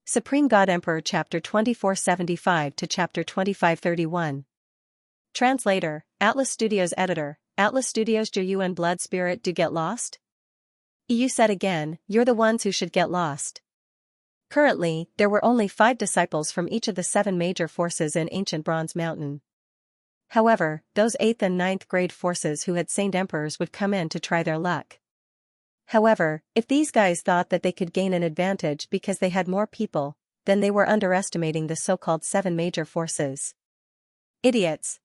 Supreme God Emperor Chapter 2475 to Chapter 2531. Translator, Atlas Studios Editor, Atlas Studios. Do you and Blood Spirit do get lost? You said again, you're the ones who should get lost. Currently, there were only 5 disciples from each of the 7 major forces in ancient Bronze Mountain. However, those 8th and 9th grade forces who had Saint Emperors would come in to try their luck. However, if these guys thought that they could gain an advantage because they had more people, then they were underestimating the so-called 7 major forces. Idiots.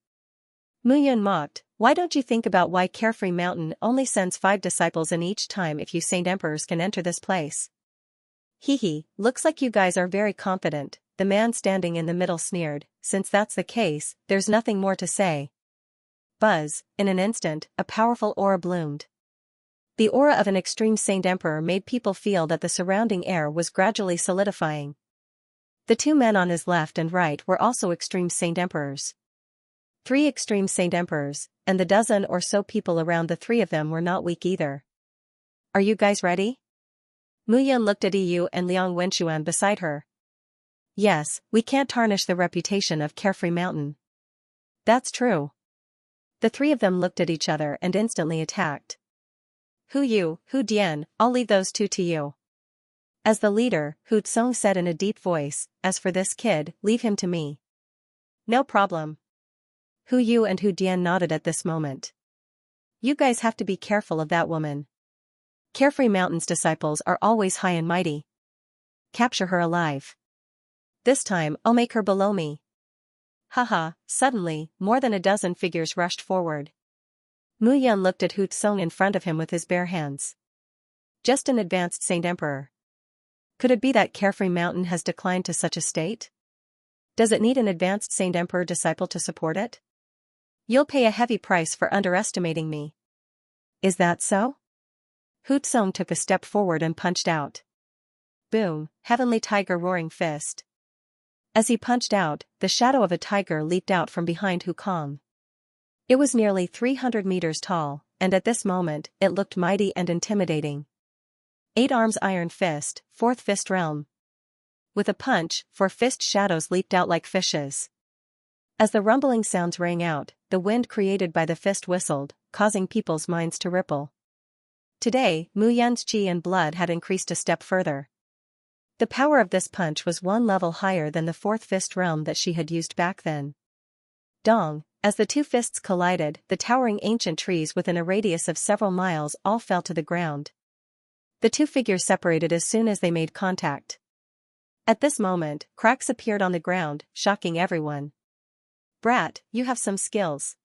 Mu Yun mocked, why don't you think about why Carefree Mountain only sends 5 disciples in each time if you Saint Emperors can enter this place? Hee, looks like you guys are very confident, the man standing in the middle sneered, since that's the case, there's nothing more to say. Buzz, in an instant, a powerful aura bloomed. The aura of an extreme Saint Emperor made people feel that the surrounding air was gradually solidifying. The 2 men on his left and right were also extreme Saint Emperors. 3 extreme Saint Emperors, and the dozen or so people around the 3 of them were not weak either. Are you guys ready? Mu Yun looked at Yu and Liang Wenxuan beside her. Yes, we can't tarnish the reputation of Carefree Mountain. That's true. The 3 of them looked at each other and instantly attacked. Hu Yu, Hu Dian, I'll leave those 2 to you. As the leader, Hu Tsong said in a deep voice, as for this kid, leave him to me. No problem. Hu Yu and Hu Dian nodded at this moment. You guys have to be careful of that woman. Carefree Mountain's disciples are always high and mighty. Capture her alive. This time, I'll make her below me. Haha, suddenly, more than a dozen figures rushed forward. Mu Yun looked at Hu Tsong in front of him with his bare hands. Just an advanced Saint Emperor. Could it be that Carefree Mountain has declined to such a state? Does it need an advanced Saint Emperor disciple to support it? You'll pay a heavy price for underestimating me. Is that so? Hu Tsong took a step forward and punched out. Boom, Heavenly Tiger Roaring Fist. As he punched out, the shadow of a tiger leaped out from behind Hu Kong. It was nearly 300 meters tall, and at this moment, it looked mighty and intimidating. 8 arms Iron Fist, 4th Fist Realm. With a punch, 4 fist shadows leaped out like fishes. As the rumbling sounds rang out, the wind created by the fist whistled, causing people's minds to ripple. Today, Mu Yun's chi and blood had increased a step further. The power of this punch was 1 level higher than the 4th Fist Realm that she had used back then. Dong. As the 2 fists collided, the towering ancient trees within a radius of several miles all fell to the ground. The 2 figures separated as soon as they made contact. At this moment, cracks appeared on the ground, shocking everyone. Brat, you have some skills.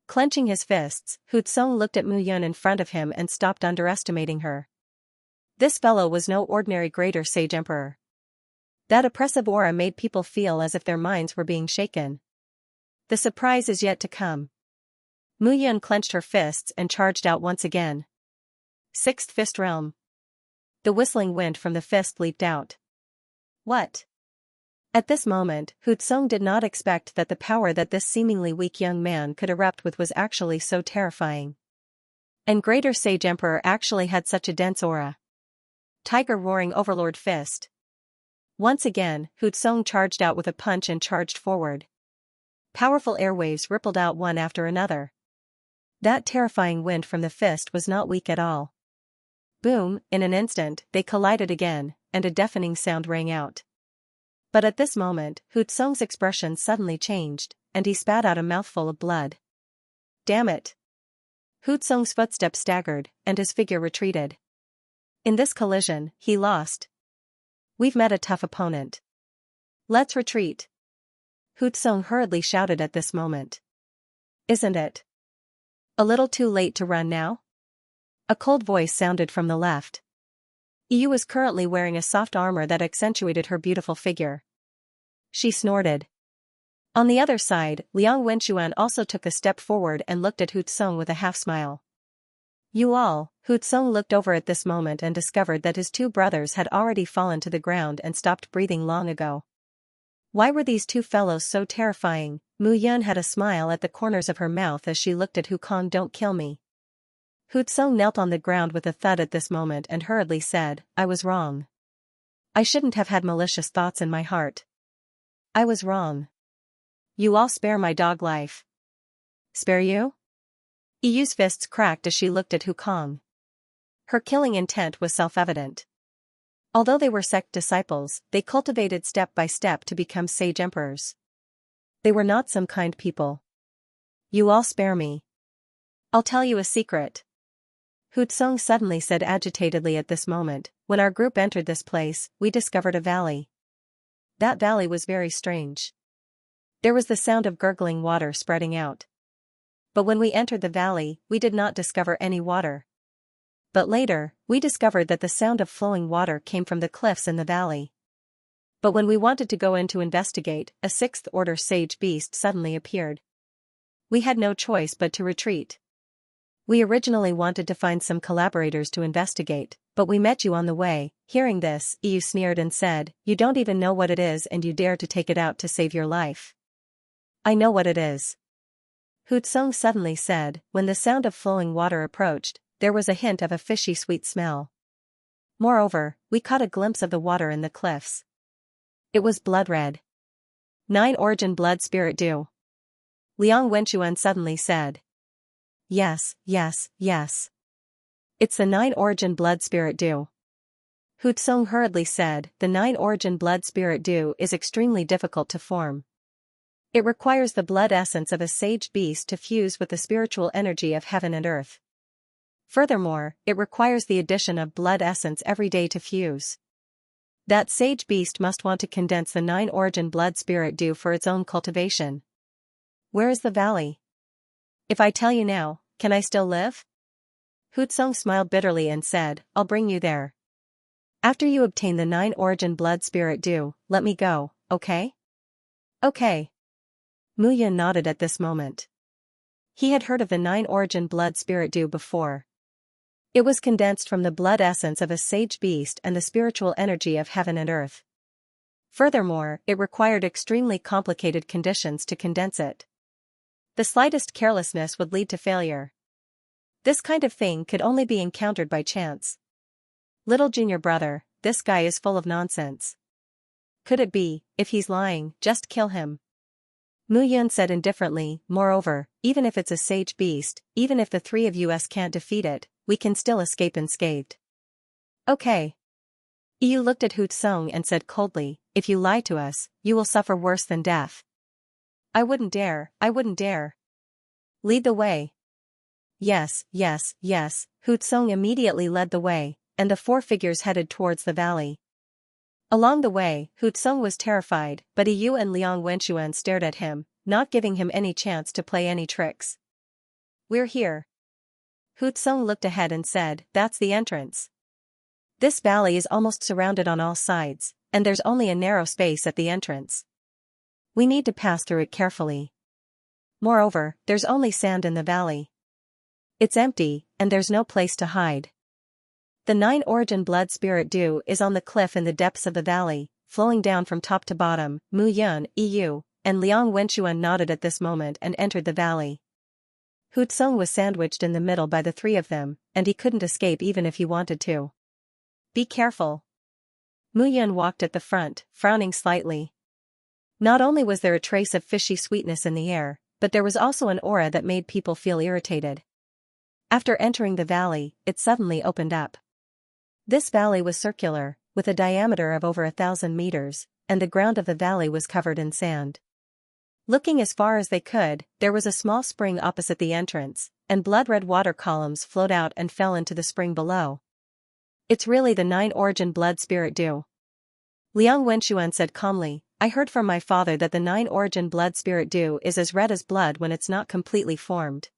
Clenching his fists, Hu Tsong looked at Mu Yun in front of him and stopped underestimating her. This fellow was no ordinary greater Sage Emperor. That oppressive aura made people feel as if their minds were being shaken. The surprise is yet to come. Mu Yun clenched her fists and charged out once again. 6th Fist Realm. The whistling wind from the fist leaped out. What? At this moment, Hu Tsong did not expect that the power that this seemingly weak young man could erupt with was actually so terrifying. And Greater Sage Emperor actually had such a dense aura. Tiger Roaring Overlord Fist. Once again, Hu Tsong charged out with a punch and charged forward. Powerful airwaves rippled out one after another. That terrifying wind from the fist was not weak at all. Boom, in an instant, they collided again, and a deafening sound rang out. But at this moment, Hu Tsong's expression suddenly changed, and he spat out a mouthful of blood. Damn it! Hu Tsong's footsteps staggered, and his figure retreated. In this collision, he lost. We've met a tough opponent. Let's retreat. Hu Tsong hurriedly shouted at this moment. Isn't it a little too late to run now? A cold voice sounded from the left. Yu was currently wearing a soft armor that accentuated her beautiful figure. She snorted. On the other side, Liang Wenxuan also took a step forward and looked at Hu Tsong with a half-smile. You all, Hu Tsong looked over at this moment and discovered that his 2 brothers had already fallen to the ground and stopped breathing long ago. Why were these 2 fellows so terrifying? Mu Yun had a smile at the corners of her mouth as she looked at Hu Kong. Don't kill me. Hu Tsong knelt on the ground with a thud at this moment and hurriedly said, I was wrong. I shouldn't have had malicious thoughts in my heart. I was wrong. You all spare my dog life. Spare you? Yu's fists cracked as she looked at Hukong. Her killing intent was self-evident. Although they were sect disciples, they cultivated step by step to become sage emperors. They were not some kind people. You all spare me. I'll tell you a secret. Hutsong suddenly said agitatedly at this moment. When our group entered this place, we discovered a valley. That valley was very strange. There was the sound of gurgling water spreading out. But when we entered the valley, we did not discover any water. But later, we discovered that the sound of flowing water came from the cliffs in the valley. But when we wanted to go in to investigate, a sixth-order sage beast suddenly appeared. We had no choice but to retreat. We originally wanted to find some collaborators to investigate, but we met you on the way. Hearing this, Yu sneered and said, "You don't even know what it is and you dare to take it out to save your life." "I know what it is." Hutsong suddenly said. When the sound of flowing water approached, there was a hint of a fishy sweet smell. Moreover, we caught a glimpse of the water in the cliffs. It was blood red. 9 Origin Blood Spirit Dew. Liang Wenchuan suddenly said. Yes, yes, yes. It's the 9 Origin Blood Spirit Dew. Hutsong hurriedly said. The 9 Origin Blood Spirit Dew is extremely difficult to form. It requires the blood essence of a sage beast to fuse with the spiritual energy of heaven and earth. Furthermore, it requires the addition of blood essence every day to fuse. That sage beast must want to condense the 9 Origin Blood Spirit Dew for its own cultivation. Where is the valley? If I tell you now, can I still live? Hutsong smiled bitterly and said, I'll bring you there. After you obtain the 9 Origin Blood Spirit Dew, let me go, okay? Okay. Mu Yun nodded at this moment. He had heard of the 9 Origin Blood Spirit Dew before. It was condensed from the blood essence of a sage beast and the spiritual energy of heaven and earth. Furthermore, it required extremely complicated conditions to condense it. The slightest carelessness would lead to failure. This kind of thing could only be encountered by chance. Little junior brother, this guy is full of nonsense. Could it be? If he's lying, just kill him. Mu Yun said indifferently. Moreover, even if it's a sage beast, even if the three of us can't defeat it, we can still escape unscathed. Okay. Yu looked at Hutsong and said coldly, if you lie to us, you will suffer worse than death. I wouldn't dare, I wouldn't dare. Lead the way. Yes, yes, yes. Hutsong immediately led the way, and the 4 figures headed towards the valley. Along the way, Hutsong was terrified, but Yu and Liang Wenchuan stared at him, not giving him any chance to play any tricks. We're here. Hutsong looked ahead and said, that's the entrance. This valley is almost surrounded on all sides, and there's only a narrow space at the entrance. We need to pass through it carefully. Moreover, there's only sand in the valley. It's empty, and there's no place to hide. The 9 Origin Blood Spirit Dew is on the cliff in the depths of the valley, flowing down from top to bottom. Mu Yun, Yu, and Liang Wenchuan nodded at this moment and entered the valley. Hutsong was sandwiched in the middle by the 3 of them, and he couldn't escape even if he wanted to. Be careful. Mu Yun walked at the front, frowning slightly. Not only was there a trace of fishy sweetness in the air, but there was also an aura that made people feel irritated. After entering the valley, it suddenly opened up. This valley was circular, with a diameter of over 1,000 meters, and the ground of the valley was covered in sand. Looking as far as they could, there was a small spring opposite the entrance, and blood-red water columns flowed out and fell into the spring below. It's really the 9 Origin Blood Spirit Dew. Liang Wenchuan said calmly, I heard from my father that the 9 Origin Blood Spirit Dew is as red as blood when it's not completely formed.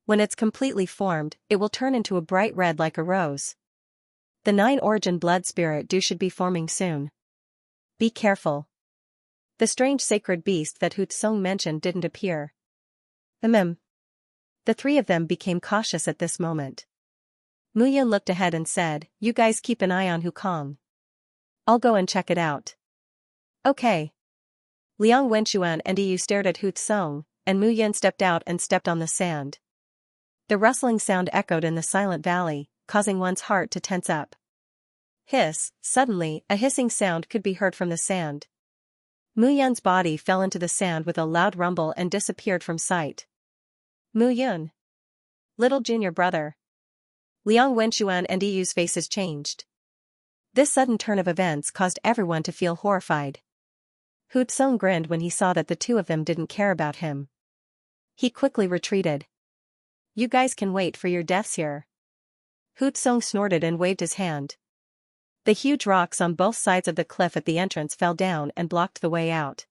When it's completely formed, it will turn into a bright red like a rose. The 9 Origin Blood Spirit Dew should be forming soon. Be careful. The strange sacred beast that Hutsong mentioned didn't appear. The 3 of them became cautious at this moment. Mu Yun looked ahead and said, you guys keep an eye on Hukong. I'll go and check it out. Okay. Liang Wenchuan and Yu stared at Hutsong, and Mu Yun stepped out and stepped on the sand. The rustling sound echoed in the silent valley, causing one's heart to tense up. Hiss, suddenly, a hissing sound could be heard from the sand. Mu Yun's body fell into the sand with a loud rumble and disappeared from sight. Mu Yun. Little junior brother. Liang Wenchuan and Yu's faces changed. This sudden turn of events caused everyone to feel horrified. Hu Tsung grinned when he saw that the two of them didn't care about him. He quickly retreated. You guys can wait for your deaths here. Hu Tsung snorted and waved his hand. The huge rocks on both sides of the cliff at the entrance fell down and blocked the way out.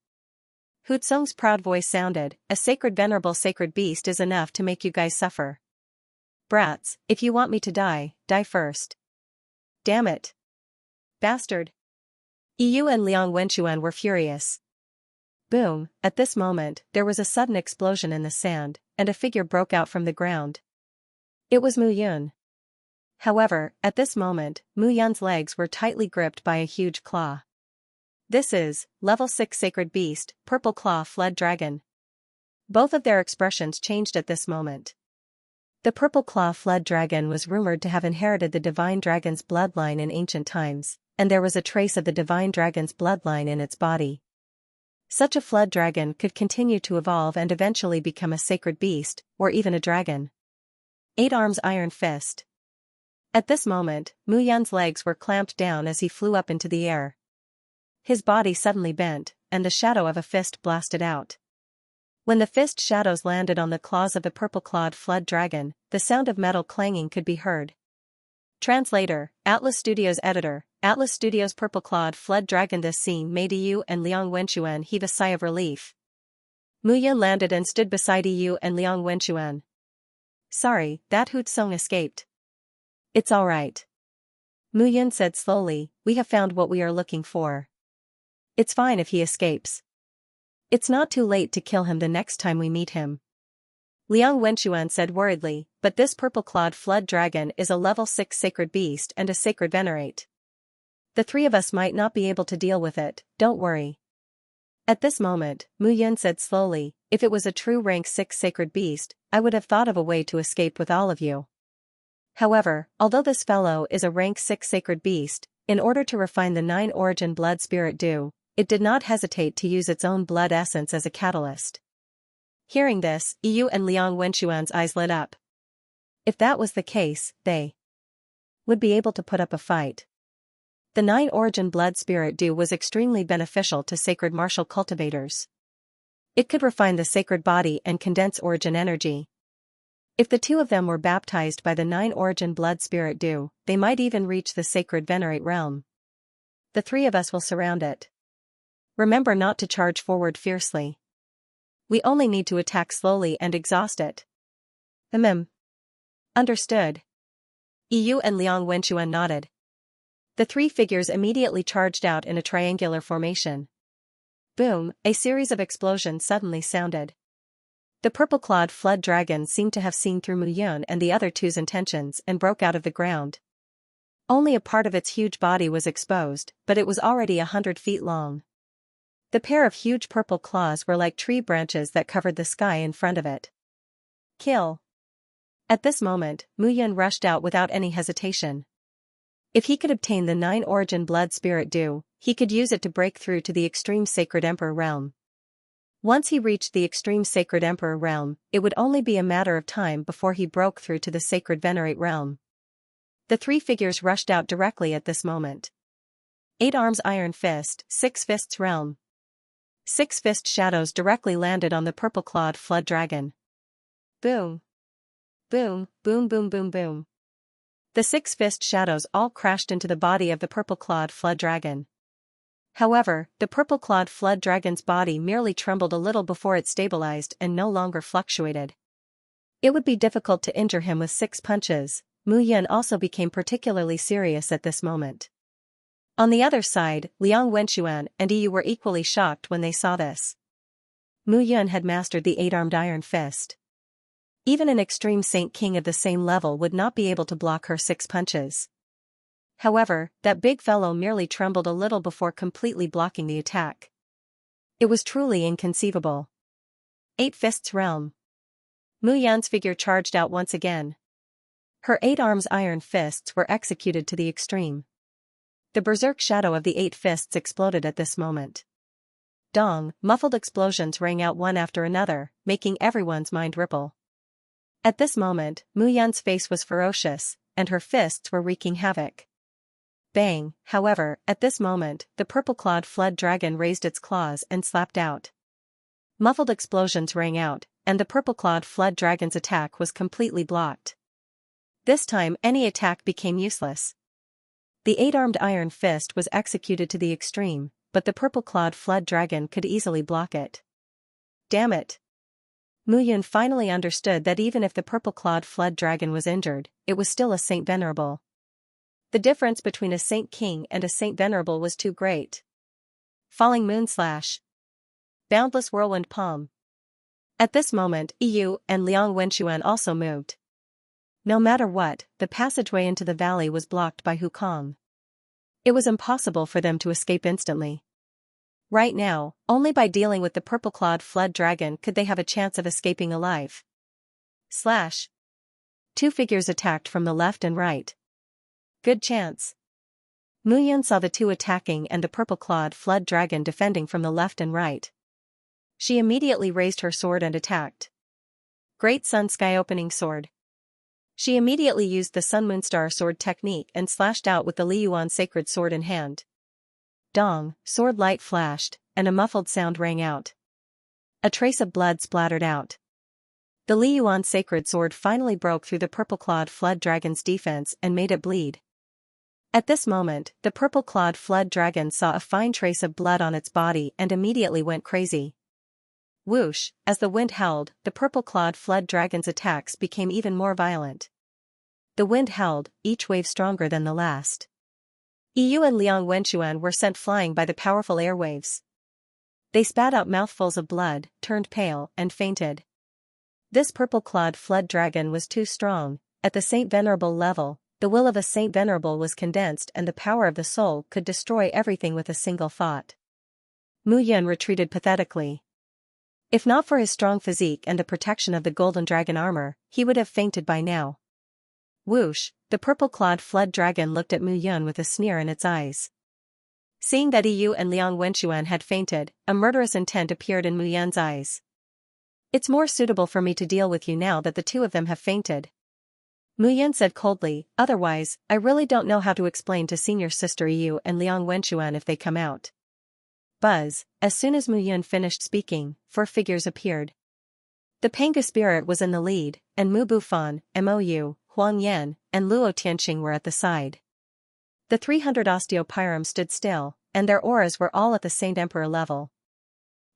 Hu Tsung's proud voice sounded, a sacred venerable sacred beast is enough to make you guys suffer. Brats, if you want me to die, die first. Damn it. Bastard. Yu and Liang Wenchuan were furious. Boom, at this moment, there was a sudden explosion in the sand, and a figure broke out from the ground. It was Mu Yun. However, at this moment, Mu Yun's legs were tightly gripped by a huge claw. This is, level 6 sacred beast, purple claw flood dragon. Both of their expressions changed at this moment. The purple claw flood dragon was rumored to have inherited the divine dragon's bloodline in ancient times, and there was a trace of the divine dragon's bloodline in its body. Such a flood dragon could continue to evolve and eventually become a sacred beast, or even a dragon. 8 Arms Iron Fist. At this moment, Mu Yun's legs were clamped down as he flew up into the air. His body suddenly bent, and the shadow of a fist blasted out. When the fist shadows landed on the claws of the purple-clawed flood dragon, the sound of metal clanging could be heard. Translator, Atlas Studios Editor, Atlas Studios purple-clawed flood dragon. This scene made Yu and Liang Wenchuan heave a sigh of relief. Mu Yun landed and stood beside Yu and Liang Wenchuan. Sorry, that Hu Tsung escaped. It's alright. Mu Yun said slowly, we have found what we are looking for. It's fine if he escapes. It's not too late to kill him the next time we meet him. Liang Wenchuan said worriedly, but this purple-clawed flood dragon is a level 6 sacred beast and a sacred venerate. The three of us might not be able to deal with it, don't worry. At this moment, Mu Yun said slowly, if it was a true rank 6 sacred beast, I would have thought of a way to escape with all of you. However, although this fellow is a rank 6 sacred beast, in order to refine the 9 origin blood spirit dew, it did not hesitate to use its own blood essence as a catalyst. Hearing this, Yu and Liang Wenchuan's eyes lit up. If that was the case, they would be able to put up a fight. The 9 origin blood spirit dew was extremely beneficial to sacred martial cultivators. It could refine the sacred body and condense origin energy. If the two of them were baptized by the 9 origin blood spirit dew, they might even reach the sacred venerate realm. The three of us will surround it. Remember not to charge forward fiercely. We only need to attack slowly and exhaust it. Understood. Yu and Liang Wenchuan nodded. The three figures immediately charged out in a triangular formation. Boom, a series of explosions suddenly sounded. The purple-clawed flood dragon seemed to have seen through Mu Yun and the other two's intentions and broke out of the ground. Only a part of its huge body was exposed, but it was already 100 feet long. The pair of huge purple claws were like tree branches that covered the sky in front of it. Kill. At this moment, Mu Yun rushed out without any hesitation. If he could obtain the 9 origin blood spirit dew, he could use it to break through to the extreme sacred emperor realm. Once he reached the extreme sacred emperor realm, it would only be a matter of time before he broke through to the sacred venerate realm. The three figures rushed out directly at this moment. 8 Arms Iron Fist, 6 Fists Realm. 6 fist shadows directly landed on the purple-clawed flood dragon. Boom. Boom, boom boom boom boom. The 6 fist shadows all crashed into the body of the purple-clawed flood dragon. However, the purple-clawed flood dragon's body merely trembled a little before it stabilized and no longer fluctuated. It would be difficult to injure him with 6 punches. Mu Yun also became particularly serious at this moment. On the other side, Liang Wenchuan and Yu were equally shocked when they saw this. Mu Yun had mastered the 8-armed iron fist. Even an extreme Saint King of the same level would not be able to block her 6 punches. However, that big fellow merely trembled a little before completely blocking the attack. It was truly inconceivable. 8 Fists Realm. Mu Yun's figure charged out once again. Her 8 arms iron fists were executed to the extreme. The berserk shadow of the 8 fists exploded at this moment. Dong, muffled explosions rang out one after another, making everyone's mind ripple. At this moment, Mu Yun's face was ferocious, and her fists were wreaking havoc. Bang, however, at this moment, the purple-clawed flood dragon raised its claws and slapped out. Muffled explosions rang out, and the purple-clawed flood dragon's attack was completely blocked. This time any attack became useless. The 8-armed iron fist was executed to the extreme, but the purple-clawed flood dragon could easily block it. Damn it! Mu Yun finally understood that even if the purple-clawed flood dragon was injured, it was still a Saint Venerable. The difference between a Saint King and a Saint Venerable was too great. Falling Moon Slash. Boundless Whirlwind Palm. At this moment, Yu and Liang Wenxuan also moved. No matter what, the passageway into the valley was blocked by Hukong. It was impossible for them to escape instantly. Right now, only by dealing with the purple-clawed flood dragon could they have a chance of escaping alive. Slash. 2 figures attacked from the left and right. Good chance. Mu Yun saw the 2 attacking and the purple-clawed flood dragon defending from the left and right. She immediately raised her sword and attacked. Great Sun Sky Opening Sword. She immediately used the Sun Moon Star Sword technique and slashed out with the Liyuan sacred sword in hand. Dong, sword light flashed, and a muffled sound rang out. A trace of blood splattered out. The Liyuan sacred sword finally broke through the purple-clawed flood dragon's defense and made it bleed. At this moment, the purple-clawed flood dragon saw a fine trace of blood on its body and immediately went crazy. Whoosh, as the wind howled, the purple-clawed flood dragon's attacks became even more violent. The wind howled, each wave stronger than the last. Yu and Liang Wenxuan were sent flying by the powerful airwaves. They spat out mouthfuls of blood, turned pale, and fainted. This purple-clawed flood dragon was too strong. At the Saint Venerable level, the will of a Saint Venerable was condensed and the power of the soul could destroy everything with a single thought. Mu Yun retreated pathetically. If not for his strong physique and the protection of the golden dragon armor, he would have fainted by now. Whoosh, the purple-clawed flood dragon looked at Mu Yun with a sneer in its eyes. Seeing that Yu and Liang Wenxuan had fainted, a murderous intent appeared in Mu Yun's eyes. It's more suitable for me to deal with you now that the 2 of them have fainted. Mu Yun said coldly, otherwise, I really don't know how to explain to senior sister Yu and Liang Wenxuan if they come out. Buzz, as soon as Mu Yun finished speaking, 4 figures appeared. The Pangu spirit was in the lead, and Mu Bufan, Mou, Huang Yan, and Luo Tianqing were at the side. The 300 osteopyrum stood still, and their auras were all at the Saint Emperor level.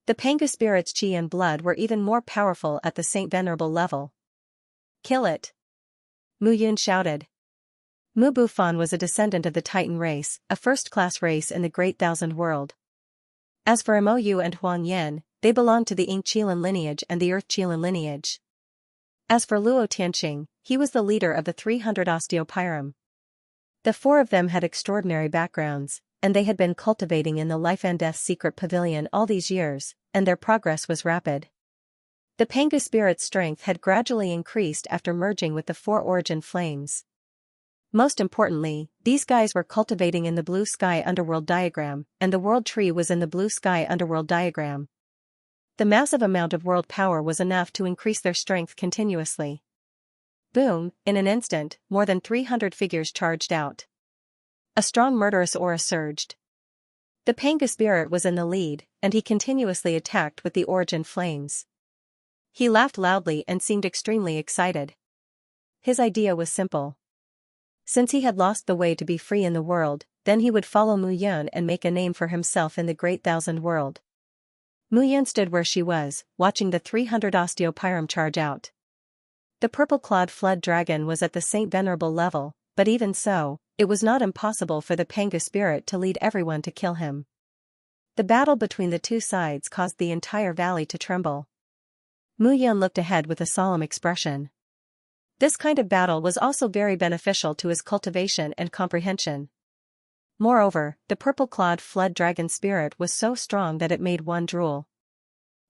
The Pangu spirit's chi and blood were even more powerful at the Saint Venerable level. Kill it! Mu Yun shouted. Mu Bufan was a descendant of the Titan race, a first-class race in the Great Thousand World. As for Mou and Huang Yan, they belonged to the Ink Qilin lineage and the Earth Qilin lineage. As for Luo Tianqing, he was the leader of the 300 osteopyrum. The 4 of them had extraordinary backgrounds, and they had been cultivating in the Life and Death Secret Pavilion all these years, and their progress was rapid. The Pangu spirit's strength had gradually increased after merging with the 4 origin flames. Most importantly, these guys were cultivating in the Blue Sky Underworld diagram, and the World Tree was in the Blue Sky Underworld diagram. The massive amount of world power was enough to increase their strength continuously. Boom, in an instant, more than 300 figures charged out. A strong murderous aura surged. The Pangu spirit was in the lead, and he continuously attacked with the origin flames. He laughed loudly and seemed extremely excited. His idea was simple. Since he had lost the way to be free in the world, then he would follow Mu Yun and make a name for himself in the Great Thousand World. Mu Yun stood where she was, watching the 300 osteopyrum charge out. The purple-clawed flood dragon was at the Saint Venerable level, but even so, it was not impossible for the Pangu spirit to lead everyone to kill him. The battle between the 2 sides caused the entire valley to tremble. Mu Yun looked ahead with a solemn expression. This kind of battle was also very beneficial to his cultivation and comprehension. Moreover, the purple-clawed flood dragon spirit was so strong that it made one drool.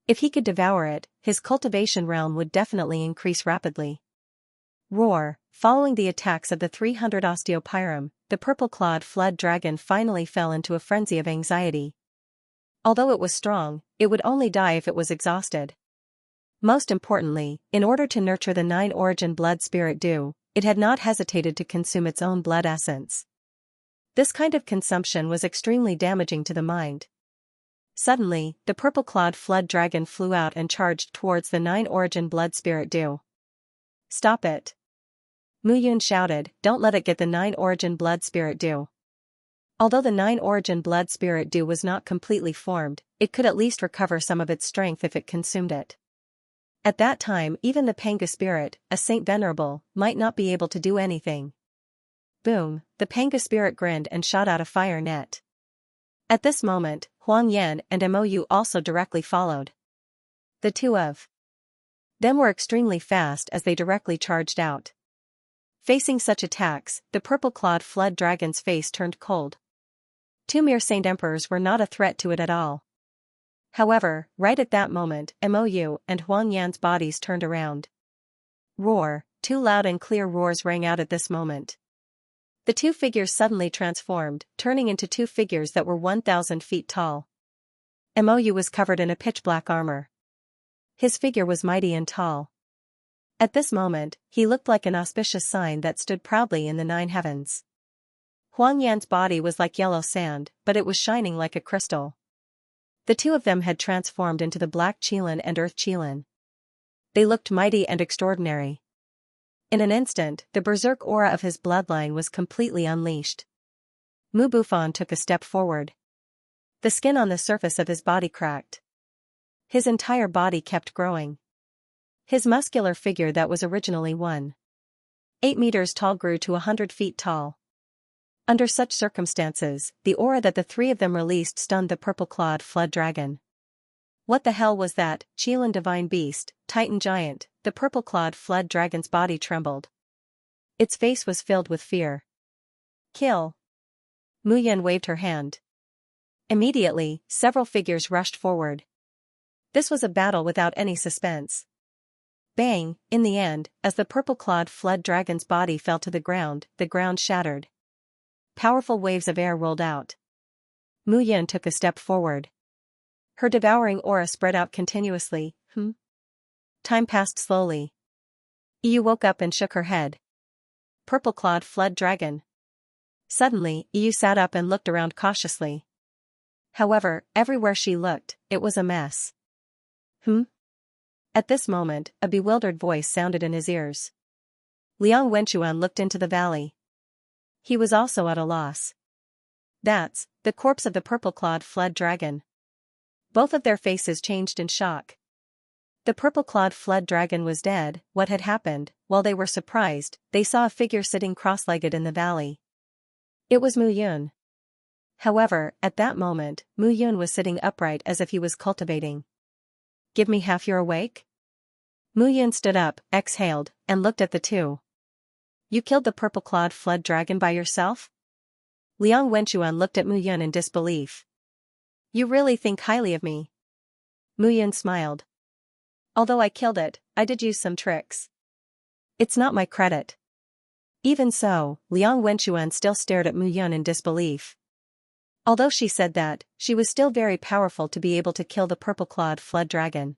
If he could devour it, his cultivation realm would definitely increase rapidly. Roar. Following the attacks of the 300 osteopyrum, the purple-clawed flood dragon finally fell into a frenzy of anxiety. Although it was strong, it would only die if it was exhausted. Most importantly, in order to nurture the 9-origin blood spirit dew, it had not hesitated to consume its own blood essence. This kind of consumption was extremely damaging to the mind. Suddenly, the purple-clawed flood dragon flew out and charged towards the 9-origin blood spirit dew. Stop it! Mu Yun shouted, don't let it get the 9-origin blood spirit dew. Although the 9-origin blood spirit dew was not completely formed, it could at least recover some of its strength if it consumed it. At that time even the Panga spirit, a saint venerable, might not be able to do anything. Boom, the Panga spirit grinned and shot out a fire net. At this moment, Huang Yan and Mou also directly followed. The two of them were extremely fast as they directly charged out. Facing such attacks, the purple-clawed flood dragon's face turned cold. Two mere saint emperors were not a threat to it at all. However, right at that moment, Mou and Huang Yan's bodies turned around. Roar, two loud and clear roars rang out at this moment. The two figures suddenly transformed, turning into two figures that were 1,000 feet tall. Mou was covered in a pitch-black armor. His figure was mighty and tall. At this moment, he looked like an auspicious sign that stood proudly in the 9 heavens. Huang Yan's body was like yellow sand, but it was shining like a crystal. The two of them had transformed into the Black Qilin and Earth Qilin. They looked mighty and extraordinary. In an instant, the berserk aura of his bloodline was completely unleashed. Mu Bufan took a step forward. The skin on the surface of his body cracked. His entire body kept growing. His muscular figure that was originally 1.8 meters tall grew to 100 feet tall. Under such circumstances, the aura that the three of them released stunned the purple-clawed flood dragon. What the hell was that? Qilin divine beast, Titan giant, the purple-clawed flood dragon's body trembled. Its face was filled with fear. Kill! Mu Yan waved her hand. Immediately, several figures rushed forward. This was a battle without any suspense. Bang! In the end, as the purple-clawed flood dragon's body fell to the ground shattered. Powerful waves of air rolled out. Mu Yan took a step forward. Her devouring aura spread out continuously. Time passed slowly. Yu woke up and shook her head. Purple-clawed flood dragon. Suddenly, Yu sat up and looked around cautiously. However, everywhere she looked, it was a mess. At this moment, a bewildered voice sounded in his ears. Liang Wenchuan looked into the valley. He was also at a loss. That's the corpse of the purple-clawed flood dragon. Both of their faces changed in shock. The purple-clawed flood dragon was dead. What had happened? While they were surprised, they saw a figure sitting cross-legged in the valley. It was Mu Yun. However, at that moment, Mu Yun was sitting upright as if he was cultivating. Give me half you're awake? Mu Yun stood up, exhaled, and looked at the two. You killed the purple-clawed flood dragon by yourself? Liang Wenchuan looked at Mu Yun in disbelief. You really think highly of me? Mu Yun smiled. Although I killed it, I did use some tricks. It's not my credit. Even so, Liang Wenchuan still stared at Mu Yun in disbelief. Although she said that, she was still very powerful to be able to kill the purple-clawed flood dragon.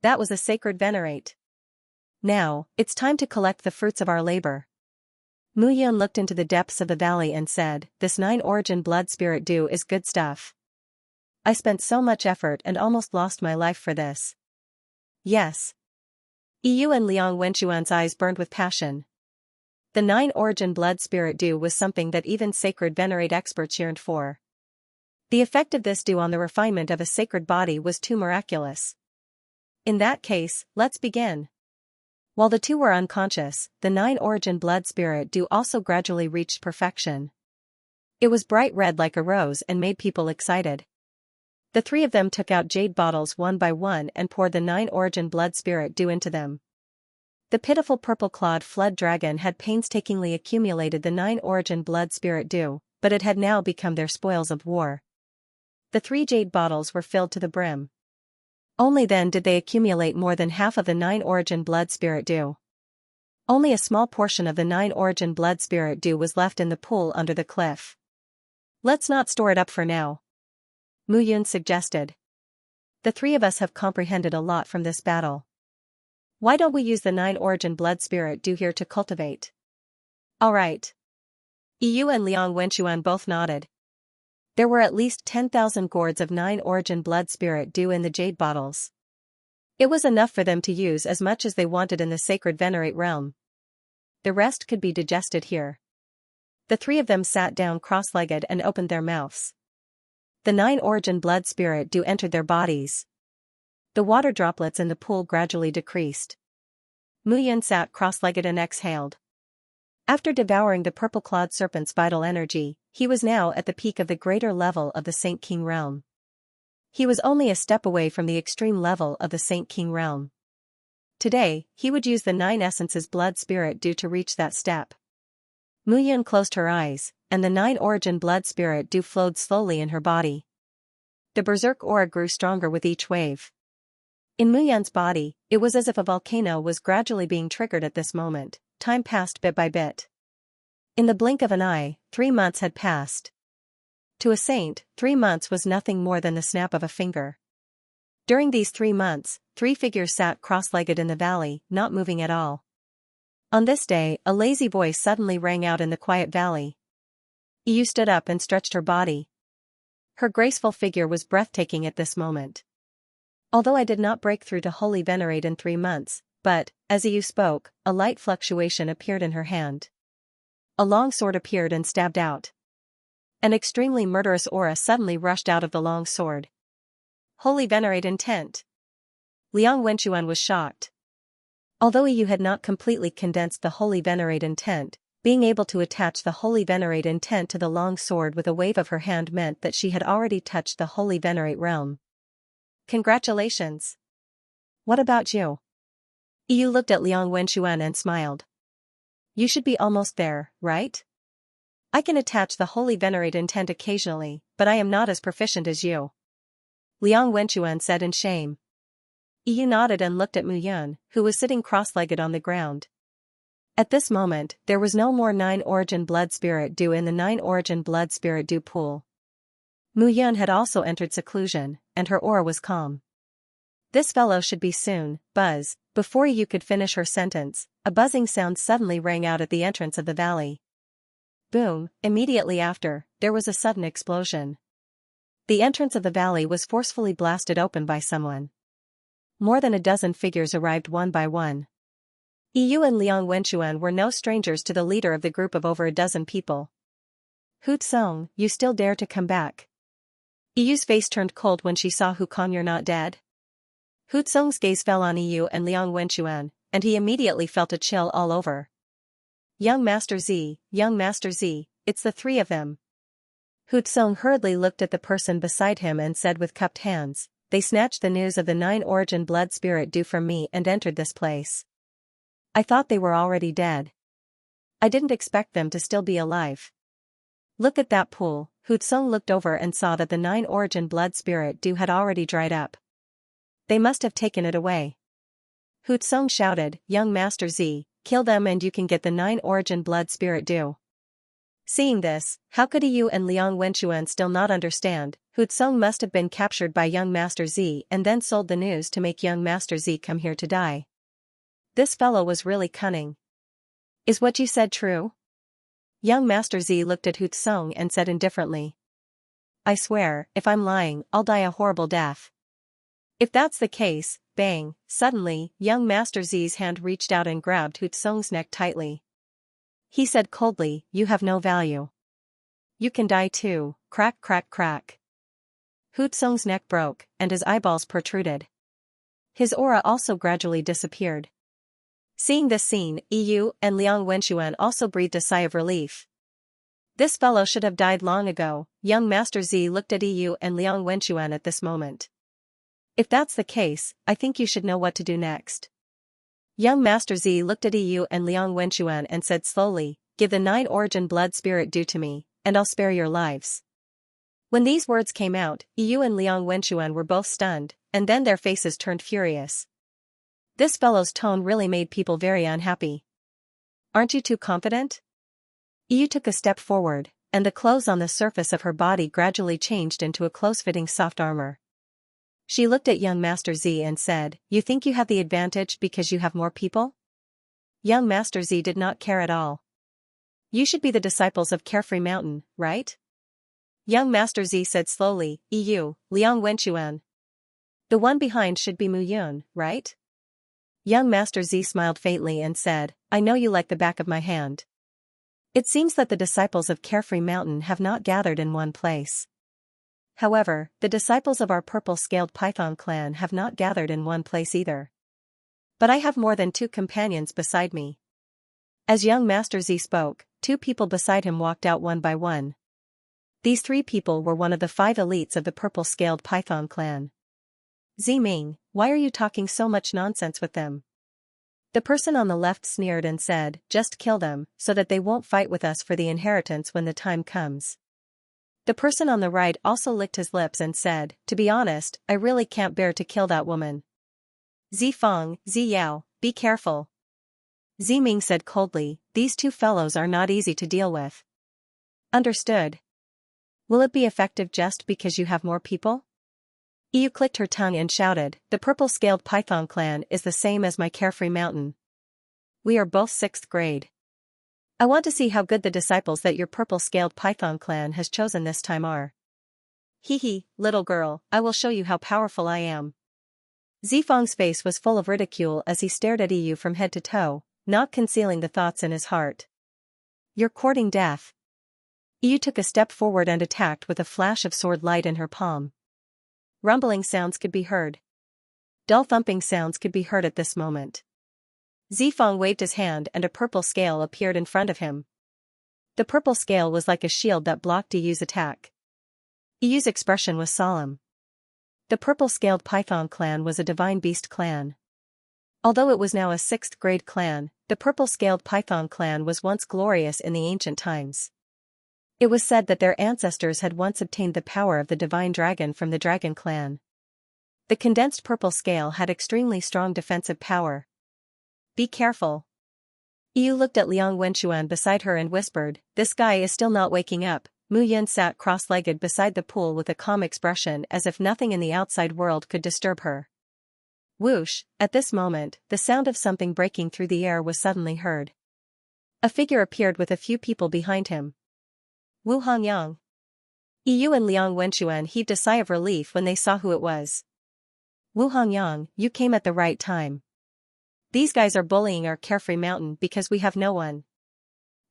That was a sacred venerate. Now, it's time to collect the fruits of our labor. Mu Yun looked into the depths of the valley and said, this 9-origin blood spirit dew is good stuff. I spent so much effort and almost lost my life for this. Yes. Yu and Liang Wenchuan's eyes burned with passion. The 9-origin blood spirit dew was something that even sacred venerate experts yearned for. The effect of this dew on the refinement of a sacred body was too miraculous. In that case, let's begin. While the two were unconscious, the 9-origin blood spirit dew also gradually reached perfection. It was bright red like a rose and made people excited. The three of them took out jade bottles one by one and poured the 9-origin blood spirit dew into them. The pitiful purple-clawed flood dragon had painstakingly accumulated the 9-origin blood spirit dew, but it had now become their spoils of war. The 3 jade bottles were filled to the brim. Only then did they accumulate more than half of the 9-origin blood spirit dew. Only a small portion of the 9 origin blood spirit dew was left in the pool under the cliff. Let's not store it up for now, Mu Yun suggested. The three of us have comprehended a lot from this battle. Why don't we use the 9 origin blood spirit dew here to cultivate? Alright. Yu and Liang Wenchuan both nodded. There were at least 10,000 gourds of 9 origin blood spirit dew in the jade bottles. It was enough for them to use as much as they wanted in the sacred venerate realm. The rest could be digested here. The three of them sat down cross-legged and opened their mouths. The 9 origin blood spirit dew entered their bodies. The water droplets in the pool gradually decreased. Mu Yun sat cross-legged and exhaled. After devouring the purple-clawed serpent's vital energy, he was now at the peak of the greater level of the Saint King realm. He was only a step away from the extreme level of the Saint King realm. Today, he would use the 9 essences blood spirit dew to reach that step. Mu Yun closed her eyes, and the 9 origin blood spirit dew flowed slowly in her body. The berserk aura grew stronger with each wave. In Mu Yun's body, it was as if a volcano was gradually being triggered at this moment. Time passed bit by bit. In the blink of an eye, 3 months had passed. To a saint, 3 months was nothing more than the snap of a finger. During these 3 months, 3 figures sat cross-legged in the valley, not moving at all. On this day, a lazy voice suddenly rang out in the quiet valley. Yu stood up and stretched her body. Her graceful figure was breathtaking at this moment. Although I did not break through to Holy Venerate in 3 months, but, as Yu spoke, a light fluctuation appeared in her hand. A long sword appeared and stabbed out. An extremely murderous aura suddenly rushed out of the long sword. Holy Venerate intent. Liang Wenchuan was shocked. Although Yu had not completely condensed the Holy Venerate intent, being able to attach the Holy Venerate intent to the long sword with a wave of her hand meant that she had already touched the Holy Venerate realm. Congratulations. What about you? Yu looked at Liang Wenchuan and smiled. You should be almost there, right? I can attach the Holy Venerate intent occasionally, but I am not as proficient as you. Liang Wenchuan said in shame. Yu nodded and looked at Mu Yun, who was sitting cross-legged on the ground. At this moment, there was no more 9 origin blood spirit dew in the 9 origin blood spirit dew pool. Mu Yun had also entered seclusion, and her aura was calm. This fellow should be soon, buzz. Before Yu could finish her sentence, a buzzing sound suddenly rang out at the entrance of the valley. Boom, immediately after, there was a sudden explosion. The entrance of the valley was forcefully blasted open by someone. More than a dozen figures arrived one by one. Yu and Liang Wenchuan were no strangers to the leader of the group of over a dozen people. Hu Tsong, you still dare to come back? Yu's face turned cold when she saw Hu Kong, you're not dead? Hu Tsong's gaze fell on Yu and Liang Wenchuan, and he immediately felt a chill all over. Young Master Z, it's the 3 of them. Hu Tsong hurriedly looked at the person beside him and said with cupped hands, they snatched the news of the 9 origin blood spirit dew from me and entered this place. I thought they were already dead. I didn't expect them to still be alive. Look at that pool. Hu Tsong looked over and saw that the 9 origin blood spirit dew had already dried up. They must have taken it away. Hu Tsong shouted, Young Master Z, kill them and you can get the 9 origin blood spirit dew. Seeing this, how could Yu and Liang Wenchuan still not understand? Hu Tsong must have been captured by Young Master Z and then sold the news to make Young Master Z come here to die. This fellow was really cunning. Is what you said true? Young Master Z looked at Hu Tsong and said indifferently. I swear, if I'm lying, I'll die a horrible death. If that's the case, bang, suddenly, Young Master Z's hand reached out and grabbed Hu Tsong's neck tightly. He said coldly, you have no value. You can die too, crack crack crack. Hu Tsong's neck broke, and his eyeballs protruded. His aura also gradually disappeared. Seeing this scene, Yu and Liang Wenchuan also breathed a sigh of relief. This fellow should have died long ago. Young Master Z looked at Yu and Liang Wenchuan at this moment. If that's the case, I think you should know what to do next. Young Master Z looked at Yu and Liang Wenchuan and said slowly, give the 9 origin blood spirit dew to me, and I'll spare your lives. When these words came out, Yu and Liang Wenchuan were both stunned, and then their faces turned furious. This fellow's tone really made people very unhappy. Aren't you too confident? Yu took a step forward, and the clothes on the surface of her body gradually changed into a close-fitting soft armor. She looked at young Master Z and said, "You think you have the advantage because you have more people?" Young Master Z did not care at all. "You should be the disciples of Carefree Mountain, right?" Young Master Z said slowly, "Yu, Liang Wenquan. The one behind should be Mu Yun, right?" Young Master Z smiled faintly and said, "I know you like the back of my hand." It seems that the disciples of Carefree Mountain have not gathered in one place. However, the disciples of our purple-scaled python clan have not gathered in one place either. But I have more than 2 companions beside me. As young Master Z spoke, 2 people beside him walked out one by one. These 3 people were one of the 5 elites of the purple-scaled python clan. "Ziming, why are you talking so much nonsense with them?" The person on the left sneered and said, "Just kill them, so that they won't fight with us for the inheritance when the time comes." The person on the right also licked his lips and said, "To be honest, I really can't bear to kill that woman." "Zifeng, Ziyao, be careful." Ziming said coldly, "These 2 fellows are not easy to deal with." "Understood. Will it be effective just because you have more people?" Yu clicked her tongue and shouted, "The purple-scaled python clan is the same as my Carefree Mountain. We are both 6th grade. I want to see how good the disciples that your purple-scaled python clan has chosen this time are." "Hee, little girl, I will show you how powerful I am." Zifeng's face was full of ridicule as he stared at Yu from head to toe, not concealing the thoughts in his heart. "You're courting death." Yu took a step forward and attacked with a flash of sword light in her palm. Rumbling sounds could be heard. Dull thumping sounds could be heard at this moment. Zifeng waved his hand and a purple scale appeared in front of him. The purple scale was like a shield that blocked Yu's attack. Yu's expression was solemn. The purple-scaled python clan was a divine beast clan. Although it was now a 6th grade clan, the purple-scaled python clan was once glorious in the ancient times. It was said that their ancestors had once obtained the power of the divine dragon from the dragon clan. The condensed purple scale had extremely strong defensive power. "Be careful." Yu looked at Liang Wenquan beside her and whispered, "This guy is still not waking up." Mu Yun sat cross-legged beside the pool with a calm expression as if nothing in the outside world could disturb her. Whoosh, at this moment, the sound of something breaking through the air was suddenly heard. A figure appeared with a few people behind him. Wu Hongyang. Yu and Liang Wenquan heaved a sigh of relief when they saw who it was. "Wu Hongyang, you came at the right time. These guys are bullying our Carefree Mountain because we have no one,"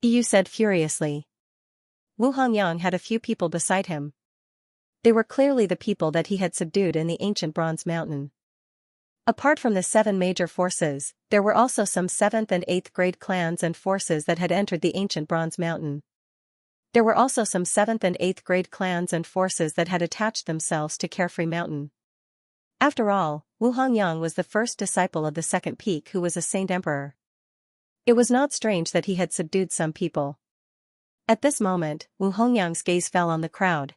Yu said furiously. Wu Hongyang had a few people beside him. They were clearly the people that he had subdued in the ancient Bronze Mountain. Apart from the 7 major forces, there were also some 7th and 8th grade clans and forces that had entered the ancient Bronze Mountain. There were also some 7th and 8th grade clans and forces that had attached themselves to Carefree Mountain. After all, Wu Hongyang was the first disciple of the Second Peak who was a Saint Emperor. It was not strange that he had subdued some people. At this moment, Wu Hongyang's gaze fell on the crowd.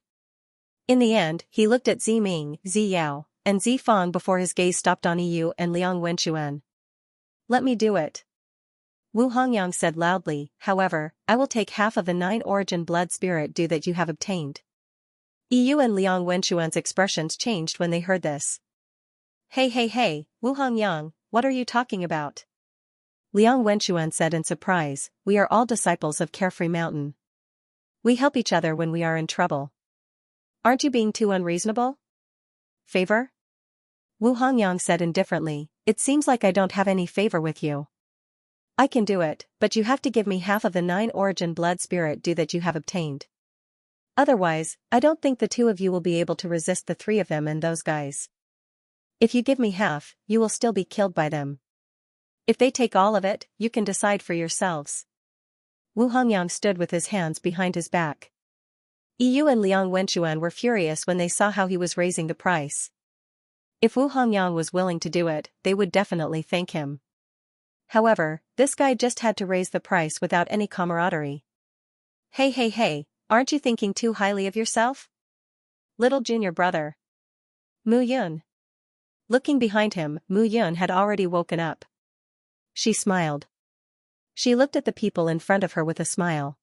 In the end, he looked at Ziming, Ziyao, and Zifeng before his gaze stopped on Yu and Liang Wenquan. "Let me do it." Wu Hongyang said loudly, "However, I will take half of the 9 origin blood spirit due that you have obtained." Yu and Liang Wenquan's expressions changed when they heard this. Hey, Wu Hongyang, what are you talking about?" Liang Wenquan said in surprise, "We are all disciples of Carefree Mountain. We help each other when we are in trouble. Aren't you being too unreasonable?" "Favor?" Wu Hongyang said indifferently, "It seems like I don't have any favor with you. I can do it, but you have to give me half of the 9 origin blood spirit due that you have obtained. Otherwise, I don't think the 2 of you will be able to resist the 3 of them and those guys. If you give me half, you will still be killed by them. If they take all of it, you can decide for yourselves." Wu Hongyang stood with his hands behind his back. Yu and Liang Wenquan were furious when they saw how he was raising the price. If Wu Hongyang was willing to do it, they would definitely thank him. However, this guy just had to raise the price without any camaraderie. Hey, aren't you thinking too highly of yourself? Little junior brother. Mu Yun. Looking behind him, Mu Yun had already woken up. She smiled. She looked at the people in front of her with a smile.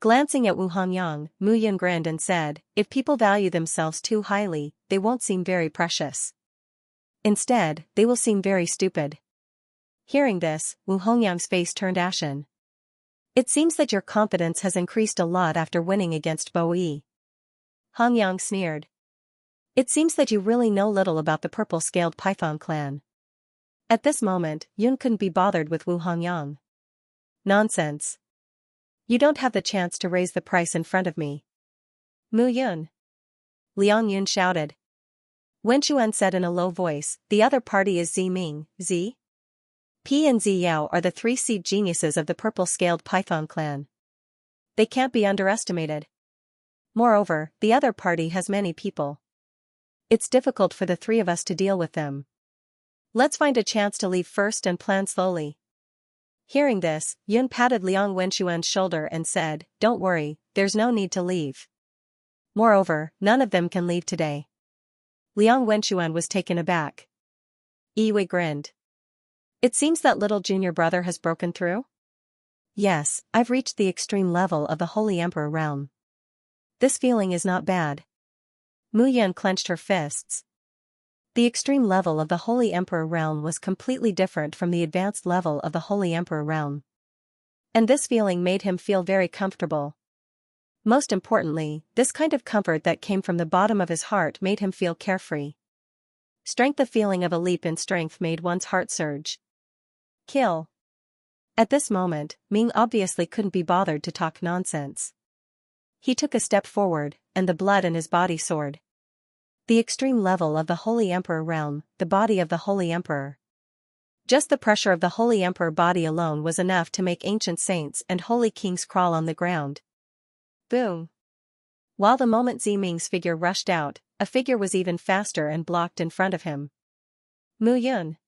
Glancing at Wu Hongyang, Mu Yun grinned and said, if people value themselves too highly, they won't seem very precious. Instead, they will seem very stupid. Hearing this, Wu Hongyang's face turned ashen. It seems that your confidence has increased a lot after winning against Bo Yi. Hongyang sneered. It seems that you really know little about the purple-scaled python clan. At this moment, Yun couldn't be bothered with Wu Hongyang. Nonsense. You don't have the chance to raise the price in front of me. Mu Yun. Liang Yun shouted. Wen Chuan said in a low voice, the other party is Zi Ming, Zi P and Zi Yao are the three seed geniuses of the purple-scaled python clan. They can't be underestimated. Moreover, the other party has many people. It's difficult for the three of us to deal with them. Let's find a chance to leave first and plan slowly. Hearing this, Yun patted Liang Wenchuan's shoulder and said, don't worry, there's no need to leave. Moreover, none of them can leave today. Liang Wenchuan was taken aback. Yi grinned. It seems that little junior brother has broken through? Yes, I've reached the extreme level of the Holy Emperor realm. This feeling is not bad. Mu Yun clenched her fists. The extreme level of the Holy Emperor realm was completely different from the advanced level of the Holy Emperor realm. And this feeling made him feel very comfortable. Most importantly, this kind of comfort that came from the bottom of his heart made him feel carefree. The feeling of a leap in strength made one's heart surge. Kill. At this moment, Ming obviously couldn't be bothered to talk nonsense. He took a step forward, and the blood in his body soared. The extreme level of the Holy Emperor realm, the body of the Holy Emperor. Just the pressure of the Holy Emperor body alone was enough to make ancient saints and holy kings crawl on the ground. Boom. While the moment Zi Ming's figure rushed out, a figure was even faster and blocked in front of him. Mu Yun.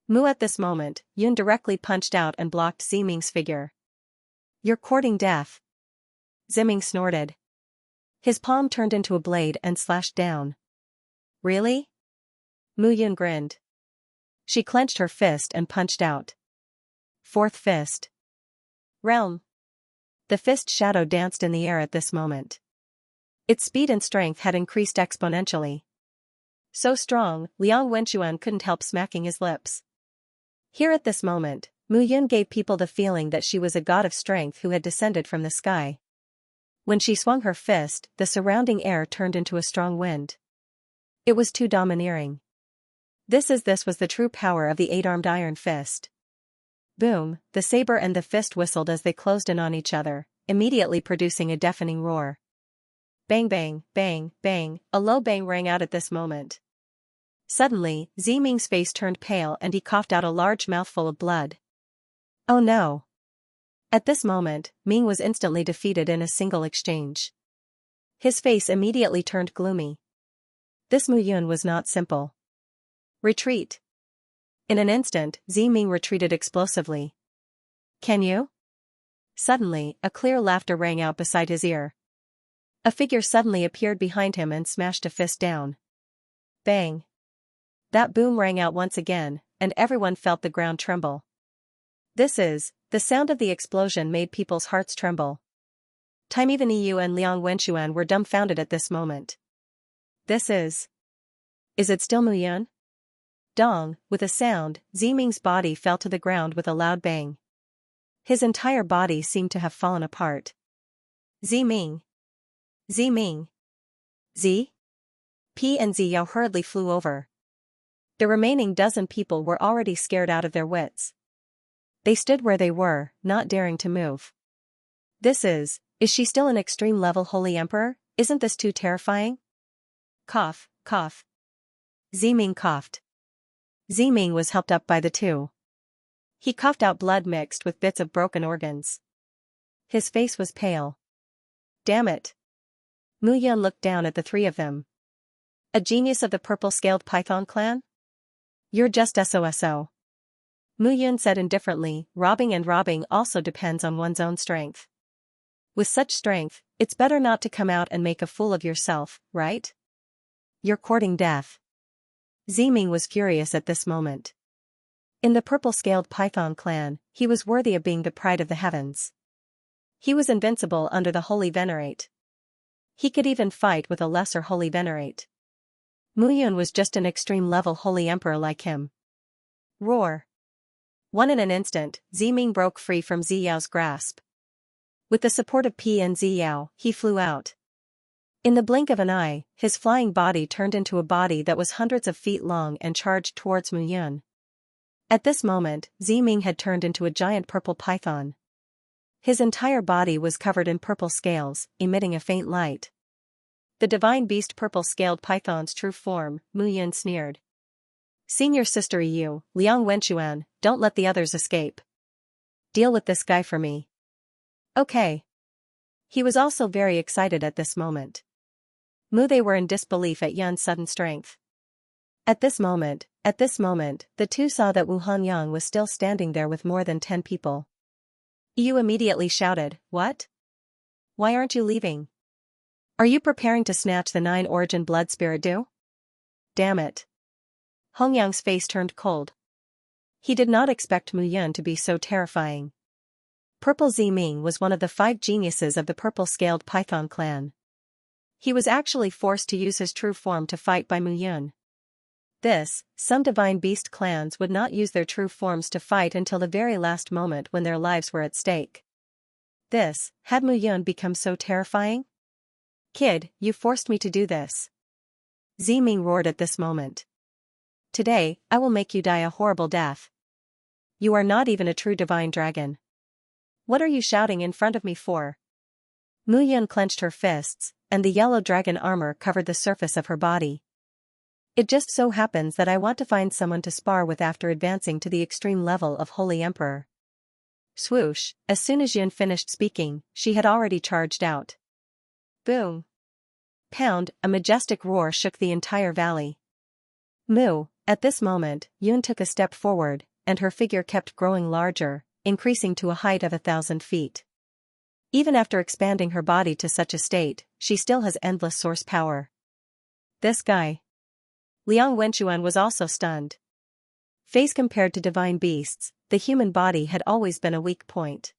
Mu at this moment, Yun directly punched out and blocked Zi Ming's figure. You're courting death. Zi Ming snorted. His palm turned into a blade and slashed down. Really? Mu Yun grinned. She clenched her fist and punched out. Fourth fist. Realm. The fist shadow danced in the air at this moment. Its speed and strength had increased exponentially. So strong, Liang Wenchuan couldn't help smacking his lips. Here at this moment, Mu Yun gave people the feeling that she was a god of strength who had descended from the sky. When she swung her fist, the surrounding air turned into a strong wind. It was too domineering. This was the true power of the eight-armed iron fist. Boom, the saber and the fist whistled as they closed in on each other, immediately producing a deafening roar. Bang bang, bang, bang, a low bang rang out at this moment. Suddenly, Zi Ming's face turned pale and he coughed out a large mouthful of blood. Oh no! At this moment, Ming was instantly defeated in a single exchange. His face immediately turned gloomy. This Mu Yun was not simple. Retreat. In an instant, Zi Ming retreated explosively. Can you? Suddenly, a clear laughter rang out beside his ear. A figure suddenly appeared behind him and smashed a fist down. Bang. That boom rang out once again, and everyone felt the ground tremble. The sound of the explosion made people's hearts tremble. Even Yu and Liang Wenchuan were dumbfounded at this moment. Is it still Mu Yun? Dong, with a sound, Zi Ming's body fell to the ground with a loud bang. His entire body seemed to have fallen apart. Zi Ming. Zi Ming. Zi? P and Zi Yao hurriedly flew over. The remaining dozen people were already scared out of their wits. They stood where they were, not daring to move. Is she still an extreme level Holy Emperor? Isn't this too terrifying? Cough, cough. Zi Ming coughed. Zi Ming was helped up by the two. He coughed out blood mixed with bits of broken organs. His face was pale. Damn it. Mu Yun looked down at the three of them. A genius of the purple-scaled python clan? You're just SOSO. Mu Yun said indifferently, robbing also depends on one's own strength. With such strength, it's better not to come out and make a fool of yourself, right? You're courting death. Zi Ming was furious at this moment. In the purple-scaled python clan, he was worthy of being the pride of the heavens. He was invincible under the Holy Venerate. He could even fight with a lesser Holy Venerate. Mu Yun was just an extreme-level Holy Emperor like him. Roar! In an instant, Ziming broke free from Ziyao's grasp. With the support of Pi and Ziyao, he flew out. In the blink of an eye, his flying body turned into a body that was hundreds of feet long and charged towards Mu Yun. At this moment, Ziming had turned into a giant purple python. His entire body was covered in purple scales, emitting a faint light. The divine beast purple-scaled python's true form, Mu Yun sneered. Senior Sister Yu, Liang Wenchuan, don't let the others escape. Deal with this guy for me. Okay. He was also very excited at this moment. They were in disbelief at Yun's sudden strength. At this moment, the two saw that Wu Hanyang was still standing there with more than 10 people. Yu immediately shouted, "What? Why aren't you leaving? Are you preparing to snatch the 9-origin blood spirit dew? Damn it." Hongyang's face turned cold. He did not expect Mu Yun to be so terrifying. Purple Ziming was one of the 5 geniuses of the purple-scaled python clan. He was actually forced to use his true form to fight by Mu Yun. Some divine beast clans would not use their true forms to fight until the very last moment when their lives were at stake. Had Mu Yun become so terrifying? Kid, you forced me to do this. Ziming roared at this moment. Today, I will make you die a horrible death. You are not even a true divine dragon. What are you shouting in front of me for? Mu Yun clenched her fists, and the yellow dragon armor covered the surface of her body. It just so happens that I want to find someone to spar with after advancing to the extreme level of Holy Emperor. Swoosh, as soon as Yun finished speaking, she had already charged out. Boom! Pound, a majestic roar shook the entire valley. At this moment, Yun took a step forward, and her figure kept growing larger, increasing to a height of 1,000 feet. Even after expanding her body to such a state, she still has endless source power. This guy. Liang Wenchuan was also stunned. Phase compared to divine beasts, the human body had always been a weak point.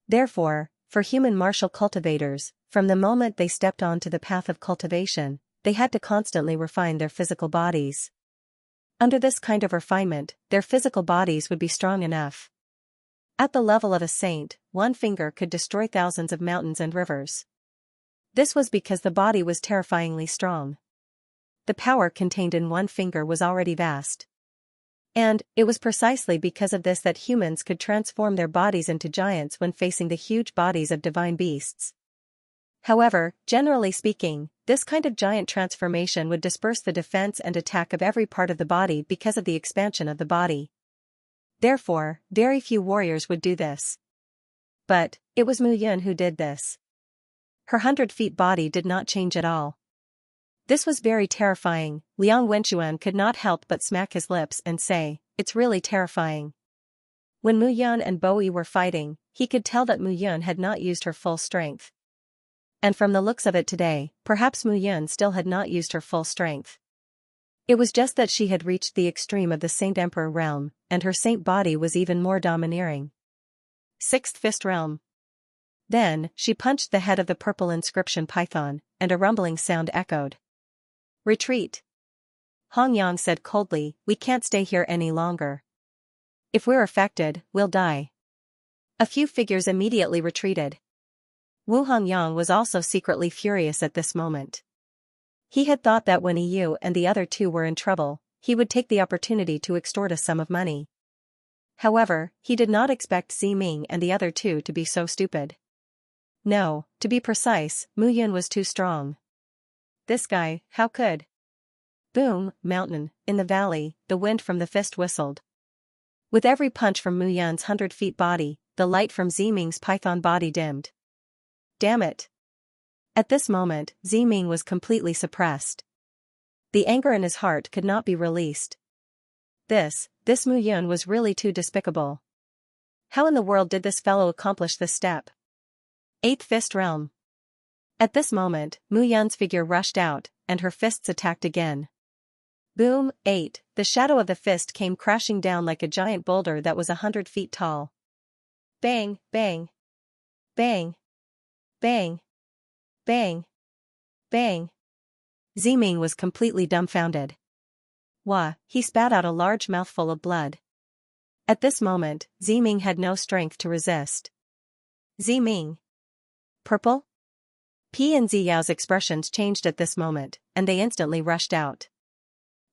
Therefore, for human martial cultivators, from the moment they stepped onto the path of cultivation, they had to constantly refine their physical bodies. Under this kind of refinement, their physical bodies would be strong enough. At the level of a saint, one finger could destroy thousands of mountains and rivers. This was because the body was terrifyingly strong. The power contained in one finger was already vast. And, it was precisely because of this that humans could transform their bodies into giants when facing the huge bodies of divine beasts. However, generally speaking, this kind of giant transformation would disperse the defense and attack of every part of the body because of the expansion of the body. Therefore, very few warriors would do this. But, it was Mu Yun who did this. Her 100-feet body did not change at all. This was very terrifying. Liang Wenchuan could not help but smack his lips and say, "It's really terrifying." When Mu Yun and Bo Yi were fighting, he could tell that Mu Yun had not used her full strength. And from the looks of it today, perhaps Mu Yun still had not used her full strength. It was just that she had reached the extreme of the Saint Emperor realm, and her saint body was even more domineering. 6th Fist Realm. Then, she punched the head of the purple inscription python, and a rumbling sound echoed. Retreat. Hongyang said coldly, "We can't stay here any longer. If we're affected, we'll die." A few figures immediately retreated. Wu Hongyang was also secretly furious at this moment. He had thought that when Yu and the other two were in trouble, he would take the opportunity to extort a sum of money. However, he did not expect Ziming and the other two to be so stupid. No, to be precise, Mu Yun was too strong. This guy, how could? Boom, mountain, in the valley, the wind from the fist whistled. With every punch from Mu Yun's 100-feet body, the light from Ziming's python body dimmed. Damn it! At this moment, Ziming was completely suppressed. The anger in his heart could not be released. This Mu Yun was really too despicable. How in the world did this fellow accomplish this step? 8th Fist Realm. At this moment, Mu Yun's figure rushed out, and her fists attacked again. Boom, 8, the shadow of the fist came crashing down like a giant boulder that was 100 feet tall. Bang, bang. Bang. Bang. Bang. Bang. Ziming was completely dumbfounded. Wah, he spat out a large mouthful of blood. At this moment, Ziming had no strength to resist. Ziming. Purple? P and Ziyao's expressions changed at this moment, and they instantly rushed out.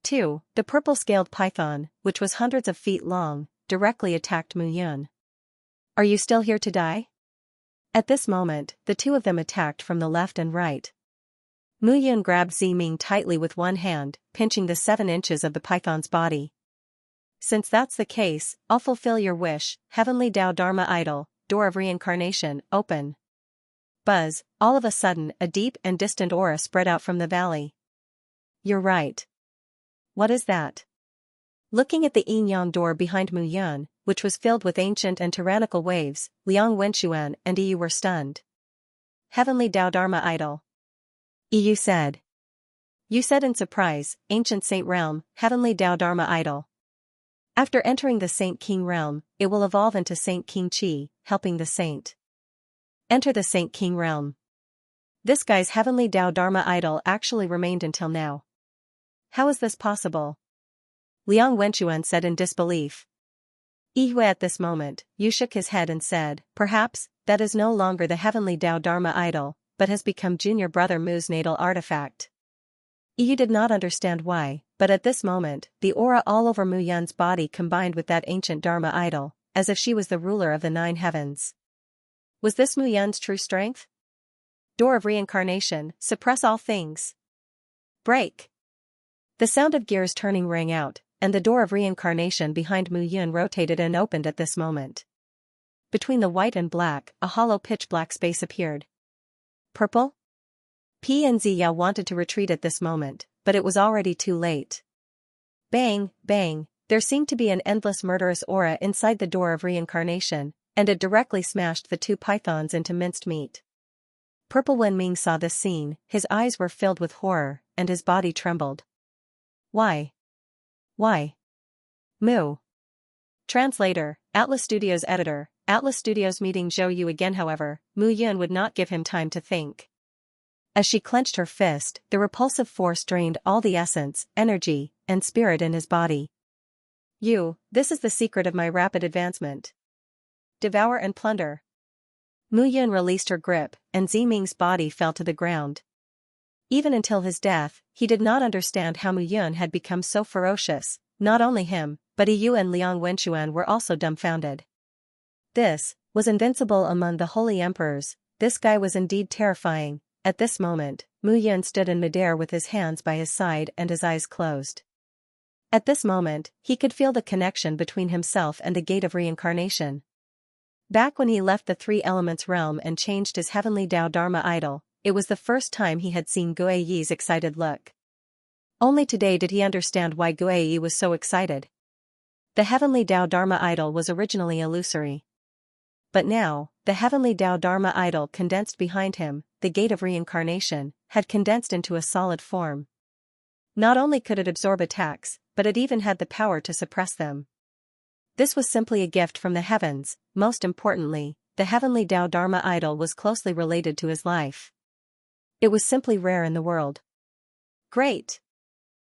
2. The purple-scaled python, which was hundreds of feet long, directly attacked Mu Yun. Are you still here to die? At this moment, the two of them attacked from the left and right. Mu Yun grabbed Ziming tightly with one hand, pinching the 7 inches of the python's body. Since that's the case, I'll fulfill your wish, Heavenly Tao Dharma Idol, Door of Reincarnation, open. Buzz, all of a sudden a deep and distant aura spread out from the valley. You're right. What is that? Looking at the yin-yang door behind Mu Yun, which was filled with ancient and tyrannical waves, Liang Wenxuan and Yu were stunned. Heavenly Tao Dharma Idol. Yu said. You said in surprise, Ancient Saint Realm, Heavenly Tao Dharma Idol. After entering the Saint King realm, it will evolve into Saint King Chi, helping the saint. Enter the Saint King realm. This guy's Heavenly Tao Dharma Idol actually remained until now. How is this possible? Liang Wenxuan said in disbelief. Yue at this moment, Yu shook his head and said, perhaps, that is no longer the Heavenly Tao Dharma Idol, but has become Junior Brother Mu's natal artifact. Yu did not understand why, but at this moment, the aura all over Mu Yun's body combined with that ancient Dharma Idol, as if she was the ruler of the 9 heavens. Was this Mu Yun's true strength? Door of Reincarnation, suppress all things. Break. The sound of gears turning rang out, and the door of reincarnation behind Mu Yun rotated and opened at this moment. Between the white and black, a hollow pitch-black space appeared. Purple? P and Ziya wanted to retreat at this moment, but it was already too late. Bang, bang, there seemed to be an endless murderous aura inside the door of reincarnation, and it directly smashed the 2 pythons into minced meat. Purple Wenming saw this scene, his eyes were filled with horror, and his body trembled. Why? Why? Mu. Translator, Atlas Studios editor, Atlas Studios meeting Zhou Yu again. However, Mu Yun would not give him time to think. As she clenched her fist, the repulsive force drained all the essence, energy, and spirit in his body. Yu, this is the secret of my rapid advancement. Devour and plunder. Mu Yun released her grip, and Ziming's body fell to the ground. Even until his death, he did not understand how Mu Yun had become so ferocious. Not only him, but Yu and Liang Wenxuan were also dumbfounded. This was invincible among the holy emperors. This guy was indeed terrifying. At this moment, Mu Yun stood in midair with his hands by his side and his eyes closed. At this moment, he could feel the connection between himself and the gate of reincarnation. Back when he left the 3 elements realm and changed his Heavenly Tao Dharma Idol, it was the first time he had seen Gue Yi's excited look. Only today did he understand why Gue Yi was so excited. The Heavenly Tao Dharma Idol was originally illusory. But now, the Heavenly Tao Dharma Idol condensed behind him, the gate of reincarnation, had condensed into a solid form. Not only could it absorb attacks, but it even had the power to suppress them. This was simply a gift from the heavens. Most importantly, the Heavenly Tao Dharma Idol was closely related to his life. It was simply rare in the world. Great!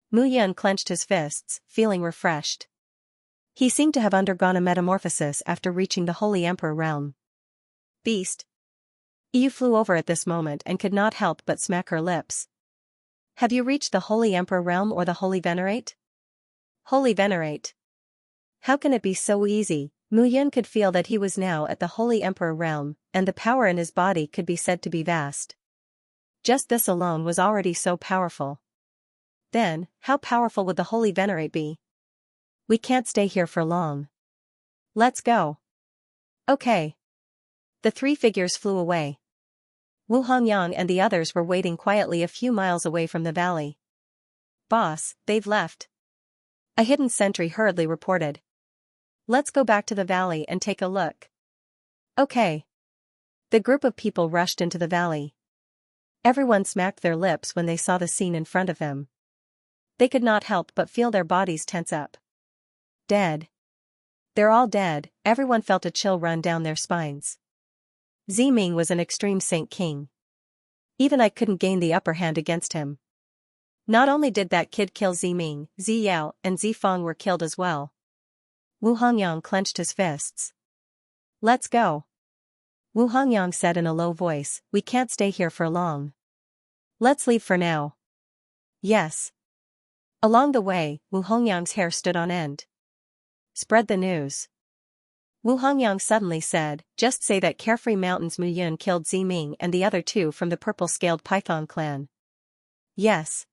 Mu Yun clenched his fists, feeling refreshed. He seemed to have undergone a metamorphosis after reaching the Holy Emperor realm. Beast! Yu flew over at this moment and could not help but smack her lips. Have you reached the Holy Emperor realm or the Holy Venerate? Holy Venerate. How can it be so easy? Mu Yun could feel that he was now at the Holy Emperor realm, and the power in his body could be said to be vast. Just this alone was already so powerful. Then, how powerful would the Holy Venerate be? We can't stay here for long. Let's go. Okay. The 3 figures flew away. Wu Hongyang and the others were waiting quietly a few miles away from the valley. Boss, they've left. A hidden sentry hurriedly reported. Let's go back to the valley and take a look. Okay. The group of people rushed into the valley. Everyone smacked their lips when they saw the scene in front of them. They could not help but feel their bodies tense up. Dead. They're all dead, everyone felt a chill run down their spines. Ziming was an extreme Saint King. Even I couldn't gain the upper hand against him. Not only did that kid kill Ziming, Zi Yao and Zi Feng were killed as well. Wu Hongyang clenched his fists. Let's go. Wu Hongyang said in a low voice, we can't stay here for long. Let's leave for now. Yes. Along the way, Wu Hongyang's hair stood on end. Spread the news. Wu Hongyang suddenly said, just say that Carefree Mountain's Mu Yun killed Ziming and the other two from the purple-scaled python clan. Yes.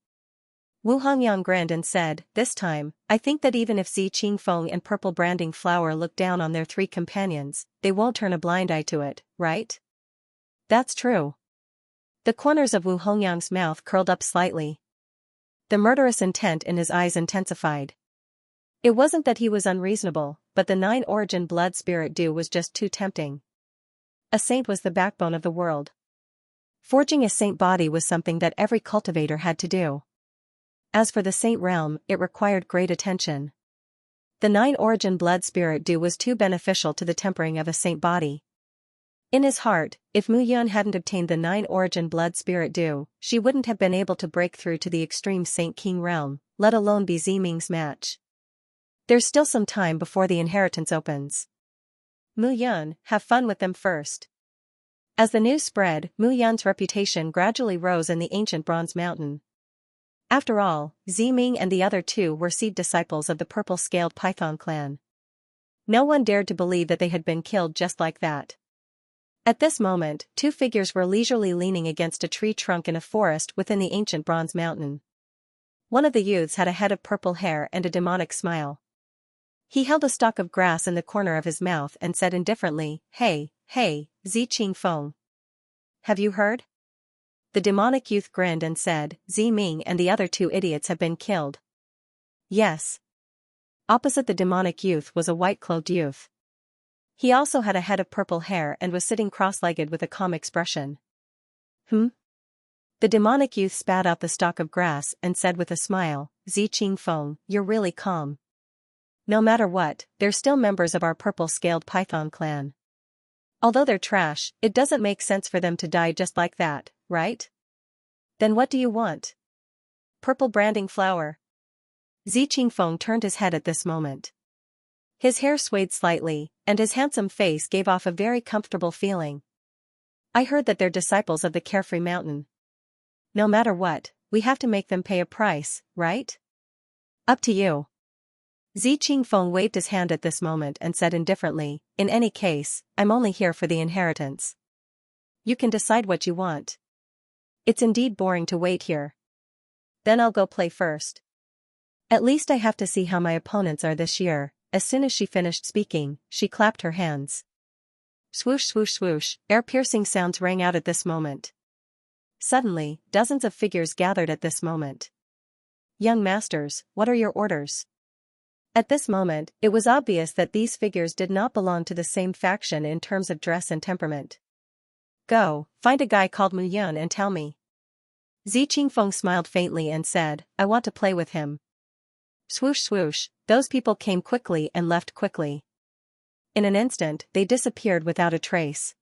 Wu Hongyang grinned and said, this time, I think that even if Zi Qingfeng and Purple Branding Flower look down on their three companions, they won't turn a blind eye to it, right? That's true. The corners of Wu Hongyang's mouth curled up slightly. The murderous intent in his eyes intensified. It wasn't that he was unreasonable, but the 9-origin blood spirit dew was just too tempting. A saint was the backbone of the world. Forging a saint body was something that every cultivator had to do. As for the saint realm, it required great attention. The 9-origin blood spirit dew was too beneficial to the tempering of a saint body. In his heart, if Mu Yun hadn't obtained the 9-origin blood spirit dew, she wouldn't have been able to break through to the extreme Saint King realm, let alone be Ziming's match. There's still some time before the inheritance opens. Mu Yun, have fun with them first. As the news spread, Mu Yun's reputation gradually rose in the ancient Bronze Mountain. After all, Ziming and the other two were seed disciples of the purple-scaled python clan. No one dared to believe that they had been killed just like that. At this moment, two figures were leisurely leaning against a tree trunk in a forest within the ancient Bronze Mountain. One of the youths had a head of purple hair and a demonic smile. He held a stalk of grass in the corner of his mouth and said indifferently, hey, Zi Qingfeng. Have you heard? The demonic youth grinned and said, Ziming and the other two idiots have been killed. Yes. Opposite the demonic youth was a white-clothed youth. He also had a head of purple hair and was sitting cross-legged with a calm expression. The demonic youth spat out the stalk of grass and said with a smile, Zi Qingfeng, you're really calm. No matter what, they're still members of our purple-scaled python clan. Although they're trash, it doesn't make sense for them to die just like that, right? Then what do you want? Purple Branding Flower. Zi Qingfeng turned his head at this moment. His hair swayed slightly, and his handsome face gave off a very comfortable feeling. I heard that they're disciples of the Carefree Mountain. No matter what, we have to make them pay a price, right? Up to you. Zi Qingfeng waved his hand at this moment and said indifferently, in any case, I'm only here for the inheritance. You can decide what you want. It's indeed boring to wait here. Then I'll go play first. At least I have to see how my opponents are this year. As soon as she finished speaking, she clapped her hands. Swoosh swoosh swoosh, ear-piercing sounds rang out at this moment. Suddenly, dozens of figures gathered at this moment. Young masters, what are your orders? At this moment, it was obvious that these figures did not belong to the same faction in terms of dress and temperament. Go, find a guy called Mu Yun and tell me. Zi Qingfeng smiled faintly and said, I want to play with him. Swoosh swoosh, those people came quickly and left quickly. In an instant, they disappeared without a trace.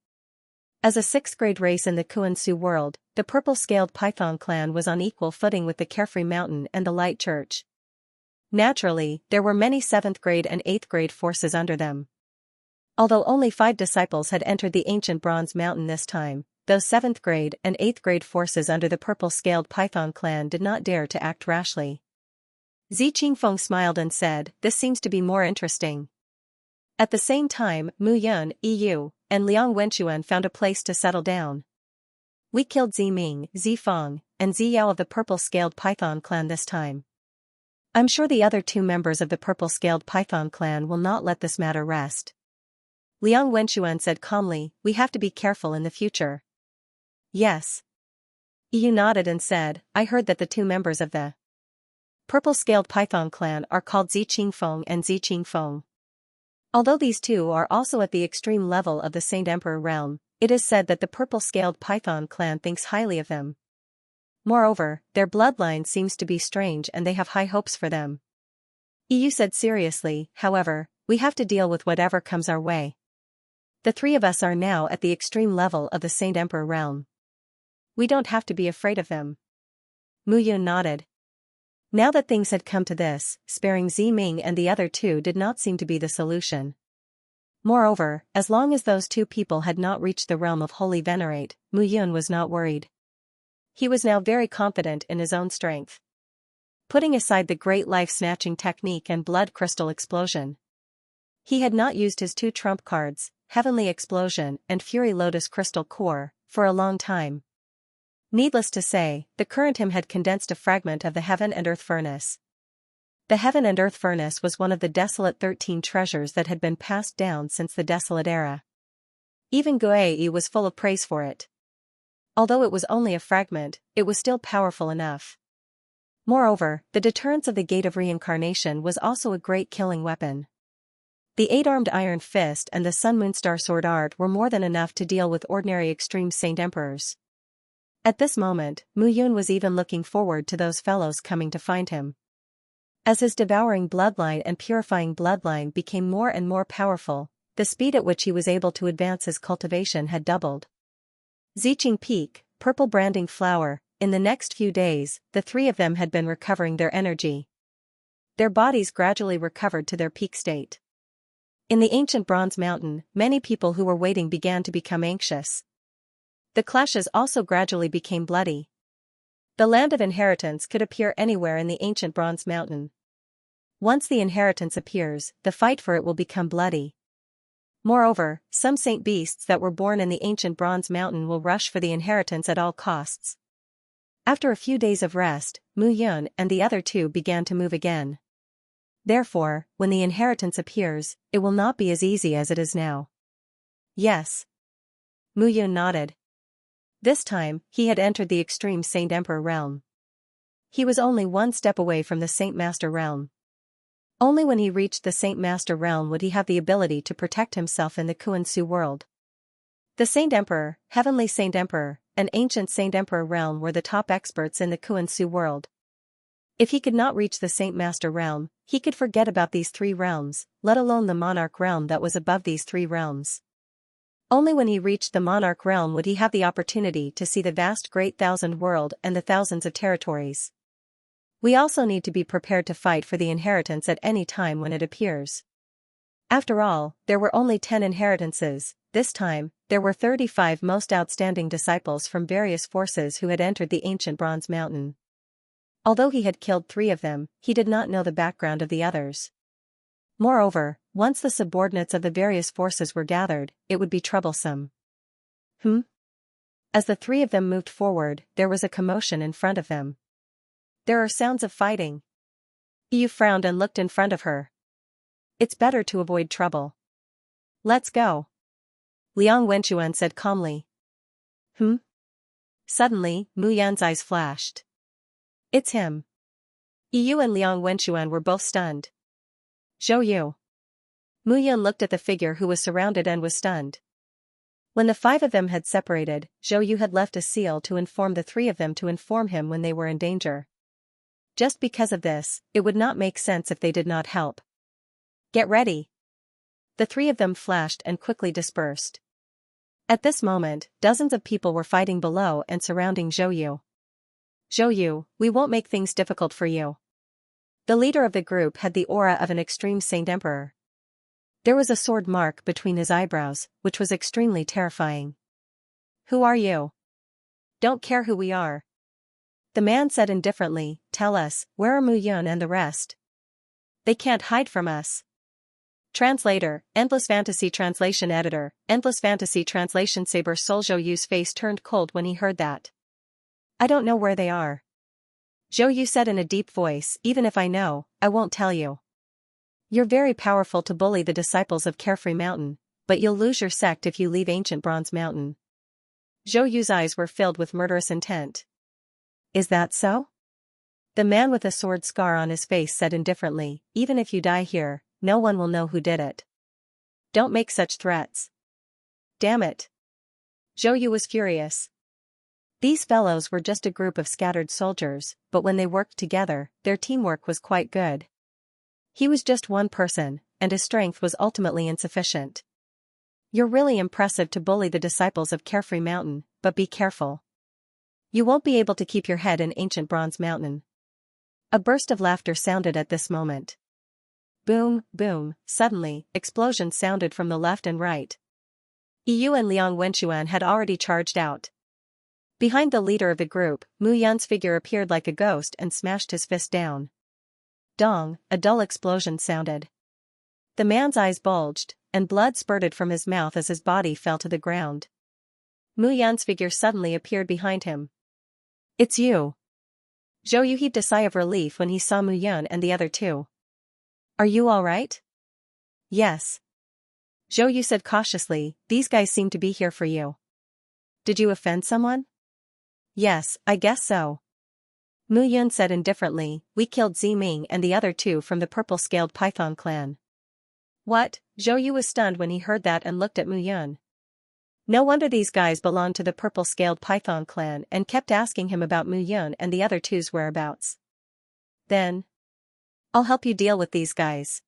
As a 6th-grade race in the Kuan-Su world, the purple-scaled python clan was on equal footing with the Carefree Mountain and the Light Church. Naturally, there were many 7th-grade and 8th-grade forces under them. Although only 5 disciples had entered the ancient Bronze Mountain this time, those 7th-grade and 8th-grade forces under the purple-scaled python clan did not dare to act rashly. Zi Qingfeng smiled and said, this seems to be more interesting. At the same time, Mu Yun, Yu, and Liang Wenchuan found a place to settle down. We killed Ziming, Zi Feng, and Zi Yao of the purple-scaled python clan this time. I'm sure the other 2 members of the purple-scaled python clan will not let this matter rest. Liang Wenchuan said calmly, we have to be careful in the future. Yes. Yu nodded and said, I heard that the 2 members of the purple-scaled python clan are called Zi Qingfeng and Zi Qingfeng. Although these 2 are also at the extreme level of the Saint Emperor realm, it is said that the purple-scaled python clan thinks highly of them. Moreover, their bloodline seems to be strange and they have high hopes for them. Yu said seriously, however, we have to deal with whatever comes our way. The three of us are now at the extreme level of the Saint Emperor realm. We don't have to be afraid of them. Mu Yun nodded. Now that things had come to this, sparing Ziming and the other two did not seem to be the solution. Moreover, as long as those two people had not reached the realm of Holy Venerate, Mu Yun was not worried. He was now very confident in his own strength. Putting aside the great life-snatching technique and blood crystal explosion, he had not used his two trump cards, Heavenly Explosion and Fury Lotus Crystal Core, for a long time. Needless to say, the current him had condensed a fragment of the Heaven and Earth Furnace. The Heaven and Earth Furnace was one of the desolate 13 treasures that had been passed down since the desolate era. Even Guei was full of praise for it. Although it was only a fragment, it was still powerful enough. Moreover, the deterrence of the Gate of Reincarnation was also a great killing weapon. The 8-armed Iron Fist and the Sun Moonstar Sword Art were more than enough to deal with ordinary extreme Saint Emperors. At this moment, Mu Yun was even looking forward to those fellows coming to find him. As his devouring bloodline and purifying bloodline became more and more powerful, the speed at which he was able to advance his cultivation had doubled. Ziqing Peak, Purple Branding Flower, in the next few days, the three of them had been recovering their energy. Their bodies gradually recovered to their peak state. In the ancient Bronze Mountain, many people who were waiting began to become anxious. The clashes also gradually became bloody. The land of inheritance could appear anywhere in the ancient Bronze Mountain. Once the inheritance appears, the fight for it will become bloody. Moreover, some saint beasts that were born in the ancient Bronze Mountain will rush for the inheritance at all costs. After a few days of rest, Mu Yun and the other two began to move again. Therefore, when the inheritance appears, it will not be as easy as it is now. Yes. Mu Yun nodded. This time, he had entered the extreme Saint Emperor realm. He was only one step away from the Saint Master realm. Only when he reached the Saint Master realm would he have the ability to protect himself in the Kuan-Su world. The Saint Emperor, Heavenly Saint Emperor, and Ancient Saint Emperor realm were the top experts in the Kuan-Su world. If he could not reach the Saint Master realm, he could forget about these three realms, let alone the Monarch realm that was above these three realms. Only when he reached the Monarch realm would he have the opportunity to see the vast great thousand world and the thousands of territories. We also need to be prepared to fight for the inheritance at any time when it appears. After all, there were only 10 inheritances. This time, there were 35 most outstanding disciples from various forces who had entered the ancient Bronze Mountain. Although he had killed 3 of them, he did not know the background of the others. Moreover, once the subordinates of the various forces were gathered, it would be troublesome. As the 3 of them moved forward, there was a commotion in front of them. There are sounds of fighting. Yu frowned and looked in front of her. It's better to avoid trouble. Let's go. Liang Wenchuan said calmly. Suddenly, Mu Yan's eyes flashed. It's him. Yu and Liang Wenchuan were both stunned. Zhou Yu. Mu Yan looked at the figure who was surrounded and was stunned. When the 5 of them had separated, Zhou Yu had left a seal to inform the 3 of them to inform him when they were in danger. Just because of this, it would not make sense if they did not help. Get ready. The 3 of them flashed and quickly dispersed. At this moment, dozens of people were fighting below and surrounding Zhou Yu. Zhou Yu, we won't make things difficult for you. The leader of the group had the aura of an extreme Saint Emperor. There was a sword mark between his eyebrows, which was extremely terrifying. Who are you? Don't care who we are. The man said indifferently, tell us, where are Mu Yun and the rest? They can't hide from us. Translator, Endless Fantasy Translation Editor, Endless Fantasy Translation Saber Soul. Zhou Yu's face turned cold when he heard that. I don't know where they are. Zhou Yu said in a deep voice, even if I know, I won't tell you. You're very powerful to bully the disciples of Carefree Mountain, but you'll lose your sect if you leave ancient Bronze Mountain. Zhou Yu's eyes were filled with murderous intent. Is that so? The man with a sword scar on his face said indifferently, even if you die here, no one will know who did it. Don't make such threats. Damn it. Zhou Yu was furious. These fellows were just a group of scattered soldiers, but when they worked together, their teamwork was quite good. He was just one person, and his strength was ultimately insufficient. You're really impressive to bully the disciples of Carefree Mountain, but be careful. You won't be able to keep your head in Ancient Bronze Mountain. A burst of laughter sounded at this moment. Boom, boom, suddenly, explosions sounded from the left and right. Yu and Liang Wenchuan had already charged out. Behind the leader of the group, Mu Yan's figure appeared like a ghost and smashed his fist down. Dong, a dull explosion sounded. The man's eyes bulged, and blood spurted from his mouth as his body fell to the ground. Mu Yan's figure suddenly appeared behind him. It's you. Zhou Yu heaved a sigh of relief when he saw Mu Yan and the other two. Are you all right? Yes. Zhou Yu said cautiously, these guys seem to be here for you. Did you offend someone? Yes, I guess so. Mu Yan said indifferently, we killed Ziming and the other two from the purple-scaled python clan. What? Zhou Yu was stunned when he heard that and looked at Mu Yan. No wonder these guys belonged to the purple-scaled python clan and kept asking him about Mu Yan and the other two's whereabouts. Then, I'll help you deal with these guys.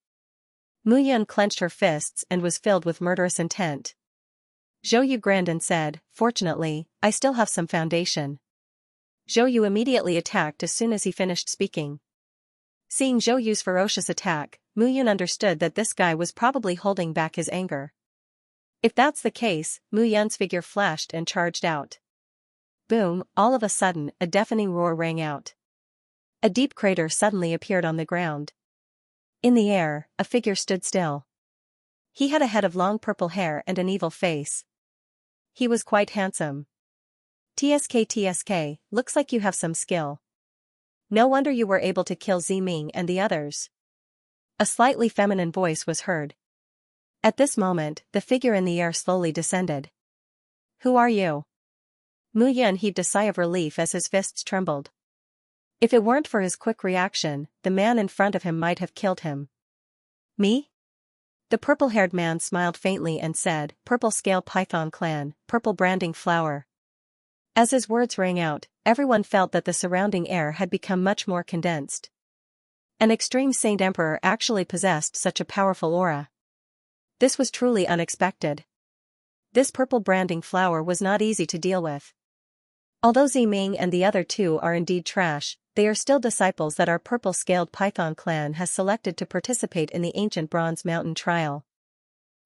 Mu Yan clenched her fists and was filled with murderous intent. Zhou Yu grinned and said, fortunately, I still have some foundation. Zhou Yu immediately attacked as soon as he finished speaking. Seeing Zhou Yu's ferocious attack, Mu Yan understood that this guy was probably holding back his anger. If that's the case, Mu Yan's figure flashed and charged out. Boom, all of a sudden, a deafening roar rang out. A deep crater suddenly appeared on the ground. In the air, a figure stood still. He had a head of long purple hair and an evil face. He was quite handsome. TSK, looks like you have some skill. No wonder you were able to kill Ziming and the others. A slightly feminine voice was heard. At this moment, the figure in the air slowly descended. Who are you? Mu Yan heaved a sigh of relief as his fists trembled. If it weren't for his quick reaction, the man in front of him might have killed him. Me? The purple-haired man smiled faintly and said, Purple Scale Python Clan, Purple Branding Flower. As his words rang out, everyone felt that the surrounding air had become much more condensed. An extreme Saint Emperor actually possessed such a powerful aura. This was truly unexpected. This purple branding flower was not easy to deal with. Although Ziming and the other two are indeed trash, they are still disciples that our purple-scaled python clan has selected to participate in the ancient Bronze Mountain trial.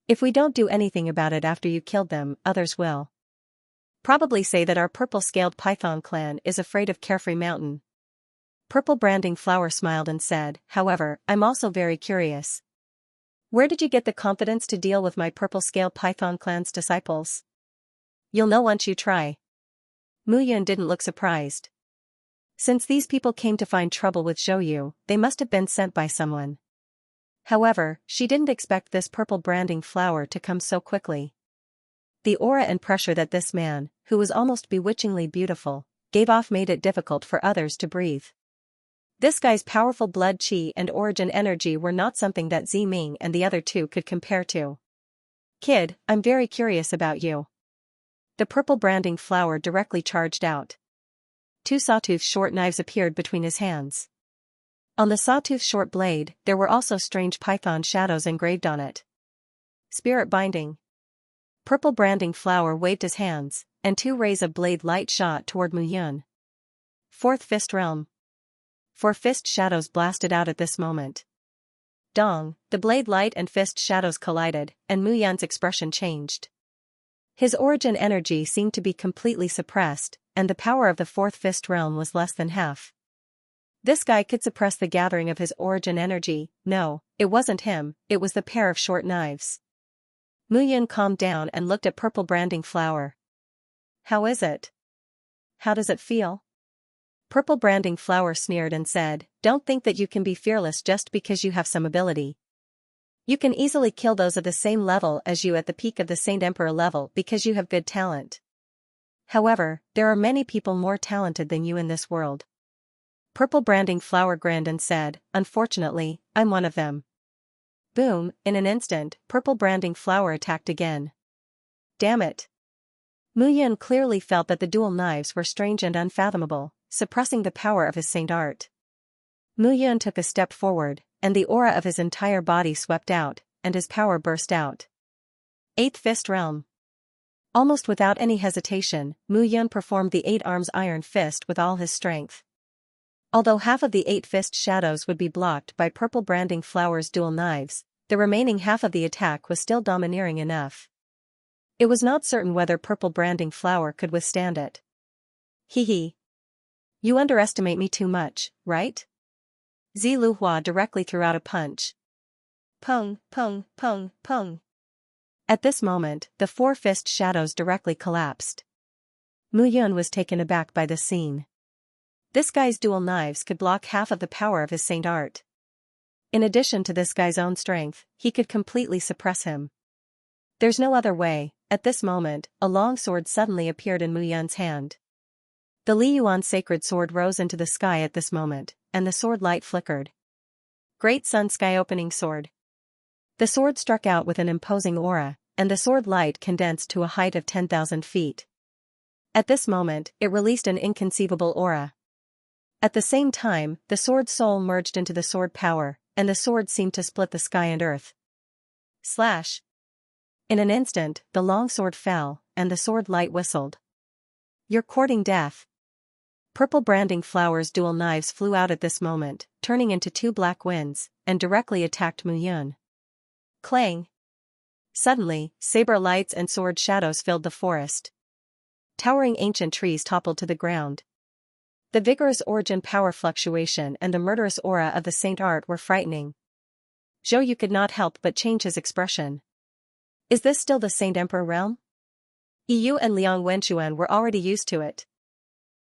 If we don't do anything about it after you killed them, others will. Probably say that our purple-scaled python clan is afraid of Carefree Mountain. Purple Branding Flower smiled and said, however, I'm also very curious. Where did you get the confidence to deal with my purple-scaled python clan's disciples? You'll know once you try. Mu Yan didn't look surprised. Since these people came to find trouble with Zhou Yu, they must have been sent by someone. However, she didn't expect this purple branding flower to come so quickly. The aura and pressure that this man, who was almost bewitchingly beautiful, gave off made it difficult for others to breathe. This guy's powerful blood chi and origin energy were not something that Ziming and the other two could compare to. Kid, I'm very curious about you. The purple branding flower directly charged out. Two sawtooth short knives appeared between his hands. On the sawtooth short blade, there were also strange python shadows engraved on it. Spirit binding. Purple branding flower waved his hands, and two rays of blade light shot toward Mu Yan. Fourth Fist Realm. 4 fist shadows blasted out at this moment. Dong, the blade light and fist shadows collided, and Mu Yan's expression changed. His origin energy seemed to be completely suppressed, and the power of the 4th Fist Realm was less than half. This guy could suppress the gathering of his origin energy. No, it wasn't him, it was the pair of short knives. Mu Yan calmed down and looked at Purple Branding Flower. How is it? How does it feel? Purple Branding Flower sneered and said, don't think that you can be fearless just because you have some ability. You can easily kill those of the same level as you at the peak of the Saint Emperor level because you have good talent. However, there are many people more talented than you in this world. Purple Branding Flower grinned and said, unfortunately, I'm one of them. Boom, in an instant, Purple Branding Flower attacked again. Damn it. Mu Yun clearly felt that the dual knives were strange and unfathomable, suppressing the power of his saint art. Mu Yun took a step forward, and the aura of his entire body swept out, and his power burst out. Eighth Fist Realm. Almost without any hesitation, Mu Yun performed the 8 arms iron fist with all his strength. Although half of the 8 fist shadows would be blocked by purple branding flowers' dual knives, the remaining half of the attack was still domineering enough. It was not certain whether purple branding flower could withstand it. Hee. You underestimate me too much, right? Ziluhua directly threw out a punch. Pung, pung, pung, pung. At this moment, the 4 fist shadows directly collapsed. Mu Yun was taken aback by the scene. This guy's dual knives could block half of the power of his saint art. In addition to this guy's own strength, he could completely suppress him. There's no other way. At this moment, a long sword suddenly appeared in Mu Yun's hand. The Li Yuan sacred sword rose into the sky at this moment, and the sword light flickered. Great Sun Sky Opening Sword. The sword struck out with an imposing aura, and the sword light condensed to a height of 10,000 feet. At this moment, it released an inconceivable aura. At the same time, the sword's soul merged into the sword power, and the sword seemed to split the sky and earth. Slash. In an instant, the long sword fell, and the sword light whistled. You're courting death. Purple branding flowers' dual knives flew out at this moment, turning into 2 black winds, and directly attacked Mu Yun. Clang. Suddenly, saber lights and sword shadows filled the forest. Towering ancient trees toppled to the ground. The vigorous origin power fluctuation and the murderous aura of the saint art were frightening. Zhou Yu could not help but change his expression. Is this still the Saint Emperor realm? Yu and Liang Wenchuan were already used to it.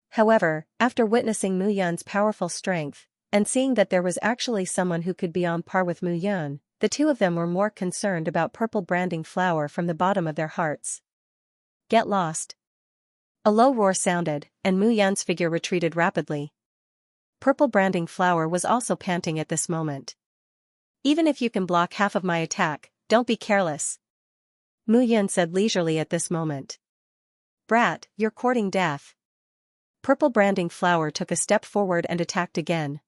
However, after witnessing Mu Yun's powerful strength, and seeing that there was actually someone who could be on par with Mu Yun, the two of them were more concerned about purple branding flower from the bottom of their hearts. Get lost. A low roar sounded, and Mu Yun's figure retreated rapidly. Purple branding flower was also panting at this moment. Even if you can block half of my attack, don't be careless. Mu Yun said leisurely at this moment. Brat, you're courting death. Purple branding flower took a step forward and attacked again.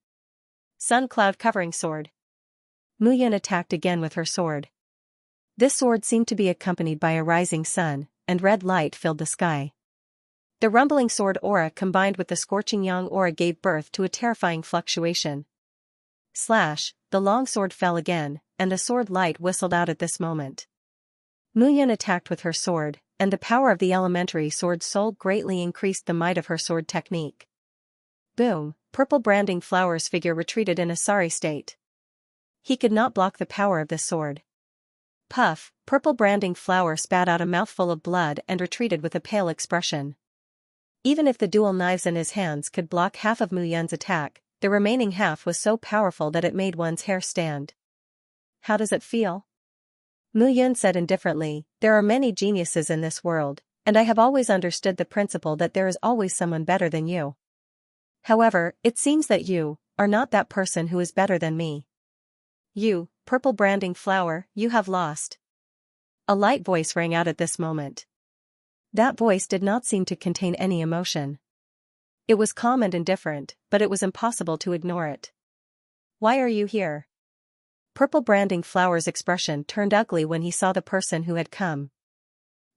Sun cloud covering sword. Mu Yun attacked again with her sword. This sword seemed to be accompanied by a rising sun, and red light filled the sky. The rumbling sword aura combined with the scorching yang aura gave birth to a terrifying fluctuation. Slash, the long sword fell again, and the sword light whistled out at this moment. Mu Yun attacked with her sword, and the power of the elementary sword soul greatly increased the might of her sword technique. Boom, purple branding flower's figure retreated in a sorry state. He could not block the power of this sword. Puff, purple branding flower spat out a mouthful of blood and retreated with a pale expression. Even if the dual knives in his hands could block half of Mu Yun's attack, the remaining half was so powerful that it made one's hair stand. How does it feel? Mu Yun said indifferently, there are many geniuses in this world, and I have always understood the principle that there is always someone better than you. However, it seems that you are not that person who is better than me. You, purple branding flower, you have lost. A light voice rang out at this moment. That voice did not seem to contain any emotion. It was calm and indifferent, but it was impossible to ignore it. Why are you here? Purple branding flower's expression turned ugly when he saw the person who had come.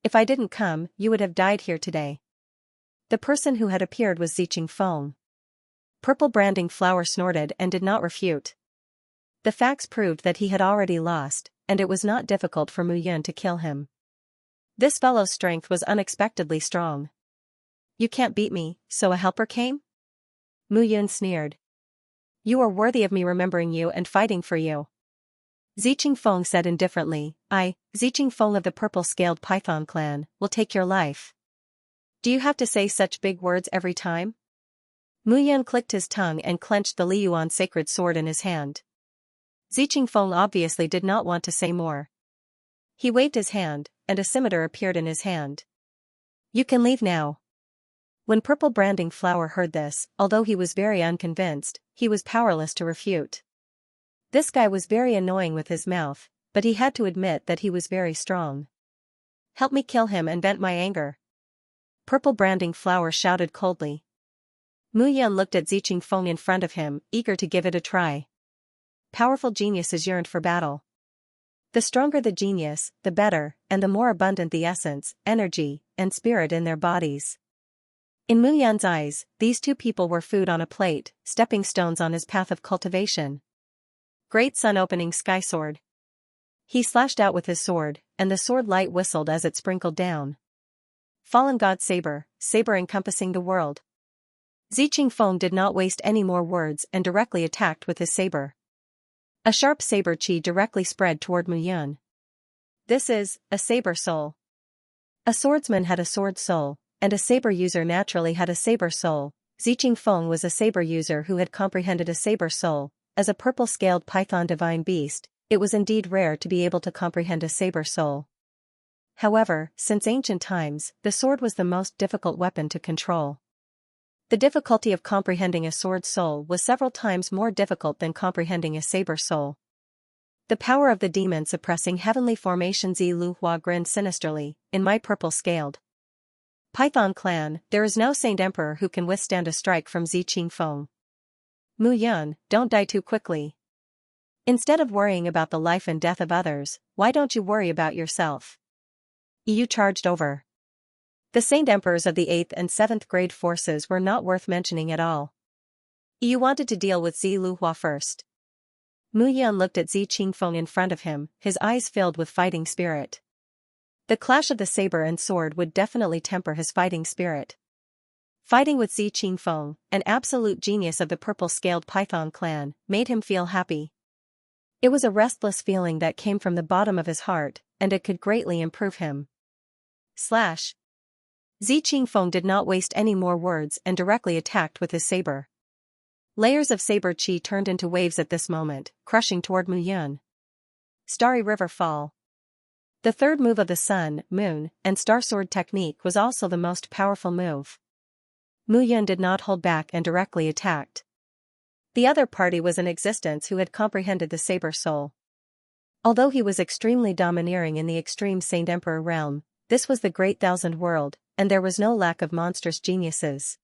If I didn't come, you would have died here today. The person who had appeared was Ziqing Feng. Purple branding flower snorted and did not refute. The facts proved that he had already lost, and it was not difficult for Mu Yun to kill him. This fellow's strength was unexpectedly strong. You can't beat me, so a helper came? Mu Yun sneered. You are worthy of me remembering you and fighting for you. Ziqing Feng said indifferently, I, Ziqing Feng of the purple-scaled python clan, will take your life. Do you have to say such big words every time? Mu Yun clicked his tongue and clenched the Li Yuan sacred sword in his hand. Ziqing Feng obviously did not want to say more. He waved his hand, and a scimitar appeared in his hand. You can leave now. When purple branding flower heard this, although he was very unconvinced, he was powerless to refute. This guy was very annoying with his mouth, but he had to admit that he was very strong. Help me kill him and vent my anger. Purple branding flower shouted coldly. Mu Yan looked at Ziqing Feng in front of him, eager to give it a try. Powerful geniuses yearned for battle. The stronger the genius, the better, and the more abundant the essence, energy, and spirit in their bodies. In Mu Yan's eyes, these two people were food on a plate, stepping stones on his path of cultivation. Great sun opening sky sword. He slashed out with his sword, and the sword light whistled as it sprinkled down. Fallen god saber, saber encompassing the world. Ziqing Feng did not waste any more words and directly attacked with his saber. A sharp saber chi directly spread toward Mu Yan. This is a saber soul. A swordsman had a sword soul, and a saber user naturally had a saber soul. Ziqing Feng was a saber user who had comprehended a saber soul. As a purple-scaled python divine beast, it was indeed rare to be able to comprehend a saber soul. However, since ancient times, the sword was the most difficult weapon to control. The difficulty of comprehending a sword soul was several times more difficult than comprehending a saber soul. The power of the demon suppressing heavenly formation. Zi Luhua grinned sinisterly. In my purple-scaled Python clan, there is no Saint Emperor who can withstand a strike from Ziqing Feng. Mu Yan, don't die too quickly. Instead of worrying about the life and death of others, why don't you worry about yourself? You charged over. The Saint Emperors of the 8th and 7th grade forces were not worth mentioning at all. You wanted to deal with Zi Luhua first. Mu Yan looked at Ziqing Feng in front of him, his eyes filled with fighting spirit. The clash of the saber and sword would definitely temper his fighting spirit. Fighting with Ziqing Feng, an absolute genius of the purple-scaled python clan, made him feel happy. It was a restless feeling that came from the bottom of his heart, and it could greatly improve him. Ziqing Feng did not waste any more words and directly attacked with his saber. Layers of saber chi turned into waves at this moment, crushing toward Mu Yan. Starry River Fall. The third move of the sun, moon, and star sword technique was also the most powerful move. Mu Yan did not hold back and directly attacked. The other party was in existence who had comprehended the saber soul. Although he was extremely domineering in the extreme Saint Emperor realm, this was the great thousand world, and there was no lack of monstrous geniuses.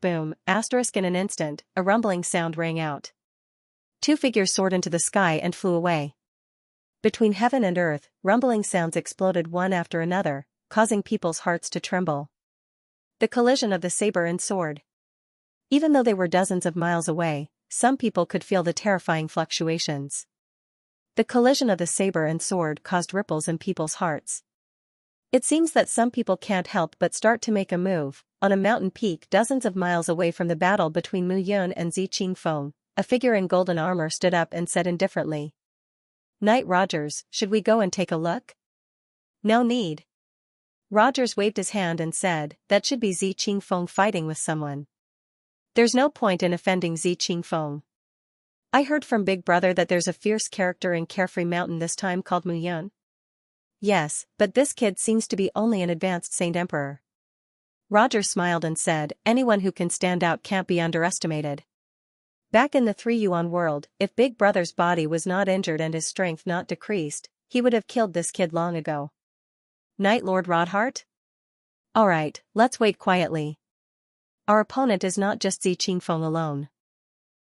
Boom, in an instant, a rumbling sound rang out. Two figures soared into the sky and flew away. Between heaven and earth, rumbling sounds exploded one after another, causing people's hearts to tremble. The collision of the saber and sword. Even though they were dozens of miles away, some people could feel the terrifying fluctuations. The collision of the saber and sword caused ripples in people's hearts. It seems that some people can't help but start to make a move. On a mountain peak dozens of miles away from the battle between Mu Yan and Ziqing Feng, a figure in golden armor stood up and said indifferently. Knight Rogers, should we go and take a look? No need. Rogers waved his hand and said, that should be Ziqing Feng fighting with someone. There's no point in offending Ziqing Feng. I heard from Big Brother that there's a fierce character in Carefree Mountain this time called Mu Yan. Yes, but this kid seems to be only an advanced Saint Emperor. Roger smiled and said, anyone who can stand out can't be underestimated. Back in the 3 Yuan world, if Big Brother's body was not injured and his strength not decreased, he would have killed this kid long ago. Night Lord Rodhart? Alright, let's wait quietly. Our opponent is not just Ziqing Feng alone.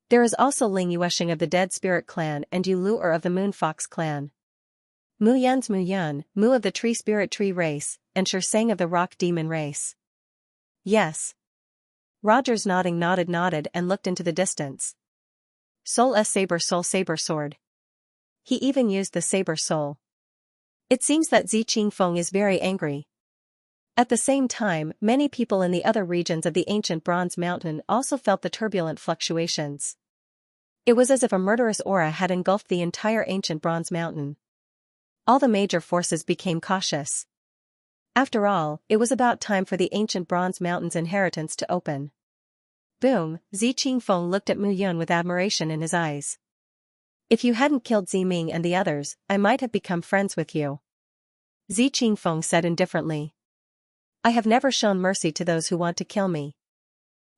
There is also Ling Yuesheng of the Dead Spirit clan and Yu Lu'er of the Moon Fox clan. Mu Yan's Mu Yan, Mu of the Tree Spirit Tree race, and Shirsang of the Rock Demon race. Yes. Rogers nodded and looked into the distance. Soul saber sword. He even used the saber soul. It seems that Ziqing Feng is very angry. At the same time, many people in the other regions of the ancient Bronze Mountain also felt the turbulent fluctuations. It was as if a murderous aura had engulfed the entire ancient Bronze Mountain. All the major forces became cautious. After all, it was about time for the ancient Bronze Mountain's inheritance to open. Boom, Ziqing Feng looked at Mu Yan with admiration in his eyes. If you hadn't killed Ziming and the others, I might have become friends with you. Ziqing Feng said indifferently. I have never shown mercy to those who want to kill me.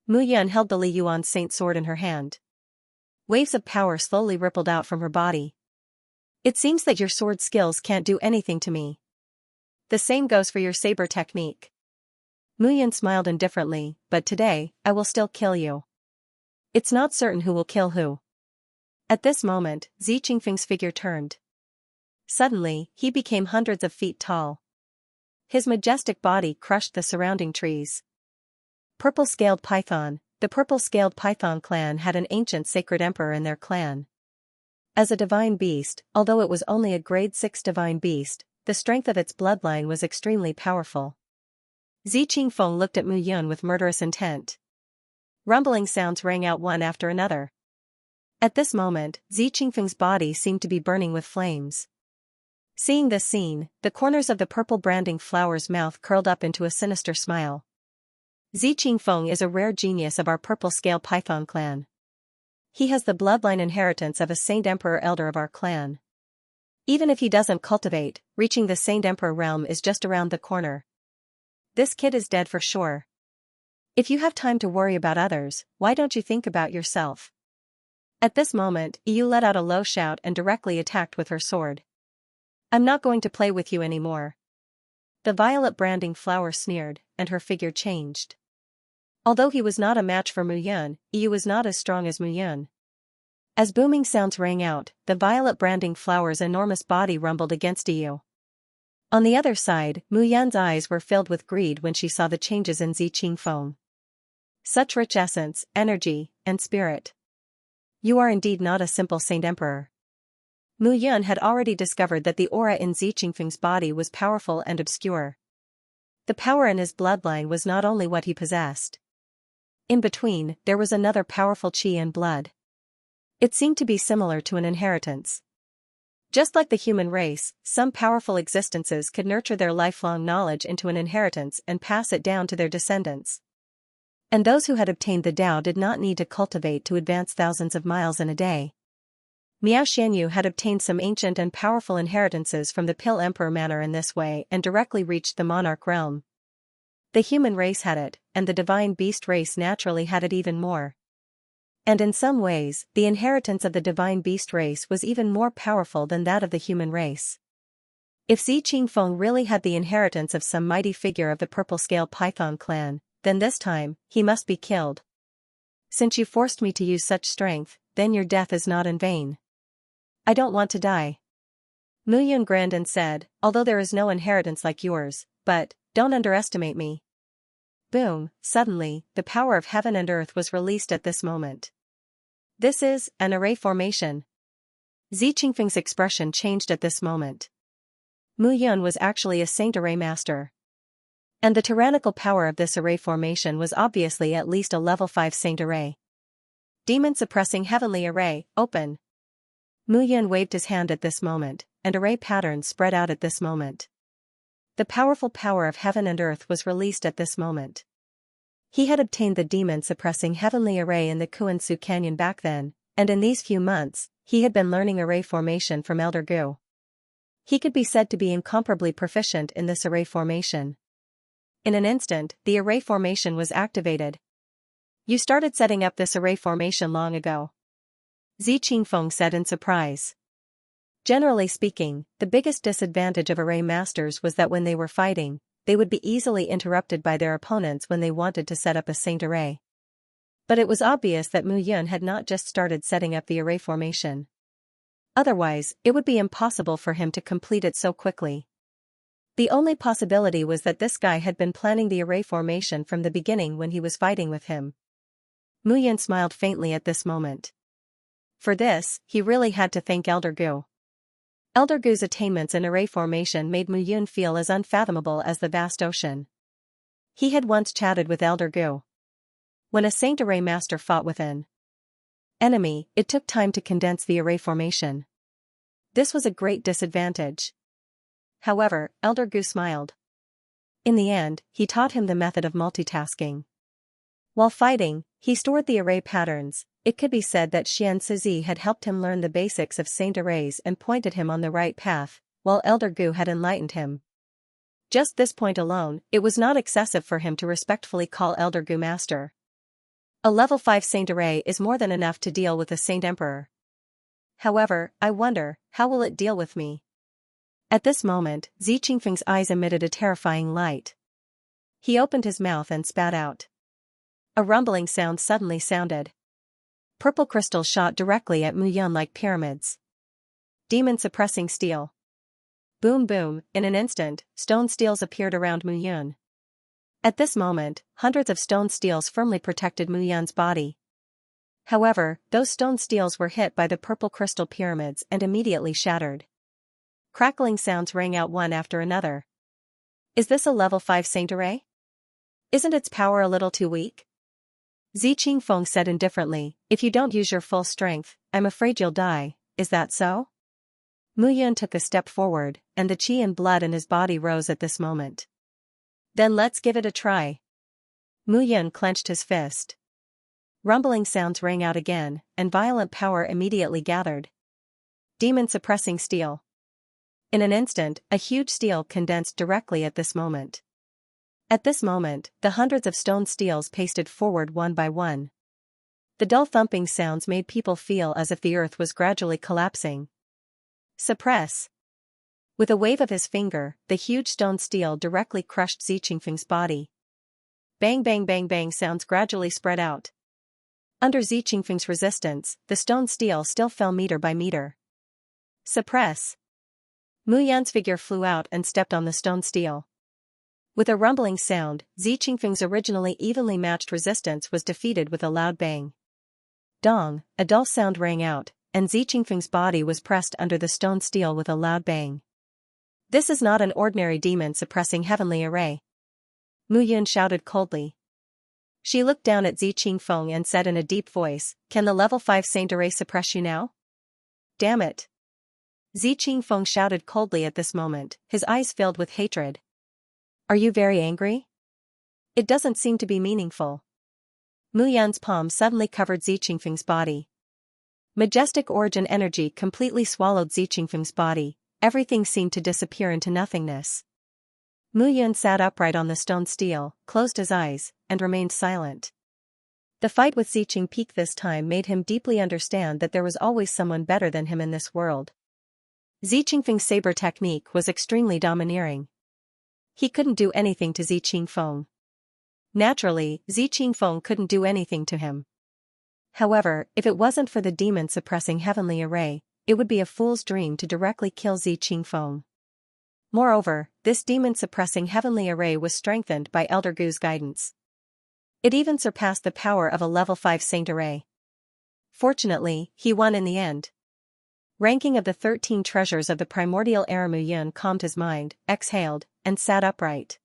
Mu Yan held the Li Yuan Saint sword in her hand. Waves of power slowly rippled out from her body. It seems that your sword skills can't do anything to me. The same goes for your saber technique. Mu Yun smiled indifferently, but today, I will still kill you. It's not certain who will kill who. At this moment, Xi Qingfeng's figure turned. Suddenly, he became hundreds of feet tall. His majestic body crushed the surrounding trees. Purple-scaled python. The purple-scaled python clan had an ancient sacred emperor in their clan. As a divine beast, although it was only a grade 6 divine beast, the strength of its bloodline was extremely powerful. Xi Qingfeng looked at Mu Yun with murderous intent. Rumbling sounds rang out one after another. At this moment, Xi Qingfeng's body seemed to be burning with flames. Seeing this scene, the corners of the purple branding flower's mouth curled up into a sinister smile. Xi Qingfeng is a rare genius of our purple-scale python clan. He has the bloodline inheritance of a Saint Emperor elder of our clan. Even if he doesn't cultivate, reaching the Saint Emperor realm is just around the corner. This kid is dead for sure. If you have time to worry about others, why don't you think about yourself? At this moment, Yu let out a low shout and directly attacked with her sword. I'm not going to play with you anymore. The violet branding flower sneered, and her figure changed. Although he was not a match for Mu Yun, Yu was not as strong as Mu Yun. As booming sounds rang out, the violet branding flower's enormous body rumbled against Yu. On the other side, Mu Yun's eyes were filled with greed when she saw the changes in Xi Qingfeng. Such rich essence, energy, and spirit. You are indeed not a simple Saint Emperor. Mu Yun had already discovered that the aura in Xi Qingfeng's body was powerful and obscure. The power in his bloodline was not only what he possessed. In between, there was another powerful qi and blood. It seemed to be similar to an inheritance. Just like the human race, some powerful existences could nurture their lifelong knowledge into an inheritance and pass it down to their descendants. And those who had obtained the Tao did not need to cultivate to advance thousands of miles in a day. Miao Xianyu had obtained some ancient and powerful inheritances from the Pill Emperor manor in this way and directly reached the monarch realm. The human race had it, and the divine beast race naturally had it even more. And in some ways, the inheritance of the divine beast race was even more powerful than that of the human race. If Xi Qingfeng really had the inheritance of some mighty figure of the purple-scale python clan, then this time, he must be killed. Since you forced me to use such strength, then your death is not in vain. I don't want to die. Mu Yun grinned and said, although there is no inheritance like yours, but, don't underestimate me. Boom, suddenly, the power of heaven and earth was released at this moment. This is an array formation. Xi Qingfeng's expression changed at this moment. Mu Yun was actually a Saint Array master. And the tyrannical power of this array formation was obviously at least a level 5 Saint Array. Demon suppressing heavenly array, open. Mu Yun waved his hand at this moment, and array patterns spread out at this moment. The powerful power of heaven and earth was released at this moment. He had obtained the demon-suppressing heavenly array in the Kuan-Su Canyon back then, and in these few months, he had been learning array formation from Elder Gu. He could be said to be incomparably proficient in this array formation. In an instant, the array formation was activated. You started setting up this array formation long ago. Xi Qingfeng said in surprise. Generally speaking, the biggest disadvantage of array masters was that when they were fighting, they would be easily interrupted by their opponents when they wanted to set up a Saint Array. But it was obvious that Mu Yun had not just started setting up the array formation. Otherwise, it would be impossible for him to complete it so quickly. The only possibility was that this guy had been planning the array formation from the beginning when he was fighting with him. Mu Yun smiled faintly at this moment. For this, he really had to thank Elder Gu. Elder Gu's attainments in array formation made Mu Yun feel as unfathomable as the vast ocean. He had once chatted with Elder Gu. When a Saint Array master fought with an enemy, it took time to condense the array formation. This was a great disadvantage. However, Elder Gu smiled. In the end, he taught him the method of multitasking. While fighting, he stored the array patterns. It could be said that Xianxia had helped him learn the basics of Saint Arrays and pointed him on the right path, while Elder Gu had enlightened him. Just this point alone, it was not excessive for him to respectfully call Elder Gu master. A level 5 Saint Array is more than enough to deal with a Saint Emperor. However, I wonder, how will it deal with me? At this moment, Xi Qingfeng's eyes emitted a terrifying light. He opened his mouth and spat out. A rumbling sound suddenly sounded. Purple crystals shot directly at Mu Yun like pyramids. Demon-suppressing steel. Boom boom, in an instant, stone steels appeared around Mu Yun. At this moment, hundreds of stone steels firmly protected Mu Yun's body. However, those stone steels were hit by the purple crystal pyramids and immediately shattered. Crackling sounds rang out one after another. Is this a level 5 Saint Array? Isn't its power a little too weak? Zi Qingfeng said indifferently, if you don't use your full strength, I'm afraid you'll die, is that so? Mu Yun took a step forward, and the qi and blood in his body rose at this moment. Then let's give it a try. Mu Yun clenched his fist. Rumbling sounds rang out again, and violent power immediately gathered. Demon-suppressing steel. In an instant, a huge steel condensed directly at this moment. At this moment, the hundreds of stone steels pasted forward one by one. The dull thumping sounds made people feel as if the earth was gradually collapsing. Suppress. With a wave of his finger, the huge stone steel directly crushed Zi Qingfeng's body. Bang bang bang bang sounds gradually spread out. Under Zi Qingfeng's resistance, the stone steel still fell meter by meter. Suppress. Mu Yun's figure flew out and stepped on the stone steel. With a rumbling sound, Zi Qingfeng's originally evenly matched resistance was defeated with a loud bang. Dong, a dull sound rang out, and Zi Qingfeng's body was pressed under the stone steel with a loud bang. This is not an ordinary demon-suppressing heavenly array. Mu Yun shouted coldly. She looked down at Zi Qingfeng and said in a deep voice, can the level 5 Saint Array suppress you now? Damn it. Zi Qingfeng shouted coldly at this moment, his eyes filled with hatred. Are you very angry? It doesn't seem to be meaningful. Mu Yun's palm suddenly covered Zi Qingfeng's body. Majestic origin energy completely swallowed Zi Qingfeng's body, everything seemed to disappear into nothingness. Mu Yun sat upright on the stone steel, closed his eyes, and remained silent. The fight with Zi Qingpeak this time made him deeply understand that there was always someone better than him in this world. Zi Qingfeng's saber technique was extremely domineering. He couldn't do anything to Zi Qingfeng. Naturally, Zi Qingfeng couldn't do anything to him. However, if it wasn't for the demon-suppressing heavenly array, it would be a fool's dream to directly kill Zi Qingfeng. Moreover, this demon-suppressing heavenly array was strengthened by Elder Gu's guidance. It even surpassed the power of a level 5 Saint Array. Fortunately, he won in the end. Ranking of the 13 treasures of the primordial era. Mu Yun calmed his mind, exhaled, and sat upright.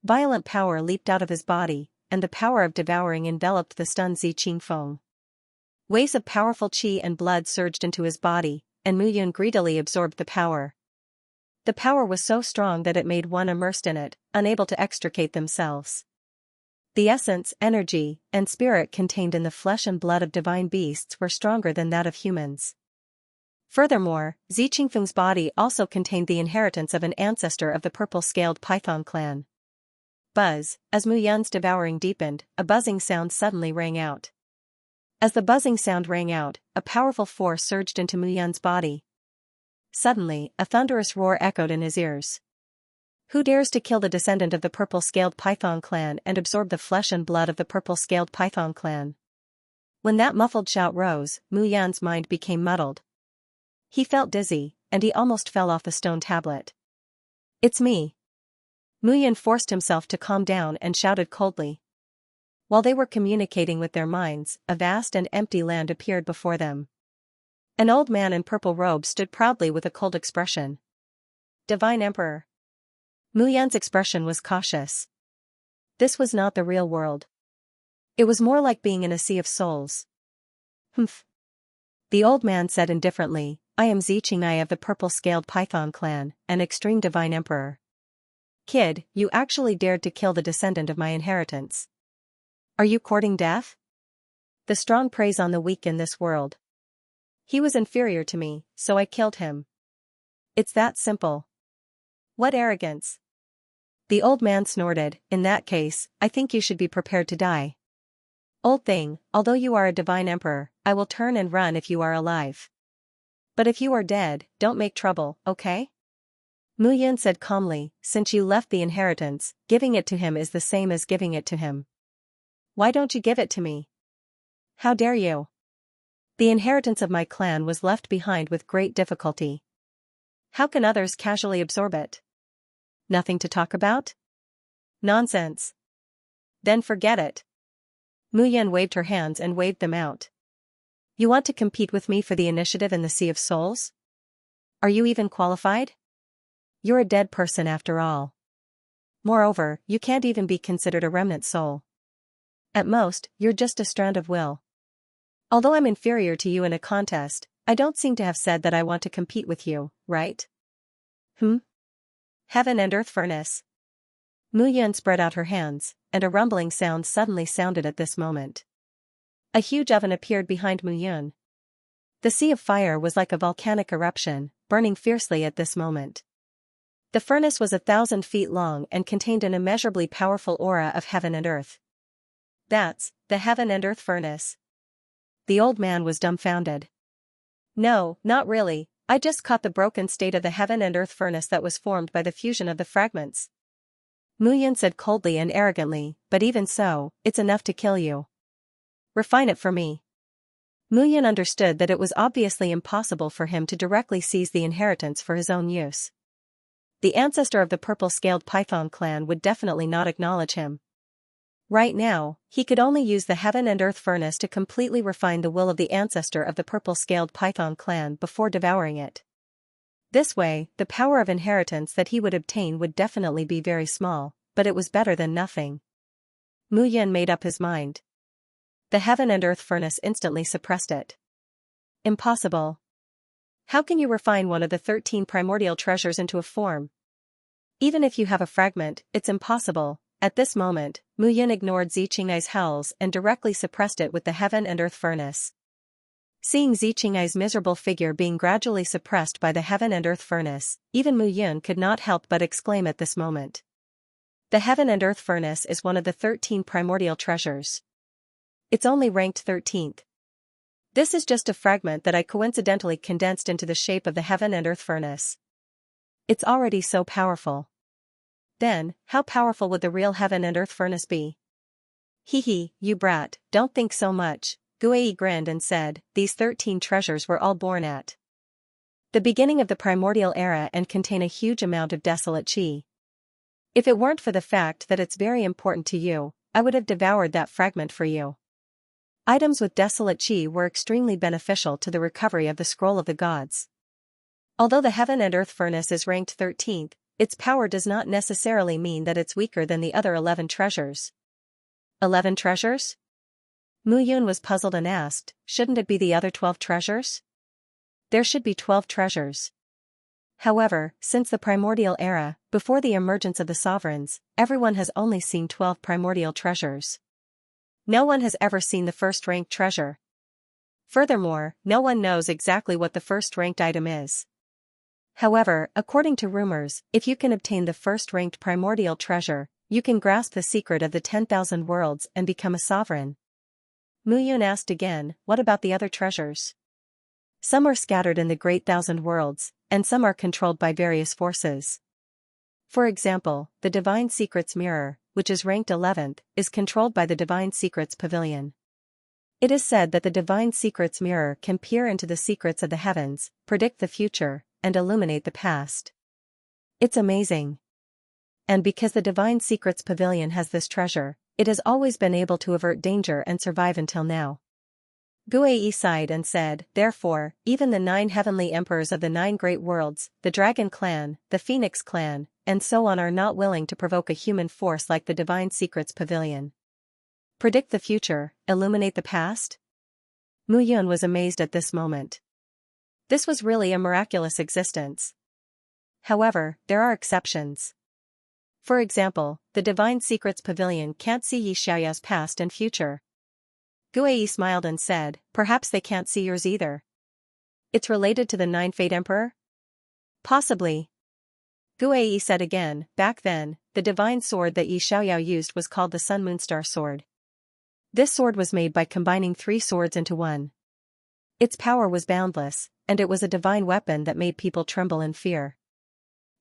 Violent power leaped out of his body, and the power of devouring enveloped the stunned Zi Qingfeng. Waves of powerful qi and blood surged into his body, and Mu Yun greedily absorbed the power. The power was so strong that it made one immersed in it, unable to extricate themselves. The essence, energy, and spirit contained in the flesh and blood of divine beasts were stronger than that of humans. Furthermore, Zi Qingfeng's body also contained the inheritance of an ancestor of the purple-scaled python clan. Buzz, as Mu Yun's devouring deepened, a buzzing sound suddenly rang out. As the buzzing sound rang out, a powerful force surged into Mu Yun's body. Suddenly, a thunderous roar echoed in his ears. Who dares to kill the descendant of the purple-scaled python clan and absorb the flesh and blood of the purple-scaled python clan? When that muffled shout rose, Mu Yun's mind became muddled. He felt dizzy, and he almost fell off the stone tablet. It's me. Mu Yun forced himself to calm down and shouted coldly. While they were communicating with their minds, a vast and empty land appeared before them. An old man in purple robes stood proudly with a cold expression. Divine Emperor. Mu Yun's expression was cautious. This was not the real world. It was more like being in a sea of souls. Humph. The old man said indifferently, I am Zi Qing'ai of the purple-scaled python clan, an extreme divine emperor. Kid, you actually dared to kill the descendant of my inheritance. Are you courting death? The strong preys on the weak in this world. He was inferior to me, so I killed him. It's that simple. What arrogance. The old man snorted, in that case, I think you should be prepared to die. Old thing, although you are a divine emperor, I will turn and run if you are alive. But if you are dead, don't make trouble, okay? Mu Yun said calmly, since you left the inheritance, giving it to him is the same as giving it to him. Why don't you give it to me? How dare you? The inheritance of my clan was left behind with great difficulty. How can others casually absorb it? Nothing to talk about? Nonsense. Then forget it. Mu Yun waved her hands and waved them out. You want to compete with me for the initiative in the Sea of Souls? Are you even qualified? You're a dead person after all. Moreover, you can't even be considered a remnant soul. At most, you're just a strand of will. Although I'm inferior to you in a contest, I don't seem to have said that I want to compete with you, right? Heaven and earth furnace. Mu Yun spread out her hands, and a rumbling sound suddenly sounded at this moment. A huge oven appeared behind Mu Yun. The sea of fire was like a volcanic eruption, burning fiercely at this moment. The furnace was 1,000 feet long and contained an immeasurably powerful aura of heaven and earth. That's the heaven and earth furnace. The old man was dumbfounded. No, not really, I just caught the broken state of the heaven and earth furnace that was formed by the fusion of the fragments. Mu Yun said coldly and arrogantly, but even so, it's enough to kill you. Refine it for me. Mu Yun understood that it was obviously impossible for him to directly seize the inheritance for his own use. The ancestor of the purple-scaled python clan would definitely not acknowledge him. Right now, he could only use the heaven and earth furnace to completely refine the will of the ancestor of the purple-scaled python clan before devouring it. This way, the power of inheritance that he would obtain would definitely be very small, but it was better than nothing. Mu Yun made up his mind. The heaven and earth furnace instantly suppressed it. Impossible. How can you refine one of the 13 primordial treasures into a form? Even if you have a fragment, it's impossible. At this moment, Mu Yun ignored Xianxia's howls and directly suppressed it with the heaven and earth furnace. Seeing Xianxia's miserable figure being gradually suppressed by the heaven and earth furnace, even Mu Yun could not help but exclaim at this moment. The heaven and earth furnace is one of the 13 primordial treasures. It's only ranked 13th. This is just a fragment that I coincidentally condensed into the shape of the heaven and earth furnace. It's already so powerful. Then, how powerful would the real heaven and earth furnace be? Hee, you brat, don't think so much. Guei grinned and said, these 13 treasures were all born at the beginning of the primordial era and contain a huge amount of desolate chi. If it weren't for the fact that it's very important to you, I would have devoured that fragment for you. Items with desolate chi were extremely beneficial to the recovery of the scroll of the gods. Although the heaven and earth furnace is ranked 13th, its power does not necessarily mean that it's weaker than the other 11 treasures. 11 treasures? Mu Yun was puzzled and asked, shouldn't it be the other 12 treasures? There should be 12 treasures. However, since the primordial era, before the emergence of the sovereigns, everyone has only seen 12 primordial treasures. No one has ever seen the first-ranked treasure. Furthermore, no one knows exactly what the first-ranked item is. However, according to rumors, if you can obtain the first-ranked primordial treasure, you can grasp the secret of the 10,000 worlds and become a sovereign. Mu Yun asked again, what about the other treasures? Some are scattered in the great thousand worlds, and some are controlled by various forces. For example, the Divine Secrets Mirror, which is ranked 11th, is controlled by the Divine Secrets Pavilion. It is said that the Divine Secrets Mirror can peer into the secrets of the heavens, predict the future, and illuminate the past. It's amazing. And because the Divine Secrets Pavilion has this treasure, it has always been able to avert danger and survive until now. Guei sighed and said, therefore, even the 9 heavenly emperors of the 9 great worlds, the Dragon Clan, the Phoenix Clan, and so on are not willing to provoke a human force like the Divine Secrets Pavilion. Predict the future, illuminate the past? Mu Yun was amazed at this moment. This was really a miraculous existence. However, there are exceptions. For example, the Divine Secrets Pavilion can't see Xiaoya's past and future. Guei smiled and said, perhaps they can't see yours either. It's related to the 9 Fate Emperor? Possibly. Guei said again, back then, the divine sword that Yi Xiaoyao used was called the Sun Moonstar Sword. This sword was made by combining 3 swords into one. Its power was boundless, and it was a divine weapon that made people tremble in fear.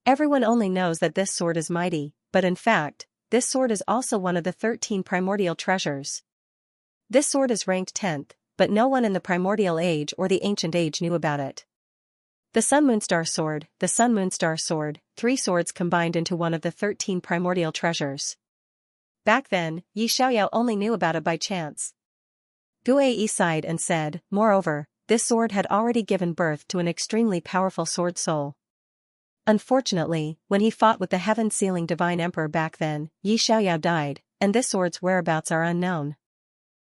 Everyone only knows that this sword is mighty, but in fact, this sword is also one of the 13 primordial treasures. This sword is ranked 10th, but no one in the primordial age or the ancient age knew about it. The Sun Moonstar Sword, the Sun Moonstar Sword, 3 swords combined into one of the 13 primordial treasures. Back then, Yi Xiaoyao only knew about it by chance. Guai sighed and said, moreover, this sword had already given birth to an extremely powerful sword soul. Unfortunately, when he fought with the heaven-sealing divine emperor back then, Yi Xiaoyao died, and this sword's whereabouts are unknown.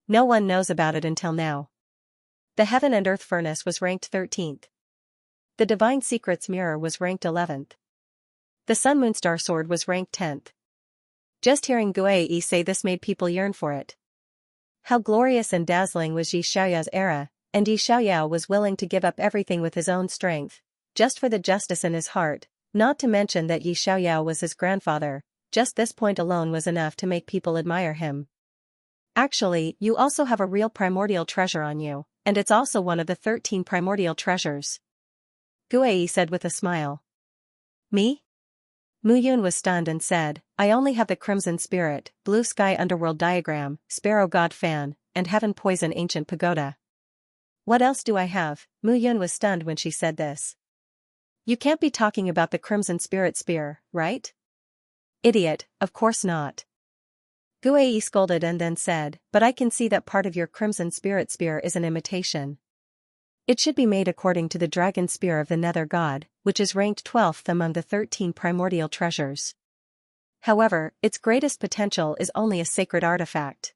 No one knows about it until now. The Heaven and Earth Furnace was ranked 13th. The Divine Secrets Mirror was ranked 11th. The Sun Moonstar Sword was ranked 10th. Just hearing Guai say this made people yearn for it. How glorious and dazzling was Yi Xiaoyao's era, and Yi Xiaoyao was willing to give up everything with his own strength, just for the justice in his heart, not to mention that Yi Xiaoyao was his grandfather. Just this point alone was enough to make people admire him. Actually, you also have a real primordial treasure on you, and it's also one of the 13 primordial treasures. Guai said with a smile. Me? Mu Yun was stunned and said, I only have the Crimson Spirit, Blue Sky Underworld Diagram, Sparrow God Fan, and Heaven Poison Ancient Pagoda. What else do I have? Mu Yun was stunned when she said this. You can't be talking about the Crimson Spirit Spear, right? Idiot, of course not. Guai scolded and then said, but I can see that part of your Crimson Spirit Spear is an imitation. It should be made according to the Dragon Spear of the Nether God, which is ranked 12th among the 13 primordial treasures. However, its greatest potential is only a sacred artifact.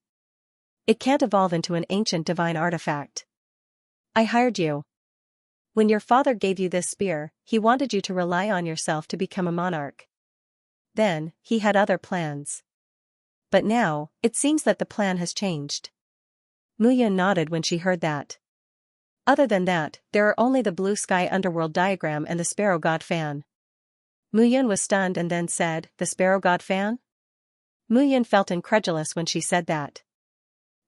It can't evolve into an ancient divine artifact. I hired you. When your father gave you this spear, he wanted you to rely on yourself to become a monarch. Then, he had other plans. But now, it seems that the plan has changed. Mu Yun nodded when she heard that. Other than that, there are only the Blue Sky Underworld Diagram and the Sparrow God Fan. Mu Yun was stunned and then said, the Sparrow God Fan? Mu Yun felt incredulous when she said that.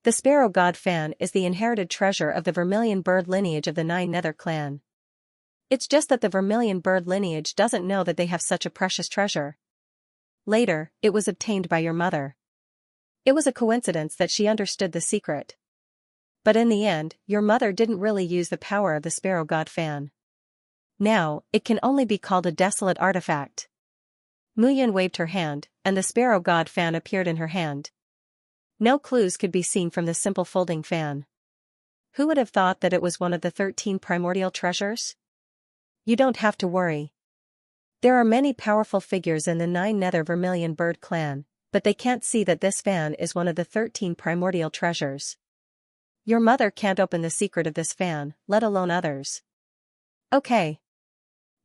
The Sparrow God Fan is the inherited treasure of the Vermilion Bird lineage of the Nine Nether clan. It's just that the Vermilion Bird lineage doesn't know that they have such a precious treasure. Later, it was obtained by your mother. It was a coincidence that she understood the secret. But in the end, your mother didn't really use the power of the Sparrow God Fan. Now, it can only be called a desolate artifact. Mu Yun waved her hand, and the Sparrow God Fan appeared in her hand. No clues could be seen from the simple folding fan. Who would have thought that it was one of the 13 primordial treasures? You don't have to worry. There are many powerful figures in the Nine Nether Vermilion Bird clan, but they can't see that this fan is one of the 13 primordial treasures. Your mother can't open the secret of this fan, let alone others. Okay.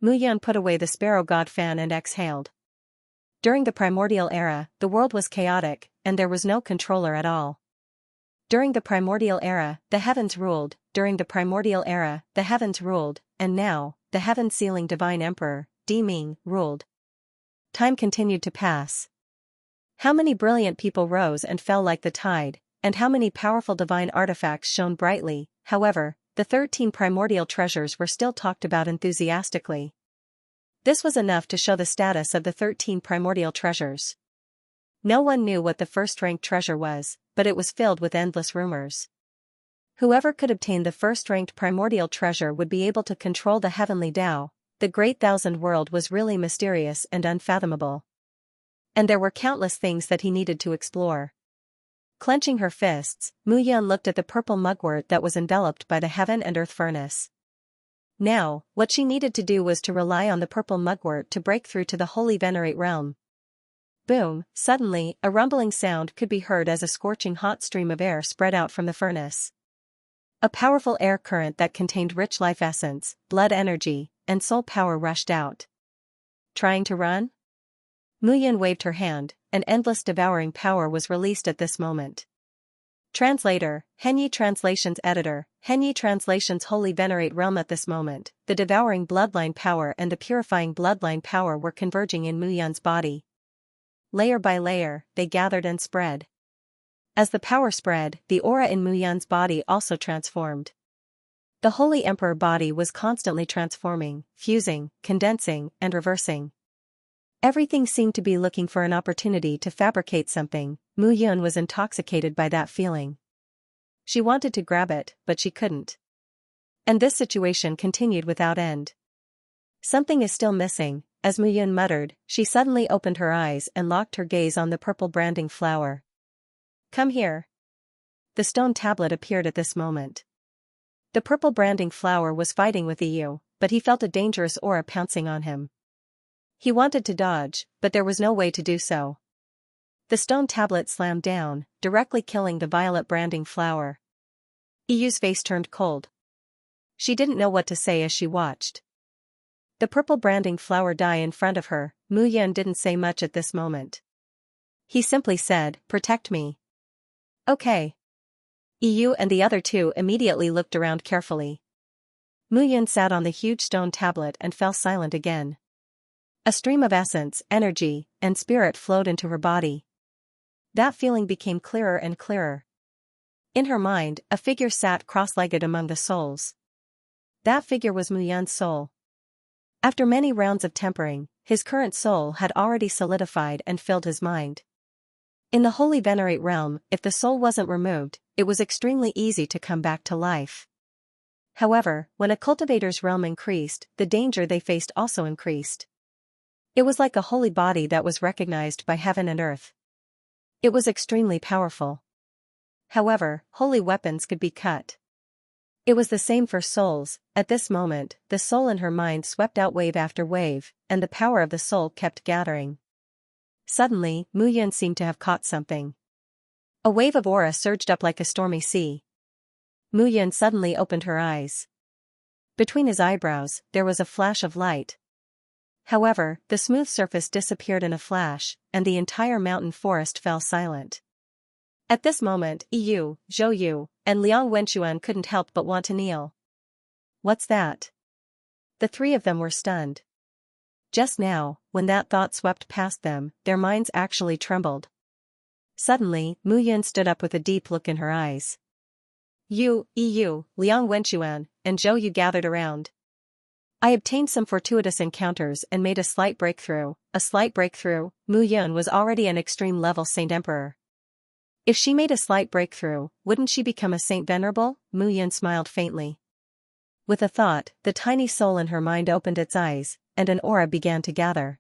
Mu Yun put away the Sparrow God Fan and exhaled. During the primordial era, the world was chaotic, and there was no controller at all. During the primordial era, the heavens ruled, and now, the heaven-sealing divine emperor, Di Ming, ruled. Time continued to pass. How many brilliant people rose and fell like the tide, and how many powerful divine artifacts shone brightly. However, the 13 primordial treasures were still talked about enthusiastically. This was enough to show the status of the 13 primordial treasures. No one knew what the first-ranked treasure was, but it was filled with endless rumors. Whoever could obtain the first-ranked primordial treasure would be able to control the heavenly Tao. The great thousand world was really mysterious and unfathomable. And there were countless things that he needed to explore. Clenching her fists, Mu Yun looked at the purple mugwort that was enveloped by the Heaven and Earth Furnace. Now, what she needed to do was to rely on the purple mugwort to break through to the Holy Venerate realm. Boom, suddenly, a rumbling sound could be heard as a scorching hot stream of air spread out from the furnace. A powerful air current that contained rich life essence, blood energy, and soul power rushed out. Trying to run? Mu Yun waved her hand, and endless devouring power was released at this moment. Translator, Henyi Translations Editor, Henyi Translations Holy Venerate Realm. At this moment, the devouring bloodline power and the purifying bloodline power were converging in Mu Yun's body. Layer by layer, they gathered and spread. As the power spread, the aura in Mu Yun's body also transformed. The Holy Emperor body was constantly transforming, fusing, condensing, and reversing. Everything seemed to be looking for an opportunity to fabricate something. Mu Yun was intoxicated by that feeling. She wanted to grab it, but she couldn't. And this situation continued without end. Something is still missing, as Mu Yun muttered. She suddenly opened her eyes and locked her gaze on the purple branding flower. Come here. The stone tablet appeared at this moment. The purple branding flower was fighting with Yu, but he felt a dangerous aura pouncing on him. He wanted to dodge, but there was no way to do so. The stone tablet slammed down, directly killing the violet branding flower. Yu's face turned cold. She didn't know what to say as she watched the purple branding flower die in front of her. Mu Yun didn't say much at this moment. He simply said, "Protect me." Okay. Yu and the other two immediately looked around carefully. Mu Yun sat on the huge stone tablet and fell silent again. A stream of essence, energy, and spirit flowed into her body. That feeling became clearer and clearer. In her mind, a figure sat cross-legged among the souls. That figure was Mu Yun's soul. After many rounds of tempering, his current soul had already solidified and filled his mind. In the Holy Venerate realm, if the soul wasn't removed, it was extremely easy to come back to life. However, when a cultivator's realm increased, the danger they faced also increased. It was like a holy body that was recognized by heaven and earth. It was extremely powerful. However, holy weapons could be cut. It was the same for souls. At this moment, the soul in her mind swept out wave after wave, and the power of the soul kept gathering. Suddenly, Mu Yun seemed to have caught something. A wave of aura surged up like a stormy sea. Mu Yun suddenly opened her eyes. Between his eyebrows, there was a flash of light. However, the smooth surface disappeared in a flash, and the entire mountain forest fell silent. At this moment, Yu, Zhou Yu, and Liang Wenquan couldn't help but want to kneel. What's that? The three of them were stunned. Just now, when that thought swept past them, their minds actually trembled. Suddenly, Mu Yun stood up with a deep look in her eyes. Yu, Liang Wenquan, and Zhou Yu gathered around. I obtained some fortuitous encounters and made a slight breakthrough. A slight breakthrough. Mu Yun was already an extreme level Saint Emperor. If she made a slight breakthrough, wouldn't she become a Saint Venerable? Mu Yun smiled faintly. With a thought, the tiny soul in her mind opened its eyes, and an aura began to gather.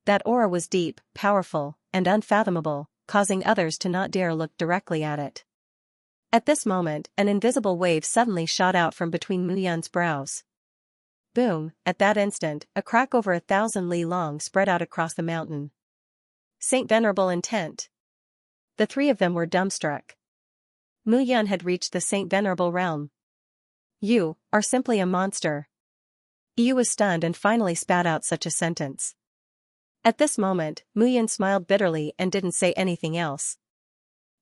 That aura was deep, powerful, and unfathomable, causing others to not dare look directly at it. At this moment, an invisible wave suddenly shot out from between Mu Yun's brows. Boom! At that instant, a crack over 1,000 li long spread out across the mountain. Saint Venerable intent. The three of them were dumbstruck. Mu Yun had reached the Saint Venerable realm. You are simply a monster. Yu was stunned and finally spat out such a sentence. At this moment, Mu Yun smiled bitterly and didn't say anything else.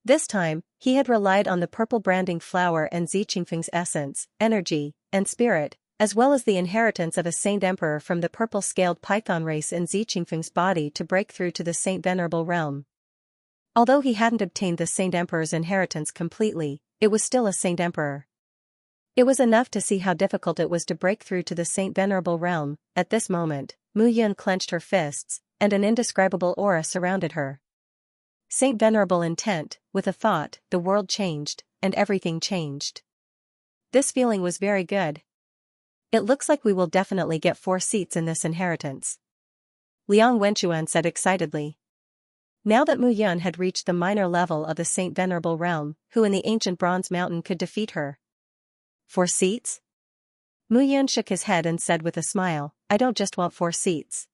This time, he had relied on the purple branding flower and Xianxia's essence, energy, and spirit, as well as the inheritance of a Saint Emperor from the purple-scaled python race in Xianxia's body to break through to the Saint Venerable realm. Although he hadn't obtained the Saint Emperor's inheritance completely, it was still a Saint Emperor. It was enough to see how difficult it was to break through to the Saint Venerable realm. At this moment, Mu Yun clenched her fists, and an indescribable aura surrounded her. Saint Venerable intent. With a thought, the world changed, and everything changed. This feeling was very good. It looks like we will definitely get 4 seats in this inheritance. Liang Wenquan said excitedly. Now that Mu Yun had reached the minor level of the Saint Venerable realm, who in the ancient Bronze Mountain could defeat her? 4 seats? Mu Yun shook his head and said with a smile, I don't just want 4 seats.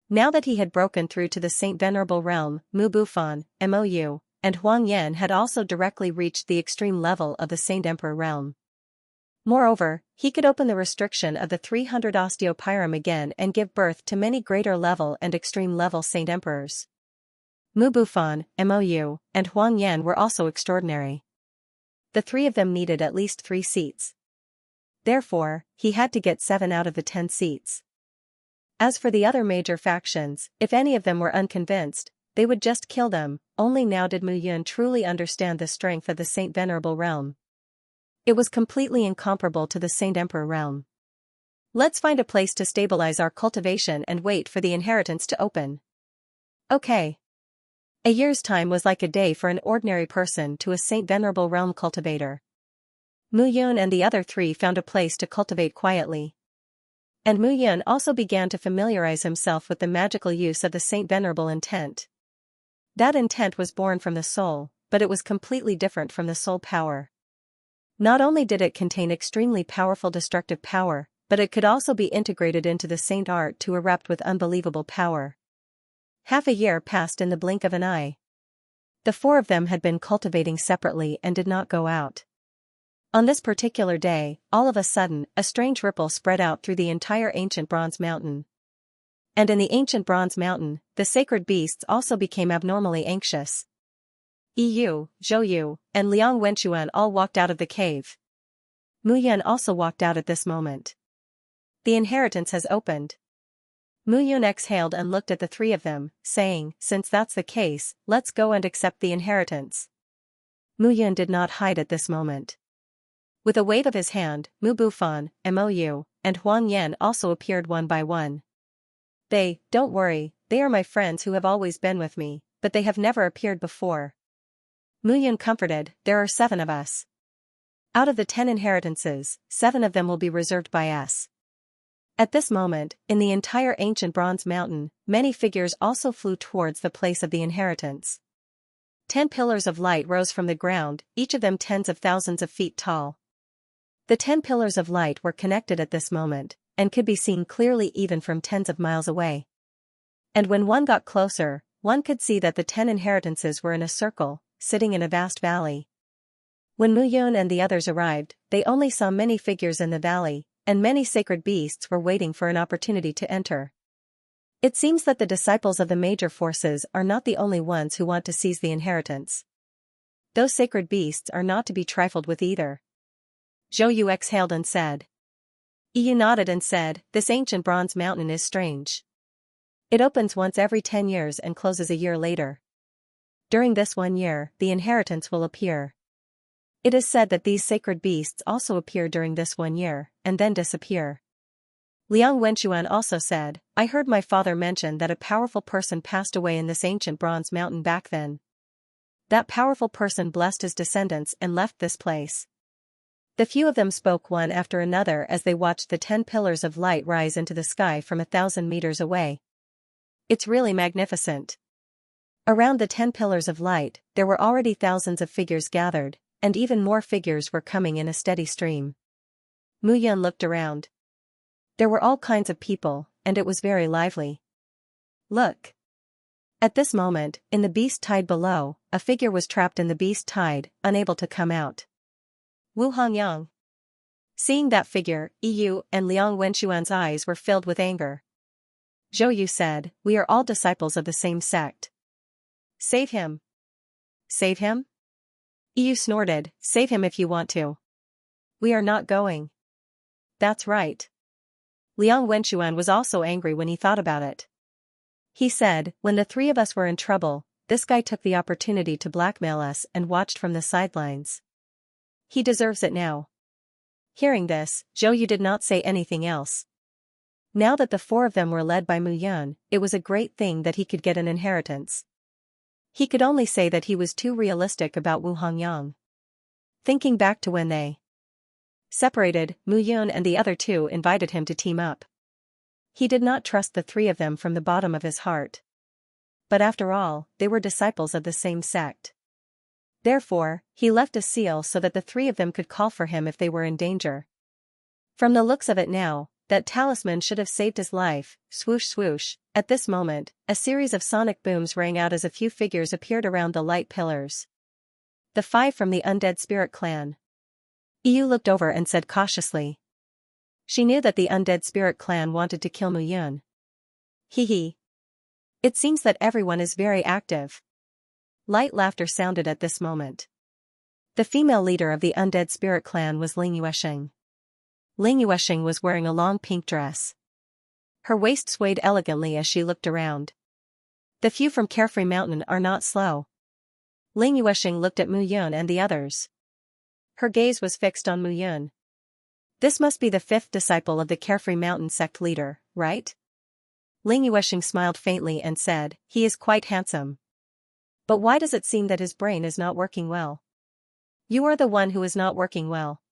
Now that he had broken through to the Saint Venerable realm, Mu Bufan, Mou, and Huang Yan had also directly reached the extreme level of the Saint Emperor realm. Moreover, he could open the restriction of the 300 Osteopyrum again and give birth to many greater level and extreme level Saint Emperors. Mu Bufan, Mou, and Huang Yan were also extraordinary. The 3 of them needed at least 3 seats. Therefore, he had to get 7 out of the 10 seats. As for the other major factions, if any of them were unconvinced, they would just kill them. Only now did Mu Yun truly understand the strength of the Saint Venerable realm. It was completely incomparable to the Saint Emperor realm. Let's find a place to stabilize our cultivation and wait for the inheritance to open. Okay. A year's time was like a day for an ordinary person to a Saint Venerable Realm cultivator. Mu Yun and the other three found a place to cultivate quietly. And Mu Yun also began to familiarize himself with the magical use of the Saint Venerable intent. That intent was born from the soul, but it was completely different from the soul power. Not only did it contain extremely powerful destructive power, but it could also be integrated into the saint art to erupt with unbelievable power. Half a year passed in the blink of an eye. The four of them had been cultivating separately and did not go out. On this particular day, all of a sudden, a strange ripple spread out through the entire ancient bronze mountain. And in the ancient bronze mountain, the sacred beasts also became abnormally anxious. Yu, Zhou, and Liang Wenchuan all walked out of the cave. Mu Yun also walked out at this moment. The inheritance has opened. Mu Yun exhaled and looked at the three of them, saying, since that's the case, let's go and accept the inheritance. Mu Yun did not hide at this moment. With a wave of his hand, Mu Bufan, Mou, and Huang Yan also appeared one by one. Don't worry, they are my friends who have always been with me, but they have never appeared before. Mu Yun comforted, there are 7 of us. Out of the 10 inheritances, 7 of them will be reserved by us. At this moment, in the entire ancient bronze mountain, many figures also flew towards the place of the inheritance. 10 pillars of light rose from the ground, each of them tens of thousands of feet tall. The 10 pillars of light were connected at this moment, and could be seen clearly even from tens of miles away. And when one got closer, one could see that the 10 inheritances were in a circle, sitting in a vast valley. When Mu Yun and the others arrived, they only saw many figures in the valley, and many sacred beasts were waiting for an opportunity to enter. It seems that the disciples of the major forces are not the only ones who want to seize the inheritance. Those sacred beasts are not to be trifled with either. Zhou exhaled and said. Yu nodded and said, this ancient bronze mountain is strange. It opens once every 10 years and closes a year later. During this 1 year, the inheritance will appear. It is said that these sacred beasts also appear during this 1 year, and then disappear. Liang Wenchuan also said, I heard my father mention that a powerful person passed away in this ancient bronze mountain back then. That powerful person blessed his descendants and left this place. The few of them spoke one after another as they watched the 10 pillars of light rise into the sky from 1,000 meters away. It's really magnificent. Around the 10 pillars of light, there were already thousands of figures gathered, and even more figures were coming in a steady stream. Mu Yun looked around. There were all kinds of people, and it was very lively. Look! At this moment, in the beast tide below, a figure was trapped in the beast tide, unable to come out. Wu Hongyang. Seeing that figure, Yu and Liang Wenchuan's eyes were filled with anger. Zhou said, we are all disciples of the same sect. Save him. Save him? Yu snorted, save him if you want to. We are not going. That's right. Liang Wenchuan was also angry when he thought about it. He said, when the 3 of us were in trouble, this guy took the opportunity to blackmail us and watched from the sidelines. He deserves it now. Hearing this, Zhou did not say anything else. Now that the 4 of them were led by Mu Yun, it was a great thing that he could get an inheritance. He could only say that he was too realistic about Wu Hongyang. Thinking back to when they separated, Mu Yun and the other 2 invited him to team up. He did not trust the 3 of them from the bottom of his heart. But after all, they were disciples of the same sect. Therefore, he left a seal so that the 3 of them could call for him if they were in danger. From the looks of it now, that talisman should have saved his life. Swoosh swoosh. At this moment, a series of sonic booms rang out as a few figures appeared around the light pillars. The 5 from the undead spirit clan. Yu looked over and said cautiously. She knew that the undead spirit clan wanted to kill Mu Yun. Hee. It seems that everyone is very active. Light laughter sounded at this moment. The female leader of the undead spirit clan was Ling Yuesheng. Ling Yuesheng was wearing a long pink dress. Her waist swayed elegantly as she looked around. The few from Carefree Mountain are not slow. Ling Yuesheng looked at Mu Yun and the others. Her gaze was fixed on Mu Yun. This must be the fifth disciple of the Carefree Mountain sect leader, right? Ling Yuesheng smiled faintly and said, he is quite handsome. But why does it seem that his brain is not working well? You are the one who is not working well.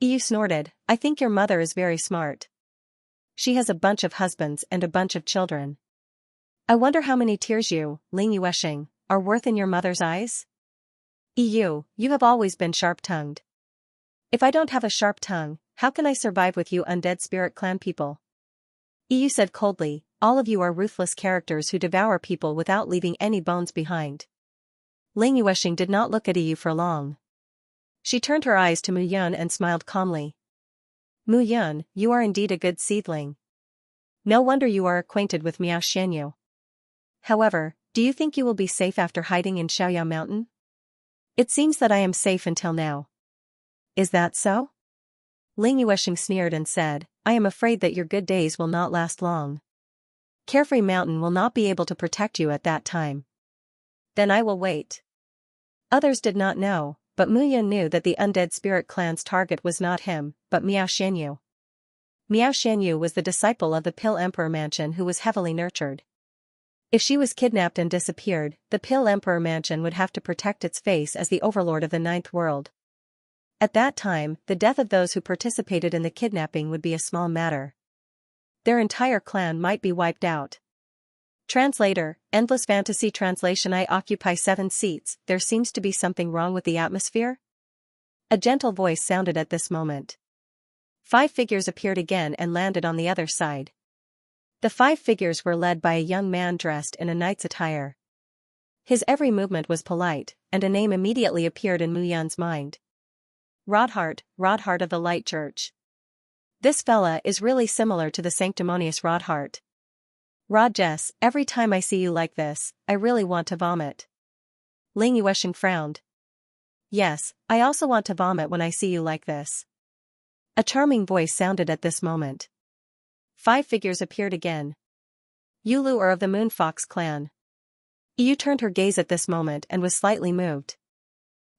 Yu snorted, I think your mother is very smart. She has a bunch of husbands and a bunch of children. I wonder how many tears you, Ling Yuesheng, are worth in your mother's eyes? You have always been sharp-tongued. If I don't have a sharp tongue, how can I survive with you undead spirit clan people? Yu said coldly, all of you are ruthless characters who devour people without leaving any bones behind. Ling Yuesheng did not look at Yu for long. She turned her eyes to Mu Yun and smiled calmly. Mu Yun, you are indeed a good seedling. No wonder you are acquainted with Miao Xianyu. However, do you think you will be safe after hiding in Xiaoyao Mountain? It seems that I am safe until now. Is that so? Ling Yuesheng sneered and said, I am afraid that your good days will not last long. Carefree Mountain will not be able to protect you at that time. Then I will wait. Others did not know, but Mu Yun knew that the undead spirit clan's target was not him, but Miao Xianyu. Miao Xianyu was the disciple of the Pill Emperor Mansion who was heavily nurtured. If she was kidnapped and disappeared, the Pill Emperor Mansion would have to protect its face as the overlord of the Ninth World. At that time, the death of those who participated in the kidnapping would be a small matter. Their entire clan might be wiped out. Translator, Endless Fantasy Translation. I occupy 7 seats, there seems to be something wrong with the atmosphere? A gentle voice sounded at this moment. 5 figures appeared again and landed on the other side. The 5 figures were led by a young man dressed in a knight's attire. His every movement was polite, and a name immediately appeared in Mu Yun's mind. Rodhart of the Light Church. This fella is really similar to the sanctimonious Rodhart. Jess, every time I see you like this, I really want to vomit. Ling Yuesheng frowned. Yes, I also want to vomit when I see you like this. A charming voice sounded at this moment. 5 figures appeared again. Yulu are of the Moonfox clan. Yu turned her gaze at this moment and was slightly moved.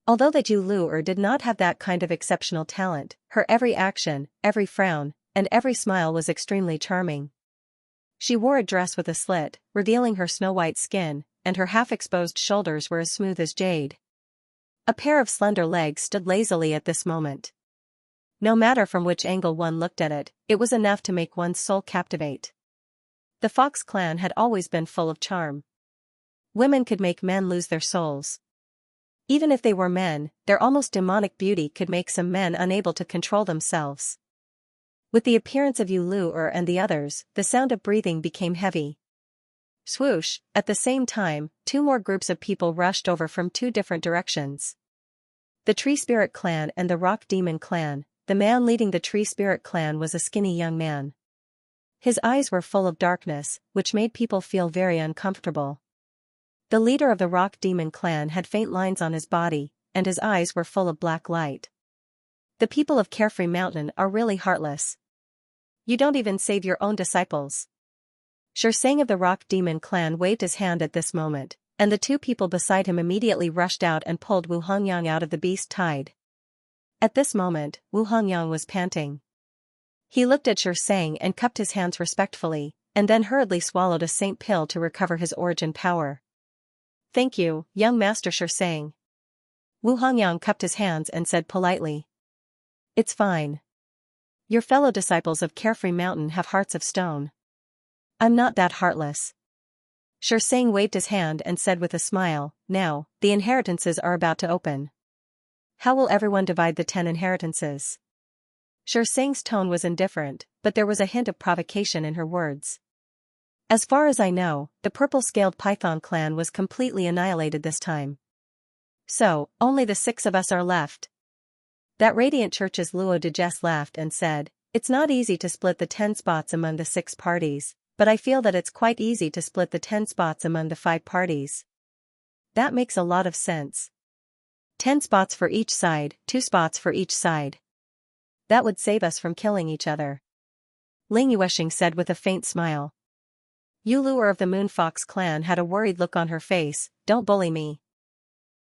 Although that Yu Lu did not have that kind of exceptional talent, her every action, every frown, and every smile was extremely charming. She wore a dress with a slit, revealing her snow-white skin, and her half-exposed shoulders were as smooth as jade. A pair of slender legs stood lazily at this moment. No matter from which angle one looked at it, it was enough to make one's soul captivate. The Fox clan had always been full of charm. Women could make men lose their souls. Even if they were men, their almost demonic beauty could make some men unable to control themselves. With the appearance of Yu Lu and the others, the sound of breathing became heavy. Swoosh, at the same time, 2 more groups of people rushed over from 2 different directions. The Tree Spirit clan and the Rock Demon clan. The man leading the Tree Spirit clan was a skinny young man. His eyes were full of darkness, which made people feel very uncomfortable. The leader of the Rock Demon clan had faint lines on his body, and his eyes were full of black light. The people of Carefree Mountain are really heartless. You don't even save your own disciples. Xianxia of the Rock Demon clan waved his hand at this moment, and the 2 people beside him immediately rushed out and pulled Wu Hongyang out of the beast tide. At this moment, Wu Hongyang was panting. He looked at Xianxia and cupped his hands respectfully, and then hurriedly swallowed a saint pill to recover his origin power. Thank you, young master Xianxia. Wu Hongyang cupped his hands and said politely. It's fine. Your fellow disciples of Carefree Mountain have hearts of stone. I'm not that heartless. Xianxia waved his hand and said with a smile, now, the inheritances are about to open. How will everyone divide the 10 inheritances? Xianxia's tone was indifferent, but there was a hint of provocation in her words. As far as I know, the purple-scaled python clan was completely annihilated this time. So, only the 6 of us are left. That Radiant Church's Luo de Jess laughed and said, it's not easy to split the 10 spots among the 6 parties, but I feel that it's quite easy to split the 10 spots among the 5 parties. That makes a lot of sense. 10 spots for each side, 2 spots for each side. That would save us from killing each other. Ling Yuesheng said with a faint smile. Yu Lu of the Moonfox clan had a worried look on her face, don't bully me.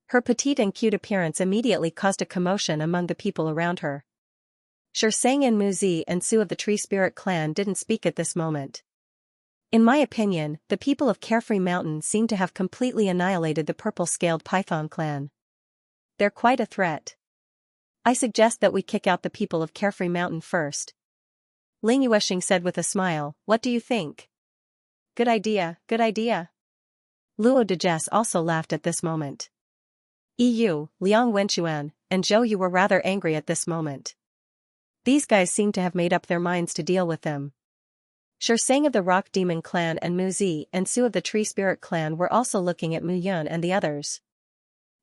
Her petite and cute appearance immediately caused a commotion among the people around her. Xianxia and Muzi and Su of the Tree Spirit clan didn't speak at this moment. In my opinion, the people of Carefree Mountain seem to have completely annihilated the purple-scaled python clan. They're quite a threat. I suggest that we kick out the people of Carefree Mountain first. Ling Yuesheng said with a smile, what do you think? Good idea, good idea. Luo Dejes also laughed at this moment. Liang Wenchuan, and Zhou Yu were rather angry at this moment. These guys seem to have made up their minds to deal with them. Xianxia of the Rock Demon clan and Muzi and Su of the Tree Spirit clan were also looking at Mu Yun and the others.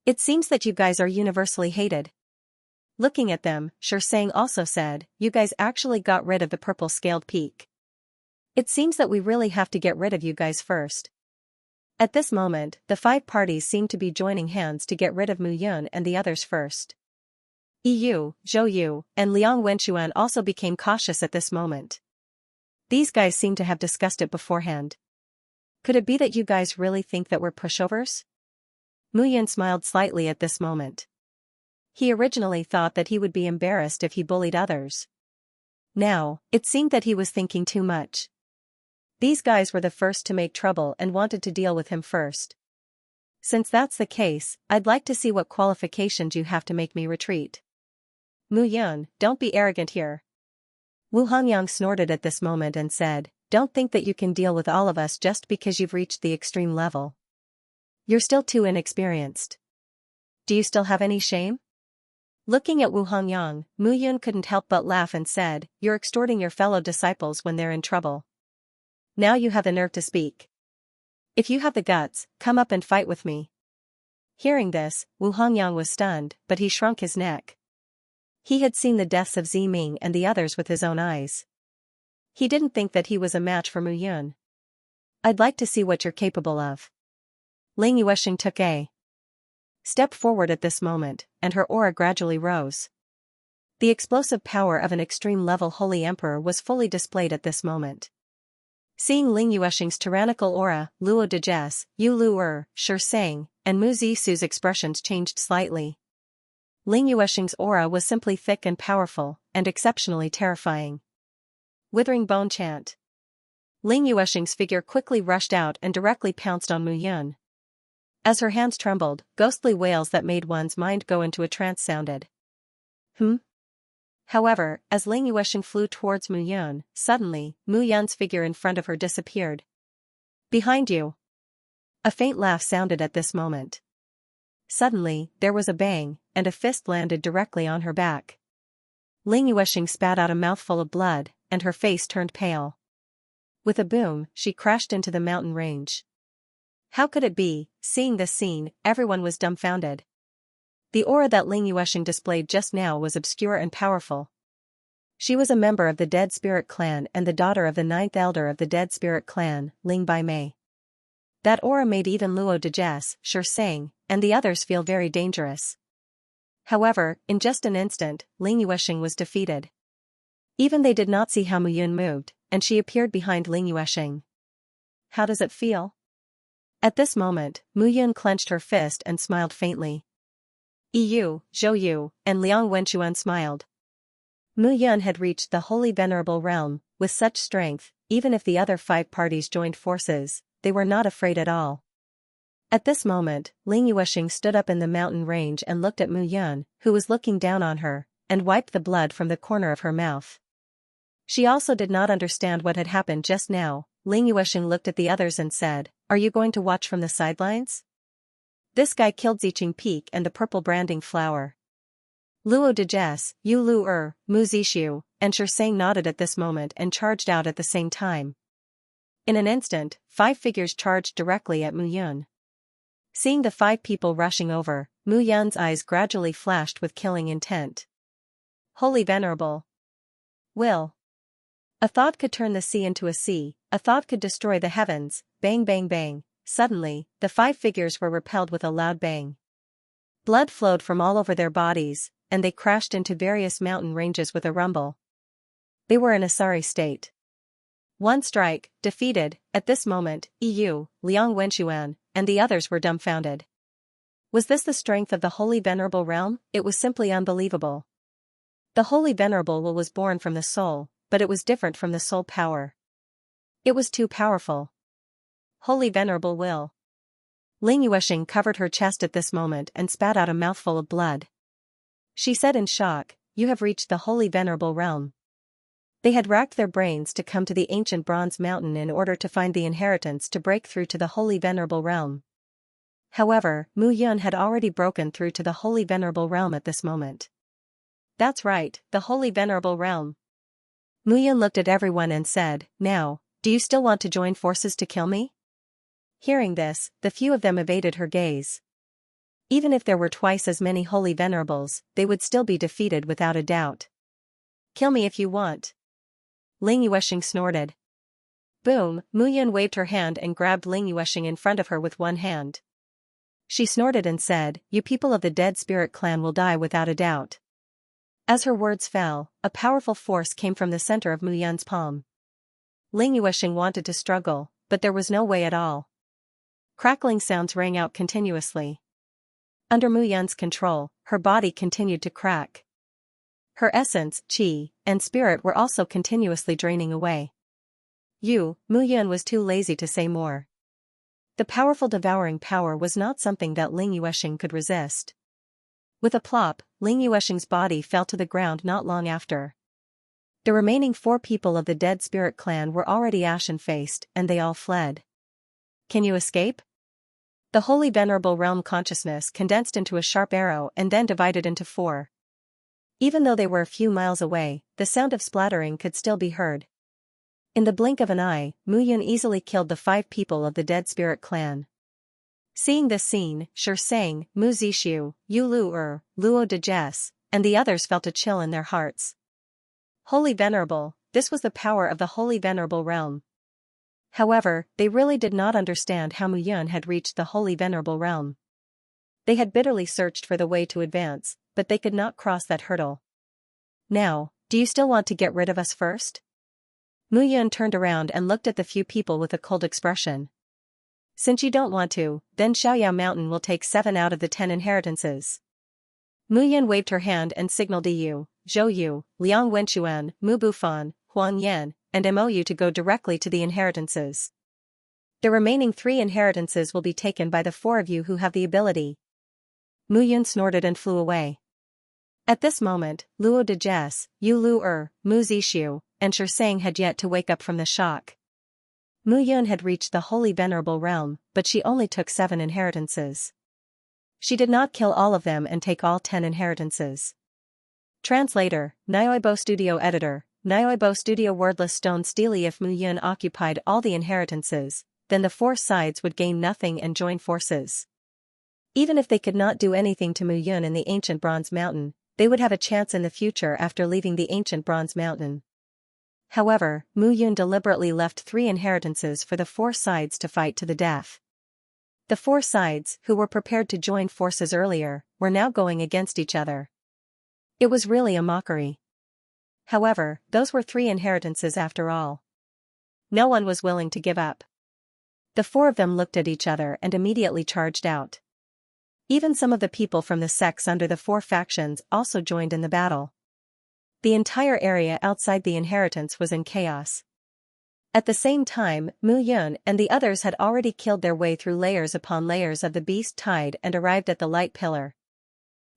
It seems that you guys are universally hated. Looking at them, Xianxia also said, you guys actually got rid of the purple-scaled peak. It seems that we really have to get rid of you guys first. At this moment, the 5 parties seemed to be joining hands to get rid of Mu Yun and the others first. Zhou Yu, and Liang Wenchuan also became cautious at this moment. These guys seem to have discussed it beforehand. Could it be that you guys really think that we're pushovers? Mu Yun smiled slightly at this moment. He originally thought that he would be embarrassed if he bullied others. Now, it seemed that he was thinking too much. These guys were the first to make trouble and wanted to deal with him first. Since that's the case, I'd like to see what qualifications you have to make me retreat. Mu Yun, don't be arrogant here. Wu Hongyang snorted at this moment and said, don't think that you can deal with all of us just because you've reached the extreme level. You're still too inexperienced. Do you still have any shame? Looking at Wu Hongyang, Mu Yun couldn't help but laugh and said, you're extorting your fellow disciples when they're in trouble. Now you have the nerve to speak. If you have the guts, come up and fight with me. Hearing this, Wu Hongyang was stunned, but he shrunk his neck. He had seen the deaths of Ziming and the others with his own eyes. He didn't think that he was a match for Mu Yun. I'd like to see what you're capable of. Ling Yuesheng took a step forward at this moment, and her aura gradually rose. The explosive power of an extreme-level Holy Emperor was fully displayed at this moment. Seeing Ling Yuesheng's tyrannical aura, Luo Dejes, Yu Lu'er, Xianxia, and Mu Zisu's expressions changed slightly. Ling Yuesheng's aura was simply thick and powerful, and exceptionally terrifying. Withering Bone Chant. Ling Yuesheng's figure quickly rushed out and directly pounced on Mu Yun. As her hands trembled, ghostly wails that made one's mind go into a trance sounded. However, as Ling Yuesheng flew towards Mu Yun, suddenly, Mu Yun's figure in front of her disappeared. Behind you. A faint laugh sounded at this moment. Suddenly, there was a bang, and a fist landed directly on her back. Ling Yuesheng spat out a mouthful of blood, and her face turned pale. With a boom, she crashed into the mountain range. How could it be? Seeing this scene, everyone was dumbfounded. The aura that Ling Yuesheng displayed just now was obscure and powerful. She was a member of the Dead Spirit clan and the daughter of the 9th elder of the Dead Spirit clan, Ling Baimei. That aura made even Luo Dejes, Xianxia, and the others feel very dangerous. However, in just an instant, Ling Yuesheng was defeated. Even they did not see how Mu Yun moved, and she appeared behind Ling Yuesheng. How does it feel? At this moment, Mu Yun clenched her fist and smiled faintly. Zhou Yu, and Liang Wenchuan smiled. Mu Yun had reached the Holy Venerable Realm, with such strength, even if the other 5 parties joined forces, they were not afraid at all. At this moment, Ling Yuesheng stood up in the mountain range and looked at Mu Yun, who was looking down on her, and wiped the blood from the corner of her mouth. She also did not understand what had happened just now. Ling Yuesheng looked at the others and said, "Are you going to watch from the sidelines? This guy killed Ziqing Peak and the purple branding flower." Luo Dejes, Yu Lu'er, Mu Zishu, and Xianxia nodded at this moment and charged out at the same time. In an instant, 5 figures charged directly at Mu Yun. Seeing the 5 people rushing over, Mu Yun's eyes gradually flashed with killing intent. Holy Venerable. Will. A thought could turn the sea into a sea, a thought could destroy the heavens, bang bang bang. Suddenly, the 5 figures were repelled with a loud bang. Blood flowed from all over their bodies, and they crashed into various mountain ranges with a rumble. They were in a sorry state. One strike, defeated. At this moment, Liang Wenchuan, and the others were dumbfounded. Was this the strength of the Holy Venerable Realm? It was simply unbelievable. The Holy Venerable Will was born from the soul, but it was different from the soul power. It was too powerful. Holy Venerable Will. Ling Yuesheng covered her chest at this moment and spat out a mouthful of blood. She said in shock, "You have reached the Holy Venerable Realm." They had racked their brains to come to the ancient bronze mountain in order to find the inheritance to break through to the Holy Venerable Realm. However, Mu Yun had already broken through to the Holy Venerable Realm at this moment. That's right, the Holy Venerable Realm. Mu Yun looked at everyone and said, "Now, do you still want to join forces to kill me?" Hearing this, the few of them evaded her gaze. Even if there were twice as many Holy Venerables, they would still be defeated without a doubt. "Kill me if you want." Ling Yuesheng snorted. Boom, Mu Yun waved her hand and grabbed Ling Yuesheng in front of her with one hand. She snorted and said, "You people of the Dead Spirit clan will die without a doubt." As her words fell, a powerful force came from the center of Mu Yun's palm. Ling Yuesheng wanted to struggle, but there was no way at all. Crackling sounds rang out continuously. Under Mu Yun's control, her body continued to crack. Her essence, qi, and spirit were also continuously draining away. Mu Yun was too lazy to say more. The powerful devouring power was not something that Ling Yuesheng could resist. With a plop, Ling Yuesheng's body fell to the ground not long after. The remaining 4 people of the Dead Spirit clan were already ashen-faced, and they all fled. "Can you escape?" The Holy Venerable Realm consciousness condensed into a sharp arrow and then divided into 4. Even though they were a few miles away, the sound of splattering could still be heard. In the blink of an eye, Mu Yun easily killed the 5 people of the Dead Spirit clan. Seeing this scene, Xianxia, Mu Zishu, Yu Lu Luo de Jess, and the others felt a chill in their hearts. Holy Venerable, this was the power of the Holy Venerable Realm. However, they really did not understand how Mu Yun had reached the Holy Venerable Realm. They had bitterly searched for the way to advance, but they could not cross that hurdle. "Now, do you still want to get rid of us first?" Mu Yun turned around and looked at the few people with a cold expression. "Since you don't want to, then Xiaoyao Mountain will take 7 out of the 10 inheritances." Mu Yun waved her hand and signaled Yu, Zhou Yu, Liang Wenchuan, Mu Bufan, Huang Yan, and Mou to go directly to the inheritances. The remaining 3 inheritances will be taken by the 4 of you who have the ability. Mu Yun snorted and flew away. At this moment, Luo de Jess, Yu Lu Mu Zishu, and Xianxia had yet to wake up from the shock. Mu Yun had reached the Holy Venerable Realm, but she only took 7 inheritances. She did not kill all of them and take all 10 inheritances. Translator, Nioibo Studio Editor, Nioibo Studio Wordless Stone Steely. If Mu Yun occupied all the inheritances, then the 4 sides would gain nothing and join forces. Even if they could not do anything to Mu Yun in the ancient Bronze Mountain, they would have a chance in the future after leaving the ancient Bronze Mountain. However, Mu Yun deliberately left 3 inheritances for the 4 sides to fight to the death. The 4 sides, who were prepared to join forces earlier, were now going against each other. It was really a mockery. However, those were 3 inheritances after all. No one was willing to give up. The 4 of them looked at each other and immediately charged out. Even some of the people from the sects under the 4 factions also joined in the battle. The entire area outside the inheritance was in chaos. At the same time, Mu Yun and the others had already killed their way through layers upon layers of the beast tide and arrived at the light pillar.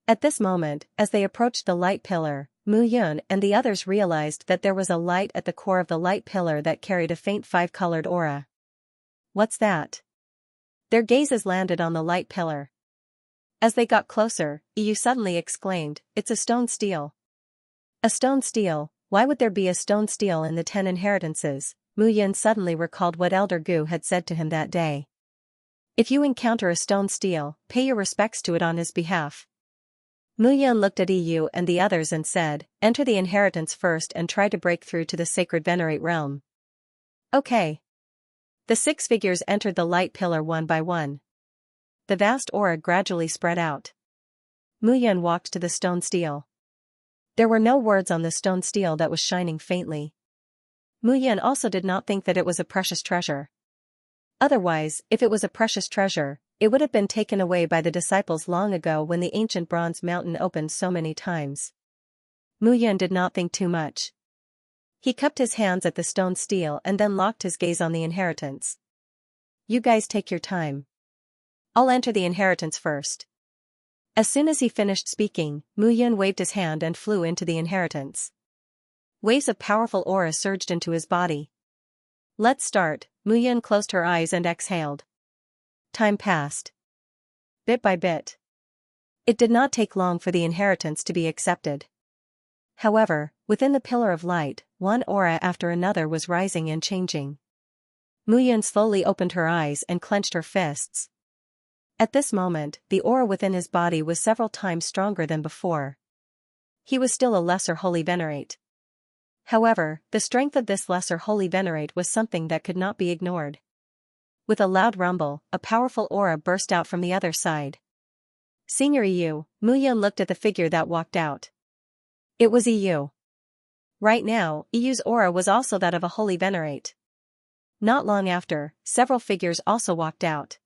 At this moment, as they approached the light pillar, Mu Yun and the others realized that there was a light at the core of the light pillar that carried a faint 5-colored aura. "What's that?" Their gazes landed on the light pillar. As they got closer, Yu suddenly exclaimed, "It's a stone stele." "A stone stele? Why would there be a stone stele in the 10 inheritances?" Mu Yun suddenly recalled what Elder Gu had said to him that day. "If you encounter a stone stele, pay your respects to it on his behalf." Mu Yun looked at Yu and the others and said, "Enter the inheritance first and try to break through to the sacred venerate realm." Okay. The 6 figures entered the light pillar one by one. The vast aura gradually spread out. Mu Yun walked to the stone stele. There were no words on the stone stele that was shining faintly. Mu Yun also did not think that it was a precious treasure. Otherwise, if it was a precious treasure, it would have been taken away by the disciples long ago when the ancient Bronze Mountain opened so many times. Mu Yun did not think too much. He cupped his hands at the stone stele and then locked his gaze on the inheritance. You guys take your time. I'll enter the inheritance first. As soon as he finished speaking, Mu Yun waved his hand and flew into the inheritance. Waves of powerful aura surged into his body. Let's start. Mu Yun closed her eyes and exhaled. Time passed. Bit by bit. It did not take long for the inheritance to be accepted. However, within the pillar of light, one aura after another was rising and changing. Mu Yun slowly opened her eyes and clenched her fists. At this moment, the aura within his body was several times stronger than before. He was still a lesser holy venerate. However, the strength of this lesser holy venerate was something that could not be ignored. With a loud rumble, a powerful aura burst out from the other side. Senior Yu, Mu Yun looked at the figure that walked out. It was Yu. Right now, Yu's aura was also that of a holy venerate. Not long after, several figures also walked out.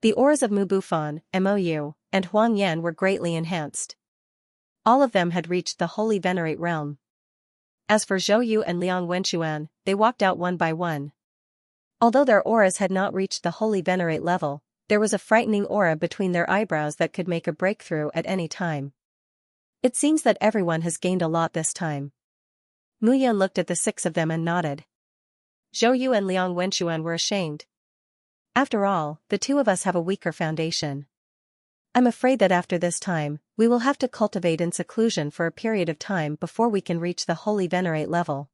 The auras of Mu Bufan, Mou, and Huang Yan were greatly enhanced. All of them had reached the holy venerate realm. As for Zhou Yu and Liang Wenxuan, they walked out one by one. Although their auras had not reached the holy venerate level, there was a frightening aura between their eyebrows that could make a breakthrough at any time. It seems that everyone has gained a lot this time. Mu Yun looked at the six of them and nodded. Zhou Yu and Liang Wenxuan were ashamed. After all, the two of us have a weaker foundation. I'm afraid that after this time, we will have to cultivate in seclusion for a period of time before we can reach the holy venerate level.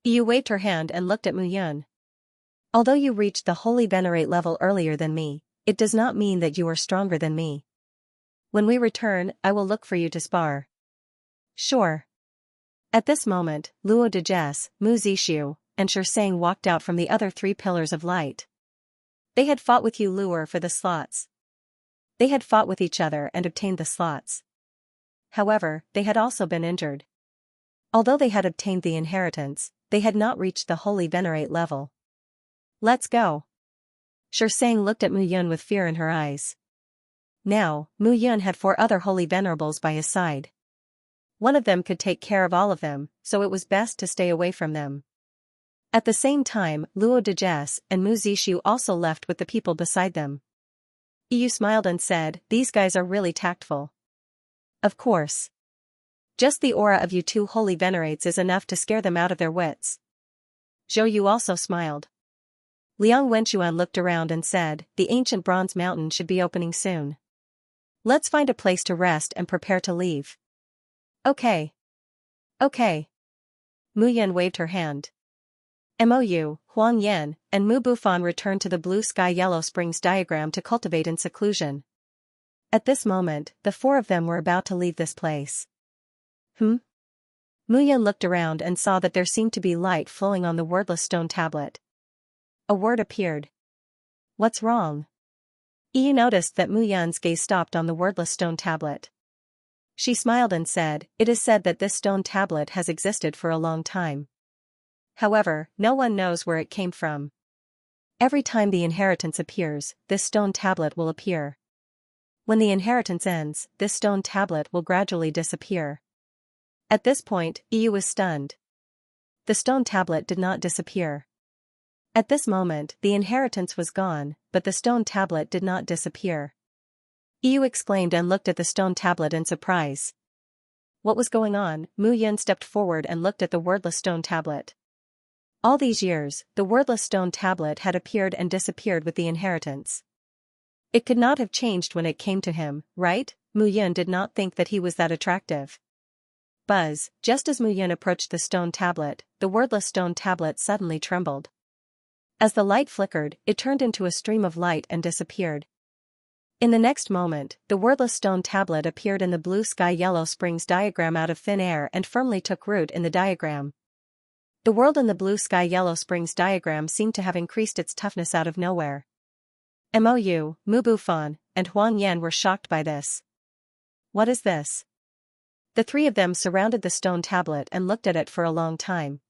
Yu waved her hand and looked at Mu Yun. Although you reached the holy venerate level earlier than me, it does not mean that you are stronger than me. When we return, I will look for you to spar. Sure. At this moment, Luo Dejes, Mu Zishu, and Xianxia walked out from the other three pillars of light. They had fought with Yu Luer for the slots. They had fought with each other and obtained the slots. However, they had also been injured. Although they had obtained the inheritance, they had not reached the holy venerate level. Let's go. Xianxia looked at Mu Yun with fear in her eyes. Now, Mu Yun had 4 other holy venerables by his side. One of them could take care of all of them, so it was best to stay away from them. At the same time, Luo Dejes and Mu Zishu also left with the people beside them. Yu smiled and said, "These guys are really tactful." Of course. Just the aura of you two holy venerates is enough to scare them out of their wits. Zhou Yu also smiled. Liang Wenxuan looked around and said, "The ancient bronze mountain should be opening soon. Let's find a place to rest and prepare to leave." Okay. Okay. Mu Yun waved her hand. Mou, Huang Yan, and Mu Bufan returned to the blue sky yellow springs diagram to cultivate in seclusion. At this moment, the 4 of them were about to leave this place. Mu Yun looked around and saw that there seemed to be light flowing on the wordless stone tablet. A word appeared. What's wrong? Yu noticed that Mu Yun's gaze stopped on the wordless stone tablet. She smiled and said, "It is said that this stone tablet has existed for a long time. However, no one knows where it came from. Every time the inheritance appears, this stone tablet will appear. When the inheritance ends, this stone tablet will gradually disappear." At this point, Yu was stunned. The stone tablet did not disappear. At this moment, the inheritance was gone, but the stone tablet did not disappear. Yu exclaimed and looked at the stone tablet in surprise. What was going on? Mu Yun stepped forward and looked at the wordless stone tablet. All these years, the wordless stone tablet had appeared and disappeared with the inheritance. It could not have changed when it came to him, right? Mu Yun did not think that he was that attractive. Buzz, just as Mu Yun approached the stone tablet, the wordless stone tablet suddenly trembled. As the light flickered, it turned into a stream of light and disappeared. In the next moment, the wordless stone tablet appeared in the blue sky yellow springs diagram out of thin air and firmly took root in the diagram. The world in the blue sky yellow springs diagram seemed to have increased its toughness out of nowhere. Mou, Mu Bufan, and Huang Yan were shocked by this. What is this? The 3 of them surrounded the stone tablet and looked at it for a long time.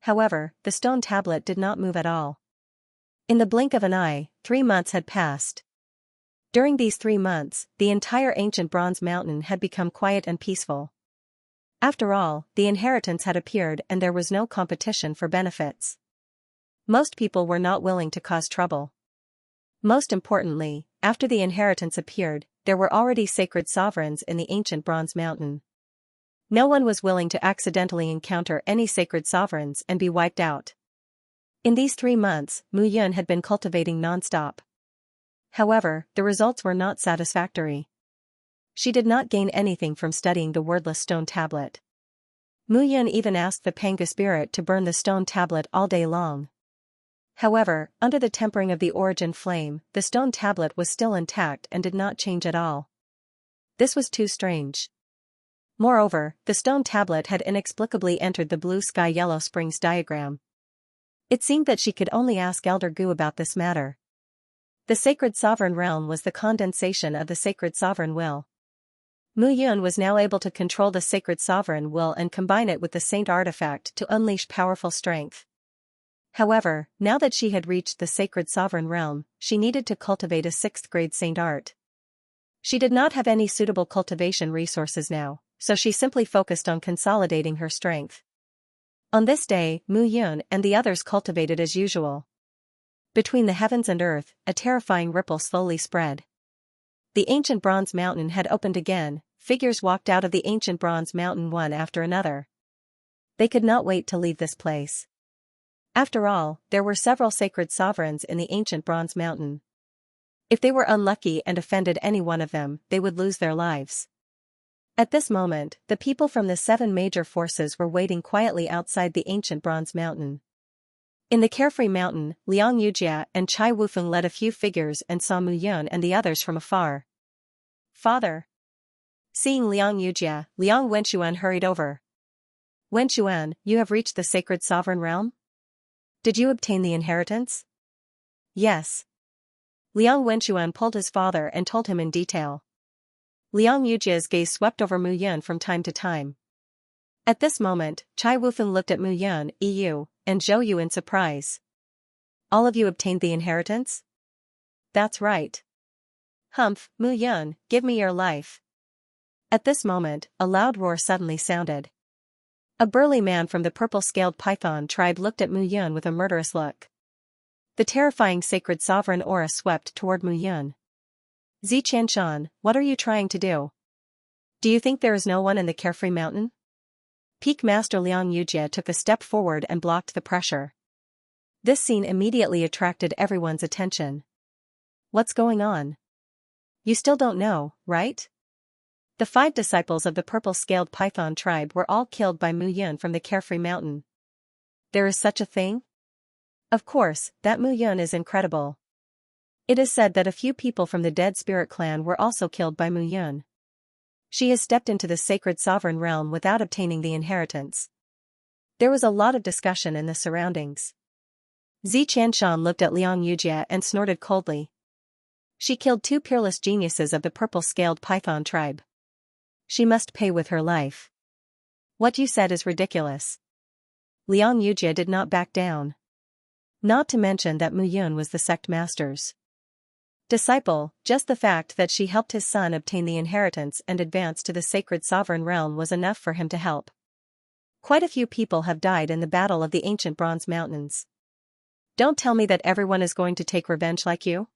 However, the stone tablet did not move at all. In the blink of an eye, 3 months had passed. During these 3 months, the entire ancient bronze mountain had become quiet and peaceful. After all, the inheritance had appeared and there was no competition for benefits. Most people were not willing to cause trouble. Most importantly, after the inheritance appeared, there were already sacred sovereigns in the ancient Bronze Mountain. No one was willing to accidentally encounter any sacred sovereigns and be wiped out. In these 3 months, Mu Yun had been cultivating non-stop. However, the results were not satisfactory. She did not gain anything from studying the wordless stone tablet. Mu Yun even asked the Panga spirit to burn the stone tablet all day long. However, under the tempering of the origin flame, the stone tablet was still intact and did not change at all. This was too strange. Moreover, the stone tablet had inexplicably entered the blue sky yellow springs diagram. It seemed that she could only ask Elder Gu about this matter. The sacred sovereign realm was the condensation of the sacred sovereign will. Mu Yun was now able to control the sacred sovereign will and combine it with the saint artifact to unleash powerful strength. However, now that she had reached the sacred sovereign realm, she needed to cultivate a 6th grade saint art. She did not have any suitable cultivation resources now, so she simply focused on consolidating her strength. On this day, Mu Yun and the others cultivated as usual. Between the heavens and earth, a terrifying ripple slowly spread. The ancient bronze mountain had opened again. Figures walked out of the ancient bronze mountain one after another. They could not wait to leave this place. After all, there were several sacred sovereigns in the ancient bronze mountain. If they were unlucky and offended any one of them, they would lose their lives. At this moment, the people from the 7 major forces were waiting quietly outside the ancient bronze mountain. In the carefree mountain, Liang Yujia and Chai Wufeng led a few figures and saw Mu Yun and the others from afar. Father. Seeing Liang Yujia, Liang Wenxuan hurried over. Wenxuan, you have reached the sacred sovereign realm? Did you obtain the inheritance? Yes. Liang Wenxuan pulled his father and told him in detail. Liang Yujia's gaze swept over Mu Yun from time to time. At this moment, Chai Wufeng looked at Mu Yun, Yu, and Zhou Yu in surprise. All of you obtained the inheritance? That's right. Humph, Mu Yun, give me your life. At this moment, a loud roar suddenly sounded. A burly man from the purple-scaled python tribe looked at Mu Yun with a murderous look. The terrifying sacred sovereign aura swept toward Mu Yun. Xianxia, what are you trying to do? Do you think there is no one in the carefree mountain? Peak Master Liang Yujia took a step forward and blocked the pressure. This scene immediately attracted everyone's attention. What's going on? You still don't know, right? The 5 disciples of the purple-scaled python tribe were all killed by Mu Yun from the carefree mountain. There is such a thing? Of course, that Mu Yun is incredible. It is said that a few people from the Dead Spirit clan were also killed by Mu Yun. She has stepped into the sacred sovereign realm without obtaining the inheritance. There was a lot of discussion in the surroundings. Xianxia looked at Liang Yujia and snorted coldly. She killed 2 peerless geniuses of the purple-scaled python tribe. She must pay with her life. What you said is ridiculous. Liang Yujia did not back down. Not to mention that Mu Yun was the sect master's disciple, just the fact that she helped his son obtain the inheritance and advance to the sacred sovereign realm was enough for him to help. Quite a few people have died in the battle of the ancient bronze mountains. Don't tell me that everyone is going to take revenge like you?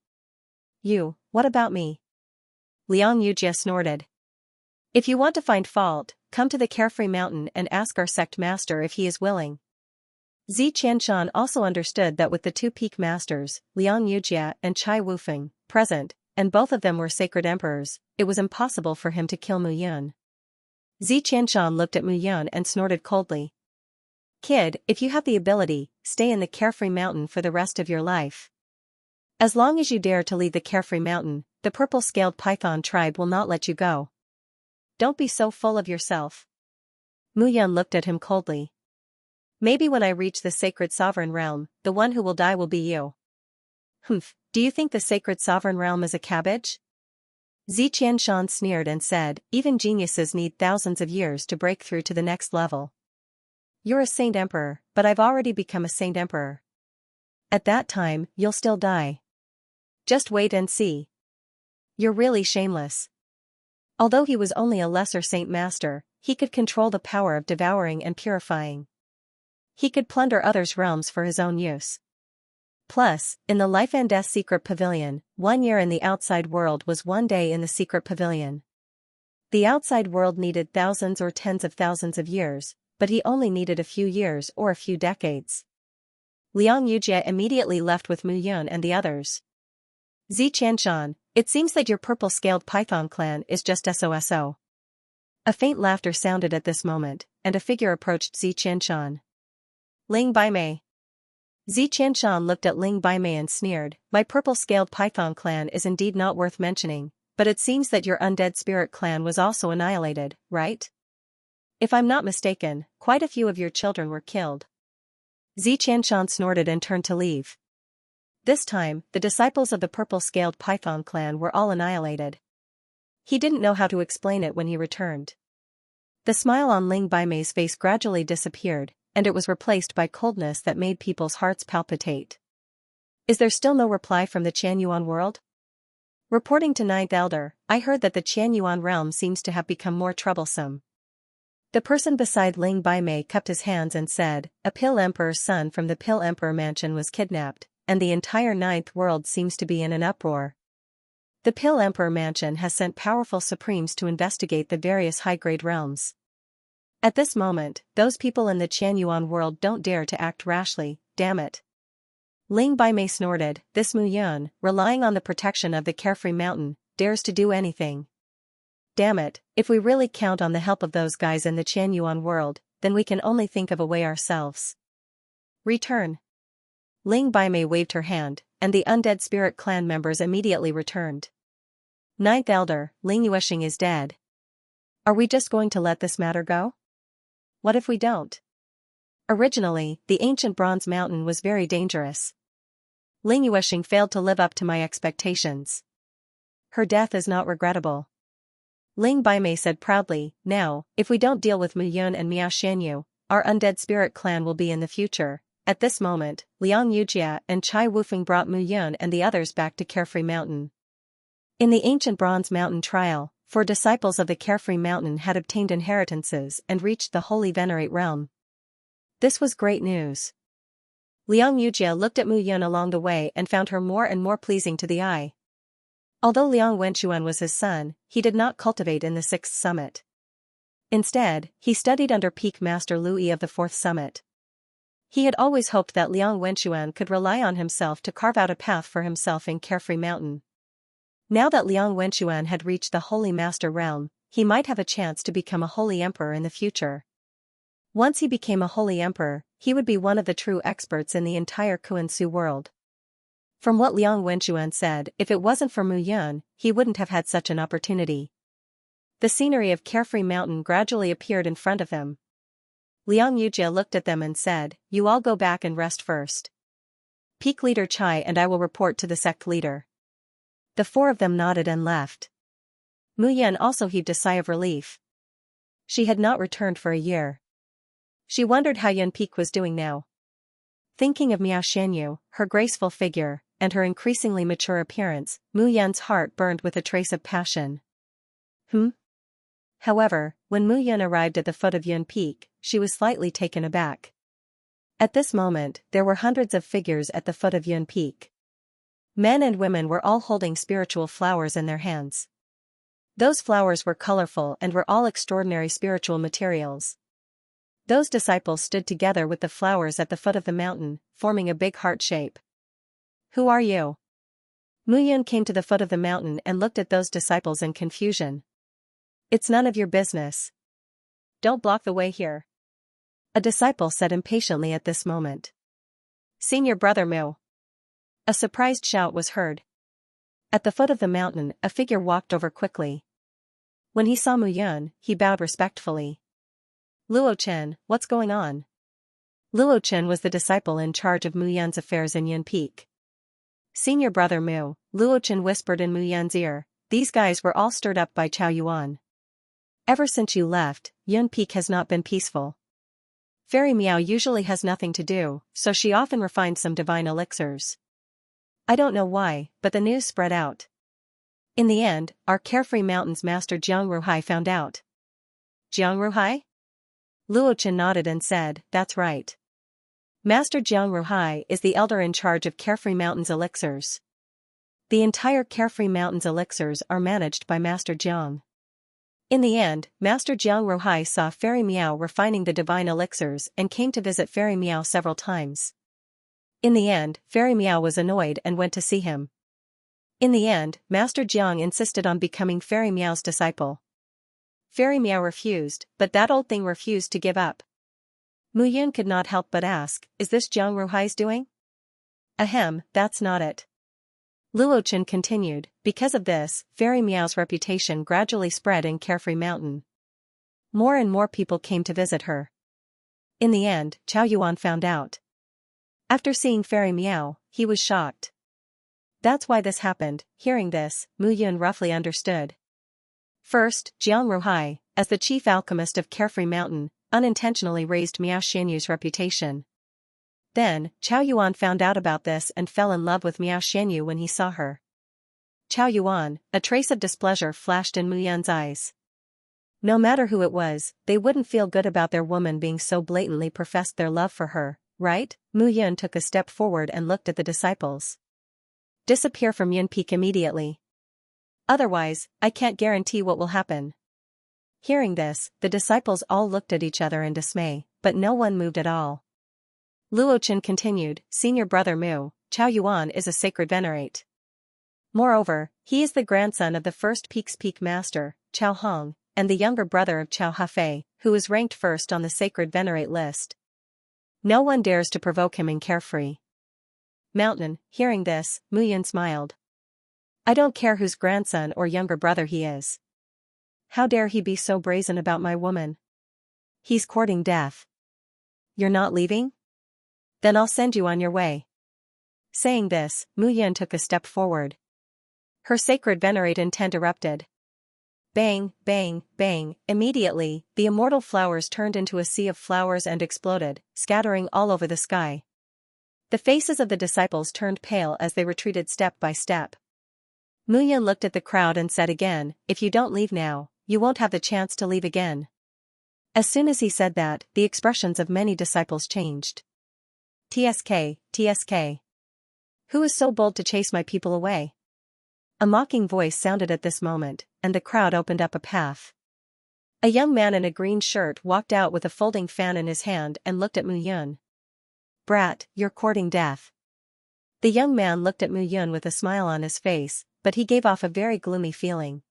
You, what about me? Liang Yujia snorted. If you want to find fault, come to the carefree mountain and ask our sect master if he is willing. Xianxia also understood that with the 2 peak masters, Liang Yujia and Chai Wufeng, present, and both of them were sacred emperors, it was impossible for him to kill Mu Yun. Xianxia looked at Mu Yun and snorted coldly. Kid, if you have the ability, stay in the carefree mountain for the rest of your life. As long as you dare to leave the carefree mountain, the purple-scaled python tribe will not let you go. Don't be so full of yourself. Mu Yun looked at him coldly. Maybe when I reach the sacred sovereign realm, the one who will die will be you. Humph, do you think the sacred sovereign realm is a cabbage? Xianxia sneered and said, even geniuses need thousands of years to break through to the next level. You're a saint emperor, but I've already become a saint emperor. At that time, you'll still die. Just wait and see. You're really shameless. Although he was only a lesser saint master, he could control the power of devouring and purifying. He could plunder others' realms for his own use. Plus, in the life and death secret pavilion, 1 year in the outside world was 1 day in the secret pavilion. The outside world needed thousands or tens of thousands of years, but he only needed a few years or a few decades. Xianxia immediately left with Mu Yun and the others. Xianxia, it seems that your purple-scaled python clan is just SOSO. A faint laughter sounded at this moment, and a figure approached Xianxia. Ling Baimei. Xianxia looked at Ling Baimei and sneered, my purple-scaled python clan is indeed not worth mentioning, but it seems that your undead spirit clan was also annihilated, right? If I'm not mistaken, quite a few of your children were killed. Xianxia snorted and turned to leave. This time, the disciples of the purple-scaled python clan were all annihilated. He didn't know how to explain it when he returned. The smile on Ling Baimei's face gradually disappeared, and it was replaced by coldness that made people's hearts palpitate. Is there still no reply from the Qianyuan world? Reporting to Ninth Elder, I heard that the Qianyuan realm seems to have become more troublesome. The person beside Ling Baimei cupped his hands and said, a Pill Emperor's son from the Pill Emperor mansion was kidnapped, and the entire Ninth World seems to be in an uproar. The Pill Emperor mansion has sent powerful supremes to investigate the various high-grade realms. At this moment, those people in the Qianyuan world don't dare to act rashly, damn it. Ling Baimei snorted, this Mu Yun, relying on the protection of the Carefree Mountain, dares to do anything. Damn it, if we really count on the help of those guys in the Qianyuan world, then we can only think of a way ourselves. Return. Ling Baimei waved her hand, and the undead spirit clan members immediately returned. Ninth Elder, Ling Yuesheng is dead. Are we just going to let this matter go? What if we don't? Originally, the ancient Bronze Mountain was very dangerous. Ling Yuesheng failed to live up to my expectations. Her death is not regrettable. Ling Baimei said proudly, now, if we don't deal with Mu Yun and Miao Xianyu, our undead spirit clan will be in the future. At this moment, Liang Yujia and Chai Wufeng brought Mu Yun and the others back to Carefree Mountain. In the ancient Bronze Mountain trial, 4 disciples of the Carefree Mountain had obtained inheritances and reached the Holy Venerate realm. This was great news. Liang Yujia looked at Mu Yun along the way and found her more and more pleasing to the eye. Although Liang Wenchuan was his son, he did not cultivate in the 6th summit. Instead, he studied under Peak Master Lu Yi of the 4th summit. He had always hoped that Liang Wenchuan could rely on himself to carve out a path for himself in Carefree Mountain. Now that Liang Wenchuan had reached the Holy Master realm, he might have a chance to become a Holy Emperor in the future. Once he became a Holy Emperor, he would be one of the true experts in the entire Kuan-Su world. From what Liang Wenchuan said, if it wasn't for Mu Yun, he wouldn't have had such an opportunity. The scenery of Carefree Mountain gradually appeared in front of them. Liang Yujia looked at them and said, you all go back and rest first. Peak Leader Chai and I will report to the sect leader. The 4 of them nodded and left. Mu Yun also heaved a sigh of relief. She had not returned for a year. She wondered how Yun Peak was doing now. Thinking of Miao Xianyu, her graceful figure, and her increasingly mature appearance, Mu Yun's heart burned with a trace of passion. However, when Mu Yun arrived at the foot of Yun Peak, she was slightly taken aback. At this moment, there were hundreds of figures at the foot of Yun Peak. Men and women were all holding spiritual flowers in their hands. Those flowers were colorful and were all extraordinary spiritual materials. Those disciples stood together with the flowers at the foot of the mountain, forming a big heart shape. Who are you? Mu Yun came to the foot of the mountain and looked at those disciples in confusion. It's none of your business. Don't block the way here. A disciple said impatiently at this moment. Senior Brother Mu. A surprised shout was heard. At the foot of the mountain, a figure walked over quickly. When he saw Mu Yun, he bowed respectfully. Luo Chen, what's going on? Luo Chen was the disciple in charge of Mu Yun's affairs in Yun Peak. Senior Brother Mu, Luo Chen whispered in Mu Yun's ear, these guys were all stirred up by Chao Yuan. Ever since you left, Yun Peak has not been peaceful. Fairy Miao usually has nothing to do, so she often refines some divine elixirs. I don't know why, but the news spread out. In the end, our Carefree Mountain's Master Jiang Ruhai found out. Jiang Ruhai? Luochen nodded and said, that's right. Master Jiang Ruhai is the elder in charge of Carefree Mountain's elixirs. The entire Carefree Mountain's elixirs are managed by Master Jiang. In the end, Master Jiang Ruhai saw Fairy Meow refining the divine elixirs and came to visit Fairy Meow several times. In the end, Fairy Meow was annoyed and went to see him. In the end, Master Jiang insisted on becoming Fairy Meow's disciple. Fairy Meow refused, but that old thing refused to give up. Mu Yun could not help but ask, is this Jiang Ruhai's doing? Ahem, that's not it. Luochen continued, because of this, Fairy Meow's reputation gradually spread in Carefree Mountain. More and more people came to visit her. In the end, Chao Yuan found out. After seeing Fairy Meow, he was shocked. That's why this happened. Hearing this, Mu Yun roughly understood. First, Jiang Ruhai, as the chief alchemist of Carefree Mountain, unintentionally raised Miao Xianyu's reputation. Then, Chao Yuan found out about this and fell in love with Miao Xianyu when he saw her. Chao Yuan, a trace of displeasure flashed in Mu Yun's eyes. No matter who it was, they wouldn't feel good about their woman being so blatantly professed their love for her, right? Mu Yun took a step forward and looked at the disciples. Disappear from Yun Peak immediately. Otherwise, I can't guarantee what will happen. Hearing this, the disciples all looked at each other in dismay, but no one moved at all. Luochen continued, Senior Brother Mu, Chao Yuan is a sacred venerate. Moreover, he is the grandson of the first Peak's Peak Master, Chao Hong, and the younger brother of Chao Hafei, who is ranked first on the sacred venerate list. No one dares to provoke him in Carefree Mountain. Hearing this, Mu Yun smiled. I don't care whose grandson or younger brother he is. How dare he be so brazen about my woman? He's courting death. You're not leaving? Then I'll send you on your way. Saying this, Mu Yun took a step forward. Her sacred venerate intent erupted. Bang, bang, bang, immediately, the immortal flowers turned into a sea of flowers and exploded, scattering all over the sky. The faces of the disciples turned pale as they retreated step by step. Mu Yun looked at the crowd and said again, if you don't leave now, you won't have the chance to leave again. As soon as he said that, the expressions of many disciples changed. TSK, TSK. Who is so bold to chase my people away? A mocking voice sounded at this moment, and the crowd opened up a path. A young man in a green shirt walked out with a folding fan in his hand and looked at Mu Yun. Brat, you're courting death. The young man looked at Mu Yun with a smile on his face, but he gave off a very gloomy feeling.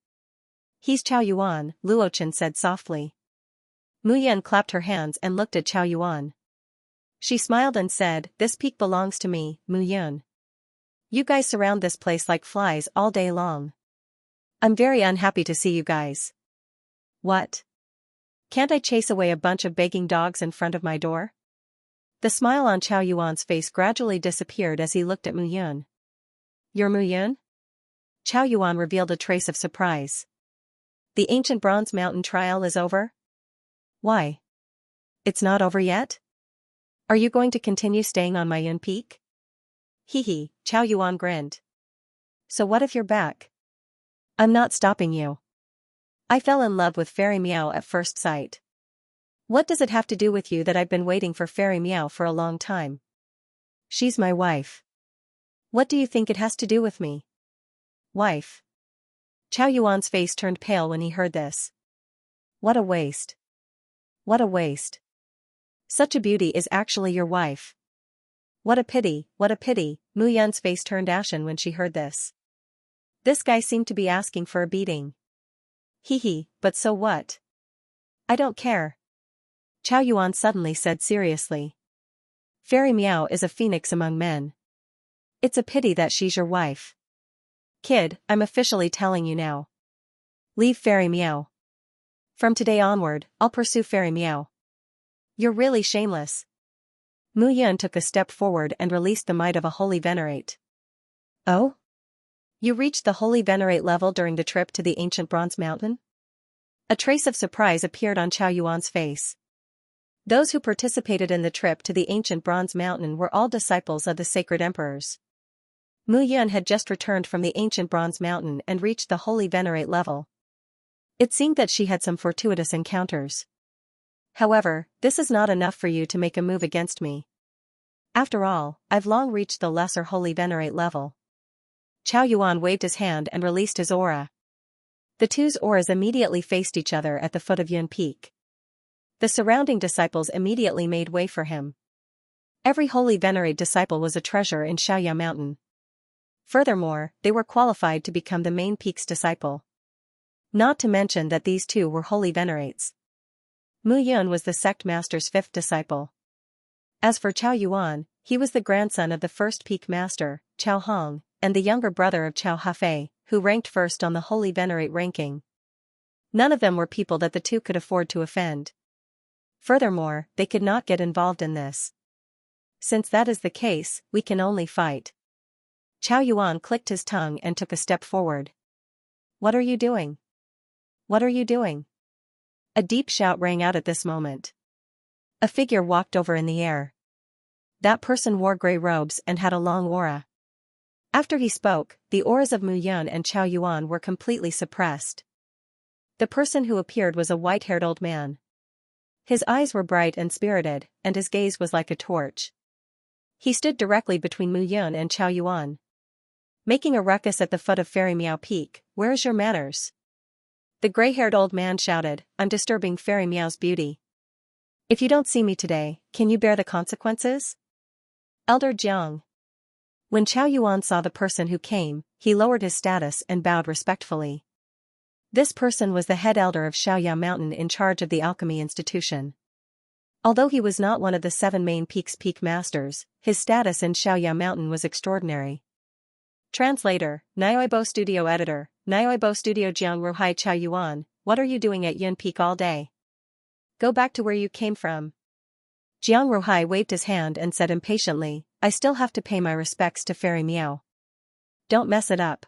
He's Chao Yuan, Luochen said softly. Mu Yun clapped her hands and looked at Chao Yuan. She smiled and said, this peak belongs to me, Mu Yun. You guys surround this place like flies all day long. I'm very unhappy to see you guys. What? Can't I chase away a bunch of begging dogs in front of my door? The smile on Chao Yuan's face gradually disappeared as he looked at Mu Yun. You're Mu Yun? Chao Yuan revealed a trace of surprise. The ancient Bronze Mountain trial is over? Why? It's not over yet? Are you going to continue staying on my Yun Peak? Hee, Chao Yuan grinned. So what if you're back? I'm not stopping you. I fell in love with Fairy Meow at first sight. What does it have to do with you that I've been waiting for Fairy Meow for a long time? She's my wife. What do you think it has to do with me? Wife. Chao Yuan's face turned pale when he heard this. What a waste. What a waste. Such a beauty is actually your wife. What a pity, what a pity. Mu Yun's face turned ashen when she heard this. This guy seemed to be asking for a beating. Hee, but so what? I don't care. Chao Yuan suddenly said seriously. Fairy Meow is a phoenix among men. It's a pity that she's your wife. Kid, I'm officially telling you now. Leave Fairy Meow. From today onward, I'll pursue Fairy Meow. You're really shameless. Mu Yun took a step forward and released the might of a holy venerate. Oh? You reached the holy venerate level during the trip to the ancient Bronze Mountain? A trace of surprise appeared on Chao Yuan's face. Those who participated in the trip to the ancient Bronze Mountain were all disciples of the sacred emperors. Mu Yun had just returned from the ancient Bronze Mountain and reached the holy venerate level. It seemed that she had some fortuitous encounters. However, this is not enough for you to make a move against me. After all, I've long reached the lesser holy venerate level. Chao Yuan waved his hand and released his aura. The two's auras immediately faced each other at the foot of Yun Peak. The surrounding disciples immediately made way for him. Every holy venerate disciple was a treasure in Xianxia Mountain. Furthermore, they were qualified to become the main peak's disciple. Not to mention that these two were holy venerates. Mu Yun was the sect master's fifth disciple. As for Chao Yuan, he was the grandson of the first peak master, Chao Hong, and the younger brother of Chao Hafei, who ranked first on the holy venerate ranking. None of them were people that the two could afford to offend. Furthermore, they could not get involved in this. Since that is the case, we can only fight. Chao Yuan clicked his tongue and took a step forward. What are you doing? What are you doing? A deep shout rang out at this moment. A figure walked over in the air. That person wore gray robes and had a long aura. After he spoke, the auras of Mu Yun and Chao Yuan were completely suppressed. The person who appeared was a white-haired old man. His eyes were bright and spirited, and his gaze was like a torch. He stood directly between Mu Yun and Chao Yuan. Making a ruckus at the foot of Fairy Miao Peak, where is your manners? The gray-haired old man shouted, I'm disturbing Fairy Miao's beauty. If you don't see me today, can you bear the consequences? Elder Jiang. When Chao Yuan saw the person who came, he lowered his status and bowed respectfully. This person was the head elder of Xianxia Mountain in charge of the alchemy institution. Although he was not one of the 7 main peaks peak masters, his status in Xianxia Mountain was extraordinary. Translator, Nioibo Studio Editor, Nioibo Studio Jiang Ruhai Chao Yuan, what are you doing at Yun Peak all day? Go back to where you came from. Jiang Ruhai waved his hand and said impatiently, I still have to pay my respects to Fairy Miao. Don't mess it up.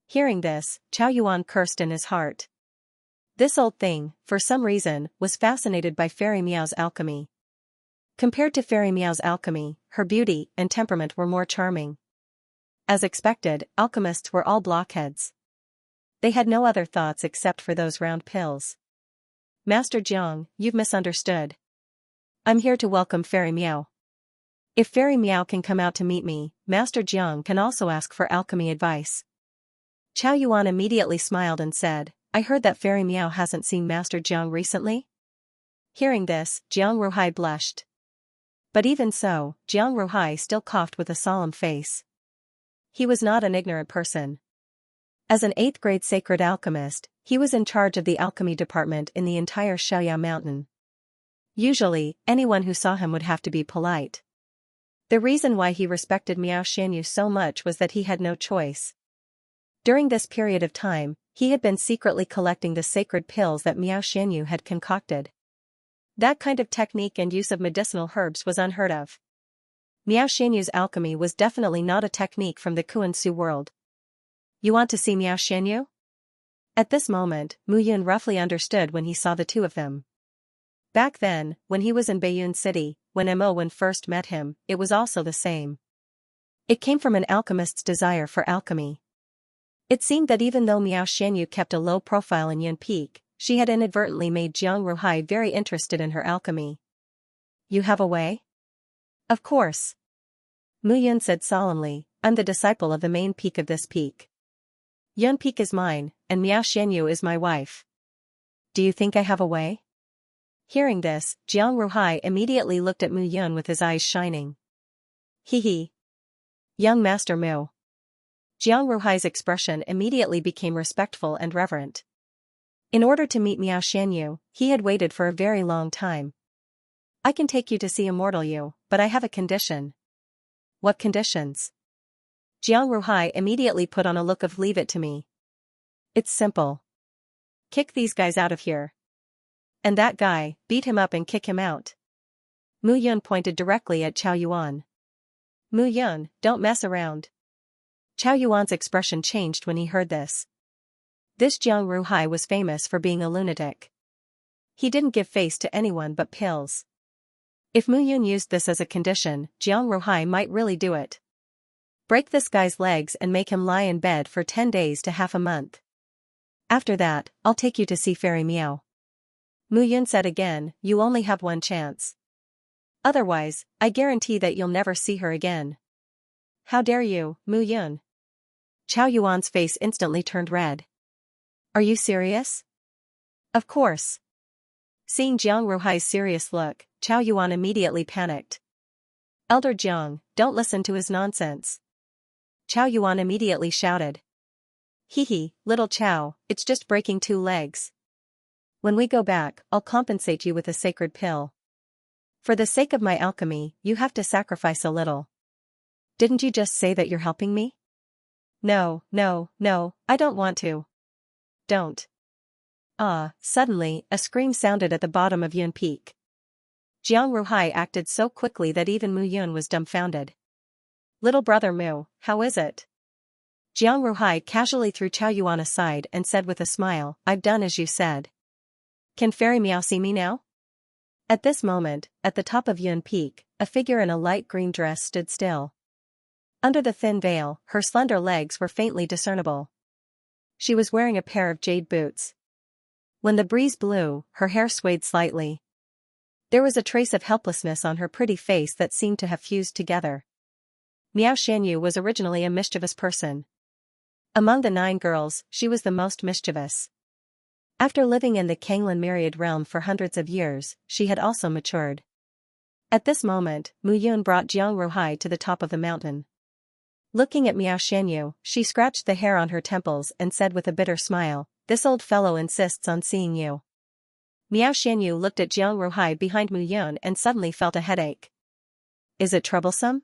Hearing this, Chao Yuan cursed in his heart. This old thing, for some reason, was fascinated by Fairy Miao's alchemy. Compared to Fairy Miao's alchemy, her beauty and temperament were more charming. As expected, alchemists were all blockheads. They had no other thoughts except for those round pills. Master Jiang, you've misunderstood. I'm here to welcome Fairy Miao. If Fairy Miao can come out to meet me, Master Jiang can also ask for alchemy advice. Chao Yuan immediately smiled and said, I heard that Fairy Miao hasn't seen Master Jiang recently? Hearing this, Jiang Ruhai blushed. But even so, Jiang Ruhai still coughed with a solemn face. He was not an ignorant person. As an 8th grade sacred alchemist, he was in charge of the alchemy department in the entire Xianxia Mountain. Usually, anyone who saw him would have to be polite. The reason why he respected Miao Xianyu so much was that he had no choice. During this period of time, he had been secretly collecting the sacred pills that Miao Xianyu had concocted. That kind of technique and use of medicinal herbs was unheard of. Miao Xianyu's alchemy was definitely not a technique from the Kuan-Su world. You want to see Miao Xianyu? At this moment, Mu Yun roughly understood when he saw the two of them. Back then, when he was in Baiyun City, when Mo Wen first met him, it was also the same. It came from an alchemist's desire for alchemy. It seemed that even though Miao Xianyu kept a low profile in Yun Peak, she had inadvertently made Jiang Ruhai very interested in her alchemy. You have a way? Of course. Mu Yun said solemnly, I'm the disciple of the main peak of this peak. Yun Peak is mine, and Miao Xianyu is my wife. Do you think I have a way? Hearing this, Jiang Ruhai immediately looked at Mu Yun with his eyes shining. Hee. Young Master Mu. Jiang Ruhai's expression immediately became respectful and reverent. In order to meet Miao Xianyu, he had waited for a very long time. I can take you to see Immortal Yu, but I have a condition. What conditions? Jiang Ruhai immediately put on a look of leave it to me. It's simple. Kick these guys out of here. And that guy, beat him up and kick him out. Mu Yun pointed directly at Chao Yuan. Mu Yun, don't mess around. Chao Yuan's expression changed when he heard this. This Jiang Ruhai was famous for being a lunatic. He didn't give face to anyone but pills. If Mu Yun used this as a condition, Jiang Ruhai might really do it. Break this guy's legs and make him lie in bed for 10 days to half a month. After that, I'll take you to see Fairy Meow. Mu Yun said again, you only have one chance. Otherwise, I guarantee that you'll never see her again. How dare you, Mu Yun? Chao Yuan's face instantly turned red. Are you serious? Of course. Seeing Jiang Ruhai's serious look, Chao Yuan immediately panicked. Elder Jiang, don't listen to his nonsense. Chao Yuan immediately shouted. Hee, little Chao, it's just breaking two legs. When we go back, I'll compensate you with a sacred pill. For the sake of my alchemy, you have to sacrifice a little. Didn't you just say that you're helping me? No, I don't want to. Don't. Suddenly, a scream sounded at the bottom of Yun Peak. Jiang Ruhai acted so quickly that even Mu Yun was dumbfounded. Little brother Mu, how is it? Jiang Ruhai casually threw Chao Yuan aside and said with a smile, I've done as you said. Can Fairy Meow see me now? At this moment, at the top of Yun Peak, a figure in a light green dress stood still. Under the thin veil, her slender legs were faintly discernible. She was wearing a pair of jade boots. When the breeze blew, her hair swayed slightly. There was a trace of helplessness on her pretty face that seemed to have fused together. Miao Xianyu was originally a mischievous person. Among the 9 girls, she was the most mischievous. After living in the Kanglin Myriad realm for hundreds of years, she had also matured. At this moment, Mu Yun brought Jiang Ruhai to the top of the mountain. Looking at Miao Xianyu, she scratched the hair on her temples and said with a bitter smile, this old fellow insists on seeing you. Miao Xianyu looked at Jiang Ruhai behind Mu Yun and suddenly felt a headache. Is it troublesome?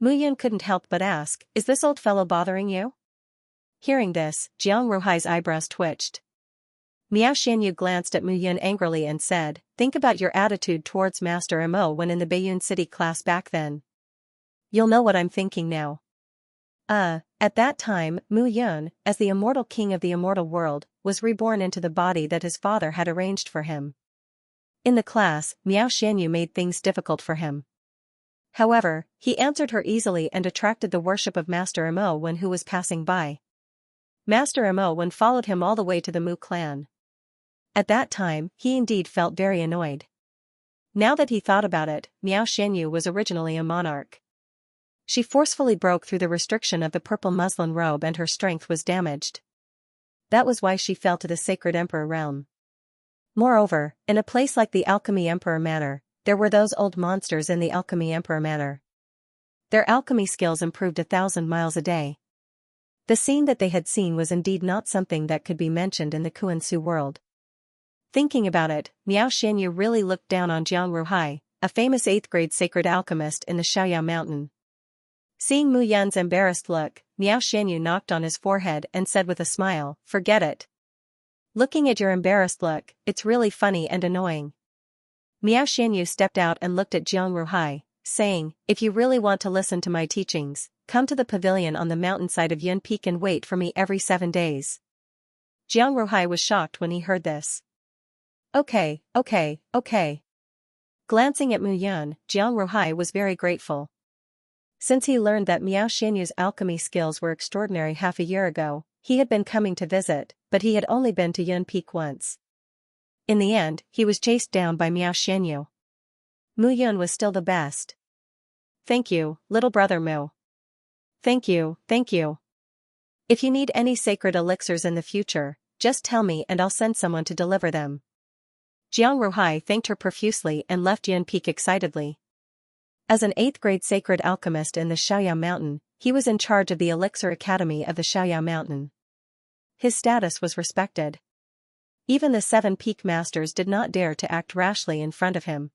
Mu Yun couldn't help but ask, is this old fellow bothering you? Hearing this, Jiang Ruhai's eyebrows twitched. Miao Xianyu glanced at Mu Yun angrily and said, think about your attitude towards Master Mo when in the Baiyun City class back then. You'll know what I'm thinking now. At that time, Mu Yun, as the immortal king of the immortal world, was reborn into the body that his father had arranged for him. In the class, Miao Xianyu made things difficult for him. However, he answered her easily and attracted the worship of Master Mo when who was passing by. Master Mo when followed him all the way to the Mu clan. At that time, he indeed felt very annoyed. Now that he thought about it, Miao Xianyu was originally a monarch. She forcefully broke through the restriction of the purple muslin robe and her strength was damaged. That was why she fell to the sacred emperor realm. Moreover, in a place like the Alchemy Emperor Manor, there were those old monsters in the Alchemy Emperor Manor. Their alchemy skills improved 1,000 miles a day. The scene that they had seen was indeed not something that could be mentioned in the Kuan-Su world. Thinking about it, Miao Xianyu really looked down on Jiang Ruhai, a famous 8th grade sacred alchemist in the Xiaoyao mountain. Seeing Mu Yun's embarrassed look, Miao Xianyu knocked on his forehead and said with a smile, forget it. Looking at your embarrassed look, it's really funny and annoying. Miao Xianyu stepped out and looked at Jiang Ruhai, saying, if you really want to listen to my teachings, come to the pavilion on the mountainside of Yun Peak and wait for me every 7 days. Jiang Ruhai was shocked when he heard this. Okay. Glancing at Mu Yun, Jiang Ruhai was very grateful. Since he learned that Miao Xianyu's alchemy skills were extraordinary half a year ago, he had been coming to visit, but he had only been to Yun Peak once. In the end, he was chased down by Miao Xianyu. Mu Yun was still the best. Thank you, little brother Mu. Thank you. If you need any sacred elixirs in the future, just tell me and I'll send someone to deliver them. Jiang Ruhai thanked her profusely and left Yun Peak excitedly. As an 8th grade sacred alchemist in the Xiaoyao mountain, he was in charge of the Elixir Academy of the Xiaoyao mountain. His status was respected. Even the 7 peak masters did not dare to act rashly in front of him.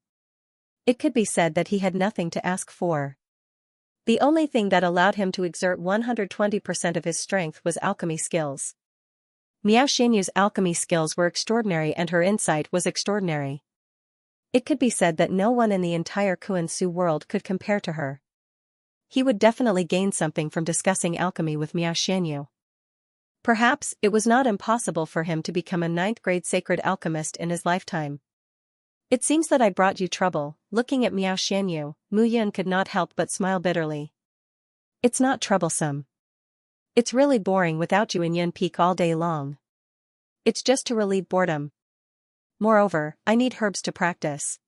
It could be said that he had nothing to ask for. The only thing that allowed him to exert 120% of his strength was alchemy skills. Miao Xianyu's alchemy skills were extraordinary and her insight was extraordinary. It could be said that no one in the entire Kuan-Su world could compare to her. He would definitely gain something from discussing alchemy with Miao Xianyu. Perhaps it was not impossible for him to become a 9th grade sacred alchemist in his lifetime. It seems that I brought you trouble. Looking at Miao Xianyu, Mu Yun could not help but smile bitterly. It's not troublesome. It's really boring without you in Yun Peak all day long. It's just to relieve boredom. Moreover, I need herbs to practice.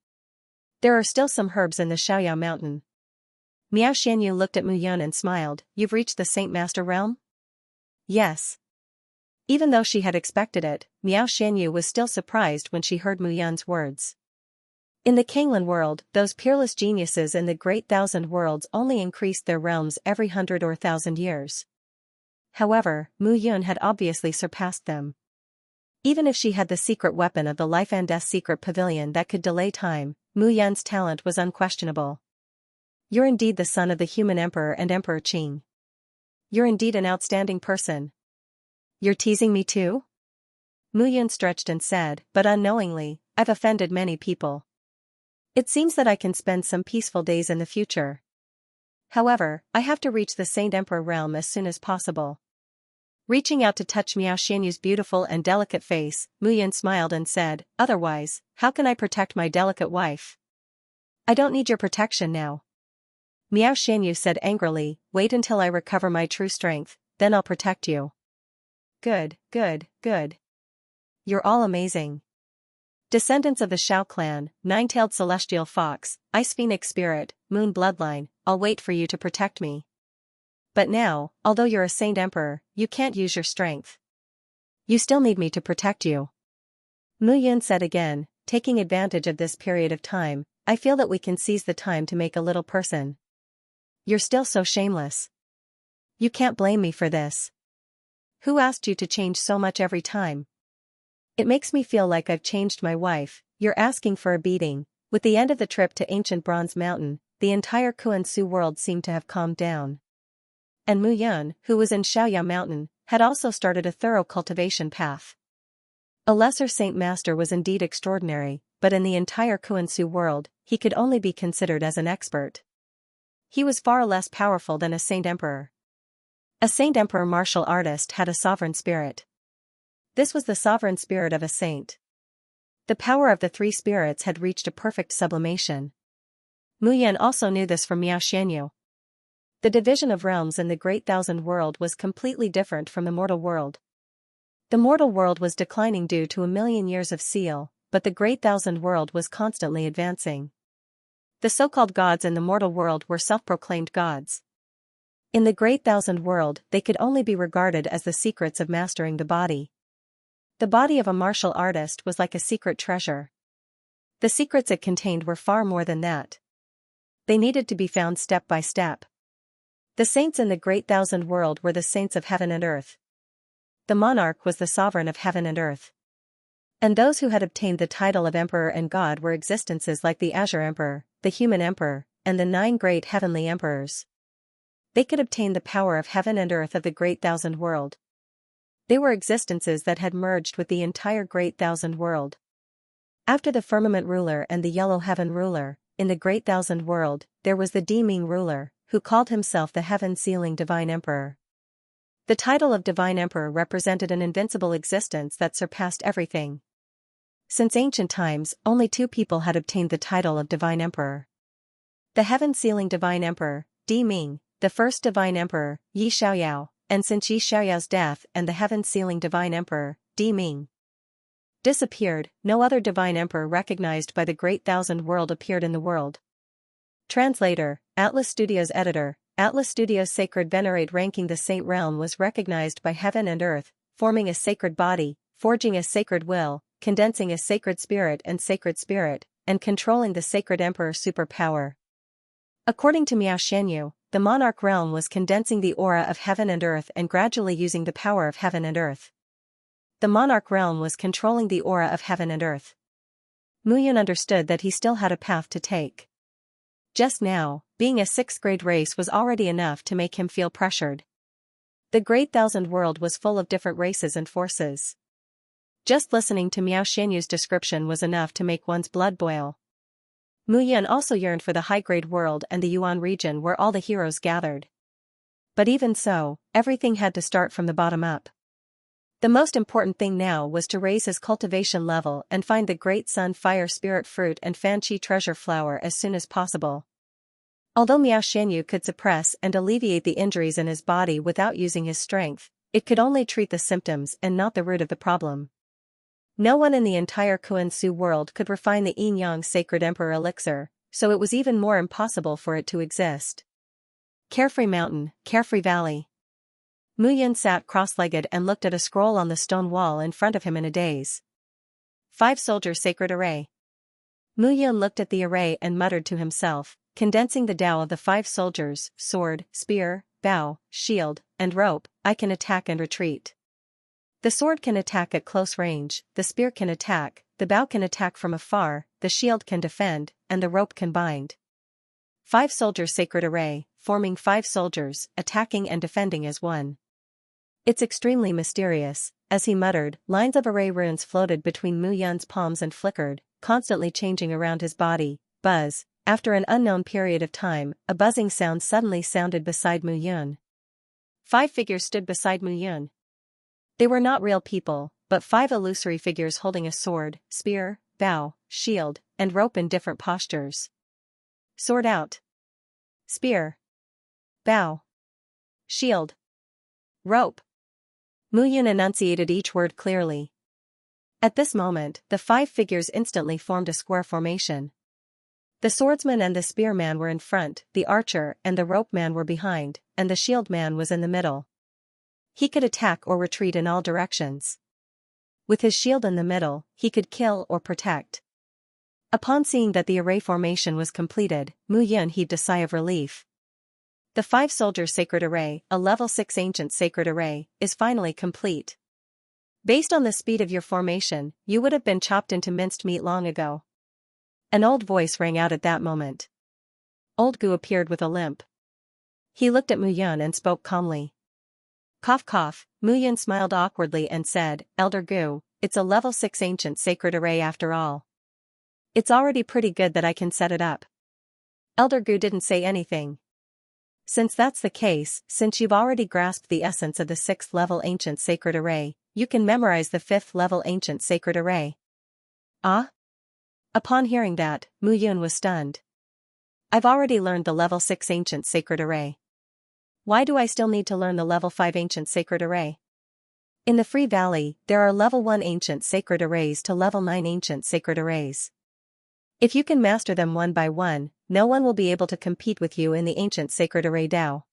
There are still some herbs in the Xiaoyao mountain. Miao Xianyu looked at Mu Yun and smiled. You've reached the Saint Master realm? Yes. Even though she had expected it, Miao Xianyu was still surprised when she heard Mu Yun's words. In the Kanglan world, those peerless geniuses in the great thousand worlds only increased their realms every 100 or 1,000 years. However, Mu Yun had obviously surpassed them. Even if she had the secret weapon of the life and death secret pavilion that could delay time, Mu Yun's talent was unquestionable. You're indeed the son of the human emperor and Emperor Qing. You're indeed an outstanding person. You're teasing me too? Mu Yun stretched and said, but unknowingly, I've offended many people. It seems that I can spend some peaceful days in the future. However, I have to reach the Saint Emperor realm as soon as possible. Reaching out to touch Miao Xianyu's beautiful and delicate face, Mu Yun smiled and said, otherwise, how can I protect my delicate wife? I don't need your protection now. Miao Xianyu said angrily, wait until I recover my true strength, then I'll protect you. Good, good, good. You're all amazing. Descendants of the Shao clan, nine-tailed celestial fox, ice phoenix spirit, moon bloodline, I'll wait for you to protect me. But now, although you're a saint emperor, you can't use your strength. You still need me to protect you. Mu Yun said again, taking advantage of this period of time, I feel that we can seize the time to make a little person. You're still so shameless. You can't blame me for this. Who asked you to change so much every time? It makes me feel like I've changed my wife. You're asking for a beating. With the end of the trip to ancient Bronze Mountain, the entire Kuan-Su world seemed to have calmed down. And Mu Yun, who was in Xiaoyao Mountain, had also started a thorough cultivation path. A lesser Saint Master was indeed extraordinary, but in the entire Kuan-Su world, he could only be considered as an expert. He was far less powerful than a Saint Emperor. A Saint Emperor martial artist had a sovereign spirit. This was the sovereign spirit of a saint. The power of the three spirits had reached a perfect sublimation. Mu Yun also knew this from Miao Xianyu. The division of realms in the Great Thousand World was completely different from the mortal world. The mortal world was declining due to 1,000,000 years of seal, but the Great Thousand World was constantly advancing. The so-called gods in the mortal world were self-proclaimed gods. In the Great Thousand World, they could only be regarded as the secrets of mastering the body. The body of a martial artist was like a secret treasure. The secrets it contained were far more than that. They needed to be found step by step. The saints in the Great Thousand World were the saints of heaven and earth. The monarch was the sovereign of heaven and earth. And those who had obtained the title of emperor and god were existences like the Azure Emperor, the Human Emperor, and the 9 great heavenly emperors. They could obtain the power of heaven and earth of the Great Thousand World. They were existences that had merged with the entire Great Thousand World. After the Firmament Ruler and the Yellow Heaven Ruler, in the Great Thousand World, there was the Ming Ruler, who called himself the Heaven-Sealing Divine Emperor. The title of Divine Emperor represented an invincible existence that surpassed everything. Since ancient times, only 2 people had obtained the title of Divine Emperor. The Heaven-Sealing Divine Emperor, Ming, the first Divine Emperor, Yi Xiaoyao, and since Yi Xiaoyao's death and the Heaven-Sealing Divine Emperor, Ming, disappeared, no other Divine Emperor recognized by the Great Thousand World appeared in the world. Translator, Atlas Studios Editor, Atlas Studios Sacred Venerate ranking the Saint Realm was recognized by heaven and earth, forming a sacred body, forging a sacred will, condensing a sacred spirit, and controlling the sacred Emperor superpower. According to Miao Xianyu, the monarch realm was condensing the aura of heaven and earth and gradually using the power of heaven and earth. The monarch realm was controlling the aura of heaven and earth. Mu Yun understood that he still had a path to take. Just now, being a 6th grade race was already enough to make him feel pressured. The Great Thousand World was full of different races and forces. Just listening to Miao Xianyu's description was enough to make one's blood boil. Mu Yun also yearned for the high-grade world and the Yuan region where all the heroes gathered. But even so, everything had to start from the bottom up. The most important thing now was to raise his cultivation level and find the Great Sun Fire Spirit Fruit and Fan Chi Treasure Flower as soon as possible. Although Miao Xianyu could suppress and alleviate the injuries in his body without using his strength, it could only treat the symptoms and not the root of the problem. No one in the entire Kuan-Su world could refine the yin-yang sacred emperor elixir, so it was even more impossible for it to exist. Carefree mountain, carefree valley. Mu Yun sat cross-legged and looked at a scroll on the stone wall in front of him in a daze. 5 soldiers sacred array. Mu Yun looked at the array and muttered to himself, condensing the Tao of the 5 soldiers, sword, spear, bow, shield, and rope, I can attack and retreat. The sword can attack at close range, the spear can attack, the bow can attack from afar, the shield can defend, and the rope can bind. 5 soldiers sacred array, forming 5 soldiers, attacking and defending as one. It's extremely mysterious. As he muttered, lines of array runes floated between Mu Yun's palms and flickered, constantly changing around his body. Buzz. After an unknown period of time, a buzzing sound suddenly sounded beside Mu Yun. 5 figures stood beside Mu Yun. They were not real people, but 5 illusory figures holding a sword, spear, bow, shield, and rope in different postures. Sword out. Spear. Bow. Shield. Rope. Mu Yun enunciated each word clearly. At this moment, the 5 figures instantly formed a square formation. The swordsman and the spearman were in front, the archer and the rope man were behind, and the shield man was in the middle. He could attack or retreat in all directions. With his shield in the middle, he could kill or protect. Upon seeing that the array formation was completed, Mu Yun heaved a sigh of relief. The 5 soldier sacred array, a level 6 ancient sacred array, is finally complete. Based on the speed of your formation, you would have been chopped into minced meat long ago. An old voice rang out at that moment. Old Gu appeared with a limp. He looked at Mu Yun and spoke calmly. Cough cough, Mu Yun smiled awkwardly and said, Elder Gu, it's a level 6 ancient sacred array after all. It's already pretty good that I can set it up. Elder Gu didn't say anything. Since that's the case, since you've already grasped the essence of the 6th level ancient sacred array, you can memorize the 5th level ancient sacred array. Ah? Upon hearing that, Mu Yun was stunned. I've already learned the level 6 ancient sacred array. Why do I still need to learn the level 5 ancient sacred array? In the Free Valley, there are level 1 ancient sacred arrays to level 9 ancient sacred arrays. If you can master them one by one, no one will be able to compete with you in the ancient sacred array Tao.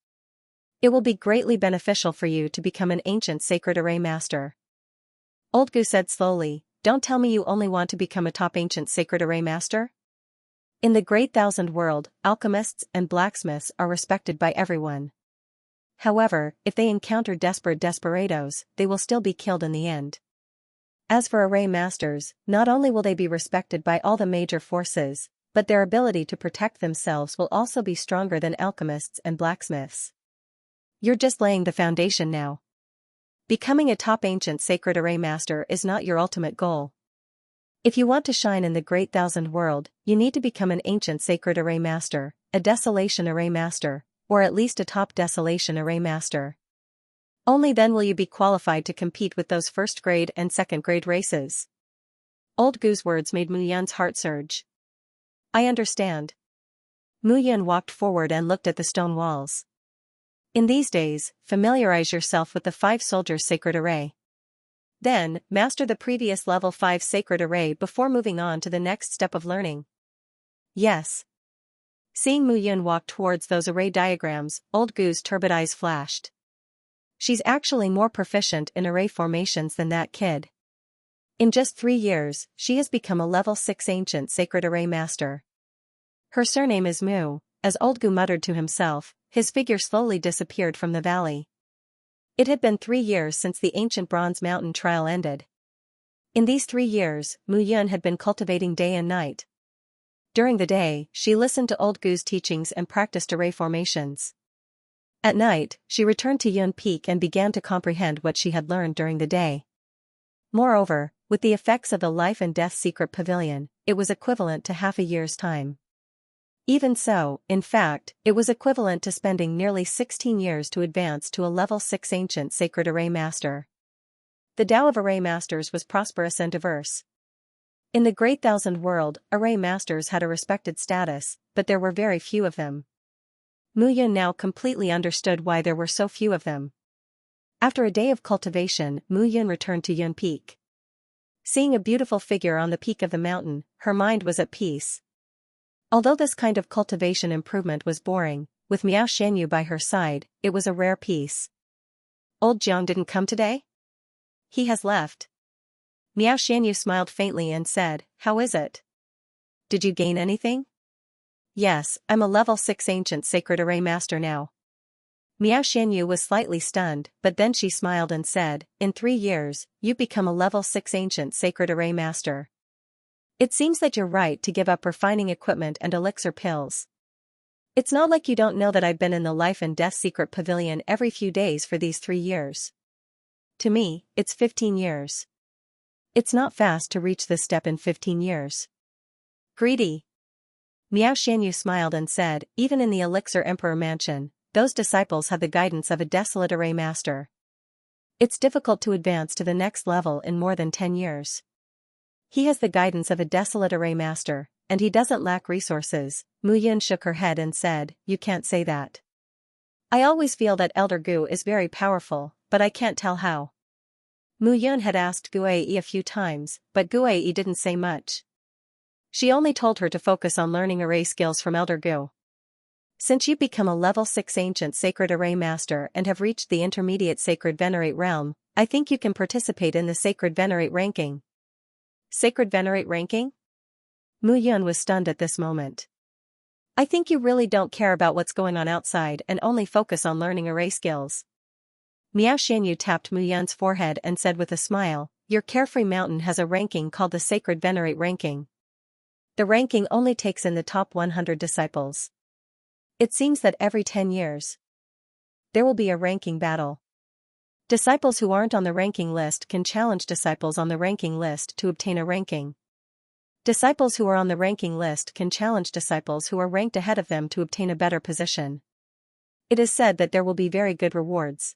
It will be greatly beneficial for you to become an ancient sacred array master. Old Gu said slowly, don't tell me you only want to become a top ancient sacred array master? In the Great Thousand World, alchemists and blacksmiths are respected by everyone. However, if they encounter desperate desperados, they will still be killed in the end. As for array masters, not only will they be respected by all the major forces, but their ability to protect themselves will also be stronger than alchemists and blacksmiths. You're just laying the foundation now. Becoming a top ancient sacred array master is not your ultimate goal. If you want to shine in the Great Thousand World, you need to become an ancient sacred array master, a desolation array master, or at least a top desolation array master. Only then will you be qualified to compete with those first grade and second grade races. Old Gu's words made Mu Yun's heart surge. I understand. Mu Yun walked forward and looked at the stone walls. In these days, familiarize yourself with the 5 soldiers sacred array. Then, master the previous level 5 sacred array before moving on to the next step of learning. Yes. Seeing Mu Yun walk towards those array diagrams, Old Gu's turbid eyes flashed. She's actually more proficient in array formations than that kid. In just 3 years, she has become a level 6 ancient sacred array master. Her surname is Mu. As Old Gu muttered to himself, his figure slowly disappeared from the valley. It had been 3 years since the ancient Bronze Mountain trial ended. In these 3 years, Mu Yun had been cultivating day and night. During the day, she listened to Old Gu's teachings and practiced array formations. At night, she returned to Yun Peak and began to comprehend what she had learned during the day. Moreover, with the effects of the Life and Death Secret Pavilion, it was equivalent to half a year's time. Even so, in fact, it was equivalent to spending nearly 16 years to advance to a level 6 ancient sacred array master. The Tao of array masters was prosperous and diverse. In the Great Thousand World, array masters had a respected status, but there were very few of them. Mu Yun now completely understood why there were so few of them. After a day of cultivation, Mu Yun returned to Yun Peak. Seeing a beautiful figure on the peak of the mountain, her mind was at peace. Although this kind of cultivation improvement was boring, with Miao Xianyu by her side, it was a rare peace. Old Jiang didn't come today? He has left. Miao Xianyu smiled faintly and said, how is it? Did you gain anything? Yes, I'm a level 6 ancient sacred array master now. Miao Xianyu was slightly stunned, but then she smiled and said, in 3 years, you become a level 6 ancient sacred array master. It seems that you're right to give up refining equipment and elixir pills. It's not like you don't know that I've been in the life and death secret pavilion every few days for these 3 years. To me, it's 15 years. It's not fast to reach this step in 15 years. Greedy. Miao Xianyu smiled and said, even in the Elixir Emperor Mansion, those disciples have the guidance of a desolate array master. It's difficult to advance to the next level in more than 10 years. He has the guidance of a desolate array master, and he doesn't lack resources. Mu Yun shook her head and said, you can't say that. I always feel that Elder Gu is very powerful, but I can't tell how. Mu Yun had asked Guei a few times, but Guei didn't say much. She only told her to focus on learning array skills from Elder Gu. Since you become a level 6 ancient sacred array master and have reached the intermediate sacred venerate realm, I think you can participate in the sacred venerate ranking. Sacred venerate ranking? Mu Yun was stunned at this moment. I think you really don't care about what's going on outside and only focus on learning array skills. Miao Xianyu tapped Mu Yun's forehead and said with a smile, your carefree mountain has a ranking called the sacred venerate ranking. The ranking only takes in the top 100 disciples. It seems that every 10 years, there will be a ranking battle. Disciples who aren't on the ranking list can challenge disciples on the ranking list to obtain a ranking. Disciples who are on the ranking list can challenge disciples who are ranked ahead of them to obtain a better position. It is said that there will be very good rewards.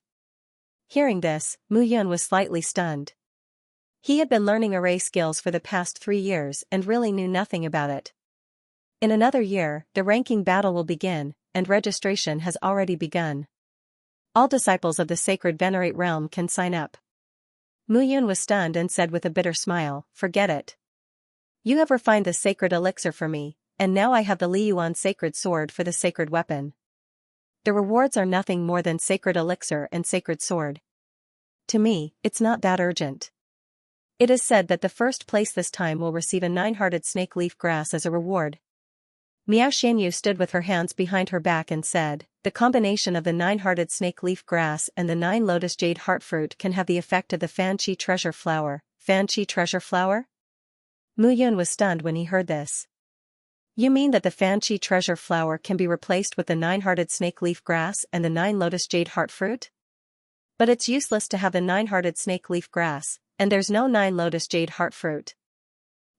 Hearing this, Mu Yun was slightly stunned. He had been learning array skills for the past 3 years and really knew nothing about it. In another year, the ranking battle will begin, and registration has already begun. All disciples of the sacred venerate realm can sign up. Mu Yun was stunned and said with a bitter smile, forget it. You have refined the sacred elixir for me, and now I have the Liyuan sacred sword for the sacred weapon. The rewards are nothing more than sacred elixir and sacred sword. To me, it's not that urgent. It is said that the first place this time will receive a 9-hearted snake leaf grass as a reward. Miao Xianyu stood with her hands behind her back and said, the combination of the 9-hearted snake leaf grass and the 9 lotus jade heart fruit can have the effect of the Fanqi treasure flower. Fanqi treasure flower? Mu Yun was stunned when he heard this. You mean that the Fanqi treasure flower can be replaced with the 9-hearted snake leaf grass and the 9 lotus jade heart fruit? But it's useless to have the 9-hearted snake leaf grass, and there's no 9 lotus jade heart fruit.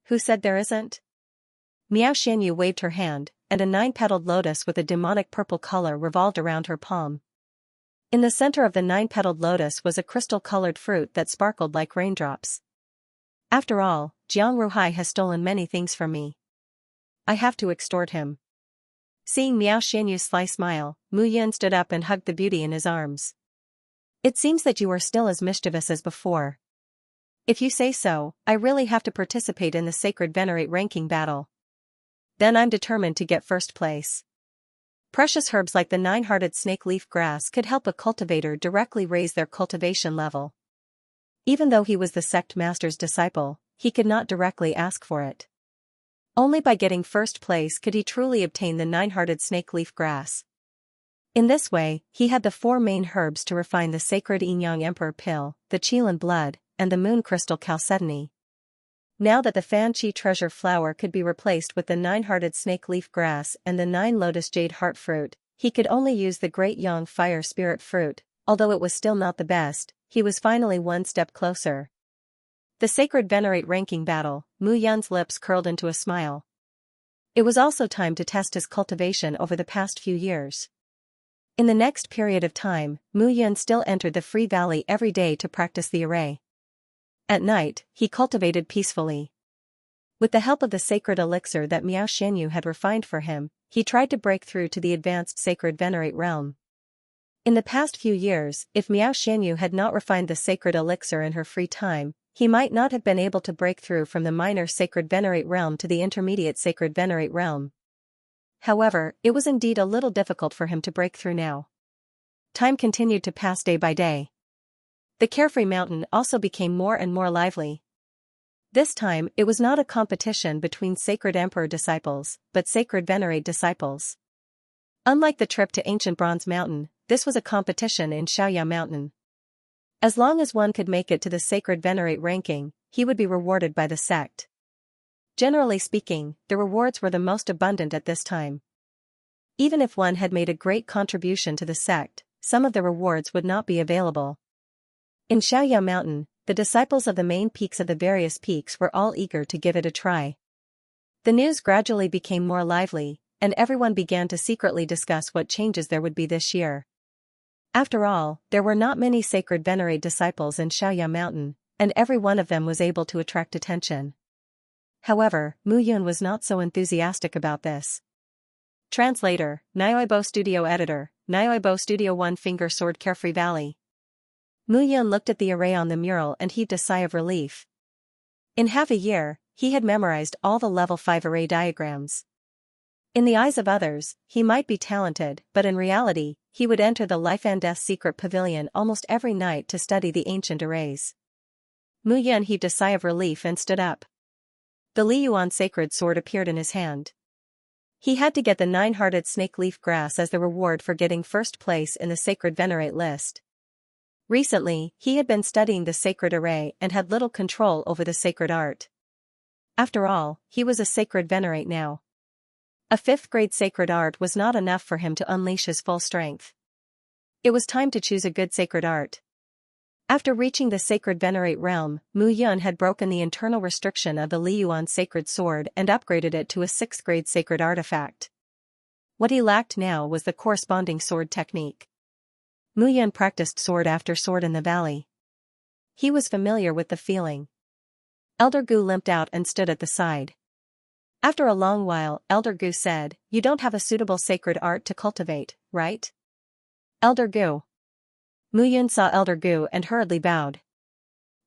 Who said there isn't? Miao Xianyu waved her hand, and a 9-petaled lotus with a demonic purple color revolved around her palm. In the center of the 9-petaled lotus was a crystal-colored fruit that sparkled like raindrops. After all, Jiang Ruhai has stolen many things from me. I have to extort him. Seeing Miao Xianyu's sly smile, Mu Yun stood up and hugged the beauty in his arms. It seems that you are still as mischievous as before. If you say so, I really have to participate in the sacred venerate ranking battle. Then I'm determined to get first place. Precious herbs like the 9-hearted snake leaf grass could help a cultivator directly raise their cultivation level. Even though he was the sect master's disciple, he could not directly ask for it. Only by getting first place could he truly obtain the 9-hearted snake leaf grass. In this way, he had the 4 main herbs to refine the sacred Yin-Yang Emperor pill, the Qilin blood, and the moon crystal chalcedony. Now that the Fanqi treasure flower could be replaced with the 9-hearted snake leaf grass and the 9 lotus jade heart fruit, he could only use the great yang fire spirit fruit. Although it was still not the best, he was finally one step closer. The sacred venerate ranking battle, Mu Yun's lips curled into a smile. It was also time to test his cultivation over the past few years. In the next period of time, Mu Yun still entered the Free Valley every day to practice the array. At night, he cultivated peacefully. With the help of the sacred elixir that Miao Xianyu had refined for him, he tried to break through to the advanced sacred venerate realm. In the past few years, if Miao Xianyu had not refined the sacred elixir in her free time, He might not have been able to break through from the minor sacred venerate realm to the intermediate sacred venerate realm. However, it was indeed a little difficult for him to break through now. Time continued to pass day by day. The carefree mountain also became more and more lively. This time, it was not a competition between sacred emperor disciples, but sacred venerate disciples. Unlike the trip to ancient bronze mountain, this was a competition in Xianxia mountain. As long as one could make it to the sacred venerate ranking, he would be rewarded by the sect. Generally speaking, the rewards were the most abundant at this time. Even if one had made a great contribution to the sect, some of the rewards would not be available. In Xianxia mountain, the disciples of the main peaks of the various peaks were all eager to give it a try. The news gradually became more lively, and everyone began to secretly discuss what changes there would be this year. After all, there were not many sacred venerate disciples in Xianxia mountain, and every one of them was able to attract attention. However, Mu Yun was not so enthusiastic about this. Translator, Nyoibo Studio Editor, Nyoibo Studio One Finger Sword Carefree Valley. Mu Yun looked at the array on the mural and heaved a sigh of relief. In half a year, he had memorized all the level 5 array diagrams. In the eyes of others, he might be talented, but in reality, he would enter the Life and Death Secret Pavilion almost every night to study the ancient arrays. Mu Yun heaved a sigh of relief and stood up. The Liyuan sacred sword appeared in his hand. He had to get the 9-hearted snake leaf grass as the reward for getting first place in the sacred venerate list. Recently, he had been studying the sacred array and had little control over the sacred art. After all, he was a sacred venerate now. A 5th grade sacred art was not enough for him to unleash his full strength. It was time to choose a good sacred art. After reaching the sacred venerate realm, Mu Yun had broken the internal restriction of the Liyuan sacred sword and upgraded it to a 6th grade sacred artifact. What he lacked now was the corresponding sword technique. Mu Yun practiced sword after sword in the valley. He was familiar with the feeling. Elder Gu limped out and stood at the side. After a long while, Elder Gu said, "You don't have a suitable sacred art to cultivate, right?" Elder Gu. Mu Yun saw Elder Gu and hurriedly bowed.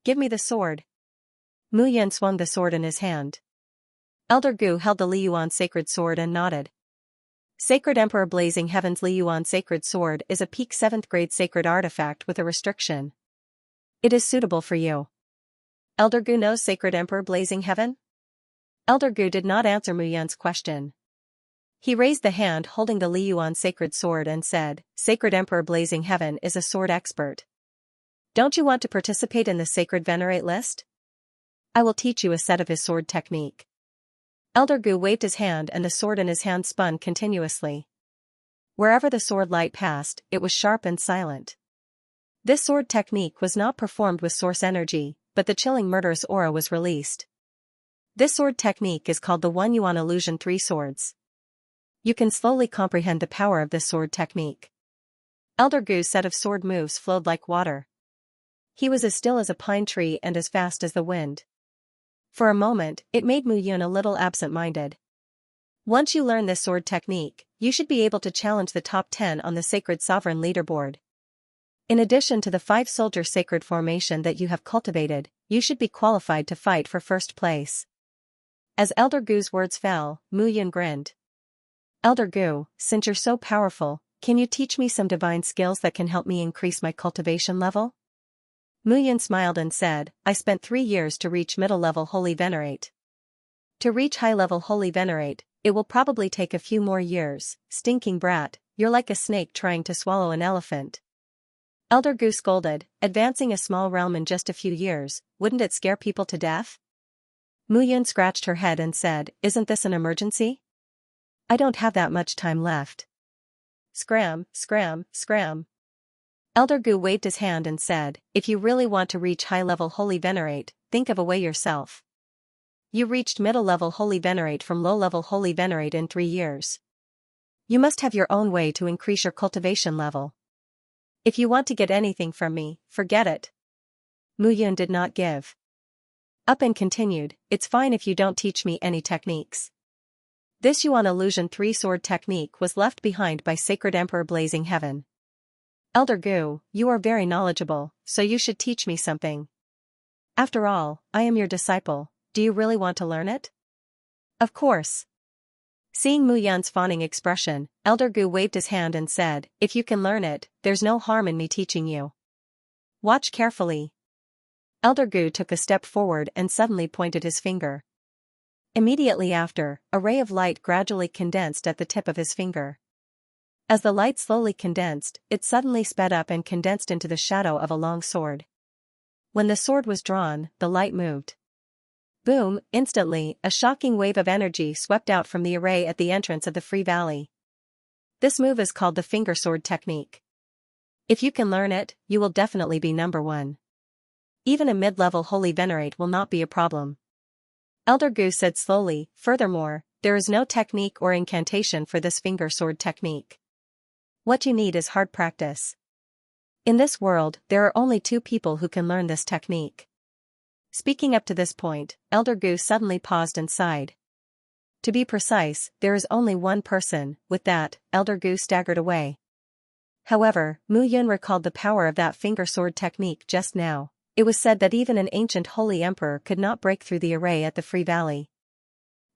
"Give me the sword." Mu Yun swung the sword in his hand. Elder Gu held the Liyuan sacred sword and nodded. Sacred Emperor Blazing Heaven's Liyuan sacred sword is a peak 7th grade sacred artifact with a restriction. It is suitable for you. Elder Gu knows Sacred Emperor Blazing Heaven? Elder Gu did not answer Mu Yun's question. He raised the hand holding the Liyuan sacred sword and said, "Sacred Emperor Blazing Heaven is a sword expert. Don't you want to participate in the sacred venerate list? I will teach you a set of his sword technique." Elder Gu waved his hand and the sword in his hand spun continuously. Wherever the sword light passed, it was sharp and silent. This sword technique was not performed with source energy, but the chilling murderous aura was released. This sword technique is called the One Yuan Illusion 3 Swords. You can slowly comprehend the power of this sword technique. Elder Gu's set of sword moves flowed like water. He was as still as a pine tree and as fast as the wind. For a moment, it made Mu Yun a little absent-minded. Once you learn this sword technique, you should be able to challenge the top 10 on the Sacred Sovereign leaderboard. In addition to the 5-soldier sacred formation that you have cultivated, you should be qualified to fight for first place. As Elder Gu's words fell, Mu Yun grinned. Elder Gu, since you're so powerful, can you teach me some divine skills that can help me increase my cultivation level? Mu Yun smiled and said, I spent 3 years to reach middle-level Holy Venerate. To reach high-level Holy Venerate, it will probably take a few more years. Stinking brat, you're like a snake trying to swallow an elephant. Elder Gu scolded, advancing a small realm in just a few years, wouldn't it scare people to death? Mu Yun scratched her head and said, isn't this an emergency? I don't have that much time left. Scram, scram, scram. Elder Gu waved his hand and said, if you really want to reach high-level Holy Venerate, think of a way yourself. You reached middle-level Holy Venerate from low-level Holy Venerate in 3 years. You must have your own way to increase your cultivation level. If you want to get anything from me, forget it. Mu Yun did not give up and continued, it's fine if you don't teach me any techniques. This Yuan Illusion 3 sword technique was left behind by Sacred Emperor Blazing Heaven. Elder Gu, you are very knowledgeable, so you should teach me something. After all, I am your disciple, do you really want to learn it? Of course. Seeing Mu Yun's fawning expression, Elder Gu waved his hand and said, if you can learn it, there's no harm in me teaching you. Watch carefully. Elder Gu took a step forward and suddenly pointed his finger. Immediately after, a ray of light gradually condensed at the tip of his finger. As the light slowly condensed, it suddenly sped up and condensed into the shadow of a long sword. When the sword was drawn, the light moved. Boom, instantly, a shocking wave of energy swept out from the array at the entrance of the Free Valley. This move is called the finger sword technique. If you can learn it, you will definitely be number one. Even a mid-level holy venerate will not be a problem. Elder Gu said slowly, furthermore, there is no technique or incantation for this finger sword technique. What you need is hard practice. In this world, there are only 2 people who can learn this technique. Speaking up to this point, Elder Gu suddenly paused and sighed. To be precise, there is only one person. With that, Elder Gu staggered away. However, Mu Yun recalled the power of that finger sword technique just now. It was said that even an ancient holy emperor could not break through the array at the Free Valley.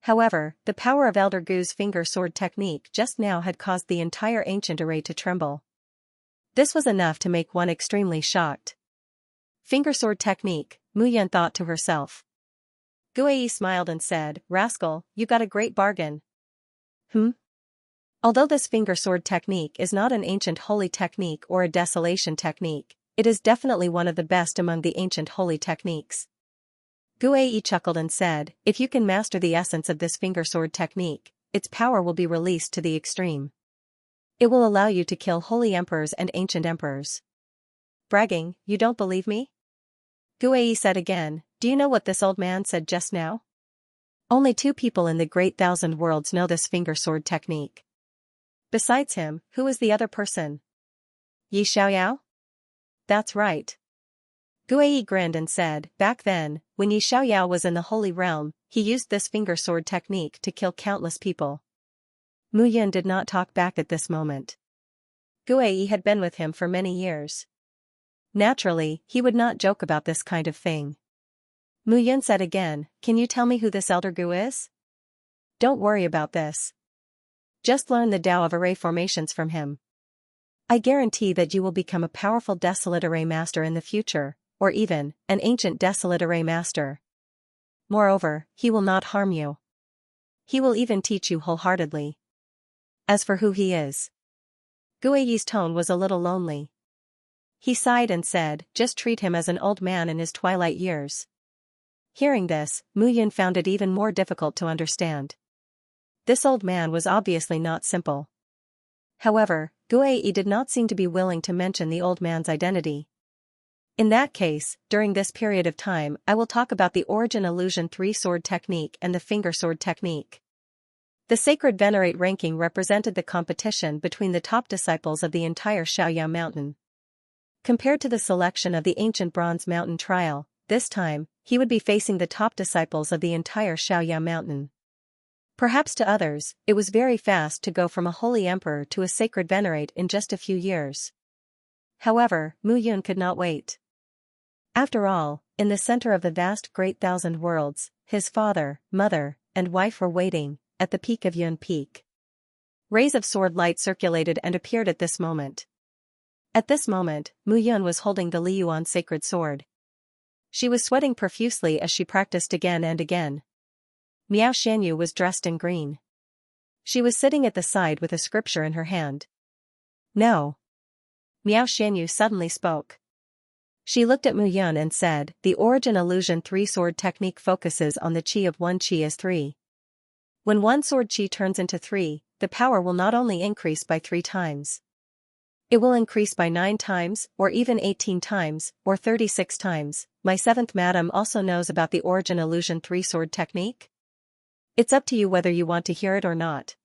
However, the power of Elder Gu's finger sword technique just now had caused the entire ancient array to tremble. This was enough to make one extremely shocked. Finger sword technique, Mu Yun thought to herself. Guai smiled and said, rascal, you got a great bargain. Although this finger sword technique is not an ancient holy technique or a desolation technique, it is definitely one of the best among the ancient holy techniques. Guai chuckled and said, if you can master the essence of this finger sword technique, its power will be released to the extreme. It will allow you to kill holy emperors and ancient emperors. Bragging, you don't believe me? Guai said again, do you know what this old man said just now? Only 2 people in the Great Thousand Worlds know this finger sword technique. Besides him, who is the other person? Xiaoyao? That's right. Guai grinned and said, back then, when Xiaoyao was in the Holy Realm, he used this finger sword technique to kill countless people. Mu Yun did not talk back at this moment. Guai had been with him for many years. Naturally, he would not joke about this kind of thing. Mu Yun said again, can you tell me who this Elder Gu is? Don't worry about this. Just learn the Tao of array formations from him. I guarantee that you will become a powerful desolate array master in the future, or even, an ancient desolate array master. Moreover, he will not harm you. He will even teach you wholeheartedly. As for who he is. Guai's tone was a little lonely. He sighed and said, just treat him as an old man in his twilight years. Hearing this, Mu Yun found it even more difficult to understand. This old man was obviously not simple. However, Guai did not seem to be willing to mention the old man's identity. In that case, during this period of time I will talk about the Origin Illusion 3-sword technique and the finger sword technique. The Sacred Venerate ranking represented the competition between the top disciples of the entire Xiaoyao Mountain. Compared to the selection of the ancient Bronze Mountain trial, this time, he would be facing the top disciples of the entire Xiaoyao Mountain. Perhaps to others, it was very fast to go from a holy emperor to a sacred venerate in just a few years. However, Mu Yun could not wait. After all, in the center of the vast Great Thousand Worlds, his father, mother, and wife were waiting, at the peak of Yun Peak. Rays of sword light circulated and appeared at this moment. At this moment, Mu Yun was holding the Liyuan sacred sword. She was sweating profusely as she practiced again and again. Miao Shanyu was dressed in green. She was sitting at the side with a scripture in her hand. No. Miao Shanyu suddenly spoke. She looked at Mu Yun and said, the Origin Illusion 3-sword technique focuses on the qi of 1 qi as 3. When 1 sword qi turns into 3, the power will not only increase by 3 times. It will increase by 9 times, or even 18 times, or 36 times. My 7th madam also knows about the Origin Illusion 3-sword technique? It's up to you whether you want to hear it or not.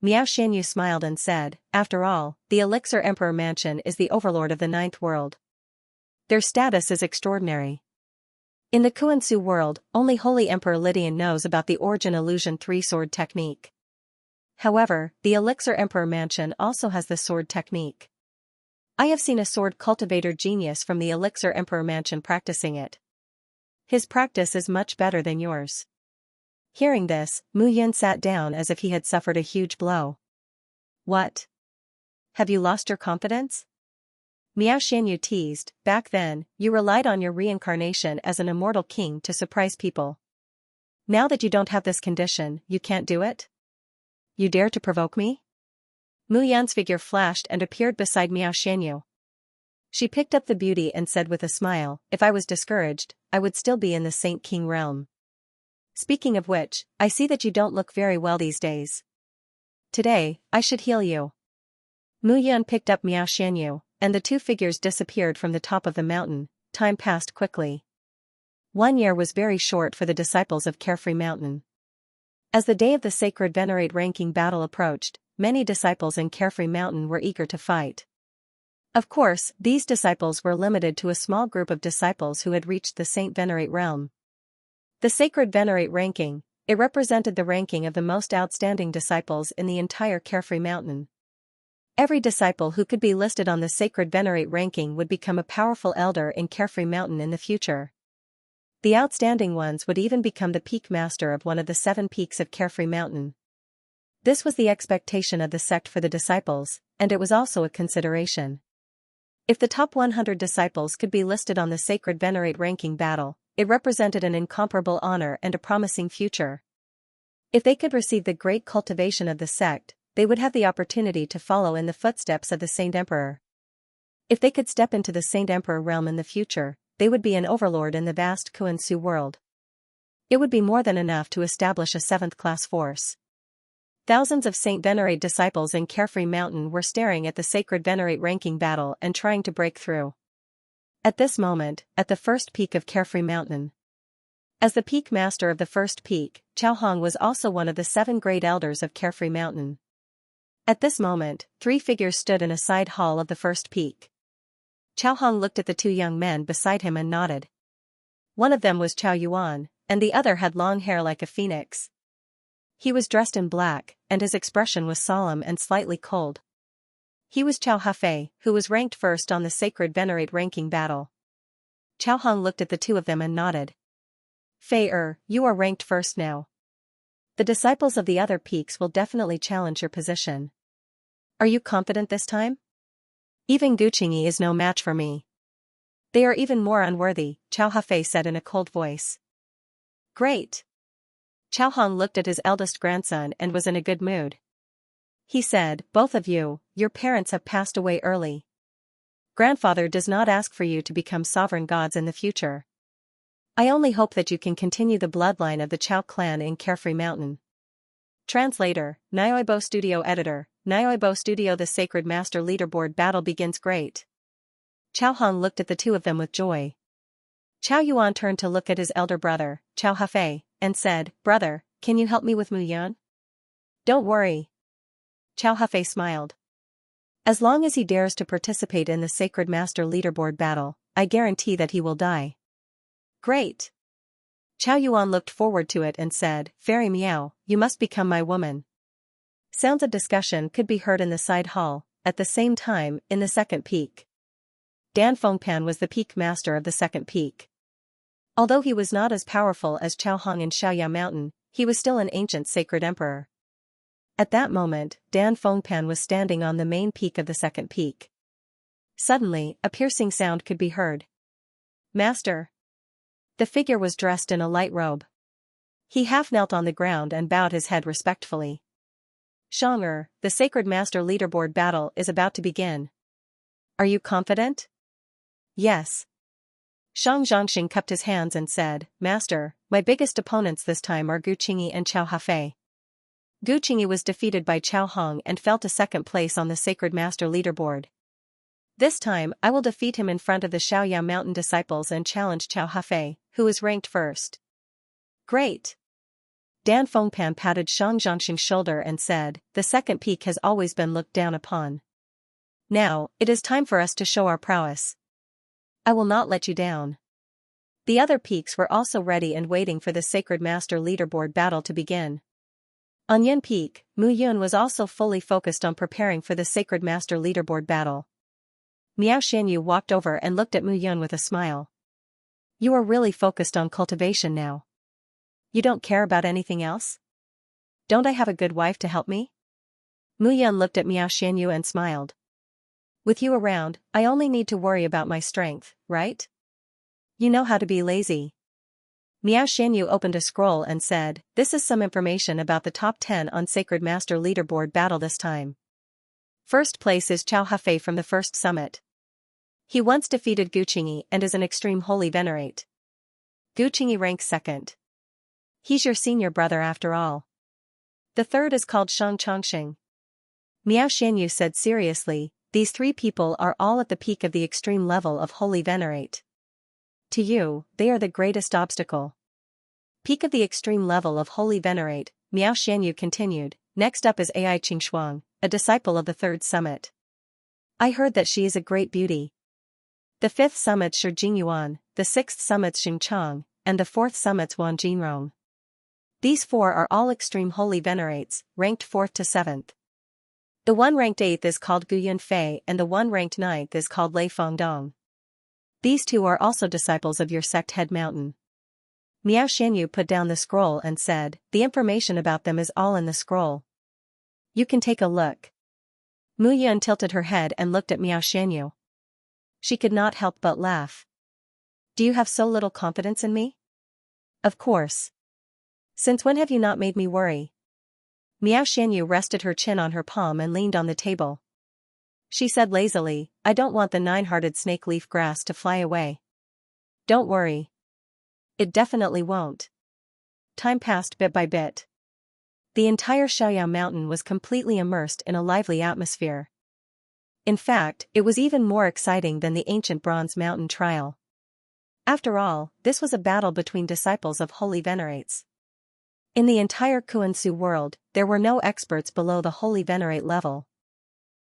Miao Shanyu smiled and said, after all, the Elixir Emperor Mansion is the overlord of the 9th world. Their status is extraordinary. In the Kuan-Su world, only Holy Emperor Lydian knows about the Origin Illusion 3-sword technique. However, the Elixir Emperor Mansion also has the sword technique. I have seen a sword cultivator genius from the Elixir Emperor Mansion practicing it. His practice is much better than yours. Hearing this, Mu Yun sat down as if he had suffered a huge blow. What? Have you lost your confidence? Miao Xianyu teased. Back then, you relied on your reincarnation as an immortal king to surprise people. Now that you don't have this condition, you can't do it? You dare to provoke me? Mu Yan's figure flashed and appeared beside Miao Xianyu. She picked up the beauty and said with a smile, if I was discouraged, I would still be in the Saint King realm. Speaking of which, I see that you don't look very well these days. Today, I should heal you. Mu Yan picked up Miao Xianyu, and the two figures disappeared from the top of the mountain. Time passed quickly. 1 year was very short for the disciples of Carefree Mountain. As the day of the sacred Venerate ranking battle approached, many disciples in Carefree Mountain were eager to fight. Of course, these disciples were limited to a small group of disciples who had reached the Saint Venerate realm. The sacred Venerate ranking, it represented the ranking of the most outstanding disciples in the entire Carefree Mountain. Every disciple who could be listed on the sacred Venerate ranking would become a powerful elder in Carefree Mountain in the future. The outstanding ones would even become the peak master of one of the 7 peaks of Carefree Mountain. This was the expectation of the sect for the disciples, and it was also a consideration. If the top 100 disciples could be listed on the sacred Venerate ranking battle, it represented an incomparable honor and a promising future. If they could receive the great cultivation of the sect, they would have the opportunity to follow in the footsteps of the Saint Emperor. If they could step into the Saint Emperor realm in the future, they would be an overlord in the vast Kuan-Su world. It would be more than enough to establish a 7th-class force. Thousands of Saint Venerate disciples in Carefree Mountain were staring at the sacred Venerate ranking battle and trying to break through. At this moment, at the first peak of Carefree Mountain. As the peak master of the first peak, Chao Hong was also one of the 7 great elders of Carefree Mountain. At this moment, 3 figures stood in a side hall of the first peak. Chao Hong looked at the 2 young men beside him and nodded. One of them was Chao Yuan, and the other had long hair like a phoenix. He was dressed in black, and his expression was solemn and slightly cold. He was Chao Hafei, who was ranked first on the sacred Venerate ranking battle. Chao Hong looked at the 2 of them and nodded. Fei you are ranked first now. The disciples of the other peaks will definitely challenge your position. Are you confident this time? Even Guqingyi is no match for me. They are even more unworthy, Chao Hafei said in a cold voice. Great. Chao Hong looked at his eldest grandson and was in a good mood. He said, both of you, your parents have passed away early. Grandfather does not ask for you to become sovereign gods in the future. I only hope that you can continue the bloodline of the Chao clan in Carefree Mountain. Translator, Nioibo Studio Editor, Nioibo Studio. The Sacred Master Leaderboard battle begins. Great. Chao Hong looked at the 2 of them with joy. Chao Yuan turned to look at his elder brother, Chao Hafei, and said, Brother, can you help me with Mu Yan? Don't worry. Chao Hafei smiled. As long as he dares to participate in the Sacred Master Leaderboard battle, I guarantee that he will die. Great. Chao Yuan looked forward to it and said, Fairy Miao, you must become my woman. Sounds of discussion could be heard in the side hall. At the same time, in the second peak. Dan Fengpan was the peak master of the second peak. Although he was not as powerful as Chao Hong in Xiaoya Mountain, he was still an ancient sacred emperor. At that moment, Dan Fengpan was standing on the main peak of the second peak. Suddenly, a piercing sound could be heard. Master. The figure was dressed in a light robe. He half knelt on the ground and bowed his head respectfully. Xianxia, the Sacred Master Leaderboard battle is about to begin. Are you confident? Yes. Zhangxing cupped his hands and said, Master, my biggest opponents this time are Guqingyi and Chao Hafei. Guqingyi was defeated by Chao Hong and fell to second place on the Sacred Master Leaderboard. This time, I will defeat him in front of the Xiaoya Mountain disciples and challenge Chao Hafei, who is ranked first. Great. Dan Fengpan patted Zhangxing's shoulder and said, The second peak has always been looked down upon. Now, it is time for us to show our prowess. I will not let you down. The other peaks were also ready and waiting for the Sacred Master Leaderboard battle to begin. On Yin Peak, Mu Yun was also fully focused on preparing for the Sacred Master Leaderboard battle. Miao Xianyu walked over and looked at Mu Yun with a smile. You are really focused on cultivation now. You don't care about anything else? Don't I have a good wife to help me? Mu Yun looked at Miao Xianyu and smiled. With you around, I only need to worry about my strength, right? You know how to be lazy. Miao Xianyu opened a scroll and said, "This is some information about the top 10 on Sacred Master Leaderboard battle this time. First place is Chao Hafei from the first summit. He once defeated Gu Qingyi and is an extreme holy venerate. Gu Qingyi ranks second. He's your senior brother after all. The third is called Shang Chongqing." Miao Xianyu said seriously, "These three people are all at the peak of the extreme level of holy venerate. To you, they are the greatest obstacle." Peak of the extreme level of holy venerate, Miao Xianyu continued. Next up is Ai Qingxuang, a disciple of the third summit. I heard that she is a great beauty. The fifth summit's Shi Jingyuan, the sixth summit's Xingchang, and the fourth summit's Wan Jinrong. These four are all extreme holy venerates, ranked 4th to 7th. The one ranked 8th is called Gu Yunfei and the one ranked 9th is called Lei Fengdong. These two are also disciples of your sect head mountain. Miao Xianyu put down the scroll and said, "The information about them is all in the scroll. You can take a look." Mu Yun tilted her head and looked at Miao Xianyu. She could not help but laugh. "Do you have so little confidence in me?" "Of course. Since when have you not made me worry?" Miao Xianyu rested her chin on her palm and leaned on the table. She said lazily, "I don't want the nine-hearted snake leaf grass to fly away." "Don't worry. It definitely won't." Time passed bit by bit. The entire Xiaoyao mountain was completely immersed in a lively atmosphere. In fact, it was even more exciting than the ancient Bronze Mountain trial. After all, this was a battle between disciples of holy venerates. In the entire Kuan-Su world, there were no experts below the holy venerate level.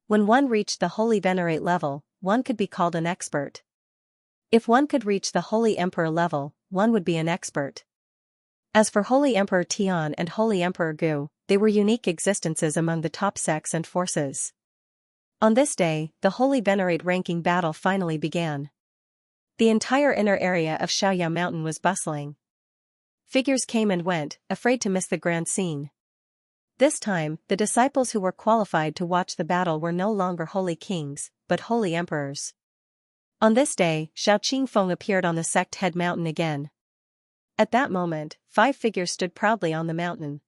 When one reached the holy venerate level, one could be called an expert. If one could reach the holy emperor level, one would be an expert. As for Holy Emperor Tian and Holy Emperor Gu, they were unique existences among the top sects and forces. On this day, the holy venerate ranking battle finally began. The entire inner area of Xiaoyao Mountain was bustling. Figures came and went, afraid to miss the grand scene. This time, the disciples who were qualified to watch the battle were no longer holy kings, but holy emperors. On this day, Xiao Qingfeng appeared on the sect head mountain again. At that moment, 5 figures stood proudly on the mountain.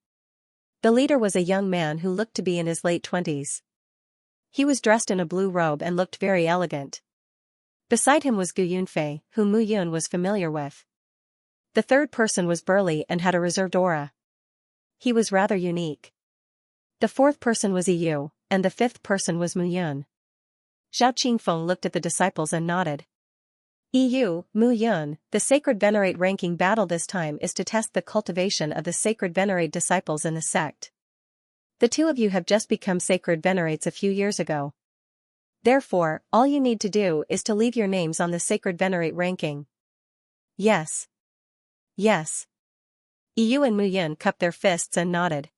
The leader was a young man who looked to be in his late 20s. He was dressed in a blue robe and looked very elegant. Beside him was Gu Yunfei, whom Mu Yun was familiar with. The third person was burly and had a reserved aura. He was rather unique. The fourth person was Yu, and the fifth person was Mu Yun. Xiao Qingfeng looked at the disciples and nodded. Yu, Mu Yun, the Sacred Venerate ranking battle this time is to test the cultivation of the Sacred Venerate disciples in the sect. The two of you have just become Sacred Venerates a few years ago. Therefore, all you need to do is to leave your names on the Sacred Venerate ranking. Yes. Yes. Yu and Mu Yun cupped their fists and nodded.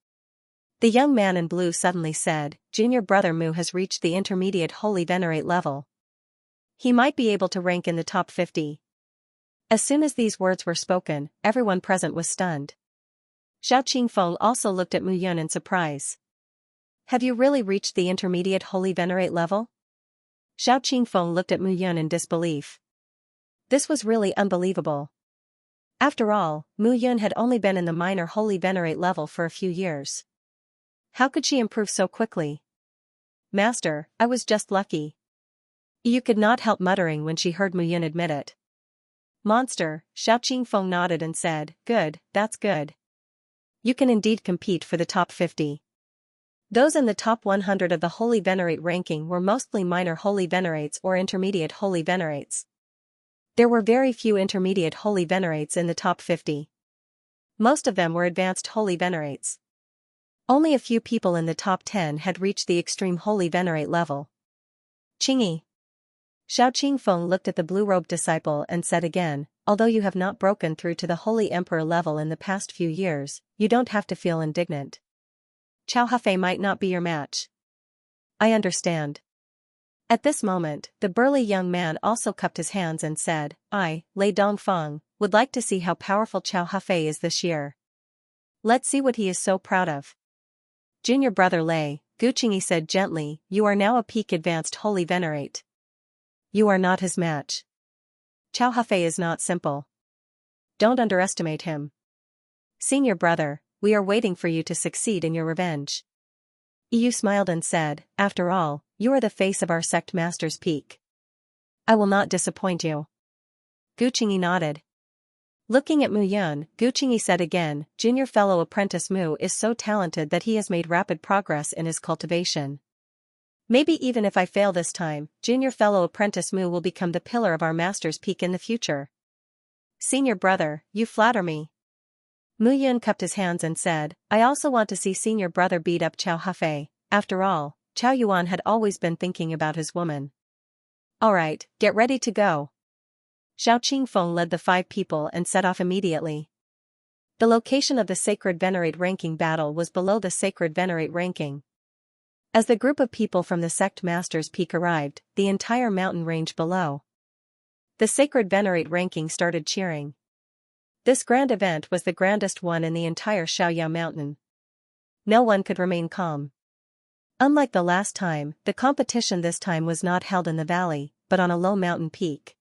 The young man in blue suddenly said, "Junior brother Mu has reached the intermediate holy venerate level. He might be able to rank in the top 50. As soon as these words were spoken, everyone present was stunned. Xiao Qingfeng also looked at Mu Yun in surprise. "Have you really reached the intermediate holy venerate level?" Xiao Qingfeng looked at Mu Yun in disbelief. This was really unbelievable. After all, Mu Yun had only been in the minor holy venerate level for a few years. How could she improve so quickly? "Master, I was just lucky." Yu could not help muttering when she heard Mu Yun admit it. "Monster," Xiao Qingfeng nodded and said, "Good, that's good. You can indeed compete for the top 50. Those in the top 100 of the Holy Venerate ranking were mostly minor Holy Venerates or intermediate Holy Venerates. There were very few intermediate Holy Venerates in the top 50. Most of them were advanced Holy Venerates. Only a few people in the top 10 had reached the extreme Holy Venerate level. Qingyi." Xiao Qingfeng looked at the blue-robed disciple and said again, "Although you have not broken through to the Holy Emperor level in the past few years, you don't have to feel indignant. Chao Hafei might not be your match." "I understand. At this moment, the burly young man also cupped his hands and said, I, Lei Dongfeng, would like to see how powerful Xiao Hafei is this year. Let's see what he is so proud of. Junior brother Lei, Guqingyi said gently, you are now a peak advanced holy venerate. You are not his match. Xiao Hafei is not simple. Don't underestimate him. Senior brother, we are waiting for you to succeed in your revenge. Yu smiled and said, after all, you are the face of our sect master's peak. I will not disappoint you. Guqingyi nodded. Looking at Mu Yun, Guqingyi said again, junior fellow apprentice Mu is so talented that he has made rapid progress in his cultivation. Maybe even if I fail this time, junior fellow apprentice Mu will become the pillar of our master's peak in the future. Senior brother, you flatter me. Mu Yun cupped his hands and said, I also want to see senior brother beat up Xiao Hafei. After all, Qiao Yuan had always been thinking about his woman. Alright, get ready to go. Xiao Qingfeng led the 5 people and set off immediately. The location of the Sacred Venerate ranking battle was below the Sacred Venerate ranking. As the group of people from the Sect Master's Peak arrived, the entire mountain range below the Sacred Venerate ranking started cheering. This grand event was the grandest one in the entire Shaoyao mountain. No one could remain calm. Unlike the last time, the competition this time was not held in the valley, but on a low mountain peak.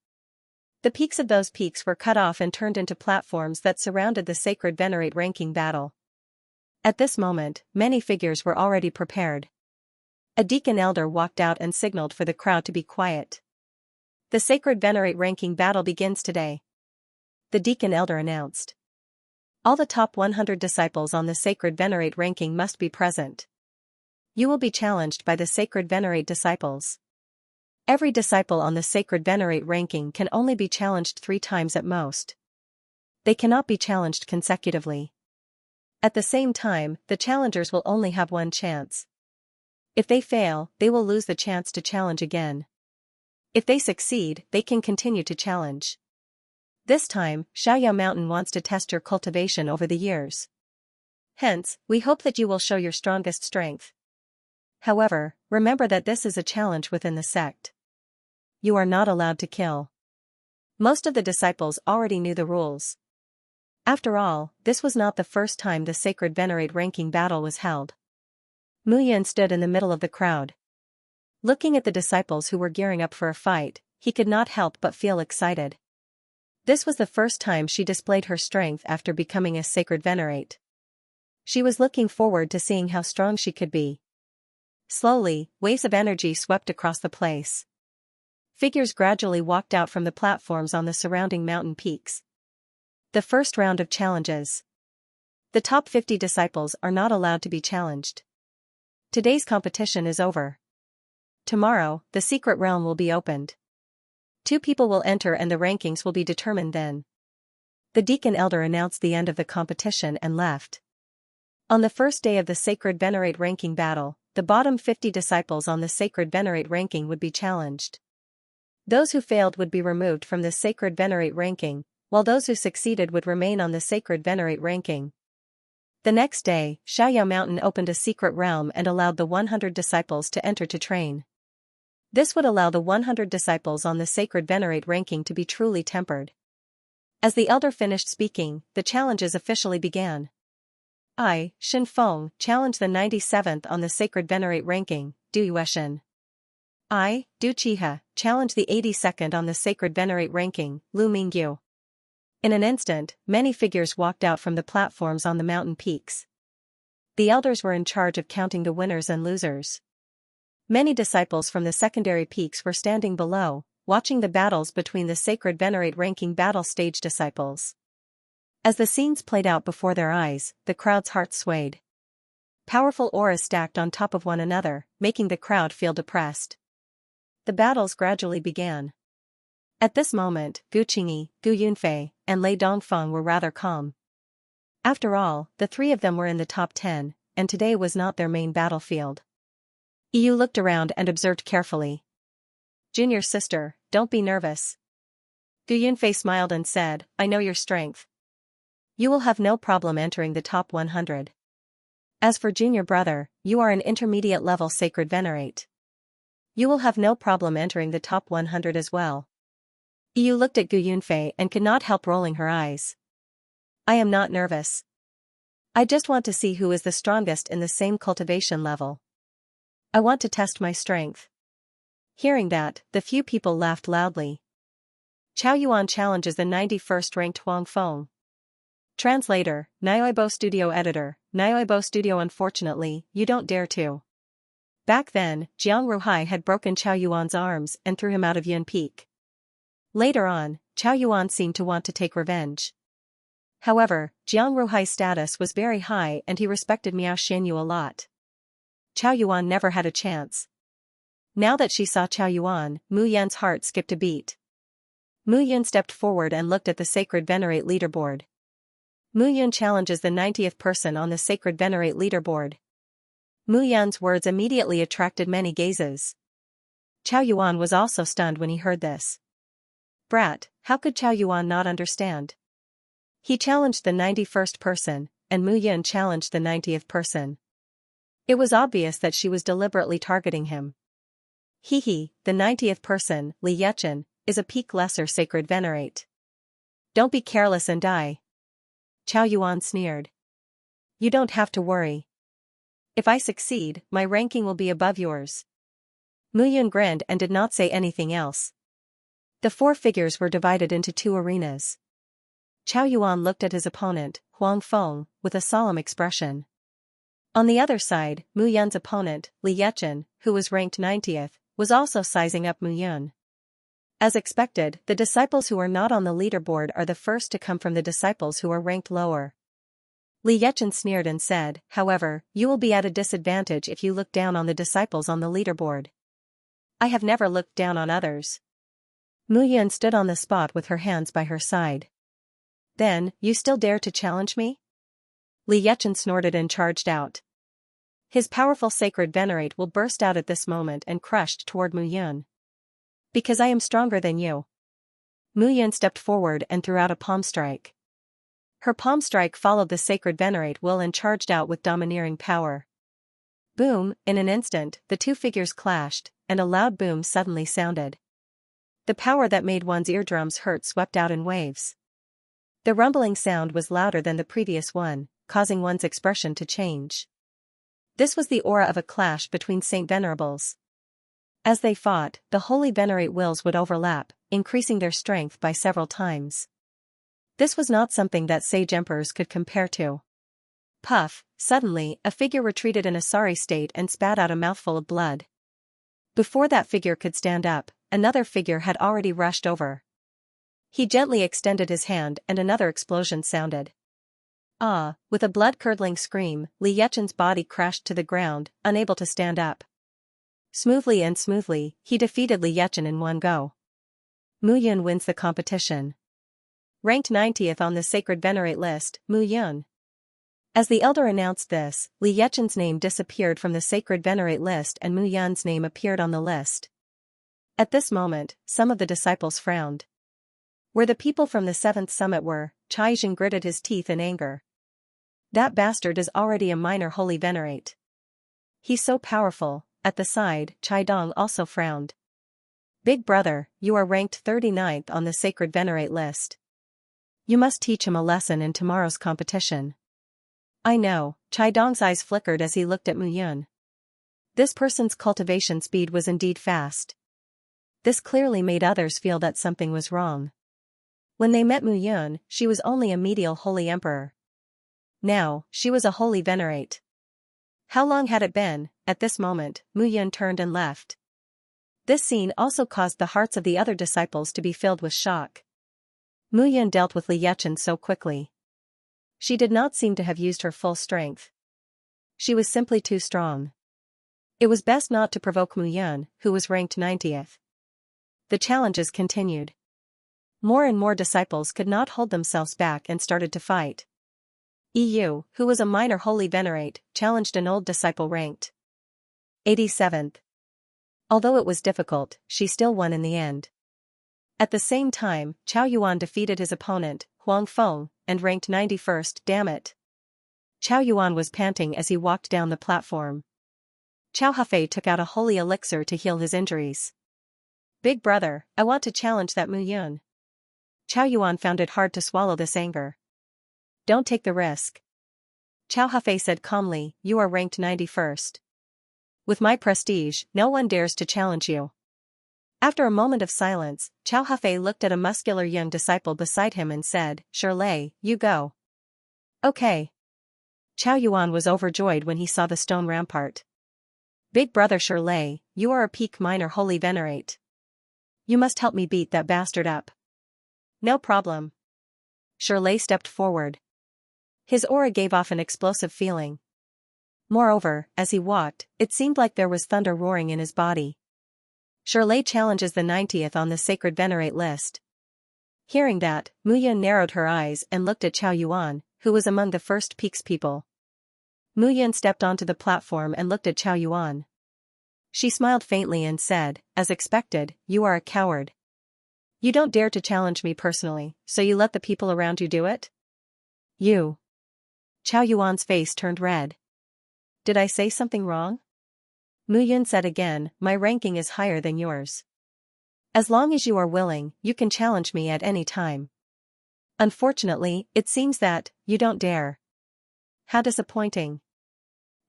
The peaks of those peaks were cut off and turned into platforms that surrounded the Sacred Venerate ranking battle. At this moment, many figures were already prepared. A deacon elder walked out and signaled for the crowd to be quiet. The Sacred Venerate ranking battle begins today. The deacon elder announced. All the top 100 disciples on the Sacred Venerate ranking must be present. You will be challenged by the Sacred Venerate disciples. Every disciple on the Sacred Venerate ranking can only be challenged 3 times at most. They cannot be challenged consecutively. At the same time, the challengers will only have 1 chance. If they fail, they will lose the chance to challenge again. If they succeed, they can continue to challenge. This time, Shaoyao Mountain wants to test your cultivation over the years. Hence, we hope that you will show your strongest strength. However, remember that this is a challenge within the sect. You are not allowed to kill. Most of the disciples already knew the rules. After all, this was not the first time the Sacred Venerate ranking battle was held. Mu Yun stood in the middle of the crowd. Looking at the disciples who were gearing up for a fight, he could not help but feel excited. This was the first time she displayed her strength after becoming a Sacred Venerate. She was looking forward to seeing how strong she could be. Slowly, waves of energy swept across the place. Figures gradually walked out from the platforms on the surrounding mountain peaks. The first round of challenges. The top 50 disciples are not allowed to be challenged. Today's competition is over. Tomorrow, the secret realm will be opened. 2 people will enter and the rankings will be determined then. The deacon elder announced the end of the competition and left. On the first day of the Sacred Venerate ranking battle, the bottom 50 disciples on the Sacred Venerate ranking would be challenged. Those who failed would be removed from the Sacred Venerate ranking, while those who succeeded would remain on the Sacred Venerate ranking. The next day, Shaoyao Mountain opened a secret realm and allowed the 100 disciples to enter to train. This would allow the 100 disciples on the Sacred Venerate ranking to be truly tempered. As the elder finished speaking, the challenges officially began. I, Shen Feng, challenge the 97th on the Sacred Venerate ranking, Du Yueshen. I, Du Qihe, challenge the 82nd on the Sacred Venerate ranking, Lu Mingyu. In an instant, many figures walked out from the platforms on the mountain peaks. The elders were in charge of counting the winners and losers. Many disciples from the secondary peaks were standing below, watching the battles between the Sacred Venerate ranking battle stage disciples. As the scenes played out before their eyes, the crowd's hearts swayed. Powerful auras stacked on top of one another, making the crowd feel depressed. The battles gradually began. At this moment, Gu Qingyi, Gu Yunfei, and Lei Dongfeng were rather calm. After all, the 3 of them were in the top 10, and today was not their main battlefield. Yu looked around and observed carefully. Junior sister, don't be nervous. Gu Yunfei smiled and said, I know your strength. You will have no problem entering the top 100. As for junior brother, you are an intermediate level Sacred Venerate. You will have no problem entering the top 100 as well. Yu looked at Gu Yunfei and could not help rolling her eyes. I am not nervous. I just want to see who is the strongest in the same cultivation level. I want to test my strength. Hearing that, the few people laughed loudly. Chao Yuan challenges the 91st ranked Huang Feng. Translator, Nioibo Studio Editor, Nioibo Studio. Unfortunately, you don't dare to. Back then, Jiang Ruhai had broken Chao Yuan's arms and threw him out of Yun Peak. Later on, Chao Yuan seemed to want to take revenge. However, Jiang Ruhai's status was very high and he respected Miao Xianyu a lot. Chao Yuan never had a chance. Now that she saw Chao Yuan, Mu Yan's heart skipped a beat. Mu Yan stepped forward and looked at the Sacred Venerate leaderboard. Mu Yan challenges the 90th person on the Sacred Venerate leaderboard. Mu Yan's words immediately attracted many gazes. Chao Yuan was also stunned when he heard this. Brat, how could Chao Yuan not understand? He challenged the 91st person, and Mu Yan challenged the 90th person. It was obvious that she was deliberately targeting him. The 90th person, Li Yechen, is a peak lesser Sacred Venerate. Don't be careless and die. Chao Yuan sneered. You don't have to worry. If I succeed, my ranking will be above yours. Mu Yan grinned and did not say anything else. The four figures were divided into two arenas. Chao Yuan looked at his opponent, Huang Feng, with a solemn expression. On the other side, Mu Yan's opponent, Li Yechen, who was ranked 90th, was also sizing up Mu Yan. As expected, the disciples who are not on the leaderboard are the first to come from the disciples who are ranked lower. Li Yechen sneered and said, however, you will be at a disadvantage if you look down on the disciples on the leaderboard. I have never looked down on others. Mu Yan stood on the spot with her hands by her side. Then, you still dare to challenge me? Li Yechen snorted and charged out. His powerful Sacred Venerate will burst out at this moment and crushed toward Mu Yan. Because I am stronger than you. Mu Yan stepped forward and threw out a palm strike. Her palm strike followed the Sacred Venerate will and charged out with domineering power. Boom, in an instant, the two figures clashed, and a loud boom suddenly sounded. The power that made one's eardrums hurt swept out in waves. The rumbling sound was louder than the previous one, causing one's expression to change. This was the aura of a clash between Saint Venerables. As they fought, the Holy Venerate wills would overlap, increasing their strength by several times. This was not something that sage emperors could compare to. Puff, suddenly, a figure retreated in a sorry state and spat out a mouthful of blood. Before that figure could stand up, another figure had already rushed over. He gently extended his hand and another explosion sounded. With a blood-curdling scream, Li Yechen's body crashed to the ground, unable to stand up. Smoothly, he defeated Li Yechen in one go. Mu Yan wins the competition. Ranked 90th on the Sacred Venerate list, Mu Yan. As the elder announced this, Li Yechen's name disappeared from the Sacred Venerate list and Mu Yan's name appeared on the list. At this moment, some of the disciples frowned. Where the people from the 7th summit were, Chai Jing gritted his teeth in anger. That bastard is already a minor Holy Venerate. He's so powerful. At the side, Chai Dong also frowned. Big brother, you are ranked 39th on the Sacred Venerate list. You must teach him a lesson in tomorrow's competition. I know, Chai Dong's eyes flickered as he looked at Mu Yan. This person's cultivation speed was indeed fast. This clearly made others feel that something was wrong. When they met Mu Yan, she was only a medial Holy Emperor. Now, she was a Holy Venerate. How long had it been? At this moment, Mu Yan turned and left. This scene also caused the hearts of the other disciples to be filled with shock. Mu Yan dealt with Li Yechen so quickly. She did not seem to have used her full strength. She was simply too strong. It was best not to provoke Mu Yan, who was ranked 90th. The challenges continued. More and more disciples could not hold themselves back and started to fight. EU, who was a minor Holy Venerate, challenged an old disciple ranked 87th. Although it was difficult, she still won in the end. At the same time, Chao Yuan defeated his opponent, Huang Feng, and ranked 91st. Damn it. Chao Yuan was panting as he walked down the platform. Xiao Hafei took out a holy elixir to heal his injuries. Big brother, I want to challenge that Mu Yun. Qiao Yuan found it hard to swallow this anger. Don't take the risk. Xiao Hafei said calmly, you are ranked 91st. With my prestige, no one dares to challenge you. After a moment of silence, Xiao Hafei looked at a muscular young disciple beside him and said, Shirlei, you go. Okay. Qiao Yuan was overjoyed when he saw the stone rampart. Big brother Shirlei, you are a peak minor holy venerate. You must help me beat that bastard up. No problem. Shirlei stepped forward. His aura gave off an explosive feeling. Moreover, as he walked, it seemed like there was thunder roaring in his body. Shirlei challenges the 90th on the sacred venerate list. Hearing that, Mu Yun narrowed her eyes and looked at Qiao Yuan, who was among the first peaks people. Mu Yun stepped onto the platform and looked at Qiao Yuan. She smiled faintly and said, as expected, you are a coward. You don't dare to challenge me personally, so you let the people around you do it? You. Qiao Yuan's face turned red. Did I say something wrong? Mu Yun said again, my ranking is higher than yours. As long as you are willing, you can challenge me at any time. Unfortunately, it seems that, you don't dare. How disappointing.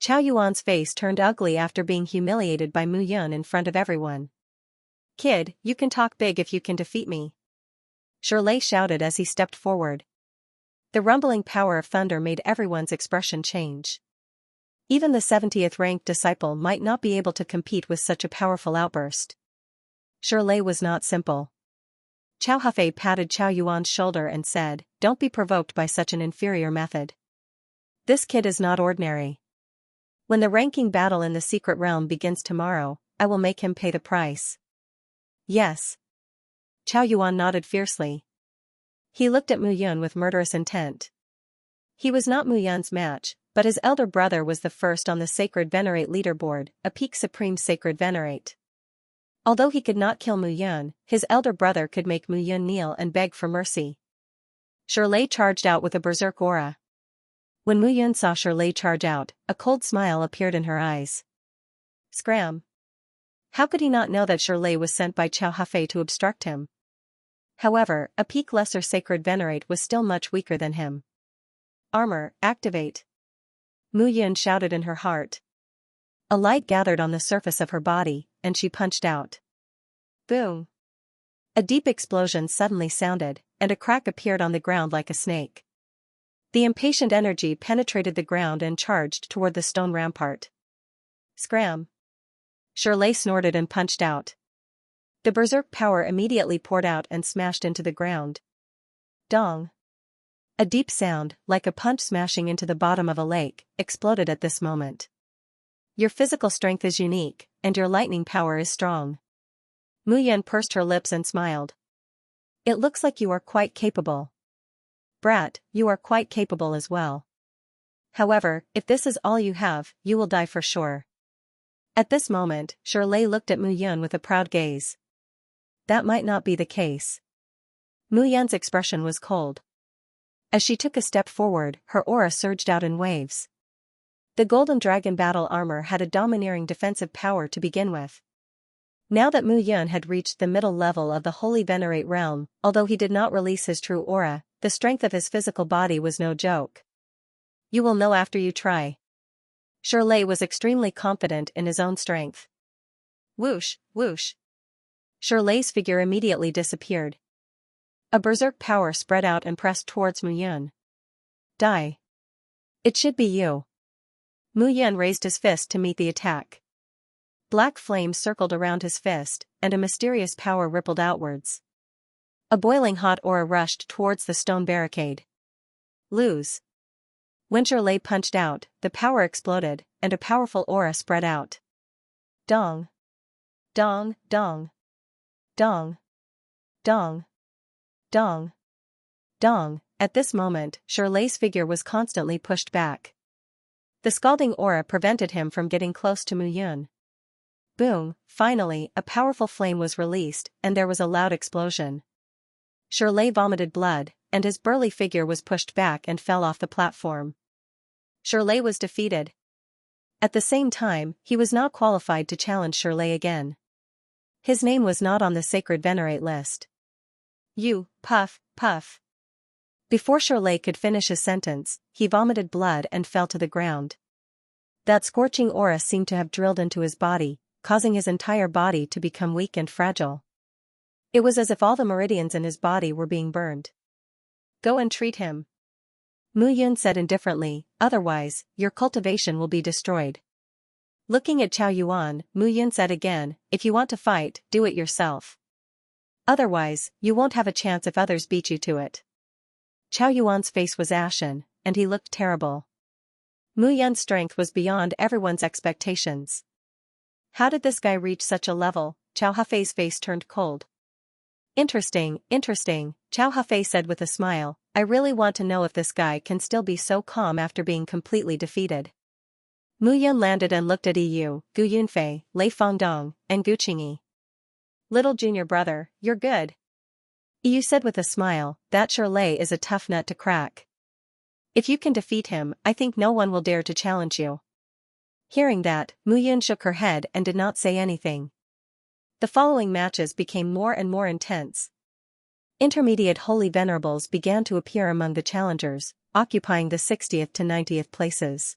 Qiao Yuan's face turned ugly after being humiliated by Mu Yun in front of everyone. Kid, you can talk big if you can defeat me. Shirlei shouted as he stepped forward. The rumbling power of thunder made everyone's expression change. Even the 70th ranked disciple might not be able to compete with such a powerful outburst. Shirlei was not simple. Xiao Hafei patted Qiao Yuan's shoulder and said, don't be provoked by such an inferior method. This kid is not ordinary. When the ranking battle in the secret realm begins tomorrow, I will make him pay the price. Yes. Qiao Yuan nodded fiercely. He looked at Mu Yun with murderous intent. He was not Mu Yun's match, but his elder brother was the first on the Sacred Venerate leaderboard, a peak supreme Sacred Venerate. Although he could not kill Mu Yun, his elder brother could make Mu Yun kneel and beg for mercy. Shirlei charged out with a berserk aura. When Mu Yun saw Shirlei charge out, a cold smile appeared in her eyes. Scram. How could he not know that Shirlei was sent by Xiao Hafei to obstruct him? However, a peak lesser Sacred Venerate was still much weaker than him. Armor, activate. Mu Yun shouted in her heart. A light gathered on the surface of her body, and she punched out. Boom. A deep explosion suddenly sounded, and a crack appeared on the ground like a snake. The impatient energy penetrated the ground and charged toward the stone rampart. Scram. Shirlei snorted and punched out. The berserk power immediately poured out and smashed into the ground. Dong. A deep sound, like a punch smashing into the bottom of a lake, exploded at this moment. Your physical strength is unique, and your lightning power is strong. Mu Yun pursed her lips and smiled. It looks like you are quite capable. Brat, you are quite capable as well. However, if this is all you have, you will die for sure. At this moment, Shirlei looked at Mu Yun with a proud gaze. That might not be the case. Mu Yun's expression was cold. As she took a step forward, her aura surged out in waves. The Golden Dragon battle armor had a domineering defensive power to begin with. Now that Mu Yun had reached the middle level of the Holy Venerate realm, although he did not release his true aura, the strength of his physical body was no joke. You will know after you try. Shirlei was extremely confident in his own strength. Whoosh, whoosh. Shirlei's figure immediately disappeared. A berserk power spread out and pressed towards Mu Yun. Die. It should be you. Mu Yun raised his fist to meet the attack. Black flames circled around his fist, and a mysterious power rippled outwards. A boiling hot aura rushed towards the stone barricade. Lose. When Shirlei punched out, the power exploded, and a powerful aura spread out. Dong. Dong, dong. Dong. Dong. Dong. Dong. At this moment, Shirlei's figure was constantly pushed back. The scalding aura prevented him from getting close to Mu Yun. Boom, finally, a powerful flame was released, and there was a loud explosion. Shirlei vomited blood, and his burly figure was pushed back and fell off the platform. Shirlei was defeated. At the same time, he was not qualified to challenge Shirley again. His name was not on the sacred venerate list. You, puff, puff. Before Shirley could finish his sentence, he vomited blood and fell to the ground. That scorching aura seemed to have drilled into his body, causing his entire body to become weak and fragile. It was as if all the meridians in his body were being burned. Go and treat him, Mu Yun said indifferently, otherwise, your cultivation will be destroyed. Looking at Chao Yuan, Mu Yun said again, if you want to fight, do it yourself. Otherwise, you won't have a chance if others beat you to it. Chao Yuan's face was ashen, and he looked terrible. Mu Yun's strength was beyond everyone's expectations. How did this guy reach such a level? Chao Hafei's face turned cold. Interesting, interesting, Chao Hafei said with a smile, I really want to know if this guy can still be so calm after being completely defeated. Mu Yun landed and looked at Yu, Gu Yunfei, Lei Fengdong, and Gu Qingyi. Little junior brother, you're good. Yu said with a smile, that Shirley is a tough nut to crack. If you can defeat him, I think no one will dare to challenge you. Hearing that, Mu Yun shook her head and did not say anything. The following matches became more and more intense. Intermediate holy venerables began to appear among the challengers, occupying the 60th to 90th places.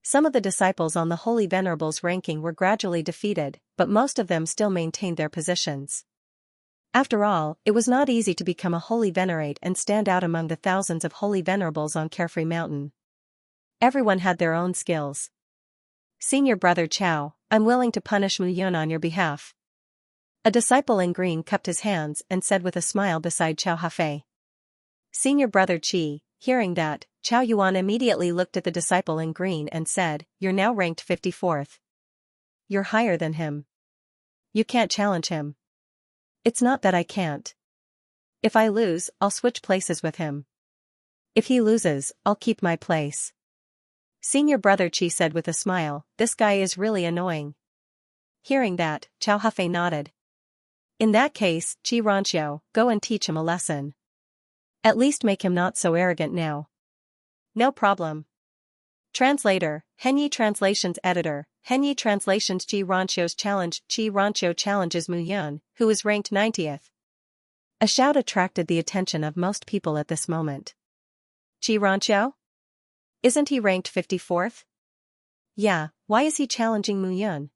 Some of the disciples on the holy venerables ranking were gradually defeated, but most of them still maintained their positions. After all, it was not easy to become a holy venerate and stand out among the thousands of holy venerables on Carefree Mountain. Everyone had their own skills. Senior brother Chao, I'm willing to punish Mu Yun on your behalf. A disciple in green cupped his hands and said with a smile beside Chao Hafei. Senior brother Qi, hearing that, Chao Yuan immediately looked at the disciple in green and said, you're now ranked 54th. You're higher than him. You can't challenge him. It's not that I can't. If I lose, I'll switch places with him. If he loses, I'll keep my place. Senior brother Qi said with a smile, this guy is really annoying. Hearing that, Chao Hafei nodded. In that case, Qi Ranxiao, go and teach him a lesson. At least make him not so arrogant now. No problem. Translator, Henyi Translations Editor, Henyi Translations Qi Ranxiao's challenge. Qi Ranxiao challenges Mu Yun, who is ranked 90th. A shout attracted the attention of most people at this moment. Qi Ranxiao? Isn't he ranked 54th? Yeah, why is he challenging Mu Yun?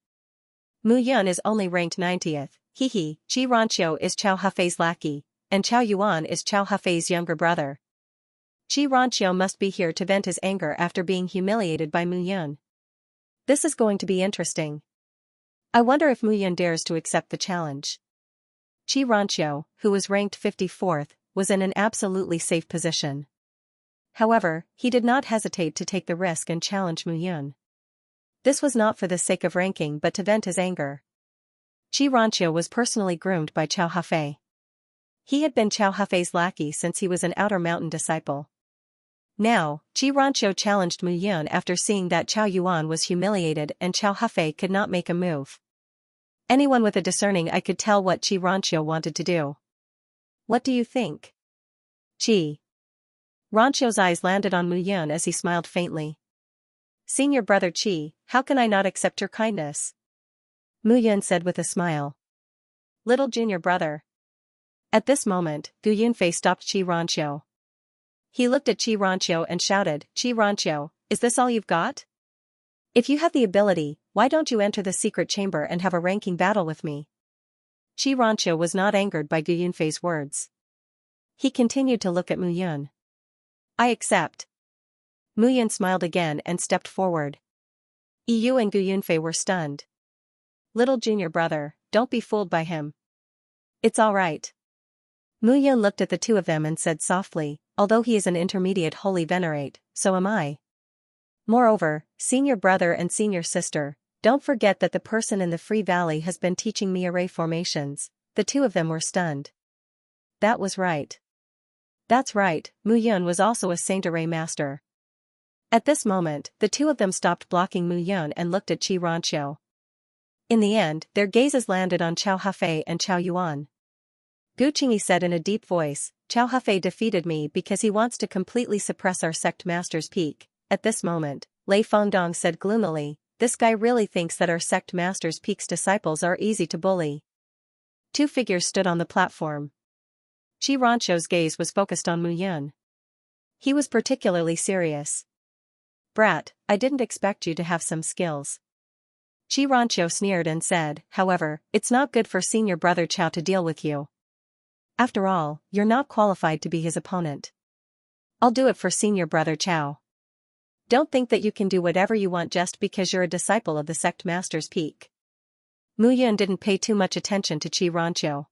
Mu Yun is only ranked 90th. Qi Ranxiao is Chao Hafei's lackey, and Chao Yuan is Chao Hafei's younger brother. Qi Ranxiao must be here to vent his anger after being humiliated by Mu Yun. This is going to be interesting. I wonder if Mu Yun dares to accept the challenge. Qi Ranxiao, who was ranked 54th, was in an absolutely safe position. However, he did not hesitate to take the risk and challenge Mu Yun. This was not for the sake of ranking but to vent his anger. Qi Ranxiao was personally groomed by Chao Hafei. He had been Chao Hafei's lackey since he was an Outer Mountain disciple. Now, Qi Ranxiao challenged Mu Yun after seeing that Chao Yuan was humiliated and Chao Hafei could not make a move. Anyone with a discerning eye could tell what Qi Ranxiao wanted to do. What do you think? Qi Ranxiao's eyes landed on Mu Yun as he smiled faintly. Senior brother Qi, how can I not accept your kindness? Mu Yun said with a smile. Little junior brother. At this moment, Gu Yunfei stopped Qi Ranxiao. He looked at Qi Ranxiao and shouted, Qi Ranxiao, is this all you've got? If you have the ability, why don't you enter the secret chamber and have a ranking battle with me? Qi Ranxiao was not angered by Gu Yunfei's words. He continued to look at Mu Yun. I accept. Mu Yun smiled again and stepped forward. Yu and Gu Yunfei were stunned. Little junior brother, don't be fooled by him. It's all right. Mu Yun looked at the two of them and said softly, although he is an intermediate holy venerate, so am I. Moreover, senior brother and senior sister, don't forget that the person in the Free Valley has been teaching me array formations. The two of them were stunned. That was right. That's right, Mu Yun was also a Saint Array master. At this moment, the two of them stopped blocking Mu Yun and looked at Qi Ranxiao. In the end, their gazes landed on Chao Hafei and Chao Yuan. Gu Qingyi said in a deep voice, Chao Hafei defeated me because he wants to completely suppress our sect master's peak. At this moment, Lei Fengdong said gloomily, this guy really thinks that our sect master's peak's disciples are easy to bully. Two figures stood on the platform. Xianxia's gaze was focused on Mu Yun. He was particularly serious. Brat, I didn't expect you to have some skills. Xianxia sneered and said, however, it's not good for senior brother Chao to deal with you. After all, you're not qualified to be his opponent. I'll do it for senior brother Chao. Don't think that you can do whatever you want just because you're a disciple of the sect master's peak. Mu Yun didn't pay too much attention to Xianxia.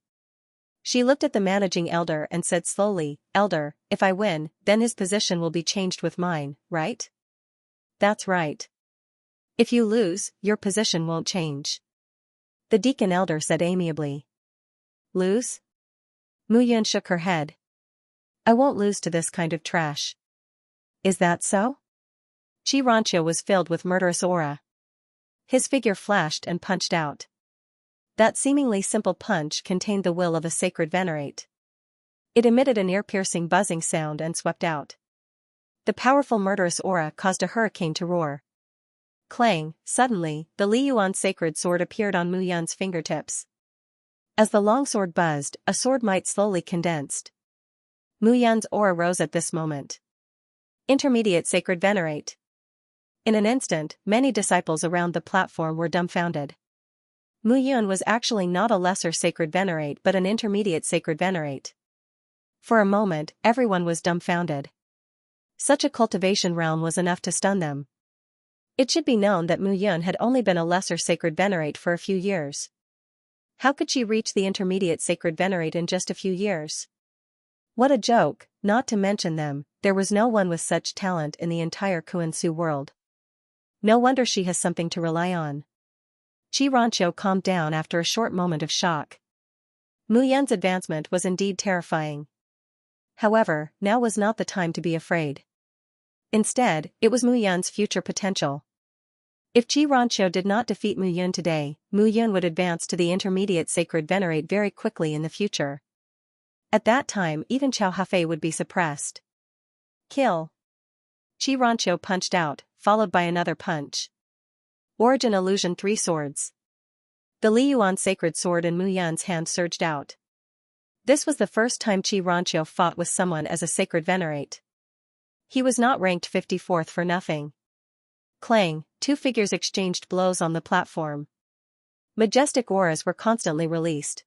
She looked at the managing elder and said slowly, Elder, if I win, then his position will be changed with mine, right? That's right. If you lose, your position won't change. The deacon elder said amiably. Lose? Mu Yun shook her head. I won't lose to this kind of trash. Is that so? Xianxia was filled with murderous aura. His figure flashed and punched out. That seemingly simple punch contained the will of a sacred venerate. It emitted an ear-piercing buzzing sound and swept out. The powerful murderous aura caused a hurricane to roar. Clang, suddenly, the Liyuan sacred sword appeared on Mu Yun's fingertips. As the longsword buzzed, a sword might slowly condensed. Mu Yun's aura rose at this moment. Intermediate sacred venerate. In an instant, many disciples around the platform were dumbfounded. Mu Yun was actually not a lesser sacred venerate but an intermediate sacred venerate. For a moment, everyone was dumbfounded. Such a cultivation realm was enough to stun them. It should be known that Mu Yun had only been a lesser sacred venerate for a few years. How could she reach the intermediate sacred venerate in just a few years? What a joke, not to mention them, there was no one with such talent in the entire Kuan-Su world. No wonder she has something to rely on. Xianxia calmed down after a short moment of shock. Mu Yun's advancement was indeed terrifying. However, now was not the time to be afraid. Instead, it was Mu Yun's future potential. If Xianxia did not defeat Mu Yun today, Mu Yun would advance to the intermediate sacred venerate very quickly in the future. At that time even Chao Hafei would be suppressed. Kill. Xianxia punched out, followed by another punch. Origin Illusion 3 Swords. The Liyuan sacred sword in Mu Yun's hand surged out. This was the first time Xianxia fought with someone as a sacred venerate. He was not ranked 54th for nothing. Clang, two figures exchanged blows on the platform. Majestic auras were constantly released.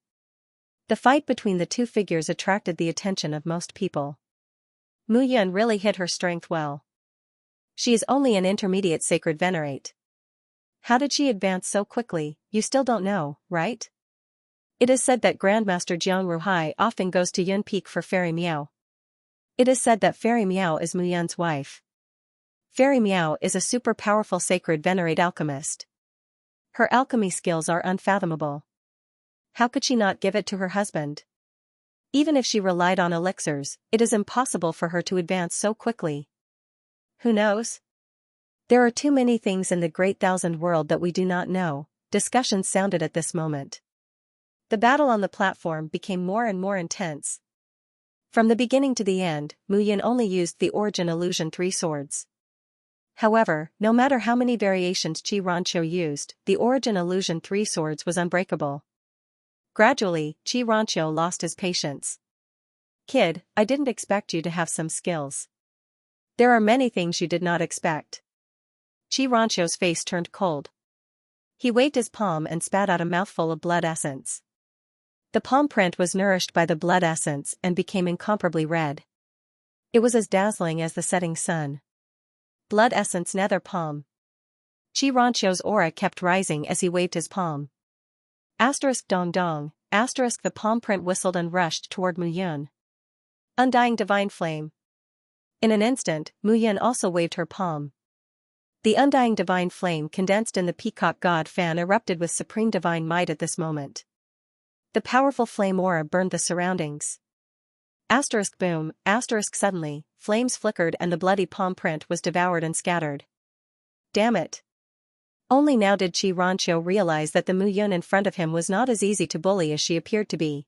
The fight between the two figures attracted the attention of most people. Mu Yun really hid her strength well. She is only an intermediate sacred venerate. How did she advance so quickly, you still don't know, right? It is said that Grandmaster Jiang Ruhai often goes to Yun Peak for Fairy Miao. It is said that Fairy Miao is Mu Yun's wife. Fairy Miao is a super powerful sacred venerate alchemist. Her alchemy skills are unfathomable. How could she not give it to her husband? Even if she relied on elixirs, it is impossible for her to advance so quickly. Who knows? There are too many things in the Great Thousand World that we do not know. Discussions sounded at this moment. The battle on the platform became more and more intense. From the beginning to the end, Mu Yun only used the Origin Illusion 3 Swords. However, no matter how many variations Xianxia used, the Origin Illusion 3 Swords was unbreakable. Gradually, Xianxia lost his patience. Kid, I didn't expect you to have some skills. There are many things you did not expect. Xianxia's face turned cold. He waved his palm and spat out a mouthful of blood essence. The palm print was nourished by the blood essence and became incomparably red. It was as dazzling as the setting sun. Blood essence nether palm. Xianxia's aura kept rising as he waved his palm. Asterisk dong dong, asterisk the palm print whistled and rushed toward Mu Yun. Undying divine flame. In an instant, Mu Yun also waved her palm. The undying divine flame condensed in the peacock god fan erupted with supreme divine might at this moment. The powerful flame aura burned the surroundings. Asterisk boom, asterisk suddenly, flames flickered and the bloody palm print was devoured and scattered. Damn it. Only now did Xianxia realize that the Mu Yun in front of him was not as easy to bully as she appeared to be.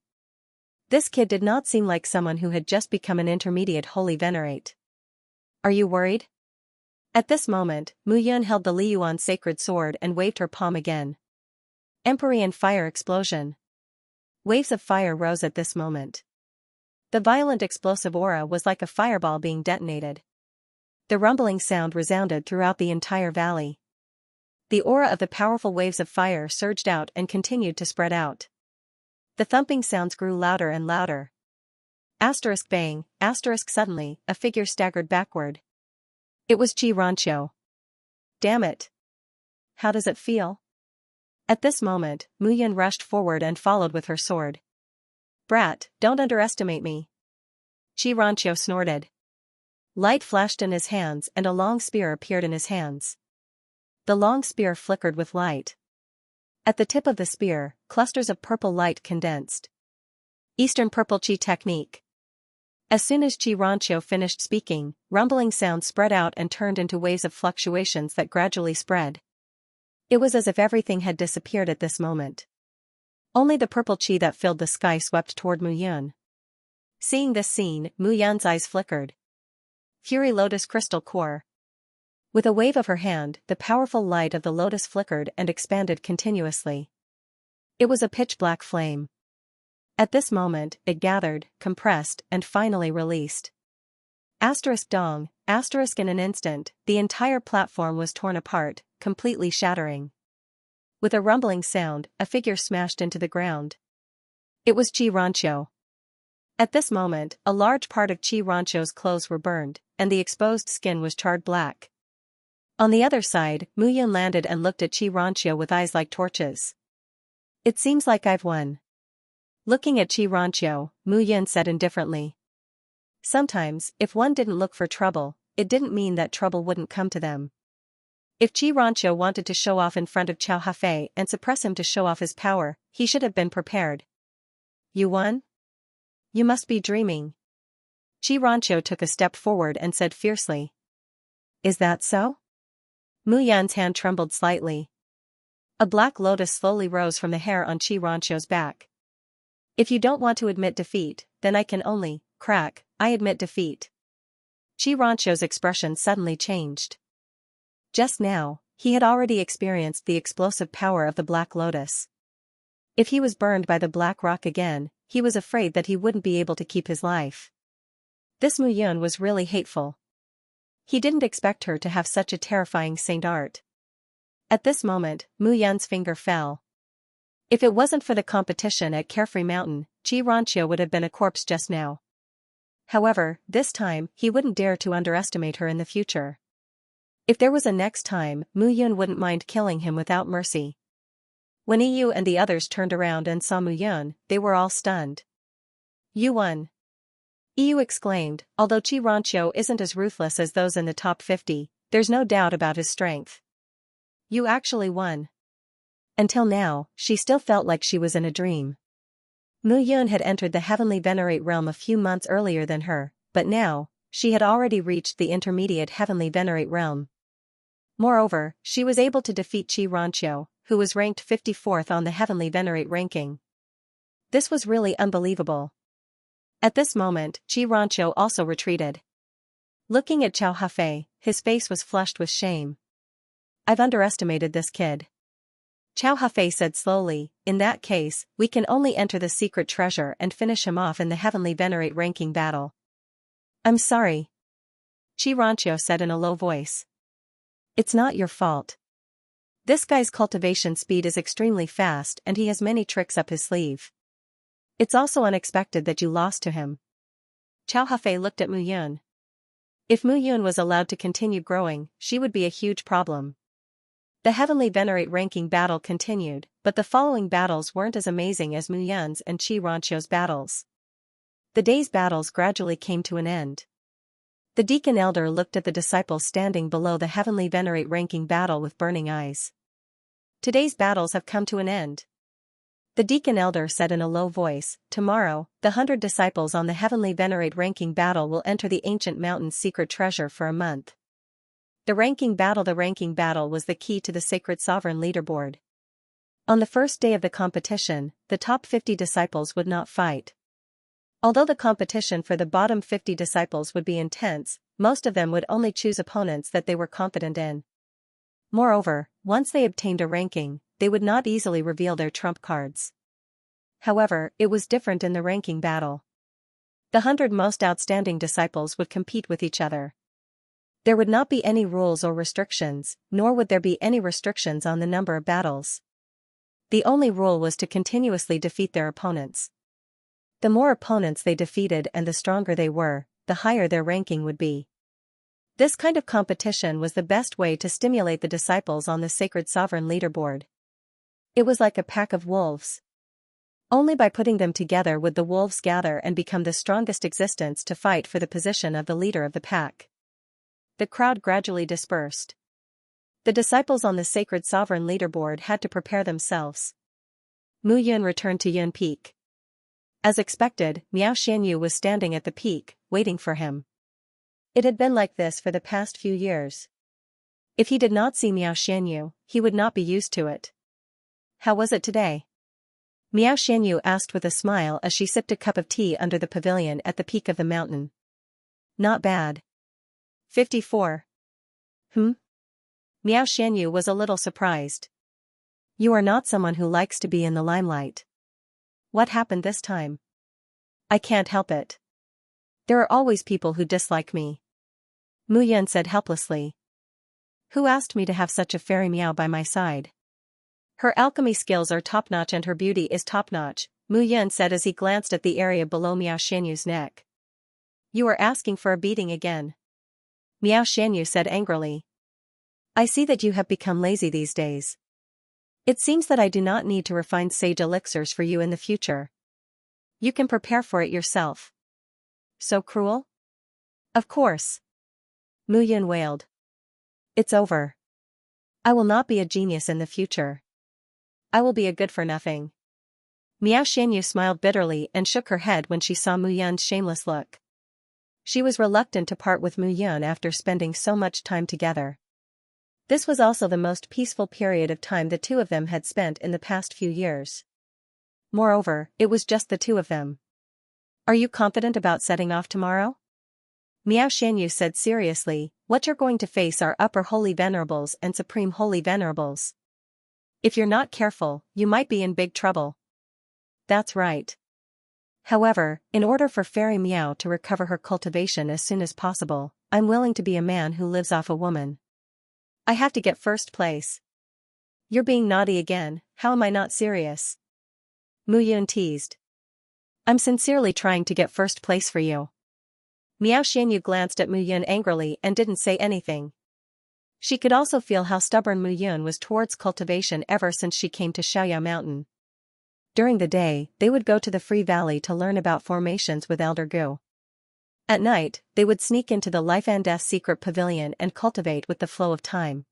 This kid did not seem like someone who had just become an intermediate holy venerate. Are you worried? At this moment, Mu Yun held the Liyuan sacred sword and waved her palm again. Empyrean fire explosion. Waves of fire rose at this moment. The violent explosive aura was like a fireball being detonated. The rumbling sound resounded throughout the entire valley. The aura of the powerful waves of fire surged out and continued to spread out. The thumping sounds grew louder and louder. Asterisk bang, asterisk suddenly, a figure staggered backward. It was Xianxia. Damn it. How does it feel? At this moment, Mu Yun rushed forward and followed with her sword. Brat, don't underestimate me. Xianxia snorted. Light flashed in his hands and a long spear appeared in his hands. The long spear flickered with light. At the tip of the spear, clusters of purple light condensed. Eastern Purple Qi Technique. As soon as Xianxia finished speaking, rumbling sounds spread out and turned into waves of fluctuations that gradually spread. It was as if everything had disappeared at this moment. Only the purple qi that filled the sky swept toward Mu Yun. Seeing this scene, Mu Yun's eyes flickered. Fury Lotus Crystal Core. With a wave of her hand, the powerful light of the lotus flickered and expanded continuously. It was a pitch-black flame. At this moment, it gathered, compressed, and finally released. Asterisk dong, asterisk in an instant, the entire platform was torn apart, completely shattering. With a rumbling sound, a figure smashed into the ground. It was Xianxia. At this moment, a large part of Xianxia's clothes were burned, and the exposed skin was charred black. On the other side, Mu Yun landed and looked at Xianxia with eyes like torches. It seems like I've won. Looking at Xianxia, Mu Yun said indifferently. Sometimes, if one didn't look for trouble, it didn't mean that trouble wouldn't come to them. If Xianxia wanted to show off in front of Qiao Hafei and suppress him to show off his power, he should have been prepared. You won? You must be dreaming. Xianxia took a step forward and said fiercely. Is that so? Mu Yun's hand trembled slightly. A black lotus slowly rose from the hair on Xianxia's back. If you don't want to admit defeat, then I can only, I admit defeat. Xianxia's expression suddenly changed. Just now, he had already experienced the explosive power of the Black Lotus. If he was burned by the Black Rock again, he was afraid that he wouldn't be able to keep his life. This Mu Yun was really hateful. He didn't expect her to have such a terrifying saint art. At this moment, Mu Yun's finger fell. If it wasn't for the competition at Carefree Mountain, Xianxia would have been a corpse just now. However, this time, he wouldn't dare to underestimate her in the future. If there was a next time, Mu Yun wouldn't mind killing him without mercy. When Yu and the others turned around and saw Mu Yun, they were all stunned. You won. Yu exclaimed, although Xianxia isn't as ruthless as those in the top 50, there's no doubt about his strength. You actually won. Until now, she still felt like she was in a dream. Mu Yun had entered the Heavenly Venerate realm a few months earlier than her, but now, she had already reached the intermediate Heavenly Venerate realm. Moreover, she was able to defeat Xianxia, who was ranked 54th on the Heavenly Venerate ranking. This was really unbelievable. At this moment, Xianxia also retreated. Looking at Qiao Hafei, his face was flushed with shame. I've underestimated this kid. Qiao Hafei said slowly, in that case, we can only enter the secret treasure and finish him off in the Heavenly Venerate ranking battle. I'm sorry. Xianxia said in a low voice. It's not your fault. This guy's cultivation speed is extremely fast and he has many tricks up his sleeve. It's also unexpected that you lost to him. Qiao Hafei looked at Mu Yun. If Mu Yun was allowed to continue growing, she would be a huge problem. The Heavenly Venerate ranking battle continued, but the following battles weren't as amazing as Mu Yun's and Xianxia's battles. The day's battles gradually came to an end. The Deacon Elder looked at the disciples standing below the Heavenly Venerate ranking battle with burning eyes. Today's battles have come to an end. The Deacon Elder said in a low voice, tomorrow, the 100 disciples on the Heavenly Venerate ranking battle will enter the Ancient Mountain's secret treasure for a month. The ranking battle was the key to the Sacred Sovereign leaderboard. On the first day of the competition, the top 50 disciples would not fight. Although the competition for the bottom 50 disciples would be intense, most of them would only choose opponents that they were confident in. Moreover, once they obtained a ranking, they would not easily reveal their trump cards. However, it was different in the ranking battle. The 100 most outstanding disciples would compete with each other. There would not be any rules or restrictions, nor would there be any restrictions on the number of battles. The only rule was to continuously defeat their opponents. The more opponents they defeated and the stronger they were, the higher their ranking would be. This kind of competition was the best way to stimulate the disciples on the sacred sovereign leaderboard. It was like a pack of wolves. Only by putting them together would the wolves gather and become the strongest existence to fight for the position of the leader of the pack. The crowd gradually dispersed. The disciples on the sacred sovereign leaderboard had to prepare themselves. Mu Yun returned to Yun Peak. As expected, Miao Xianyu was standing at the peak, waiting for him. It had been like this for the past few years. If he did not see Miao Xianyu, he would not be used to it. How was it today? Miao Xianyu asked with a smile as she sipped a cup of tea under the pavilion at the peak of the mountain. Not bad. 54. Miao Xianyu was a little surprised. You are not someone who likes to be in the limelight. What happened this time? I can't help it. There are always people who dislike me. Mu Yun said helplessly. Who asked me to have such a fairy Miao by my side? Her alchemy skills are top-notch and her beauty is top-notch, Mu Yun said as he glanced at the area below Miao Xianyu's neck. You are asking for a beating again. Miao Xianyu said angrily. I see that you have become lazy these days. It seems that I do not need to refine sage elixirs for you in the future. You can prepare for it yourself. So cruel? Of course. Mu Yun wailed. It's over. I will not be a genius in the future. I will be a good-for-nothing. Miao Xianyu smiled bitterly and shook her head when she saw Mu Yun's shameless look. She was reluctant to part with Mu Yun after spending so much time together. This was also the most peaceful period of time the two of them had spent in the past few years. Moreover, it was just the two of them. Are you confident about setting off tomorrow? Miao Xianyu said seriously, what you're going to face are Upper Holy Venerables and Supreme Holy Venerables. If you're not careful, you might be in big trouble. That's right. However, in order for Fairy Miao to recover her cultivation as soon as possible, I'm willing to be a man who lives off a woman. I have to get first place. You're being naughty again, how am I not serious? Mu Yun teased. I'm sincerely trying to get first place for you. Miao Xianyu glanced at Mu Yun angrily and didn't say anything. She could also feel how stubborn Mu Yun was towards cultivation ever since she came to Xiaoyao Mountain. During the day, they would go to the Free Valley to learn about formations with Elder Gu. At night, they would sneak into the Life and Death secret pavilion and cultivate with the flow of time.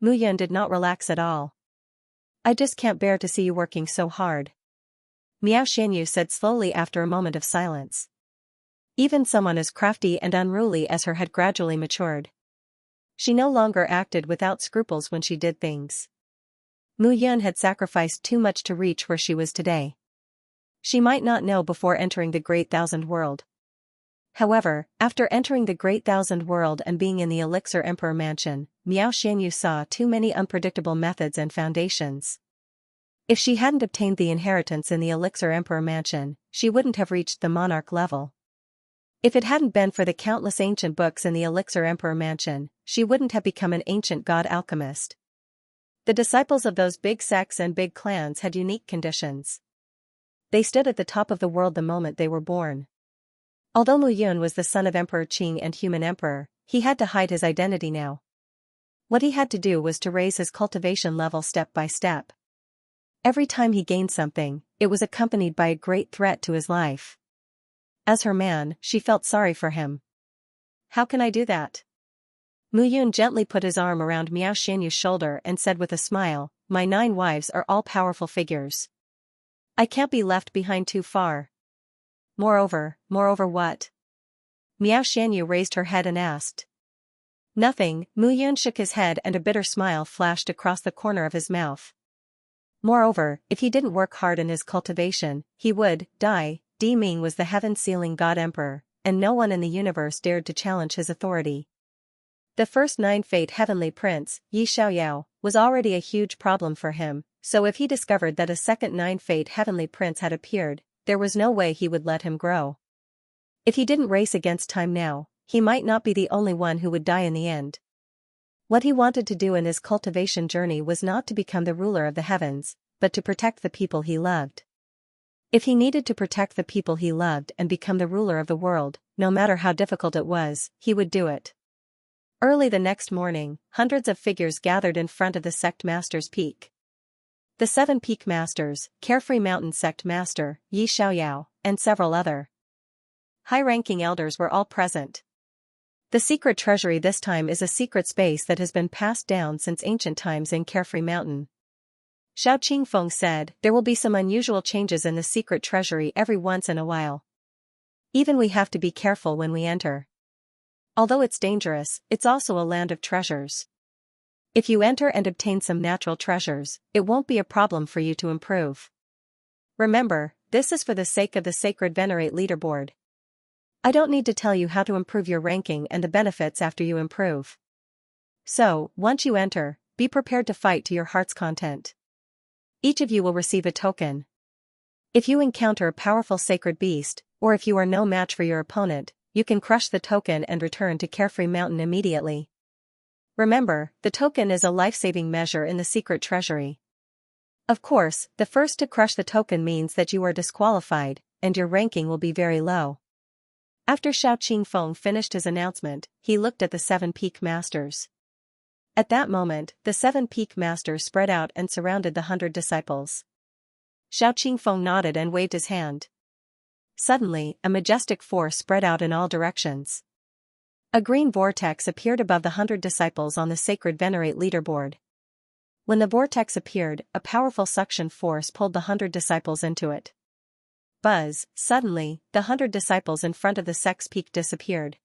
Mu Yun did not relax at all. I just can't bear to see you working so hard. Miao Xianyu said slowly after a moment of silence. Even someone as crafty and unruly as her had gradually matured. She no longer acted without scruples when she did things. Mu Yun had sacrificed too much to reach where she was today. She might not know before entering the Great Thousand World. However, after entering the Great Thousand World and being in the Elixir Emperor Mansion, Miao Xianyu saw too many unpredictable methods and foundations. If she hadn't obtained the inheritance in the Elixir Emperor Mansion, she wouldn't have reached the monarch level. If it hadn't been for the countless ancient books in the Elixir Emperor Mansion, she wouldn't have become an ancient god alchemist. The disciples of those big sects and big clans had unique conditions. They stood at the top of the world the moment they were born. Although Mu Yun was the son of Emperor Qing and human emperor, he had to hide his identity now. What he had to do was to raise his cultivation level step by step. Every time he gained something, it was accompanied by a great threat to his life. As her man, she felt sorry for him. How can I do that? Mu Yun gently put his arm around Miao Xianyu's shoulder and said with a smile, my 9 wives are all powerful figures. I can't be left behind too far. Moreover what? Miao Xianyu raised her head and asked. Nothing, Mu Yun shook his head and a bitter smile flashed across the corner of his mouth. Moreover, if he didn't work hard in his cultivation, he would die. Di Ming was the heaven-sealing god emperor, and no one in the universe dared to challenge his authority. The first 9th heavenly prince, Xianxia, was already a huge problem for him, so if he discovered that a second 9th heavenly prince had appeared, there was no way he would let him grow. If he didn't race against time now, he might not be the only one who would die in the end. What he wanted to do in his cultivation journey was not to become the ruler of the heavens, but to protect the people he loved. If he needed to protect the people he loved and become the ruler of the world, no matter how difficult it was, he would do it. Early the next morning, hundreds of figures gathered in front of the sect master's peak. The 7 peak masters, Carefree Mountain sect master, Xianxia, and several other high-ranking elders were all present. The secret treasury this time is a secret space that has been passed down since ancient times in Carefree Mountain. Xiao Qingfeng said, "There will be some unusual changes in the secret treasury every once in a while. Even we have to be careful when we enter. Although it's dangerous, it's also a land of treasures. If you enter and obtain some natural treasures, it won't be a problem for you to improve. Remember, this is for the sake of the sacred Venerate leaderboard. I don't need to tell you how to improve your ranking and the benefits after you improve. So, once you enter, be prepared to fight to your heart's content. Each of you will receive a token. If you encounter a powerful sacred beast, or if you are no match for your opponent, you can crush the token and return to Carefree Mountain immediately. Remember, the token is a life-saving measure in the secret treasury. Of course, the first to crush the token means that you are disqualified, and your ranking will be very low." After Xiao Qingfeng finished his announcement, he looked at the 7 peak masters. At that moment, the 7 peak masters spread out and surrounded the 100 disciples. Xiao Qingfeng nodded and waved his hand. Suddenly, a majestic force spread out in all directions. A green vortex appeared above the 100 disciples on the sacred Venerate leaderboard. When the vortex appeared, a powerful suction force pulled the 100 disciples into it. Buzz, suddenly, the 100 disciples in front of the sect's peak disappeared.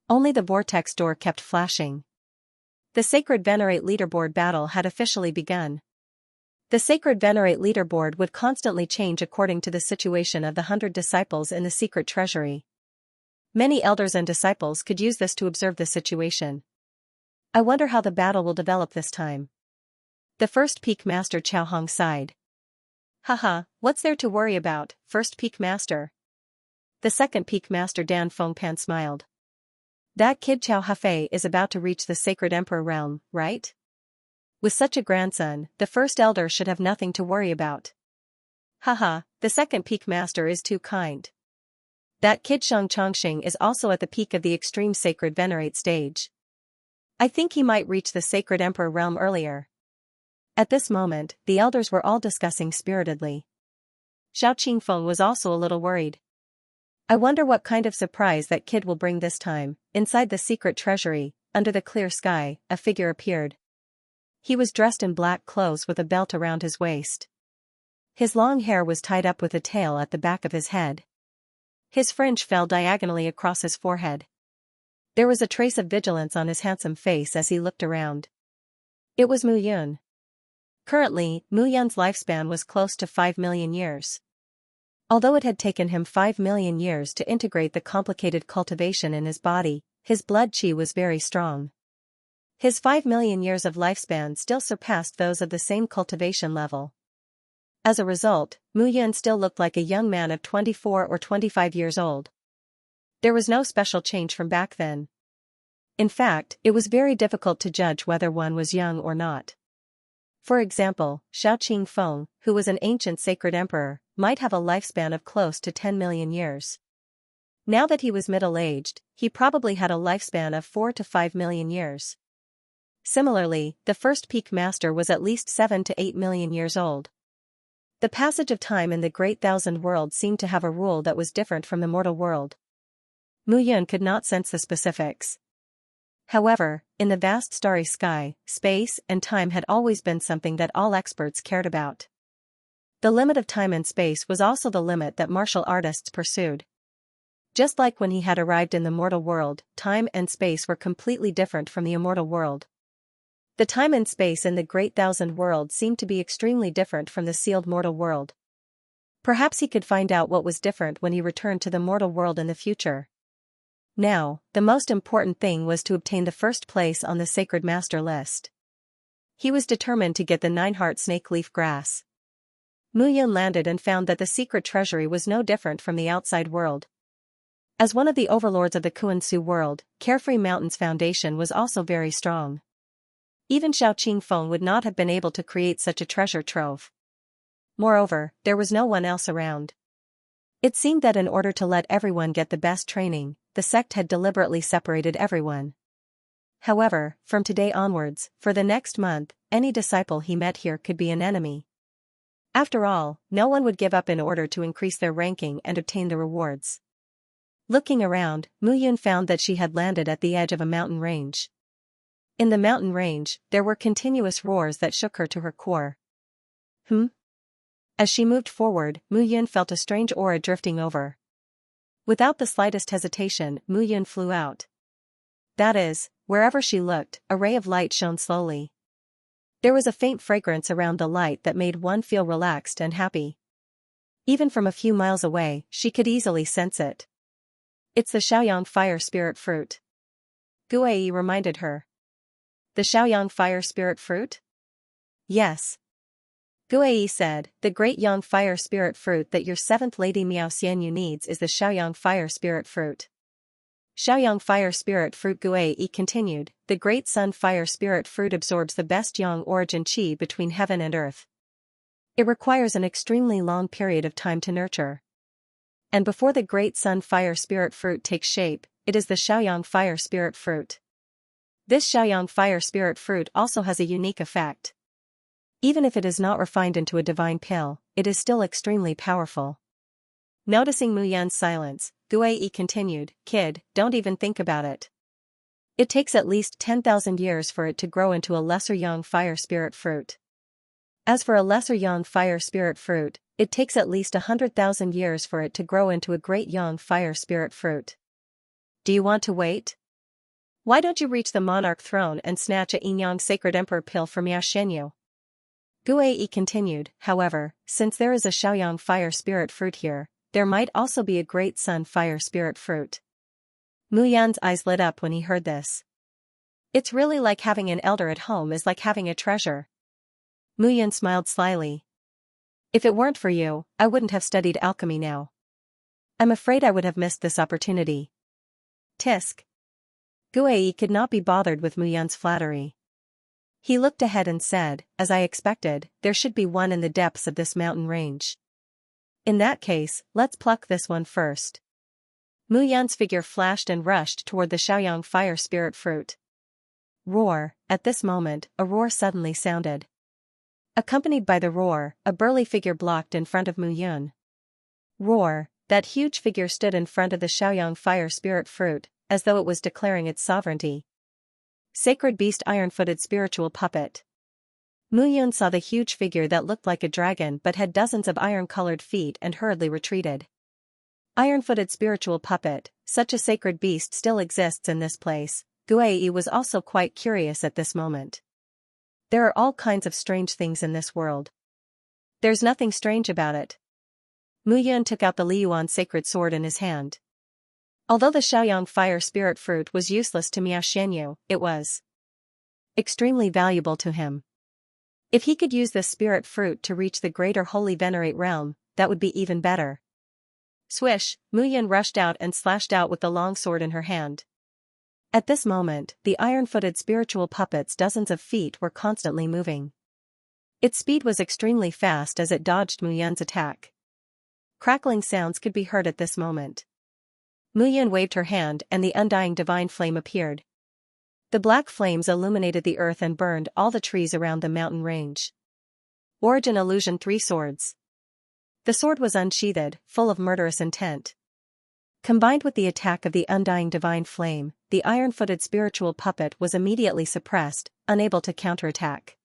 Only the vortex door kept flashing. The sacred Venerate leaderboard battle had officially begun. The sacred Venerate leaderboard would constantly change according to the situation of the 100 disciples in the secret treasury. Many elders and disciples could use this to observe the situation. I wonder how the battle will develop this time. The first peak master Chao Hong sighed. Haha, what's there to worry about, first peak master? The second peak master Dan Fengpan smiled. That kid Chao Hafei is about to reach the sacred emperor realm, right? With such a grandson, the first elder should have nothing to worry about. Haha, the second peak master is too kind. That kid Shang Chongxing is also at the peak of the extreme sacred Venerate stage. I think he might reach the sacred emperor realm earlier. At this moment, the elders were all discussing spiritedly. Xiao Qingfeng was also a little worried. I wonder what kind of surprise that kid will bring this time. Inside the secret treasury, under the clear sky, a figure appeared. He was dressed in black clothes with a belt around his waist. His long hair was tied up with a tail at the back of his head. His fringe fell diagonally across his forehead. There was a trace of vigilance on his handsome face as he looked around. It was Mu Yun. Currently, Mu Yun's lifespan was close to 5 million years. Although it had taken him 5 million years to integrate the complicated cultivation in his body, his blood qi was very strong. His 5 million years of lifespan still surpassed those of the same cultivation level. As a result, Mu Yun still looked like a young man of 24 or 25 years old. There was no special change from back then. In fact, it was very difficult to judge whether one was young or not. For example, Xiao Qingfeng, who was an ancient sacred emperor, might have a lifespan of close to 10 million years. Now that he was middle-aged, he probably had a lifespan of 4 to 5 million years. Similarly, the first peak master was at least 7 to 8 million years old. The passage of time in the Great Thousand World seemed to have a rule that was different from the mortal world. Mu Yun could not sense the specifics. However, in the vast starry sky, space and time had always been something that all experts cared about. The limit of time and space was also the limit that martial artists pursued. Just like when he had arrived in the mortal world, time and space were completely different from the immortal world. The time and space in the Great Thousand World seemed to be extremely different from the sealed mortal world. Perhaps he could find out what was different when he returned to the mortal world in the future. Now, the most important thing was to obtain the first place on the sacred master list. He was determined to get the 9-heart snake leaf grass. Mu Yun landed and found that the secret treasury was no different from the outside world. As one of the overlords of the Kuan-Su world, Carefree Mountain's foundation was also very strong. Even Xiao Qingfeng would not have been able to create such a treasure trove. Moreover, there was no one else around. It seemed that in order to let everyone get the best training, the sect had deliberately separated everyone. However, from today onwards, for the next month, any disciple he met here could be an enemy. After all, no one would give up in order to increase their ranking and obtain the rewards. Looking around, Mu Yun found that she had landed at the edge of a mountain range. In the mountain range, there were continuous roars that shook her to her core. As she moved forward, Mu Yun felt a strange aura drifting over. Without the slightest hesitation, Mu Yun flew out. That is, wherever she looked, a ray of light shone slowly. There was a faint fragrance around the light that made one feel relaxed and happy. Even from a few miles away, she could easily sense it. It's the Xiaoyang fire spirit fruit. Guai reminded her. The Xiaoyang fire spirit fruit? Yes. Guai said, the great yang fire spirit fruit that your 7th lady Miao Xianyu needs is the Xiaoyang fire spirit fruit. Xiaoyang fire spirit fruit. Guai continued, the great sun fire spirit fruit absorbs the best yang origin qi between heaven and earth. It requires an extremely long period of time to nurture. And before the great sun fire spirit fruit takes shape, it is the Xiaoyang fire spirit fruit. This Xiaoyang fire spirit fruit also has a unique effect. Even if it is not refined into a divine pill, it is still extremely powerful. Noticing Mu Yun's silence, Guai continued, kid, don't even think about it. It takes at least 10,000 years for it to grow into a lesser yang fire spirit fruit. As for a lesser yang fire spirit fruit, it takes at least 100,000 years for it to grow into a great yang fire spirit fruit. Do you want to wait? Why don't you reach the monarch throne and snatch a Yin-Yang sacred emperor pill for Miao Shenyu? Guai continued, however, since there is a Xiaoyang fire spirit fruit here, there might also be a great sun fire spirit fruit. Mu Yan's eyes lit up when he heard this. It's really like having an elder at home is like having a treasure. Mu Yan smiled slyly. If it weren't for you, I wouldn't have studied alchemy now. I'm afraid I would have missed this opportunity. Tisk. Guai could not be bothered with Mu Yan's flattery. He looked ahead and said, as I expected, there should be one in the depths of this mountain range. In that case, let's pluck this one first. Mu Yan's figure flashed and rushed toward the Xiaoyang fire spirit fruit. Roar, at this moment, a roar suddenly sounded. Accompanied by the roar, a burly figure blocked in front of Mu Yun. Roar, that huge figure stood in front of the Xiaoyang fire spirit fruit, as though it was declaring its sovereignty. Sacred beast iron-footed spiritual puppet. Mu Yun saw the huge figure that looked like a dragon but had dozens of iron-colored feet and hurriedly retreated. Iron-footed spiritual puppet, such a sacred beast still exists in this place. Guai was also quite curious at this moment. There are all kinds of strange things in this world. There's nothing strange about it. Mu Yun took out the Liyuan sacred sword in his hand. Although the Xiaoyang fire spirit fruit was useless to Miao Shenyu, it was extremely valuable to him. If he could use this spirit fruit to reach the greater holy venerate realm, that would be even better. Swish, Mu Yun rushed out and slashed out with the long sword in her hand. At this moment, the iron-footed spiritual puppet's dozens of feet were constantly moving. Its speed was extremely fast as it dodged Mu Yun's attack. Crackling sounds could be heard at this moment. Mu Yun waved her hand and the undying divine flame appeared. The black flames illuminated the earth and burned all the trees around the mountain range. Origin illusion 3 swords. The sword was unsheathed, full of murderous intent. Combined with the attack of the undying divine flame, the iron-footed spiritual puppet was immediately suppressed, unable to counterattack.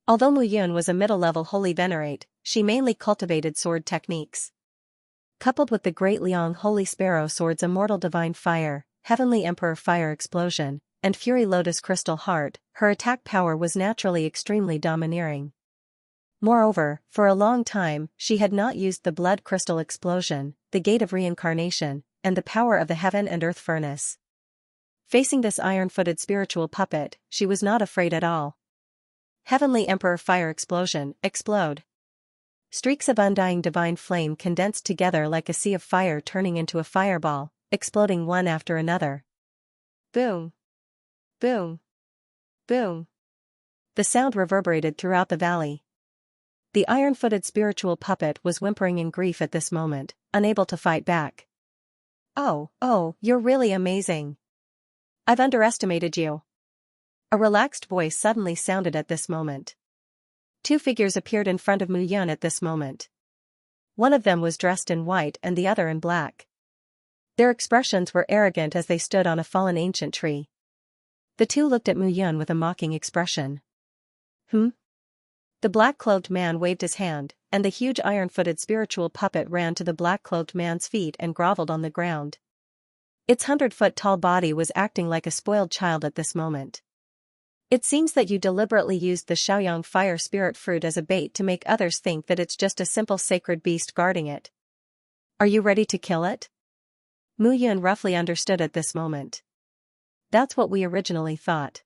Although Mu Yun was a middle-level holy venerate, she mainly cultivated sword techniques. Coupled with the Great Liang Holy Sparrow Sword's Immortal Divine Fire, Heavenly Emperor Fire Explosion, and Fury Lotus Crystal Heart, her attack power was naturally extremely domineering. Moreover, for a long time, she had not used the Blood Crystal Explosion, the Gate of Reincarnation, and the power of the heaven and earth furnace. Facing this iron-footed spiritual puppet, she was not afraid at all. Heavenly Emperor Fire Explosion, explode. Streaks of undying divine flame condensed together like a sea of fire turning into a fireball, exploding one after another. Boom. Boom. Boom. The sound reverberated throughout the valley. The iron-footed spiritual puppet was whimpering in grief at this moment, unable to fight back. Oh, you're really amazing. I've underestimated you. A relaxed voice suddenly sounded at this moment. Two figures appeared in front of Mu Yun at this moment. One of them was dressed in white and the other in black. Their expressions were arrogant as they stood on a fallen ancient tree. The two looked at Mu Yun with a mocking expression. The black-clothed man waved his hand, and the huge iron-footed spiritual puppet ran to the black-clothed man's feet and groveled on the ground. Its 100-foot-tall body was acting like a spoiled child at this moment. It seems that you deliberately used the Xiaoyang fire spirit fruit as a bait to make others think that it's just a simple sacred beast guarding it. Are you ready to kill it? Mu Yun roughly understood at this moment. That's what we originally thought.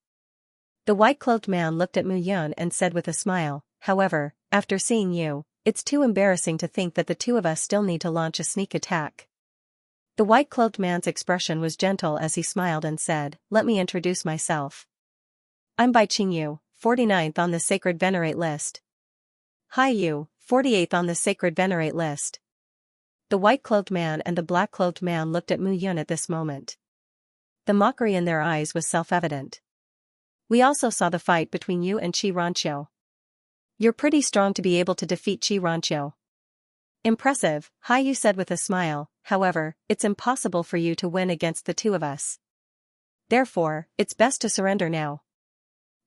The white-cloaked man looked at Mu Yun and said with a smile, however, after seeing you, it's too embarrassing to think that the two of us still need to launch a sneak attack. The white-cloaked man's expression was gentle as he smiled and said, let me introduce myself. I'm Bai Qingyu, 49th on the Sacred Venerate list. Hi Yu, 48th on the Sacred Venerate list. The white-cloaked man and the black-cloaked man looked at Mu Yun at this moment. The mockery in their eyes was self-evident. We also saw the fight between you and Xianxia. You're pretty strong to be able to defeat Xianxia. Impressive, Hai Yu said with a smile, however, it's impossible for you to win against the two of us. Therefore, it's best to surrender now.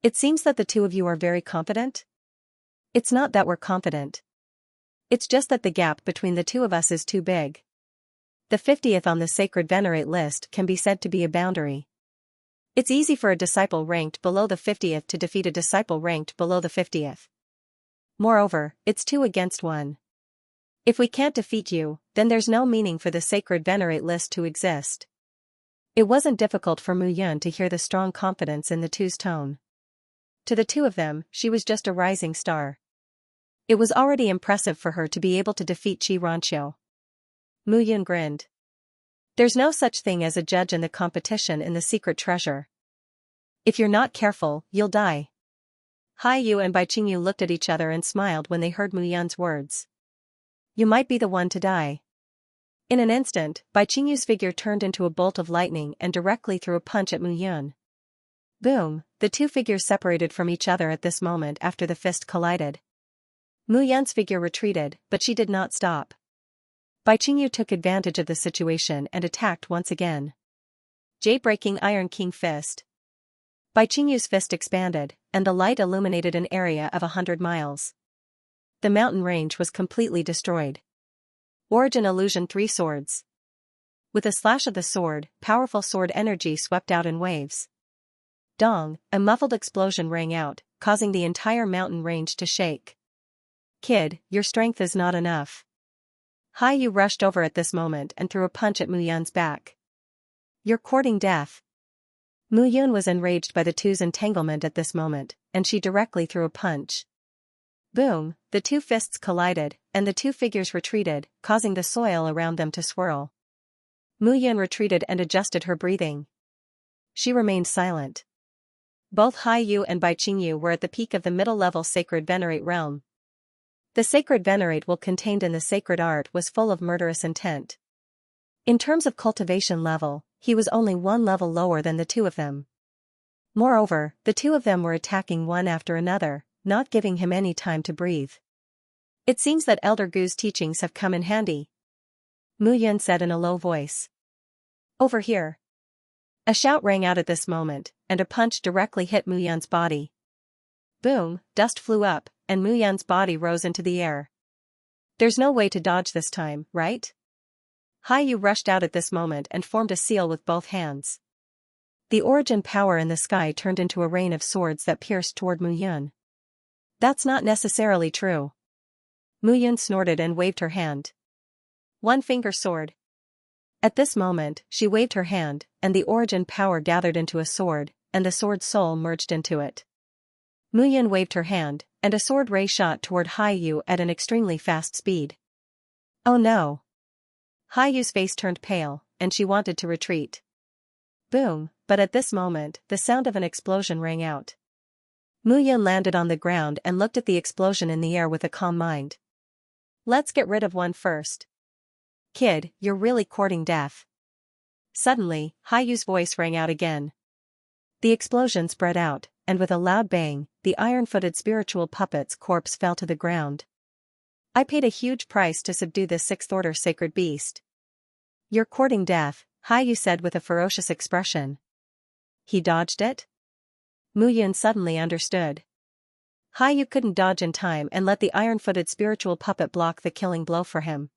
It seems that the two of you are very confident? It's not that we're confident. It's just that the gap between the two of us is too big. The 50th on the Sacred Venerate list can be said to be a boundary. It's easy for a disciple ranked below the 50th to defeat a disciple ranked below the 50th. Moreover, it's 2 against 1. If we can't defeat you, then there's no meaning for the Sacred Venerate list to exist. It wasn't difficult for Mu Yun to hear the strong confidence in the two's tone. To the two of them, she was just a rising star. It was already impressive for her to be able to defeat Xianxia. Mu Yun grinned. There's no such thing as a judge in the competition in the secret treasure. If you're not careful, you'll die. Hai Yu and Bai Qingyu looked at each other and smiled when they heard Mu Yun's words. You might be the one to die. In an instant, Bai Qingyu's figure turned into a bolt of lightning and directly threw a punch at Mu Yun. Boom, the two figures separated from each other at this moment after the fist collided. Mu Yun's figure retreated, but she did not stop. Bai Qingyu took advantage of the situation and attacked once again. Jade-breaking Iron King Fist. Bai Qingyu's fist expanded, and the light illuminated an area of 100 miles. The mountain range was completely destroyed. Origin Illusion 3 Swords. With a slash of the sword, powerful sword energy swept out in waves. Dong, a muffled explosion rang out, causing the entire mountain range to shake. Kid, your strength is not enough. Hai Yu rushed over at this moment and threw a punch at Mu Yun's back. You're courting death. Mu Yun was enraged by the two's entanglement at this moment, and she directly threw a punch. Boom, the two fists collided, and the two figures retreated, causing the soil around them to swirl. Mu Yun retreated and adjusted her breathing. She remained silent. Both Hai Yu and Bai Qingyu were at the peak of the middle-level Sacred Venerate realm. The Sacred Venerate will contained in the sacred art was full of murderous intent. In terms of cultivation level, he was only one level lower than the two of them. Moreover, the two of them were attacking one after another, not giving him any time to breathe. It seems that Elder Gu's teachings have come in handy. Mu Yun said in a low voice. Over here. A shout rang out at this moment, and a punch directly hit Mu Yun's body. Boom, dust flew up, and Mu Yun's body rose into the air. There's no way to dodge this time, right? Hai Yu rushed out at this moment and formed a seal with both hands. The origin power in the sky turned into a rain of swords that pierced toward Mu Yun. That's not necessarily true. Mu Yun snorted and waved her hand. One finger sword. At this moment, she waved her hand, and the origin power gathered into a sword, and the sword's soul merged into it. Muyan waved her hand, and a sword ray shot toward Haiyu at an extremely fast speed. Oh no! Haiyu's face turned pale, and she wanted to retreat. Boom, but at this moment, the sound of an explosion rang out. Muyan landed on the ground and looked at the explosion in the air with a calm mind. Let's get rid of one first. Kid, you're really courting death. Suddenly, Haiyu's voice rang out again. The explosion spread out, and with a loud bang, the iron-footed spiritual puppet's corpse fell to the ground. I paid a huge price to subdue this sixth-order sacred beast. You're courting death, Haiyu said with a ferocious expression. He dodged it? Muyan suddenly understood. Haiyu couldn't dodge in time and let the iron-footed spiritual puppet block the killing blow for him.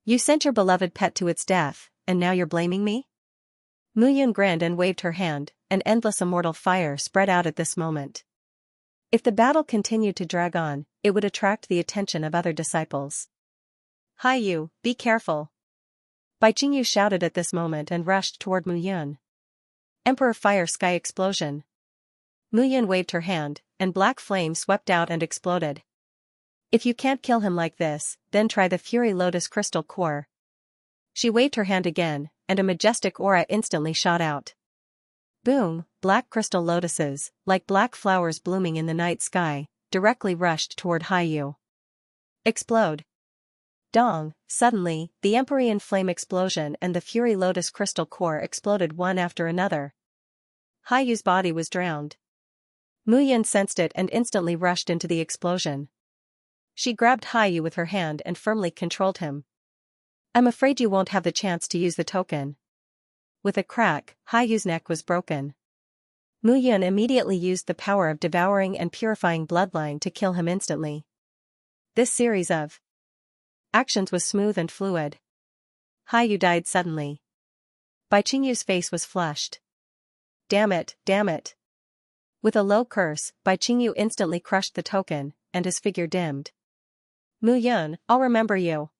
You sent your beloved pet to its death, and now you're blaming me? Muyan grinned and waved her hand, and endless immortal fire spread out at this moment. If the battle continued to drag on, it would attract the attention of other disciples. Haiyu, be careful! Baiqingyu shouted at this moment and rushed toward Muyan. Emperor Fire Sky Explosion! Muyan waved her hand, and black flame swept out and exploded. If you can't kill him like this, then try the Fury Lotus Crystal Core. She waved her hand again, and a majestic aura instantly shot out. Boom, black crystal lotuses, like black flowers blooming in the night sky, directly rushed toward Haiyu. Explode! Dong! Suddenly, the Empyrean Flame Explosion and the Fury Lotus Crystal Core exploded one after another. Haiyu's body was drowned. Muyan sensed it and instantly rushed into the explosion. She grabbed Haiyu with her hand and firmly controlled him. I'm afraid you won't have the chance to use the token. With a crack, Haiyu's neck was broken. Muyan immediately used the power of devouring and purifying bloodline to kill him instantly. This series of actions was smooth and fluid. Haiyu died suddenly. Baiqingyu's face was flushed. Damn it, damn it. With a low curse, Baiqingyu instantly crushed the token, and his figure dimmed. Muyan, I'll remember you.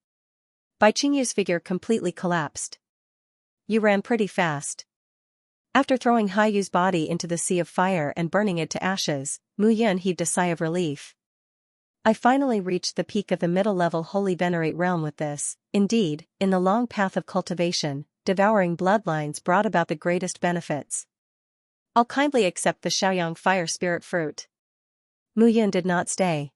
Baiqingyu's figure completely collapsed. You ran pretty fast. After throwing Haiyu's body into the sea of fire and burning it to ashes, Muyan heaved a sigh of relief. I finally reached the peak of the middle-level Holy Venerate realm with this. Indeed, in the long path of cultivation, devouring bloodlines brought about the greatest benefits. I'll kindly accept the Xiaoyang Fire Spirit Fruit. Muyan did not stay.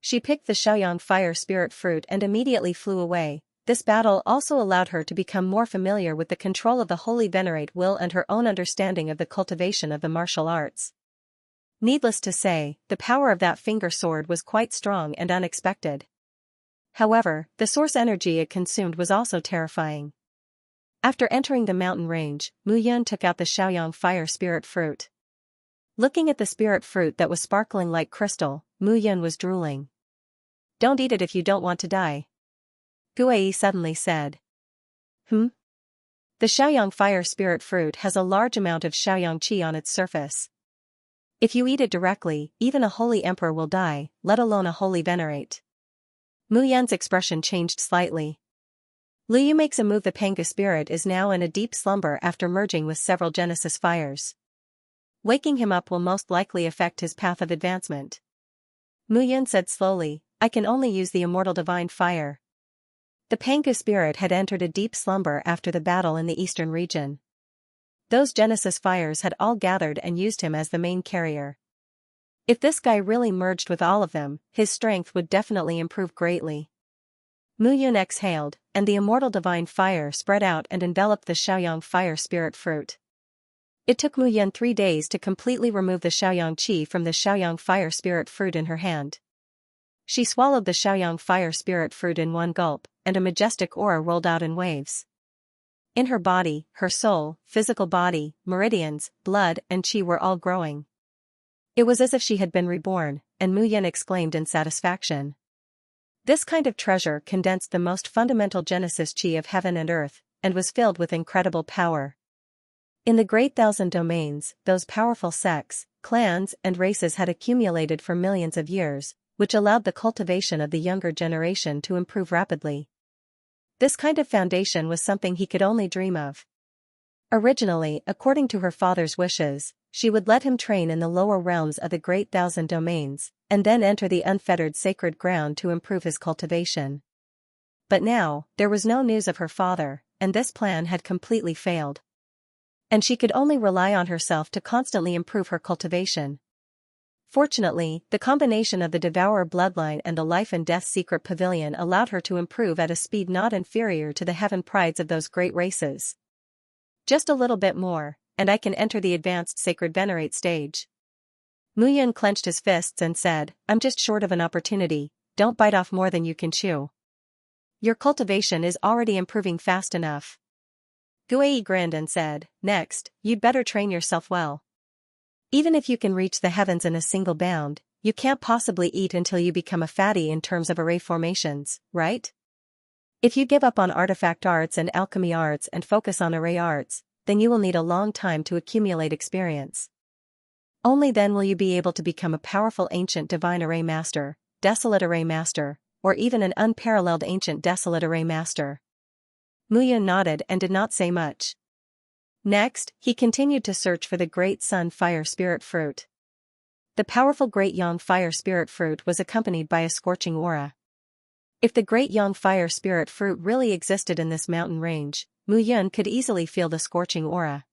She picked the Xiaoyang Fire Spirit Fruit and immediately flew away. This battle also allowed her to become more familiar with the control of the Holy Venerate will and her own understanding of the cultivation of the martial arts. Needless to say, the power of that finger sword was quite strong and unexpected. However, the source energy it consumed was also terrifying. After entering the mountain range, Muyan took out the Xiaoyang Fire Spirit Fruit. Looking at the spirit fruit that was sparkling like crystal, Muyan was drooling. Don't eat it if you don't want to die. Guai suddenly said. The Xiaoyang Fire Spirit Fruit has a large amount of Xiaoyang Qi on its surface. If you eat it directly, even a holy emperor will die, let alone a holy venerate. Muyan's expression changed slightly. Liu makes a move. The Panga spirit is now in a deep slumber after merging with several Genesis fires. Waking him up will most likely affect his path of advancement. Muyan said slowly, I can only use the immortal divine fire. The Panga spirit had entered a deep slumber after the battle in the eastern region. Those Genesis fires had all gathered and used him as the main carrier. If this guy really merged with all of them, his strength would definitely improve greatly. Muyan exhaled, and the immortal divine fire spread out and enveloped the Xiaoyang Fire Spirit Fruit. It took Muyan 3 days to completely remove the Xiaoyang Qi from the Xiaoyang Fire Spirit Fruit in her hand. She swallowed the Xiaoyang Fire Spirit Fruit in one gulp, and a majestic aura rolled out in waves. In her body, her soul, physical body, meridians, blood and Qi were all growing. It was as if she had been reborn, and Muyan exclaimed in satisfaction. This kind of treasure condensed the most fundamental Genesis Qi of heaven and earth, and was filled with incredible power. In the Great Thousand Domains, those powerful sects, clans and races had accumulated for millions of years, which allowed the cultivation of the younger generation to improve rapidly. This kind of foundation was something he could only dream of. Originally, according to her father's wishes, she would let him train in the lower realms of the Great Thousand Domains, and then enter the unfettered sacred ground to improve his cultivation. But now, there was no news of her father, and this plan had completely failed. And she could only rely on herself to constantly improve her cultivation. Fortunately, the combination of the Devourer bloodline and the Life and Death Secret Pavilion allowed her to improve at a speed not inferior to the heaven prides of those great races. Just a little bit more, and I can enter the advanced Sacred Venerate stage. Mu Yun clenched his fists and said, I'm just short of an opportunity, don't bite off more than you can chew. Your cultivation is already improving fast enough. Guei grinned and said, next, you'd better train yourself well. Even if you can reach the heavens in a single bound, you can't possibly eat until you become a fatty in terms of array formations, right? If you give up on artifact arts and alchemy arts and focus on array arts, then you will need a long time to accumulate experience. Only then will you be able to become a powerful ancient divine array master, desolate array master, or even an unparalleled ancient desolate array master. Mu Yun nodded and did not say much. Next, he continued to search for the Great Sun Fire Spirit Fruit. The powerful Great Yang Fire Spirit Fruit was accompanied by a scorching aura. If the Great Yang Fire Spirit Fruit really existed in this mountain range, Mu Yun could easily feel the scorching aura.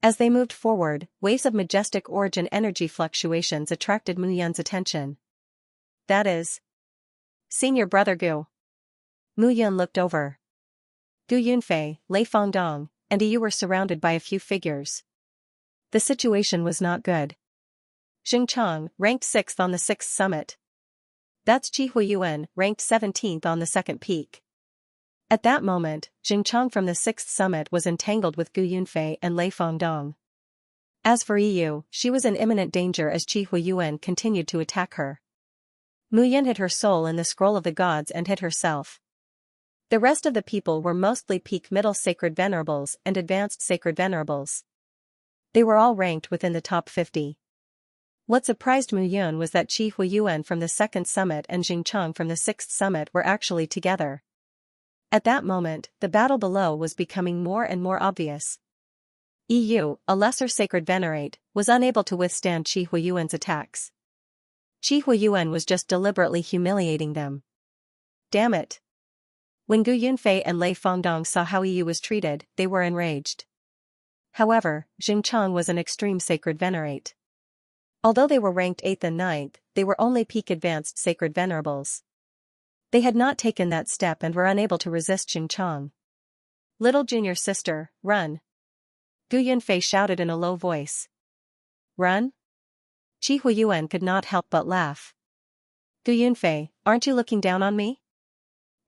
As they moved forward, waves of majestic origin energy fluctuations attracted Mu Yun's attention. That is Senior Brother Gu. Mu Yun looked over. Gu Yunfei, Lei Fengdong, and Yu were surrounded by a few figures. The situation was not good. Xingchang, ranked 6th on the 6th summit. That's Qi Huiyuan, ranked 17th on the 2nd peak. At that moment, Xingchang from the 6th summit was entangled with Gu Yunfei and Lei Fengdong. As for Yu, she was in imminent danger as Qi Huiyuan continued to attack her. Mu Yun hid her soul in the scroll of the gods and hid herself. The rest of the people were mostly peak middle sacred venerables and advanced sacred venerables. They were all ranked within the top 50. What surprised Mu Yun was that Qi Huiyuan from the 2nd summit and Xingchang from the 6th summit were actually together. At that moment, the battle below was becoming more and more obvious. Yu, a lesser sacred venerate, was unable to withstand Qi Huiyuan's attacks. Qi Huiyuan was just deliberately humiliating them. Damn it! When Gu Yunfei and Lei Fengdong saw how Yu was treated, they were enraged. However, Xingchang was an extreme sacred venerate. Although they were ranked 8th and 9th, they were only peak advanced sacred venerables. They had not taken that step and were unable to resist Xingchang. Little junior sister, run! Gu Yunfei shouted in a low voice. Run? Qi Huiyuan could not help but laugh. Gu Yunfei, aren't you looking down on me?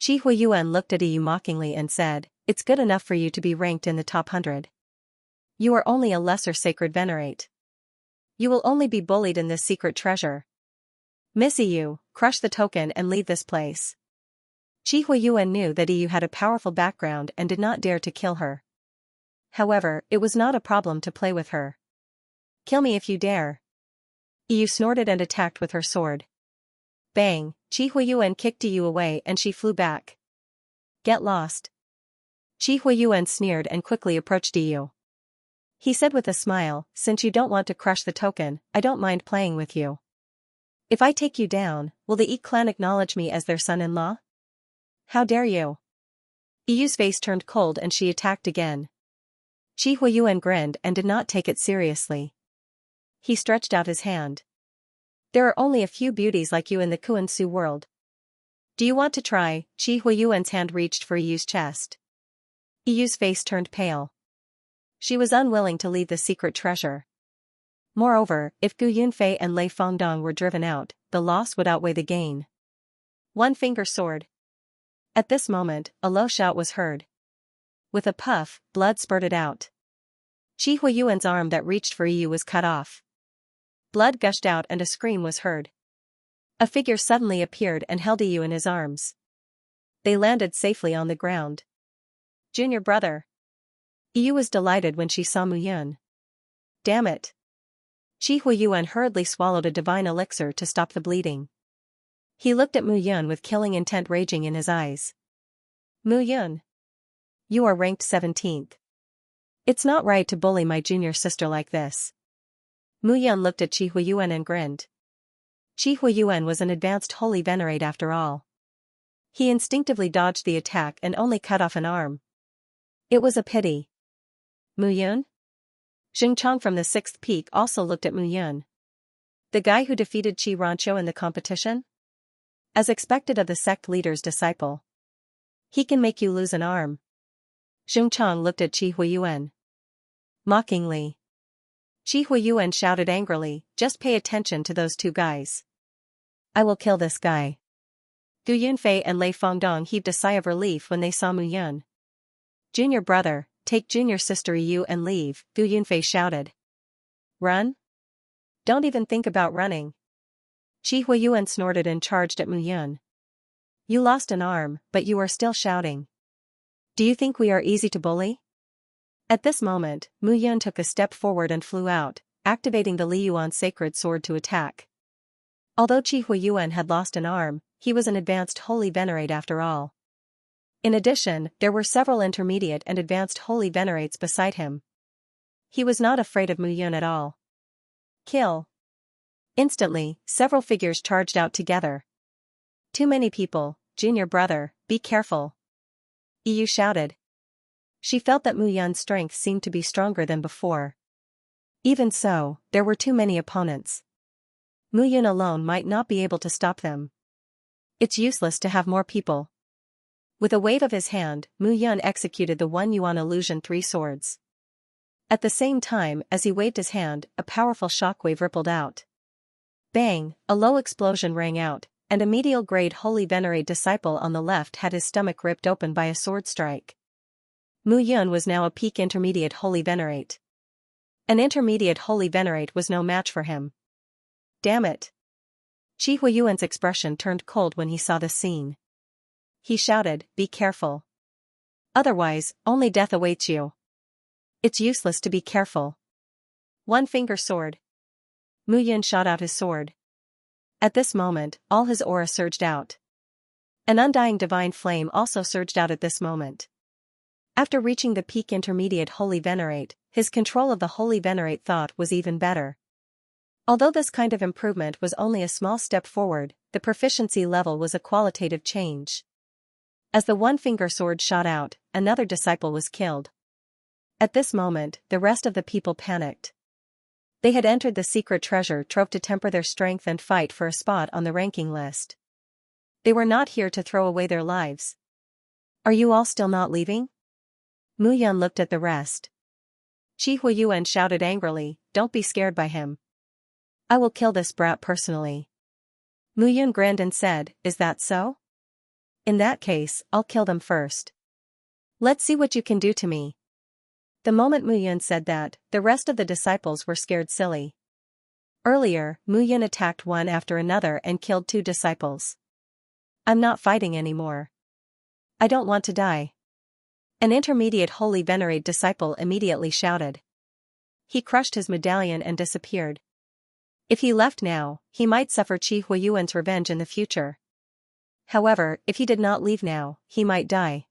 Qi Huiyuan looked at Yu mockingly and said, it's good enough for you to be ranked in the top 100. You are only a lesser sacred venerate. You will only be bullied in this secret treasure. Miss Yu, crush the token and leave this place. Qi Huiyuan knew that Yu had a powerful background and did not dare to kill her. However, it was not a problem to play with her. Kill me if you dare. Yu snorted and attacked with her sword. Bang, Qi Huiyuan kicked Yu away and she flew back. Get lost. Qi Huiyuan sneered and quickly approached Yu. He said with a smile, since you don't want to crush the token, I don't mind playing with you. If I take you down, will the Yi clan acknowledge me as their son-in-law? How dare you? Yu's face turned cold and she attacked again. Qi Huiyuan grinned and did not take it seriously. He stretched out his hand. There are only a few beauties like you in the Kuan-Su world. Do you want to try? Qi Huiyuan's hand reached for Yu's chest. Yu's face turned pale. She was unwilling to leave the secret treasure. Moreover, if Gu Yunfei and Lei Fengdong were driven out, the loss would outweigh the gain. One-finger sword. At this moment, a low shout was heard. With a puff, blood spurted out. Qi Huiyuan's arm that reached for Yu was cut off. Blood gushed out and a scream was heard. A figure suddenly appeared and held Yu in his arms. They landed safely on the ground. Junior brother. Yu was delighted when she saw Mu Yun. Damn it. Qi Huiyuan hurriedly swallowed a divine elixir to stop the bleeding. He looked at Mu Yun with killing intent raging in his eyes. Mu Yun. You are ranked 17th. It's not right to bully my junior sister like this. Mu Yun looked at Qi Huiyuan and grinned. Qi Huiyuan was an advanced holy venerate after all. He instinctively dodged the attack and only cut off an arm. It was a pity. Mu Yun? Xingchang from the 6th peak also looked at Mu Yun. The guy who defeated Qi Ranqiu in the competition? As expected of the sect leader's disciple. He can make you lose an arm. Xingchang looked at Qi Huiyuan. Mockingly. Qi Huiyuan shouted angrily, just pay attention to those two guys. I will kill this guy. Gu Yunfei and Lei Fengdong heaved a sigh of relief when they saw Mu Yun. Junior brother, take junior sister Yu and leave, Gu Yunfei shouted. Run? Don't even think about running. Qi Huiyuan snorted and charged at Mu Yun. You lost an arm, but you are still shouting. Do you think we are easy to bully? At this moment, Mu Yun took a step forward and flew out, activating the Liyuan sacred sword to attack. Although Qi Huiyuan had lost an arm, he was an advanced holy venerate after all. In addition, there were several intermediate and advanced holy venerates beside him. He was not afraid of Mu Yun at all. Kill. Instantly, several figures charged out together. Too many people, junior brother, be careful. Yu shouted. She felt that Mu Yun's strength seemed to be stronger than before. Even so, there were too many opponents. Mu Yun alone might not be able to stop them. It's useless to have more people. With a wave of his hand, Mu Yun executed the 1 yuan illusion 3 swords. At the same time as he waved his hand, a powerful shockwave rippled out. Bang, a low explosion rang out, and a medial grade holy venerate disciple on the left had his stomach ripped open by a sword strike. Mu Yun was now a peak intermediate holy venerate. An intermediate holy venerate was no match for him. Damn it. Qi Huiyuan's expression turned cold when he saw the scene. He shouted, be careful. Otherwise, only death awaits you. It's useless to be careful. One finger sword. Mu Yun shot out his sword. At this moment, all his aura surged out. An undying divine flame also surged out at this moment. After reaching the peak intermediate holy venerate, his control of the holy venerate thought was even better. Although this kind of improvement was only a small step forward, the proficiency level was a qualitative change. As the one-finger sword shot out, another disciple was killed. At this moment, the rest of the people panicked. They had entered the secret treasure trove to temper their strength and fight for a spot on the ranking list. They were not here to throw away their lives. Are you all still not leaving? Mu Yun looked at the rest. Qi Huiyuan shouted angrily, don't be scared by him. I will kill this brat personally. Mu Yun grinned and said, is that so? In that case, I'll kill them first. Let's see what you can do to me. The moment Mu Yun said that, the rest of the disciples were scared silly. Earlier, Mu Yun attacked one after another and killed 2 disciples. I'm not fighting anymore. I don't want to die. An intermediate holy venerate disciple immediately shouted. He crushed his medallion and disappeared. If he left now, he might suffer Qi Huiyuan's revenge in the future. However, if he did not leave now, he might die.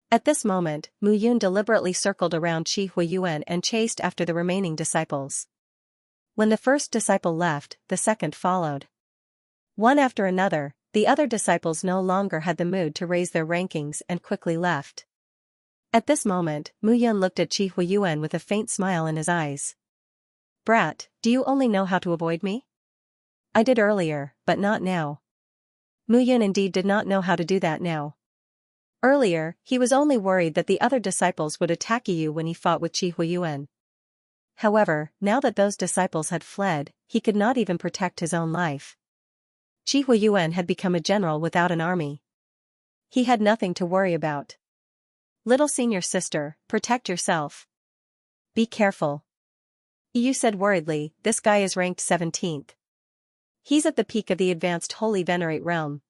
At this moment, Mu Yun deliberately circled around Qi Huiyuan and chased after the remaining disciples. When the first disciple left, the second followed. One after another, the other disciples no longer had the mood to raise their rankings and quickly left. At this moment, Mu Yun looked at Qi Huiyuan with a faint smile in his eyes. Brat, do you only know how to avoid me? I did earlier, but not now. Mu Yun indeed did not know how to do that now. Earlier, he was only worried that the other disciples would attack Yu when he fought with Qi Huiyuan. However, now that those disciples had fled, he could not even protect his own life. Qi Huiyuan had become a general without an army. He had nothing to worry about. Little senior sister, protect yourself. Be careful. Yu said worriedly, this guy is ranked 17th. He's at the peak of the advanced holy venerate realm.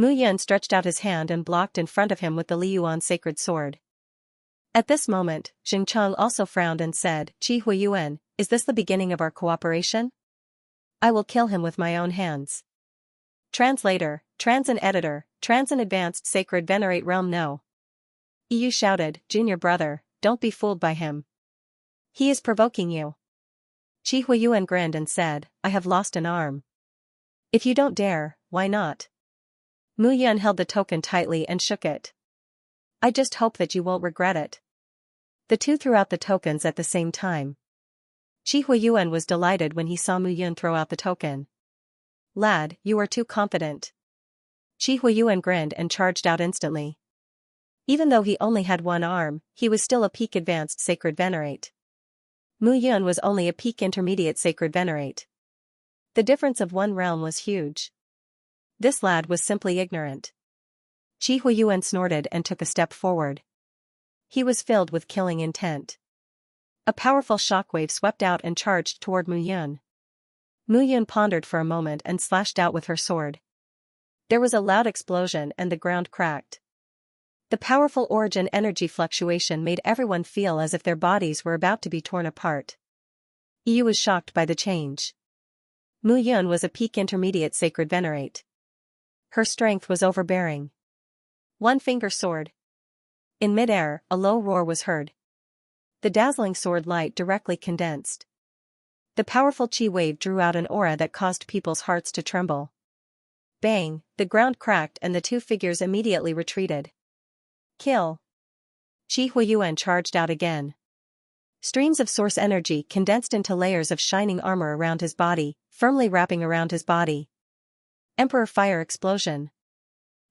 Mu Yun stretched out his hand and blocked in front of him with the Liyuan sacred sword. At this moment, Xingchang also frowned and said, Qi Huiyuan, is this the beginning of our cooperation? I will kill him with my own hands. Translator, Transin Editor, Transin Advanced Sacred Venerate Realm No. EU shouted, Junior brother, don't be fooled by him. He is provoking you. Qi Huiyuan grinned and said, I have lost an arm. If you don't dare, why not? Mu Yun held the token tightly and shook it. I just hope that you won't regret it. The two threw out the tokens at the same time. Qi Huiyuan was delighted when he saw Mu Yun throw out the token. Lad, you are too confident. Qi Huiyuan grinned and charged out instantly. Even though he only had one arm, he was still a peak advanced sacred venerate. Mu Yun was only a peak intermediate sacred venerate. The difference of one realm was huge. This lad was simply ignorant. Qi Huiyuan snorted and took a step forward. He was filled with killing intent. A powerful shockwave swept out and charged toward Mu Yun. Mu Yun pondered for a moment and slashed out with her sword. There was a loud explosion and the ground cracked. The powerful origin energy fluctuation made everyone feel as if their bodies were about to be torn apart. Yu was shocked by the change. Mu Yun was a peak intermediate sacred venerate. Her strength was overbearing. One finger sword. In midair, a low roar was heard. The dazzling sword light directly condensed. The powerful chi wave drew out an aura that caused people's hearts to tremble. Bang, the ground cracked and the two figures immediately retreated. Kill. Qi Huiyuan charged out again. Streams of source energy condensed into layers of shining armor around his body, firmly wrapping around his body. Emperor Fire Explosion.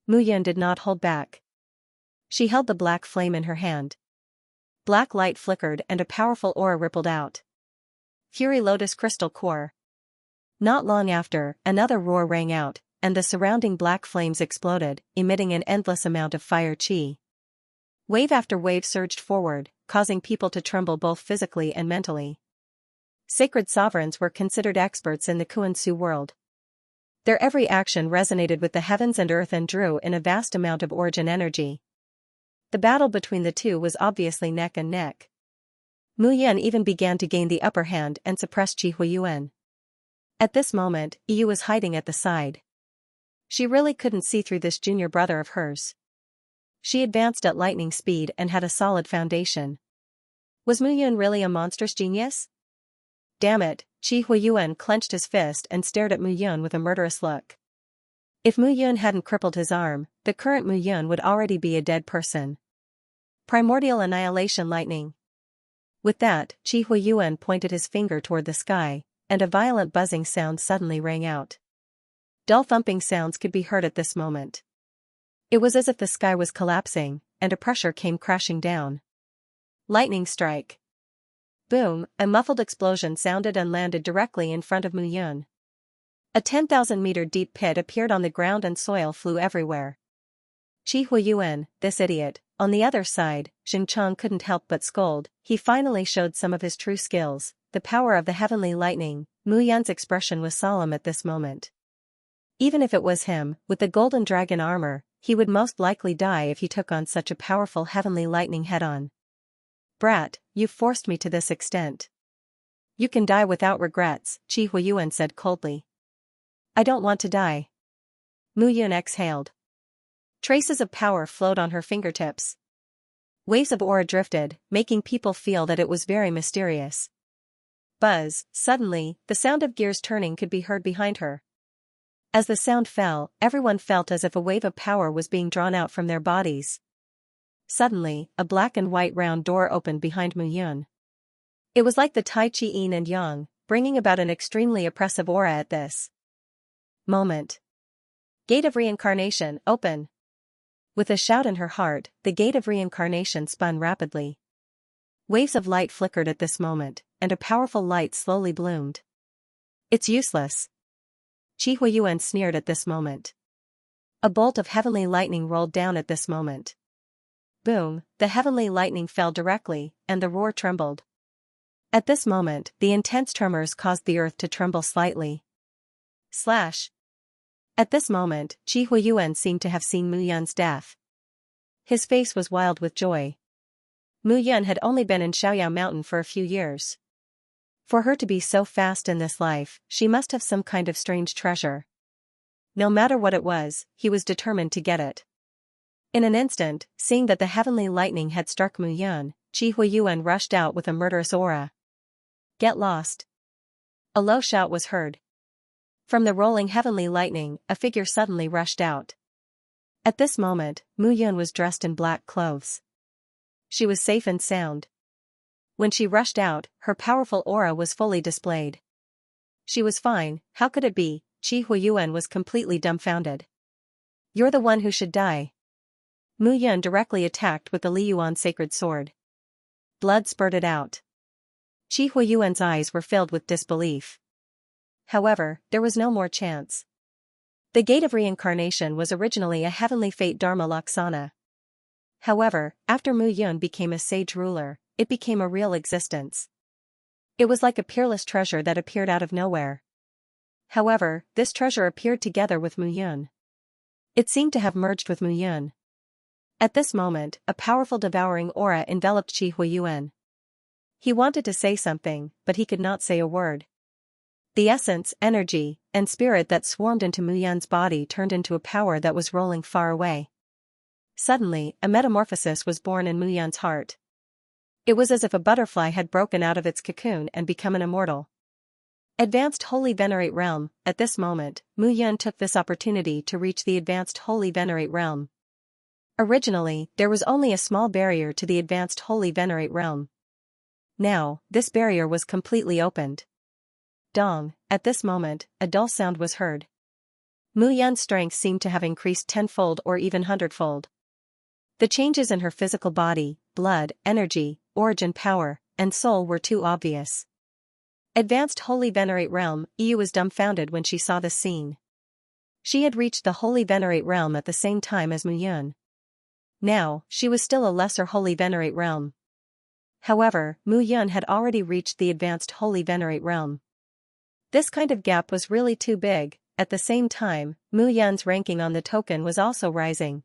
Mu Yun did not hold back. She held the black flame in her hand. Black light flickered and a powerful aura rippled out. Fury Lotus Crystal Core. Not long after, another roar rang out, and the surrounding black flames exploded, emitting an endless amount of fire chi. Wave after wave surged forward, causing people to tremble both physically and mentally. Sacred sovereigns were considered experts in the Kuan-Su world. Their every action resonated with the heavens and earth and drew in a vast amount of origin energy. The battle between the two was obviously neck and neck. Mu Yun even began to gain the upper hand and suppress Qi Huiyuan. At this moment, Yu was hiding at the side. She really couldn't see through this junior brother of hers. She advanced at lightning speed and had a solid foundation. Was Mu Yun really a monstrous genius? Damn it, Qi Huiyuan clenched his fist and stared at Mu Yun with a murderous look. If Mu Yun hadn't crippled his arm, the current Mu Yun would already be a dead person. Primordial Annihilation Lightning. With that, Qi Huiyuan pointed his finger toward the sky, and a violent buzzing sound suddenly rang out. Dull thumping sounds could be heard at this moment. It was as if the sky was collapsing, and a pressure came crashing down. Lightning strike. Boom, a muffled explosion sounded and landed directly in front of Mu Yun. A 10,000-meter deep pit appeared on the ground and soil flew everywhere. Qi Huiyuan, this idiot. On the other side, Xingqiang couldn't help but scold. He finally showed some of his true skills, the power of the heavenly lightning. Mu Yun's expression was solemn at this moment. Even if it was him, with the golden dragon armor, he would most likely die if he took on such a powerful heavenly lightning head-on. Brat, you've forced me to this extent. You can die without regrets, Qi Huiyuan said coldly. I don't want to die. Mu Yun exhaled. Traces of power flowed on her fingertips. Waves of aura drifted, making people feel that it was very mysterious. Buzz, suddenly, the sound of gears turning could be heard behind her. As the sound fell, everyone felt as if a wave of power was being drawn out from their bodies. Suddenly, a black and white round door opened behind Mu Yun. It was like the Tai Chi Yin and Yang, bringing about an extremely oppressive aura at this moment. Gate of Reincarnation, open! With a shout in her heart, the gate of reincarnation spun rapidly. Waves of light flickered at this moment, and a powerful light slowly bloomed. It's useless. Qi Huiyuan sneered at this moment. A bolt of heavenly lightning rolled down at this moment. Boom, the heavenly lightning fell directly, and the roar trembled. At this moment, the intense tremors caused the earth to tremble slightly. Slash. At this moment, Qi Huiyuan seemed to have seen Mu Yun's death. His face was wild with joy. Mu Yun had only been in Xiaoyao Mountain for a few years. For her to be so fast in this life, she must have some kind of strange treasure. No matter what it was, he was determined to get it. In an instant, seeing that the heavenly lightning had struck Mu Yun, Qi Huiyuan rushed out with a murderous aura. Get lost. A low shout was heard. From the rolling heavenly lightning, a figure suddenly rushed out. At this moment, Mu Yun was dressed in black clothes. She was safe and sound. When she rushed out, her powerful aura was fully displayed. She was fine. How could it be? Qi Huiyuan was completely dumbfounded. You're the one who should die. Mu Yun directly attacked with the Liyuan sacred sword. Blood spurted out. Qi Huiyuan's eyes were filled with disbelief. However, there was no more chance. The gate of reincarnation was originally a heavenly fate Dharma Laksana. However, after Mu Yun became a sage ruler, it became a real existence. It was like a peerless treasure that appeared out of nowhere. However, this treasure appeared together with Mu Yun. It seemed to have merged with Mu Yun. At this moment, a powerful devouring aura enveloped Qi Huiyuan. He wanted to say something, but he could not say a word. The essence, energy, and spirit that swarmed into Mu Yun's body turned into a power that was rolling far away. Suddenly, a metamorphosis was born in Mu Yun's heart. It was as if a butterfly had broken out of its cocoon and become an immortal. Advanced Holy Venerate Realm. At this moment, Mu Yun took this opportunity to reach the Advanced Holy Venerate Realm. Originally, there was only a small barrier to the Advanced Holy Venerate Realm. Now, this barrier was completely opened. Dong. At this moment, a dull sound was heard. Mu Yun's strength seemed to have increased tenfold or even hundredfold. The changes in her physical body, blood, energy, origin power, and soul were too obvious. Advanced Holy Venerate Realm. EU was dumbfounded when she saw this scene. She had reached the Holy Venerate Realm at the same time as Mu Yun. Now, she was still a lesser Holy Venerate Realm. However, Mu Yun had already reached the Advanced Holy Venerate Realm. This kind of gap was really too big. At the same time, Mu Yun's ranking on the token was also rising.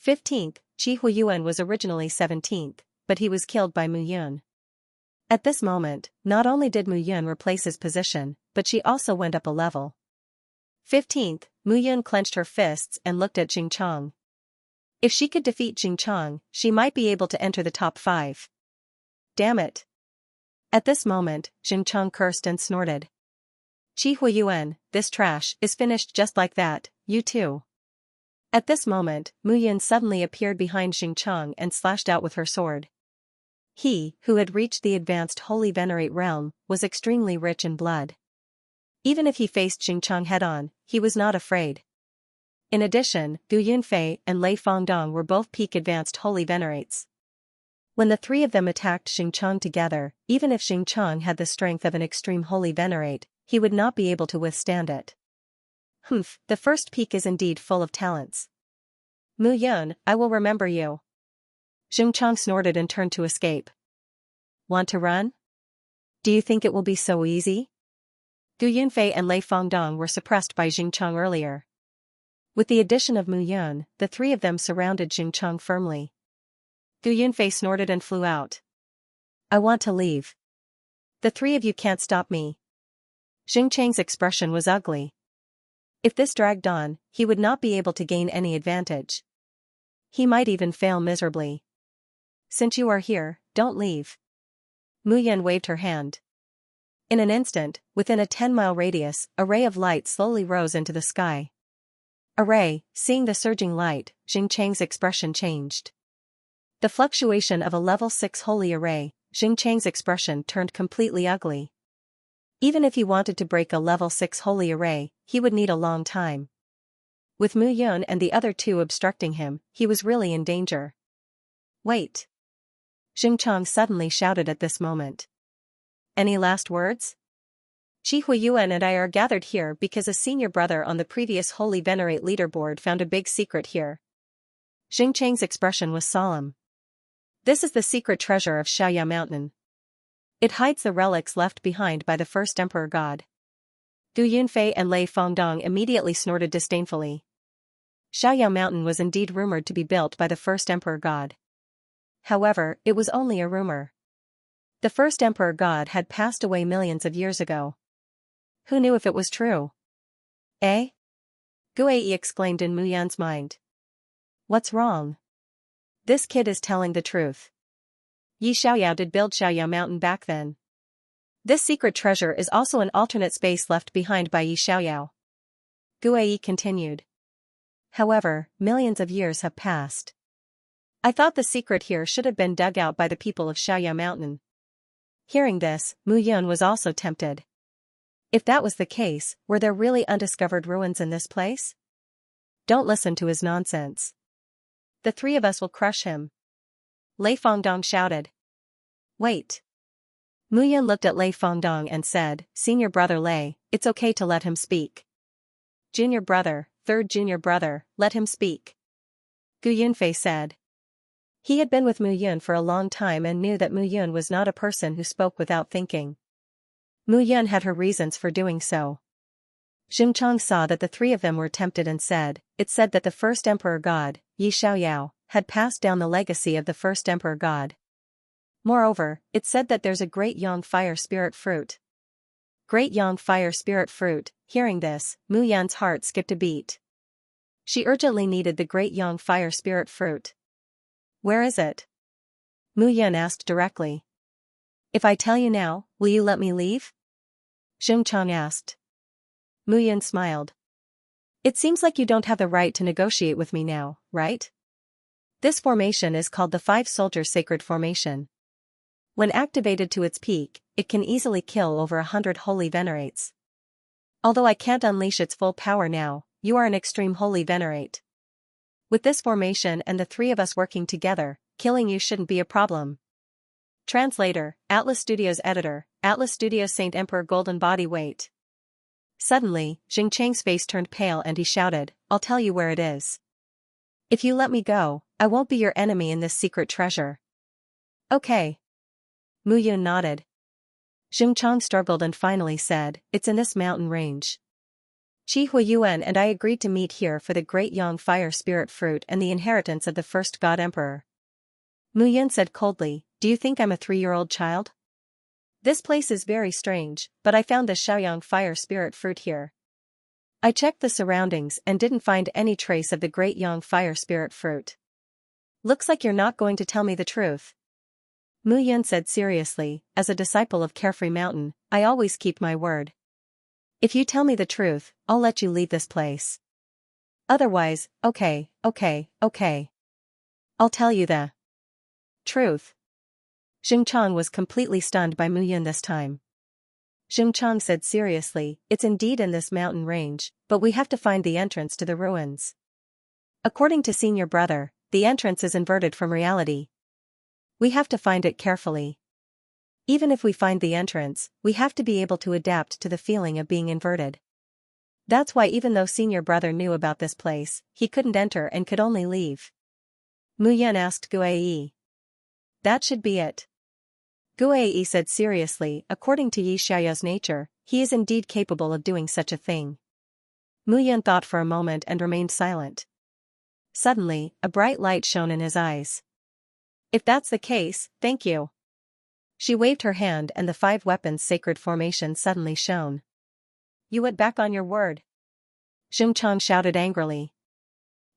15th, Qi Huiyuan was originally 17th, but he was killed by Mu Yun. At this moment, not only did Mu Yun replace his position, but she also went up a level. 15th, Mu Yun clenched her fists and looked at Xingqiang. If she could defeat Xingqiang, she might be able to enter the top 5. Damn it. At this moment, Xingqiang cursed and snorted. Qi Huiyuan, this trash is finished just like that, you too. At this moment, Mu Yun suddenly appeared behind Xingqiang and slashed out with her sword. He, who had reached the Advanced Holy Venerate Realm, was extremely rich in blood. Even if he faced Xingqiang head-on, he was not afraid. In addition, Gu Yunfei and Lei Fangdong were both peak Advanced Holy Venerates. When the three of them attacked Xingqiang together, even if Xingqiang had the strength of an extreme Holy Venerate, he would not be able to withstand it. Humph, the first peak is indeed full of talents. Mu Yun, I will remember you. Xingqiang snorted and turned to escape. Want to run? Do you think it will be so easy? Gu Yunfei and Lei Fangdong were suppressed by Xingqiang earlier. With the addition of Mu Yun, the three of them surrounded Xingqiang firmly. Gu Yunfei snorted and flew out. I want to leave. The three of you can't stop me. Xingqiang's expression was ugly. If this dragged on, he would not be able to gain any advantage. He might even fail miserably. Since you are here, don't leave. Mu Yun waved her hand. In an instant, within a 10-mile radius, a ray of light slowly rose into the sky. A ray, seeing the surging light, Xingqiang's expression changed. The fluctuation of a level 6 holy array, Xingqiang's expression turned completely ugly. Even if he wanted to break a level 6 holy array, he would need a long time. With Mu Yun and the other two obstructing him, he was really in danger. Wait. Xingqiang suddenly shouted at this moment. Any last words? Qi Huiyuan and I are gathered here because a senior brother on the previous Holy Venerate leaderboard found a big secret here. Xingqiang's expression was solemn. This is the secret treasure of Xianxia Mountain. It hides the relics left behind by the first Emperor God. Gu Yunfei and Lei Fangdong immediately snorted disdainfully. Xianxia Mountain was indeed rumored to be built by the first Emperor God. However, it was only a rumor. The first Emperor God had passed away millions of years ago. Who knew if it was true? Eh? Guai exclaimed in Mu Yan's mind. What's wrong? This kid is telling the truth. Yi Xiaoyao did build Xiaoyao Mountain back then. This secret treasure is also an alternate space left behind by Yi Xiaoyao. Guai continued. However, millions of years have passed. I thought the secret here should have been dug out by the people of Xiaoyao Mountain. Hearing this, Mu Yun was also tempted. If that was the case, were there really undiscovered ruins in this place? Don't listen to his nonsense. The three of us will crush him. Lei Fengdong shouted. Wait. Mu Yun looked at Lei Fengdong and said, Senior brother Lei, it's okay to let him speak. Junior brother, third junior brother, let him speak. Gu Yunfei said. He had been with Mu Yun for a long time and knew that Mu Yun was not a person who spoke without thinking. Mu Yun had her reasons for doing so. Xianxia saw that the three of them were tempted and said, it said that the first emperor god, Yi Xiaoyao, had passed down the legacy of the first emperor god. Moreover, it said that there's a great Yang fire spirit fruit. Great Yang fire spirit fruit. Hearing this, Mu Yan's heart skipped a beat. She urgently needed the great Yang fire spirit fruit. Where is it? Mu Yan asked directly. If I tell you now, will you let me leave? Xianxia asked. Mu Yan smiled. It seems like you don't have the right to negotiate with me now, right? This formation is called the Five Soldiers Sacred Formation. When activated to its peak, it can easily kill over 100 holy venerates. Although I can't unleash its full power now, you are an extreme holy venerate. With this formation and the three of us working together, killing you shouldn't be a problem. Translator, Atlas Studios Editor, Atlas Studios Saint Emperor Golden Body Weight. Suddenly, Jing Chang's face turned pale and he shouted, I'll tell you where it is. If you let me go, I won't be your enemy in this secret treasure. Okay. Mu Yun nodded. Xianxia struggled and finally said, it's in this mountain range. Qi Huiyuan and I agreed to meet here for the great Yang fire spirit fruit and the inheritance of the first god emperor. Mu Yun said coldly, do you think I'm a 3-year-old child? This place is very strange, but I found the Xiaoyang fire spirit fruit here. I checked the surroundings and didn't find any trace of the great Yang fire spirit fruit. Looks like you're not going to tell me the truth. Mu Yun said seriously, as a disciple of Carefree Mountain, I always keep my word. If you tell me the truth, I'll let you leave this place. Otherwise, okay. I'll tell you the truth. Xianxia was completely stunned by Mu Yun this time. Xianxia said seriously, it's indeed in this mountain range, but we have to find the entrance to the ruins. According to Senior Brother, the entrance is inverted from reality. We have to find it carefully. Even if we find the entrance, we have to be able to adapt to the feeling of being inverted. That's why even though Senior Brother knew about this place, he couldn't enter and could only leave. Mu Yun asked Guai. That should be it. Guai said seriously, according to Yi Xiaoyao's nature, he is indeed capable of doing such a thing. Mu Yun thought for a moment and remained silent. Suddenly, a bright light shone in his eyes. If that's the case, thank you. She waved her hand and the 5 weapons sacred formation suddenly shone. You went back on your word. Xianxia shouted angrily.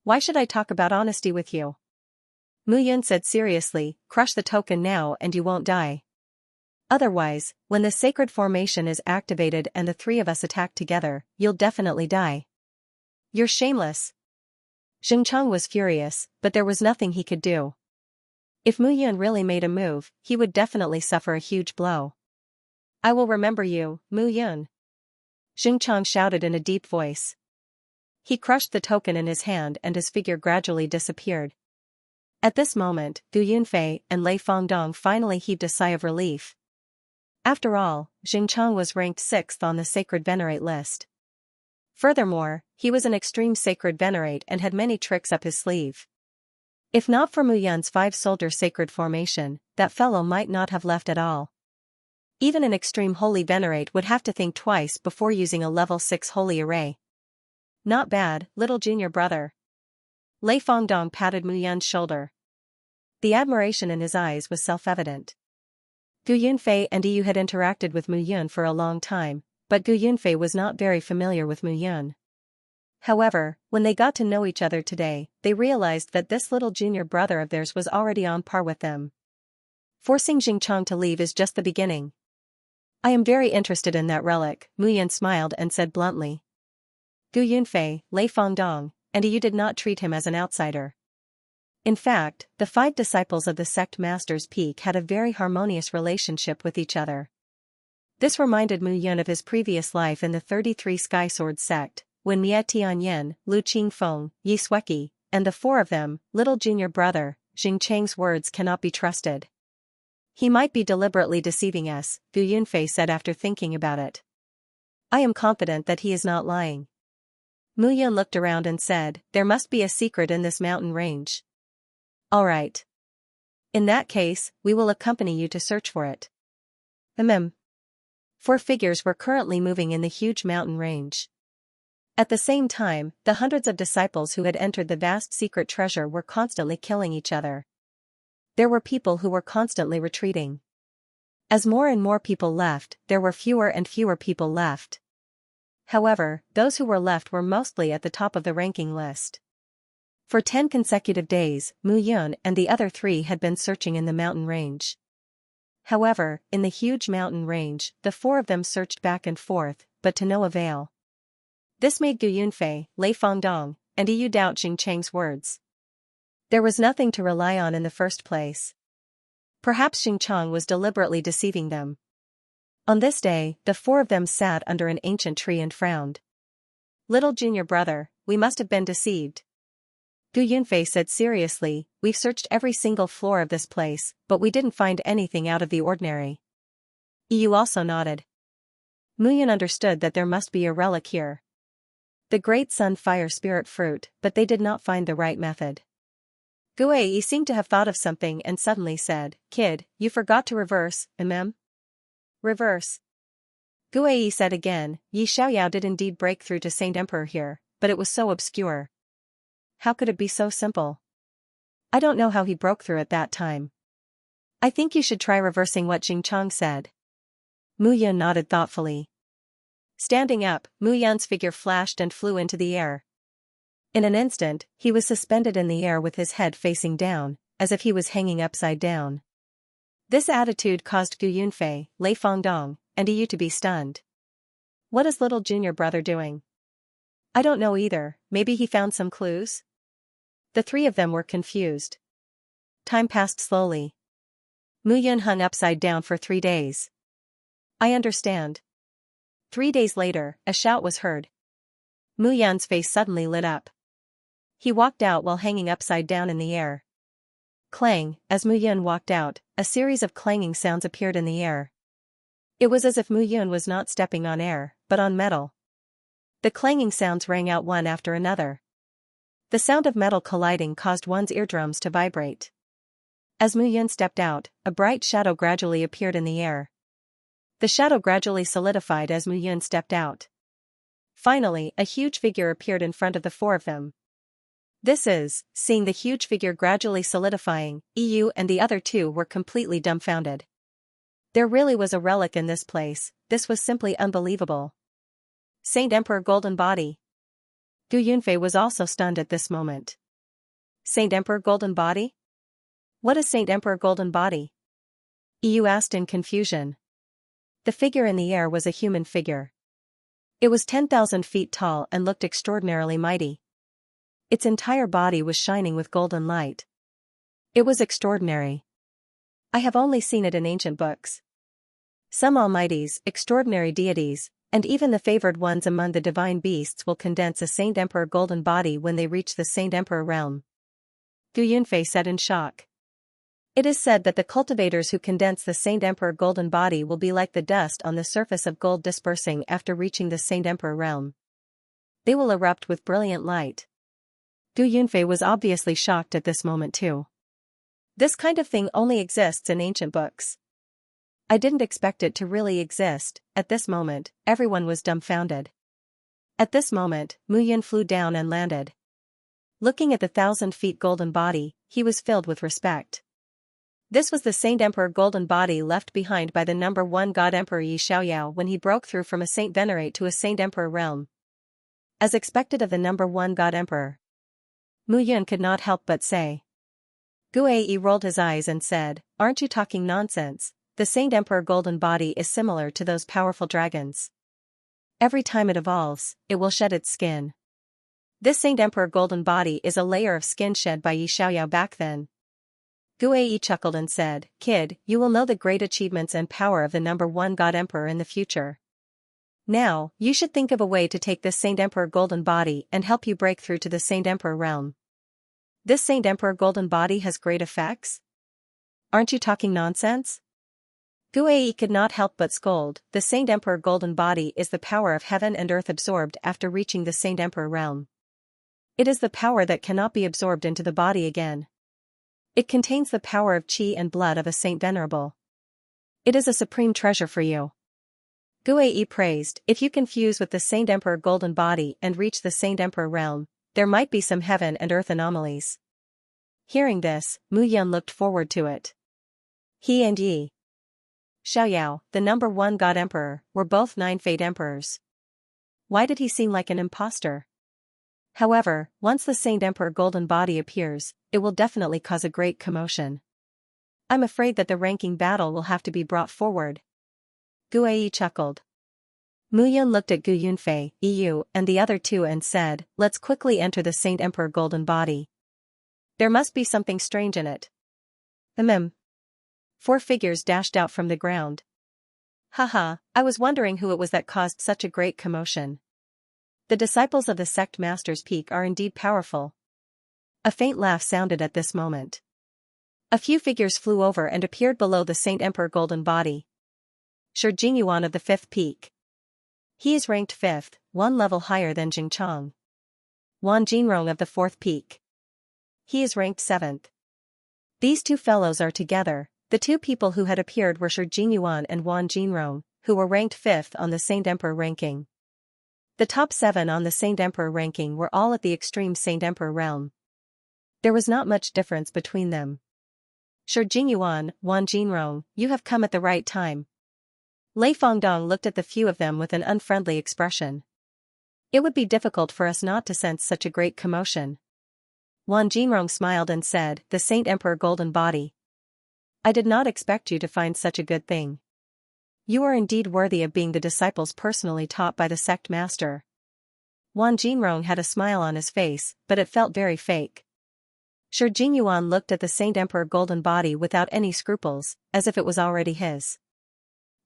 Why should I talk about honesty with you? Mu Yun said seriously, crush the token now and you won't die. Otherwise, when the sacred formation is activated and the three of us attack together, you'll definitely die. You're shameless. Xianxia was furious, but there was nothing he could do. If Mu Yun really made a move, he would definitely suffer a huge blow. I will remember you, Mu Yun. Xianxia shouted in a deep voice. He crushed the token in his hand and his figure gradually disappeared. At this moment, Gu Yunfei and Lei Fengdong finally heaved a sigh of relief. After all, Xianxia was ranked 6th on the Sacred Venerate list. Furthermore, he was an extreme Sacred Venerate and had many tricks up his sleeve. If not for Mu Yun's 5-soldier sacred formation, that fellow might not have left at all. Even an extreme holy venerate would have to think twice before using a level 6 holy array. Not bad, little junior brother. Lei Fengdong patted Mu Yun's shoulder. The admiration in his eyes was self-evident. Gu Yunfei and Yu had interacted with Mu Yun for a long time, but Gu Yunfei was not very familiar with Mu Yun. However, when they got to know each other today, they realized that this little junior brother of theirs was already on par with them. Forcing Xingchang to leave is just the beginning. I am very interested in that relic, Mu Yan smiled and said bluntly. Gu Yunfei, Lei Fengdong, and you did not treat him as an outsider. In fact, the 5 disciples of the sect Master's Peak had a very harmonious relationship with each other. This reminded Mu Yun of his previous life in the 33 Sky Sword sect, when Mie Tianyan, Lu Qingfeng, Yi Sueki, and the 4 of them, little junior brother, Xing Chang's words cannot be trusted. He might be deliberately deceiving us, Gu Yunfei said after thinking about it. I am confident that he is not lying. Mu Yun looked around and said, there must be a secret in this mountain range. Alright. In that case, we will accompany you to search for it. 4 figures were currently moving in the huge mountain range. At the same time, the hundreds of disciples who had entered the vast secret treasure were constantly killing each other. There were people who were constantly retreating. As more and more people left, there were fewer and fewer people left. However, those who were left were mostly at the top of the ranking list. For 10 consecutive days, Mu Yun and the other 3 had been searching in the mountain range. However, in the huge mountain range, the 4 of them searched back and forth, but to no avail. This made Gu Yunfei, Lei Fengdong, and Yu doubt Xing Chang's words. There was nothing to rely on in the first place. Perhaps Xing Chang was deliberately deceiving them. On this day, the 4 of them sat under an ancient tree and frowned. Little junior brother, we must have been deceived. Gu Yunfei said seriously, we've searched every single floor of this place, but we didn't find anything out of the ordinary. Yu also nodded. Mu Yun understood that there must be a relic here. The Great Sun Fire Spirit Fruit, but they did not find the right method. Gu Yi seemed to have thought of something and suddenly said, Kid, you forgot to reverse, Reverse. Gu Yi said again, Yi Xiaoyao did indeed break through to Saint Emperor here, but it was so obscure. How could it be so simple? I don't know how he broke through at that time. I think you should try reversing what Xing Chang said. Mu Yun nodded thoughtfully. Standing up, Mu Yun's figure flashed and flew into the air. In an instant, he was suspended in the air with his head facing down, as if he was hanging upside down. This attitude caused Gu Yunfei, Lei Fengdong, and Yu to be stunned. What is little junior brother doing? I don't know either, maybe he found some clues? The 3 of them were confused. Time passed slowly. Mu Yun hung upside down for 3 days. I understand. 3 days later, a shout was heard. Mu Yan's face suddenly lit up. He walked out while hanging upside down in the air. Clang, as Mu Yun walked out, a series of clanging sounds appeared in the air. It was as if Mu Yun was not stepping on air, but on metal. The clanging sounds rang out one after another. The sound of metal colliding caused one's eardrums to vibrate. As Mu Yun stepped out, a bright shadow gradually appeared in the air. The shadow gradually solidified as Mu Yun stepped out. Finally, a huge figure appeared in front of the 4 of them. Seeing the huge figure gradually solidifying, Yu and the other 2 were completely dumbfounded. There really was a relic in this place, this was simply unbelievable. Saint Emperor Golden Body. Gu Yunfei was also stunned at this moment. Saint Emperor Golden Body? What is Saint Emperor Golden Body? Yu asked in confusion. The figure in the air was a human figure. It was 10,000 feet tall and looked extraordinarily mighty. Its entire body was shining with golden light. It was extraordinary. I have only seen it in ancient books. Some almighties, extraordinary deities, and even the favored ones among the divine beasts will condense a Saint Emperor Golden Body when they reach the Saint Emperor realm. Gu Yunfei said in shock. It is said that the cultivators who condense the Saint Emperor Golden Body will be like the dust on the surface of gold dispersing after reaching the Saint Emperor realm. They will erupt with brilliant light. Gu Yunfei was obviously shocked at this moment too. This kind of thing only exists in ancient books. I didn't expect it to really exist. At this moment, everyone was dumbfounded. At this moment, Mu Yun flew down and landed. Looking at the 1,000 feet golden body, he was filled with respect. This was the Saint Emperor Golden Body left behind by the number 1 God Emperor Yi Xiaoyao when he broke through from a Saint Venerate to a Saint Emperor realm. as expected of the number one God Emperor. Mu Yun could not help but say. Guai rolled his eyes and said, "Aren't you talking nonsense? The Saint Emperor golden body is similar to those powerful dragons. Every time it evolves, it will shed its skin. This Saint Emperor golden body is a layer of skin shed by Yi Xiaoyao back then." Guai chuckled and said, "Kid, you will know the great achievements and power of the number one God Emperor in the future. Now, you should think of a way to take this Saint Emperor golden body and help you break through to the Saint Emperor realm. This Saint Emperor golden body has great effects? Aren't you talking nonsense?" Guai could not help but scold. The Saint Emperor golden body is the power of heaven and earth absorbed after reaching the Saint Emperor realm. It is the power that cannot be absorbed into the body again. It contains the power of qi and blood of a saint venerable. It is a supreme treasure for you. Guai praised. If you can fuse with the Saint Emperor golden body and reach the Saint Emperor realm, there might be some heaven and earth anomalies. Hearing this, Mu Yun looked forward to it. He and Yi Xiaoyao, the number one God Emperor, were both 9 Fate Emperors. Why did he seem like an imposter? However, once the Saint Emperor golden body appears, it will definitely cause a great commotion. I'm afraid that the ranking battle will have to be brought forward. Guai chuckled. Mu Yun looked at Gu Yunfei, Yu, and the other two and said, "Let's quickly enter the Saint Emperor golden body. There must be something strange in it." 4 figures dashed out from the ground. "Haha, I was wondering who it was that caused such a great commotion. The disciples of the sect Master's Peak are indeed powerful." A faint laugh sounded at this moment. A few figures flew over and appeared below the Saint Emperor golden body. Shi Jingyuan of the 5th peak. He is ranked 5th, 1 level higher than Jingchong. Wan Jinrong of the 4th peak. He is ranked 7th. These two fellows are together. The two people who had appeared were Shi Jingyuan and Wan Jinrong, who were ranked 5th on the Saint Emperor ranking. The top 7 on the Saint Emperor ranking were all at the extreme Saint Emperor realm. There was not much difference between them. Shi Jingyuan, Wan Jinrong, you have come at the right time. Lei Fangdong looked at the few of them with an unfriendly expression. It would be difficult for us not to sense such a great commotion. Wan Jinrong smiled and said, "The Saint Emperor golden body. I did not expect you to find such a good thing. You are indeed worthy of being the disciples personally taught by the sect master." Wan Jinrong had a smile on his face, but it felt very fake. Shi Jingyuan looked at the Saint Emperor golden body without any scruples, as if it was already his.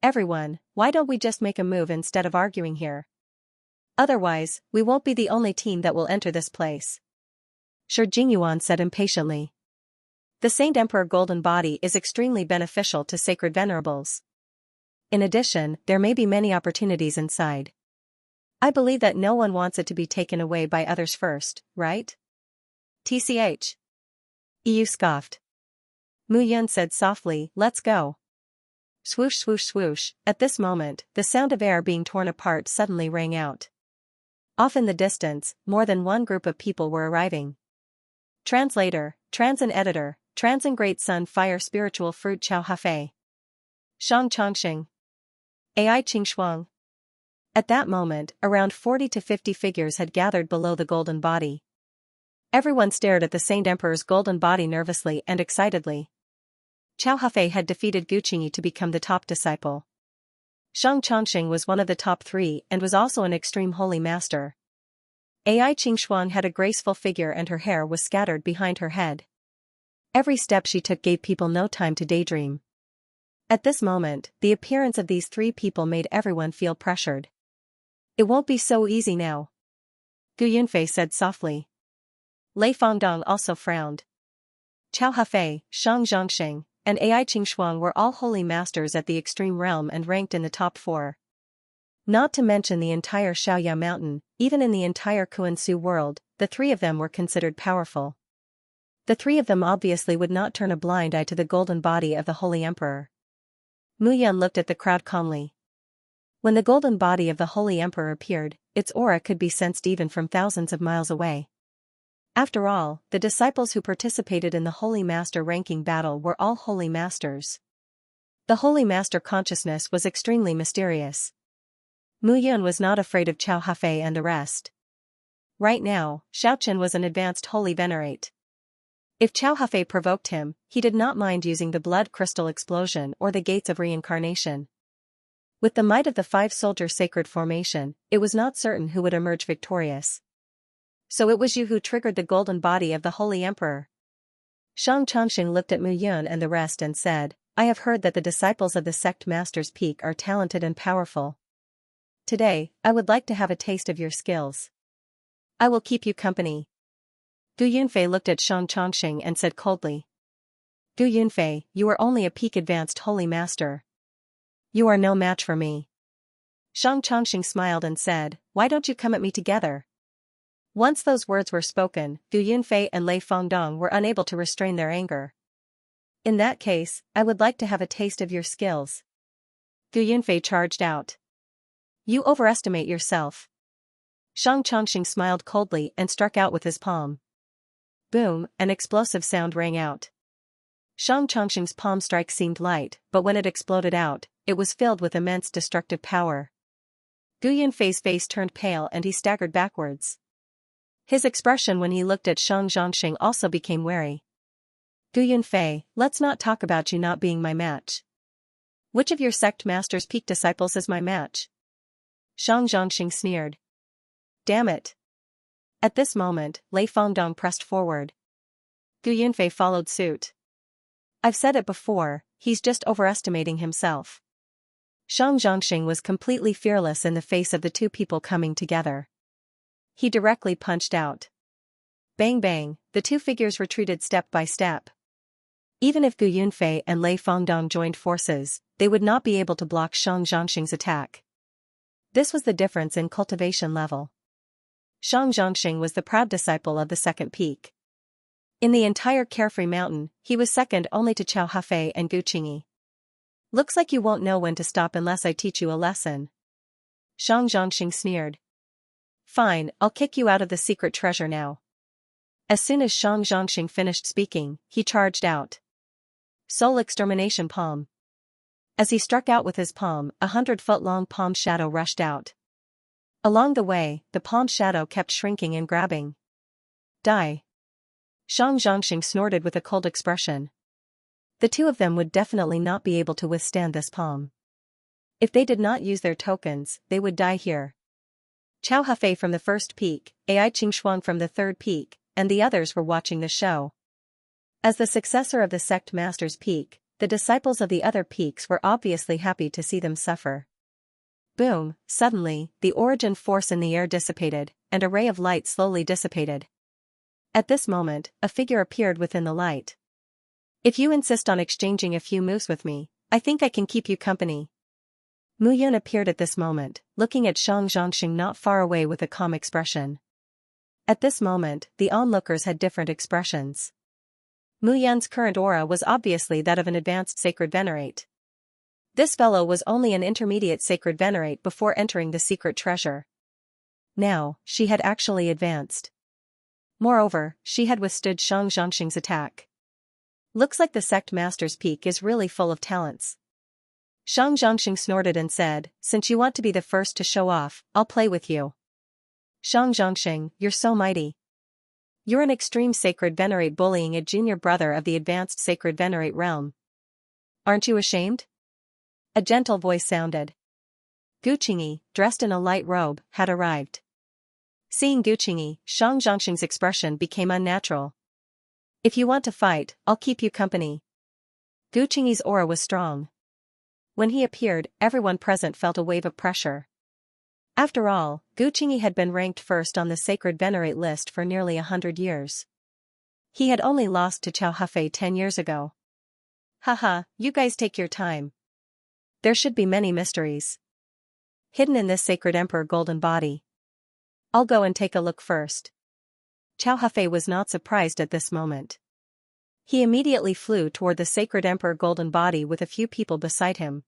"Everyone, why don't we just make a move instead of arguing here? Otherwise, we won't be the only team that will enter this place." Shi Jingyuan said impatiently. The Saint Emperor golden body is extremely beneficial to sacred venerables. In addition, there may be many opportunities inside. I believe that no one wants it to be taken away by others first, right? TCH. Yu scoffed. Mu Yun said softly, "Let's go." Swoosh swoosh swoosh. At this moment, the sound of air being torn apart suddenly rang out. Off in the distance, more than one group of people were arriving. Translator, Transin Editor, Transin Great Sun Fire Spiritual Fruit Chao Hafei. Shang Chongxing. AI Qingxuang. At that moment, around 40 to 50 figures had gathered below the golden body. Everyone stared at the Saint Emperor's golden body nervously and excitedly. Chao Hafei had defeated Gu Qingyi to become the top disciple. Shang Chongxing was one of the top 3 and was also an extreme holy master. AI Qingxuang had a graceful figure and her hair was scattered behind her head. Every step she took gave people no time to daydream. At this moment, the appearance of these 3 people made everyone feel pressured. "It won't be so easy now," Gu Yunfei said softly. Lei Fangdong also frowned. Chao Hafei, Shang Zhongxing, and AI Qingxuang were all holy masters at the extreme realm and ranked in the top 4. Not to mention the entire Xiaoya mountain, even in the entire Kuan-Su world, the 3 of them were considered powerful. The 3 of them obviously would not turn a blind eye to the golden body of the Holy Emperor. Mu Yun looked at the crowd calmly. When the golden body of the Holy Emperor appeared, its aura could be sensed even from thousands of miles away. After all, the disciples who participated in the Holy Master ranking battle were all Holy Masters. The Holy Master consciousness was extremely mysterious. Mu Yun was not afraid of Chao Hafei and the rest. Right now, Xiaochen was an advanced holy venerate. If Chao Hafei provoked him, he did not mind using the blood crystal explosion or the gates of reincarnation. With the might of the five-soldier sacred formation, it was not certain who would emerge victorious. So it was you who triggered the golden body of the Holy Emperor. Shang Changxing looked at Mu Yun and the rest and said, I have heard that the disciples of the sect Master's Peak are talented and powerful. Today, I would like to have a taste of your skills. I will keep you company. Gu Yunfei looked at Shang Changxing and said coldly. Gu Yunfei, you are only a peak advanced holy master. You are no match for me. Shang Changxing smiled and said, why don't you come at me together? Once those words were spoken, Gu Yunfei and Lei Fengdong were unable to restrain their anger. In that case, I would like to have a taste of your skills. Gu Yunfei charged out. You overestimate yourself. Shang Changxing smiled coldly and struck out with his palm. Boom, an explosive sound rang out. Shang Changxing's palm strike seemed light, but when it exploded out, it was filled with immense destructive power. Gu Yunfei's face turned pale and he staggered backwards. His expression when he looked at Shang Changxing also became wary. Gu Yunfei, let's not talk about you not being my match. Which of your sect master's peak disciples is my match? Shang Changxing sneered. Damn it. At this moment, Lei Fengdong pressed forward. Gu Yunfei followed suit. I've said it before, he's just overestimating himself. Shang Changxing was completely fearless in the face of the two people coming together. He directly punched out. Bang bang, the two figures retreated step by step. Even if Gu Yunfei and Lei Fengdong joined forces, they would not be able to block Shang Changxing's attack. This was the difference in cultivation level. Shang Changxing was the proud disciple of the second peak. In the entire Carefree Mountain, he was second only to Chao Hafei and Gu Qingyi. Looks like you won't know when to stop unless I teach you a lesson. Shang Changxing sneered. Fine, I'll kick you out of the secret treasure now. As soon as Shang Changxing finished speaking, he charged out. Soul Extermination Palm. As he struck out with his palm, 100-foot-long palm shadow rushed out. Along the way, the palm shadow kept shrinking and grabbing. Die. Shang Changxing snorted with a cold expression. The two of them would definitely not be able to withstand this palm. If they did not use their tokens, they would die here. Chao Hafei from the first peak, Ai Qingxuang from the third peak, and the others were watching the show. As the successor of the sect master's peak, the disciples of the other peaks were obviously happy to see them suffer. Boom, suddenly, the origin force in the air dissipated, and a ray of light slowly dissipated. At this moment, a figure appeared within the light. If you insist on exchanging a few moves with me, I think I can keep you company. Mu Yun appeared at this moment, looking at Shang Changxing not far away with a calm expression. At this moment, the onlookers had different expressions. Mu Yun's current aura was obviously that of an advanced sacred venerate. This fellow was only an intermediate sacred venerate before entering the secret treasure. Now, she had actually advanced. Moreover, she had withstood Shang Changxing's attack. Looks like the sect master's peak is really full of talents. Shang Changxing snorted and said, since you want to be the first to show off, I'll play with you. Shang Changxing, you're so mighty. You're an extreme sacred venerate bullying a junior brother of the advanced sacred venerate realm. Aren't you ashamed? A gentle voice sounded. Gu Qingyi, dressed in a light robe, had arrived. Seeing Gu Qingyi, Shang Changxing's expression became unnatural. If you want to fight, I'll keep you company. Gu Qingyi's aura was strong. When he appeared, everyone present felt a wave of pressure. After all, Gu Qingyi had been ranked first on the sacred venerate list for nearly 100 years. He had only lost to Chao Hafei 10 years ago. Haha, you guys take your time. There should be many mysteries hidden in this sacred emperor golden body. I'll go and take a look first. Chao Hafei was not surprised at this moment. He immediately flew toward the sacred emperor golden body with a few people beside him.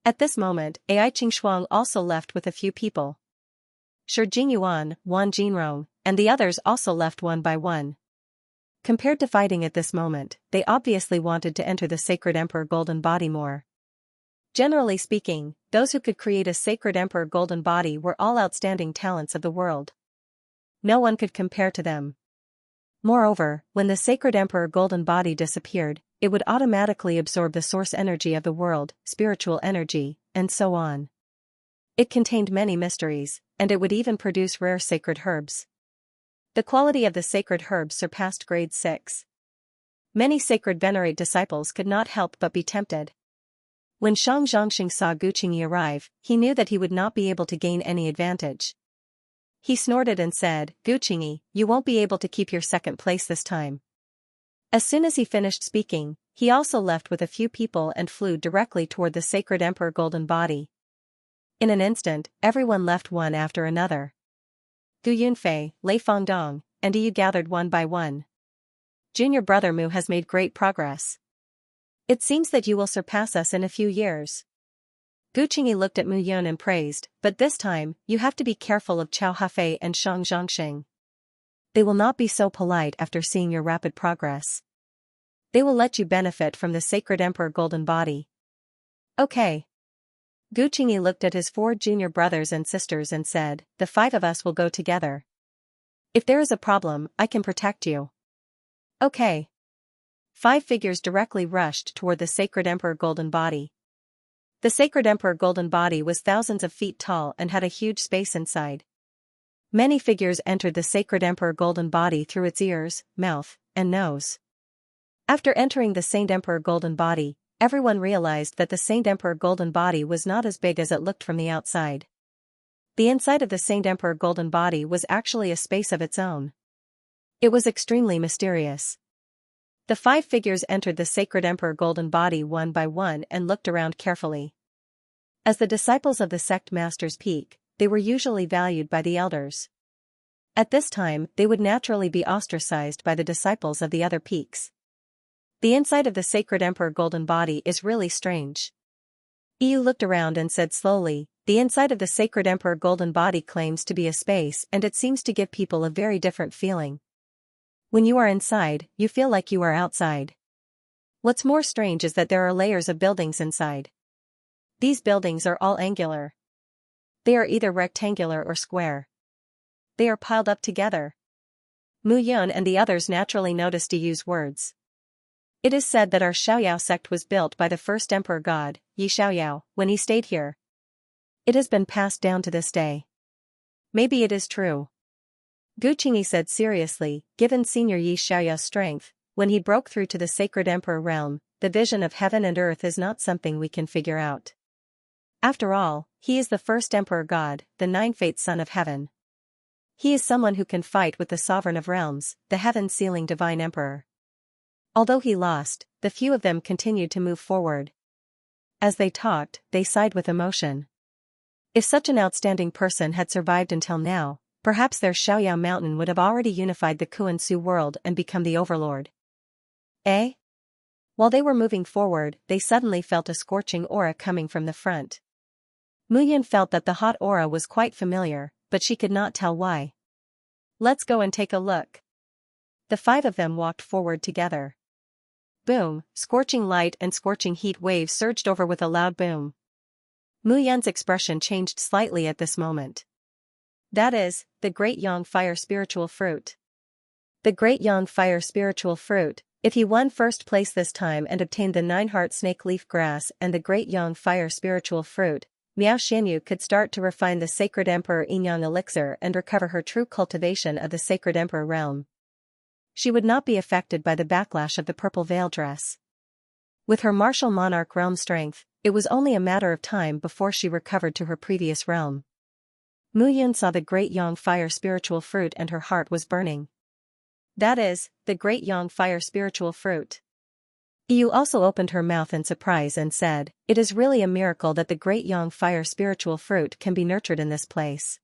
At this moment, Ai Qingxuang also left with a few people. Shi Jingyuan, Wan Jinrong, and the others also left one by one. Compared to fighting at this moment, they obviously wanted to enter the sacred emperor golden body more. Generally speaking, those who could create a sacred emperor golden body were all outstanding talents of the world. No one could compare to them. Moreover, when the sacred emperor golden body disappeared, it would automatically absorb the source energy of the world, spiritual energy, and so on. It contained many mysteries, and it would even produce rare sacred herbs. The quality of the sacred herbs surpassed grade 6. Many sacred venerate disciples could not help but be tempted. When Xianxia saw Guqingyi arrive, he knew that he would not be able to gain any advantage. He snorted and said, "Guqingyi, you won't be able to keep your second place this time." As soon as he finished speaking, he also left with a few people and flew directly toward the sacred emperor golden body. In an instant, everyone left one after another. Gu Yunfei, Lei Fengdong, and Yu gathered one by one. Junior brother Mu has made great progress. It seems that you will surpass us in a few years. Guqingyi looked at Mu Yun and praised, but this time, you have to be careful of Chao Hafei and Shang Zhongxing. They will not be so polite after seeing your rapid progress. They will let you benefit from the sacred emperor golden body. Okay. Guqingyi looked at his 4 junior brothers and sisters and said, "The 5 of us will go together. If there is a problem, I can protect you." Okay. 5 figures directly rushed toward the sacred emperor golden body. The sacred emperor golden body was thousands of feet tall and had a huge space inside. Many figures entered the sacred emperor golden body through its ears, mouth, and nose. After entering the Saint Emperor golden body, everyone realized that the Saint Emperor golden body was not as big as it looked from the outside. The inside of the Saint Emperor golden body was actually a space of its own. It was extremely mysterious. The 5 figures entered the sacred emperor golden body one by one and looked around carefully. As the disciples of the sect master's peak, they were usually valued by the elders. At this time, they would naturally be ostracized by the disciples of the other peaks. The inside of the sacred emperor golden body is really strange. Yu looked around and said slowly, "The inside of the sacred emperor golden body claims to be a space and it seems to give people a very different feeling. When you are inside, you feel like you are outside. What's more strange is that there are layers of buildings inside. These buildings are all angular. They are either rectangular or square. They are piled up together." Mu Yun and the others naturally noticed Yu's words. It is said that our Xiaoyao sect was built by the first emperor god, Yi Xiaoyao, when he stayed here. It has been passed down to this day. Maybe it is true. Guqingyi said seriously, given Senior Yi Xiaoyao's strength, when he broke through to the sacred emperor realm, the vision of heaven and earth is not something we can figure out. After all, he is the first emperor god, the 9-fate son of heaven. He is someone who can fight with the sovereign of realms, the heaven-sealing divine emperor. Although he lost, the few of them continued to move forward. As they talked, they sighed with emotion. If such an outstanding person had survived until now, perhaps their Xiaoyao mountain would have already unified the Kuan-Su world and become the overlord. Eh? While they were moving forward, they suddenly felt a scorching aura coming from the front. Mu Yun felt that the hot aura was quite familiar, but she could not tell why. "Let's go and take a look." The 5 of them walked forward together. Boom, scorching light and scorching heat waves surged over with a loud boom. Mu Yun's expression changed slightly at this moment. That is, the Great Yang Fire Spiritual Fruit. The Great Yang Fire Spiritual Fruit, if he won first place this time and obtained the 9-heart snake leaf grass and the Great Yang Fire Spiritual Fruit, Miao Xianyu could start to refine the Sacred Emperor Yinyang elixir and recover her true cultivation of the Sacred Emperor realm. She would not be affected by the backlash of the purple veil dress. With her martial monarch realm strength, it was only a matter of time before she recovered to her previous realm. Mu Yun saw the Great Yang Fire Spiritual Fruit and her heart was burning. That is, the Great Yang Fire Spiritual Fruit. Yu also opened her mouth in surprise and said, "It is really a miracle that the Great Yang Fire Spiritual Fruit can be nurtured in this place."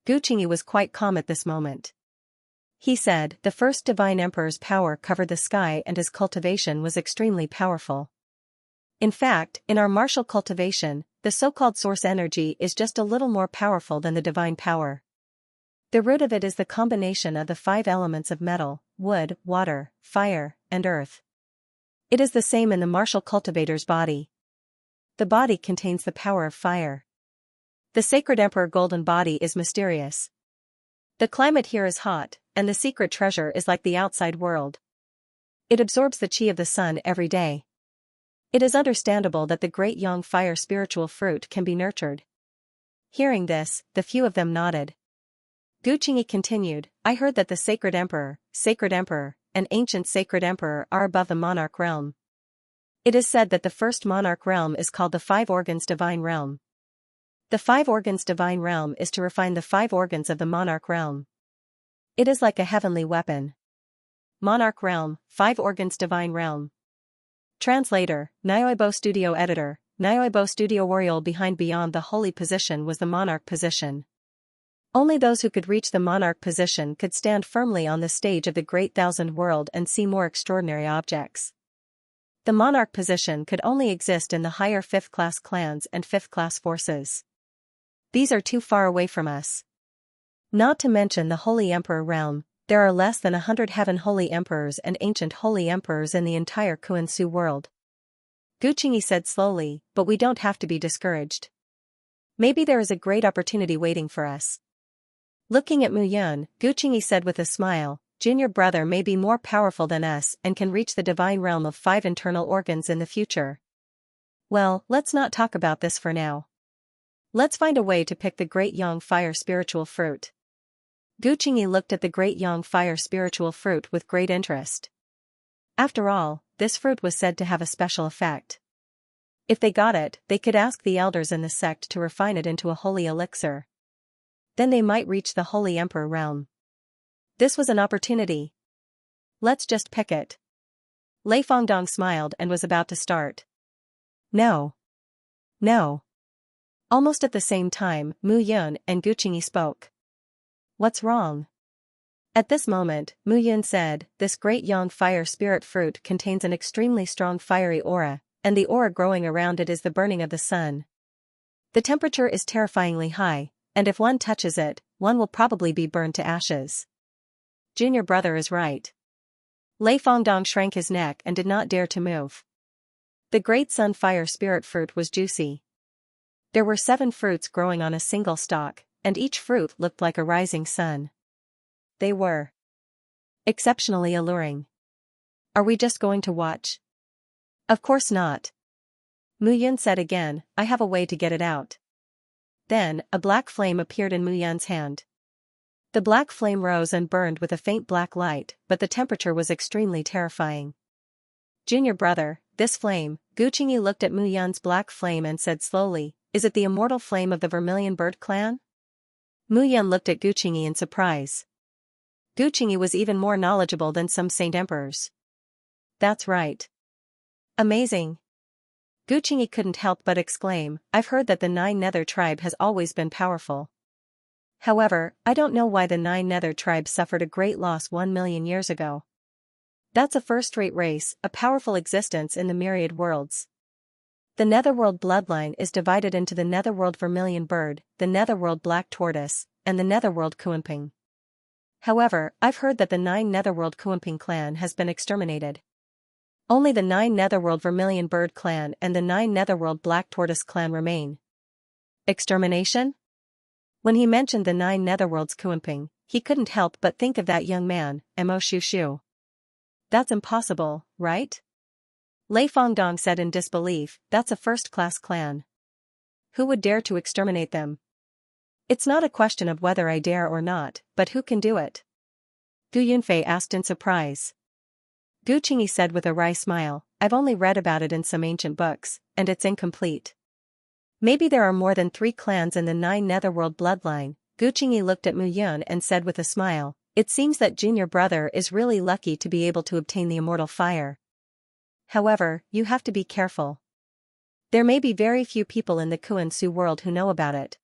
Guqingyi was quite calm at this moment. He said, "The first divine emperor's power covered the sky and his cultivation was extremely powerful. In fact, in our martial cultivation, the so-called source energy is just a little more powerful than the divine power. The root of it is the combination of the 5 elements of metal, wood, water, fire, and earth. It is the same in the martial cultivator's body. The body contains the power of fire. The sacred emperor golden body is mysterious. The climate here is hot, and the secret treasure is like the outside world. It absorbs the chi of the sun every day. It is understandable that the great yang fire spiritual fruit can be nurtured. Hearing this, the few of them nodded. Gu Qingyi continued, I heard that the sacred emperor, and ancient sacred emperor are above the monarch realm. It is said that the first monarch realm is called the five organs divine realm. The five organs divine realm is to refine the five organs of the monarch realm. It is like a heavenly weapon. Monarch realm, five organs divine realm. Translator, Nyoibo Studio Editor, Nyoibo Studio Oriole behind beyond the holy position was the monarch position. Only those who could reach the monarch position could stand firmly on the stage of the great thousand world and see more extraordinary objects. The monarch position could only exist in the higher fifth-class clans and fifth-class forces. These are too far away from us. Not to mention the Holy Emperor realm, there are less than 100 heaven holy emperors and ancient holy emperors in the entire Kuan-Su world. Gu Qingyi said slowly, but we don't have to be discouraged. Maybe there is a great opportunity waiting for us. Looking at Mu Yun, Gu Qingyi said with a smile, Junior brother may be more powerful than us and can reach the divine realm of five internal organs in the future. Well, let's not talk about this for now. Let's find a way to pick the great yang fire spiritual fruit. Gu Qingyi looked at the great yang fire spiritual fruit with great interest. After all, this fruit was said to have a special effect. If they got it, they could ask the elders in the sect to refine it into a holy elixir. Then they might reach the holy emperor realm. This was an opportunity. Let's just pick it. Lei Fengdong smiled and was about to start. No. No. Almost at the same time, Mu Yun and Gu Qingyi spoke. What's wrong? At this moment, Mu Yun said, this great yang fire spirit fruit contains an extremely strong fiery aura, and the aura growing around it is the burning of the sun. The temperature is terrifyingly high, and if one touches it, one will probably be burned to ashes. Junior brother is right. Lei Fengdong shrank his neck and did not dare to move. The great sun fire spirit fruit was juicy. There were 7 fruits growing on a single stalk, and each fruit looked like a rising sun. They were exceptionally alluring. Are we just going to watch? Of course not. Mu Yun said again, I have a way to get it out. Then, a black flame appeared in Mu Yun's hand. The black flame rose and burned with a faint black light, but the temperature was extremely terrifying. Junior brother, this flame, Gu Qingyi looked at Mu Yun's black flame and said slowly, is it the immortal flame of the Vermilion Bird clan? Mu Yun looked at Gu Qingyi in surprise. Gu Qingyi was even more knowledgeable than some saint emperors. That's right. Amazing. Gu Qingyi couldn't help but exclaim, I've heard that the Nine Nether tribe has always been powerful. However, I don't know why the Nine Nether tribe suffered a great loss 1 million years ago. That's a first-rate race, a powerful existence in the myriad worlds. The Netherworld bloodline is divided into the Netherworld Vermilion Bird, the Netherworld Black Tortoise, and the Netherworld Kuanping. However, I've heard that the 9 Netherworld Kuanping clan has been exterminated. Only the 9 Netherworld Vermilion Bird clan and the 9 Netherworld Black Tortoise clan remain. Extermination? When he mentioned the 9 Netherworld's Kuanping, he couldn't help but think of that young man, Mo Shushu. That's impossible, right? Lei Fengdong said in disbelief, that's a first-class clan. Who would dare to exterminate them? It's not a question of whether I dare or not, but who can do it? Gu Yunfei asked in surprise. Gu Qingyi said with a wry smile, I've only read about it in some ancient books, and it's incomplete. Maybe there are more than 3 clans in the 9 Netherworld bloodline. Gu Qingyi looked at Mu Yun and said with a smile, it seems that junior brother is really lucky to be able to obtain the immortal fire. However, you have to be careful. There may be very few people in the Kuan-Su world who know about it.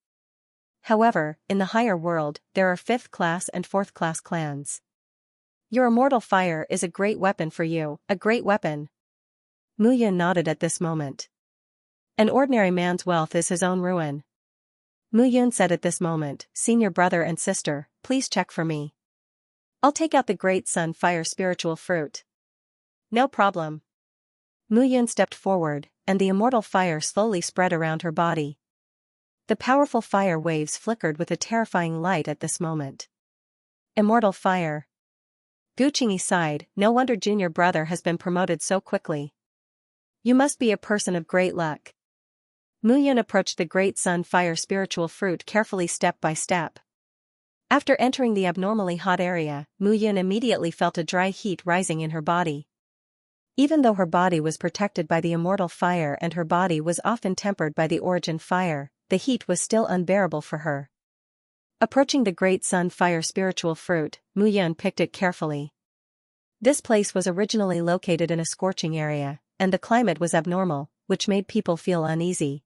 However, in the higher world, there are 5th class and 4th class clans. Your immortal fire is a great weapon for you, a great weapon. Mu Yun nodded at this moment. An ordinary man's wealth is his own ruin. Mu Yun said at this moment, senior brother and sister, please check for me. I'll take out the great sun fire spiritual fruit. No problem. Mu Yun stepped forward, and the immortal fire slowly spread around her body. The powerful fire waves flickered with a terrifying light at this moment. Immortal fire. Gu Qingyi sighed, no wonder junior brother has been promoted so quickly. You must be a person of great luck. Mu Yun approached the great sun fire spiritual fruit carefully step by step. After entering the abnormally hot area, Mu Yun immediately felt a dry heat rising in her body. Even though her body was protected by the immortal fire and her body was often tempered by the origin fire, the heat was still unbearable for her. Approaching the great sun fire spiritual fruit, Mu Yun picked it carefully. This place was originally located in a scorching area, and the climate was abnormal, which made people feel uneasy.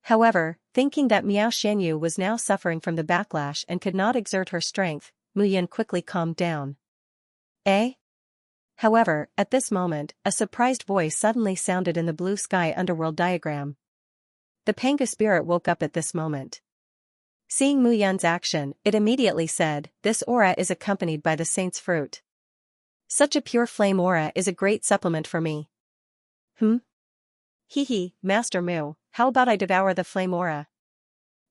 However, thinking that Miao Xianyu was now suffering from the backlash and could not exert her strength, Mu Yun quickly calmed down. Eh? However, at this moment, a surprised voice suddenly sounded in the blue sky underworld diagram. The Panga spirit woke up at this moment. Seeing Mu Yun's action, it immediately said, "This aura is accompanied by the saint's fruit. Such a pure flame aura is a great supplement for me." Hee, Master Mu, how about I devour the flame aura?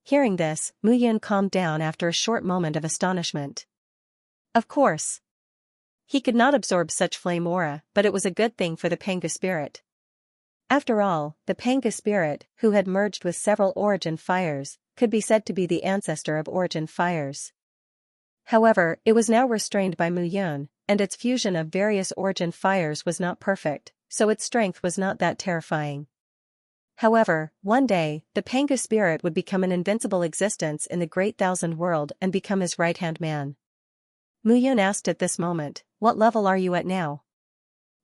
Hearing this, Mu Yun calmed down after a short moment of astonishment. Of course. He could not absorb such flame aura, but it was a good thing for the Panga spirit. After all, the Panga spirit, who had merged with several origin fires, could be said to be the ancestor of origin fires. However, it was now restrained by Mu Yun, and its fusion of various origin fires was not perfect, so its strength was not that terrifying. However, one day, the Panga spirit would become an invincible existence in the Great Thousand World and become his right-hand man. Mu Yun asked at this moment, "What level are you at now?"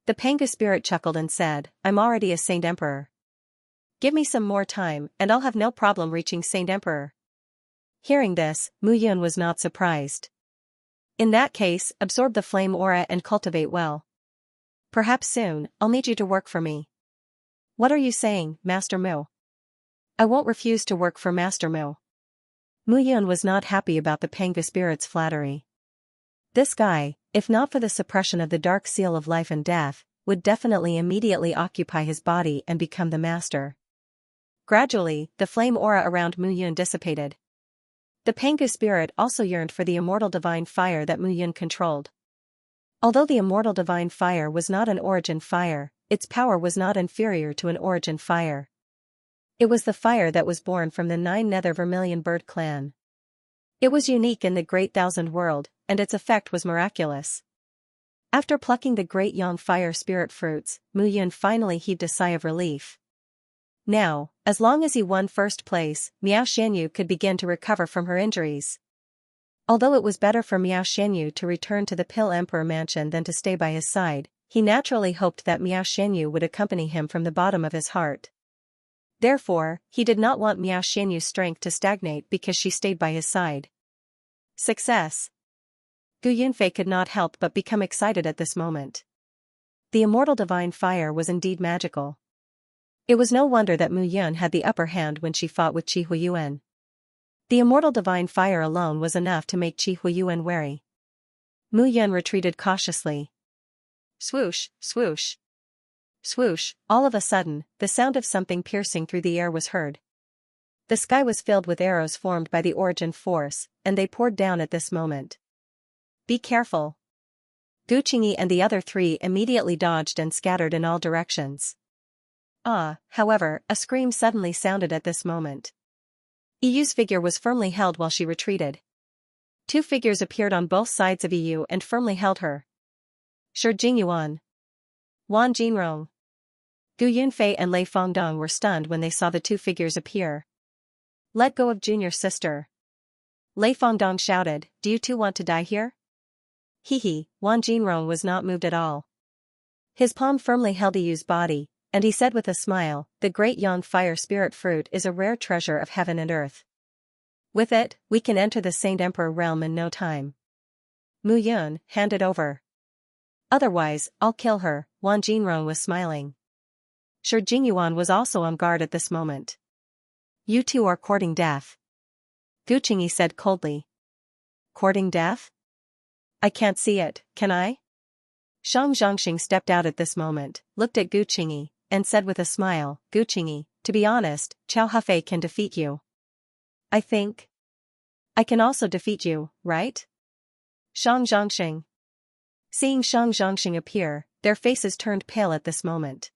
The Panga spirit chuckled and said, "I'm already a Saint Emperor. Give me some more time, and I'll have no problem reaching Saint Emperor." Hearing this, Mu Yun was not surprised. In that case, absorb the flame aura and cultivate well. Perhaps soon, I'll need you to work for me. What are you saying, Master Mu? I won't refuse to work for Master Mu. Mu Yun was not happy about the Panga spirit's flattery. This guy, if not for the suppression of the dark seal of life and death, would definitely immediately occupy his body and become the master. Gradually, the flame aura around Mu Yun dissipated. The Panga spirit also yearned for the immortal divine fire that Mu Yun controlled. Although the immortal divine fire was not an origin fire, its power was not inferior to an origin fire. It was the fire that was born from the 9 Nether Vermilion Bird clan. It was unique in the Great Thousand World, and its effect was miraculous. After plucking the great Yang fire spirit fruits, Mu Yun finally heaved a sigh of relief. Now, as long as he won first place, Miao Xianyu could begin to recover from her injuries. Although it was better for Miao Xianyu to return to the Pill Emperor mansion than to stay by his side, he naturally hoped that Miao Xianyu would accompany him from the bottom of his heart. Therefore, he did not want Miao Xianyu's strength to stagnate because she stayed by his side. Success! Gu Yunfei could not help but become excited at this moment. The immortal divine fire was indeed magical. It was no wonder that Mu Yun had the upper hand when she fought with Qi Huiyuan. The immortal divine fire alone was enough to make Qi Huiyuan wary. Mu Yun retreated cautiously. Swoosh, swoosh. Swoosh, all of a sudden, the sound of something piercing through the air was heard. The sky was filled with arrows formed by the origin force, and they poured down at this moment. Be careful. Gu Qingyi and the other 3 immediately dodged and scattered in all directions. However, a scream suddenly sounded at this moment. Yu's figure was firmly held while she retreated. 2 figures appeared on both sides of Yu and firmly held her. Shi Jingyuan. Wan Jinrong. Gu Yunfei and Lei Fengdong were stunned when they saw the 2 figures appear. Let go of junior sister. Lei Fengdong shouted, do you 2 want to die here? Wan Jinrong was not moved at all. His palm firmly held Yu's body, and he said with a smile, the great Yang fire spirit fruit is a rare treasure of heaven and earth. With it, we can enter the Saint Emperor realm in no time. Mu Yun, hand it over. Otherwise, I'll kill her. Wan Jinrong was smiling. Shi Jingyuan was also on guard at this moment. You 2 are courting death. Gu Qingyi said coldly. Courting death? I can't see it, can I? Shang Zhongxing stepped out at this moment, looked at Gu Qingyi, and said with a smile, Gu Qingyi, to be honest, Qiao Hefei can defeat you. I think I can also defeat you, right? Shang Zhongxing. Seeing Shang Zhongxing appear, their faces turned pale at this moment.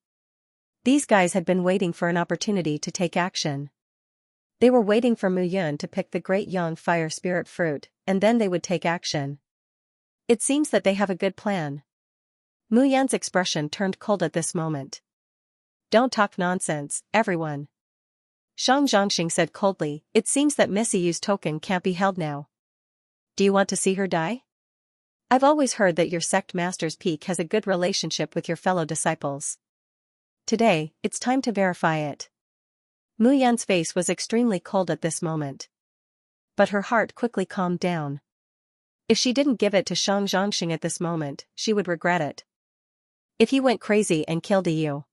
These guys had been waiting for an opportunity to take action. They were waiting for Mu Yun to pick the Great Yang Fire Spirit fruit, and then they would take action. It seems that they have a good plan. Mu Yun's expression turned cold at this moment. Don't talk nonsense, everyone. Shang Zhongxing said coldly, it seems that Miss Yu's token can't be held now. Do you want to see her die? I've always heard that your sect master's peak has a good relationship with your fellow disciples. Today, it's time to verify it. Mu Yan's face was extremely cold at this moment. But her heart quickly calmed down. If she didn't give it to Shang Zhongxing at this moment, she would regret it. If he went crazy and killed Yu.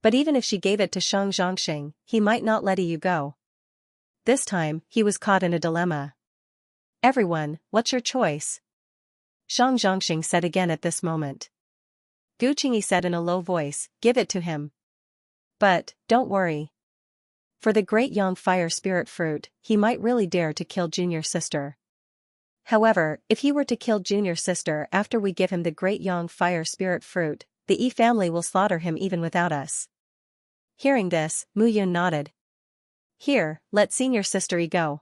But even if she gave it to Shang Zhongxing, he might not let Yu go. This time, he was caught in a dilemma. Everyone, what's your choice? Shang Zhongxing said again at this moment. Gu Qingyi said in a low voice, give it to him. But, don't worry. For the Great Yang Fire Spirit fruit, he might really dare to kill Junior Sister. However, if he were to kill Junior Sister after we give him the Great Yang Fire Spirit fruit, the Yi family will slaughter him even without us. Hearing this, Mu Yun nodded. Here, let Senior Sister Yi go.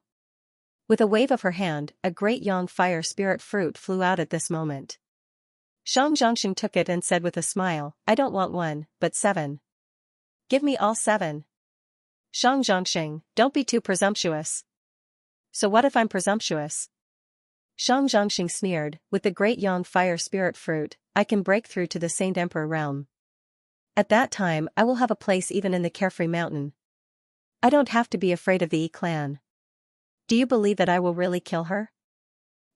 With a wave of her hand, a Great Yang Fire Spirit fruit flew out at this moment. Shang Zhongxing took it and said with a smile, I don't want one, but 7. Give me all 7. Shang Zhongxing, don't be too presumptuous. So what if I'm presumptuous? Shang Zhongxing sneered, with the Great Yang Fire Spirit fruit, I can break through to the Saint Emperor realm. At that time I will have a place even in the Carefree Mountain. I don't have to be afraid of the Yi clan. Do you believe that I will really kill her?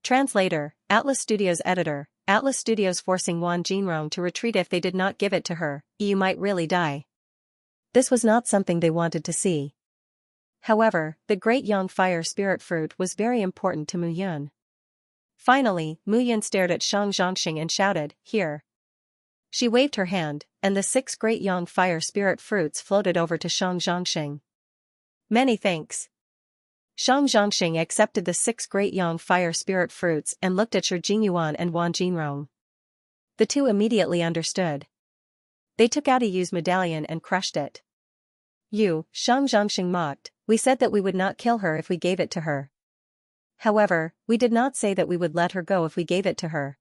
Translator, Atlas Studios editor, Atlas Studios forcing Wan Jinrong to retreat if they did not give it to her, you might really die. This was not something they wanted to see. However, the Great Yang Fire Spirit fruit was very important to Mu Yun. Finally, Mu Yun stared at Shang Zhongxing and shouted, here. She waved her hand, and the 6 Great Yang Fire Spirit fruits floated over to Shang Zhongxing. Many thanks. Shang Zhongxing accepted the 6 Great Yang Fire Spirit fruits and looked at Shi Jingyuan and Wan Jinrong. The two immediately understood. They took out Yu's medallion and crushed it. You, Shang Zhongxing mocked, we said that we would not kill her if we gave it to her. However, we did not say that we would let her go if we gave it to her.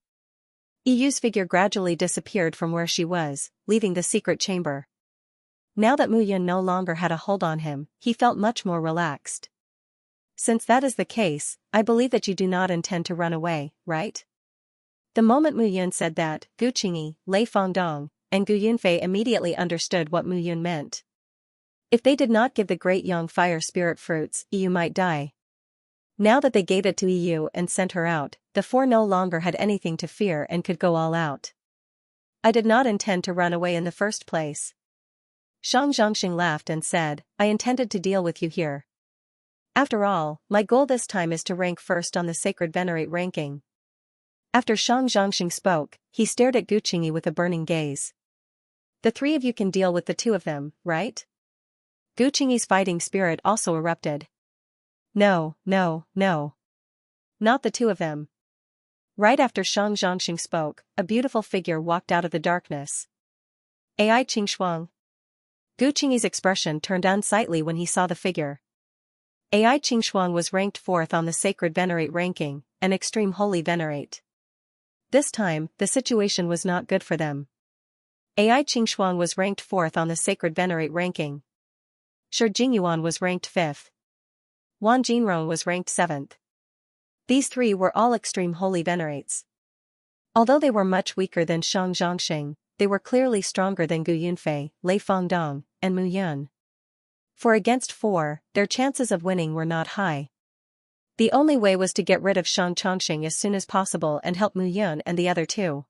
Yu's figure gradually disappeared from where she was, leaving the secret chamber. Now that Mu Yun no longer had a hold on him, he felt much more relaxed. Since that is the case, I believe that you do not intend to run away, right? The moment Mu Yun said that, Gu Qingyi, Lei Fangdong, and Gu Yunfei immediately understood what Mu Yun meant. If they did not give the Great Yang Fire Spirit fruits, Yu might die. Now that they gave it to Yu and sent her out, the 4 no longer had anything to fear and could go all out. I did not intend to run away in the first place. Shang Zhongxing laughed and said, I intended to deal with you here. After all, my goal this time is to rank first on the Sacred Venerate ranking. After Shang Zhongxing spoke, he stared at Gu Qingyi with a burning gaze. The 3 of you can deal with the 2 of them, right? Gu Qingyi's fighting spirit also erupted. No, no, no. Not the 2 of them. Right after Shang Zhongxing spoke, a beautiful figure walked out of the darkness. Ai Qingxuang. Gu Qingyi's expression turned unsightly when he saw the figure. Ai Qingxuang was ranked 4th on the Sacred Venerate ranking, an extreme holy venerate. This time, the situation was not good for them. Ai Qingxuang was ranked 4th on the Sacred Venerate ranking. Shi Jingyuan was ranked 5th. Wan Jinrong was ranked 7th. These 3 were all extreme holy venerates. Although they were much weaker than Shang Zhongxing, they were clearly stronger than Gu Yunfei, Lei Fangdong, and Mu Yun. For against 4, their chances of winning were not high. The only way was to get rid of Shang Zhongxing as soon as possible and help Mu Yun and the other 2.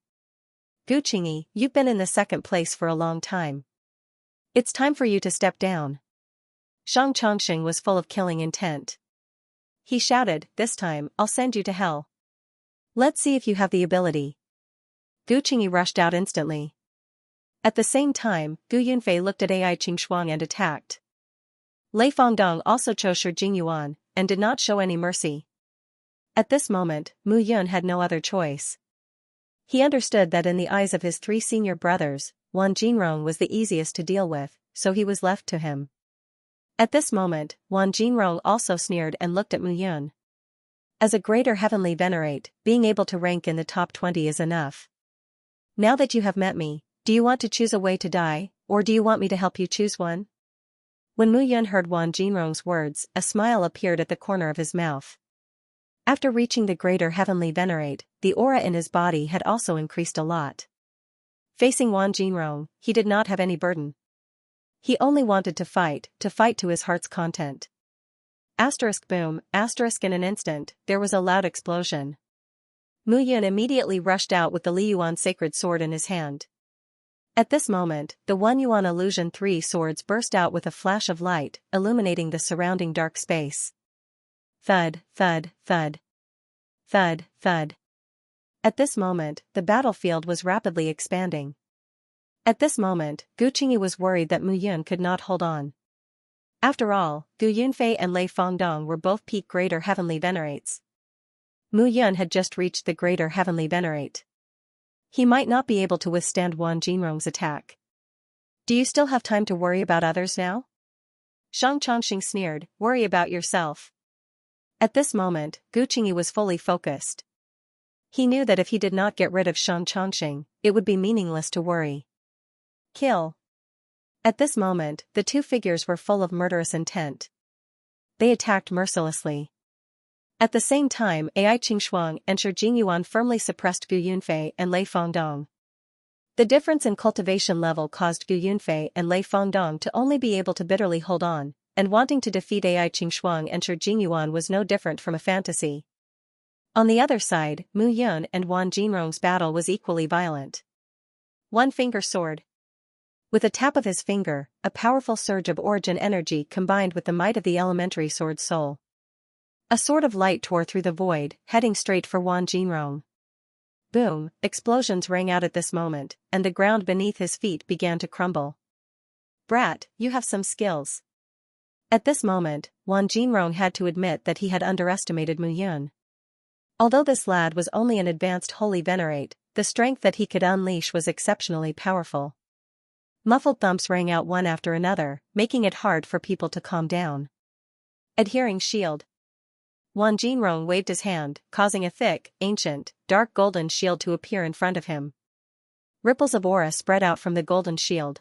Gu Qingyi, you've been in the 2nd place for a long time. It's time for you to step down. Shang Zhongxing was full of killing intent. He shouted, this time, I'll send you to hell. Let's see if you have the ability. Gu Qingyi rushed out instantly. At the same time, Gu Yunfei looked at Ai Qingxuang and attacked. Lei Fangdong also chose Shi Jingyuan, and did not show any mercy. At this moment, Mu Yun had no other choice. He understood that in the eyes of his 3 senior brothers, Wang Jinrong was the easiest to deal with, so he was left to him. At this moment, Wang Jinrong also sneered and looked at Mu Yun. As a greater heavenly venerate, being able to rank in the top 20 is enough. Now that you have met me, do you want to choose a way to die, or do you want me to help you choose one? When Mu Yun heard Wang Jinrong's words, a smile appeared at the corner of his mouth. After reaching the greater heavenly venerate, the aura in his body had also increased a lot. Facing Wang Jinrong, he did not have any burden. He only wanted to fight to his heart's content. Asterisk boom, asterisk in an instant, there was a loud explosion. Mu Yun immediately rushed out with the Li Yuan sacred sword in his hand. At this moment, the 1 Yuan illusion 3 swords burst out with a flash of light, illuminating the surrounding dark space. Thud, thud, thud. Thud, thud. At this moment, the battlefield was rapidly expanding. At this moment, Gu Qingyi was worried that Mu Yun could not hold on. After all, Gu Yunfei and Lei Fengdong were both peak greater heavenly venerates. Mu Yun had just reached the greater heavenly venerate. He might not be able to withstand Wang Jinrong's attack. Do you still have time to worry about others now? Shang Chongqing sneered, worry about yourself. At this moment, Gu Qingyi was fully focused. He knew that if he did not get rid of Shang Chongqing, it would be meaningless to worry. Kill. At this moment, the 2 figures were full of murderous intent. They attacked mercilessly. At the same time, Ai Qingxuang and Shi Jingyuan firmly suppressed Gu Yunfei and Lei Fengdong. The difference in cultivation level caused Gu Yunfei and Lei Fengdong to only be able to bitterly hold on, and wanting to defeat Ai Qingxuang and Shi Jingyuan was no different from a fantasy. On the other side, Mu Yun and Wang Jinrong's battle was equally violent. 1 finger sword. With a tap of his finger, a powerful surge of origin energy combined with the might of the elementary sword soul. A sword of light tore through the void, heading straight for Wang Jinrong. Boom, explosions rang out at this moment, and the ground beneath his feet began to crumble. Brat, you have some skills. At this moment, Wang Jinrong had to admit that he had underestimated Mu Yun. Although this lad was only an advanced holy venerate, the strength that he could unleash was exceptionally powerful. Muffled thumps rang out one after another, making it hard for people to calm down. Adhering shield. Wang Jinrong waved his hand, causing a thick, ancient, dark golden shield to appear in front of him. Ripples of aura spread out from the golden shield.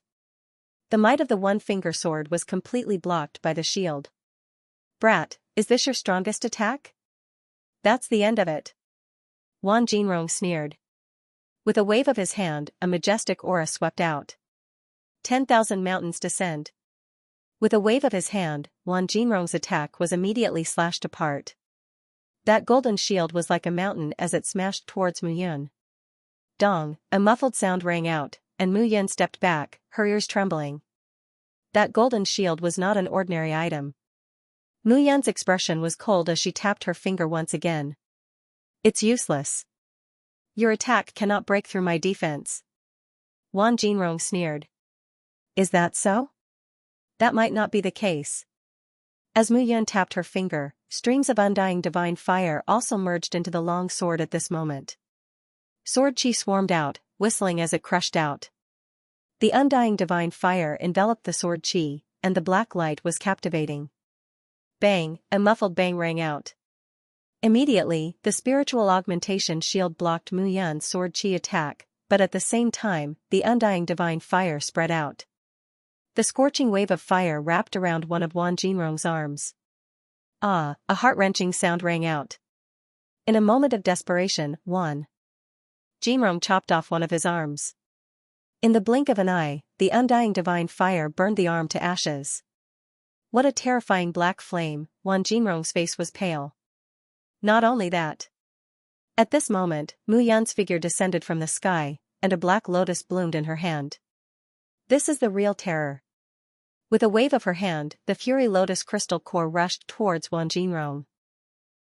The might of the 1-finger sword was completely blocked by the shield. Brat, is this your strongest attack? That's the end of it. Wang Jinrong sneered. With a wave of his hand, a majestic aura swept out. 10,000 mountains descend. With a wave of his hand, Wang Jinrong's attack was immediately slashed apart. That golden shield was like a mountain as it smashed towards Mu Yun. Dong, a muffled sound rang out, and Mu Yun stepped back, her ears trembling. That golden shield was not an ordinary item. Mu Yun's expression was cold as she tapped her finger once again. It's useless. Your attack cannot break through my defense. Wang Jinrong sneered. Is that so? That might not be the case. As Mu Yun tapped her finger, streams of undying divine fire also merged into the long sword at this moment. Sword chi swarmed out, whistling as it crushed out. The undying divine fire enveloped the sword chi, and the black light was captivating. Bang, a muffled bang rang out. Immediately, the spiritual augmentation shield blocked Mu Yun's sword chi attack, but at the same time, the undying divine fire spread out. The scorching wave of fire wrapped around one of Wang Jinrong's arms. Ah, a heart-wrenching sound rang out. In a moment of desperation, Wang Jinrong chopped off one of his arms. In the blink of an eye, the undying divine fire burned the arm to ashes. What a terrifying black flame, Wang Jinrong's face was pale. Not only that. At this moment, Mu Yun's figure descended from the sky, and a black lotus bloomed in her hand. This is the real terror. With a wave of her hand, the Fury Lotus crystal core rushed towards Wang Jinrong.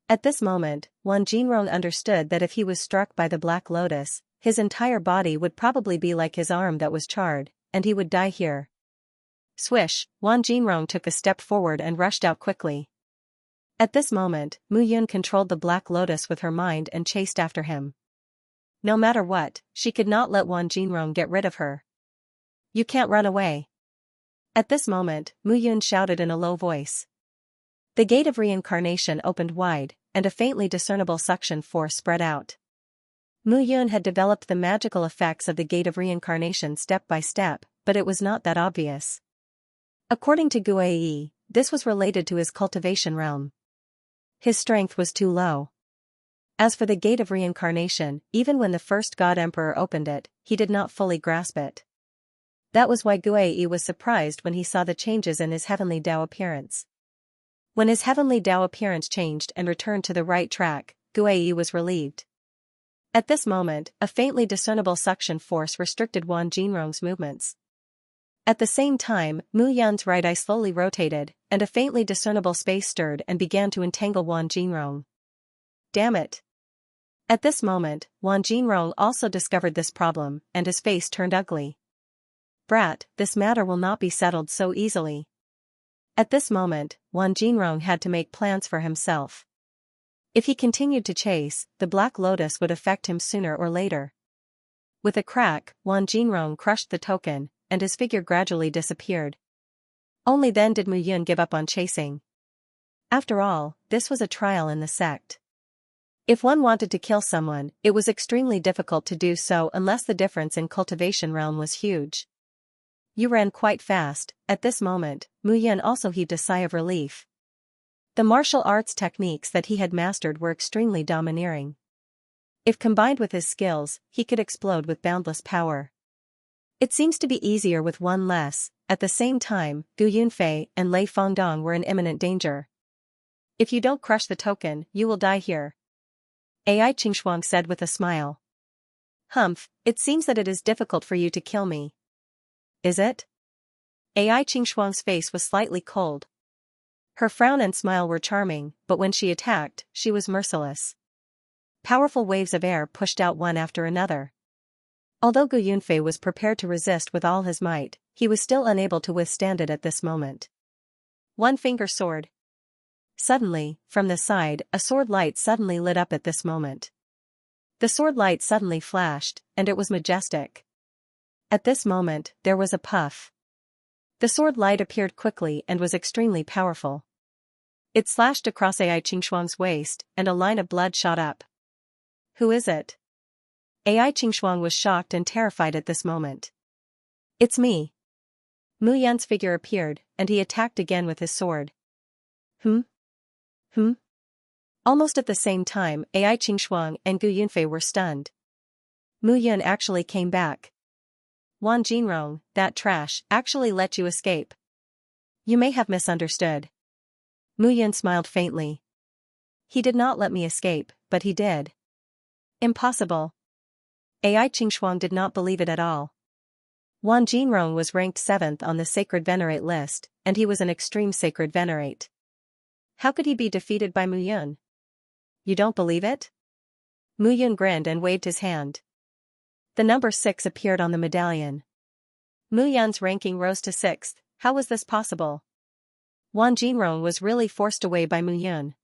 At this moment, Wang Jinrong understood that if he was struck by the Black Lotus, his entire body would probably be like his arm that was charred, and he would die here. Swish, Wang Jinrong took a step forward and rushed out quickly. At this moment, Mu Yun controlled the Black Lotus with her mind and chased after him. No matter what, she could not let Wan Jinrong get rid of her. You can't run away. At this moment, Mu Yun shouted in a low voice. The gate of reincarnation opened wide, and a faintly discernible suction force spread out. Mu Yun had developed the magical effects of the gate of reincarnation step by step, but it was not that obvious. According to Guai, this was related to his cultivation realm. His strength was too low. As for the gate of reincarnation, even when the first God Emperor opened it, he did not fully grasp it. That was why Guai was surprised when he saw the changes in his heavenly Tao appearance. When his heavenly Tao appearance changed and returned to the right track, Guai was relieved. At this moment, a faintly discernible suction force restricted Wan Jinrong's movements. At the same time, Mu Yun's right eye slowly rotated, and a faintly discernible space stirred and began to entangle Wan Jinrong. Damn it! At this moment, Wan Jinrong also discovered this problem, and his face turned ugly. Brat, this matter will not be settled so easily. At this moment, Wan Jinrong had to make plans for himself. If he continued to chase, the Black Lotus would affect him sooner or later. With a crack, Wan Jinrong crushed the token, and his figure gradually disappeared. Only then did Mu Yun give up on chasing. After all, this was a trial in the sect. If one wanted to kill someone, it was extremely difficult to do so unless the difference in cultivation realm was huge. You ran quite fast. At this moment, Mu Yun also heaved a sigh of relief. The martial arts techniques that he had mastered were extremely domineering. If combined with his skills, he could explode with boundless power. It seems to be easier with one less. At the same time, Gu Yunfei and Lei Fengdong were in imminent danger. If you don't crush the token, you will die here. Ai Qingxuang said with a smile. Humph, it seems that it is difficult for you to kill me. Is it? Ai Qingxuang's face was slightly cold. Her frown and smile were charming, but when she attacked, she was merciless. Powerful waves of air pushed out one after another. Although Gu Yunfei was prepared to resist with all his might, he was still unable to withstand it at this moment. One-finger sword. Suddenly, from the side, a sword light suddenly lit up at this moment. The sword light suddenly flashed, and it was majestic. At this moment, there was a puff. The sword light appeared quickly and was extremely powerful. It slashed across Ai Qingxuang's waist, and a line of blood shot up. Who is it? Ai Qingxuang was shocked and terrified at this moment. It's me. Mu Yun's figure appeared, and he attacked again with his sword. Almost at the same time, Ai Qingxuang and Gu Yunfei were stunned. Mu Yun actually came back. Wan Jinrong, that trash, actually let you escape. You may have misunderstood. Mu Yun smiled faintly. He did not let me escape, but he did. Impossible. Ai Qingxuang did not believe it at all. Wan Jinrong was ranked 7th on the Sacred Venerate list, and he was an extreme Sacred Venerate. How could he be defeated by Mu Yun? You don't believe it? Mu Yun grinned and waved his hand. The number 6 appeared on the medallion. Mu Yun's ranking rose to 6th. How was this possible? Wan Jinrong was really forced away by Mu Yun.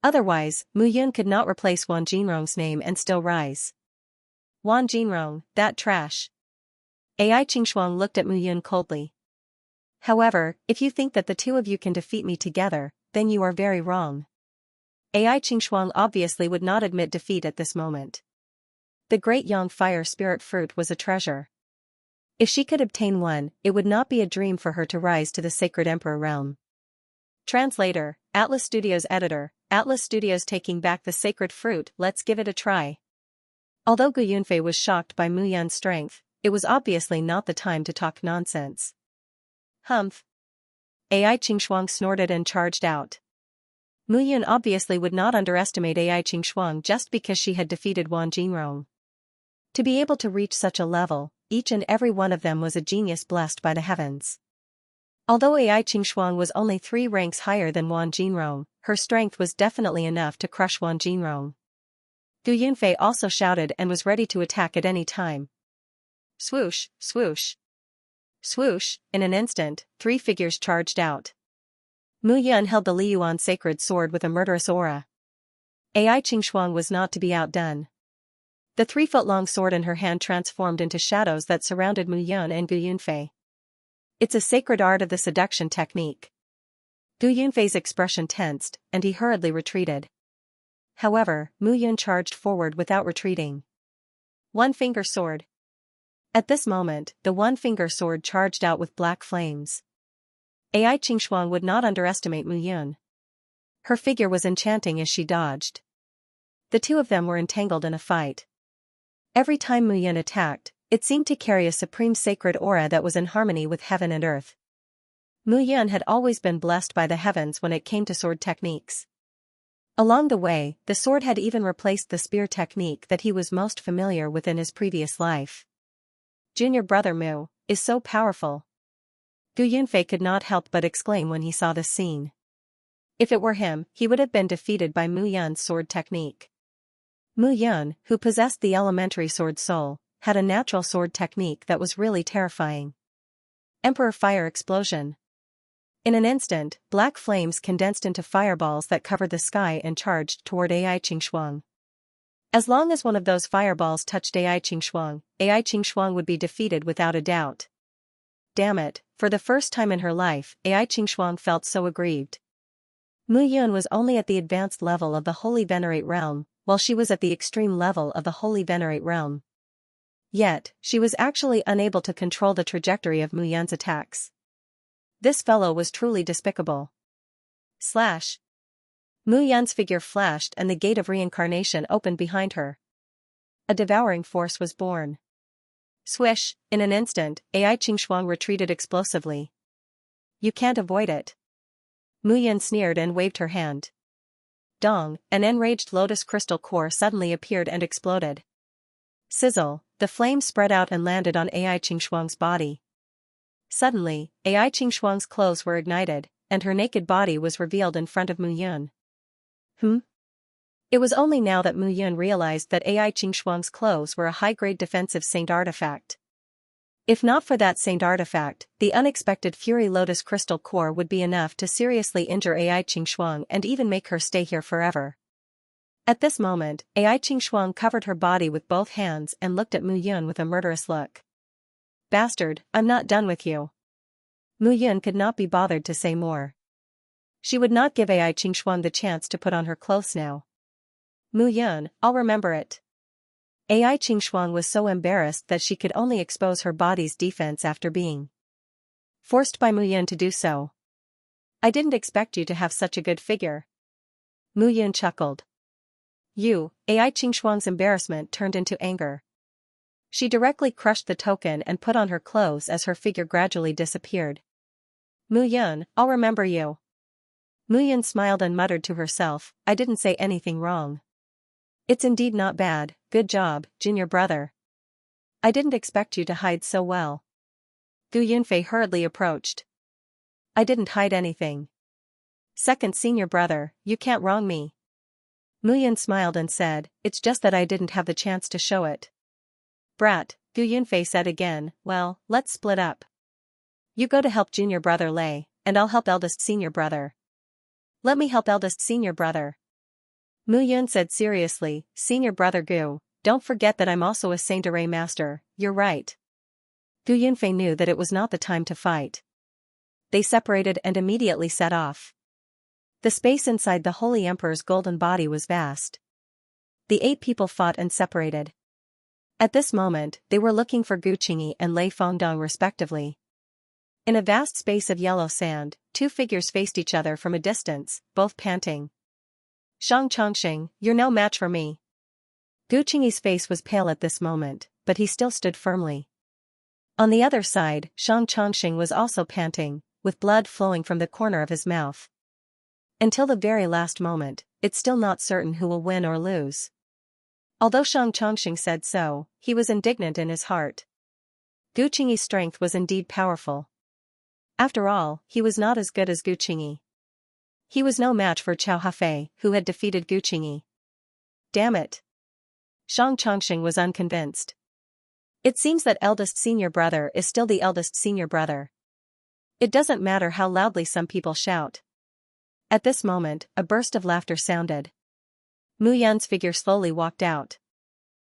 Otherwise, Mu Yun could not replace Wan Jinrong's name and still rise. Wan Jinrong, that trash. Ai Qingxuang looked at Mu Yun coldly. However, if you think that the two of you can defeat me together, then you are very wrong. Ai Qingxuang obviously would not admit defeat at this moment. The Great Yang Fire Spirit Fruit was a treasure. If she could obtain one, it would not be a dream for her to rise to the Sacred Emperor realm. Translator, Atlas Studios Editor, Atlas Studios taking back the sacred fruit, let's give it a try. Although Gu Yunfei was shocked by Mu Yun's strength, it was obviously not the time to talk nonsense. Humph. Ai Qingxuang snorted and charged out. Mu Yun obviously would not underestimate Ai Qingxuang just because she had defeated Wan Jinrong. To be able to reach such a level, each and every one of them was a genius blessed by the heavens. Although Ai Qingxuang was only 3 ranks higher than Wan Jinrong, her strength was definitely enough to crush Wan Jinrong. Gu Yunfei also shouted and was ready to attack at any time. Swoosh, swoosh. Swoosh, in an instant, 3 figures charged out. Mu Yun held the Liyuan sacred sword with a murderous aura. Ai Qingxuang was not to be outdone. The 3-foot-long sword in her hand transformed into shadows that surrounded Mu Yun and Gu Yunfei. It's a sacred art of the seduction technique. Gu Yunfei's expression tensed, and he hurriedly retreated. However, Mu Yun charged forward without retreating. One-finger sword. At this moment, the one-finger sword charged out with black flames. Ai Qingxuang would not underestimate Mu Yun. Her figure was enchanting as she dodged. The two of them were entangled in a fight. Every time Mu Yun attacked, it seemed to carry a supreme sacred aura that was in harmony with heaven and earth. Mu Yun had always been blessed by the heavens when it came to sword techniques. Along the way, the sword had even replaced the spear technique that he was most familiar with in his previous life. Junior brother Mu is so powerful. Gu Yunfei could not help but exclaim when he saw this scene. If it were him, he would have been defeated by Mu Yun's sword technique. Mu Yun, who possessed the elementary sword soul, had a natural sword technique that was really terrifying. Emperor Fire Explosion. In an instant, black flames condensed into fireballs that covered the sky and charged toward Ai Qingxuang. As long as one of those fireballs touched Ai Qingxuang would be defeated without a doubt. Damn it, for the first time in her life, Ai Qingxuang felt so aggrieved. Mu Yun was only at the advanced level of the Holy Venerate realm, while she was at the extreme level of the Holy Venerate realm. Yet, she was actually unable to control the trajectory of Mu Yun's attacks. This fellow was truly despicable. Slash. Mu Yun's figure flashed and the gate of reincarnation opened behind her. A devouring force was born. Swish, in an instant, Ai Qingxuang retreated explosively. You can't avoid it. Mu Yun sneered and waved her hand. Dong, an enraged lotus crystal core suddenly appeared and exploded. Sizzle, the flame spread out and landed on Ai Qingxuang's body. Suddenly, Ai Qingxuang's clothes were ignited, and her naked body was revealed in front of Mu Yun. It was only now that Mu Yun realized that Ai Qingxuang's clothes were a high-grade defensive saint artifact. If not for that saint artifact, the unexpected Fury Lotus Crystal Core would be enough to seriously injure Ai Qingxuang and even make her stay here forever. At this moment, Ai Qingxuang covered her body with both hands and looked at Mu Yun with a murderous look. Bastard, I'm not done with you. Mu Yun could not be bothered to say more. She would not give Ai Qingxuang the chance to put on her clothes now. Mu Yun, I'll remember it. Ai Qingxuang was so embarrassed that she could only expose her body's defense after being forced by Mu Yun to do so. I didn't expect you to have such a good figure. Mu Yun chuckled. Ai Qingxuang's embarrassment turned into anger. She directly crushed the token and put on her clothes as her figure gradually disappeared. Mu Yun, I'll remember you. Mu Yun smiled and muttered to herself, I didn't say anything wrong. It's indeed not bad, good job, junior brother. I didn't expect you to hide so well. Gu Yunfei hurriedly approached. I didn't hide anything. Second senior brother, you can't wrong me. Mu Yun smiled and said, it's just that I didn't have the chance to show it. Brat, Gu Yunfei said again, well, let's split up. You go to help junior brother Lei, and I'll help eldest senior brother. Let me help eldest senior brother. Mu Yun said seriously, Senior brother Gu, don't forget that I'm also a Saint Array master, you're right. Gu Yunfei knew that it was not the time to fight. They separated and immediately set off. The space inside the Holy Emperor's golden body was vast. The 8 people fought and separated. At this moment, they were looking for Gu Qingyi and Lei Fengdong respectively. In a vast space of yellow sand, 2 figures faced each other from a distance, both panting. Shang Chongqing, you're no match for me. Gu Qingyi's face was pale at this moment, but he still stood firmly. On the other side, Shang Chongqing was also panting, with blood flowing from the corner of his mouth. Until the very last moment, it's still not certain who will win or lose. Although Shang Chongqing said so, he was indignant in his heart. Gu Qingyi's strength was indeed powerful. After all, he was not as good as Gu Qingyi. He was no match for Cao Hafei, who had defeated Gu Qingyi. Damn it. Shang Chongqing was unconvinced. It seems that eldest senior brother is still the eldest senior brother. It doesn't matter how loudly some people shout. At this moment, a burst of laughter sounded. Mu Yun's figure slowly walked out.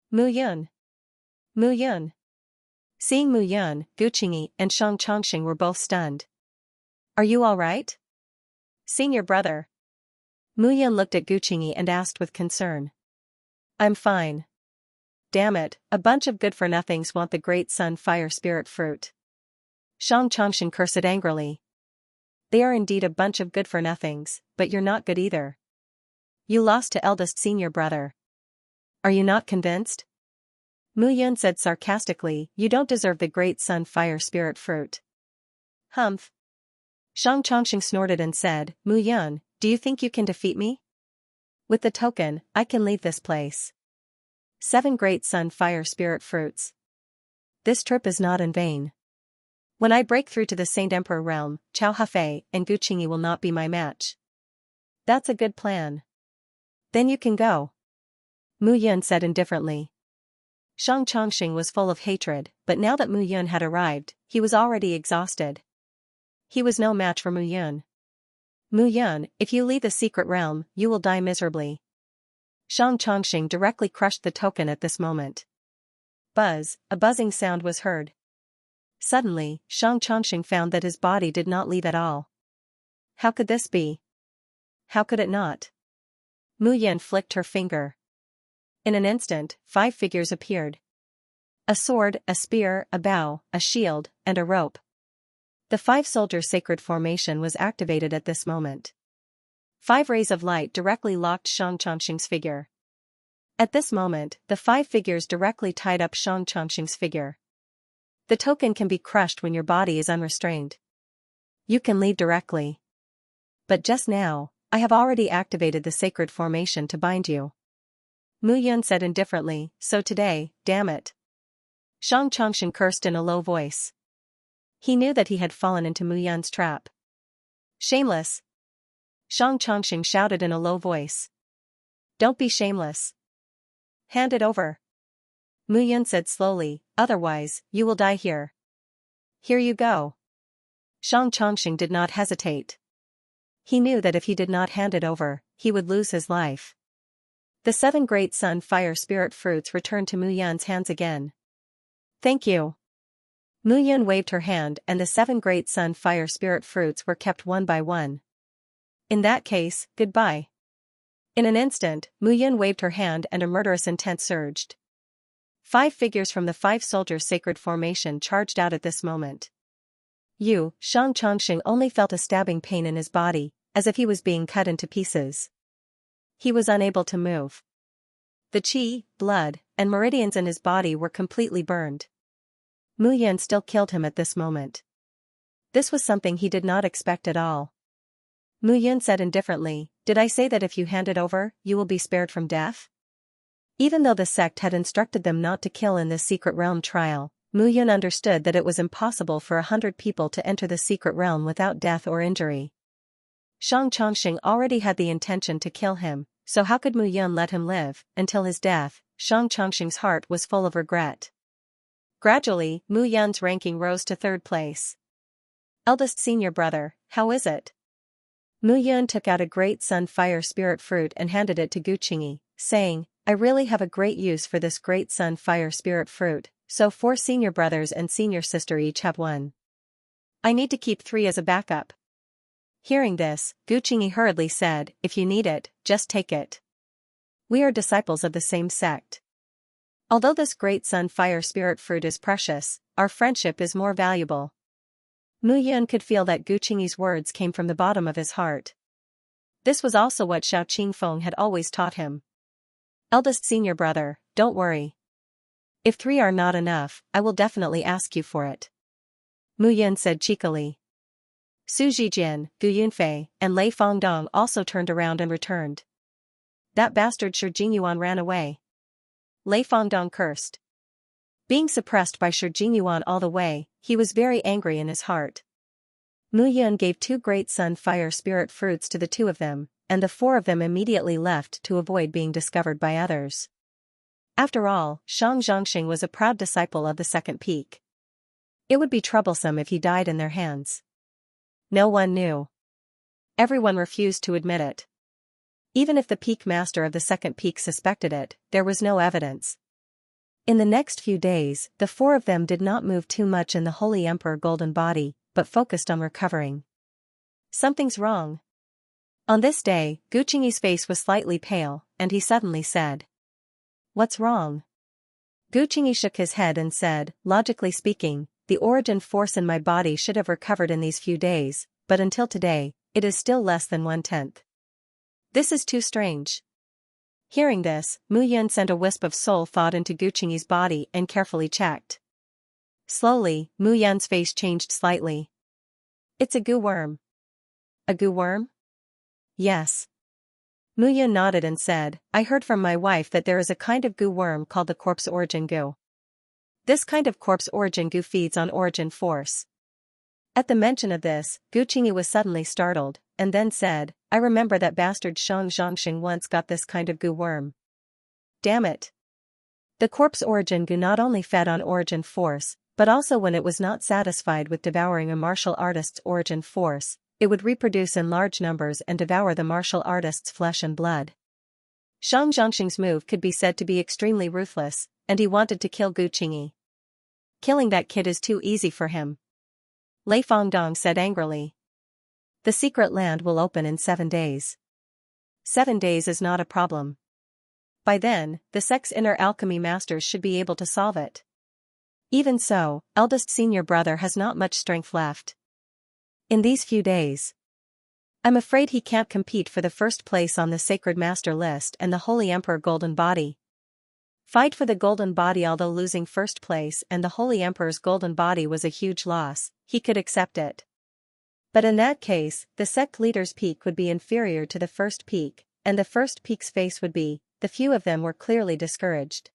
Mu Yun! Mu Yun! Seeing Mu Yun, Gu Qingyi and Shang Chongqing were both stunned. Are you all right? Senior brother. Mu Yun looked at Gu Qingyi and asked with concern. I'm fine. Damn it, a bunch of good-for-nothings want the great sun fire spirit fruit. Shang Chongqing cursed angrily. They are indeed a bunch of good-for-nothings, but you're not good either. You lost to eldest senior brother. Are you not convinced? Mu Yun said sarcastically, you don't deserve the great sun fire spirit fruit. Humph. Shang Chongqing snorted and said, Mu Yun, do you think you can defeat me? With the token, I can leave this place. 7 great sun fire spirit fruits. This trip is not in vain. When I break through to the Saint Emperor realm, Chao Hafei and Gu Qingyi will not be my match. That's a good plan. Then you can go. Mu Yun said indifferently. Shang Chongqing was full of hatred, but now that Mu Yun had arrived, he was already exhausted. He was no match for Mu Yun. Mu Yun, if you leave the secret realm, you will die miserably. Shang Chongqing directly crushed the token at this moment. Buzz, a buzzing sound was heard. Suddenly, Shang Chongqing found that his body did not leave at all. How could this be? How could it not? Mu Yun flicked her finger. In an instant, 5 figures appeared. A sword, a spear, a bow, a shield, and a rope. The 5-soldier sacred formation was activated at this moment. 5 rays of light directly locked Shang Chongqing's figure. At this moment, the 5 figures directly tied up Shang Chongqing's figure. The token can be crushed when your body is unrestrained. You can leave directly. But just now, I have already activated the sacred formation to bind you. Mu Yun said indifferently, so today, damn it. Shang Chongqing cursed in a low voice. He knew that he had fallen into Mu Yun's trap. Shameless! Shang Chongqing shouted in a low voice. Don't be shameless. Hand it over. Mu Yun said slowly, otherwise, you will die here. Here you go. Shang Chongqing did not hesitate. He knew that if he did not hand it over, he would lose his life. The 7 great sun fire spirit fruits returned to Mu Yun's hands again. Thank you. Mu Yun waved her hand and the 7 great sun fire spirit fruits were kept one by one. In that case, goodbye. In an instant, Mu Yun waved her hand and a murderous intent surged. 5 figures from the 5 soldiers' sacred formation charged out at this moment. Shang Chongqing only felt a stabbing pain in his body, as if he was being cut into pieces. He was unable to move. The qi, blood, and meridians in his body were completely burned. Mu Yun still killed him at this moment. This was something he did not expect at all. Mu Yun said indifferently, did I say that if you hand it over, you will be spared from death? Even though the sect had instructed them not to kill in this secret realm trial, Mu Yun understood that it was impossible for 100 people to enter the secret realm without death or injury. Shang Chongqing already had the intention to kill him, so how could Mu Yun let him live? Until his death, Shang Chongqing's heart was full of regret. Gradually, Mu Yun's ranking rose to 3rd place. Eldest senior brother, how is it? Mu Yun took out a great sun fire spirit fruit and handed it to Gu Qingyi, saying, I really have a great use for this great sun fire spirit fruit, so 4 senior brothers and senior sister each have 1. I need to keep 3 as a backup. Hearing this, Gu Qingyi hurriedly said, if you need it, just take it. We are disciples of the same sect. Although this great sun fire spirit fruit is precious, our friendship is more valuable. Mu Yun could feel that Gu Qingyi's words came from the bottom of his heart. This was also what Xiao Qingfeng had always taught him. Eldest senior brother, don't worry. If 3 are not enough, I will definitely ask you for it. Mu Yun said cheekily. Su Zhijin, Gu Yunfei, and Lei Fengdong also turned around and returned. That bastard Shi Jingyuan ran away. Lei Fengdong cursed. Being suppressed by Shi Jingyuan all the way, he was very angry in his heart. Mu Yun gave 2 great sun fire spirit fruits to the 2 of them, and the 4 of them immediately left to avoid being discovered by others. After all, Shang Zhongxing was a proud disciple of the 2nd peak. It would be troublesome if he died in their hands. No one knew. Everyone refused to admit it. Even if the peak master of the second peak suspected it, there was no evidence. In the next few days, the four of them did not move too much in the Holy Emperor golden body, but focused on recovering. Something's wrong. On this day, Guqingyi's face was slightly pale, and he suddenly said, "What's wrong?" Guqingyi shook his head and said, "Logically speaking, the origin force in my body should have recovered in these few days, but until today, it is still less than 1/10. This is too strange." Hearing this, Mu Yun sent a wisp of soul thought into Guqingyi's body and carefully checked. Slowly, Mu Yun's face changed slightly. "It's a goo worm." "A goo worm?" "Yes." Mu Yun nodded and said, "I heard from my wife that there is a kind of goo worm called the corpse origin goo. This kind of corpse origin goo feeds on origin force." At the mention of this, Guqingyi was suddenly startled, and then said, "I remember that bastard Xianxia once got this kind of goo worm. Damn it." The corpse origin goo not only fed on origin force, but also when it was not satisfied with devouring a martial artist's origin force, it would reproduce in large numbers and devour the martial artist's flesh and blood. Xianxia's move could be said to be extremely ruthless, and he wanted to kill Guqingyi. "Killing that kid is too easy for him," Lei Fangdong said angrily. "The secret land will open in 7 days. 7 days is not a problem. By then, the sect's inner alchemy masters should be able to solve it. Even so, eldest senior brother has not much strength left. In these few days, I'm afraid he can't compete for the first place on the Sacred Master list and the Holy Emperor Golden Body. Fight for the Golden Body. Although losing first place and the Holy Emperor's Golden Body was a huge loss, he could accept it. But in that case, the sect leader's peak would be inferior to the first peak, and the first peak's face would be, the few of them were clearly discouraged."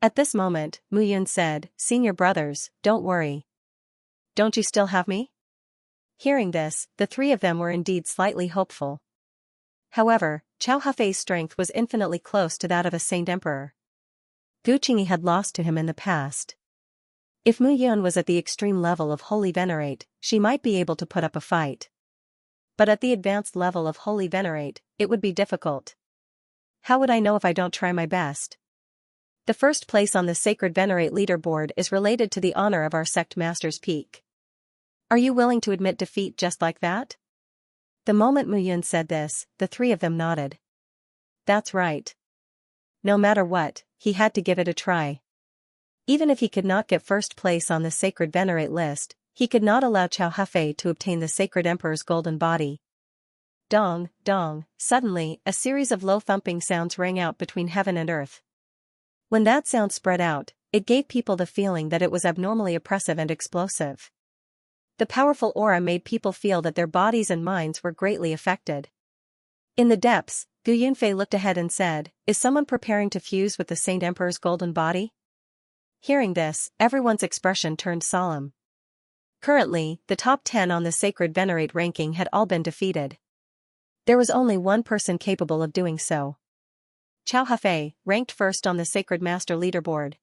At this moment, Mu Yun said, "Senior brothers, don't worry. Don't you still have me?" Hearing this, the three of them were indeed slightly hopeful. However, Cao Hefei's strength was infinitely close to that of a Saint Emperor. Guqingyi had lost to him in the past. If Mu Yun was at the extreme level of Holy Venerate, she might be able to put up a fight. But at the advanced level of Holy Venerate, it would be difficult. "How would I know if I don't try my best? The first place on the Sacred Venerate leaderboard is related to the honor of our sect master's peak. Are you willing to admit defeat just like that?" The moment Mu Yun said this, the three of them nodded. That's right. No matter what, he had to give it a try. Even if he could not get first place on the Sacred Venerate list, he could not allow Cao Hefei to obtain the Sacred Emperor's golden body. Dong, dong, suddenly, a series of low thumping sounds rang out between heaven and earth. When that sound spread out, it gave people the feeling that it was abnormally oppressive and explosive. The powerful aura made people feel that their bodies and minds were greatly affected. In the depths, Gu Yunfei looked ahead and said, "Is someone preparing to fuse with the Saint Emperor's golden body?" Hearing this, everyone's expression turned solemn. Currently, the top 10 on the Sacred Venerate ranking had all been defeated. There was only one person capable of doing so. Cao Hefei, ranked first on the Sacred Master leaderboard.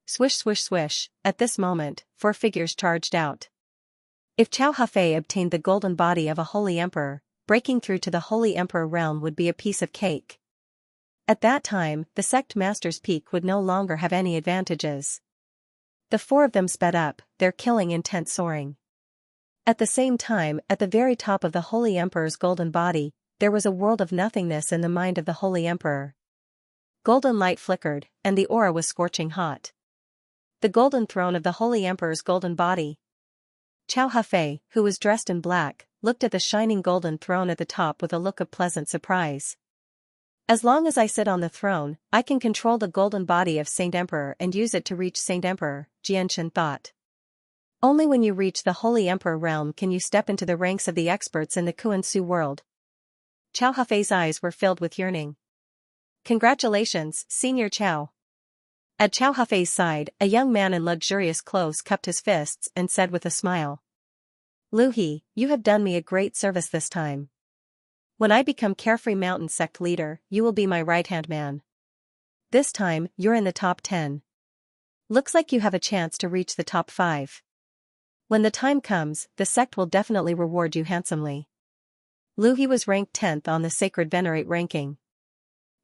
Swish swish swish, at this moment, 4 figures charged out. If Cao Hefei obtained the golden body of a Holy Emperor, breaking through to the Holy Emperor realm would be a piece of cake. At that time, the sect master's peak would no longer have any advantages. The 4 of them sped up, their killing intent soaring. At the same time, at the very top of the Holy Emperor's golden body, there was a world of nothingness in the mind of the Holy Emperor. Golden light flickered, and the aura was scorching hot. The golden throne of the Holy Emperor's golden body. Cao Hefei, who was dressed in black, looked at the shining golden throne at the top with a look of pleasant surprise. As long as I sit on the throne, I can control the golden body of Saint Emperor and use it to reach Saint Emperor, Jianshan thought. Only when you reach the Holy Emperor realm can you step into the ranks of the experts in the Kuan-Su world. Cao Hefei's eyes were filled with yearning. Congratulations, Senior Cao. At Cao Hefei's side, a young man in luxurious clothes cupped his fists and said with a smile. Lu He, you have done me a great service this time. When I become Carefree Mountain sect leader, you will be my right-hand man. This time, you're in the top 10. Looks like you have a chance to reach the top 5. When the time comes, the sect will definitely reward you handsomely. Lu He was ranked 10th on the Sacred Venerate ranking.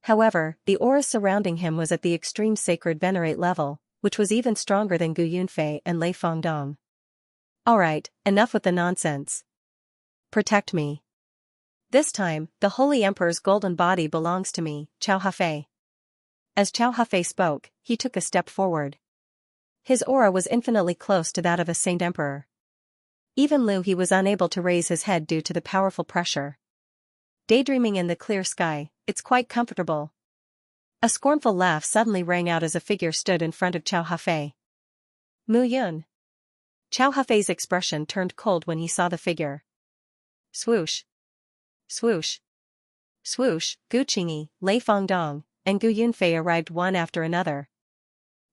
However, the aura surrounding him was at the extreme Sacred Venerate level, which was even stronger than Gu Yunfei and Lei Fengdong. Alright, enough with the nonsense. Protect me. This time, the Holy Emperor's golden body belongs to me, Cao Hafei. As Cao Hafei spoke, he took a step forward. His aura was infinitely close to that of a Saint Emperor. Even Lu He was unable to raise his head due to the powerful pressure. Daydreaming in the clear sky, it's quite comfortable. A scornful laugh suddenly rang out as a figure stood in front of Cao Hafei. Mu Yun. Cao Hafei's expression turned cold when he saw the figure. Swoosh. Swoosh. Swoosh, Gu Qingyi, Lei Fengdong, and Gu Yunfei arrived one after another.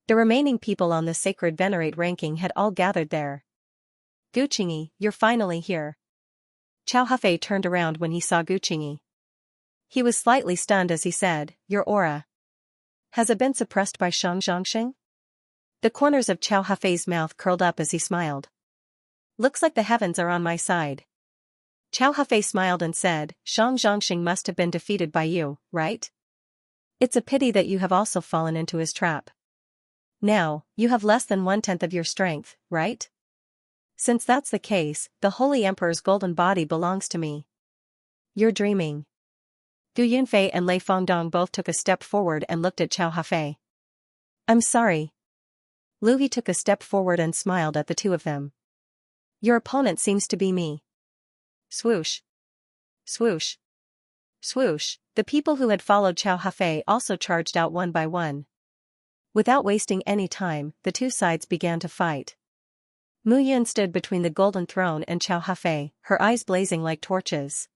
The remaining people on the Sacred Venerate ranking had all gathered there. Gu Qingyi, you're finally here. Cao Hafei turned around when he saw Gu Qingyi. He was slightly stunned as he said, your aura. Has it been suppressed by Xianxia? The corners of Cao Hafei's mouth curled up as he smiled. Looks like the heavens are on my side. Cao Hafei smiled and said, Xianxia must have been defeated by you, right? It's a pity that you have also fallen into his trap. Now, you have less than 1/10 of your strength, right? Since that's the case, the Holy Emperor's golden body belongs to me. You're dreaming. Gu Yunfei and Lei Fengdong both took a step forward and looked at Cao Hafei. I'm sorry. Lu He took a step forward and smiled at the two of them. Your opponent seems to be me. Swoosh. Swoosh. Swoosh, the people who had followed Cao Hafei also charged out one by one. Without wasting any time, the two sides began to fight. Mu Yun stood between the golden throne and Cao Hafei, her eyes blazing like torches.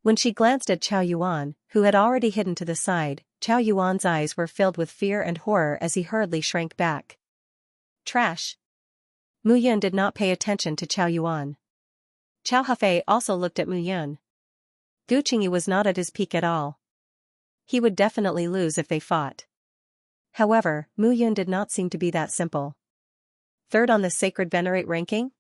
When she glanced at Cao Yuan, who had already hidden to the side, Cao Yuan's eyes were filled with fear and horror as he hurriedly shrank back. Trash. Mu Yun did not pay attention to Cao Yuan. Cao Hafei also looked at Mu Yun. Gu Qingyi was not at his peak at all. He would definitely lose if they fought. However, Mu Yun did not seem to be that simple. Third on the Sacred Venerate ranking?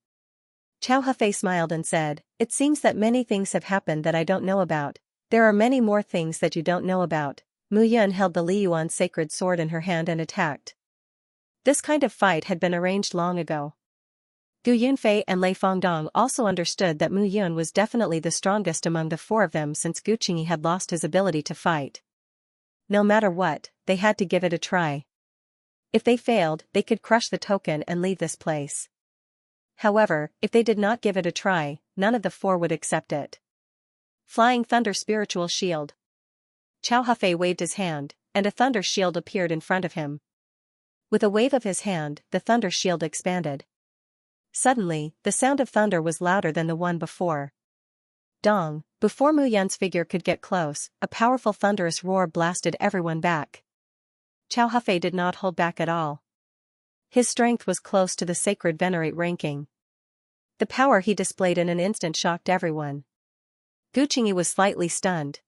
Cao Hafei smiled and said, it seems that many things have happened that I don't know about. There are many more things that you don't know about. Mu Yun held the Li Yuan sacred sword in her hand and attacked. This kind of fight had been arranged long ago. Gu Yunfei and Lei Fengdong also understood that Mu Yun was definitely the strongest among the four of them since Gu Qingyi had lost his ability to fight. No matter what, they had to give it a try. If they failed, they could crush the token and leave this place. However, if they did not give it a try, none of the four would accept it. Flying Thunder Spiritual Shield. Cao Hafei waved his hand, and a thunder shield appeared in front of him. With a wave of his hand, the thunder shield expanded. Suddenly, the sound of thunder was louder than the one before. Dong, before Mu Yun's figure could get close, a powerful thunderous roar blasted everyone back. Cao Hafei did not hold back at all. His strength was close to the Sacred Venerate ranking. The power he displayed in an instant shocked everyone. Gu Qingyi was slightly stunned.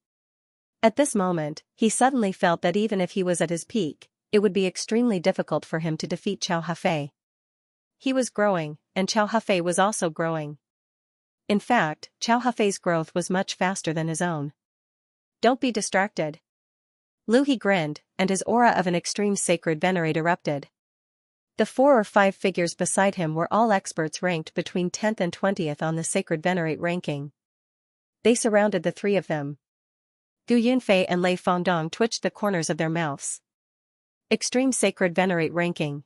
At this moment, he suddenly felt that even if he was at his peak, it would be extremely difficult for him to defeat Cao Hafei. He was growing, and Cao Hafei was also growing. In fact, Cao Hafei's growth was much faster than his own. Don't be distracted. Lu He grinned, and his aura of an extreme Sacred Venerate erupted. The 4 or 5 figures beside him were all experts ranked between 10th and 20th on the Sacred Venerate ranking. They surrounded the three of them. Gu Yunfei and Lei Fengdong twitched the corners of their mouths. Extreme Sacred Venerate ranking.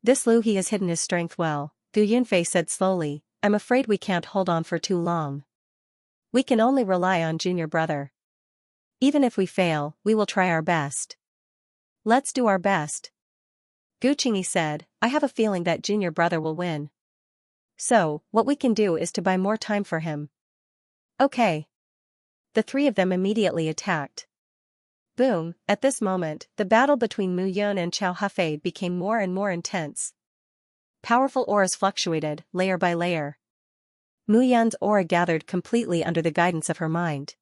This Lu He has hidden his strength well, Gu Yunfei said slowly, I'm afraid we can't hold on for too long. We can only rely on junior brother. Even if we fail, we will try our best. Let's do our best. Gu Qingyi said, I have a feeling that junior brother will win. So, what we can do is to buy more time for him. Okay. The three of them immediately attacked. Boom, at this moment, the battle between Mu Yun and Cao Hafei became more and more intense. Powerful auras fluctuated, layer by layer. Mu Yun's aura gathered completely under the guidance of her mind.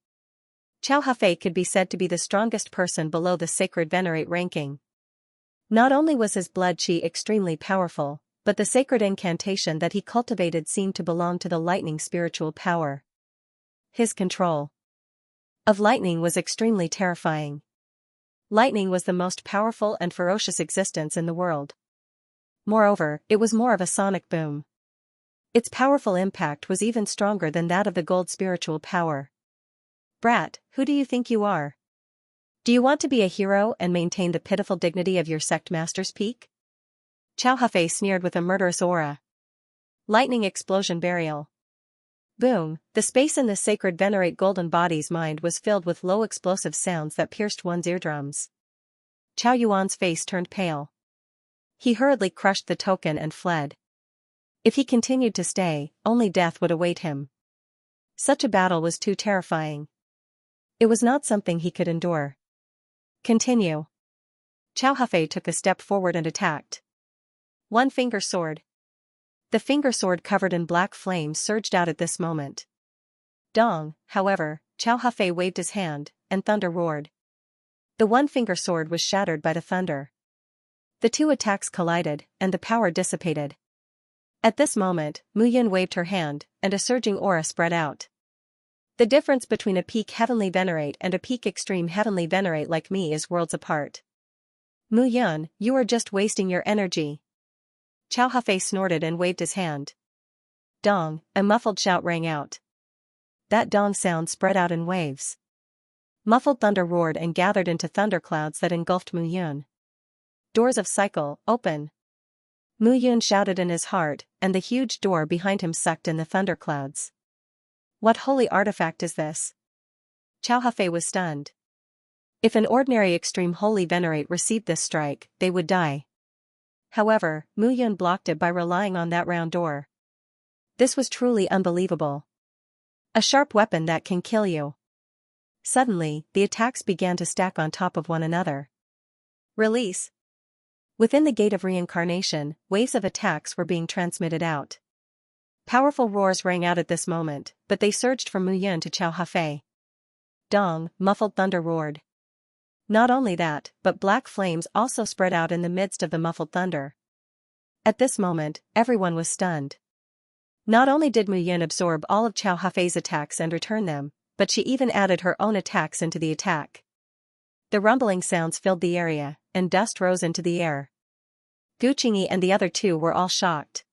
Cao Hafei could be said to be the strongest person below the Sacred Venerate ranking. Not only was his blood qi extremely powerful, but the sacred incantation that he cultivated seemed to belong to the lightning spiritual power. his control of lightning was extremely terrifying. Lightning was the most powerful and ferocious existence in the world. Moreover, it was more of a sonic boom. Its powerful impact was even stronger than that of the gold spiritual power. Brat, who do you think you are? Do you want to be a hero and maintain the pitiful dignity of your sect master's peak? Chow Hafei sneered with a murderous aura. Lightning explosion burial. Boom, the space in the sacred venerate golden body's mind was filled with low explosive sounds that pierced one's eardrums. Chow Yuan's face turned pale. He hurriedly crushed the token and fled. If he continued to stay, only death would await him. Such a battle was too terrifying. It was not something he could endure. Continue. Chow Hafei took a step forward and attacked. One finger sword. The finger sword covered in black flames surged out at this moment. Dong, however, Chow Hafei waved his hand, and thunder roared. The one-finger sword was shattered by the thunder. The two attacks collided, and the power dissipated. At this moment, Mu Yun waved her hand, and a surging aura spread out. The difference between a peak heavenly venerate and a peak extreme heavenly venerate like me is worlds apart. Mu Yun, you are just wasting your energy. Chow Hafei snorted and waved his hand. Dong, a muffled shout rang out. That dong sound spread out in waves. Muffled thunder roared and gathered into thunderclouds that engulfed Mu Yun. Doors of cycle, open. Mu Yun shouted in his heart, and the huge door behind him sucked in the thunderclouds. What holy artifact is this? Chow Hafei was stunned. If an ordinary extreme holy venerate received this strike, they would die. However, Mu Yun blocked it by relying on that round door. This was truly unbelievable. A sharp weapon that can kill you. Suddenly, the attacks began to stack on top of one another. Release. Within the gate of reincarnation, waves of attacks were being transmitted out. Powerful roars rang out at this moment, but they surged from Mu Yun to Chow Hafei. Dong, muffled thunder roared. Not only that, but black flames also spread out in the midst of the muffled thunder. At this moment, everyone was stunned. Not only did Mu Yun absorb all of Chow Hafei's attacks and return them, but she even added her own attacks into the attack. The rumbling sounds filled the area, and dust rose into the air. Gu Qingyi and the other two were all shocked.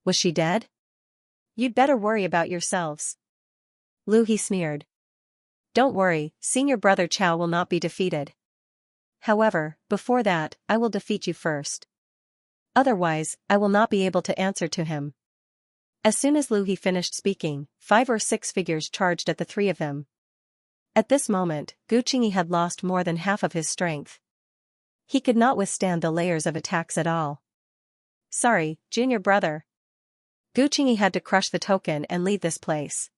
Was she dead? You'd better worry about yourselves. Lu He sneered. Don't worry, senior brother Chow will not be defeated. However, before that, I will defeat you first. Otherwise, I will not be able to answer to him. As soon as Lu He finished speaking, 5 or 6 figures charged at the three of them. At this moment, Gu Qingyi had lost more than half of his strength. He could not withstand the layers of attacks at all. Sorry, junior brother. Gu Qingyi had to crush the token and leave this place.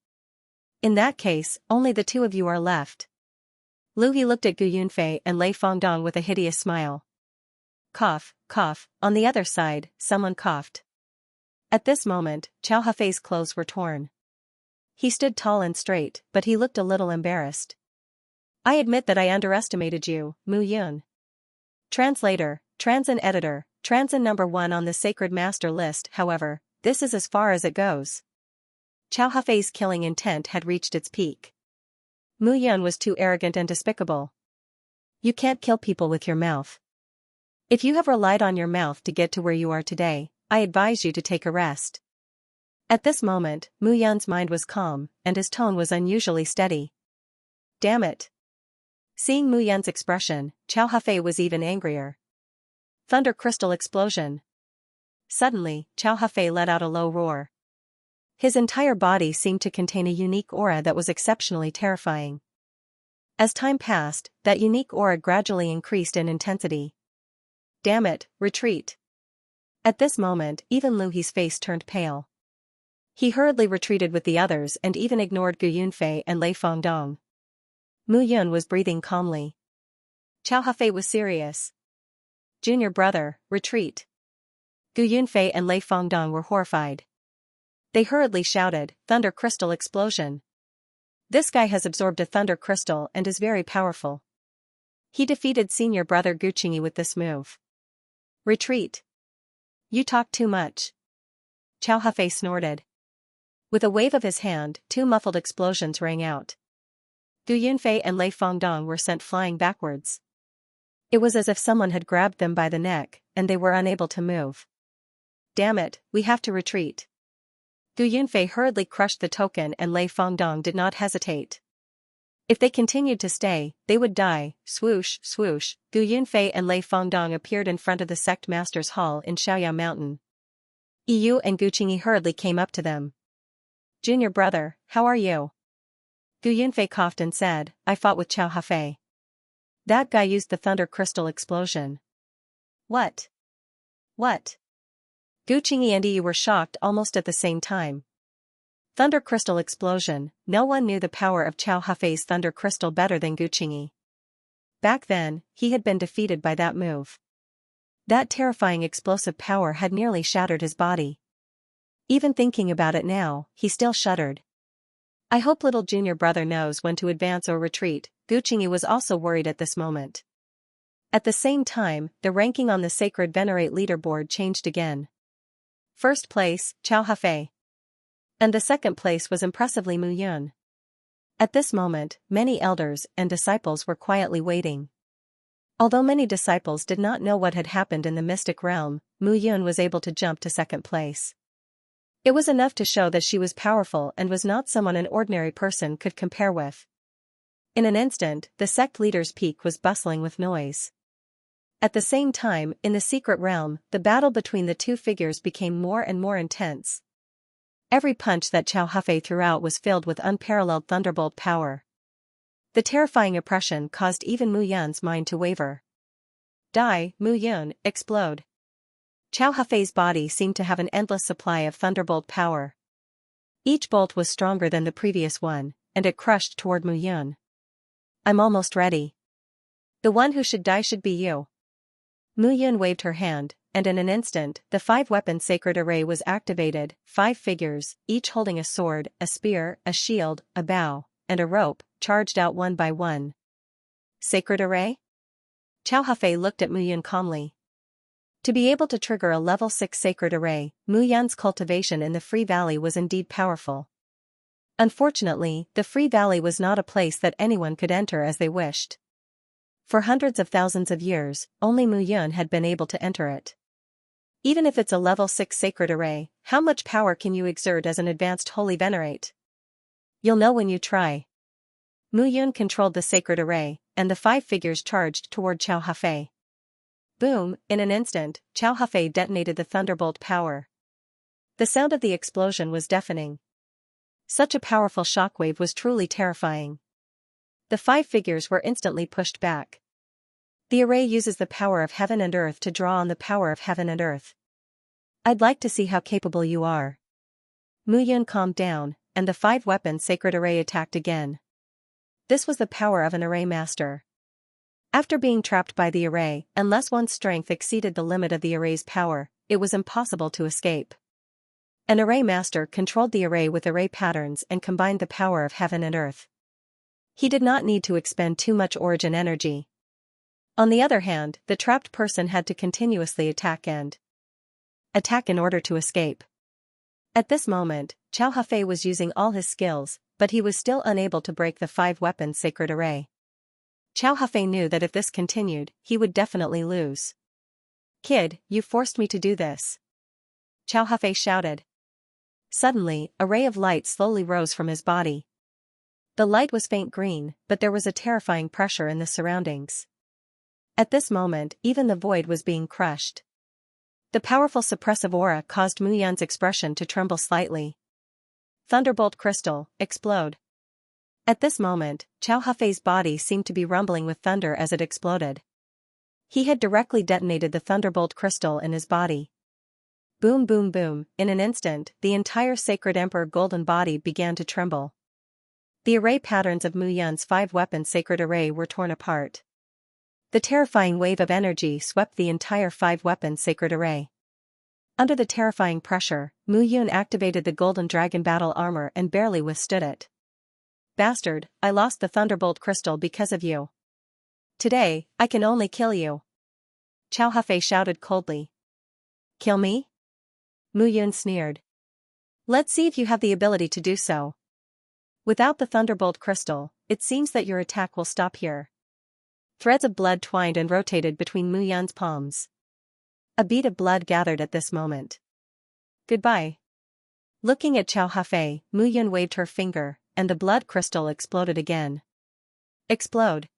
In that case, only the two of you are left. Lu He looked at Gu Yunfei and Lei Fengdong with a hideous smile. Cough, cough, on the other side, someone coughed. At this moment, Chow Hafei's clothes were torn. He stood tall and straight, but he looked a little embarrassed. I admit that I underestimated you, Mu Yun. Translator, Transin editor, Transin number 1 on the Sacred Master list. However, this is as far as it goes. Chow Hafei's killing intent had reached its peak. Mu Yun was too arrogant and despicable. You can't kill people with your mouth. If you have relied on your mouth to get to where you are today, I advise you to take a rest. At this moment, Mu Yun's mind was calm, and his tone was unusually steady. Damn it. Seeing Mu Yun's expression, Chow Hafei was even angrier. Thunder crystal explosion. Suddenly, Chow Hafei let out a low roar. His entire body seemed to contain a unique aura that was exceptionally terrifying. As time passed, that unique aura gradually increased in intensity. Damn it, retreat. At this moment, even Lu He's face turned pale. He hurriedly retreated with the others and even ignored Gu Yunfei and Lei Fengdong. Mu Yun was breathing calmly. Chow Hafei was serious. Junior brother, retreat. Gu Yunfei and Lei Fengdong were horrified. They hurriedly shouted, Thunder crystal explosion. This guy has absorbed a thunder crystal and is very powerful. He defeated senior brother Gu Qingyi with this move. Retreat. You talk too much. Chow Hafei snorted. With a wave of his hand, two muffled explosions rang out. Gu Yunfei and Lei Fengdong were sent flying backwards. It was as if someone had grabbed them by the neck, and they were unable to move. Damn it, we have to retreat. Gu Yunfei hurriedly crushed the token and Lei Fengdong did not hesitate. If they continued to stay, they would die. Swoosh, swoosh, Gu Yunfei and Lei Fengdong appeared in front of the sect master's hall in Xiaoyao Mountain. Yu and Gu Qingyi hurriedly came up to them. Junior brother, how are you? Gu Yunfei coughed and said, I fought with Chao Hafei. That guy used the thunder crystal explosion. What? What? Gu Qingyi and Yu were shocked almost at the same time. Thunder crystal explosion, no one knew the power of Chao Hafei's thunder crystal better than Gu Qingyi. Back then, he had been defeated by that move. That terrifying explosive power had nearly shattered his body. Even thinking about it now, he still shuddered. I hope little junior brother knows when to advance or retreat. Gu Qingyi was also worried at this moment. At the same time, the ranking on the Sacred Venerate leaderboard changed again. First place, Chao Hafei. And the second place was impressively Mu Yun. At this moment, many elders and disciples were quietly waiting. Although many disciples did not know what had happened in the mystic realm, Mu Yun was able to jump to second place. It was enough to show that she was powerful and was not someone an ordinary person could compare with. In an instant, the sect leader's peak was bustling with noise. At the same time, in the secret realm, the battle between the two figures became more and more intense. Every punch that Chao Hafei threw out was filled with unparalleled thunderbolt power. The terrifying oppression caused even Mu Yun's mind to waver. Die, Mu Yun, explode. Chao Hafei's body seemed to have an endless supply of thunderbolt power. Each bolt was stronger than the previous one, and it crushed toward Mu Yun. I'm almost ready. The one who should die should be you. Mu Yun waved her hand, and in an instant, the 5-weapon sacred array was activated. 5 figures, each holding a sword, a spear, a shield, a bow, and a rope, charged out one by one. Sacred array? Chao Hafei looked at Mu Yun calmly. To be able to trigger a level 6 sacred array, Mu Yun's cultivation in the Free Valley was indeed powerful. Unfortunately, the Free Valley was not a place that anyone could enter as they wished. For hundreds of thousands of years, only Mu Yun had been able to enter it. Even if it's a level 6 sacred array, how much power can you exert as an advanced holy venerate? You'll know when you try. Mu Yun controlled the sacred array, and the 5 figures charged toward Chao Hafei. Boom, in an instant, Chao Hafei detonated the thunderbolt power. The sound of the explosion was deafening. Such a powerful shockwave was truly terrifying. The 5 figures were instantly pushed back. The array uses the power of heaven and earth to draw on the power of heaven and earth. I'd like to see how capable you are. Mu Yun calmed down, and the 5-weapon sacred array attacked again. This was the power of an array master. After being trapped by the array, unless one's strength exceeded the limit of the array's power, it was impossible to escape. An array master controlled the array with array patterns and combined the power of heaven and earth. He did not need to expend too much origin energy. On the other hand, the trapped person had to continuously attack in order to escape. At this moment, Chao Hafei was using all his skills, but he was still unable to break the 5-weapon sacred array. Chao Hafei knew that if this continued, he would definitely lose. Kid, you forced me to do this. Chao Hafei shouted. Suddenly, a ray of light slowly rose from his body. The light was faint green, but there was a terrifying pressure in the surroundings. At this moment, even the void was being crushed. The powerful suppressive aura caused Mu Yun's expression to tremble slightly. Thunderbolt crystal, explode. At this moment, Chao Hafei's body seemed to be rumbling with thunder as it exploded. He had directly detonated the thunderbolt crystal in his body. Boom boom boom, in an instant, the entire Sacred Emperor golden body began to tremble. The array patterns of Mu Yun's 5-weapon sacred array were torn apart. The terrifying wave of energy swept the entire 5-weapon sacred array. Under the terrifying pressure, Mu Yun activated the golden dragon battle armor and barely withstood it. Bastard, I lost the thunderbolt crystal because of you. Today, I can only kill you. Chao Hafei shouted coldly. Kill me? Mu Yun sneered. Let's see if you have the ability to do so. Without the thunderbolt crystal, it seems that your attack will stop here. Threads of blood twined and rotated between Mu Yun's palms. A bead of blood gathered at this moment. Goodbye. Looking at Xiao Hafei, Mu Yun waved her finger, and the blood crystal exploded again. Explode.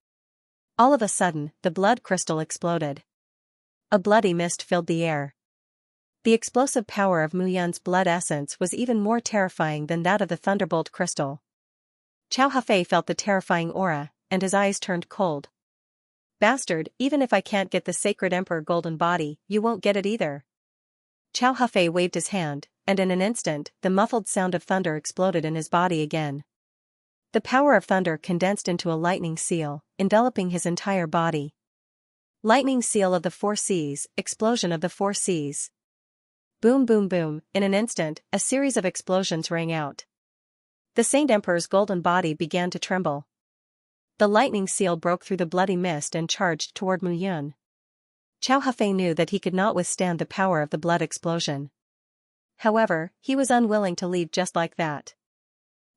All of a sudden, the blood crystal exploded. A bloody mist filled the air. The explosive power of Mu Yun's blood essence was even more terrifying than that of the thunderbolt crystal. Xiao Hafei felt the terrifying aura, and his eyes turned cold. Bastard, even if I can't get the sacred emperor golden body, you won't get it either. Xiao Hafei waved his hand, and in an instant, the muffled sound of thunder exploded in his body again. The power of thunder condensed into a lightning seal, enveloping his entire body. Lightning seal of the 4 seas, explosion of the 4 seas. Boom boom boom, in an instant, a series of explosions rang out. The Saint Emperor's golden body began to tremble. The lightning seal broke through the bloody mist and charged toward Mu Yun. Xiao Hafei knew that he could not withstand the power of the blood explosion. However, he was unwilling to leave just like that.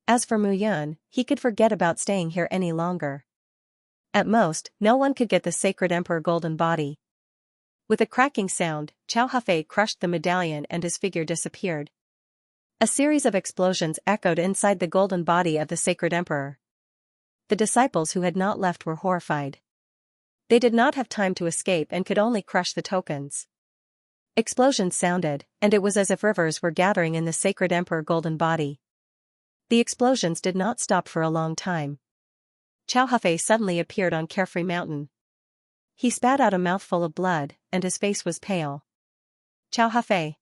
As for Mu Yun, he could forget about staying here any longer. At most, no one could get the sacred emperor golden body. With a cracking sound, Xiao Hafei crushed the medallion and his figure disappeared. A series of explosions echoed inside the golden body of the sacred emperor. The disciples who had not left were horrified. They did not have time to escape and could only crush the tokens. Explosions sounded, and it was as if rivers were gathering in the sacred emperor golden body. The explosions did not stop for a long time. Xiao Hafei suddenly appeared on Carefree Mountain. He spat out a mouthful of blood, and his face was pale. Xiao Hafei.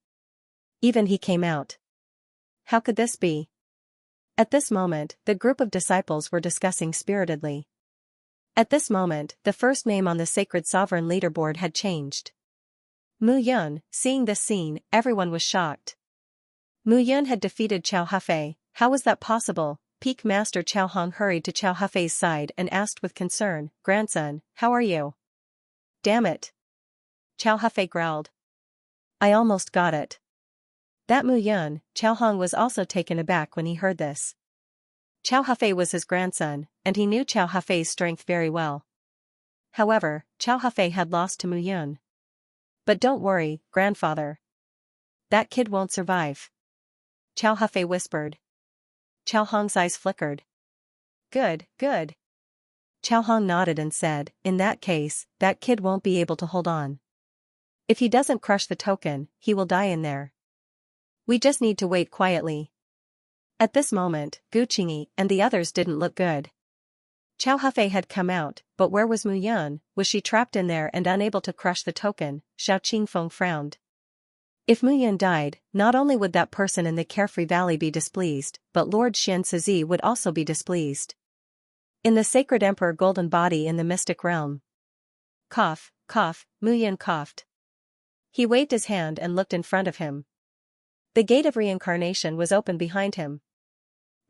Even he came out. How could this be? At this moment, the group of disciples were discussing spiritedly. At this moment, the first name on the sacred sovereign leaderboard had changed. Mu Yun. Seeing this scene, everyone was shocked. Mu Yun had defeated Xiao Hafei. How was that possible? Peak Master Qiao Hong hurried to Xiao Hafei's side and asked with concern, "Grandson, how are you?" "Damn it." Xiao Hafei growled. "I almost got it." That Mu Yun. Qiao Hong was also taken aback when he heard this. Xiao Hafei was his grandson, and he knew Xiao Hafei's strength very well. However, Xiao Hafei had lost to Mu Yun. "But don't worry, grandfather. That kid won't survive," Xiao Hafei whispered. Qiao Hong's eyes flickered. Good, good. Qiao Hong nodded and said, "In that case, that kid won't be able to hold on. If he doesn't crush the token, he will die in there. We just need to wait quietly." At this moment, Gu Qingyi and the others didn't look good. Xiao Hafei had come out, but where was Mu Yun? Was she trapped in there and unable to crush the token? Xiao Qingfeng frowned. If Mu Yun died, not only would that person in the Carefree Valley be displeased, but Lord Xianxia would also be displeased. In the sacred emperor golden body in the mystic realm. Cough, cough, Mu Yun coughed. He waved his hand and looked in front of him. The gate of reincarnation was open behind him.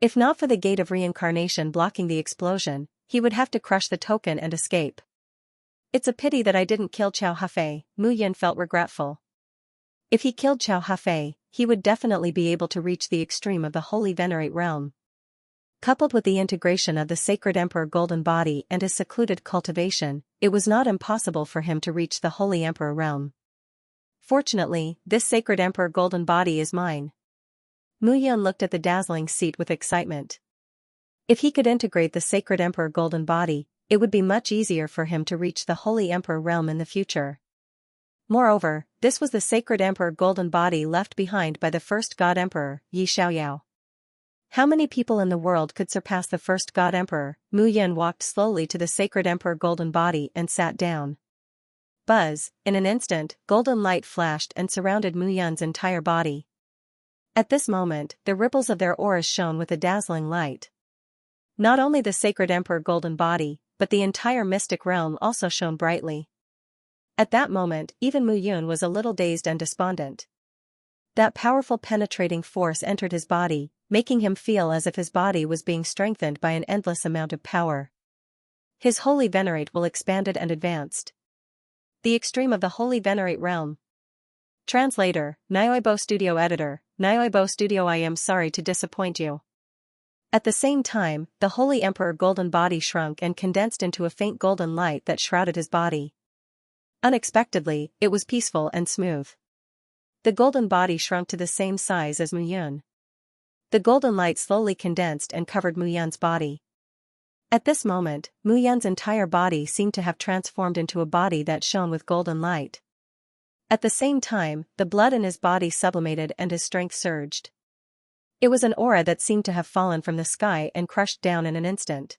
If not for the gate of reincarnation blocking the explosion, he would have to crush the token and escape. It's a pity that I didn't kill Xiao Hafei, Mu Yun felt regretful. If he killed Xiao Hafei, he would definitely be able to reach the extreme of the Holy Venerate realm. Coupled with the integration of the sacred emperor golden body and his secluded cultivation, it was not impossible for him to reach the Holy Emperor realm. Fortunately, this sacred emperor golden body is mine. Mu Yun looked at the dazzling seat with excitement. If he could integrate the sacred emperor golden body, it would be much easier for him to reach the Holy Emperor realm in the future. Moreover, this was the sacred emperor golden body left behind by the first god emperor, Yi Xiaoyao. How many people in the world could surpass the first god emperor? Mu Yun walked slowly to the sacred emperor golden body and sat down. Buzz, in an instant, golden light flashed and surrounded Mu Yun's entire body. At this moment, the ripples of their auras shone with a dazzling light. Not only the sacred emperor golden body, but the entire mystic realm also shone brightly. At that moment, even Mu Yun was a little dazed and despondent. That powerful penetrating force entered his body, making him feel as if his body was being strengthened by an endless amount of power. His Holy Venerate will expanded and advanced. The extreme of the Holy Venerate realm. Translator, Nioibo Studio Editor, Nioibo Studio. I am sorry to disappoint you. At the same time, the Holy Emperor golden body shrunk and condensed into a faint golden light that shrouded his body. Unexpectedly, it was peaceful and smooth. The golden body shrunk to the same size as Mu Yun. The golden light slowly condensed and covered Mu Yun's body. At this moment, Mu Yun's entire body seemed to have transformed into a body that shone with golden light. At the same time, the blood in his body sublimated and his strength surged. It was an aura that seemed to have fallen from the sky and crushed down in an instant.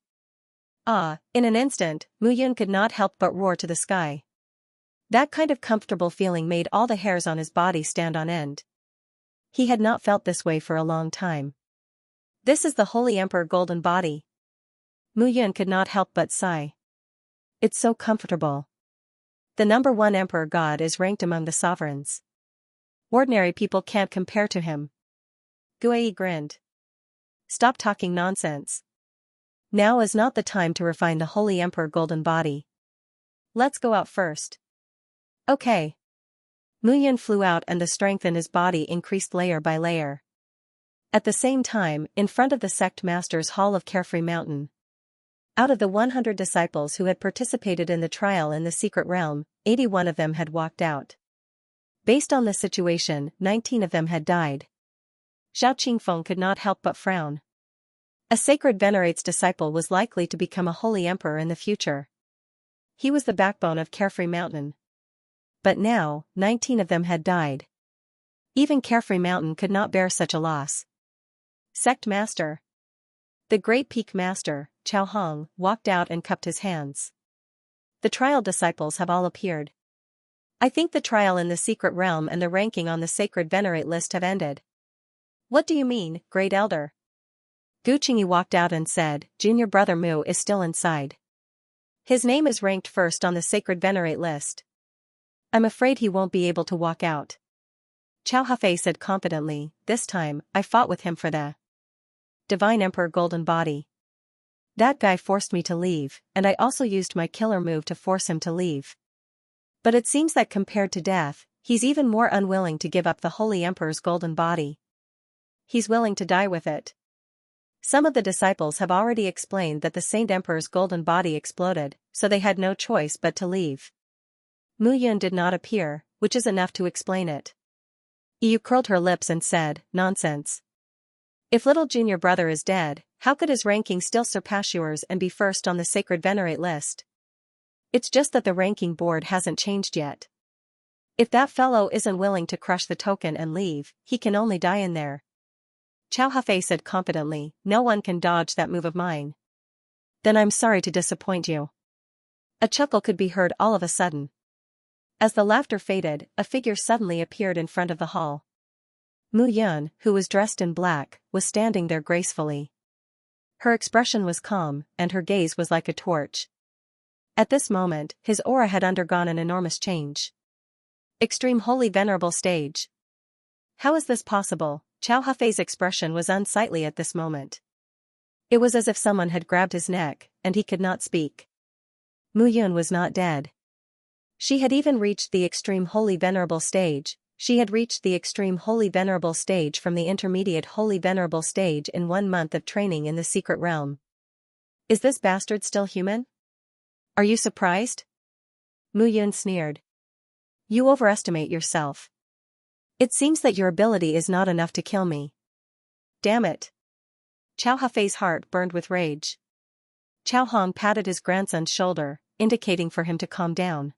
In an instant, Mu Yun could not help but roar to the sky. That kind of comfortable feeling made all the hairs on his body stand on end. He had not felt this way for a long time. This is the Holy Emperor golden body. Mu Yun could not help but sigh. It's so comfortable. The number one emperor god is ranked among the sovereigns. Ordinary people can't compare to him. Guai grinned. Stop talking nonsense. Now is not the time to refine the Holy Emperor golden body. Let's go out first. Okay. Mu Yun flew out and the strength in his body increased layer by layer. At the same time, in front of the sect master's hall of Carefree Mountain. Out of the 100 disciples who had participated in the trial in the secret realm, 81 of them had walked out. Based on the situation, 19 of them had died. Xiao Qingfeng could not help but frown. A sacred venerate's disciple was likely to become a holy emperor in the future. He was the backbone of Carefree Mountain. But now, 19 of them had died. Even Carefree Mountain could not bear such a loss. Sect Master. The Great Peak Master, Chao Hong, walked out and cupped his hands. The trial disciples have all appeared. I think the trial in the secret realm and the ranking on the sacred venerate list have ended. What do you mean, Great Elder? Gu Qingyi walked out and said, Junior Brother Mu is still inside. His name is ranked first on the sacred venerate list. I'm afraid he won't be able to walk out. Chao Hafei said confidently, this time, I fought with him for the Divine Emperor golden body. That guy forced me to leave, and I also used my killer move to force him to leave. But it seems that compared to death, he's even more unwilling to give up the Holy Emperor's golden body. He's willing to die with it. Some of the disciples have already explained that the Saint Emperor's golden body exploded, so they had no choice but to leave. Mu Yun did not appear, which is enough to explain it. Yu curled her lips and said, nonsense. If little junior brother is dead, how could his ranking still surpass yours and be first on the sacred venerate list? It's just that the ranking board hasn't changed yet. If that fellow isn't willing to crush the token and leave, he can only die in there. Chao Hafei said confidently, no one can dodge that move of mine. Then I'm sorry to disappoint you. A chuckle could be heard all of a sudden. As the laughter faded, a figure suddenly appeared in front of the hall. Mu Yun, who was dressed in black, was standing there gracefully. Her expression was calm, and her gaze was like a torch. At this moment, his aura had undergone an enormous change. Extreme Holy Venerable Stage. How is this possible? Chao Hafei's expression was unsightly at this moment. It was as if someone had grabbed his neck, and he could not speak. Mu Yun was not dead. She had even reached the Extreme Holy Venerable Stage. She had reached the Extreme Holy Venerable Stage from the Intermediate Holy Venerable Stage in 1 month of training in the Secret Realm. Is this bastard still human? Are you surprised? Mu Yun sneered. You overestimate yourself. It seems that your ability is not enough to kill me. Damn it. Chao Hafei's heart burned with rage. Chao Hong patted his grandson's shoulder, indicating for him to calm down.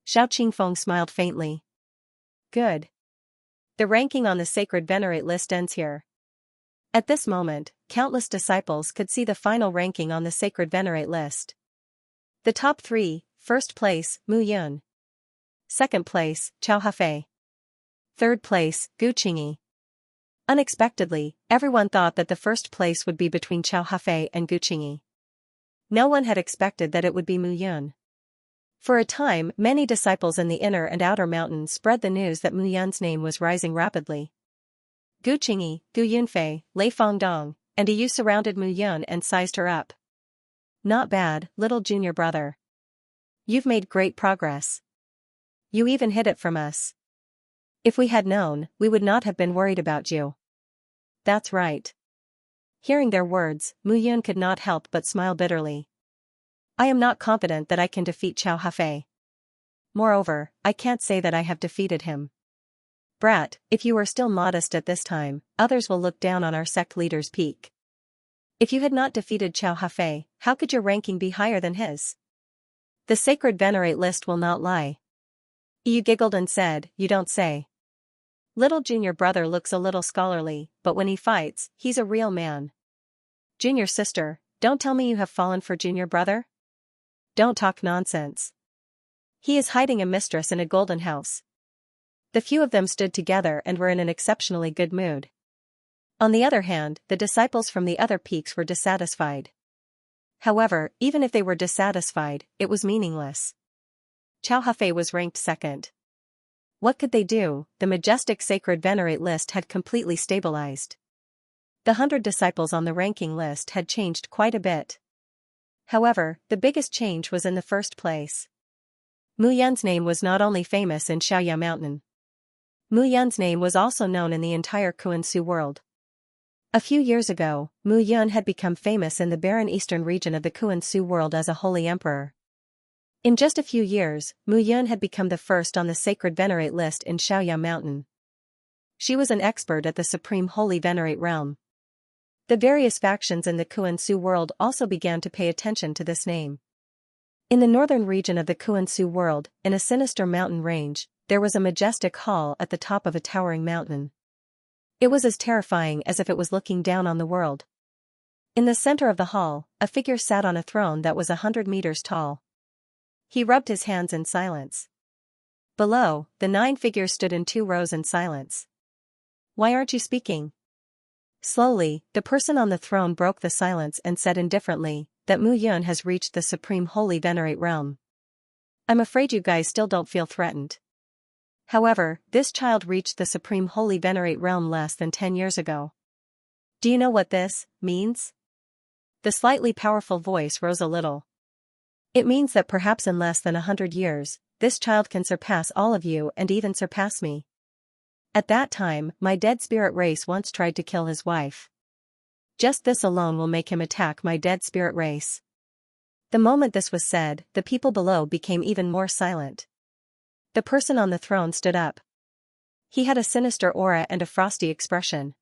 Xiao Qingfeng smiled faintly. Good. The ranking on the sacred venerate list ends here. At this moment, countless disciples could see the final ranking on the sacred venerate list. The top 3, first place, Mu Yun. Second place, Chao Hafei. Third place, Gu Qingyi. Unexpectedly, everyone thought that the first place would be between Chao Hafei and Gu Qingyi. No one had expected that it would be Mu Yun. For a time, many disciples in the inner and outer mountains spread the news that Mu Yun's name was rising rapidly. Gu Qingyi, Gu Yunfei, Lei Fengdong, and Yu surrounded Mu Yun and sized her up. Not bad, little junior brother. You've made great progress. You even hid it from us. If we had known, we would not have been worried about you. That's right. Hearing their words, Mu Yun could not help but smile bitterly. I am not confident that I can defeat Xiao Hafei. Moreover, I can't say that I have defeated him. Brat, if you are still modest at this time, others will look down on our sect leader's peak. If you had not defeated Xiao Hafei, how could your ranking be higher than his? The sacred venerate list will not lie. Yu giggled and said, you don't say. Little junior brother looks a little scholarly, but when he fights, he's a real man. Junior sister, don't tell me you have fallen for junior brother? Don't talk nonsense. He is hiding a mistress in a golden house. The few of them stood together and were in an exceptionally good mood. On the other hand, the disciples from the other peaks were dissatisfied. However, even if they were dissatisfied, it was meaningless. Xiao Hafei was ranked second. What could they do? The majestic sacred venerate list had completely stabilized. The 100 disciples on the ranking list had changed quite a bit. However, the biggest change was in the first place. Mu Yun's name was not only famous in Xiaoya Mountain. Mu Yun's name was also known in the entire Kuan-Su world. A few years ago, Mu Yun had become famous in the barren eastern region of the Kuan-Su world as a holy emperor. In just a few years, Mu Yun had become the first on the sacred venerate list in Xiaoya Mountain. She was an expert at the supreme holy venerate realm. The various factions in the Kuan-Su world also began to pay attention to this name. In the northern region of the Kuan-Su world, in a sinister mountain range, there was a majestic hall at the top of a towering mountain. It was as terrifying as if it was looking down on the world. In the center of the hall, a figure sat on a throne that was 100 meters tall. He rubbed his hands in silence. Below, the 9 figures stood in 2 rows in silence. Why aren't you speaking? Slowly, the person on the throne broke the silence and said indifferently, that Mu Yun has reached the supreme holy venerate realm. I'm afraid you guys still don't feel threatened. However, this child reached the supreme holy venerate realm less than 10 years ago. Do you know what this means? The slightly powerful voice rose a little. It means that perhaps in less than 100 years, this child can surpass all of you and even surpass me. At that time, my dead spirit race once tried to kill his wife. Just this alone will make him attack my dead spirit race. The moment this was said, the people below became even more silent. The person on the throne stood up. He had a sinister aura and a frosty expression.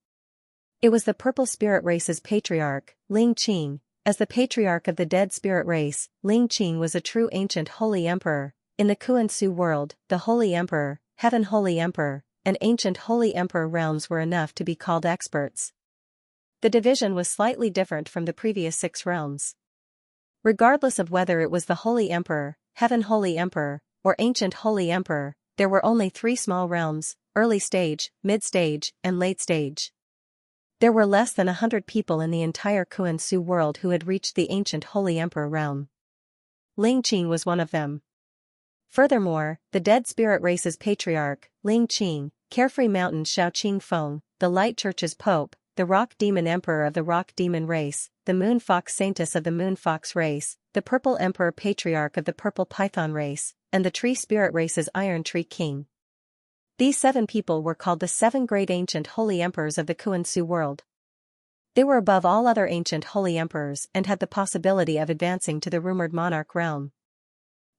It was the purple spirit race's patriarch, Ling Qing. As the patriarch of the dead spirit race, Ling Qing was a true ancient holy emperor. In the Kuan-Su world, the holy emperor, heaven holy emperor, and ancient holy emperor realms were enough to be called experts. The division was slightly different from the previous 6 realms. Regardless of whether it was the holy emperor, heaven holy emperor, or ancient holy emperor, there were only 3 small realms: early stage, mid stage, and late stage. There were less than 100 people in the entire Kuan-Su world who had reached the ancient holy emperor realm. Ling Qing was one of them. Furthermore, the dead spirit race's patriarch, Ling Qing, Carefree Mountain Shao Qing Feng, the Light Church's pope, the rock demon emperor of the rock demon race, the moon fox saintess of the moon fox race, the purple emperor patriarch of the purple python race, and the tree spirit race's iron tree king. These 7 people were called the 7 great ancient holy emperors of the Kuan-Su world. They were above all other ancient holy emperors and had the possibility of advancing to the rumored monarch realm.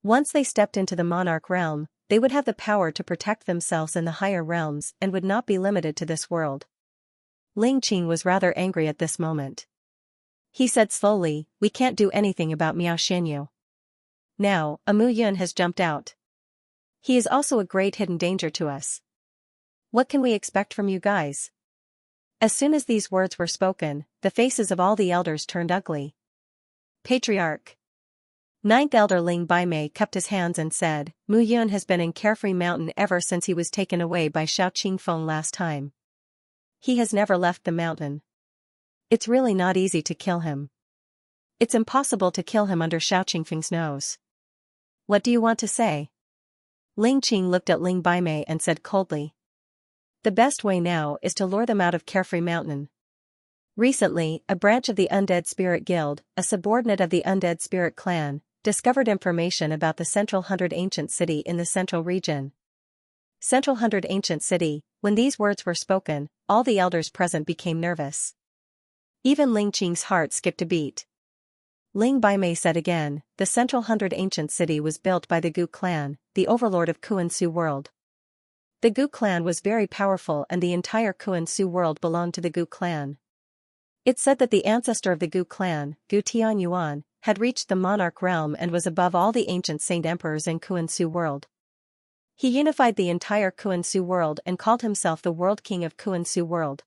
Once they stepped into the monarch realm, they would have the power to protect themselves in the higher realms and would not be limited to this world. Ling Qing was rather angry at this moment. He said slowly, "We can't do anything about Miao Xianyu. Now, a Mu Yun has jumped out. He is also a great hidden danger to us. What can we expect from you guys?" As soon as these words were spoken, the faces of all the elders turned ugly. Patriarch. 9th Elder Ling Baimei cupped his hands and said, "Mu Yun has been in Carefree Mountain ever since he was taken away by Shao Qingfeng last time. He has never left the mountain. It's really not easy to kill him. It's impossible to kill him under Shao Qingfeng's nose. What do you want to say?" Ling Qing looked at Ling Baimei and said coldly, "The best way now is to lure them out of Carefree Mountain." Recently, a branch of the Undead Spirit Guild, a subordinate of the Undead Spirit Clan, discovered information about the Central 100 ancient city in the central region. Central 100 Ancient City. When these words were spoken, all the elders present became nervous. Even Ling Qing's heart skipped a beat. Ling Baimei said again, the Central 100 Ancient City was built by the Gu clan, the overlord of Kuan-Su world. The Gu clan was very powerful and the entire Kuan-Su world belonged to the Gu clan. It's said that the ancestor of the Gu clan, Gu Tianyuan, had reached the monarch realm and was above all the ancient saint emperors in Kuan-Su world. He unified the entire Kuan-Su world and called himself the world king of Kuan-Su world.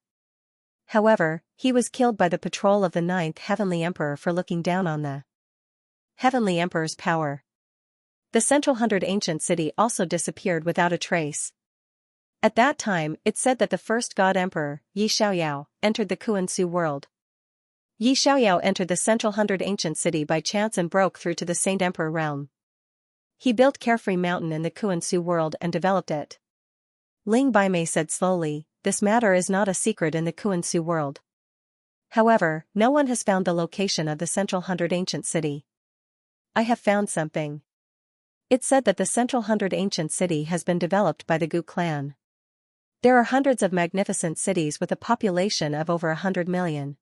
However, he was killed by the patrol of the 9th Heavenly Emperor for looking down on the Heavenly Emperor's power. The Central 100 Ancient City also disappeared without a trace. At that time, it said that the first God Emperor, Yi Xiaoyao, entered the Kuan-Su world. Yi Xiaoyao entered the Central 100 Ancient City by chance and broke through to the Saint Emperor realm. He built Carefree Mountain in the Kuan-Su world and developed it. Ling Baimei said slowly, this matter is not a secret in the Kuan-Su world. However, no one has found the location of the Central 100 Ancient City. I have found something. It's said that the Central 100 Ancient City has been developed by the Gu clan. There are hundreds of magnificent cities with a population of over 100 million.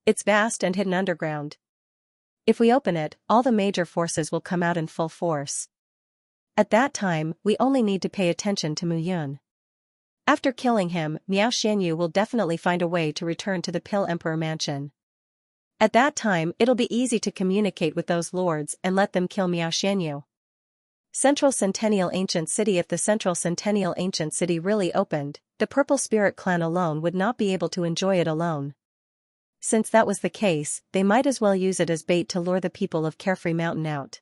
It's vast and hidden underground. If we open it, all the major forces will come out in full force. At that time, we only need to pay attention to Mu Yun. After killing him, Miao Xianyu will definitely find a way to return to the Pill Emperor mansion. At that time, it'll be easy to communicate with those lords and let them kill Miao Xianyu. Central Centennial Ancient City. If the Central Centennial Ancient City really opened, the Purple Spirit clan alone would not be able to enjoy it alone. Since that was the case, they might as well use it as bait to lure the people of Carefree Mountain out.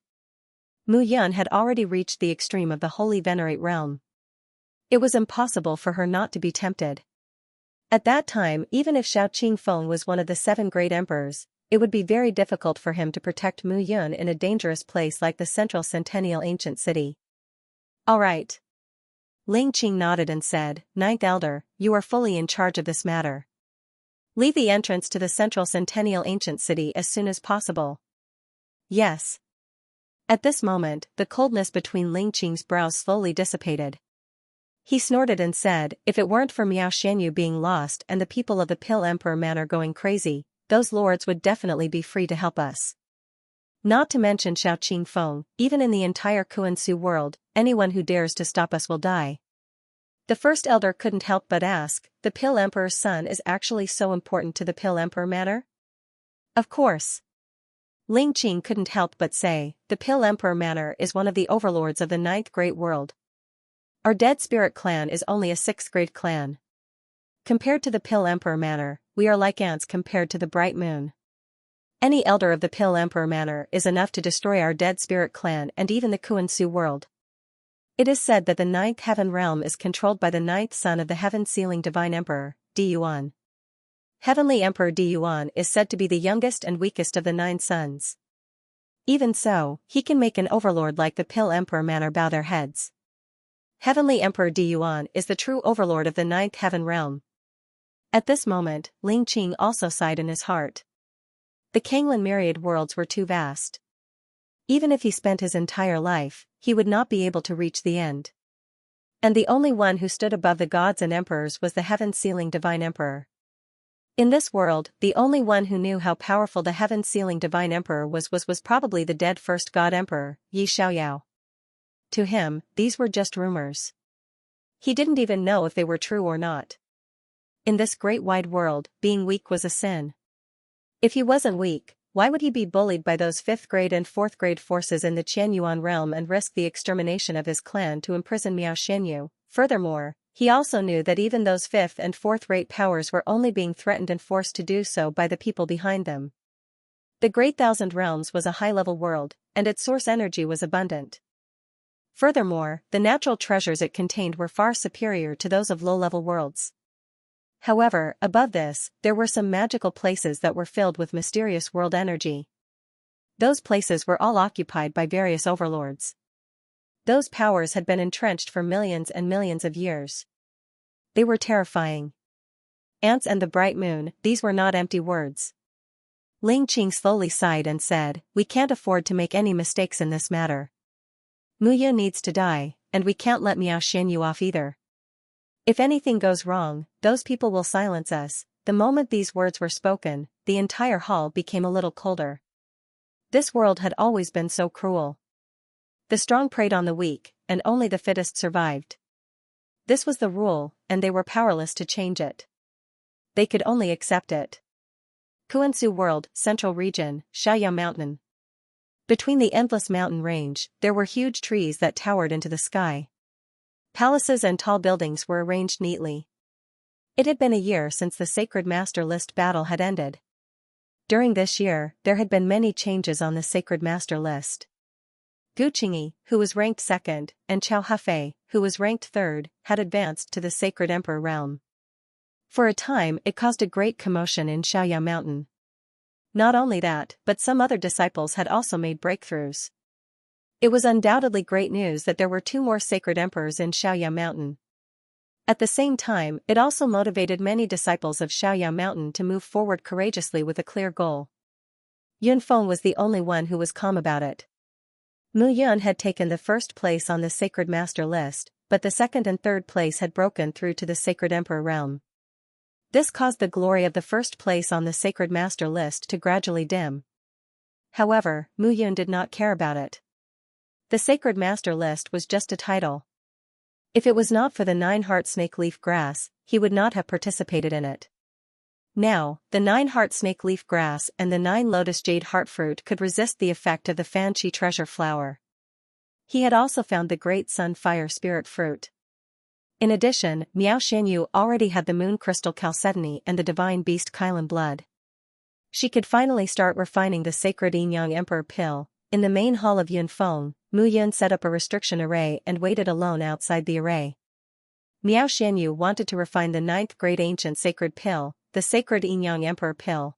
Mu Yun had already reached the extreme of the Holy Venerate realm. It was impossible for her not to be tempted. At that time, even if Xiao Qingfeng was one of the 7 great emperors, it would be very difficult for him to protect Mu Yun in a dangerous place like the Central Centennial Ancient City. All right. Ling Qing nodded and said, 9th Elder, you are fully in charge of this matter. Leave the entrance to the Central Centennial Ancient City as soon as possible. Yes. At this moment, the coldness between Ling Qing's brows slowly dissipated. He snorted and said, if it weren't for Miao Xianyu being lost and the people of the Pill Emperor Manor going crazy, those lords would definitely be free to help us. Not to mention Xiao Qingfeng, even in the entire Kuan-Su world, anyone who dares to stop us will die. The first elder couldn't help but ask, the Pill Emperor's son is actually so important to the Pill Emperor Manor? Of course. Ling Qing couldn't help but say, the Pill Emperor Manor is one of the overlords of the 9th Great World. Our Dead Spirit clan is only a 6th grade clan. Compared to the Pill Emperor Manor, we are like ants compared to the bright moon. Any elder of the Pill Emperor Manor is enough to destroy our Dead Spirit clan and even the Kuan-Su world. It is said that the 9th Heaven realm is controlled by the 9th son of the Heaven-sealing Divine Emperor, Di Yuan. Heavenly Emperor Di Yuan is said to be the youngest and weakest of the 9 sons. Even so, he can make an overlord like the Pill Emperor Manor bow their heads. Heavenly Emperor Di Yuan is the true overlord of the 9th Heaven realm. At this moment, Ling Qing also sighed in his heart. The Kanglin myriad worlds were too vast. Even if he spent his entire life, he would not be able to reach the end. And the only one who stood above the gods and emperors was the heaven-sealing Divine Emperor. In this world, the only one who knew how powerful the heaven-sealing Divine Emperor was probably the dead first God Emperor, Yi Xiaoyao. To him, these were just rumors. He didn't even know if they were true or not. In this great wide world, being weak was a sin. If he wasn't weak, why would he be bullied by those 5th grade and 4th grade forces in the Qianyuan realm and risk the extermination of his clan to imprison Miao Xianyu? Furthermore, he also knew that even those 5th and 4th rate powers were only being threatened and forced to do so by the people behind them. The Great Thousand Realms was a high-level world, and its source energy was abundant. Furthermore, the natural treasures it contained were far superior to those of low-level worlds. However, above this, there were some magical places that were filled with mysterious world energy. Those places were all occupied by various overlords. Those powers had been entrenched for millions and millions of years. They were terrifying. Ants and the bright moon, these were not empty words. Ling Qing slowly sighed and said, we can't afford to make any mistakes in this matter. Mu Ye needs to die, and we can't let Miao Xianyu off either. If anything goes wrong, those people will silence us." The moment these words were spoken, the entire hall became a little colder. This world had always been so cruel. The strong preyed on the weak, and only the fittest survived. This was the rule, and they were powerless to change it. They could only accept it. Kuansu World, Central Region, Xiaoyao Mountain. Between the endless mountain range, there were huge trees that towered into the sky. Palaces and tall buildings were arranged neatly. It had been a year since the Sacred Master List battle had ended. During this year, there had been many changes on the Sacred Master List. Gu Qingyi, who was ranked second, and Chao Hafei, who was ranked third, had advanced to the Sacred Emperor realm. For a time it caused a great commotion in Xiaoyao Mountain. Not only that, but some other disciples had also made breakthroughs. It was undoubtedly great news that there were 2 more sacred emperors in Xiaoyao Mountain. At the same time, it also motivated many disciples of Xiaoyao Mountain to move forward courageously with a clear goal. Yunfeng was the only one who was calm about it. Mu Yun had taken the first place on the Sacred Master List, but the second and third place had broken through to the Sacred Emperor realm. This caused the glory of the first place on the Sacred Master List to gradually dim. However, Mu Yun did not care about it. The Sacred Master List was just a title. If it was not for the 9-heart snake leaf grass, he would not have participated in it. Now, the 9-heart snake leaf grass and the 9 lotus jade heart fruit could resist the effect of the Fanqi treasure flower. He had also found the great sun fire spirit fruit. In addition, Miao Xianyu already had the moon crystal chalcedony and the divine beast Kylan blood. She could finally start refining the sacred Yin-Yang Emperor pill. In the main hall of Yunfeng, Mu Yun set up a restriction array and waited alone outside the array. Miao Xianyu wanted to refine the 9th great ancient sacred pill, the sacred Yin-Yang Emperor pill.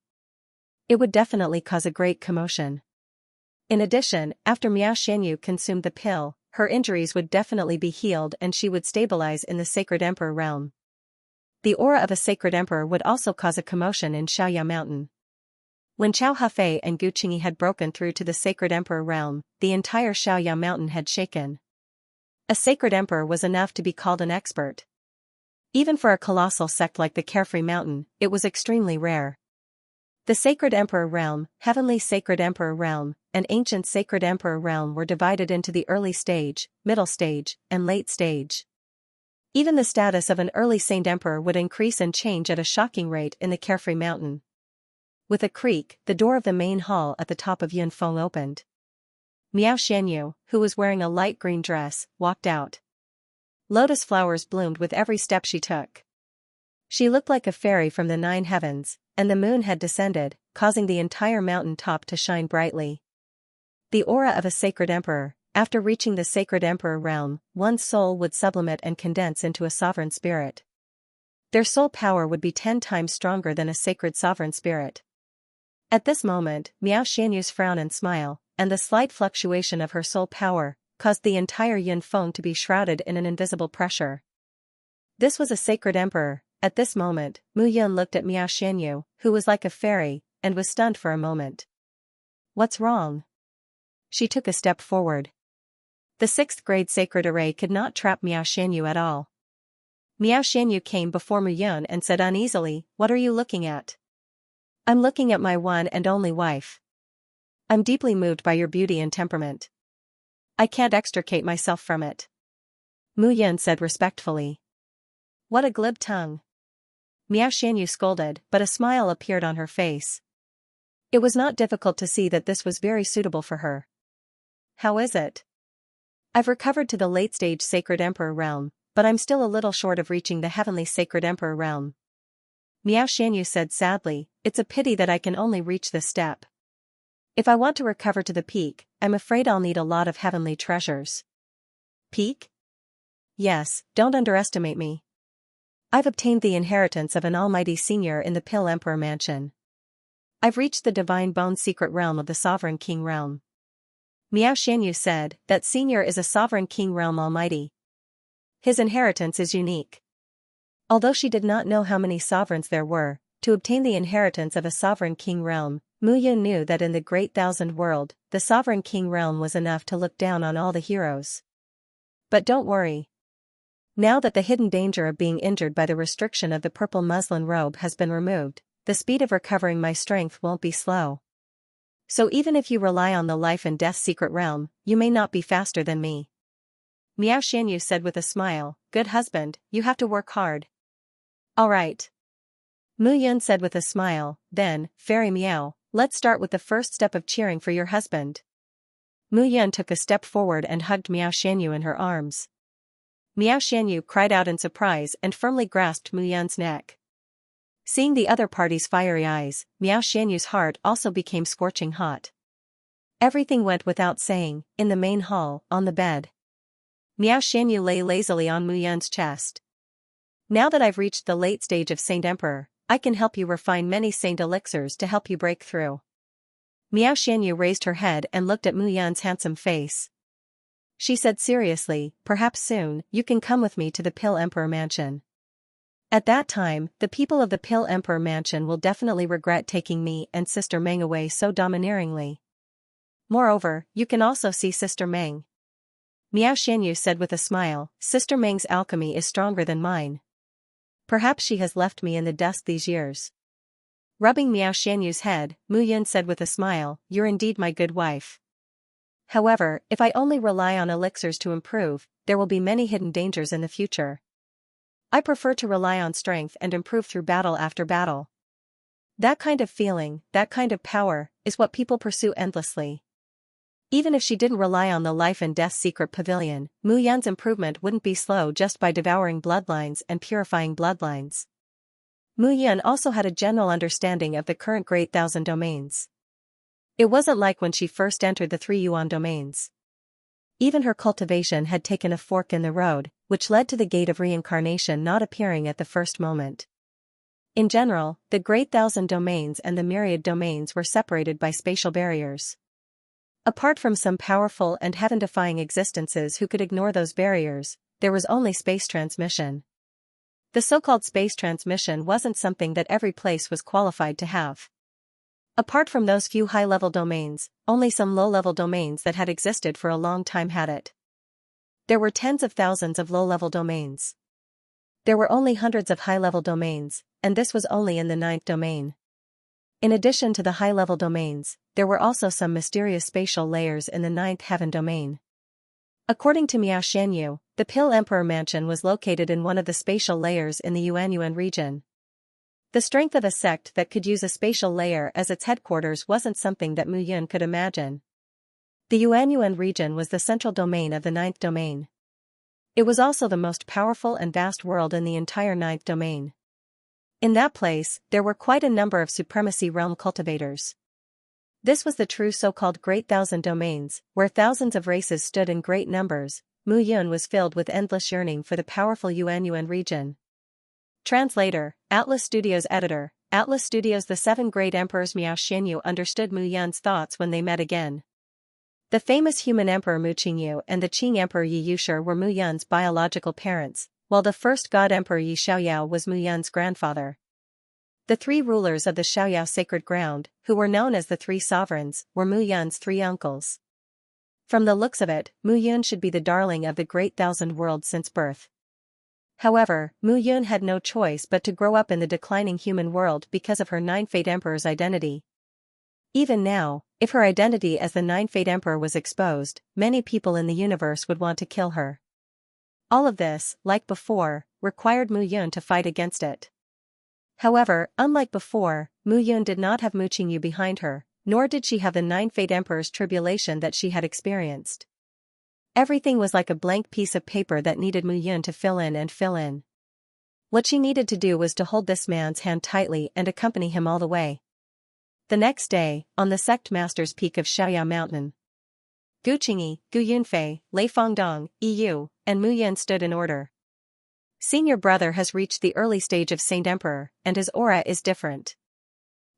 It would definitely cause a great commotion. In addition, after Miao Xianyu consumed the pill, her injuries would definitely be healed and she would stabilize in the Sacred Emperor realm. The aura of a Sacred Emperor would also cause a commotion in Xiaoyao Mountain. When Chao Hafei and Gu Qingyi had broken through to the Sacred Emperor realm, the entire Xiaoyao Mountain had shaken. A Sacred Emperor was enough to be called an expert. Even for a colossal sect like the Carefree Mountain, it was extremely rare. The Sacred Emperor realm, Heavenly Sacred Emperor realm, and Ancient Sacred Emperor realm were divided into the early stage, middle stage, and late stage. Even the status of an early Saint Emperor would increase and change at a shocking rate in the Carefree Mountain. With a creak, the door of the main hall at the top of Yunfeng opened. Miao Xianyu, who was wearing a light green dress, walked out. Lotus flowers bloomed with every step she took. She looked like a fairy from the 9 heavens, and the moon had descended, causing the entire mountain top to shine brightly. The aura of a sacred emperor. After reaching the Sacred Emperor realm, one's soul would sublimate and condense into a sovereign spirit. Their soul power would be 10 times stronger than a sacred sovereign spirit. At this moment, Miao Xianyu's frown and smile, and the slight fluctuation of her soul power, caused the entire Yunfeng to be shrouded in an invisible pressure. This was a sacred emperor. At this moment, Mu Yun looked at Miao Xianyu, who was like a fairy, and was stunned for a moment. What's wrong? She took a step forward. The 6th grade sacred array could not trap Miao Xianyu at all. Miao Xianyu came before Mu Yun and said uneasily, "What are you looking at?" "I'm looking at my one and only wife. I'm deeply moved by your beauty and temperament. I can't extricate myself from it," Mu Yun said respectfully. "What a glib tongue," Miao Xianyu scolded, but a smile appeared on her face. It was not difficult to see that this was very suitable for her. "How is it?" "I've recovered to the late-stage Sacred Emperor realm, but I'm still a little short of reaching the Heavenly Sacred Emperor realm," Miao Xianyu said sadly. "It's a pity that I can only reach this step. If I want to recover to the peak, I'm afraid I'll need a lot of heavenly treasures." "Peak?" "Yes, don't underestimate me. I've obtained the inheritance of an almighty senior in the Pill Emperor Mansion. I've reached the divine bone secret realm of the Sovereign King realm." Miao Xianyu said, "That senior is a Sovereign King realm almighty. His inheritance is unique." Although she did not know how many sovereigns there were, to obtain the inheritance of a Sovereign King realm, Mu Yun knew that in the Great Thousand World, the Sovereign King realm was enough to look down on all the heroes. But don't worry. Now that the hidden danger of being injured by the restriction of the purple muslin robe has been removed, the speed of recovering my strength won't be slow. So even if you rely on the life and death secret realm, you may not be faster than me. Miao Xianyu said with a smile, good husband, you have to work hard. All right. Mu Yun said with a smile, then, Fairy Miao, let's start with the first step of cheering for your husband. Mu Yun took a step forward and hugged Miao Xianyu in her arms. Miao Xianyu cried out in surprise and firmly grasped Mu Yun's neck. Seeing the other party's fiery eyes, Miao Xianyu's heart also became scorching hot. Everything went without saying. In the main hall, on the bed, Miao Xianyu lay lazily on Mu Yun's chest. Now that I've reached the late stage of Saint Emperor, I can help you refine many Saint elixirs to help you break through. Miao Xianyu raised her head and looked at Mu Yun's handsome face. She said seriously, perhaps soon, you can come with me to the Pill Emperor Mansion. At that time, the people of the Pill Emperor Mansion will definitely regret taking me and Sister Meng away so domineeringly. Moreover, you can also see Sister Meng. Miao Xianyu said with a smile, Sister Meng's alchemy is stronger than mine. Perhaps she has left me in the dust these years. Rubbing Miao Xianyu's head, Mu Yun said with a smile, you're indeed my good wife. However, if I only rely on elixirs to improve, there will be many hidden dangers in the future. I prefer to rely on strength and improve through battle after battle. That kind of feeling, that kind of power, is what people pursue endlessly. Even if she didn't rely on the life and death secret pavilion, Mu Yun's improvement wouldn't be slow just by devouring bloodlines and purifying bloodlines. Mu Yun also had a general understanding of the current Great Thousand Domains. It wasn't like when she first entered the 3 Yuan domains. Even her cultivation had taken a fork in the road, which led to the gate of reincarnation not appearing at the first moment. In general, the Great Thousand Domains and the myriad domains were separated by spatial barriers. Apart from some powerful and heaven-defying existences who could ignore those barriers, there was only space transmission. The so-called space transmission wasn't something that every place was qualified to have. Apart from those few high-level domains, only some low-level domains that had existed for a long time had it. There were tens of thousands of low-level domains. There were only hundreds of high-level domains, and this was only in the 9th domain. In addition to the high-level domains, there were also some mysterious spatial layers in the 9th heaven domain. According to Miao Xianyu, the Pill Emperor Mansion was located in one of the spatial layers in the Yuanyuan region. The strength of a sect that could use a spatial layer as its headquarters wasn't something that Mu Yun could imagine. The Yuanyuan region was the central domain of the 9th domain. It was also the most powerful and vast world in the entire 9th domain. In that place, there were quite a number of supremacy realm cultivators. This was the true so-called Great Thousand Domains, where thousands of races stood in great numbers. Mu Yun was filled with endless yearning for the powerful Yuanyuan region. Translator, Atlas Studios Editor, Atlas Studios. The 7 Great Emperors. Miao Xianyu understood Mu Yun's thoughts when they met again. The famous human emperor Mu Qingyu and the Qing emperor Yi Yushi were Mu Yun's biological parents, while the first god emperor Yi Xiaoyao was Mu Yun's grandfather. The 3 rulers of the Xiaoyao sacred ground, who were known as the 3 sovereigns, were Mu Yun's 3 uncles. From the looks of it, Mu Yun should be the darling of the Great Thousand Worlds since birth. However, Mu Yun had no choice but to grow up in the declining human world because of her 9 Fate Emperor's identity. Even now, if her identity as the 9 Fate Emperor was exposed, many people in the universe would want to kill her. All of this, like before, required Mu Yun to fight against it. However, unlike before, Mu Yun did not have Mu Qingyu behind her, nor did she have the 9 Fate Emperor's tribulation that she had experienced. Everything was like a blank piece of paper that needed Mu Yun to fill in and fill in. What she needed to do was to hold this man's hand tightly and accompany him all the way. The next day, on the sect master's peak of Xiaoyao Mountain, Gu Qingyi, Gu Yunfei, Lei Fangdong, Yu, and Mu Yun stood in order. Senior brother has reached the early stage of Saint Emperor, and his aura is different.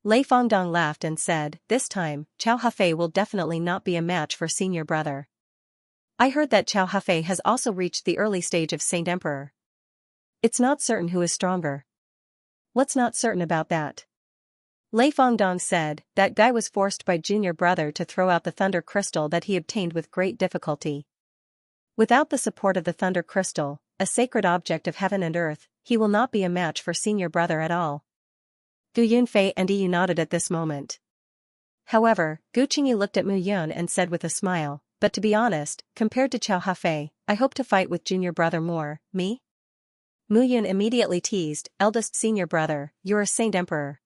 Lei Fangdong laughed and said, this time, Cao Hafei will definitely not be a match for senior brother. I heard that Cao Hafei has also reached the early stage of Saint Emperor. It's not certain who is stronger. What's not certain about that? Lei Fangdong said, that guy was forced by junior brother to throw out the thunder crystal that he obtained with great difficulty. Without the support of the thunder crystal, a sacred object of heaven and earth, he will not be a match for senior brother at all. Gu Yunfei and Yi nodded at this moment. However, Gu Qingyi looked at Mu Yun and said with a smile, but to be honest, compared to Qiao Hafei, I hope to fight with junior brother more, me? Mu Yun immediately teased, eldest senior brother, you're a saint emperor.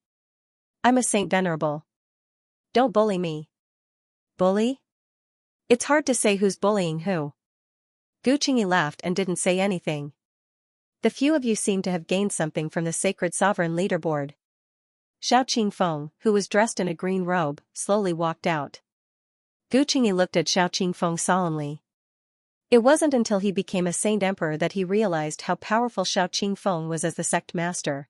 I'm a saint venerable. Don't bully me. Bully? It's hard to say who's bullying who. Gu Qingyi laughed and didn't say anything. The few of you seem to have gained something from the sacred sovereign leaderboard. Xiao Qingfeng, who was dressed in a green robe, slowly walked out. Gu Qingyi looked at Xiao Qingfeng solemnly. It wasn't until he became a saint emperor that he realized how powerful Xiao Qingfeng was as the sect master.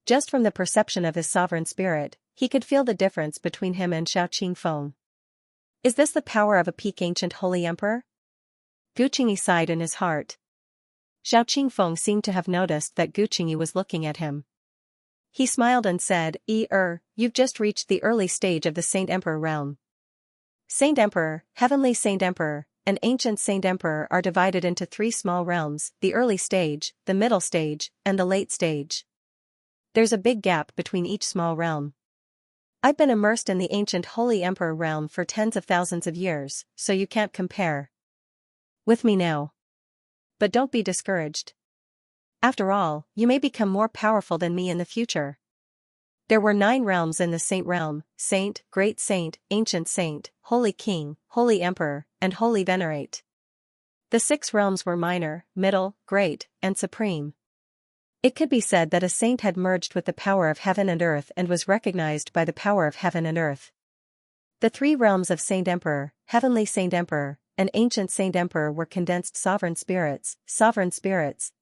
Just from the perception of his sovereign spirit, he could feel the difference between him and Xiao Qingfeng. Is this the power of a peak ancient holy emperor? Gu Qingyi sighed in his heart. Xiao Qingfeng seemed to have noticed that Gu Qingyi was looking at him. He smiled and said, You've just reached the early stage of the Saint Emperor realm. Saint Emperor, Heavenly Saint Emperor, and Ancient Saint Emperor are divided into 3 small realms, the early stage, the middle stage, and the late stage. There's a big gap between each small realm. I've been immersed in the ancient Holy Emperor realm for tens of thousands of years, so you can't compare with me now. But don't be discouraged. After all, you may become more powerful than me in the future. There were 9 realms in the Saint realm: Saint, Great Saint, Ancient Saint, Holy King, Holy Emperor, and Holy Venerate. The 6 realms were minor, middle, great, and supreme. It could be said that a saint had merged with the power of heaven and earth and was recognized by the power of heaven and earth. The 3 realms of Saint Emperor, Heavenly Saint Emperor, and Ancient Saint Emperor were condensed sovereign spirits,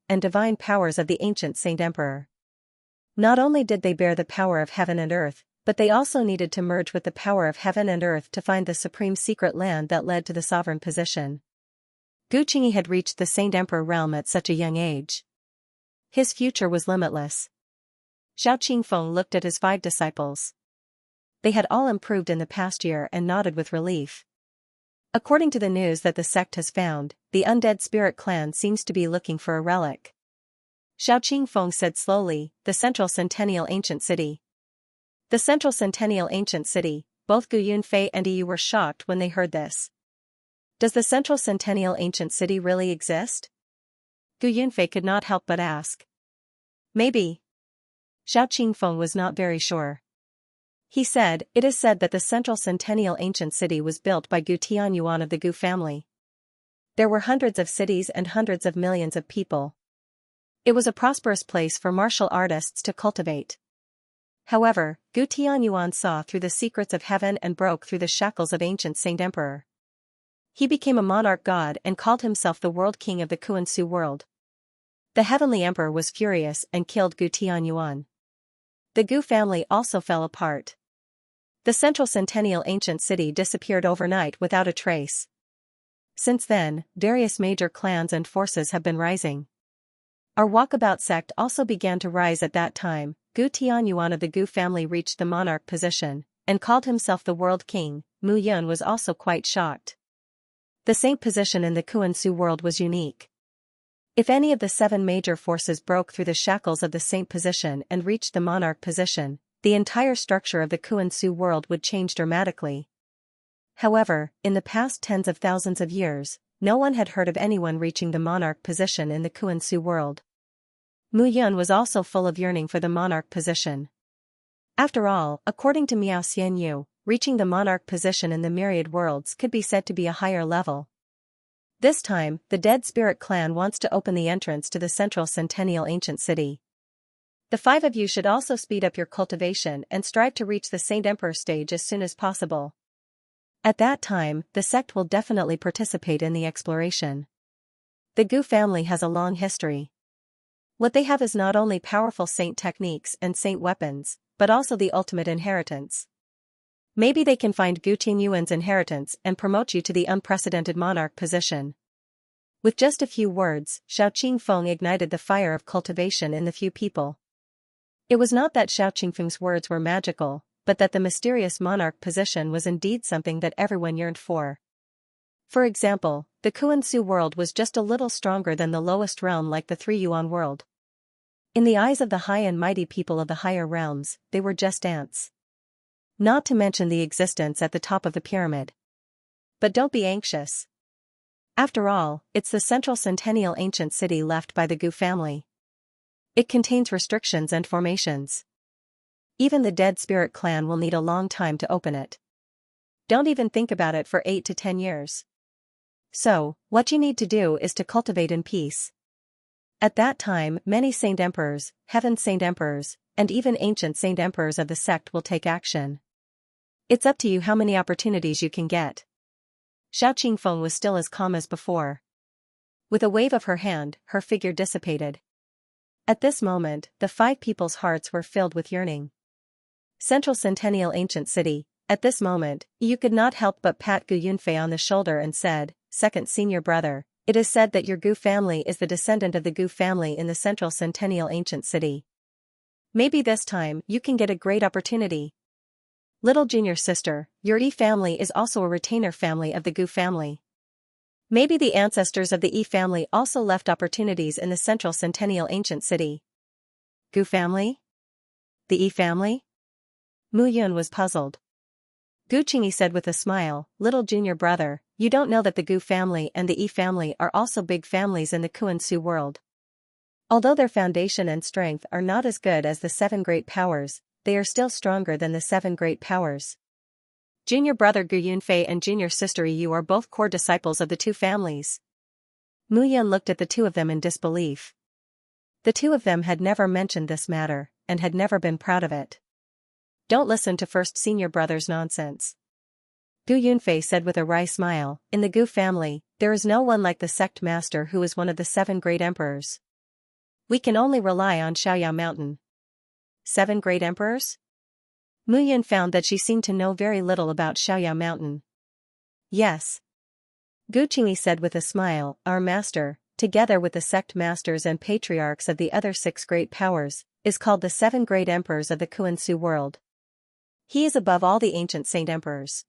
and divine powers of the Ancient Saint Emperor. Not only did they bear the power of heaven and earth, but they also needed to merge with the power of heaven and earth to find the supreme secret land that led to the sovereign position. Gu Qingyi had reached the Saint Emperor realm at such a young age. His future was limitless. Xiao Qingfeng looked at his 5 disciples. They had all improved in the past year and nodded with relief. According to the news that the sect has found, the undead spirit clan seems to be looking for a relic. Xiao Qingfeng said slowly, the Central Centennial Ancient City. The Central Centennial Ancient City. Both Gu Yunfei and Yi were shocked when they heard this. Does the Central Centennial Ancient City really exist? Gu Yunfei could not help but ask. Maybe. Xiao Qingfeng was not very sure. He said, it is said that the Central Centennial Ancient City was built by Gu Tianyuan of the Gu family. There were hundreds of cities and hundreds of millions of people. It was a prosperous place for martial artists to cultivate. However, Gu Tianyuan saw through the secrets of heaven and broke through the shackles of ancient Saint Emperor. He became a monarch god and called himself the world king of the Kuan-Su world. The heavenly emperor was furious and killed Gu Tianyuan. The Gu family also fell apart. The Central Centennial Ancient City disappeared overnight without a trace. Since then, various major clans and forces have been rising. Our walkabout sect also began to rise at that time. Gu Tianyuan of the Gu family reached the monarch position, and called himself the world king. Mu Yun was also quite shocked. The saint position in the Kuan-Su world was unique. If any of the 7 major forces broke through the shackles of the saint position and reached the monarch position, the entire structure of the Kuan-Su world would change dramatically. However, in the past tens of thousands of years, no one had heard of anyone reaching the monarch position in the Kuan-Su world. Mu Yun was also full of yearning for the monarch position. After all, according to Miao Xianyu, reaching the monarch position in the myriad worlds could be said to be a higher level. This time, the Dead Spirit clan wants to open the entrance to the Central Centennial Ancient City. The 5 of you should also speed up your cultivation and strive to reach the Saint Emperor stage as soon as possible. At that time, the sect will definitely participate in the exploration. The Gu family has a long history. What they have is not only powerful saint techniques and saint weapons, but also the ultimate inheritance. Maybe they can find Gu Tianyuan's inheritance and promote you to the unprecedented monarch position. With just a few words, Xiao Qingfeng ignited the fire of cultivation in the few people. It was not that Xiao Qingfeng's words were magical, but that the mysterious monarch position was indeed something that everyone yearned for. For example, the Kuan-Su world was just a little stronger than the lowest realm like the Three-Yuan world. In the eyes of the high and mighty people of the higher realms, they were just ants. Not to mention the existence at the top of the pyramid. But don't be anxious. After all, it's the central centennial ancient city left by the Gu family. It contains restrictions and formations. Even the dead spirit clan will need a long time to open it. Don't even think about it for 8 to 10 years. So, what you need to do is to cultivate in peace. At that time, many saint emperors, heaven saint emperors, and even ancient saint emperors of the sect will take action. It's up to you how many opportunities you can get. Xiao Qingfeng was still as calm as before. With a wave of her hand, her figure dissipated. At this moment, the 5 people's hearts were filled with yearning. Central Centennial Ancient City. At this moment, you could not help but pat Gu Yunfei on the shoulder and said, "Second senior brother, it is said that your Gu family is the descendant of the Gu family in the Central Centennial Ancient City. Maybe this time you can get a great opportunity. Little junior sister, your Yi family is also a retainer family of the Gu family. Maybe the ancestors of the Yi family also left opportunities in the Central Centennial Ancient City." Gu family? The Yi family? Mu Yun was puzzled. Gu Qingyi said with a smile, "Little junior brother, you don't know that the Gu family and the Yi family are also big families in the Kuan-Su world. Although their foundation and strength are not as good as the 7 great powers, they are still stronger than the 7 great powers. Junior brother Gu Yunfei and junior sister Yu are both core disciples of the 2 families." Mu Yun looked at the 2 of them in disbelief. The 2 of them had never mentioned this matter, and had never been proud of it. "Don't listen to first senior brother's nonsense," Gu Yunfei said with a wry smile. "In the Gu family, there is no one like the sect master who is one of the 7 great emperors. We can only rely on Xiaoyao Mountain." 7 great emperors? Mu Yun found that she seemed to know very little about Xiaoyao Mountain. "Yes," Gu Qingyi said with a smile, "our master, together with the sect masters and patriarchs of the other 6 great powers, is called the 7 great emperors of the Kuan-Su world. He is above all the ancient saint emperors."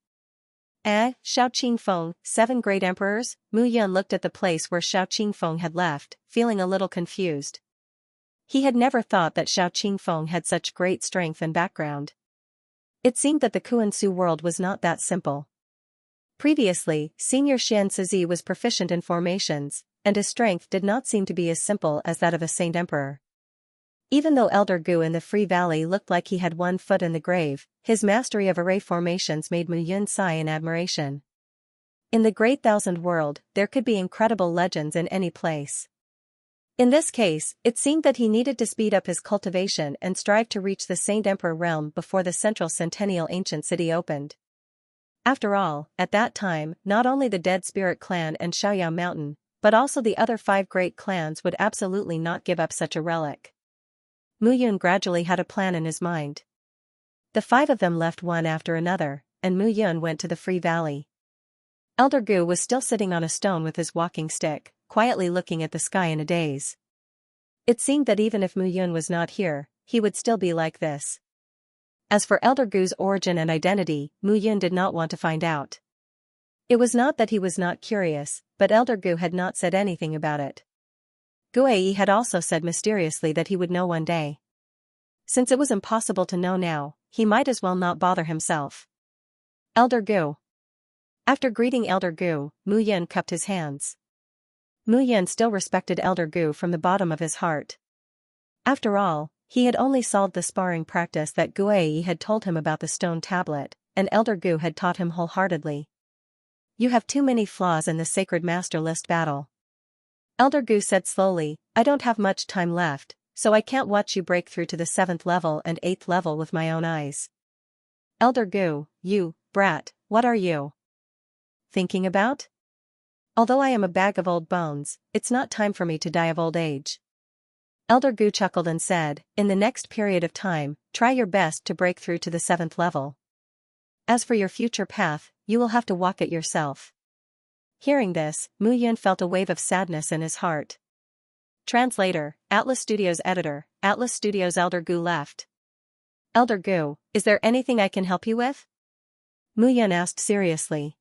Xiao Qingfeng, 7 great emperors? Mu Yun looked at the place where Xiao Qingfeng had left, feeling a little confused. He had never thought that Xiao Qingfeng had such great strength and background. It seemed that the Kuan-Su world was not that simple. Previously, Senior Xianxia was proficient in formations, and his strength did not seem to be as simple as that of a saint emperor. Even though Elder Gu in the Free Valley looked like he had 1 foot in the grave, his mastery of array formations made Mu Yun sigh in admiration. In the Great Thousand World, there could be incredible legends in any place. In this case, it seemed that he needed to speed up his cultivation and strive to reach the Saint Emperor realm before the Central Centennial Ancient City opened. After all, at that time, not only the Dead Spirit Clan and Xiaoyao Mountain, but also the other 5 great clans would absolutely not give up such a relic. Mu Yun gradually had a plan in his mind. The 5 of them left one after another, and Mu Yun went to the Free Valley. Elder Gu was still sitting on a stone with his walking stick, quietly looking at the sky in a daze. It seemed that even if Mu Yun was not here, he would still be like this. As for Elder Gu's origin and identity, Mu Yun did not want to find out. It was not that he was not curious, but Elder Gu had not said anything about it. Guei had also said mysteriously that he would know one day. Since it was impossible to know now, he might as well not bother himself. Elder Gu. After greeting Elder Gu, Mu Yun cupped his hands. Mu Yun still respected Elder Gu from the bottom of his heart. After all, he had only solved the sparring practice that Guei had told him about the stone tablet, and Elder Gu had taught him wholeheartedly. "You have too many flaws in the Sacred Master List battle," Elder Gu said slowly. "I don't have much time left, so I can't watch you break through to the 7th level and 8th level with my own eyes." "Elder Gu, you, brat, what are you thinking about? Although I am a bag of old bones, it's not time for me to die of old age." Elder Gu chuckled and said, "In the next period of time, try your best to break through to the 7th level. As for your future path, you will have to walk it yourself." Hearing this, Mu Yun felt a wave of sadness in his heart. Translator, Atlas Studios Editor, Atlas Studios. Elder Gu left. "Elder Gu, is there anything I can help you with?" Mu Yun asked seriously.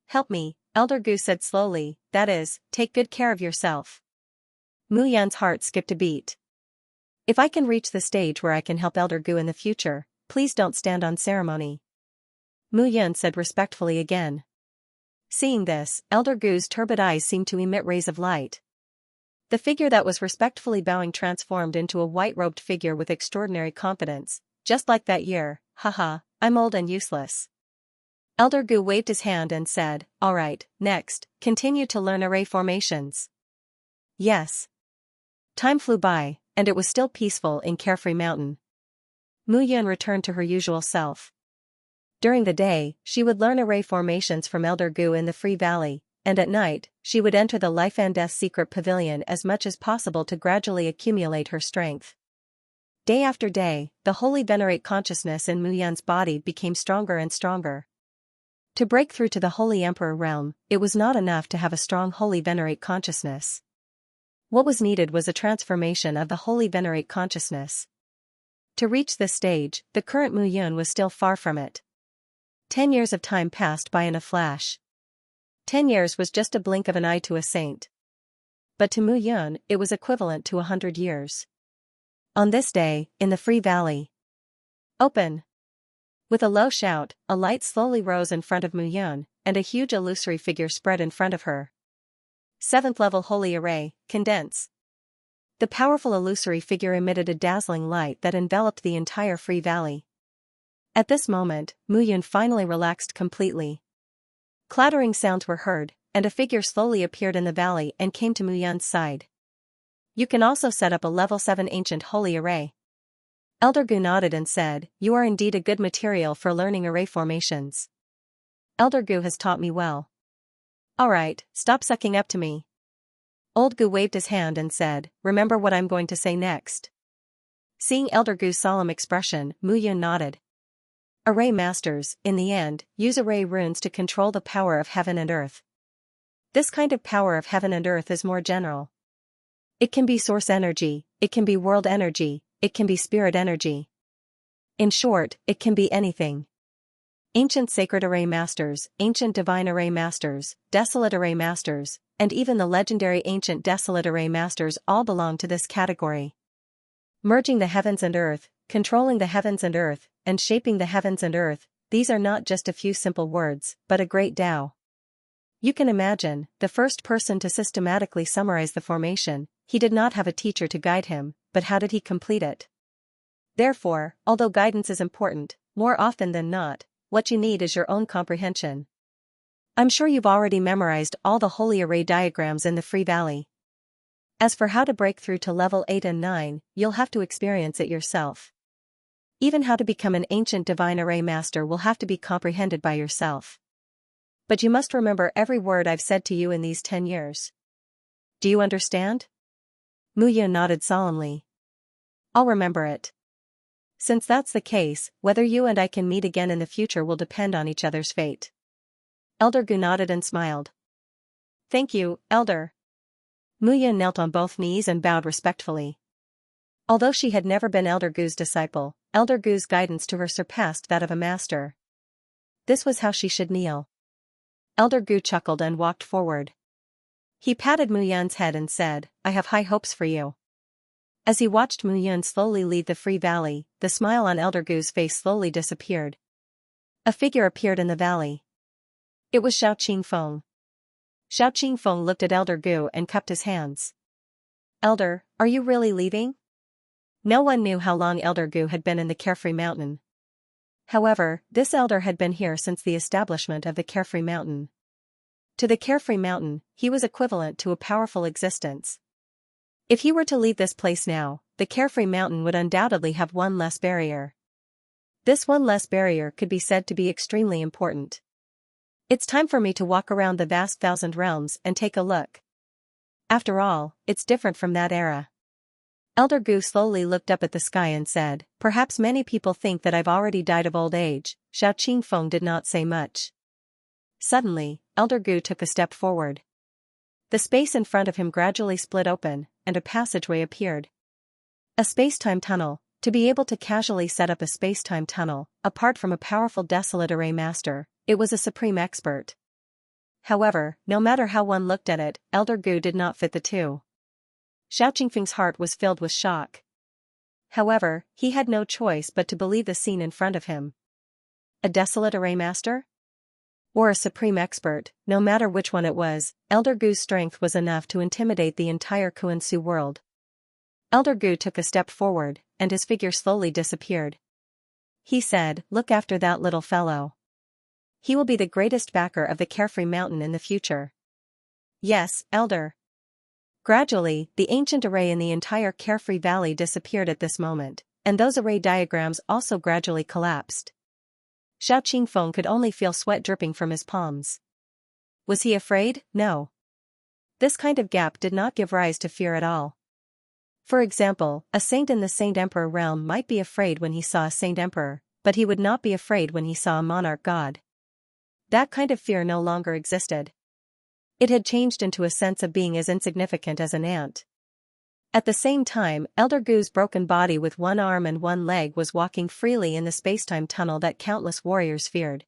"Help me, Elder Gu said slowly, that is, take good care of yourself. Mu Yan's heart skipped a beat. If I can reach the stage where I can help Elder Gu in the future, please don't stand on ceremony. Mu Yan said respectfully again. Seeing this, Elder Gu's turbid eyes seemed to emit rays of light. The figure that was respectfully bowing transformed into a white-robed figure with extraordinary confidence, just like that year. Haha, I'm old and useless. Elder Gu waved his hand and said, all right, next, continue to learn array formations. Yes. Time flew by, and it was still peaceful in Carefree Mountain. Mu Yan returned to her usual self. During the day, she would learn array formations from Elder Gu in the Free Valley, and at night, she would enter the Life and Death Secret Pavilion as much as possible to gradually accumulate her strength. Day after day, the Holy Venerate consciousness in Mu Yan's body became stronger and stronger. To break through to the Holy Emperor realm, it was not enough to have a strong Holy Venerate consciousness. What was needed was a transformation of the Holy Venerate consciousness. To reach this stage, the current Mu Yan was still far from it. 10 years of time passed by in a flash. 10 years was just a blink of an eye to a saint. But to Mu Yan, it was equivalent to 100 years. On this day, in the Free Valley. Open! With a low shout, a light slowly rose in front of Mu Yan, and a huge illusory figure spread in front of her. 7th level Holy Array, condense. The powerful illusory figure emitted a dazzling light that enveloped the entire Free Valley. At this moment, Mu Yan finally relaxed completely. Clattering sounds were heard, and a figure slowly appeared in the valley and came to Mu Yan's side. You can also set up a level 7 ancient holy array. Elder Gu nodded and said, you are indeed a good material for learning array formations. Elder Gu has taught me well. Alright, stop sucking up to me. Old Gu waved his hand and said, remember what I'm going to say next. Seeing Elder Gu's solemn expression, Mu Yan nodded. Array masters, in the end, use array runes to control the power of heaven and earth. This kind of power of heaven and earth is more general. It can be source energy, it can be world energy, it can be spirit energy. In short, it can be anything. Ancient sacred array masters, ancient divine array masters, desolate array masters, and even the legendary ancient desolate array masters all belong to this category. Merging the heavens and earth, controlling the heavens and earth, and shaping the heavens and earth, these are not just a few simple words, but a great Tao. You can imagine, the first person to systematically summarize the formation, he did not have a teacher to guide him, but how did he complete it? Therefore, although guidance is important, more often than not, what you need is your own comprehension. I'm sure you've already memorized all the holy array diagrams in the Free Valley. As for how to break through to level 8 and 9, you'll have to experience it yourself. Even how to become an ancient divine array master will have to be comprehended by yourself. But you must remember every word I've said to you in these 10 years. Do you understand? Mu Yan nodded solemnly. I'll remember it. Since that's the case, whether you and I can meet again in the future will depend on each other's fate. Elder Gu nodded and smiled. Thank you, Elder. Mu Yan knelt on both knees and bowed respectfully. Although she had never been Elder Gu's disciple, Elder Gu's guidance to her surpassed that of a master. This was how she should kneel. Elder Gu chuckled and walked forward. He patted Mu Yan's head and said, I have high hopes for you. As he watched Mu Yan slowly leave the Free Valley, the smile on Elder Gu's face slowly disappeared. A figure appeared in the valley. It was Xiao Qingfeng. Xiao Qingfeng looked at Elder Gu and cupped his hands. Elder, are you really leaving? No one knew how long Elder Gu had been in the Carefree Mountain. However, this elder had been here since the establishment of the Carefree Mountain. To the Carefree Mountain, he was equivalent to a powerful existence. If he were to leave this place now, the Carefree Mountain would undoubtedly have one less barrier. This one less barrier could be said to be extremely important. It's time for me to walk around the vast 1,000 realms and take a look. After all, it's different from that era. Elder Gu slowly looked up at the sky and said, perhaps many people think that I've already died of old age. Xiao Qingfeng did not say much. Suddenly, Elder Gu took a step forward. The space in front of him gradually split open, and a passageway appeared. A space-time tunnel. To be able to casually set up a space-time tunnel, apart from a powerful desolate array master, it was a supreme expert. However, no matter how one looked at it, Elder Gu did not fit the two. Xiao Qingfeng's heart was filled with shock. However, he had no choice but to believe the scene in front of him. A desolate array master? Or a supreme expert, no matter which one it was, Elder Gu's strength was enough to intimidate the entire Kuan-Su world. Elder Gu took a step forward, and his figure slowly disappeared. He said, "Look after that little fellow. He will be the greatest backer of the Carefree Mountain in the future." "Yes, Elder." Gradually, the ancient array in the entire Carefree Valley disappeared at this moment, and those array diagrams also gradually collapsed. Xiao Qingfeng could only feel sweat dripping from his palms. Was he afraid? No. This kind of gap did not give rise to fear at all. For example, a saint in the Saint Emperor realm might be afraid when he saw a Saint Emperor, but he would not be afraid when he saw a monarch god. That kind of fear no longer existed. It had changed into a sense of being as insignificant as an ant. At the same time, Elder Gu's broken body with one arm and one leg was walking freely in the spacetime tunnel that countless warriors feared.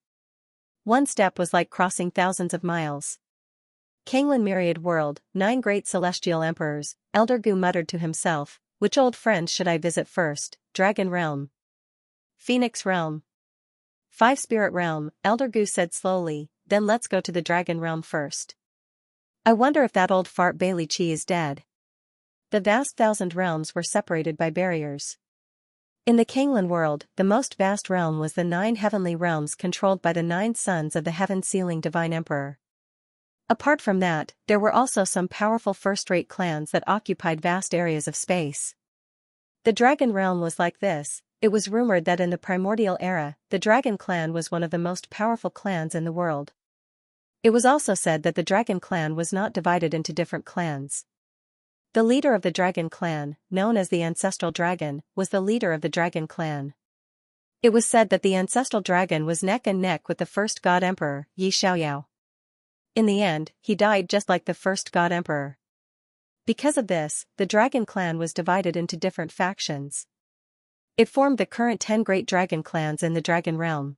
One step was like crossing thousands of miles. Kanglin Myriad World, 9 great celestial emperors, Elder Gu muttered to himself, which old friend should I visit first? Dragon Realm, Phoenix Realm, 5 Spirit Realm, Elder Gu said slowly, then let's go to the Dragon Realm first. I wonder if that old fart Bailey Chi is dead. The vast 1,000 realms were separated by barriers. In the Kanglin world, the most vast realm was the 9 heavenly realms controlled by the 9 sons of the heaven-sealing Divine Emperor. Apart from that, there were also some powerful first-rate clans that occupied vast areas of space. The Dragon Realm was like this. It was rumored that in the primordial era, the Dragon Clan was one of the most powerful clans in the world. It was also said that the Dragon Clan was not divided into different clans. The leader of the Dragon Clan, known as the Ancestral Dragon, was the leader of the Dragon Clan. It was said that the Ancestral Dragon was neck and neck with the first God Emperor, Yi Xiaoyao. In the end, he died just like the first God Emperor. Because of this, the Dragon Clan was divided into different factions. It formed the current 10 great dragon clans in the Dragon Realm.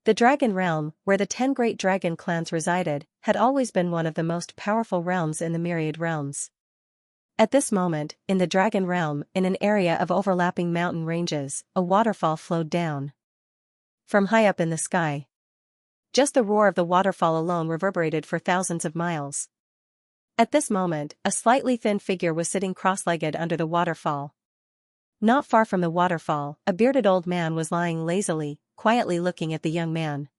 The Dragon Realm, where the 10 great dragon clans resided, had always been one of the most powerful realms in the myriad realms. At this moment, in the Dragon Realm, in an area of overlapping mountain ranges, a waterfall flowed down from high up in the sky. Just the roar of the waterfall alone reverberated for thousands of miles. At this moment, a slightly thin figure was sitting cross-legged under the waterfall. Not far from the waterfall, a bearded old man was lying lazily, quietly looking at the young man.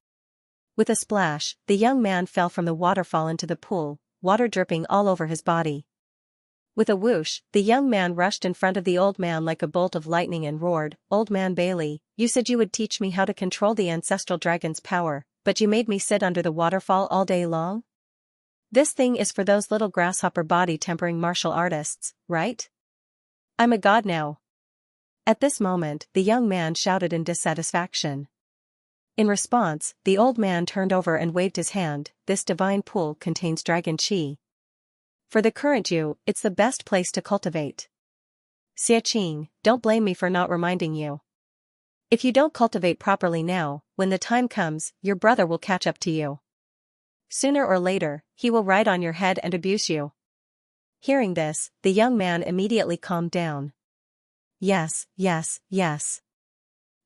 With a splash, the young man fell from the waterfall into the pool, water dripping all over his body. With a whoosh, the young man rushed in front of the old man like a bolt of lightning and roared, "Old man Bailey, you said you would teach me how to control the ancestral dragon's power, but you made me sit under the waterfall all day long? This thing is for those little grasshopper body-tempering martial artists, right? I'm a god now." At this moment, the young man shouted in dissatisfaction. In response, the old man turned over and waved his hand. "This divine pool contains dragon chi. For the current you, it's the best place to cultivate. Xiaqing, don't blame me for not reminding you. If you don't cultivate properly now, when the time comes, your brother will catch up to you. Sooner or later, he will ride on your head and abuse you." Hearing this, the young man immediately calmed down. Yes.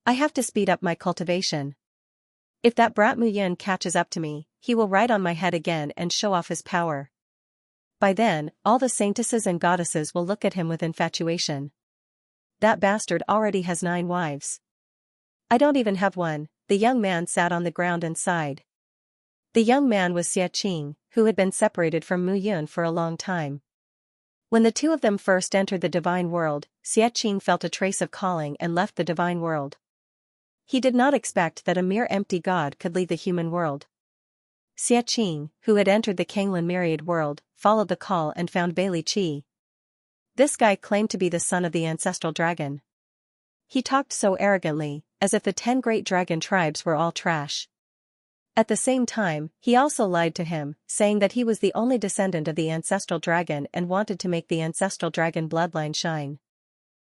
I have to speed up my cultivation. If that brat Muyun catches up to me, he will ride on my head again and show off his power. By then, all the saintesses and goddesses will look at him with infatuation. That bastard already has 9 wives. I don't even have one. The young man sat on the ground and sighed. The young man was Xiaqing, who had been separated from Muyun for a long time. When the two of them first entered the divine world, Xiaqing felt a trace of calling and left the divine world. He did not expect that a mere empty god could leave the human world. Xiaqing, who had entered the Kanglin Myriad world, followed the call and found Bailey Chi. This guy claimed to be the son of the ancestral dragon. He talked so arrogantly, as if the 10 great dragon tribes were all trash. At the same time, he also lied to him, saying that he was the only descendant of the ancestral dragon and wanted to make the ancestral dragon bloodline shine.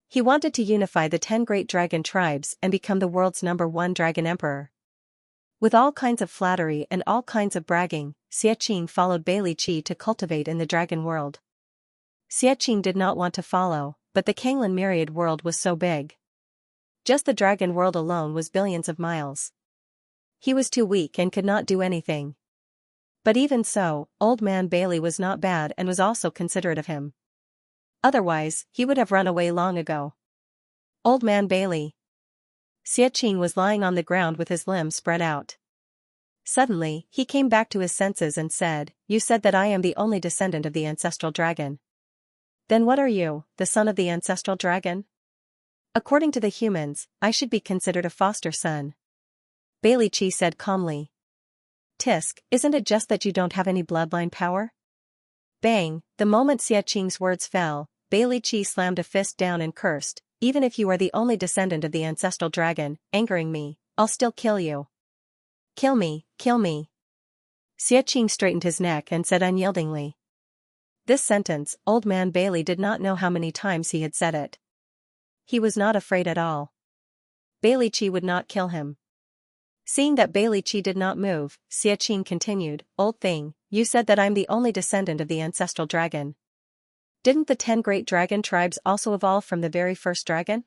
He wanted to unify the 10 great dragon tribes and become the world's #1 dragon emperor. With all kinds of flattery and all kinds of bragging, Xianxia followed Bailey Qi to cultivate in the dragon world. Xianxia did not want to follow, but the Kanglan myriad world was so big. Just the dragon world alone was billions of miles. He was too weak and could not do anything. But even so, old man Bailey was not bad and was also considerate of him. Otherwise, he would have run away long ago. Old man Bailey. Xianxia was lying on the ground with his limbs spread out. Suddenly, he came back to his senses and said, "You said that I am the only descendant of the ancestral dragon. Then what are you, the son of the ancestral dragon?" "According to the humans, I should be considered a foster son," Bailey Qi said calmly. "Tisk, isn't it just that you don't have any bloodline power?" Bang, the moment Xianxia's words fell, Bailey Qi slammed a fist down and cursed, "Even if you are the only descendant of the ancestral dragon, angering me, I'll still kill you. Kill me, kill me." Xianxia straightened his neck and said unyieldingly. This sentence, old man Bailey did not know how many times he had said it. He was not afraid at all. Bailey Qi would not kill him. Seeing that Bailey Qi did not move, Xianxia continued, "Old thing, you said that I'm the only descendant of the ancestral dragon. Didn't the 10 great dragon tribes also evolve from the very first dragon?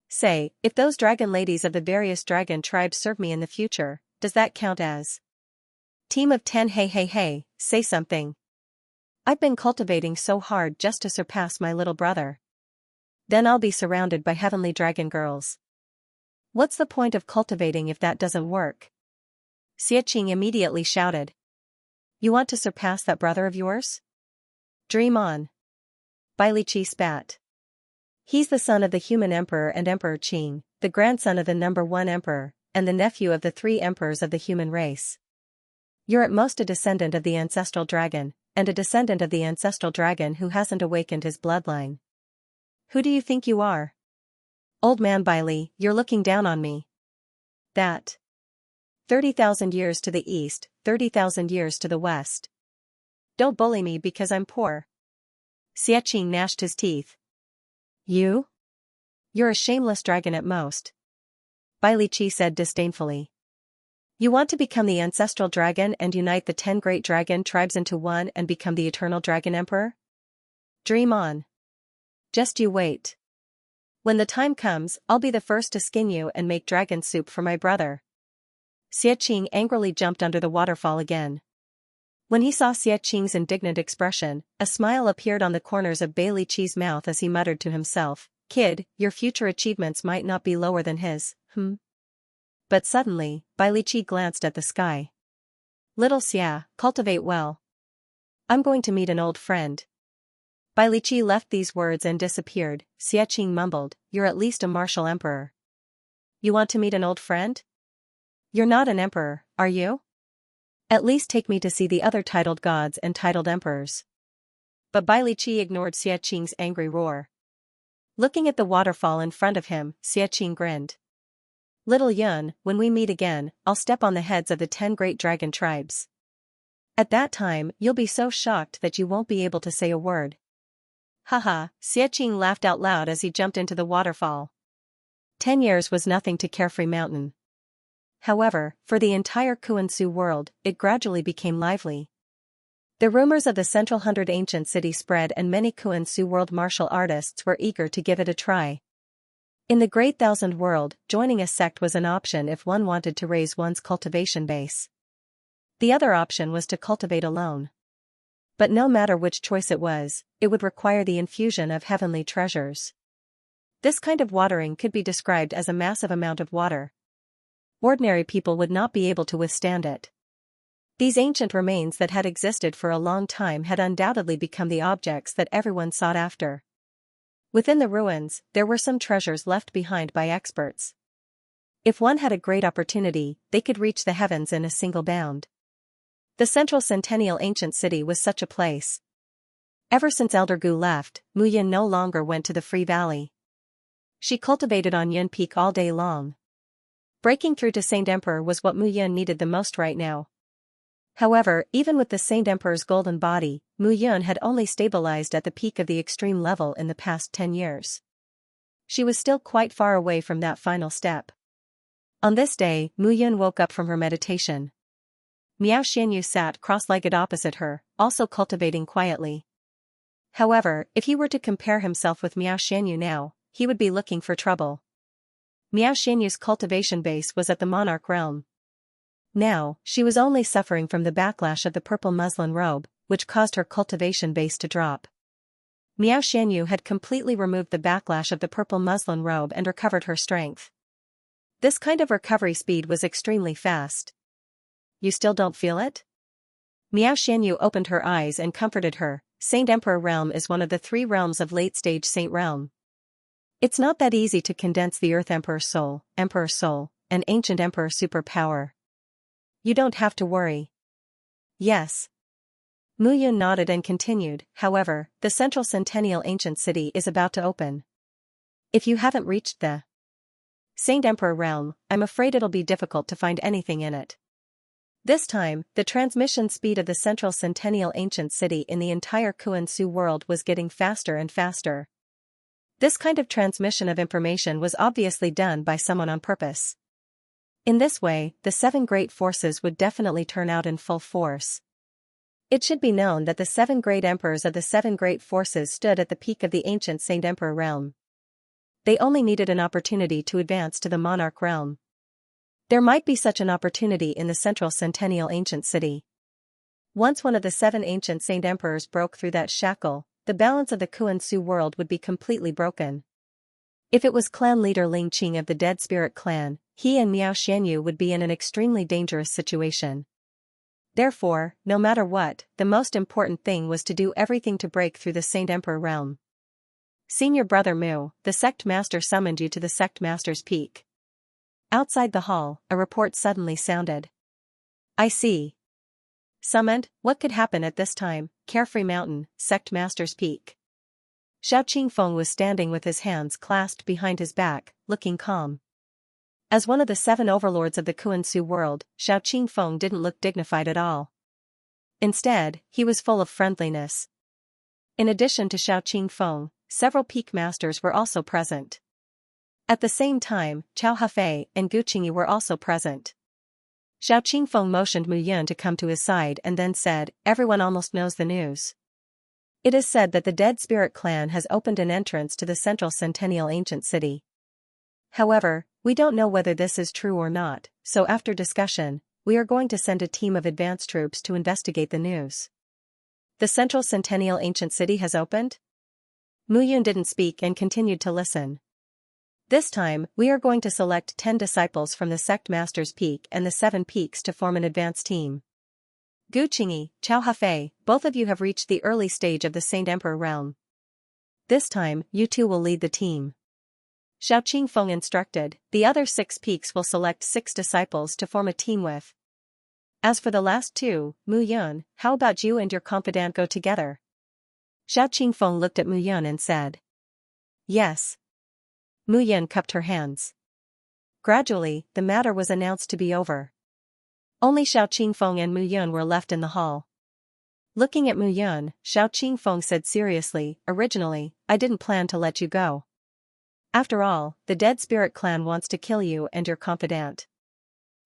Say, if those dragon ladies of the various dragon tribes serve me in the future, does that count as team of 10? Hey, say something. I've been cultivating so hard just to surpass my little brother. Then I'll be surrounded by heavenly dragon girls. What's the point of cultivating if that doesn't work?" Xianxia immediately shouted. "You want to surpass that brother of yours? Dream on." Bailey Qi spat. "He's the son of the human emperor and Emperor Qing, the grandson of the #1 emperor, and the nephew of the 3 emperors of the human race. You're at most a descendant of the ancestral dragon, and a descendant of the ancestral dragon who hasn't awakened his bloodline. Who do you think you are? Old man Bailey, you're looking down on me. That 30,000 years to the east, 30,000 years to the west. Don't bully me because I'm poor." Xianxia gnashed his teeth. "You? You're a shameless dragon at most," Bailey Qi said disdainfully. "You want to become the ancestral dragon and unite the 10 great dragon tribes into one and become the eternal dragon emperor? Dream on. Just you wait. When the time comes, I'll be the first to skin you and make dragon soup for my brother." Xianxia angrily jumped under the waterfall again. When he saw Xianxia's indignant expression, a smile appeared on the corners of Bailey Qi's mouth as he muttered to himself, "Kid, your future achievements might not be lower than his, But suddenly, Bailey Qi glanced at the sky. "Little Xia, cultivate well. I'm going to meet an old friend." Bailey Qi left these words and disappeared. Xianxia mumbled, "You're at least a martial emperor. You want to meet an old friend? You're not an emperor, are you? At least take me to see the other titled gods and titled emperors." But Bailey Qi ignored Xianxia's angry roar. Looking at the waterfall in front of him, Xianxia grinned. "Little Yun, when we meet again, I'll step on the heads of the 10 great dragon tribes. At that time, you'll be so shocked that you won't be able to say a word." Haha, Xianxia laughed out loud as he jumped into the waterfall. 10 years was nothing to Carefree Mountain. However, for the entire Kuan-Su world, it gradually became lively. The rumors of the Central 100 ancient city spread and many Kuan-Su world martial artists were eager to give it a try. In the Great Thousand world, joining a sect was an option if one wanted to raise one's cultivation base. The other option was to cultivate alone. But no matter which choice it was, it would require the infusion of heavenly treasures. This kind of watering could be described as a massive amount of water. Ordinary people would not be able to withstand it. These ancient remains that had existed for a long time had undoubtedly become the objects that everyone sought after. Within the ruins, there were some treasures left behind by experts. If one had a great opportunity, they could reach the heavens in a single bound. The central centennial ancient city was such a place. Ever since Elder Gu left, Mu Yin no longer went to the Free Valley. She cultivated on Yun Peak all day long. Breaking through to Saint Emperor was what Mu Yin needed the most right now. However, even with the Saint Emperor's golden body, Mu Yun had only stabilized at the peak of the extreme level in the past 10 years. She was still quite far away from that final step. On this day, Mu Yun woke up from her meditation. Miao Xianyu sat cross-legged opposite her, also cultivating quietly. However, if he were to compare himself with Miao Xianyu now, he would be looking for trouble. Miao Xianyu's cultivation base was at the monarch realm. Now, she was only suffering from the backlash of the purple muslin robe, which caused her cultivation base to drop. Miao Xianyu had completely removed the backlash of the purple muslin robe and recovered her strength. This kind of recovery speed was extremely fast. You still don't feel it? Miao Xianyu opened her eyes and comforted her. Saint Emperor Realm is one of the 3 realms of late-stage Saint Realm. It's not that easy to condense the Earth Emperor Soul, and Ancient Emperor Superpower. You don't have to worry. Yes. Mu Yun nodded and continued, however, the Central Centennial Ancient City is about to open. If you haven't reached the Saint Emperor Realm, I'm afraid it'll be difficult to find anything in it. This time, the transmission speed of the Central Centennial Ancient City in the entire Kuan-Su world was getting faster and faster. This kind of transmission of information was obviously done by someone on purpose. In this way, the 7 great forces would definitely turn out in full force. It should be known that the 7 great emperors of the 7 great forces stood at the peak of the ancient Saint Emperor realm. They only needed an opportunity to advance to the monarch realm. There might be such an opportunity in the Central Centennial Ancient City. Once one of the 7 ancient Saint Emperors broke through that shackle, the balance of the Kuan-Su world would be completely broken. If it was clan leader Ling Qing of the Dead Spirit clan, he and Miao Xianyu would be in an extremely dangerous situation. Therefore, no matter what, the most important thing was to do everything to break through the Saint Emperor realm. Senior Brother Mu, the sect master summoned you to the sect master's peak. Outside the hall, a report suddenly sounded. I see. Summoned, what could happen at this time? Carefree Mountain, sect master's peak. Xiao Qingfeng was standing with his hands clasped behind his back, looking calm. As one of the 7 overlords of the Kuan-Su world, Xiao Qingfeng didn't look dignified at all. Instead, he was full of friendliness. In addition to Xiao Qingfeng, several peak masters were also present. At the same time, Chao Hafei and Gu Qingyi were also present. Xiao Qingfeng motioned Mu Yun to come to his side and then said, everyone almost knows the news. It is said that the Dead Spirit clan has opened an entrance to the Central Centennial Ancient City. However, we don't know whether this is true or not, so after discussion, we are going to send a team of advanced troops to investigate the news. The Central Centennial Ancient City has opened? Mu Yun didn't speak and continued to listen. This time, we are going to select 10 disciples from the sect master's peak and the 7 peaks to form an advanced team. Gu Qingyi, Chao Hafei, both of you have reached the early stage of the Saint Emperor realm. This time, you 2 will lead the team. Xiao Qingfeng instructed, the other 6 peaks will select 6 disciples to form a team with. As for the last 2, Mu Yun, how about you and your confidant go together? Xiao Qingfeng looked at Mu Yun and said. Yes. Mu Yun cupped her hands. Gradually, the matter was announced to be over. Only Xiao Qingfeng and Mu Yun were left in the hall. Looking at Mu Yun, Xiao Qingfeng said seriously, originally, I didn't plan to let you go. After all, the Dead Spirit clan wants to kill you and your confidant.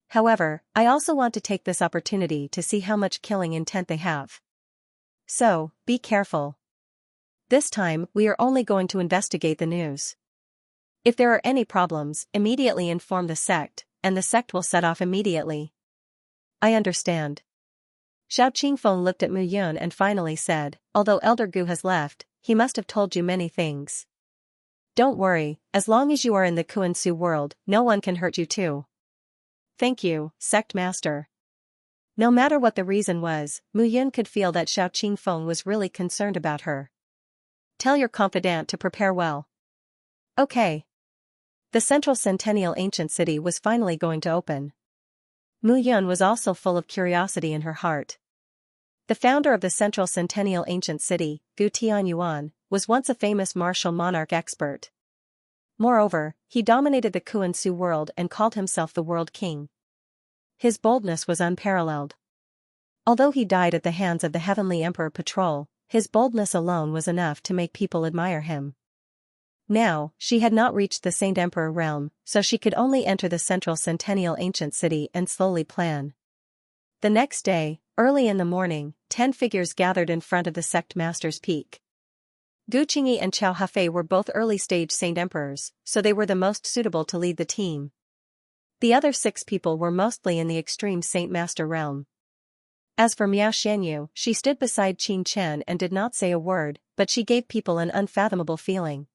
However, I also want to take this opportunity to see how much killing intent they have. So, be careful. This time, we are only going to investigate the news. If there are any problems, immediately inform the sect, and the sect will set off immediately. I understand. Xiao Qingfeng looked at Mu Yun and finally said, although Elder Gu has left, he must have told you many things. Don't worry, as long as you are in the Kuan-Su world, no one can hurt you too. Thank you, sect master. No matter what the reason was, Mu Yun could feel that Xiao Qingfeng was really concerned about her. Tell your confidant to prepare well. Okay. The Central Centennial Ancient City was finally going to open. Mu Yun was also full of curiosity in her heart. The founder of the Central Centennial Ancient City, Gu Tianyuan, was once a famous martial monarch expert. Moreover, he dominated the Kuan-Su world and called himself the World King. His boldness was unparalleled. Although he died at the hands of the Heavenly Emperor Patrol, his boldness alone was enough to make people admire him. Now, she had not reached the Saint Emperor realm, so she could only enter the central centennial ancient city and slowly plan. The next day, early in the morning, 10 figures gathered in front of the sect master's peak. Gu Qingyi and Qiao Hafei were both early-stage Saint Emperors, so they were the most suitable to lead the team. The other 6 people were mostly in the extreme Saint Master realm. As for Miao Xianyu, she stood beside Qin Chen and did not say a word, but she gave people an unfathomable feeling.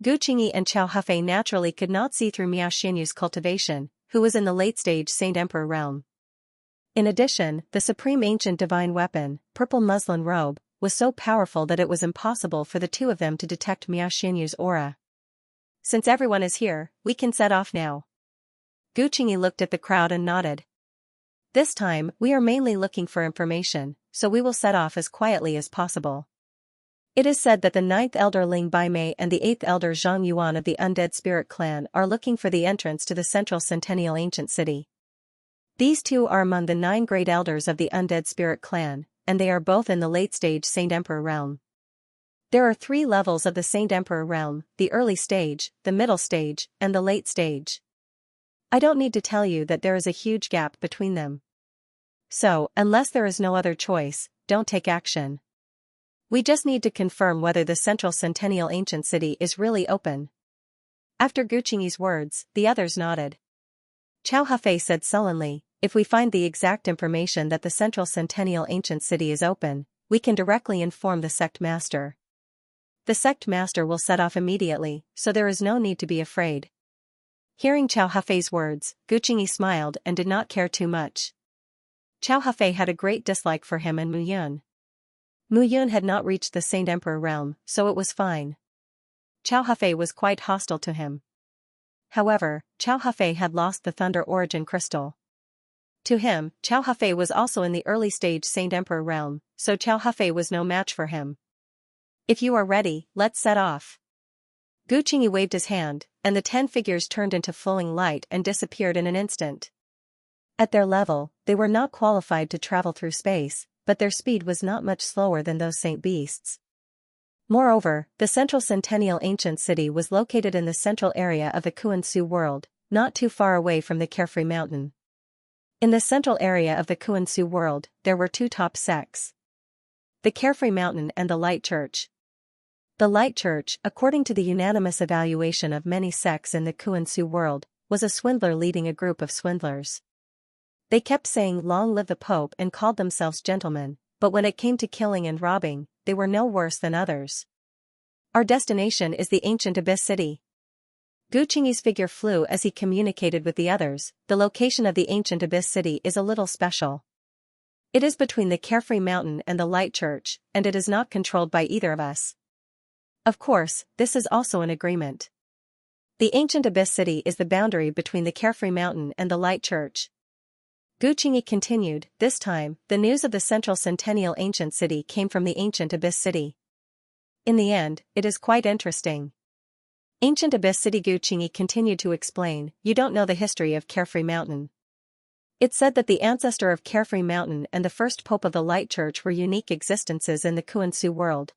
Gu Qingyi and Qiao Hafei naturally could not see through Miao Xianyu's cultivation, who was in the late-stage Saint Emperor realm. In addition, the supreme ancient divine weapon, purple muslin robe, was so powerful that it was impossible for the two of them to detect Miao Xianyu's aura. Since everyone is here, we can set off now. Gu Qingyi looked at the crowd and nodded. This time, we are mainly looking for information, so we will set off as quietly as possible. It is said that the 9th elder Ling Baimei and the 8th elder Zhang Yuan of the Undead Spirit clan are looking for the entrance to the central centennial ancient city. These two are among the 9 great elders of the Undead Spirit clan, and they are both in the late-stage Saint Emperor realm. There are 3 levels of the Saint Emperor realm: the early stage, the middle stage, and the late stage. I don't need to tell you that there is a huge gap between them. So, unless there is no other choice, don't take action. We just need to confirm whether the central centennial ancient city is really open. After Gu Qingyi's words, the others nodded. Qiao Hafei said sullenly, if we find the exact information that the central centennial ancient city is open, we can directly inform the sect master. The sect master will set off immediately, so there is no need to be afraid. Hearing Qiao Hafei's words, Gu Qingyi smiled and did not care too much. Qiao Hafei had a great dislike for him and Mu Yun. Mu Yun had not reached the Saint Emperor realm, so it was fine. Qiao Hafei was quite hostile to him. However, Qiao Hafei had lost the Thunder Origin Crystal. To him, Qiao Hafei was also in the early stage Saint Emperor realm, so Qiao Hafei was no match for him. If you are ready, let's set off. Gu Qingyi waved his hand, and the 10 figures turned into flowing light and disappeared in an instant. At their level, they were not qualified to travel through space, but their speed was not much slower than those Saint Beasts. Moreover, the central centennial ancient city was located in the central area of the Kuan-Su world, not too far away from the Carefree Mountain. In the central area of the Kuan-Su world, there were 2 top sects: the Carefree Mountain and the Light Church. The Light Church, according to the unanimous evaluation of many sects in the Kuan-Su world, was a swindler leading a group of swindlers. They kept saying "Long live the Pope" and called themselves gentlemen, but when it came to killing and robbing, they were no worse than others. Our destination is the ancient Abyss City. Gu Qingyi's figure flew as he communicated with the others. The location of the ancient Abyss City is a little special. It is between the Carefree Mountain and the Light Church, and it is not controlled by either of us. Of course, this is also an agreement. The ancient Abyss City is the boundary between the Carefree Mountain and the Light Church. Gu Qingyi continued, this time, the news of the central centennial ancient city came from the ancient Abyss City. In the end, it is quite interesting. Ancient Abyss City. Gu Qingyi continued to explain, you don't know the history of Carefree Mountain. It's said that the ancestor of Carefree Mountain and the first pope of the Light Church were unique existences in the Kuan-Su world.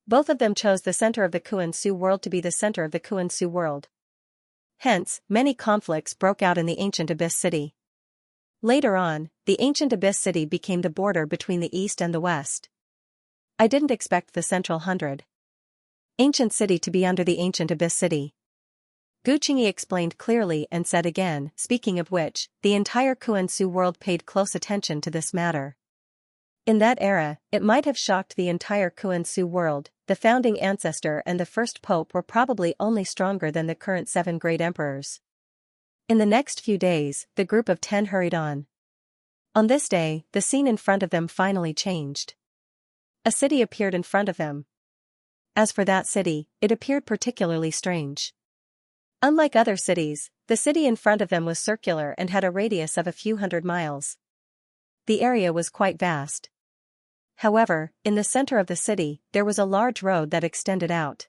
Both of them chose the center of the Kuan-Su world to be the center of the Kuan-Su world. Hence, many conflicts broke out in the ancient Abyss City. Later on, the ancient Abyss City became the border between the East and the West. I didn't expect the Central 100 Ancient City to be under the ancient Abyss City. Gu Qingyi explained clearly and said again, speaking of which, the entire Kuan-Su world paid close attention to this matter. In that era, it might have shocked the entire Kuan-Su world. The founding ancestor and the first pope were probably only stronger than the current 7 great emperors. In the next few days, the group of 10 hurried on. On this day, the scene in front of them finally changed. A city appeared in front of them. As for that city, it appeared particularly strange. Unlike other cities, the city in front of them was circular and had a radius of a few hundred miles. The area was quite vast. However, in the center of the city, there was a large road that extended out.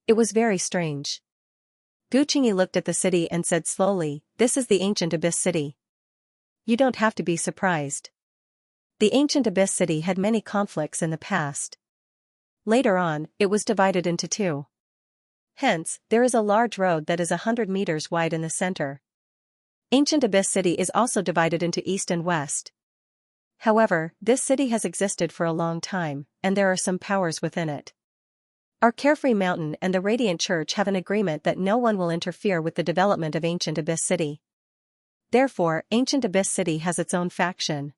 It was very strange. Gu Qingyi looked at the city and said slowly, this is the ancient Abyss City. You don't have to be surprised. The ancient Abyss City had many conflicts in the past. Later on, it was divided into 2. Hence, there is a large road that is 100 meters wide in the center. Ancient Abyss City is also divided into east and west. However, this city has existed for a long time, and there are some powers within it. Our Carefree Mountain and the Radiant Church have an agreement that no one will interfere with the development of Ancient Abyss City. Therefore, Ancient Abyss City has its own faction.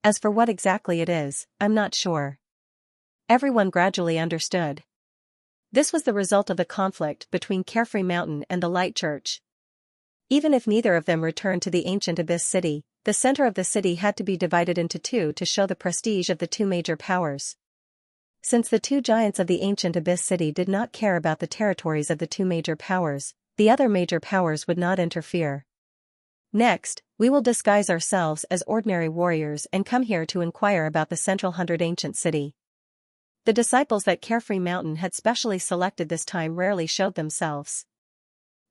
As for what exactly it is, I'm not sure. Everyone gradually understood. This was the result of the conflict between Carefree Mountain and the Light Church. Even if neither of them returned to the Ancient Abyss City, the center of the city had to be divided into two to show the prestige of the two major powers. Since the two giants of the Ancient Abyss City did not care about the territories of the two major powers, the other major powers would not interfere. Next, we will disguise ourselves as ordinary warriors and come here to inquire about the Central 100 Ancient City. The disciples that Carefree Mountain had specially selected this time rarely showed themselves.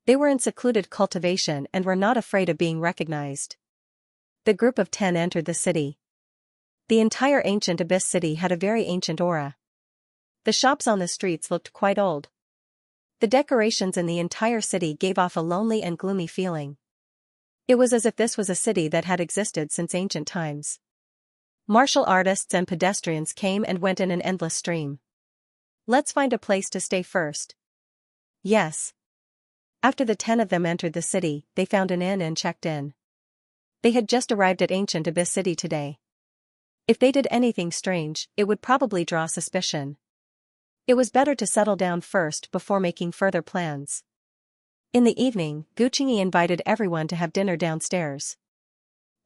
They were in secluded cultivation and were not afraid of being recognized. The group of 10 entered the city. The entire Ancient Abyss City had a very ancient aura. The shops on the streets looked quite old. The decorations in the entire city gave off a lonely and gloomy feeling. It was as if this was a city that had existed since ancient times. Martial artists and pedestrians came and went in an endless stream. Let's find a place to stay first. Yes. After the 10 of them entered the city, they found an inn and checked in. They had just arrived at Ancient Abyss City today. If they did anything strange, it would probably draw suspicion. It was better to settle down first before making further plans. In the evening, Xianxia invited everyone to have dinner downstairs.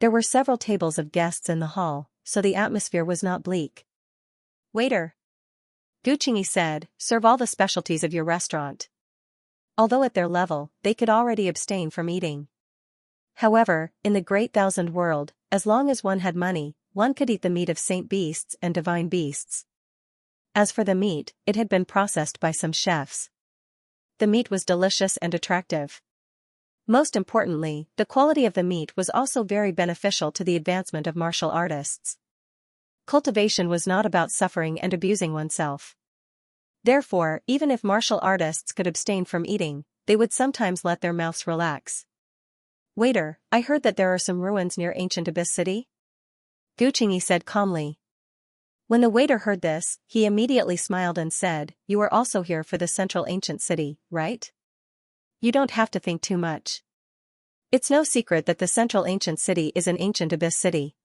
There were several tables of guests in the hall, so the atmosphere was not bleak. "Waiter," Xianxia said, "serve all the specialties of your restaurant." Although at their level, they could already abstain from eating. However, in the Great Thousand World, as long as one had money, one could eat the meat of saint beasts and divine beasts. As for the meat, it had been processed by some chefs. The meat was delicious and attractive. Most importantly, the quality of the meat was also very beneficial to the advancement of martial artists. Cultivation was not about suffering and abusing oneself. Therefore, even if martial artists could abstain from eating, they would sometimes let their mouths relax. "Waiter, I heard that there are some ruins near Ancient Abyss City?" Xianxia said calmly. When the waiter heard this, he immediately smiled and said, "You are also here for the Central Ancient City, right? You don't have to think too much. It's no secret that the Central Ancient City is an Ancient Abyss City.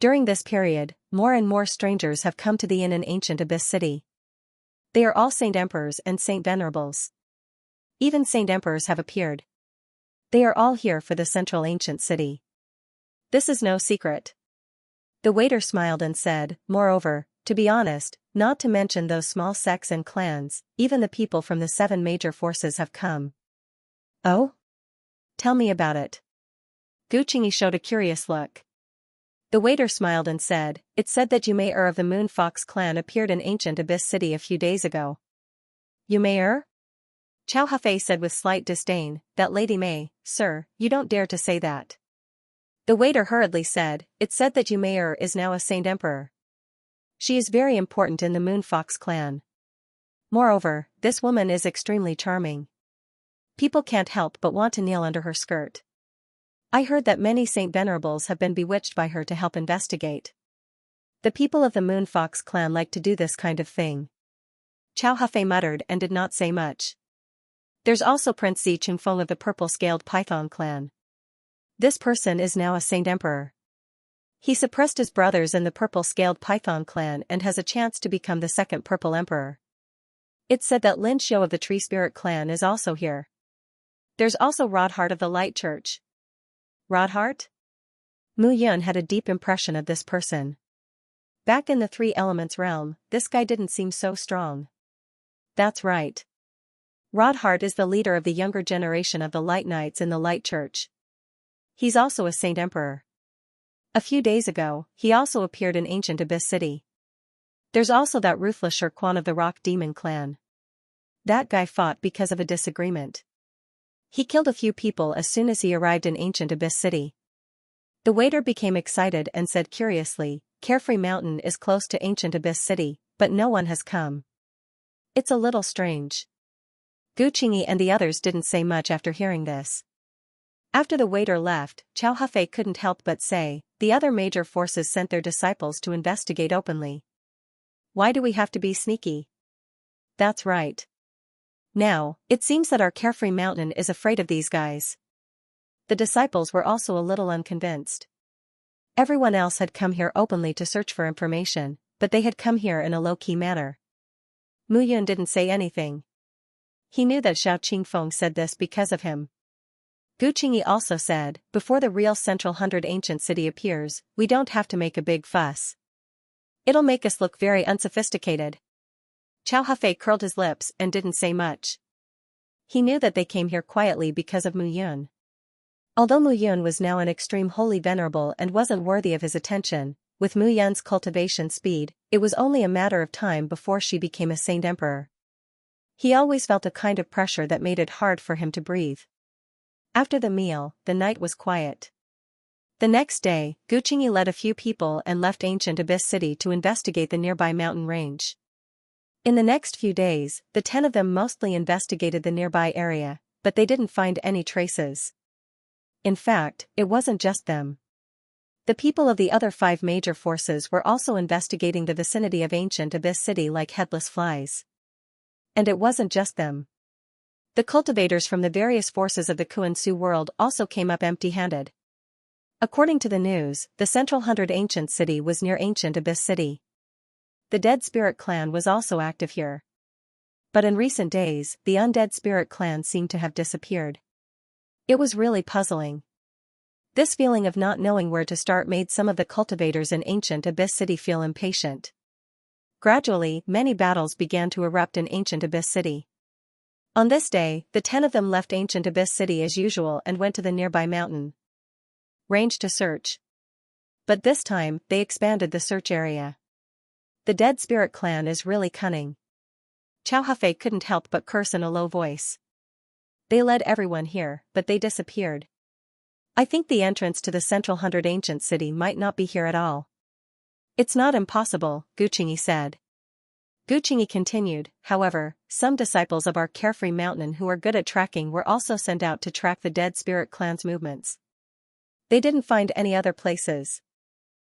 During this period, more and more strangers have come to the inn in Ancient Abyss City. They are all Saint Emperors and Saint Venerables. Even Saint Emperors have appeared. They are all here for the Central Ancient City. This is no secret." The waiter smiled and said, "Moreover, to be honest, not to mention those small sects and clans, even the people from the 7 major forces have come." "Oh? Tell me about it." Xianxia showed a curious look. The waiter smiled and said, "It's said that Yumeir of the Moon Fox clan appeared in Ancient Abyss City a few days ago." "Yumeir?" Chow Hafei said with slight disdain, "That Lady May, sir, you don't dare to say that." The waiter hurriedly said, "It's said that Yumeir is now a Saint Emperor. She is very important in the Moon Fox clan. Moreover, this woman is extremely charming. People can't help but want to kneel under her skirt. I heard that many Saint Venerables have been bewitched by her to help investigate. The people of the Moon Fox clan like to do this kind of thing." Chow Hafei muttered and did not say much. "There's also Prince Zi Chungfeng of the Purple-Scaled Python clan. This person is now a Saint Emperor. He suppressed his brothers in the Purple-Scaled Python clan and has a chance to become the second Purple Emperor. It's said that Lin Xiu of the Tree Spirit clan is also here. There's also Rodhart of the Light Church." Rodhart? Mu Yun had a deep impression of this person. Back in the Three Elements realm, this guy didn't seem so strong. That's right. Rodhart is the leader of the younger generation of the Light Knights in the Light Church. He's also a Saint Emperor. A few days ago, he also appeared in Ancient Abyss City. There's also that ruthless Shirquan of the Rock Demon clan. That guy fought because of a disagreement. He killed a few people as soon as he arrived in Ancient Abyss City. The waiter became excited and said curiously, "Carefree Mountain is close to Ancient Abyss City, but no one has come. It's a little strange." Gu Qingyi and the others didn't say much after hearing this. After the waiter left, Qiao Hafei couldn't help but say, the other major forces sent their disciples to investigate openly. Why do we have to be sneaky? That's right. Now, it seems that our carefree mountain is afraid of these guys. The disciples were also a little unconvinced. Everyone else had come here openly to search for information, but they had come here in a low-key manner. Mu Yun didn't say anything. He knew that Xiao Qingfeng said this because of him. Gu Qingyi also said, before the real Central 100 Ancient City appears, we don't have to make a big fuss. It'll make us look very unsophisticated. Qiao Hafei curled his lips and didn't say much. He knew that they came here quietly because of Mu Yun. Although Mu Yun was now an extreme holy venerable and wasn't worthy of his attention, with Mu Yun's cultivation speed, it was only a matter of time before she became a saint emperor. He always felt a kind of pressure that made it hard for him to breathe. After the meal, the night was quiet. The next day, Gu Qingyi led a few people and left ancient Abyss City to investigate the nearby mountain range. In the next few days, the 10 of them mostly investigated the nearby area, but they didn't find any traces. In fact, it wasn't just them. The people of the other 5 major forces were also investigating the vicinity of ancient Abyss City like headless flies. And it wasn't just them. The cultivators from the various forces of the Kuan-Su world also came up empty-handed. According to the news, the Central 100 Ancient City was near ancient Abyss City. The Dead Spirit Clan was also active here. But in recent days, the Undead Spirit Clan seemed to have disappeared. It was really puzzling. This feeling of not knowing where to start made some of the cultivators in ancient Abyss City feel impatient. Gradually, many battles began to erupt in ancient Abyss City. On this day, the 10 of them left ancient Abyss City as usual and went to the nearby mountain range to search. But this time, they expanded the search area. The Dead Spirit Clan is really cunning. Qiao Hafei couldn't help but curse in a low voice. They led everyone here, but they disappeared. I think the entrance to the Central 100 Ancient City might not be here at all. It's not impossible, Gu Qingyi said. Gu Qingyi continued, however, some disciples of our carefree mountain who are good at tracking were also sent out to track the Dead Spirit Clan's movements. They didn't find any other places.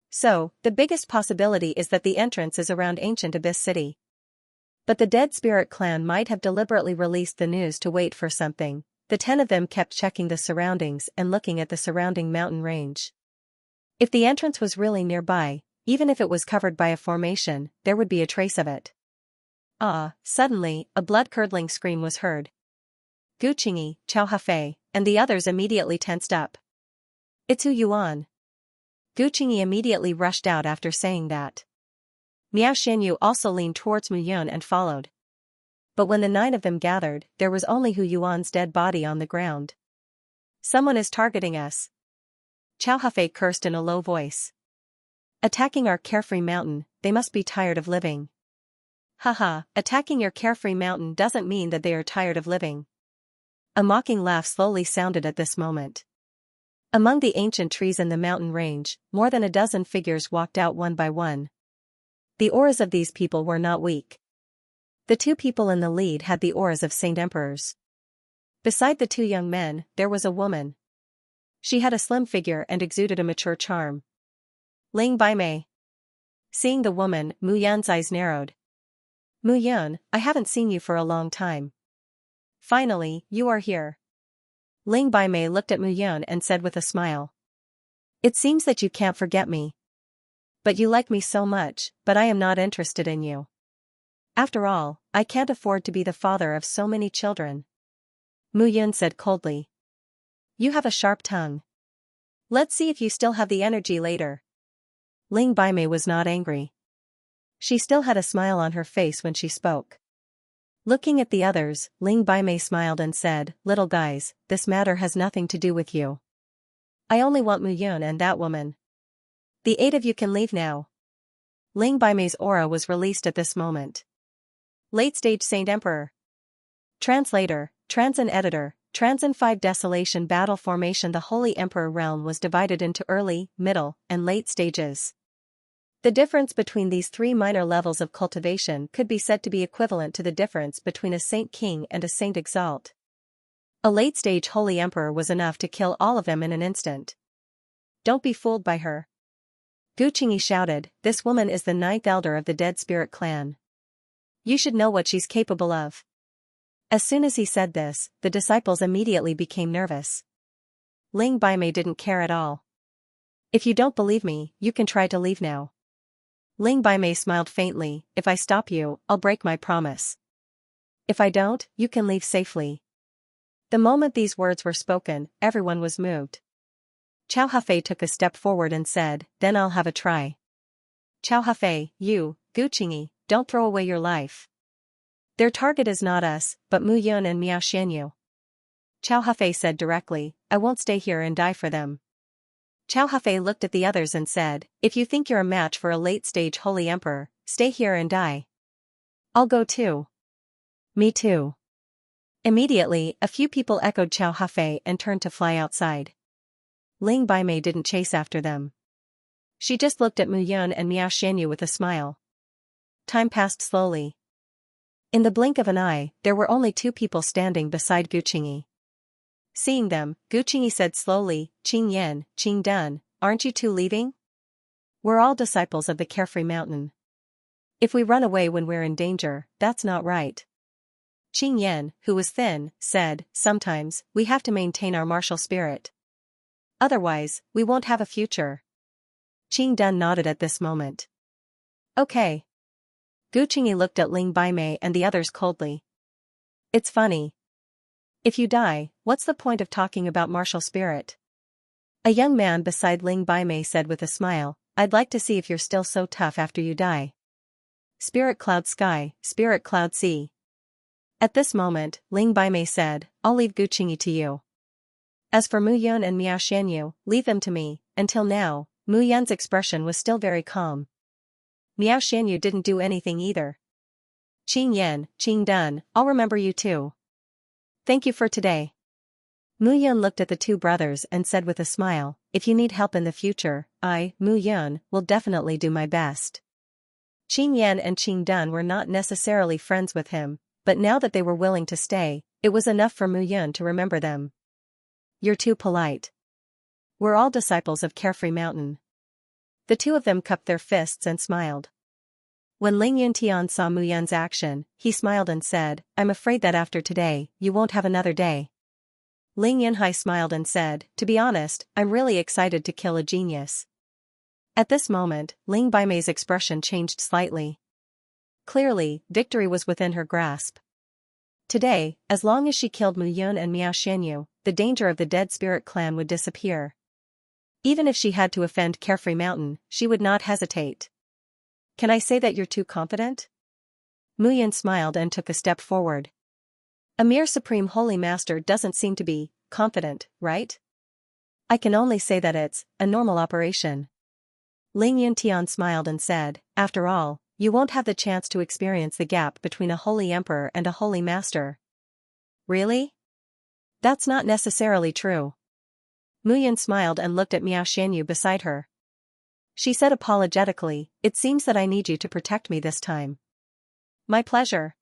So, the biggest possibility is that the entrance is around ancient Abyss City. But the Dead Spirit Clan might have deliberately released the news to wait for something. The 10 of them kept checking the surroundings and looking at the surrounding mountain range. If the entrance was really nearby, even if it was covered by a formation, there would be a trace of it. Suddenly, a blood-curdling scream was heard. Gu Qingyi, Qiao Hafei, and the others immediately tensed up. It's Hu Yuan. Gu Qingyi immediately rushed out after saying that. Miao Xianyu also leaned towards Mu Yun and followed. But when the 9 of them gathered, there was only Hu Yuan's dead body on the ground. Someone is targeting us. Qiao Hafei cursed in a low voice. Attacking our carefree mountain, they must be tired of living. Haha, attacking your carefree mountain doesn't mean that they are tired of living. A mocking laugh slowly sounded at this moment. Among the ancient trees in the mountain range, more than a dozen figures walked out one by one. The auras of these people were not weak. The 2 people in the lead had the auras of saint emperors. Beside the 2 young men, there was a woman. She had a slim figure and exuded a mature charm. Ling Baimei. Seeing the woman, Mu Yun's eyes narrowed. Mu Yun, I haven't seen you for a long time. Finally, you are here. Ling Baimei looked at Mu Yun and said with a smile. It seems that you can't forget me. But you like me so much, but I am not interested in you. After all, I can't afford to be the father of so many children. Mu Yun said coldly. You have a sharp tongue. Let's see if you still have the energy later. Ling Baimei was not angry. She still had a smile on her face when she spoke. Looking at the others, Ling Baimei smiled and said, Little guys, this matter has nothing to do with you. I only want Mu Yun and that woman. The 8 of you can leave now. Ling Baimei's aura was released at this moment. Late-stage Saint Emperor. Translator, Transin Editor, Transin 5 Desolation Battle Formation. The Holy Emperor realm was divided into early, middle, and late stages. The difference between these three minor levels of cultivation could be said to be equivalent to the difference between a Saint King and a Saint Exalt. A late-stage Holy Emperor was enough to kill all of them in an instant. Don't be fooled by her. Gu Qingyi shouted, this woman is the 9th elder of the Dead Spirit clan. You should know what she's capable of. As soon as he said this, the disciples immediately became nervous. Ling Baimei didn't care at all. If you don't believe me, you can try to leave now. Ling Baimei smiled faintly, if I stop you, I'll break my promise. If I don't, you can leave safely. The moment these words were spoken, everyone was moved. Cao Hafei took a step forward and said, then I'll have a try. Cao Hafei, you, Gu Qingyi, don't throw away your life. Their target is not us, but Mu Yun and Miao Xianyu. Cao Hafei said directly, I won't stay here and die for them. Cao Hafei looked at the others and said, if you think you're a match for a late-stage Holy Emperor, stay here and die. I'll go too. Me too. Immediately, a few people echoed Cao Hafei and turned to fly outside. Ling Baimei didn't chase after them. She just looked at Mu Yun and Miao Xianyu with a smile. Time passed slowly. In the blink of an eye, there were only 2 people standing beside Gu Qingyi. Seeing them, Gu Qingyi said slowly, Qing Yan, Qing Dun, aren't you 2 leaving? We're all disciples of the Carefree Mountain. If we run away when we're in danger, that's not right. Qing Yan, who was thin, said, sometimes, we have to maintain our martial spirit. Otherwise, we won't have a future. Qing Dun nodded at this moment. Okay. Gu Qingyi looked at Ling Baimei and the others coldly. It's funny. If you die, what's the point of talking about martial spirit? A young man beside Ling Baimei said with a smile, I'd like to see if you're still so tough after you die. Spirit cloud sky, spirit cloud sea. At this moment, Ling Baimei said, I'll leave Gu Qingyi to you. As for Mu Yun and Miao Xianyu, leave them to me. Until now, Mu Yun's expression was still very calm. Miao Xianyu didn't do anything either. Qing Yan, Qing Dun, I'll remember you too. Thank you for today. Mu Yun looked at the 2 brothers and said with a smile, if you need help in the future, I, Mu Yun, will definitely do my best. Qing Yan and Qing Dun were not necessarily friends with him, but now that they were willing to stay, it was enough for Mu Yun to remember them. You're too polite. We're all disciples of Carefree Mountain. The 2 of them cupped their fists and smiled. When Ling Yuntian saw Mu Yun's action, he smiled and said, I'm afraid that after today, you won't have another day. Ling Yunhai smiled and said, to be honest, I'm really excited to kill a genius. At this moment, Ling Baimei's expression changed slightly. Clearly, victory was within her grasp. Today, as long as she killed Mu Yun and Miao Xianyu, the danger of the Dead Spirit clan would disappear. Even if she had to offend Carefree Mountain, she would not hesitate. Can I say that you're too confident? Mu Yun smiled and took a step forward. A mere Supreme Holy Master doesn't seem to be confident, right? I can only say that it's a normal operation. Ling Yuntian smiled and said, after all, you won't have the chance to experience the gap between a Holy Emperor and a Holy Master. Really? That's not necessarily true. Mu Yun smiled and looked at Miao Xianyu beside her. She said apologetically, it seems that I need you to protect me this time. My pleasure.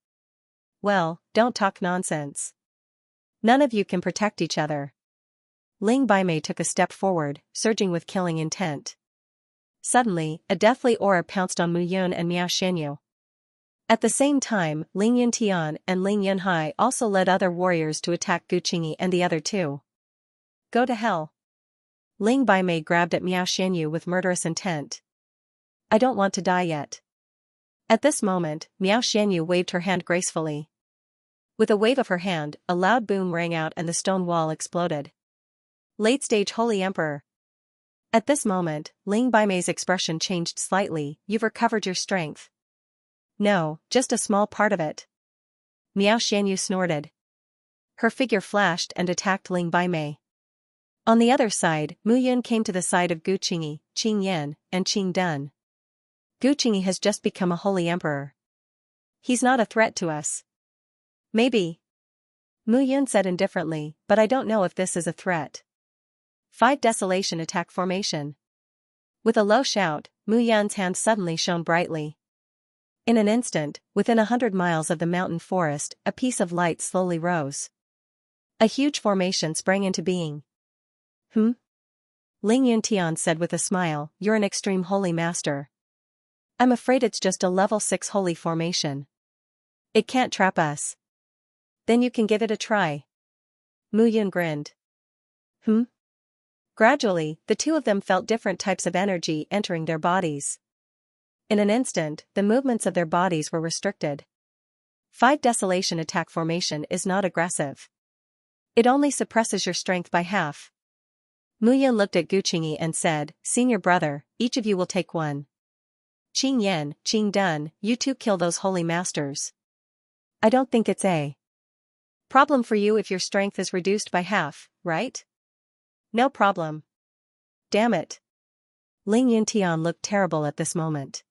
Well, don't talk nonsense. None of you can protect each other. Ling Baimei took a step forward, surging with killing intent. Suddenly, a deathly aura pounced on Mu Yun and Miao Xianyu. At the same time, Ling Yuntian and Ling Yunhai also led other warriors to attack Gu Qingyi and the other 2. Go to hell. Ling Baimei grabbed at Miao Xianyu with murderous intent. I don't want to die yet. At this moment, Miao Xianyu waved her hand gracefully. With a wave of her hand, a loud boom rang out and the stone wall exploded. Late-stage Holy Emperor. At this moment, Ling Baimei's expression changed slightly, you've recovered your strength. No, just a small part of it. Miao Xianyu snorted. Her figure flashed and attacked Ling Baimei. On the other side, Mu Yun came to the side of Gu Qingyi, Qing Yan, and Qing Dun. Gu Qingyi has just become a Holy Emperor. He's not a threat to us. Maybe. Mu Yun said indifferently, but I don't know if this is a threat. 5 Desolation attack formation. With a low shout, Mu Yan's hand suddenly shone brightly. In an instant, within 100 miles of the mountain forest, a piece of light slowly rose. A huge formation sprang into being. Ling Yuntian said with a smile, "You're an extreme holy master. I'm afraid it's just a level 6 holy formation. It can't trap us." "Then you can give it a try." Mu Yun grinned. Gradually, the two of them felt different types of energy entering their bodies. In an instant, the movements of their bodies were restricted. 5 Desolation attack formation is not aggressive. It only suppresses your strength by half. Mu Yun looked at Gu Qingyi and said, "Senior brother, each of you will take one. Qing Yan, Qing Dun, you two kill those holy masters. I don't think it's a problem for you if your strength is reduced by half, right?" "No problem." "Damn it." Ling Yuntian looked terrible at this moment.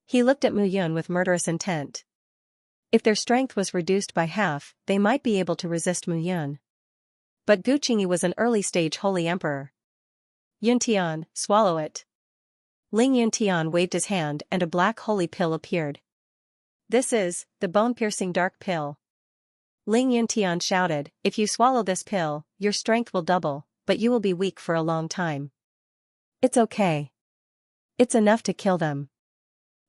He looked at Mu Yun with murderous intent. If their strength was reduced by half, they might be able to resist Mu Yun. But Gu Qingyi was an early-stage holy emperor. "Yuntian, swallow it." Ling Yuntian waved his hand and a black holy pill appeared. "This is the bone-piercing dark pill." Ling Yuntian shouted, "If you swallow this pill, your strength will double, but you will be weak for a long time." "It's okay. It's enough to kill them."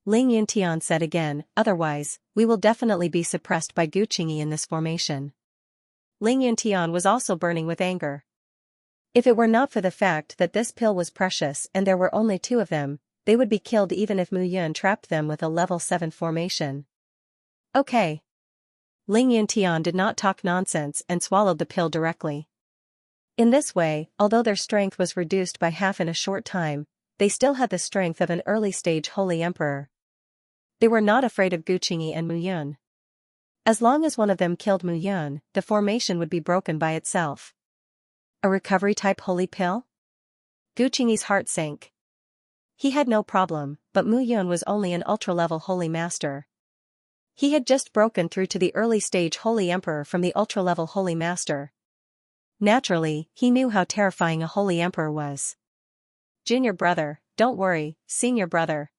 Ling Yuntian said again, "Otherwise, we will definitely be suppressed by Gu Qingyi in this formation." Ling Yuntian was also burning with anger. If it were not for the fact that this pill was precious and there were only 2 of them, they would be killed even if Mu Yun trapped them with a level 7 formation. "Okay." Ling Yuntian did not talk nonsense and swallowed the pill directly. In this way, although their strength was reduced by half in a short time, they still had the strength of an early-stage holy emperor. They were not afraid of Gu Qingyi and Mu Yun. As long as one of them killed Mu Yun, the formation would be broken by itself. A recovery-type holy pill? Gu Qingyi's heart sank. He had no problem, but Mu Yun was only an ultra-level holy master. He had just broken through to the early-stage holy emperor from the ultra-level holy master. Naturally, he knew how terrifying a holy emperor was. "Junior brother, don't worry, senior brother."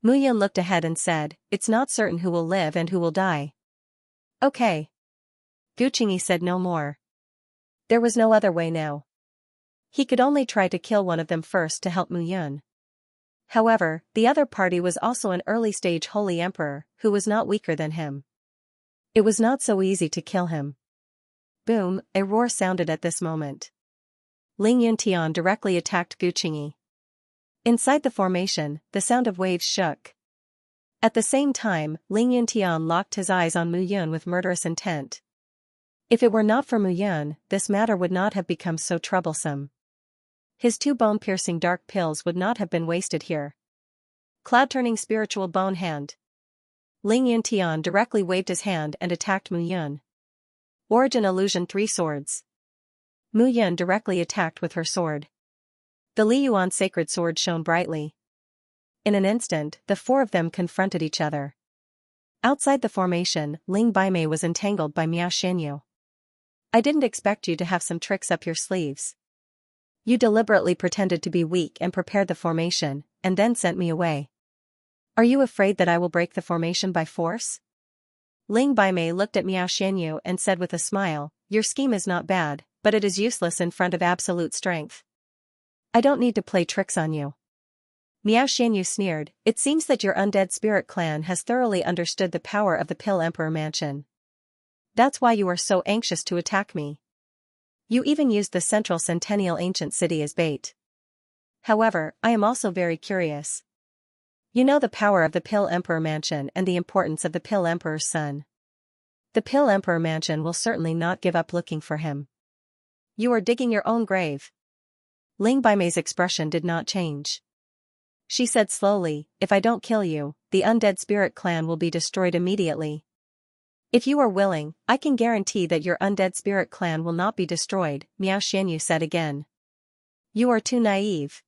Mu Yun looked ahead and said, "It's not certain who will live and who will die." "Okay." Gu Qingyi said no more. There was no other way now. He could only try to kill one of them first to help Mu Yun. However, the other party was also an early-stage holy emperor, who was not weaker than him. It was not so easy to kill him. Boom, a roar sounded at this moment. Ling Yuntian directly attacked Gu Qingyi. Inside the formation, the sound of waves shook. At the same time, Ling Yuntian locked his eyes on Mu Yun with murderous intent. If it were not for Mu Yun, this matter would not have become so troublesome. His 2 bone-piercing dark pills would not have been wasted here. Cloud-turning spiritual bone hand. Ling Yuntian directly waved his hand and attacked Mu Yun. Origin illusion 3 swords. Mu Yun directly attacked with her sword. The Liyuan sacred sword shone brightly. In an instant, the 4 of them confronted each other. Outside the formation, Ling Baimei was entangled by Miao Xianyu. "I didn't expect you to have some tricks up your sleeves. You deliberately pretended to be weak and prepared the formation, and then sent me away. Are you afraid that I will break the formation by force?" Ling Baimei looked at Miao Xianyu and said with a smile, "Your scheme is not bad, but it is useless in front of absolute strength. I don't need to play tricks on you." Miao Xianyu sneered, "It seems that your undead spirit clan has thoroughly understood the power of the Pill Emperor Mansion. That's why you are so anxious to attack me. You even used the central centennial ancient city as bait. However, I am also very curious. You know the power of the Pill Emperor Mansion and the importance of the Pill Emperor's son. The Pill Emperor Mansion will certainly not give up looking for him. You are digging your own grave." Ling Baimei's expression did not change. She said slowly, "If I don't kill you, the undead spirit clan will be destroyed immediately. If you are willing, I can guarantee that your undead spirit clan will not be destroyed," Miao Xianyu said again. "You are too naive."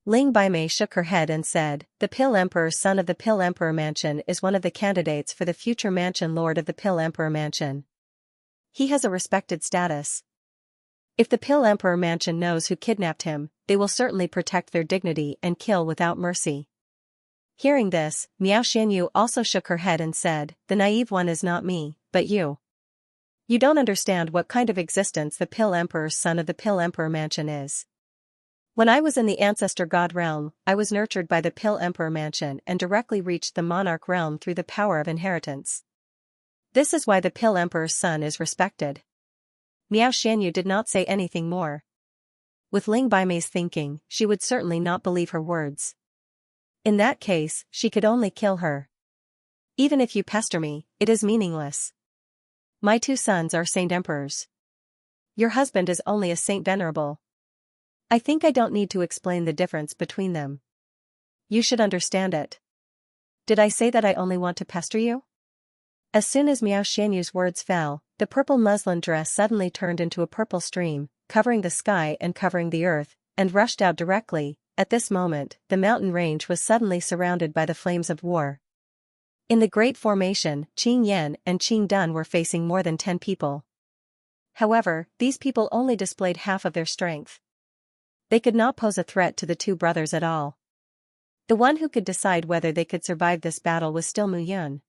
Ling Baimei shook her head and said, "The Pill Emperor's son of the Pill Emperor Mansion is one of the candidates for the future Mansion Lord of the Pill Emperor Mansion. He has a respected status. If the Pill Emperor Mansion knows who kidnapped him, they will certainly protect their dignity and kill without mercy. Hearing this, Miao Xianyu also shook her head and said, "The naive one is not me, but you. You don't understand what kind of existence the Pill Emperor's son of the Pill Emperor mansion is. When I was in the Ancestor God realm, I was nurtured by the Pill Emperor mansion and directly reached the Monarch realm through the power of inheritance. This is why the Pill Emperor's son is respected." Miao Xianyu did not say anything more. With Ling Baimei's thinking, she would certainly not believe her words. In that case, she could only kill her. "Even if you pester me, it is meaningless. My two sons are saint emperors. Your husband is only a saint venerable. I think I don't need to explain the difference between them. You should understand it. Did I say that I only want to pester you?" As soon as Miao Xianyu's words fell, the purple muslin dress suddenly turned into a purple stream, covering the sky and covering the earth, and rushed out directly. At this moment, the mountain range was suddenly surrounded by the flames of war. In the great formation, Qing Yan and Qing Dun were facing more than 10 people. However, these people only displayed half of their strength. They could not pose a threat to the two brothers at all. The one who could decide whether they could survive this battle was still Mu Yun.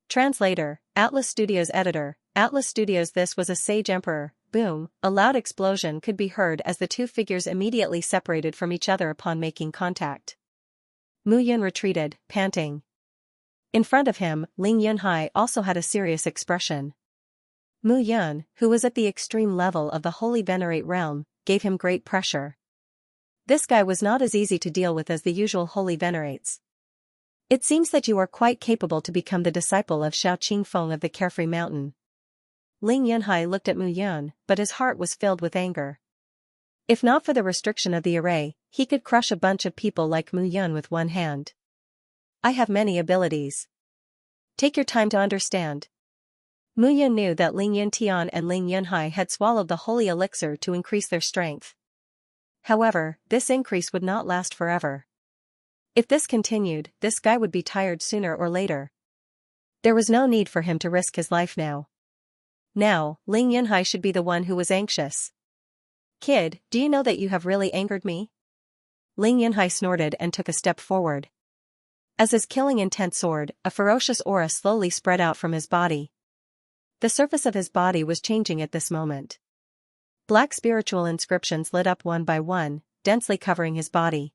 Translator, Atlas Studios Editor, Atlas Studios. This was a sage emperor. Boom, a loud explosion could be heard as the two figures immediately separated from each other upon making contact. Mu Yun retreated, panting. In front of him, Ling Yunhai also had a serious expression. Mu Yun, who was at the extreme level of the Holy Venerate realm, gave him great pressure. This guy was not as easy to deal with as the usual Holy Venerates. "It seems that you are quite capable to become the disciple of Xiao Qingfeng of the Carefree Mountain." Ling Yunhai looked at Mu Yun, but his heart was filled with anger. If not for the restriction of the array, he could crush a bunch of people like Mu Yun with one hand. "I have many abilities. Take your time to understand." Mu Yun knew that Ling Yuntian and Ling Yunhai had swallowed the holy elixir to increase their strength. However, this increase would not last forever. If this continued, this guy would be tired sooner or later. There was no need for him to risk his life now. Now, Ling Yunhai should be the one who was anxious. "Kid, do you know that you have really angered me?" Ling Yunhai snorted and took a step forward. As his killing intent soared, a ferocious aura slowly spread out from his body. The surface of his body was changing at this moment. Black spiritual inscriptions lit up one by one, densely covering his body.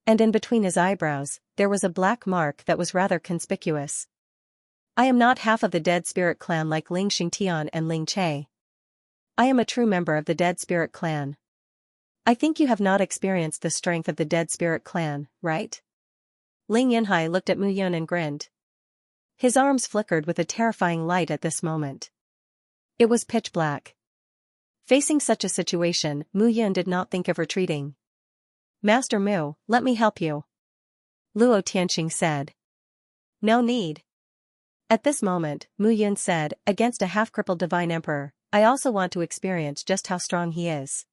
And in between his eyebrows, there was a black mark that was rather conspicuous. "I am not half of the Dead Spirit clan like Ling Xingtian and Ling Che. I am a true member of the Dead Spirit clan. I think you have not experienced the strength of the Dead Spirit clan, right?" Ling Yunhai looked at Mu Yun and grinned. His arms flickered with a terrifying light at this moment. It was pitch black. Facing such a situation, Mu Yun did not think of retreating. "Master Mu, let me help you," Luo Tianqing said. "No need." At this moment, Mu Yun said, "Against a half-crippled divine emperor, I also want to experience just how strong he is."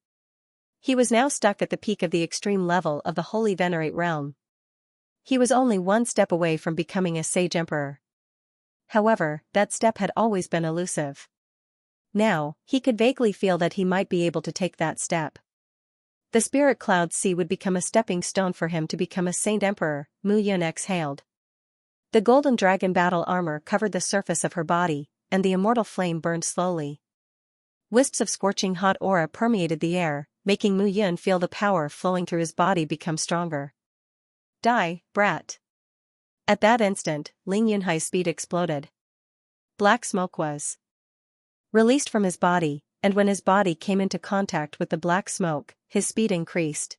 He was now stuck at the peak of the extreme level of the Holy Venerate realm. He was only one step away from becoming a sage emperor. However, that step had always been elusive. Now, he could vaguely feel that he might be able to take that step. The spirit cloud sea would become a stepping stone for him to become a saint emperor. Mu Yun exhaled. The golden dragon battle armor covered the surface of her body, and the immortal flame burned slowly. Wisps of scorching hot aura permeated the air, making Mu Yun feel the power flowing through his body become stronger. "Die, brat." At that instant, Ling Yunhai's speed exploded. Black smoke was released from his body, and when his body came into contact with the black smoke, his speed increased.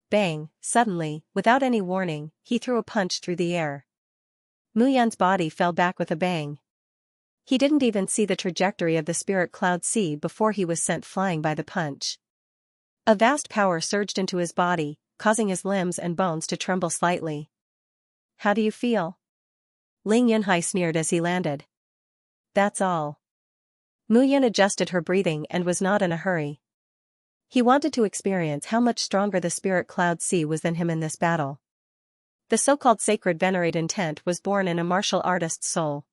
Bang, suddenly, without any warning, he threw a punch through the air. Mu Yun's body fell back with a bang. He didn't even see the trajectory of the spirit cloud sea before he was sent flying by the punch. A vast power surged into his body, causing his limbs and bones to tremble slightly. "How do you feel?" Ling Yunhai sneered as he landed. "That's all." Mu Yun adjusted her breathing and was not in a hurry. He wanted to experience how much stronger the spirit cloud sea was than him in this battle. The so-called sacred venerate intent was born in a martial artist's soul.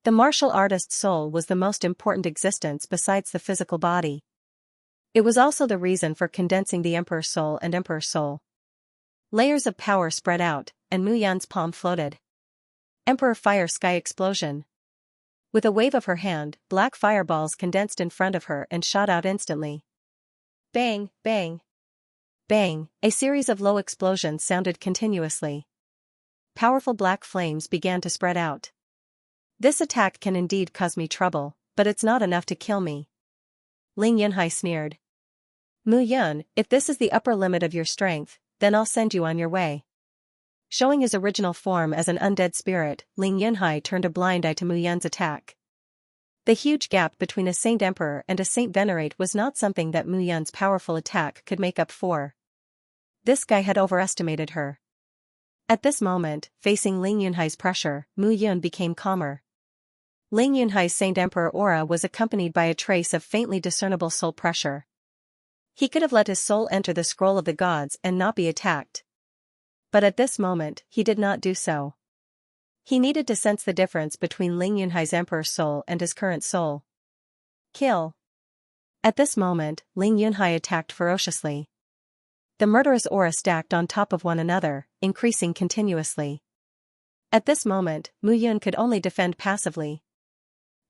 The martial artist's soul was the most important existence besides the physical body. It was also the reason for condensing the Emperor's soul and Emperor's soul. Layers of power spread out, and Mu Yan's palm floated. Emperor Fire Sky Explosion. With a wave of her hand, black fireballs condensed in front of her and shot out instantly. Bang, bang, bang, a series of low explosions sounded continuously. Powerful black flames began to spread out. This attack can indeed cause me trouble, but it's not enough to kill me. Ling Yunhai sneered. Mu Yun, if this is the upper limit of your strength, then I'll send you on your way. Showing his original form as an undead spirit, Ling Yunhai turned a blind eye to Mu Yun's attack. The huge gap between a Saint Emperor and a Saint Venerate was not something that Mu Yun's powerful attack could make up for. This guy had overestimated her. At this moment, facing Ling Yunhai's pressure, Mu Yun became calmer. Ling Yunhai's Saint Emperor aura was accompanied by a trace of faintly discernible soul pressure. He could have let his soul enter the scroll of the gods and not be attacked. But at this moment, he did not do so. He needed to sense the difference between Ling Yunhai's Emperor's soul and his current soul. Kill. At this moment, Ling Yunhai attacked ferociously. The murderous aura stacked on top of one another, increasing continuously. At this moment, Mu Yun could only defend passively.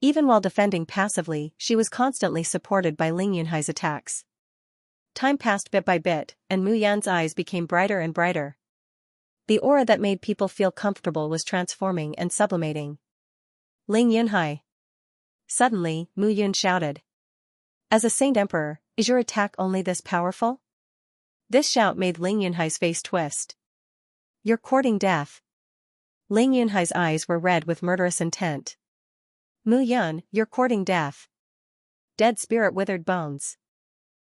Even while defending passively, she was constantly supported by Ling Yunhai's attacks. Time passed bit by bit, and Mu Yan's eyes became brighter and brighter. The aura that made people feel comfortable was transforming and sublimating. Ling Yunhai. Suddenly, Mu Yun shouted. As a Saint Emperor, is your attack only this powerful? This shout made Ling Yunhai's face twist. You're courting death. Ling Yunhai's eyes were red with murderous intent. Mu Yun, you're courting death. Dead spirit withered bones.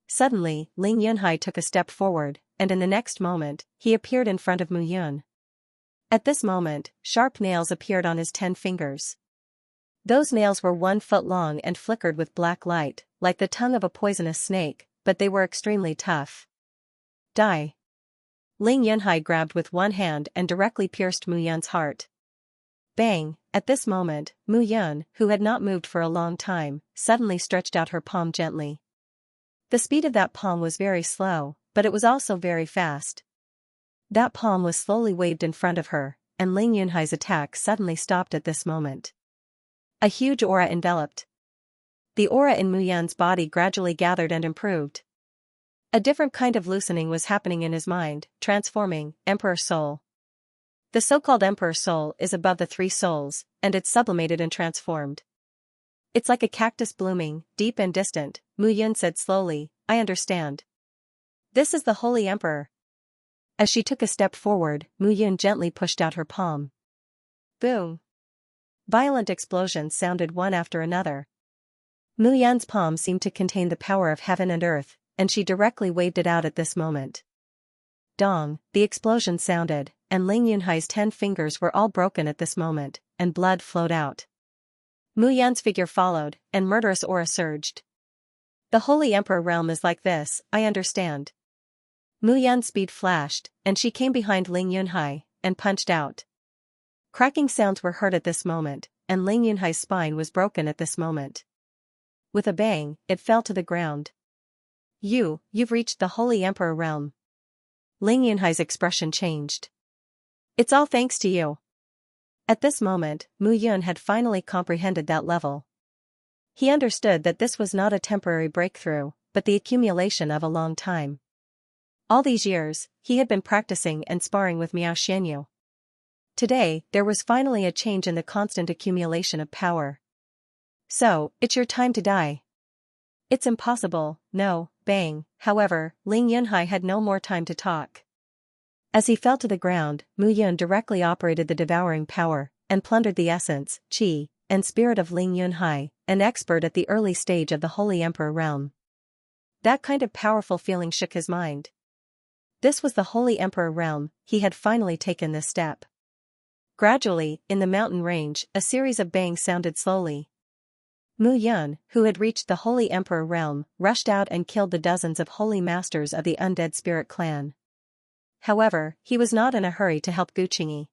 Suddenly, Ling Yunhai took a step forward, and in the next moment, he appeared in front of Mu Yun. At this moment, sharp nails appeared on his 10 fingers. Those nails were 1 foot long and flickered with black light, like the tongue of a poisonous snake, but they were extremely tough. Die. Ling Yunhai grabbed with one hand and directly pierced Mu Yun's heart. Bang! At this moment, Mu Yun, who had not moved for a long time, suddenly stretched out her palm gently. The speed of that palm was very slow, but it was also very fast. That palm was slowly waved in front of her, and Ling Yunhai's attack suddenly stopped at this moment. A huge aura enveloped. The aura in Mu Yun's body gradually gathered and improved. A different kind of loosening was happening in his mind, transforming Emperor Soul. The so-called Emperor Soul is above the 3 souls, and it's sublimated and transformed. It's like a cactus blooming, deep and distant, Mu Yun said slowly, I understand. This is the Holy Emperor. As she took a step forward, Mu Yun gently pushed out her palm. Boom. Violent explosions sounded one after another. Mu Yun's palm seemed to contain the power of heaven and earth, and she directly waved it out at this moment. Dong, the explosion sounded, and Ling Yunhai's 10 fingers were all broken at this moment, and blood flowed out. Mu Yan's figure followed, and murderous aura surged. The Holy Emperor realm is like this, I understand. Mu Yan's speed flashed, and she came behind Ling Yunhai, and punched out. Cracking sounds were heard at this moment, and Ling Yunhai's spine was broken at this moment. With a bang, it fell to the ground. You've reached the Holy Emperor realm. Ling Yunhai's expression changed. It's all thanks to you. At this moment, Mu Yun had finally comprehended that level. He understood that this was not a temporary breakthrough, but the accumulation of a long time. All these years, he had been practicing and sparring with Miao Xianyu. Today, there was finally a change in the constant accumulation of power. So, it's your time to die. It's impossible, no, bang. However, Ling Yunhai had no more time to talk. As he fell to the ground, Mu Yun directly operated the devouring power, and plundered the essence, qi, and spirit of Ling Yunhai, an expert at the early stage of the Holy Emperor realm. That kind of powerful feeling shook his mind. This was the Holy Emperor realm, he had finally taken this step. Gradually, in the mountain range, a series of bangs sounded slowly. Mu Yun, who had reached the Holy Emperor realm, rushed out and killed the dozens of holy masters of the undead spirit clan. However, he was not in a hurry to help Guqingyi.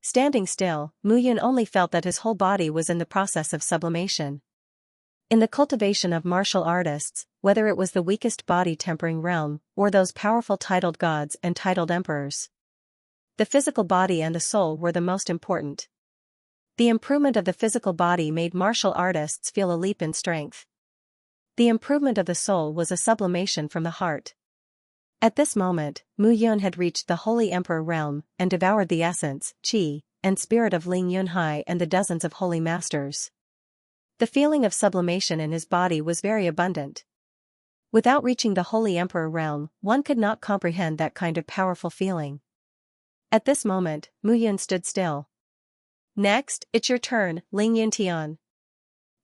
Standing still, Mu Yun only felt that his whole body was in the process of sublimation. In the cultivation of martial artists, whether it was the weakest body-tempering realm, or those powerful titled gods and titled emperors, the physical body and the soul were the most important. The improvement of the physical body made martial artists feel a leap in strength. The improvement of the soul was a sublimation from the heart. At this moment, Mu Yun had reached the Holy Emperor realm and devoured the essence, qi, and spirit of Ling Yunhai and the dozens of holy masters. The feeling of sublimation in his body was very abundant. Without reaching the Holy Emperor realm, one could not comprehend that kind of powerful feeling. At this moment, Mu Yun stood still. Next, it's your turn, Ling Yuntian.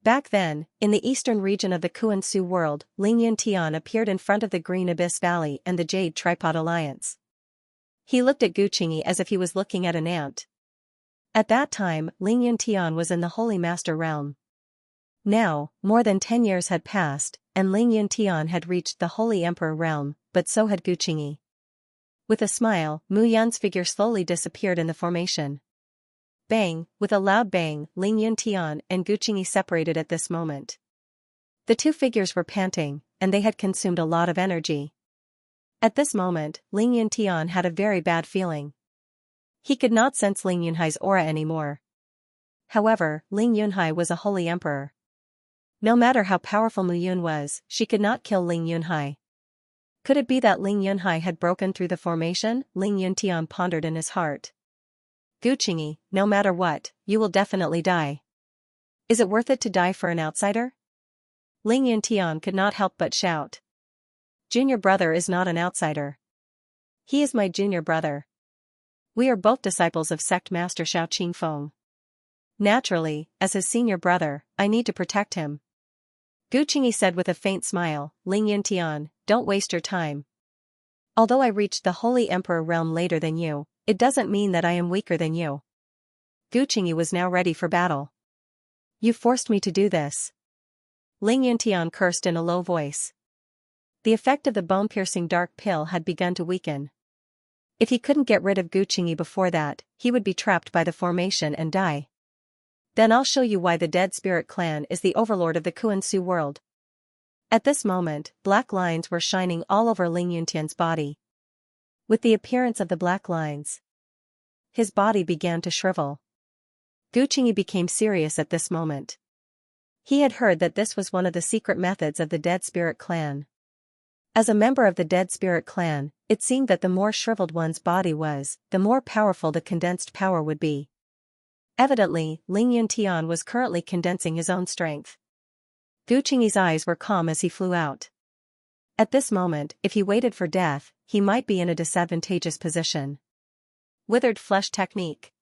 Back then, in the eastern region of the Kuan-Su world, Ling Yuntian appeared in front of the Green Abyss Valley and the Jade Tripod Alliance. He looked at Gu Qingyi as if he was looking at an ant. At that time, Ling Yuntian was in the Holy Master realm. Now, more than 10 years had passed, and Ling Yuntian had reached the Holy Emperor realm, but so had Gu Qingyi. With a smile, Mu Yun's figure slowly disappeared in the formation. Bang! With a loud bang, Ling Yuntian and Gu Qingyi separated at this moment. The two figures were panting, and they had consumed a lot of energy. At this moment, Ling Yuntian had a very bad feeling. He could not sense Ling Yunhai's aura anymore. However, Ling Yunhai was a holy emperor. No matter how powerful Mu Yun was, she could not kill Ling Yunhai. Could it be that Ling Yunhai had broken through the formation? Ling Yuntian pondered in his heart. Gu Qingyi, no matter what, you will definitely die. Is it worth it to die for an outsider? Ling Yuntian could not help but shout. Junior brother is not an outsider. He is my junior brother. We are both disciples of sect master Xiao Qingfeng. Naturally, as his senior brother, I need to protect him. Gu Qingyi said with a faint smile, Ling Yuntian, don't waste your time. Although I reached the Holy Emperor realm later than you, it doesn't mean that I am weaker than you. Gu Qingyi was now ready for battle. You forced me to do this. Ling Yuntian cursed in a low voice. The effect of the bone-piercing dark pill had begun to weaken. If he couldn't get rid of Gu Qingyi before that, he would be trapped by the formation and die. Then I'll show you why the Dead Spirit clan is the overlord of the Kuan-Su world. At this moment, black lines were shining all over Ling Yuntian's body. With the appearance of the black lines, his body began to shrivel. Gu Qingyi became serious at this moment. He had heard that this was one of the secret methods of the Dead Spirit clan. As a member of the Dead Spirit clan, it seemed that the more shriveled one's body was, the more powerful the condensed power would be. Evidently, Ling Yuntian was currently condensing his own strength. Gu Qingyi's eyes were calm as he flew out. At this moment, if he waited for death, he might be in a disadvantageous position. Withered Flesh Technique.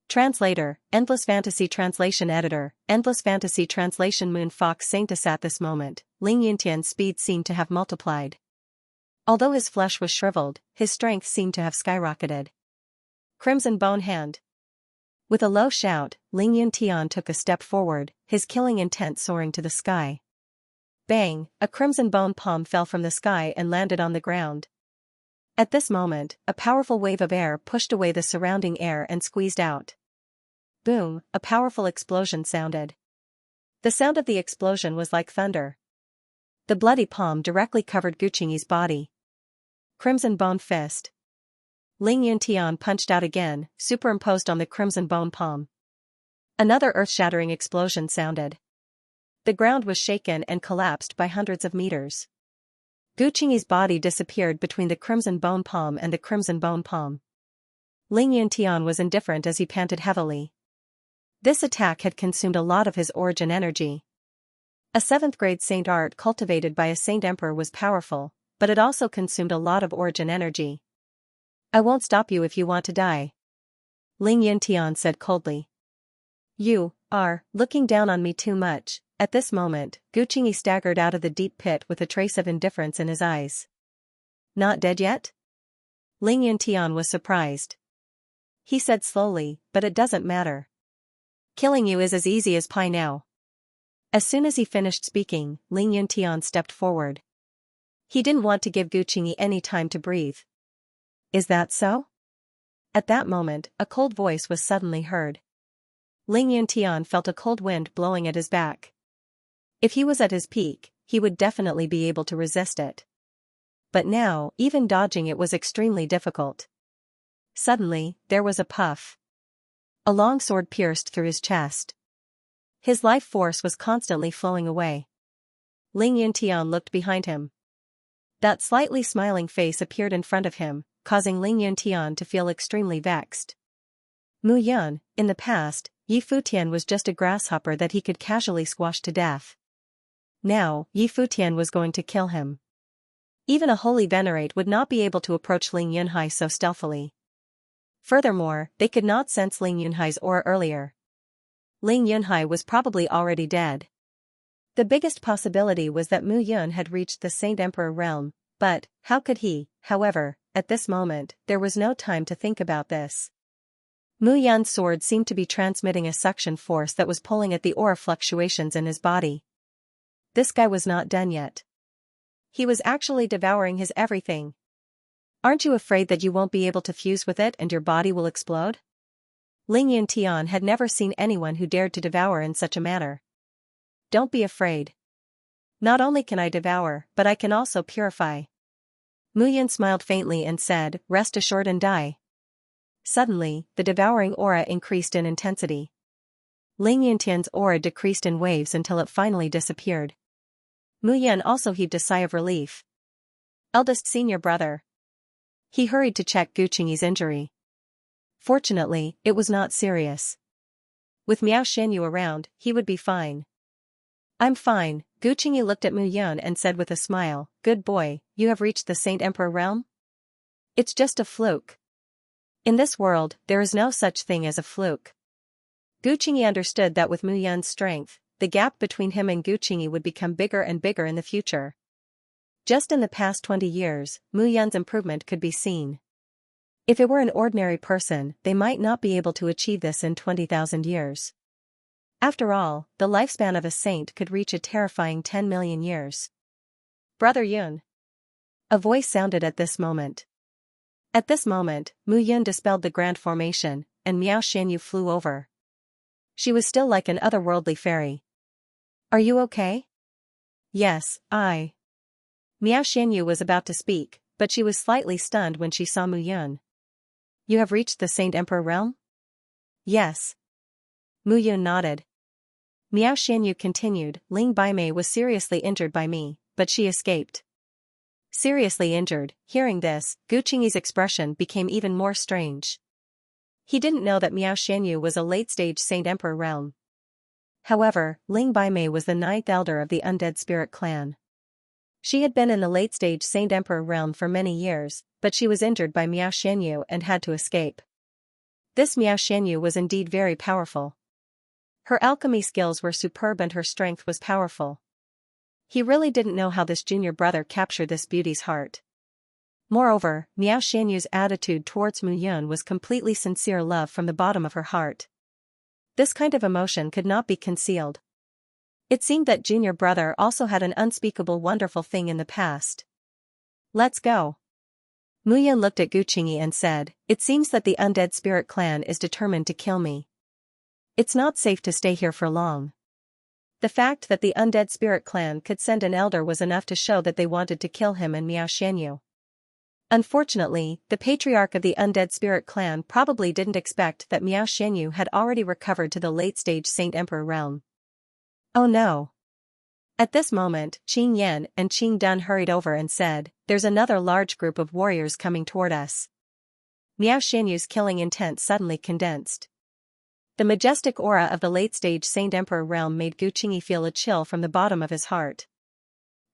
Translator, Endless Fantasy Translation Editor, Endless Fantasy Translation. Moon Fox Sanctus. At this moment, Ling Yuntian's speed seemed to have multiplied. Although his flesh was shriveled, his strength seemed to have skyrocketed. Crimson Bone Hand. With a low shout, Ling Yuntian took a step forward, his killing intent soaring to the sky. Bang! A crimson bone palm fell from the sky and landed on the ground. At this moment, a powerful wave of air pushed away the surrounding air and squeezed out. Boom! A powerful explosion sounded. The sound of the explosion was like thunder. The bloody palm directly covered Gu Qingyi's body. Crimson Bone Fist. Ling Yuntian punched out again, superimposed on the crimson bone palm. Another earth-shattering explosion sounded. The ground was shaken and collapsed by hundreds of meters. Gu Qingyi's body disappeared between the crimson bone palm and the crimson bone palm. Ling Yuntian was indifferent as he panted heavily. This attack had consumed a lot of his origin energy. A 7th-grade saint art cultivated by a saint emperor was powerful, but it also consumed a lot of origin energy. I won't stop you if you want to die. Ling Yuntian said coldly. You are looking down on me too much. At this moment, Gu Qingyi staggered out of the deep pit with a trace of indifference in his eyes. Not dead yet? Ling Yuntian was surprised. He said slowly, but it doesn't matter. Killing you is as easy as pie now. As soon as he finished speaking, Ling Yuntian stepped forward. He didn't want to give Gu Qingyi any time to breathe. Is that so? At that moment, a cold voice was suddenly heard. Ling Yuntian felt a cold wind blowing at his back. If he was at his peak, he would definitely be able to resist it. But now, even dodging it was extremely difficult. Suddenly, there was a puff. A long sword pierced through his chest. His life force was constantly flowing away. Ling Yuntian looked behind him. That slightly smiling face appeared in front of him, causing Ling Yuntian to feel extremely vexed. Mu Yun, in the past, Yi Futian was just a grasshopper that he could casually squash to death. Now, Yi Futian was going to kill him. Even a holy venerate would not be able to approach Ling Yunhai so stealthily. Furthermore, they could not sense Ling Yunhai's aura earlier. Ling Yunhai was probably already dead. The biggest possibility was that Mu Yun had reached the Saint Emperor realm, but, how could he? However, at this moment, there was no time to think about this. Mu Yun's sword seemed to be transmitting a suction force that was pulling at the aura fluctuations in his body. This guy was not done yet. He was actually devouring his everything. Aren't you afraid that you won't be able to fuse with it and your body will explode? Ling Yuntian had never seen anyone who dared to devour in such a manner. Don't be afraid. Not only can I devour, but I can also purify. Mu Yun smiled faintly and said, rest assured and die. Suddenly, the devouring aura increased in intensity. Ling Yuntian's aura decreased in waves until it finally disappeared. Mu Yun also heaved a sigh of relief. Eldest senior brother. He hurried to check Gu Qingyi's injury. Fortunately, it was not serious. With Miao Shenyu around, he would be fine. I'm fine, Gu Qingyi looked at Mu Yun and said with a smile, good boy, you have reached the Saint Emperor realm? It's just a fluke. In this world, there is no such thing as a fluke. Gu Qingyi understood that with Mu Yun's strength, the gap between him and Gu Qingyi would become bigger and bigger in the future. Just in the past 20 years, Mu Yun's improvement could be seen. If it were an ordinary person, they might not be able to achieve this in 20,000 years. After all, the lifespan of a saint could reach a terrifying 10 million years. Brother Yun. A voice sounded at this moment. At this moment, Mu Yun dispelled the grand formation, and Miao Shenyu flew over. She was still like an otherworldly fairy. Are you okay? Yes, I. Miao Shenyu was about to speak, but she was slightly stunned when she saw Mu Yun. You have reached the Saint Emperor realm? Yes. Mu Yun nodded. Miao Shenyu continued, Ling Baimei was seriously injured by me, but she escaped. Seriously injured, hearing this, Gu Qingyi's expression became even more strange. He didn't know that Miao Shenyu was a late-stage Saint Emperor realm. However, Ling Baimei was the 9th elder of the Undead Spirit clan. She had been in the late-stage Saint Emperor realm for many years, but she was injured by Miao Shenyu and had to escape. This Miao Shenyu was indeed very powerful. Her alchemy skills were superb and her strength was powerful. He really didn't know how this junior brother captured this beauty's heart. Moreover, Miao Shenyu's attitude towards Mu Yun was completely sincere love from the bottom of her heart. This kind of emotion could not be concealed. It seemed that junior brother also had an unspeakable wonderful thing in the past. Let's go. Mu Yun looked at Gu Qingyi and said, it seems that the Undead Spirit clan is determined to kill me. It's not safe to stay here for long. The fact that the Undead Spirit clan could send an elder was enough to show that they wanted to kill him and Miao Shenyu. Unfortunately, the patriarch of the Undead Spirit clan probably didn't expect that Miao Shenyu had already recovered to the late-stage Saint Emperor realm. Oh no. At this moment, Qing Yan and Qing Dun hurried over and said, there's another large group of warriors coming toward us. Miao Shenyu's killing intent suddenly condensed. The majestic aura of the late-stage Saint Emperor realm made Gu Qingyi feel a chill from the bottom of his heart.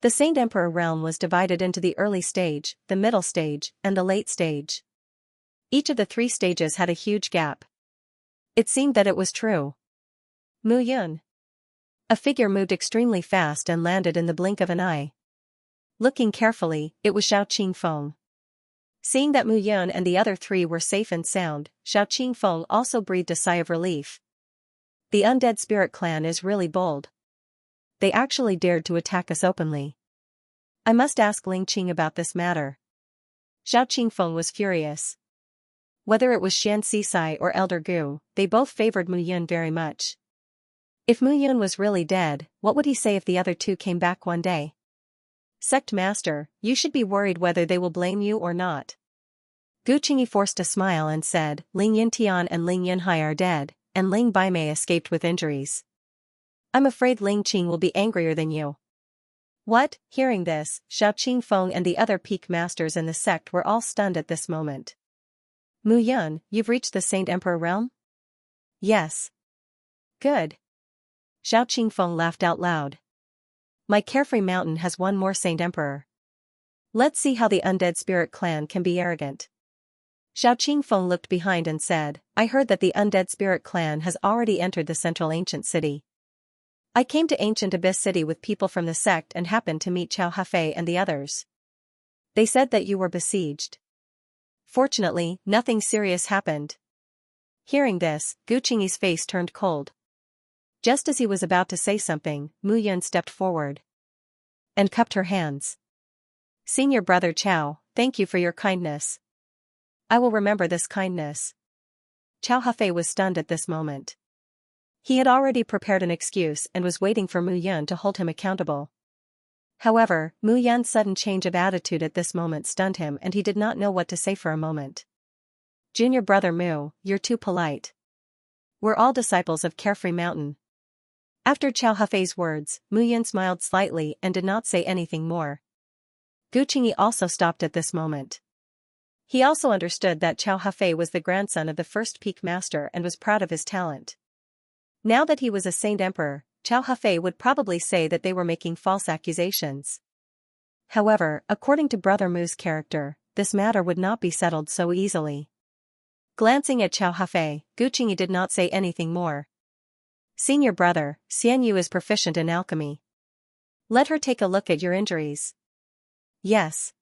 The Saint Emperor realm was divided into the early stage, the middle stage, and the late stage. Each of the 3 stages had a huge gap. It seemed that it was true. Mu Yun. A figure moved extremely fast and landed in the blink of an eye. Looking carefully, it was Xiao Qingfeng. Seeing that Mu Yun and the other 3 were safe and sound, Xiao Qingfeng also breathed a sigh of relief. The Undead Spirit clan is really bold. They actually dared to attack us openly. I must ask Ling Qing about this matter. Xiao Qingfeng was furious. Whether it was Xianxia or Elder Gu, they both favored Mu Yun very much. If Mu Yun was really dead, what would he say if the other two came back one day? Sect Master, you should be worried whether they will blame you or not. Gu Qingyi forced a smile and said, Ling Yintian and Ling Yinhai are dead, and Ling Baimei escaped with injuries. I'm afraid Ling Qing will be angrier than you. What? Hearing this, Xiao Qingfeng and the other peak masters in the sect were all stunned at this moment. Mu Yun, you've reached the Saint Emperor realm? Yes. Good. Xiao Qingfeng laughed out loud. My Carefree Mountain has one more Saint Emperor. Let's see how the Undead Spirit Clan can be arrogant. Xiao Qingfeng looked behind and said, I heard that the Undead Spirit Clan has already entered the central ancient city. I came to Ancient Abyss City with people from the sect and happened to meet Chao Hafei and the others. They said that you were besieged. Fortunately, nothing serious happened. Hearing this, Gu Qingyi's face turned cold. Just as he was about to say something, Mu Yun stepped forward and cupped her hands. Senior brother Chao, thank you for your kindness. I will remember this kindness. Chao Hafei was stunned at this moment. He had already prepared an excuse and was waiting for Mu Yun to hold him accountable. However, Mu Yun's sudden change of attitude at this moment stunned him and he did not know what to say for a moment. Junior brother Mu, you're too polite. We're all disciples of Carefree Mountain. After Chao Hafei's words, Mu Yun smiled slightly and did not say anything more. Gu Qingyi also stopped at this moment. He also understood that Chao Hafei was the grandson of the first peak master and was proud of his talent. Now that he was a Saint Emperor, Chao Hafei would probably say that they were making false accusations. However, according to Brother Mu's character, this matter would not be settled so easily. Glancing at Chao Hafei, Gu Qingyi did not say anything more. Senior brother, Xianyu is proficient in alchemy. Let her take a look at your injuries. Yes.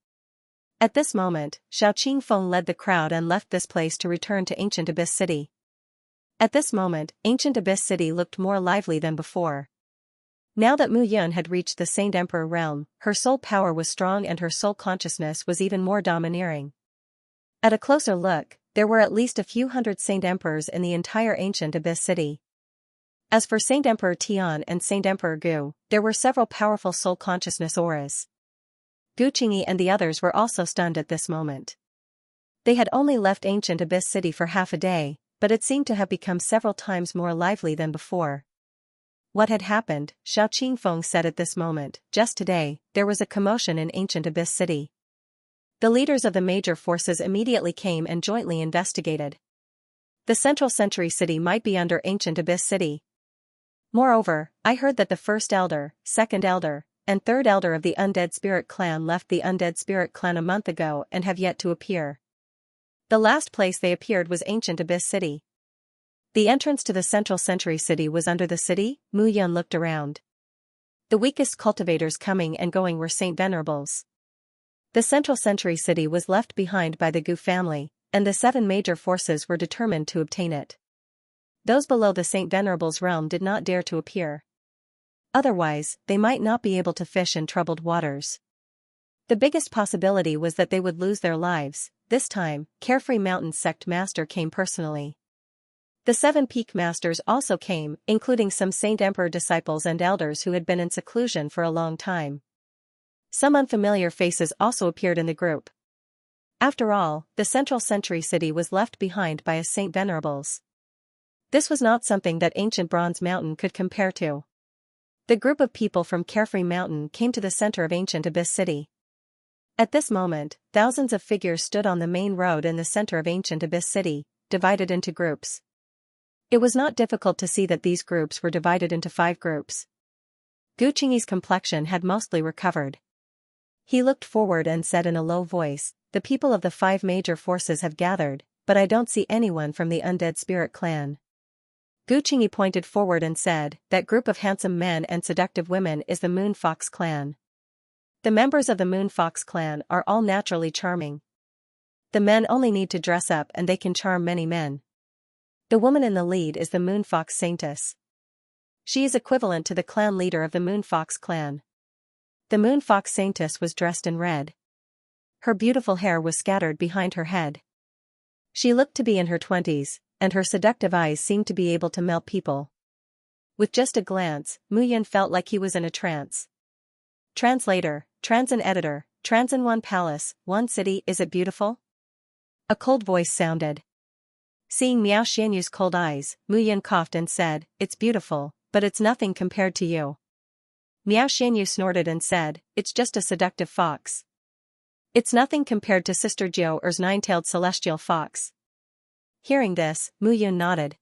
At this moment, Xiao Qingfeng led the crowd and left this place to return to Ancient Abyss City. At this moment, Ancient Abyss City looked more lively than before. Now that Mu Yun had reached the Saint Emperor realm, her soul power was strong and her soul consciousness was even more domineering. At a closer look, there were at least a few hundred Saint Emperors in the entire Ancient Abyss City. As for Saint Emperor Tian and Saint Emperor Gu, there were several powerful soul consciousness auras. Gu Qingyi and the others were also stunned at this moment. They had only left Ancient Abyss City for half a day, but it seemed to have become several times more lively than before. What had happened? Xiao Qingfeng said at this moment. Just today, there was a commotion in Ancient Abyss City. The leaders of the major forces immediately came and jointly investigated. The Central Century City might be under Ancient Abyss City. Moreover, I heard that the first elder, second elder, and third elder of the Undead Spirit Clan left the Undead Spirit Clan a month ago and have yet to appear. The last place they appeared was Ancient Abyss City. The entrance to the Central Century City was under the city. Mu Yun looked around. The weakest cultivators coming and going were Saint Venerables. The Central Century City was left behind by the Gu family, and the 7 major forces were determined to obtain it. Those below the Saint Venerables realm did not dare to appear. Otherwise, they might not be able to fish in troubled waters. The biggest possibility was that they would lose their lives. This time, Carefree Mountain Sect Master came personally. The 7 Peak Masters also came, including some Saint Emperor disciples and elders who had been in seclusion for a long time. Some unfamiliar faces also appeared in the group. After all, the Central Century City was left behind by a Saint Venerables. This was not something that ancient Bronze Mountain could compare to. The group of people from Carefree Mountain came to the center of Ancient Abyss City. At this moment, thousands of figures stood on the main road in the center of Ancient Abyss City, divided into groups. It was not difficult to see that these groups were divided into 5 groups. Gu Qingyi's complexion had mostly recovered. He looked forward and said in a low voice, the people of the 5 major forces have gathered, but I don't see anyone from the Undead Spirit Clan. Gu Qingyi pointed forward and said, that group of handsome men and seductive women is the Moon Fox Clan. The members of the Moon Fox Clan are all naturally charming. The men only need to dress up and they can charm many men. The woman in the lead is the Moon Fox Saintess. She is equivalent to the clan leader of the Moon Fox Clan. The Moon Fox Saintess was dressed in red. Her beautiful hair was scattered behind her head. She looked to be in her 20s, and her seductive eyes seemed to be able to melt people. With just a glance, Mu Yun felt like he was in a trance. Translator, Transin editor, Transin One Palace, One City, is it beautiful? A cold voice sounded. Seeing Miao Xianyu's cold eyes, Mu Yun coughed and said, "It's beautiful, but it's nothing compared to you." Miao Xianyu snorted and said, "It's just a seductive fox. It's nothing compared to Sister Jiu Er's nine-tailed celestial fox." Hearing this, Mu Yun nodded.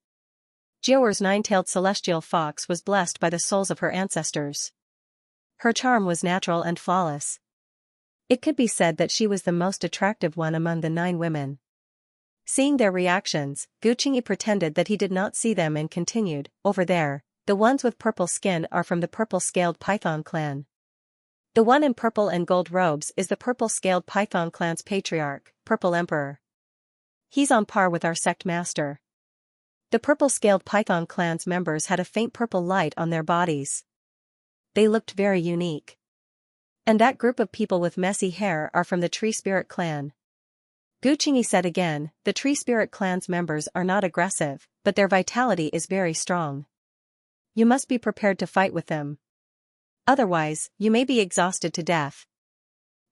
Jiu Er's nine-tailed celestial fox was blessed by the souls of her ancestors. Her charm was natural and flawless. It could be said that she was the most attractive one among the 9 women. Seeing their reactions, Gu Qingyi pretended that he did not see them and continued, "Over there, the ones with purple skin are from the purple-scaled python clan. The one in purple and gold robes is the purple-scaled python clan's patriarch, Purple Emperor. He's on par with our sect master." The purple-scaled python clan's members had a faint purple light on their bodies. They looked very unique. "And that group of people with messy hair are from the Tree Spirit clan." Gu Qingyi said again, "The Tree Spirit clan's members are not aggressive, but their vitality is very strong. You must be prepared to fight with them. Otherwise, you may be exhausted to death.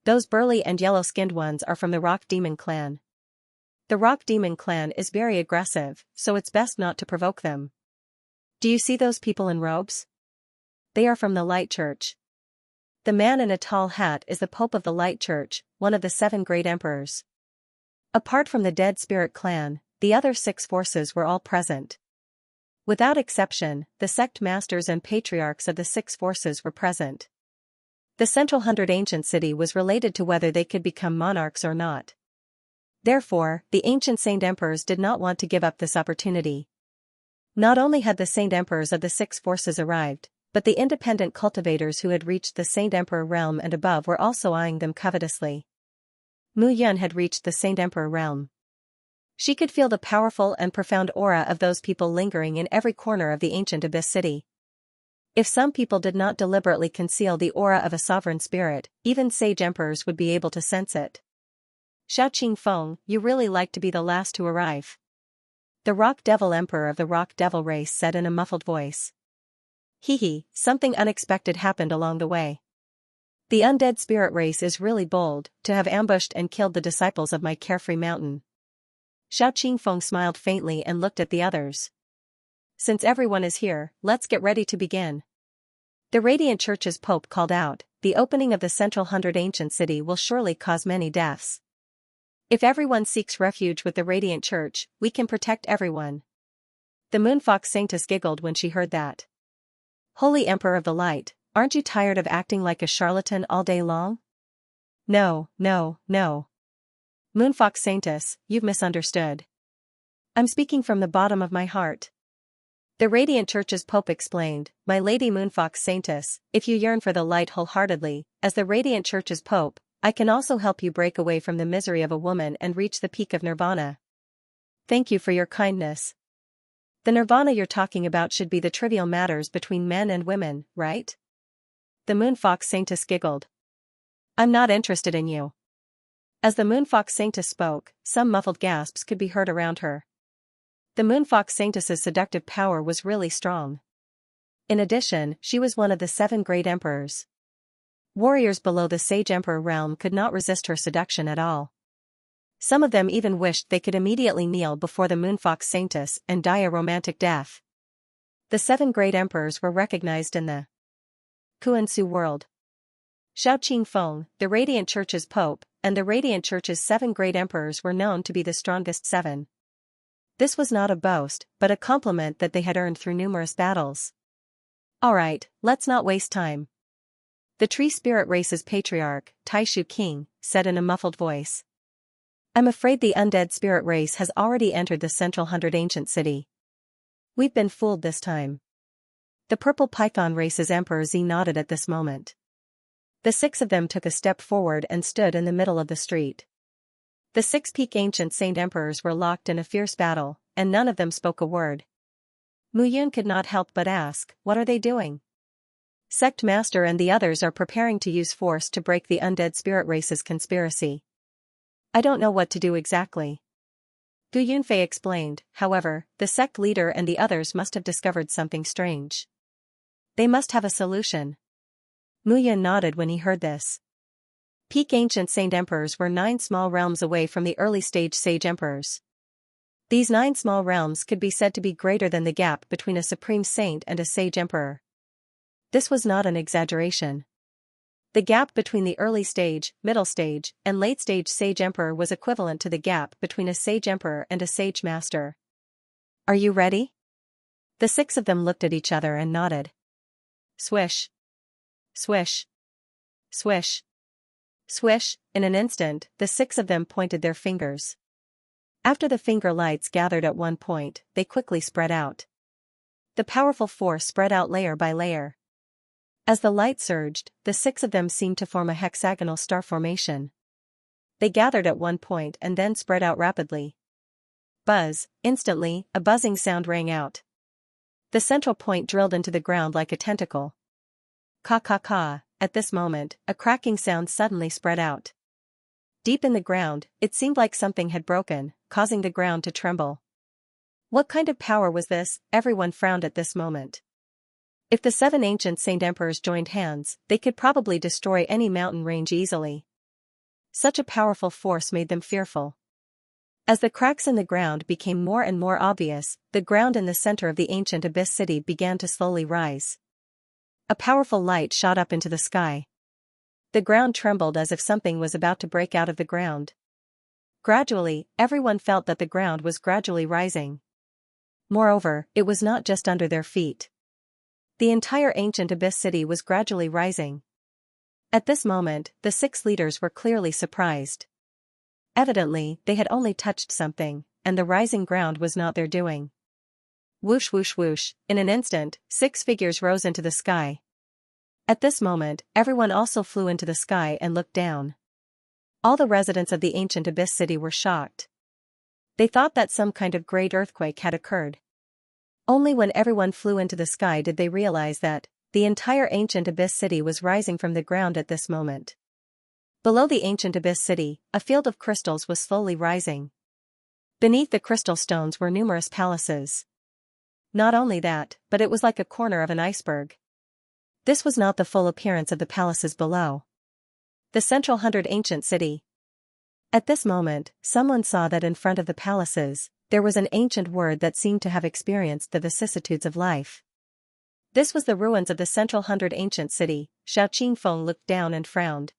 Those burly and yellow-skinned ones are from the Rock Demon clan. The Rock Demon clan is very aggressive, so it's best not to provoke them. Do you see those people in robes? They are from the Light Church. The man in a tall hat is the Pope of the Light Church, one of the 7 great emperors." Apart from the Dead Spirit clan, the other 6 forces were all present. Without exception, the sect masters and patriarchs of the 6 forces were present. The Central 100 Ancient City was related to whether they could become monarchs or not. Therefore, the ancient Saint Emperors did not want to give up this opportunity. Not only had the Saint Emperors of the 6 forces arrived, but the independent cultivators who had reached the Saint Emperor realm and above were also eyeing them covetously. Mu Yun had reached the Saint Emperor realm. She could feel the powerful and profound aura of those people lingering in every corner of the ancient Abyss City. If some people did not deliberately conceal the aura of a sovereign spirit, even sage emperors would be able to sense it. "Xiao Qingfeng, you really like to be the last to arrive." The Rock Devil Emperor of the Rock Devil race said in a muffled voice. "Hee, something unexpected happened along the way. The undead spirit race is really bold, to have ambushed and killed the disciples of my carefree mountain." Xiao Qingfeng smiled faintly and looked at the others. "Since everyone is here, let's get ready to begin." The Radiant Church's Pope called out, "The opening of the Central 100 Ancient City will surely cause many deaths. If everyone seeks refuge with the Radiant Church, we can protect everyone." The Moonfox Saintess giggled when she heard that. "Holy Emperor of the Light, aren't you tired of acting like a charlatan all day long?" No. Moonfox Saintess, you've misunderstood. I'm speaking from the bottom of my heart." The Radiant Church's Pope explained, "My Lady Moonfox Saintess, if you yearn for the light wholeheartedly, as the Radiant Church's Pope, I can also help you break away from the misery of a woman and reach the peak of nirvana." "Thank you for your kindness. The nirvana you're talking about should be the trivial matters between men and women, right?" The Moonfox Saintess giggled. "I'm not interested in you." As the Moonfox Saintess spoke, some muffled gasps could be heard around her. The Moonfox Saintess's seductive power was really strong. In addition, she was one of the 7 great emperors. Warriors below the Sage Emperor realm could not resist her seduction at all. Some of them even wished they could immediately kneel before the Moonfox Saintess and die a romantic death. The 7 great emperors were recognized in the Kuan-Su world. Xiao Qingfeng, the Radiant Church's Pope, and the Radiant Church's 7 great emperors were known to be the strongest 7. This was not a boast, but a compliment that they had earned through numerous battles. "Alright, let's not waste time." The Tree Spirit race's patriarch, Taishu King, said in a muffled voice. "I'm afraid the undead spirit race has already entered the Central 100 Ancient City. We've been fooled this time." The Purple Python race's Emperor Z nodded at this moment. The 6 of them took a step forward and stood in the middle of the street. The 6 peak ancient Saint Emperors were locked in a fierce battle, and none of them spoke a word. Mu Yun could not help but ask, "What are they doing?" "Sect Master and the others are preparing to use force to break the undead spirit race's conspiracy. I don't know what to do exactly." Gu Yunfei explained. However, the sect leader and the others must have discovered something strange. They must have a solution. Mu Yun nodded when he heard this. Peak ancient saint emperors were 9 small realms away from the early stage sage emperors. These 9 small realms could be said to be greater than the gap between a supreme saint and a sage emperor. This was not an exaggeration. The gap between the early stage, middle stage, and late stage sage emperor was equivalent to the gap between a sage emperor and a sage master. Are you ready? The 6 of them looked at each other and nodded. Swish. Swish. Swish. Swish. In an instant, the 6 of them pointed their fingers. After the finger lights gathered at one point, they quickly spread out. The powerful force spread out layer by layer. As the light surged, the 6 of them seemed to form a hexagonal star formation. They gathered at one point and then spread out rapidly. Buzz. Instantly, a buzzing sound rang out. The central point drilled into the ground like a tentacle. Ka ka ka. At this moment, a cracking sound suddenly spread out. Deep in the ground, it seemed like something had broken, causing the ground to tremble. What kind of power was this? Everyone frowned at this moment. If the 7 ancient saint emperors joined hands, they could probably destroy any mountain range easily. Such a powerful force made them fearful. As the cracks in the ground became more and more obvious, the ground in the center of the ancient abyss city began to slowly rise. A powerful light shot up into the sky. The ground trembled as if something was about to break out of the ground. Gradually, everyone felt that the ground was gradually rising. Moreover, it was not just under their feet. The entire ancient abyss city was gradually rising. At this moment, the 6 leaders were clearly surprised. Evidently, they had only touched something, and the rising ground was not their doing. Whoosh whoosh whoosh, in an instant, 6 figures rose into the sky. At this moment, everyone also flew into the sky and looked down. All the residents of the ancient abyss city were shocked. They thought that some kind of great earthquake had occurred. Only when everyone flew into the sky did they realize that the entire ancient abyss city was rising from the ground at this moment. Below the ancient abyss city, a field of crystals was slowly rising. Beneath the crystal stones were numerous palaces. Not only that, but it was like a corner of an iceberg. This was not the full appearance of the palaces below. The central 100 ancient city. At this moment, someone saw that in front of the palaces, there was an ancient word that seemed to have experienced the vicissitudes of life. This was the ruins of the central 100 ancient city. Xianxia looked down and frowned.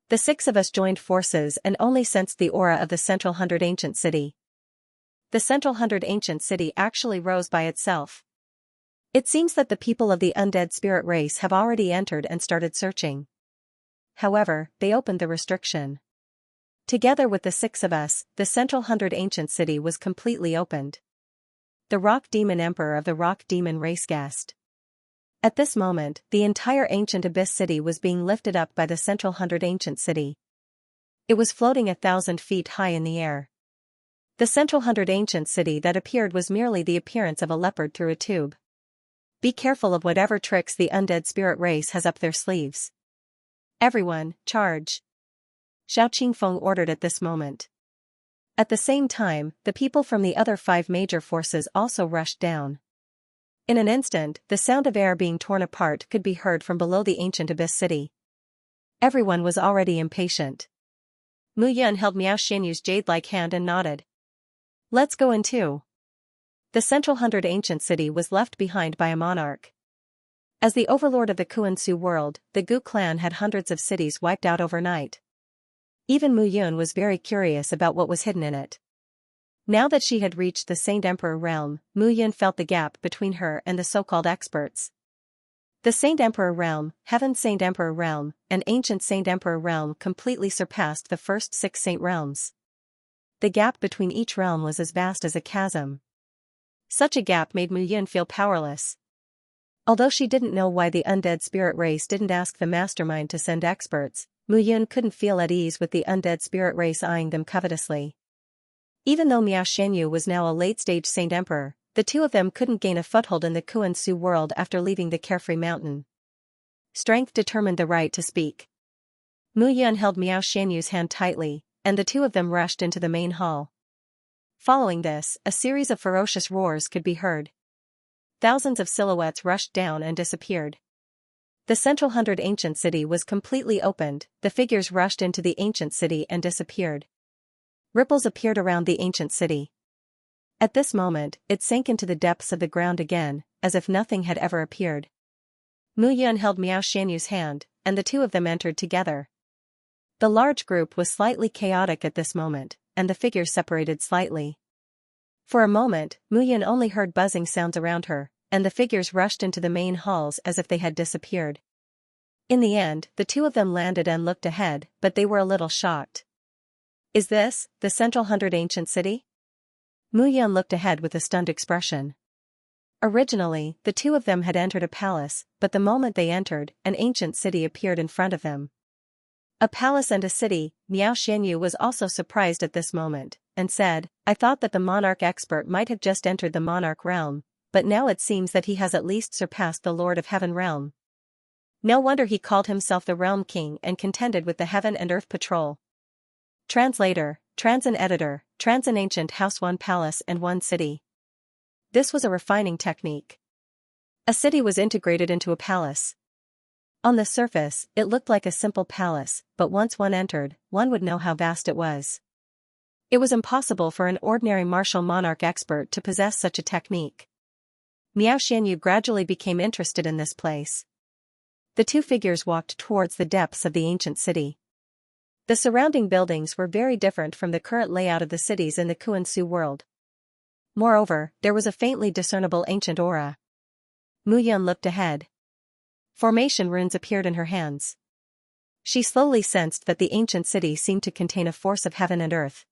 The 6 of us joined forces and only sensed the aura of the central 100 ancient city. The central 100 ancient city actually rose by itself. It seems that the people of the undead spirit race have already entered and started searching. However, they opened the restriction. Together with the 6 of us, the central 100 ancient city was completely opened. The rock demon emperor of the rock demon race guessed. At this moment, the entire ancient abyss city was being lifted up by the central 100 ancient city. It was floating 1,000 feet high in the air. The central 100 ancient city that appeared was merely the appearance of a leopard through a tube. Be careful of whatever tricks the undead spirit race has up their sleeves. Everyone, charge! Xianxia ordered at this moment. At the same time, the people from the other 5 major forces also rushed down. In an instant, the sound of air being torn apart could be heard from below the ancient abyss city. Everyone was already impatient. Mu Yun held Miao Xianyu's jade-like hand and nodded. Let's go in too. The central 100 ancient city was left behind by a monarch. As the overlord of the Kuan-Su world, the Gu clan had hundreds of cities wiped out overnight. Even Mu Yun was very curious about what was hidden in it. Now that she had reached the Saint Emperor realm, Mu Yun felt the gap between her and the so-called experts. The Saint Emperor realm, Heaven Saint Emperor realm, and Ancient Saint Emperor realm completely surpassed the first 6 saint realms. The gap between each realm was as vast as a chasm. Such a gap made Mu Yun feel powerless. Although she didn't know why the undead spirit race didn't ask the mastermind to send experts, Mu Yun couldn't feel at ease with the undead spirit race eyeing them covetously. Even though Miao Xianyu was now a late-stage Saint Emperor, the 2 of them couldn't gain a foothold in the Kuan-Su world after leaving the Carefree Mountain. Strength determined the right to speak. Mu Yun held Miao Xianyu's hand tightly, and the 2 of them rushed into the main hall. Following this, a series of ferocious roars could be heard. thousands of silhouettes rushed down and disappeared. The central 100 ancient city was completely opened, the figures rushed into the ancient city and disappeared. Ripples appeared around the ancient city. At this moment, it sank into the depths of the ground again, as if nothing had ever appeared. Mu Yun held Miao Xianyu's hand, and the two of them entered together. The large group was slightly chaotic at this moment, and the figures separated slightly. For a moment, Mu Yun only heard buzzing sounds around her, and the figures rushed into the main halls as if they had disappeared. In the end, the two of them landed and looked ahead, but they were a little shocked. Is this the central 100 ancient city? Mu Yun looked ahead with a stunned expression. Originally, the two of them had entered a palace, but the moment they entered, an ancient city appeared in front of them. A palace and a city. Miao Xianyu was also surprised at this moment, and said, I thought that the monarch expert might have just entered the monarch realm, but now it seems that he has at least surpassed the Lord of Heaven realm. No wonder he called himself the Realm King and contended with the Heaven and Earth Patrol. Translator, Transin Editor, Transin Ancient House, one palace and one city. This was a refining technique. A city was integrated into a palace. On the surface, it looked like a simple palace, but once one entered, one would know how vast it was. It was impossible for an ordinary martial monarch expert to possess such a technique. Miao Xianyu gradually became interested in this place. The two figures walked towards the depths of the ancient city. The surrounding buildings were very different from the current layout of the cities in the Kuan-Su world. Moreover, there was a faintly discernible ancient aura. Mu Yun looked ahead. Formation runes appeared in her hands. She slowly sensed that the ancient city seemed to contain a force of heaven and earth.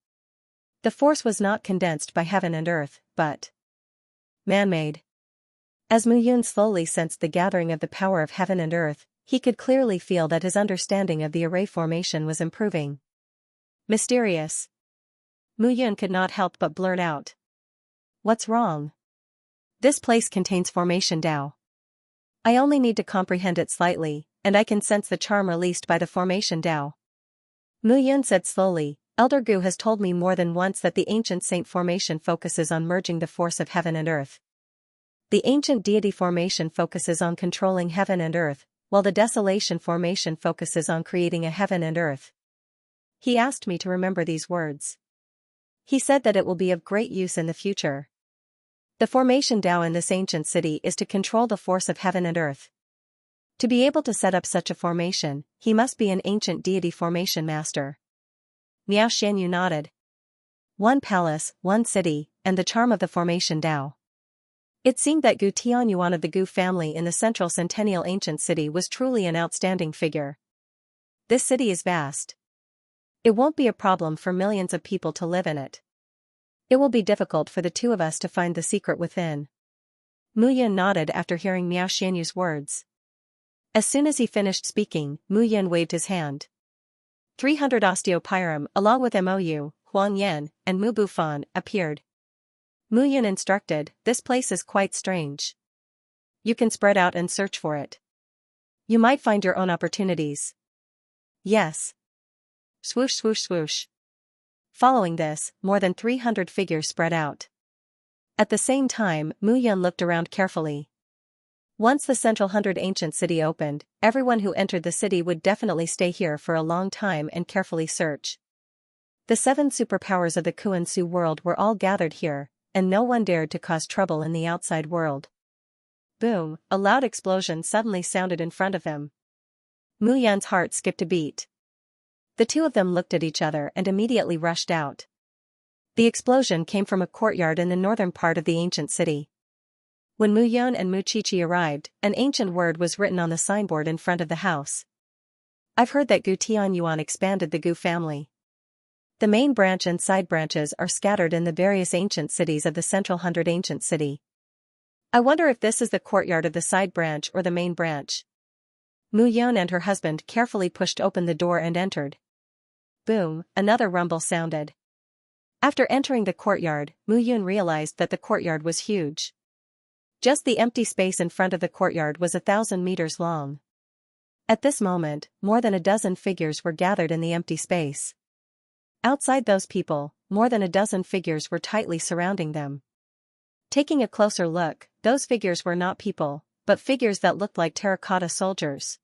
The force was not condensed by heaven and earth, but man-made. As Mu Yun slowly sensed the gathering of the power of heaven and earth, he could clearly feel that his understanding of the array formation was improving. Mysterious. Mu Yun could not help but blurt out. What's wrong? This place contains formation Tao. I only need to comprehend it slightly, and I can sense the charm released by the formation Tao. Mu Yun said slowly, Elder Gu has told me more than once that the ancient saint formation focuses on merging the force of heaven and earth. The ancient deity formation focuses on controlling heaven and earth, while the desolation formation focuses on creating a heaven and earth. He asked me to remember these words. He said that it will be of great use in the future. The formation Tao in this ancient city is to control the force of heaven and earth. To be able to set up such a formation, he must be an ancient deity formation master. Miao Xianyu nodded. One palace, one city, and the charm of the formation Tao. It seemed that Gu Tianyuan of the Gu family in the central centennial ancient city was truly an outstanding figure. This city is vast. It won't be a problem for millions of people to live in it. It will be difficult for the two of us to find the secret within. Mu Yun nodded after hearing Miao Xianyu's words. As soon as he finished speaking, Mu Yun waved his hand. 300 osteopyrum, along with Mou, Huang Yan, and Mu Bufan, appeared. Mu Yun instructed, this place is quite strange. You can spread out and search for it. You might find your own opportunities. Yes. Swoosh swoosh swoosh. Following this, more than 300 figures spread out. At the same time, Mu Yun looked around carefully. Once the central 100 ancient city opened, everyone who entered the city would definitely stay here for a long time and carefully search. The 7 superpowers of the Kuan-Su world were all gathered here, and no one dared to cause trouble in the outside world. Boom, a loud explosion suddenly sounded in front of him. Mu Yun's heart skipped a beat. The two of them looked at each other and immediately rushed out. The explosion came from a courtyard in the northern part of the ancient city. When Mu Yun and Mu Qiqi arrived, an ancient word was written on the signboard in front of the house. I've heard that Gu Tianyuan expanded the Gu family. The main branch and side branches are scattered in the various ancient cities of the central 100 ancient city. I wonder if this is the courtyard of the side branch or the main branch. Mu Yun and her husband carefully pushed open the door and entered. Boom, another rumble sounded. After entering the courtyard, Mu Yun realized that the courtyard was huge. Just the empty space in front of the courtyard was 1,000 meters long. At this moment, more than a dozen figures were gathered in the empty space. Outside those people, more than a dozen figures were tightly surrounding them. Taking a closer look, those figures were not people, but figures that looked like terracotta soldiers.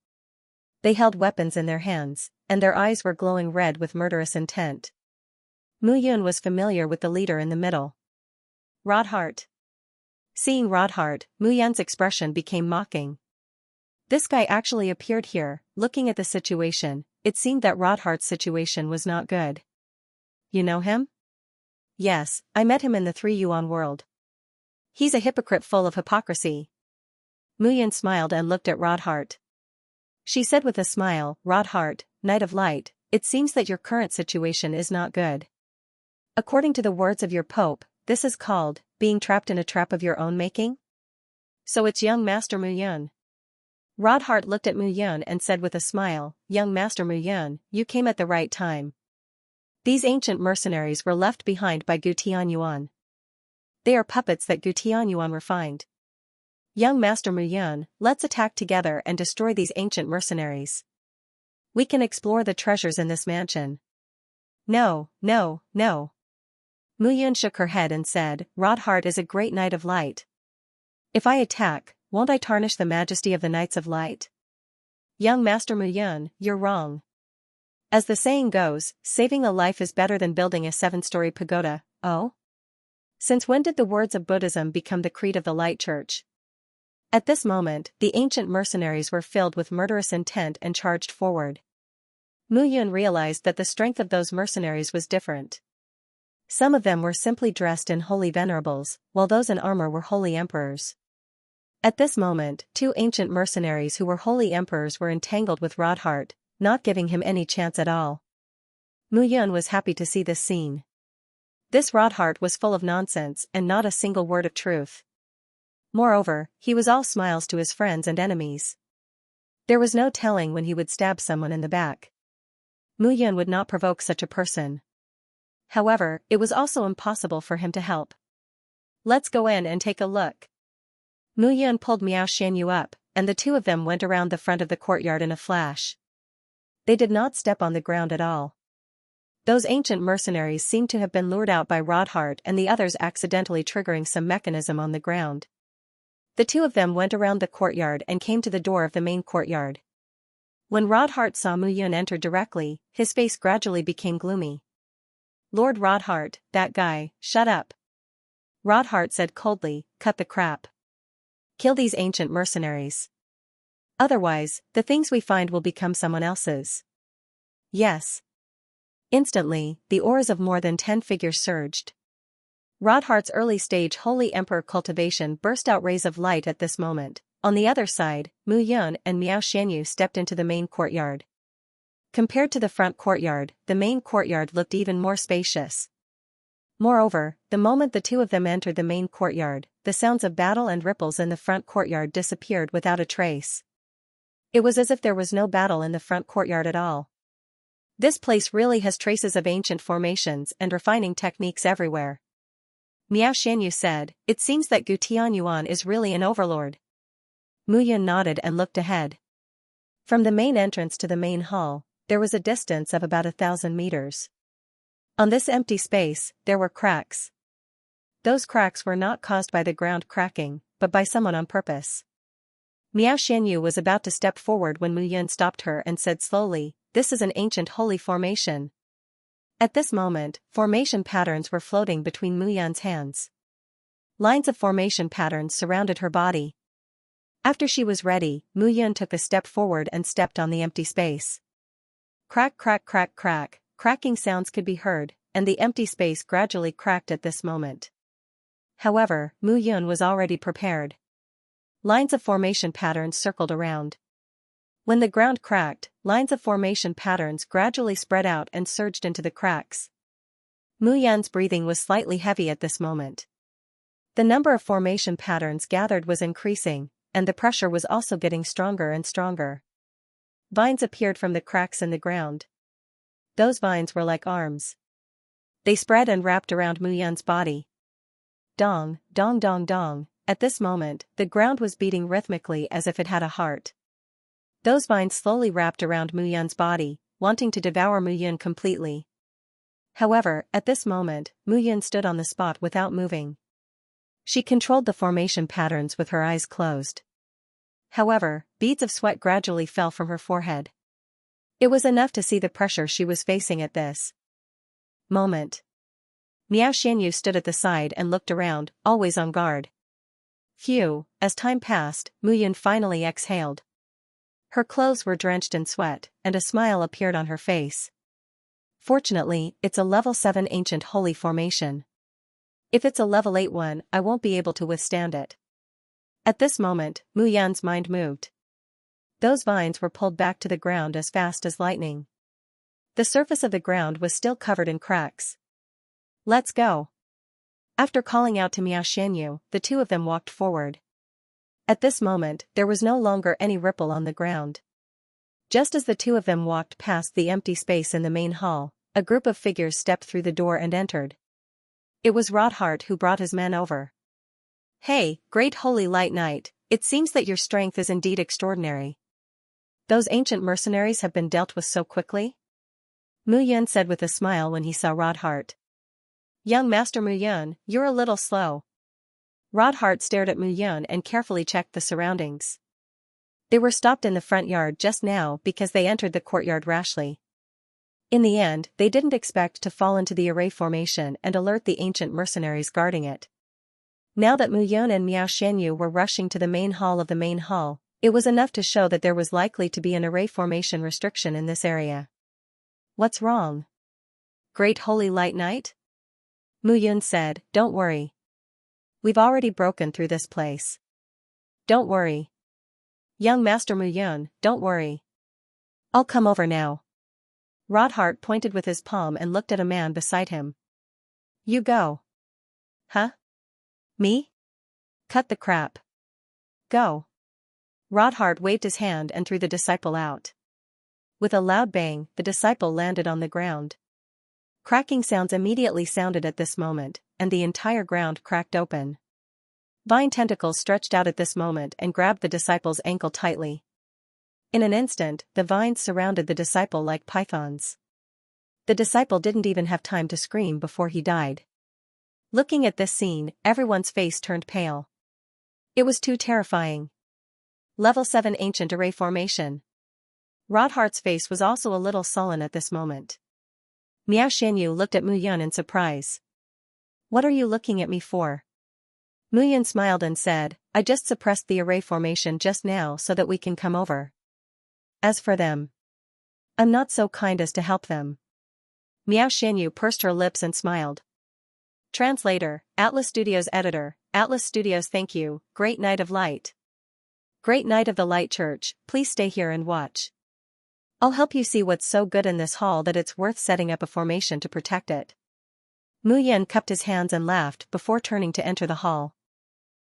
They held weapons in their hands, and their eyes were glowing red with murderous intent. Mu Yun was familiar with the leader in the middle. Rodhart. Seeing Rodhart, Mu Yun's expression became mocking. This guy actually appeared here. Looking at the situation, it seemed that Rodhart's situation was not good. You know him? Yes, I met him in the 3 Yuan world. He's a hypocrite full of hypocrisy. Mu Yun smiled and looked at Rodhart. She said with a smile, Rodhart, Knight of Light, it seems that your current situation is not good. According to the words of your Pope, this is called being trapped in a trap of your own making? So it's young Master Mu Yun. Rodhart looked at Mu Yun and said with a smile, Young Master Mu Yun, you came at the right time. These ancient mercenaries were left behind by Gu Tianyuan. They are puppets that Gu Tianyuan refined. Young Master Mu Yun, let's attack together and destroy these ancient mercenaries. We can explore the treasures in this mansion. No, no, no. Mu Yun shook her head and said, Rodhart is a great Knight of Light. If I attack, won't I tarnish the majesty of the Knights of Light? Young Master Mu Yun, you're wrong. As the saying goes, saving a life is better than building a 7-story pagoda. Oh? Since when did the words of Buddhism become the creed of the Light Church? At this moment, the ancient mercenaries were filled with murderous intent and charged forward. Mu Yun realized that the strength of those mercenaries was different. Some of them were simply dressed in holy venerables, while those in armor were holy emperors. At this moment, 2 ancient mercenaries who were holy emperors were entangled with Rodhart, not giving him any chance at all. Mu Yun was happy to see this scene. This Rodhart was full of nonsense and not a single word of truth. Moreover, he was all smiles to his friends and enemies. There was no telling when he would stab someone in the back. Mu Yun would not provoke such a person. However, it was also impossible for him to help. Let's go in and take a look. Mu Yun pulled Miao Xianyu up, and the 2 of them went around the front of the courtyard in a flash. They did not step on the ground at all. Those ancient mercenaries seemed to have been lured out by Rodhart and the others accidentally triggering some mechanism on the ground. The 2 of them went around the courtyard and came to the door of the main courtyard. When Rodhart saw Mu Yun enter directly, his face gradually became gloomy. Lord Rodhart, that guy, shut up. Rodhart said coldly, cut the crap. Kill these ancient mercenaries. Otherwise, the things we find will become someone else's. Yes. Instantly, the auras of more than 10 figures surged. Rodhart's early-stage Holy Emperor Cultivation burst out rays of light at this moment. On the other side, Mu Yun and Miao Xianyu stepped into the main courtyard. Compared to the front courtyard, the main courtyard looked even more spacious. Moreover, the moment the 2 of them entered the main courtyard, the sounds of battle and ripples in the front courtyard disappeared without a trace. It was as if there was no battle in the front courtyard at all. This place really has traces of ancient formations and refining techniques everywhere. Miao Xianyu said, it seems that Gu Tianyuan is really an overlord. Mu Yun nodded and looked ahead. From the main entrance to the main hall, there was a distance of about 1,000 meters. On this empty space, there were cracks. Those cracks were not caused by the ground cracking, but by someone on purpose. Miao Xianyu was about to step forward when Mu Yun stopped her and said slowly, this is an ancient holy formation. At this moment, formation patterns were floating between Mu Yun's hands. Lines of formation patterns surrounded her body. After she was ready, Mu Yun took a step forward and stepped on the empty space. Crack, crack, crack, crack, cracking sounds could be heard, and the empty space gradually cracked at this moment. However, Mu Yun was already prepared. Lines of formation patterns circled around. When the ground cracked, lines of formation patterns gradually spread out and surged into the cracks. Mu Yun's breathing was slightly heavy at this moment. The number of formation patterns gathered was increasing, and the pressure was also getting stronger and stronger. Vines appeared from the cracks in the ground. Those vines were like arms. They spread and wrapped around Mu Yun's body. Dong, dong, dong, dong. At this moment, the ground was beating rhythmically as if it had a heart. Those vines slowly wrapped around Mu Yun's body, wanting to devour Mu Yun completely. However, at this moment, Mu Yun stood on the spot without moving. She controlled the formation patterns with her eyes closed. However, beads of sweat gradually fell from her forehead. It was enough to see the pressure she was facing at this moment. Miao Xianyu stood at the side and looked around, always on guard. Phew, as time passed, Mu Yun finally exhaled. Her clothes were drenched in sweat, and a smile appeared on her face. Fortunately, it's a level 7 ancient holy formation. If it's a level 8 one, I won't be able to withstand it. At this moment, Mu Yan's mind moved. Those vines were pulled back to the ground as fast as lightning. The surface of the ground was still covered in cracks. Let's go. After calling out to Miao Xianyu, the two of them walked forward. At this moment, there was no longer any ripple on the ground. Just as the two of them walked past the empty space in the main hall, a group of figures stepped through the door and entered. It was Rodhart who brought his men over. Hey, great holy light knight, it seems that your strength is indeed extraordinary. Those ancient mercenaries have been dealt with so quickly? Mu Yun said with a smile when he saw Rodhart. Young Master Mu Yun, you're a little slow. Rodhart stared at Mu Yun and carefully checked the surroundings. They were stopped in the front yard just now because they entered the courtyard rashly. In the end, they didn't expect to fall into the array formation and alert the ancient mercenaries guarding it. Now that Mu Yun and Miao Xianyu were rushing to the main hall of the main hall, it was enough to show that there was likely to be an array formation restriction in this area. What's wrong? Great Holy Light Knight? Mu Yun said, don't worry. We've already broken through this place. Don't worry. Young Master Mu Yun, don't worry. I'll come over now. Rodhart pointed with his palm and looked at a man beside him. You go. Huh? Me? Cut the crap. Go. Rodhart waved his hand and threw the disciple out. With a loud bang, the disciple landed on the ground. Cracking sounds immediately sounded at this moment, and the entire ground cracked open. Vine tentacles stretched out at this moment and grabbed the disciple's ankle tightly. In an instant, the vines surrounded the disciple like pythons. The disciple didn't even have time to scream before he died. Looking at this scene, everyone's face turned pale. It was too terrifying. Level 7 ancient array formation. Rodhart's face was also a little sullen at this moment. Miao Xianyu looked at Mu Yun in surprise. What are you looking at me for? Mu Yun smiled and said, I just suppressed the array formation just now so that we can come over. As for them, I'm not so kind as to help them. Miao Xianyu pursed her lips and smiled. Translator, Atlas Studios Editor, Atlas Studios. Thank you, Great Knight of Light. Great Knight of the Light Church, please stay here and watch. I'll help you see what's so good in this hall that it's worth setting up a formation to protect it. Mu Yun cupped his hands and laughed before turning to enter the hall.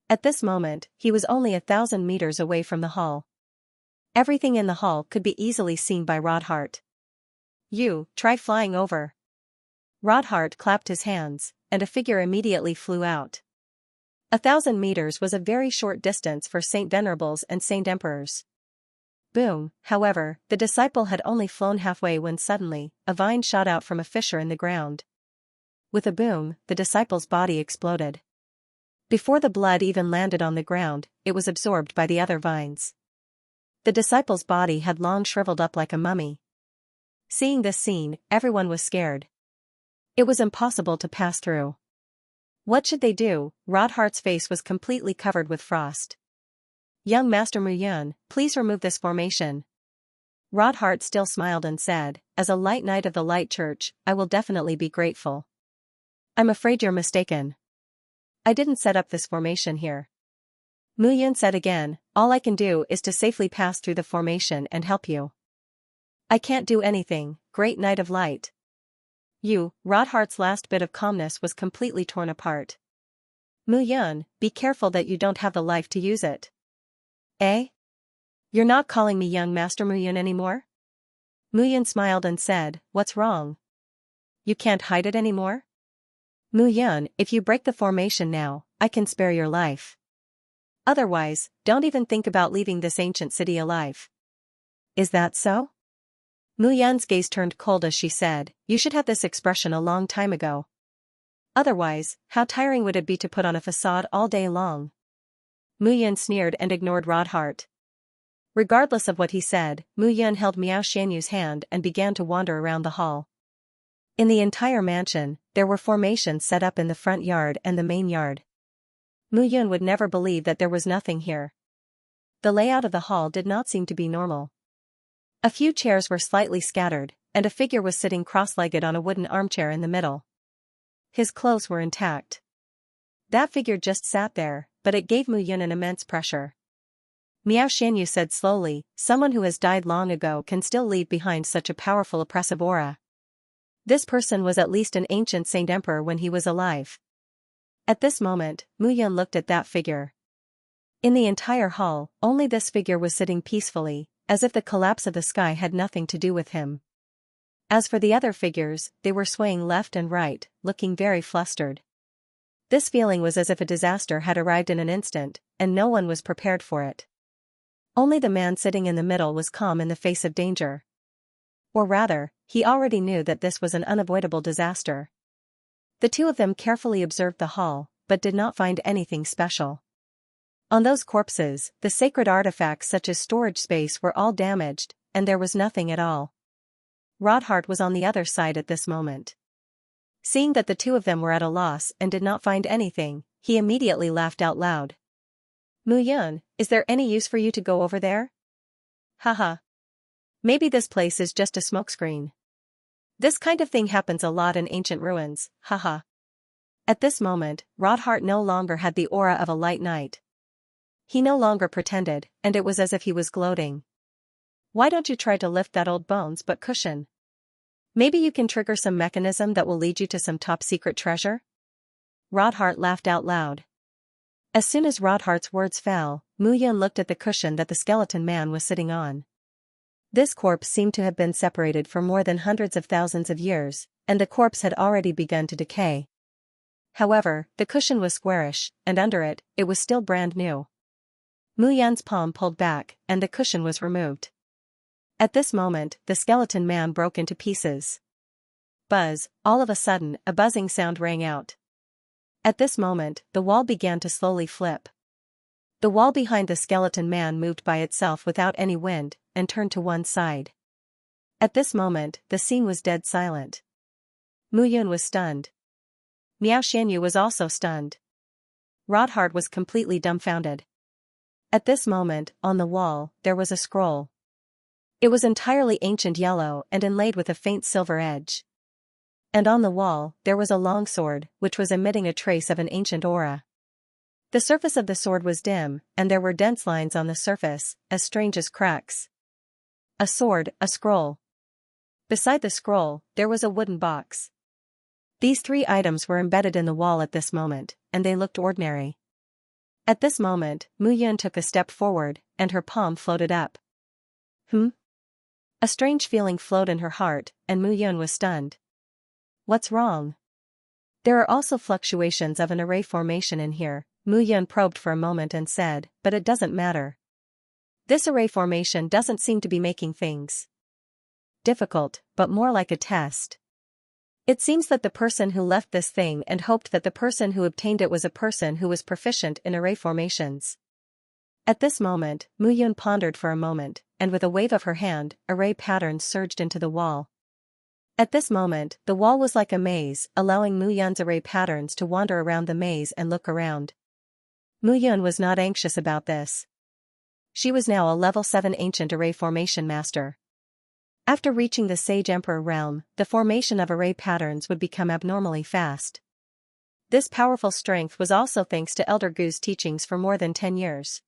At this moment, he was only 1,000 meters away from the hall. Everything in the hall could be easily seen by Rodhart. You, try flying over. Rodhart clapped his hands, and a figure immediately flew out. 1,000 meters was a very short distance for Saint Venerables and Saint Emperors. Boom, however, the disciple had only flown halfway when suddenly, a vine shot out from a fissure in the ground. With a boom, the disciple's body exploded. Before the blood even landed on the ground, it was absorbed by the other vines. The disciple's body had long shriveled up like a mummy. Seeing this scene, everyone was scared. It was impossible to pass through. What should they do? Rodhart's face was completely covered with frost. Young Master Mu Yun, please remove this formation. Rodhart still smiled and said, as a Light Knight of the Light Church, I will definitely be grateful. I'm afraid you're mistaken. I didn't set up this formation here. Mu Yun said again, all I can do is to safely pass through the formation and help you. I can't do anything, Great Knight of Light. Rodhart's last bit of calmness was completely torn apart. Mu Yun, be careful that you don't have the life to use it. Eh? You're not calling me young Master Mu Yun anymore? Mu Yun smiled and said, what's wrong? You can't hide it anymore? Mu Yun, if you break the formation now, I can spare your life. Otherwise, don't even think about leaving this ancient city alive. Is that so? Mu Yun's gaze turned cold as she said, you should have this expression a long time ago. Otherwise, how tiring would it be to put on a facade all day long? Mu Yun sneered and ignored Rodhart. Regardless of what he said, Mu Yun held Miao Xianyu's hand and began to wander around the hall. In the entire mansion, there were formations set up in the front yard and the main yard. Mu Yun would never believe that there was nothing here. The layout of the hall did not seem to be normal. A few chairs were slightly scattered, and a figure was sitting cross-legged on a wooden armchair in the middle. His clothes were intact. That figure just sat there, but it gave Mu Yun an immense pressure. Miao Xianyu said slowly, "Someone who has died long ago can still leave behind such a powerful oppressive aura. This person was at least an ancient saint emperor when he was alive." At this moment, Mu Yun looked at that figure. In the entire hall, only this figure was sitting peacefully, as if the collapse of the sky had nothing to do with him. As for the other figures, they were swaying left and right, looking very flustered. This feeling was as if a disaster had arrived in an instant, and no one was prepared for it. Only the man sitting in the middle was calm in the face of danger. Or rather, he already knew that this was an unavoidable disaster. The two of them carefully observed the hall, but did not find anything special. On those corpses, the sacred artifacts such as storage space were all damaged, and there was nothing at all. Rodhart was on the other side at this moment. Seeing that the two of them were at a loss and did not find anything, he immediately laughed out loud. "Mu Yun, is there any use for you to go over there? Haha. Maybe this place is just a smokescreen. This kind of thing happens a lot in ancient ruins, haha." At this moment, Rodhart no longer had the aura of a light knight. He no longer pretended, and it was as if he was gloating. "Why don't you try to lift that old bones but cushion? Maybe you can trigger some mechanism that will lead you to some top-secret treasure?" Rodhart laughed out loud. As soon as Rodhart's words fell, Mu Yun looked at the cushion that the skeleton man was sitting on. This corpse seemed to have been separated for more than hundreds of thousands of years, and the corpse had already begun to decay. However, the cushion was squarish, and under it, it was still brand new. Mu Yun's palm pulled back, and the cushion was removed. At this moment, the skeleton man broke into pieces. Buzz, all of a sudden, a buzzing sound rang out. At this moment, the wall began to slowly flip. The wall behind the skeleton man moved by itself without any wind, and turned to one side. At this moment, the scene was dead silent. Mu Yun was stunned. Miao Xianyu was also stunned. Rodhart was completely dumbfounded. At this moment, on the wall, there was a scroll. It was entirely ancient yellow and inlaid with a faint silver edge. And on the wall, there was a long sword, which was emitting a trace of an ancient aura. The surface of the sword was dim, and there were dense lines on the surface, as strange as cracks. A sword, a scroll. Beside the scroll, there was a wooden box. These three items were embedded in the wall at this moment, and they looked ordinary. At this moment, Mu Yun took a step forward, and her palm floated up. A strange feeling flowed in her heart, and Mu Yun was stunned. "What's wrong?" "There are also fluctuations of an array formation in here," Mu Yun probed for a moment and said, "but it doesn't matter. This array formation doesn't seem to be making things difficult, but more like a test. It seems that the person who left this thing and hoped that the person who obtained it was a person who was proficient in array formations." At this moment, Mu Yun pondered for a moment, and with a wave of her hand, array patterns surged into the wall. At this moment, the wall was like a maze, allowing Mu Yun's array patterns to wander around the maze and look around. Mu Yun was not anxious about this. She was now a level 7 ancient array formation master. After reaching the Sage Emperor realm, the formation of array patterns would become abnormally fast. This powerful strength was also thanks to Elder Gu's teachings for more than 10 years.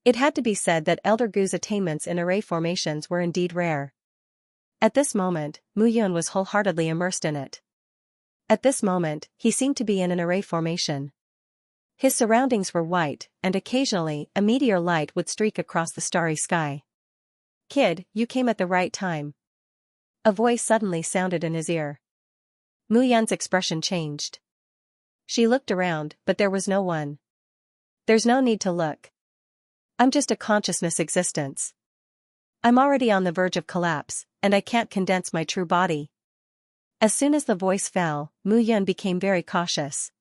It had to be said that Elder Gu's attainments in array formations were indeed rare. At this moment, Mu Yun was wholeheartedly immersed in it. At this moment, he seemed to be in an array formation. His surroundings were white, and occasionally, a meteor light would streak across the starry sky. "Kid, you came at the right time." A voice suddenly sounded in his ear. Mu Yun's expression changed. She looked around, but there was no one. "There's no need to look. I'm just a consciousness existence. I'm already on the verge of collapse, and I can't condense my true body. As soon as the voice fell, Mu Yun became very cautious.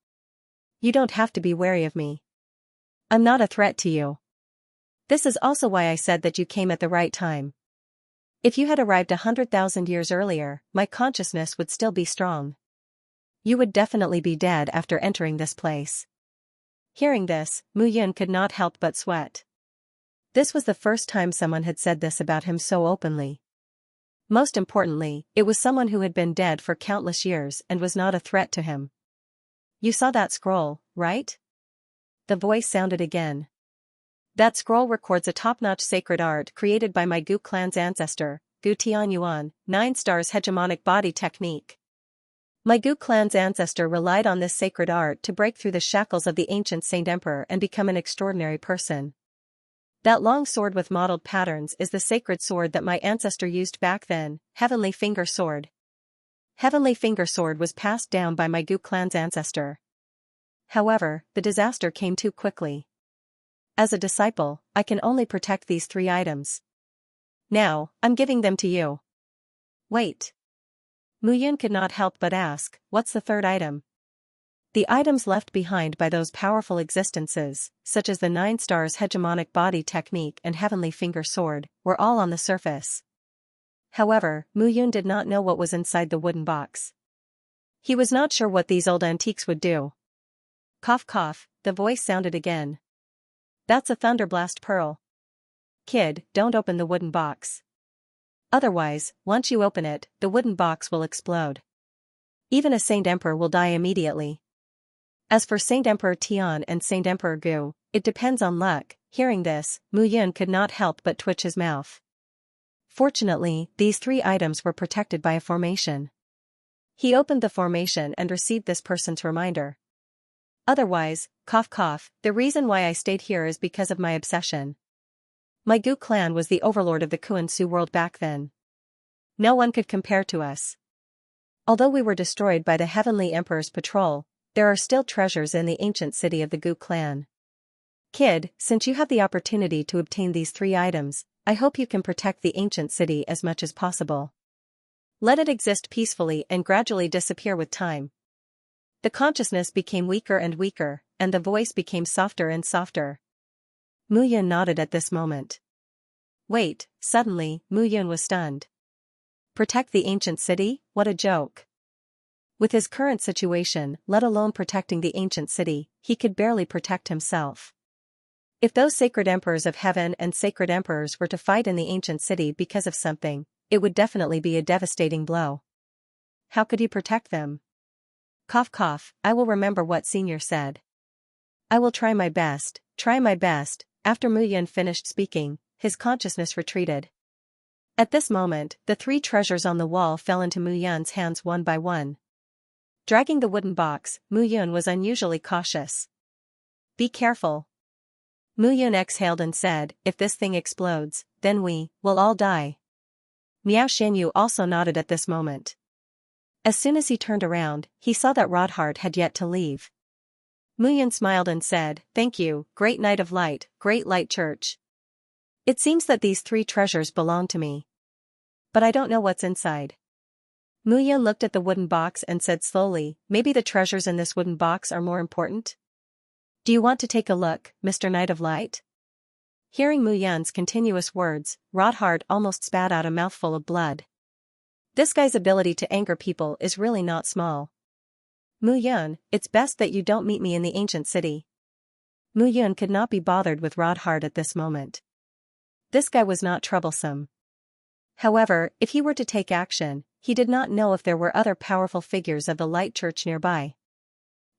You don't have to be wary of me. I'm not a threat to you. This is also why I said that you came at the right time. If you had arrived 100,000 years earlier, my consciousness would still be strong. You would definitely be dead after entering this place. Hearing this, Mu Yun could not help but sweat. This was the first time someone had said this about him so openly. Most importantly, it was someone who had been dead for countless years and was not a threat to him. You saw that scroll, right? The voice sounded again. That scroll records a top-notch sacred art created by my Gu clan's ancestor, Gu Tianyuan, 9 stars hegemonic body technique. My Gu clan's ancestor relied on this sacred art to break through the shackles of the ancient Saint Emperor and become an extraordinary person. That long sword with mottled patterns is the sacred sword that my ancestor used back then, Heavenly Finger Sword. Heavenly Finger Sword was passed down by my Gu clan's ancestor. However, the disaster came too quickly. As a disciple, I can only protect these 3 items. Now, I'm giving them to you. Wait. Mu Yun could not help but ask, what's the 3rd item? The items left behind by those powerful existences, such as the 9 stars hegemonic body technique and Heavenly Finger Sword, were all on the surface. However, Mu Yun did not know what was inside the wooden box. He was not sure what these old antiques would do. Cough cough, the voice sounded again. That's a Thunderblast Pearl. Kid, don't open the wooden box. Otherwise, once you open it, the wooden box will explode. Even a Saint Emperor will die immediately. As for Saint Emperor Tian and Saint Emperor Gu, it depends on luck. Hearing this, Mu Yun could not help but twitch his mouth. Fortunately, these 3 items were protected by a formation. He opened the formation and received this person's reminder. Otherwise, cough cough, the reason why I stayed here is because of my obsession. My Gu clan was the overlord of the Kuan Su world back then. No one could compare to us. Although we were destroyed by the Heavenly Emperor's patrol, there are still treasures in the ancient city of the Gu clan. Kid, since you have the opportunity to obtain these 3 items, I hope you can protect the ancient city as much as possible. Let it exist peacefully and gradually disappear with time. The consciousness became weaker and weaker, and the voice became softer and softer. Mu Yun nodded at this moment. Wait, suddenly, Mu Yun was stunned. Protect the ancient city? What a joke. With his current situation, let alone protecting the ancient city, he could barely protect himself. If those sacred emperors of heaven and sacred emperors were to fight in the ancient city because of something, it would definitely be a devastating blow. How could he protect them? Cough cough, I will remember what Senior said. I will try my best, try my best. After Mu Yun finished speaking, his consciousness retreated. At this moment, the 3 treasures on the wall fell into Mu Yun's hands one by one. Dragging the wooden box, Mu Yun was unusually cautious. Be careful. Mu Yun exhaled and said, if this thing explodes, then we will all die. Miao Shenyu also nodded at this moment. As soon as he turned around, he saw that Rodhart had yet to leave. Mu Yun smiled and said, thank you, great Knight of Light, great Light Church. It seems that these 3 treasures belong to me. But I don't know what's inside. Mu Yun looked at the wooden box and said slowly, maybe the treasures in this wooden box are more important? Do you want to take a look, Mr. Knight of Light? Hearing Mu Yun's continuous words, Rodhart almost spat out a mouthful of blood. This guy's ability to anger people is really not small. Mu Yun, it's best that you don't meet me in the ancient city. Mu Yun could not be bothered with Rodhart at this moment. This guy was not troublesome. However, if he were to take action, he did not know if there were other powerful figures of the Light Church nearby.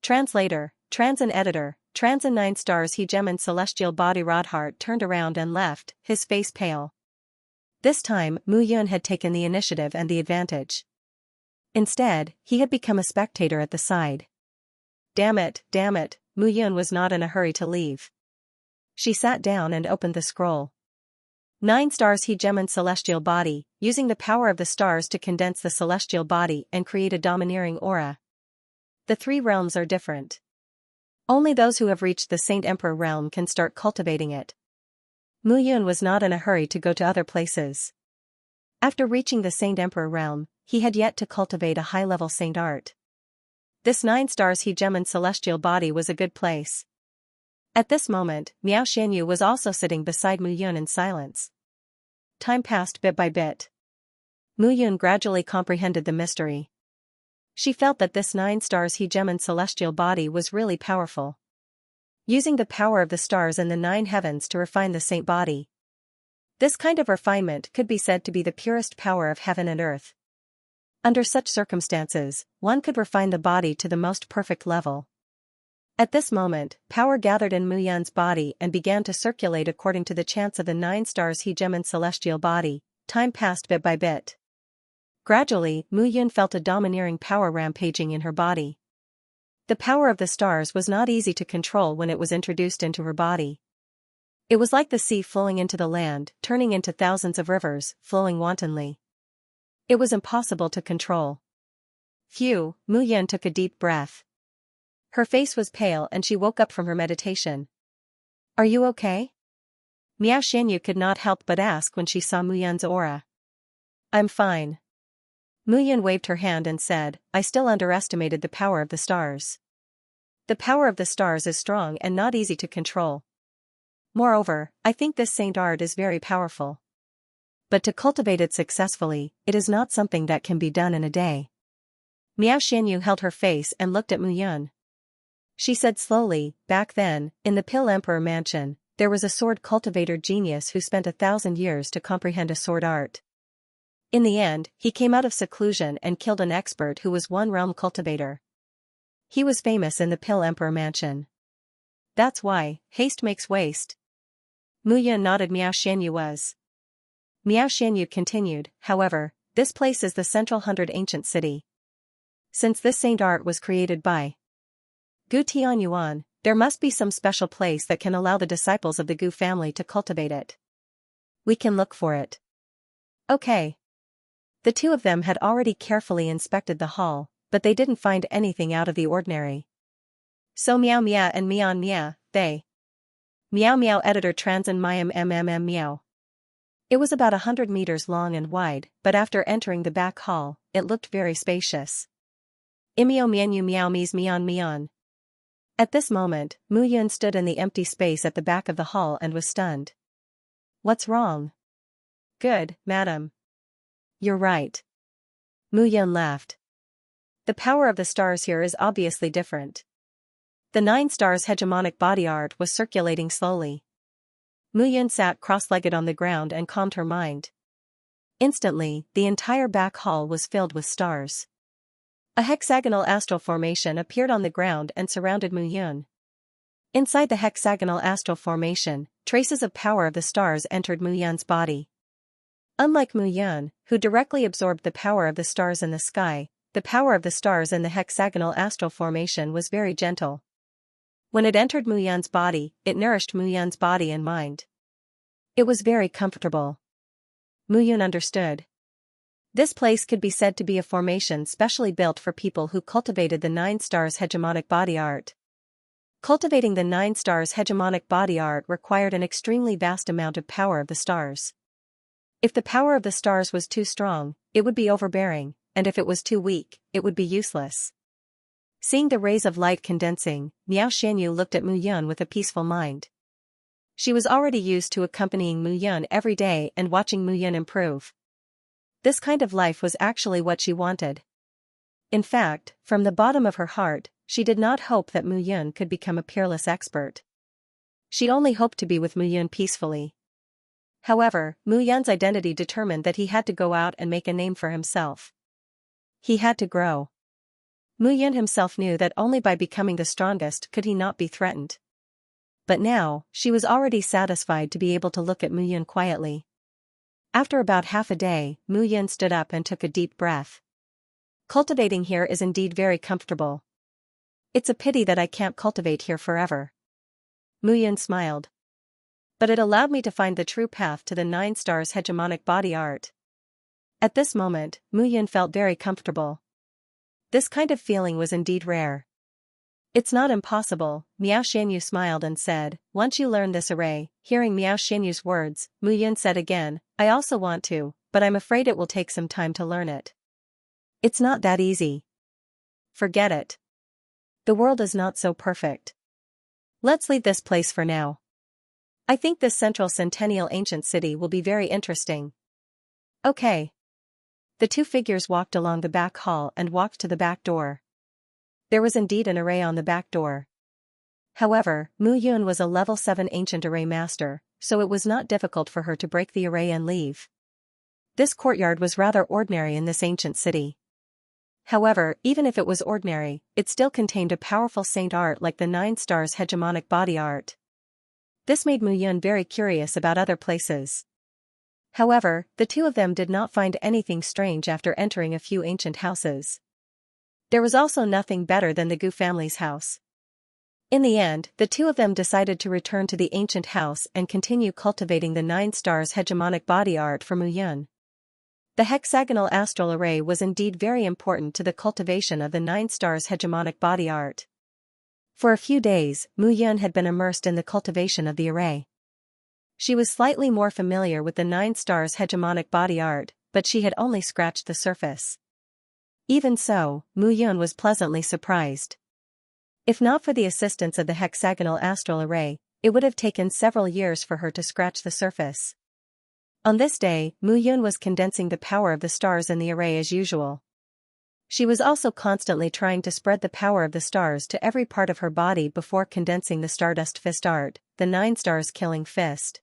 Translator, Trans and Editor, Trans and 9 stars Hegemon Celestial Body. Rodhart turned around and left, his face pale. This time, Mu Yun had taken the initiative and the advantage. Instead, he had become a spectator at the side. Damn it, Mu Yun was not in a hurry to leave. She sat down and opened the scroll. 9 stars Hegemon Celestial Body, using the power of the stars to condense the celestial body and create a domineering aura. The 3 realms are different. Only those who have reached the Saint Emperor realm can start cultivating it. Mu Yun was not in a hurry to go to other places. After reaching the Saint Emperor realm, he had yet to cultivate a high-level saint art. This 9 stars hegemon celestial body was a good place. At this moment, Miao Xianyu was also sitting beside Mu Yun in silence. Time passed bit by bit. Mu Yun gradually comprehended the mystery. She felt that this 9 stars hegemon celestial body was really powerful. Using the power of the stars and the 9 heavens to refine the saint body. This kind of refinement could be said to be the purest power of heaven and earth. Under such circumstances, one could refine the body to the most perfect level. At this moment, power gathered in Mu Yun's body and began to circulate according to the chants of the 9 stars hegemon celestial body. Time passed bit by bit. Gradually, Mu Yun felt a domineering power rampaging in her body. The power of the stars was not easy to control when it was introduced into her body. It was like the sea flowing into the land, turning into thousands of rivers, flowing wantonly. It was impossible to control. Phew, Mu Yun took a deep breath. Her face was pale and she woke up from her meditation. Are you okay? Miao Xianyu could not help but ask when she saw Mu Yun's aura. I'm fine. Mu Yun waved her hand and said, I still underestimated the power of the stars. The power of the stars is strong and not easy to control. Moreover, I think this saint art is very powerful. But to cultivate it successfully, it is not something that can be done in a day. Miao Xianyu held her face and looked at Mu Yun. She said slowly, back then, in the Pill Emperor mansion, there was a sword cultivator genius who spent 1,000 years to comprehend a sword art. In the end, he came out of seclusion and killed an expert who was one realm cultivator. He was famous in the Pill Emperor mansion. That's why, haste makes waste. Mu Yun nodded. Miao Xianyu was. Miao Xianyu continued, however, this place is the central 100 ancient city. Since this saint art was created by Gu Tianyuan, there must be some special place that can allow the disciples of the Gu family to cultivate it. We can look for it. Okay. The two of them had already carefully inspected the hall, but they didn't find anything out of the ordinary. So Miao Mia and Mian Mia, they. Miao Miao editor Transin Miam Miao. It was about 100 meters long and wide, but after entering the back hall, it looked very spacious. Imio Mianyu Miao Mies Mian Mian. At this moment, Mu Yun stood in the empty space at the back of the hall and was stunned. What's wrong? Good, madam. You're right. Mu Yun laughed. The power of the stars here is obviously different. The 9 stars hegemonic body art was circulating slowly. Mu Yun sat cross-legged on the ground and calmed her mind. Instantly, the entire back hall was filled with stars. A hexagonal astral formation appeared on the ground and surrounded Mu Yun. Inside the hexagonal astral formation, traces of power of the stars entered Mu Yun's body. Unlike Mu Yun, who directly absorbed the power of the stars in the sky, the power of the stars in the hexagonal astral formation was very gentle. When it entered Mu Yun's body, it nourished Mu Yun's body and mind. It was very comfortable. Mu Yun understood. This place could be said to be a formation specially built for people who cultivated the 9 stars hegemonic body art. Cultivating the 9 stars hegemonic body art required an extremely vast amount of power of the stars. If the power of the stars was too strong, it would be overbearing, and if it was too weak, it would be useless. Seeing the rays of light condensing, Miao Xianyu looked at Mu Yun with a peaceful mind. She was already used to accompanying Mu Yun every day and watching Mu Yun improve. This kind of life was actually what she wanted. In fact, from the bottom of her heart, she did not hope that Mu Yun could become a peerless expert. She only hoped to be with Mu Yun peacefully. However, Mu Yun's identity determined that he had to go out and make a name for himself. He had to grow. Mu Yun himself knew that only by becoming the strongest could he not be threatened. But now, she was already satisfied to be able to look at Mu Yun quietly. After about half a day, Mu Yun stood up and took a deep breath. Cultivating here is indeed very comfortable. It's a pity that I can't cultivate here forever. Mu Yun smiled. But it allowed me to find the true path to the 9 stars hegemonic body art. At this moment, Mu Yun felt very comfortable. This kind of feeling was indeed rare. It's not impossible, Miao Xianyu smiled and said, once you learn this array. Hearing Miao Xianyu's words, Mu Yun said again, I also want to, but I'm afraid it will take some time to learn it. It's not that easy. Forget it. The world is not so perfect. Let's leave this place for now. I think this central centennial ancient city will be very interesting. Okay. The two figures walked along the back hall and walked to the back door. There was indeed an array on the back door. However, Mu Yun was a level 7 ancient array master, so it was not difficult for her to break the array and leave. This courtyard was rather ordinary in this ancient city. However, even if it was ordinary, it still contained a powerful saint art like the 9 stars hegemonic body art. This made Mu Yun very curious about other places. However, the two of them did not find anything strange after entering a few ancient houses. There was also nothing better than the Gu family's house. In the end, the two of them decided to return to the ancient house and continue cultivating the 9 stars hegemonic body art for Mu Yun. The hexagonal astral array was indeed very important to the cultivation of the 9 stars hegemonic body art. For a few days, Mu Yun had been immersed in the cultivation of the array. She was slightly more familiar with the 9 stars hegemonic body art, but she had only scratched the surface. Even so, Mu Yun was pleasantly surprised. If not for the assistance of the hexagonal astral array, it would have taken several years for her to scratch the surface. On this day, Mu Yun was condensing the power of the stars in the array as usual. She was also constantly trying to spread the power of the stars to every part of her body before condensing the Stardust Fist art, the 9 stars killing fist.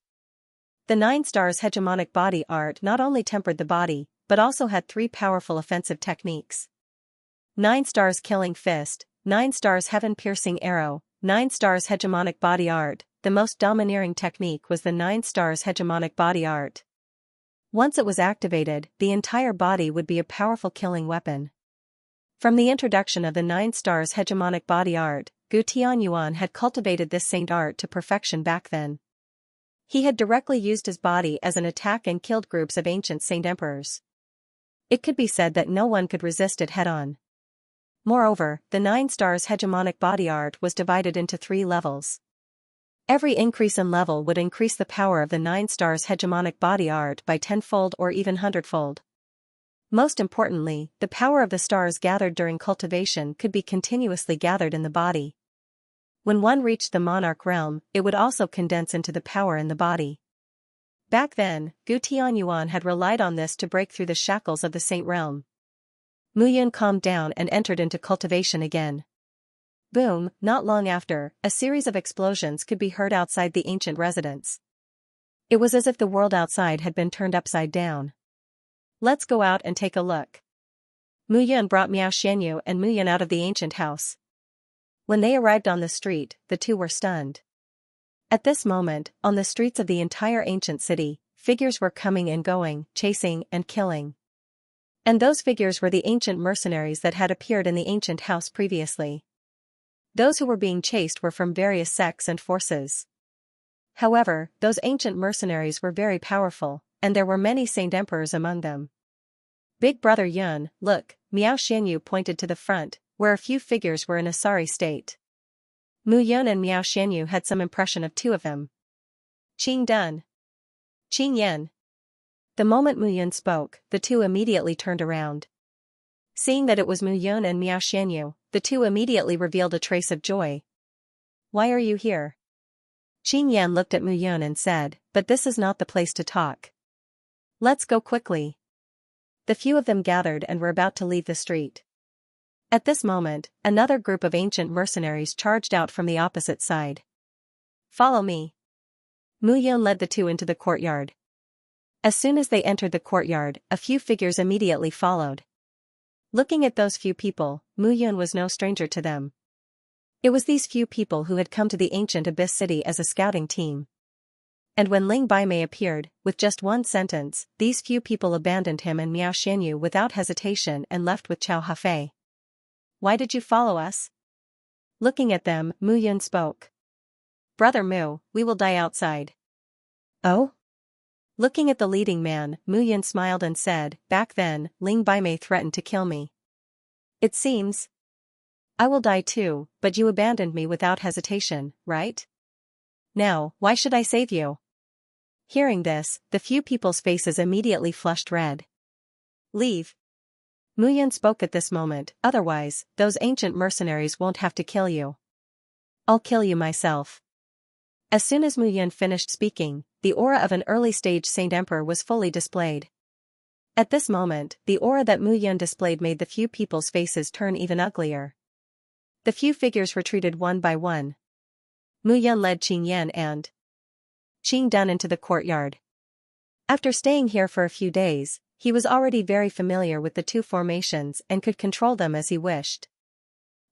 The 9 stars hegemonic body art not only tempered the body, but also had 3 powerful offensive techniques. 9 stars killing fist, 9 stars heaven-piercing arrow, 9 stars hegemonic body art. The most domineering technique was the 9 stars hegemonic body art. Once it was activated, the entire body would be a powerful killing weapon. From the introduction of the 9 stars hegemonic body art, Gu Tianyuan had cultivated this saint art to perfection back then. He had directly used his body as an attack and killed groups of ancient saint emperors. It could be said that no one could resist it head-on. Moreover, the 9 stars hegemonic body art was divided into 3 levels. Every increase in level would increase the power of the 9 stars hegemonic body art by 10-fold or even 100-fold. Most importantly, the power of the stars gathered during cultivation could be continuously gathered in the body. When one reached the monarch realm, it would also condense into the power in the body. Back then, Gu Tianyuan had relied on this to break through the shackles of the saint realm. Mu Yun calmed down and entered into cultivation again. Boom, not long after, a series of explosions could be heard outside the ancient residence. It was as if the world outside had been turned upside down. Let's go out and take a look. Mu Yun brought Miao Xianyu and Mu Yun out of the ancient house. When they arrived on the street, the two were stunned. At this moment, on the streets of the entire ancient city, figures were coming and going, chasing and killing. And those figures were the ancient mercenaries that had appeared in the ancient house previously. Those who were being chased were from various sects and forces. However, those ancient mercenaries were very powerful, and there were many saint emperors among them. Big brother Yun, look, Miao Xianyu pointed to the front, where a few figures were in a sorry state. Mu Yun and Miao Xianyu had some impression of 2 of them. Qing Dun. Qing Yen. The moment Mu Yun spoke, the 2 immediately turned around. Seeing that it was Mu Yun and Miao Xianyu, the 2 immediately revealed a trace of joy. Why are you here? Qing Yan looked at Mu Yun and said, but this is not the place to talk. Let's go quickly. The few of them gathered and were about to leave the street. At this moment, another group of ancient mercenaries charged out from the opposite side. Follow me. Mu Yun led the 2 into the courtyard. As soon as they entered the courtyard, a few figures immediately followed. Looking at those few people, Mu Yun was no stranger to them. It was these few people who had come to the ancient Abyss City as a scouting team. And when Ling Baimei appeared, with just one sentence, these few people abandoned him and Miao Xianyu without hesitation and left with Chao Hafei. Why did you follow us? Looking at them, Mu Yun spoke. Brother Mu, we will die outside. Oh? Looking at the leading man, Mu Yun smiled and said, back then, Ling Baimei threatened to kill me. It seems. I will die too, but you abandoned me without hesitation, right? Now, why should I save you? Hearing this, the few people's faces immediately flushed red. Leave. Mu Yan spoke at this moment, otherwise, those ancient mercenaries won't have to kill you. I'll kill you myself. As soon as Mu Yan finished speaking, the aura of an early-stage Saint Emperor was fully displayed. At this moment, the aura that Mu Yan displayed made the few people's faces turn even uglier. The few figures retreated one by one. Mu Yan led Qing Yan and Qing Dun into the courtyard. After staying here for a few days, he was already very familiar with the two formations and could control them as he wished.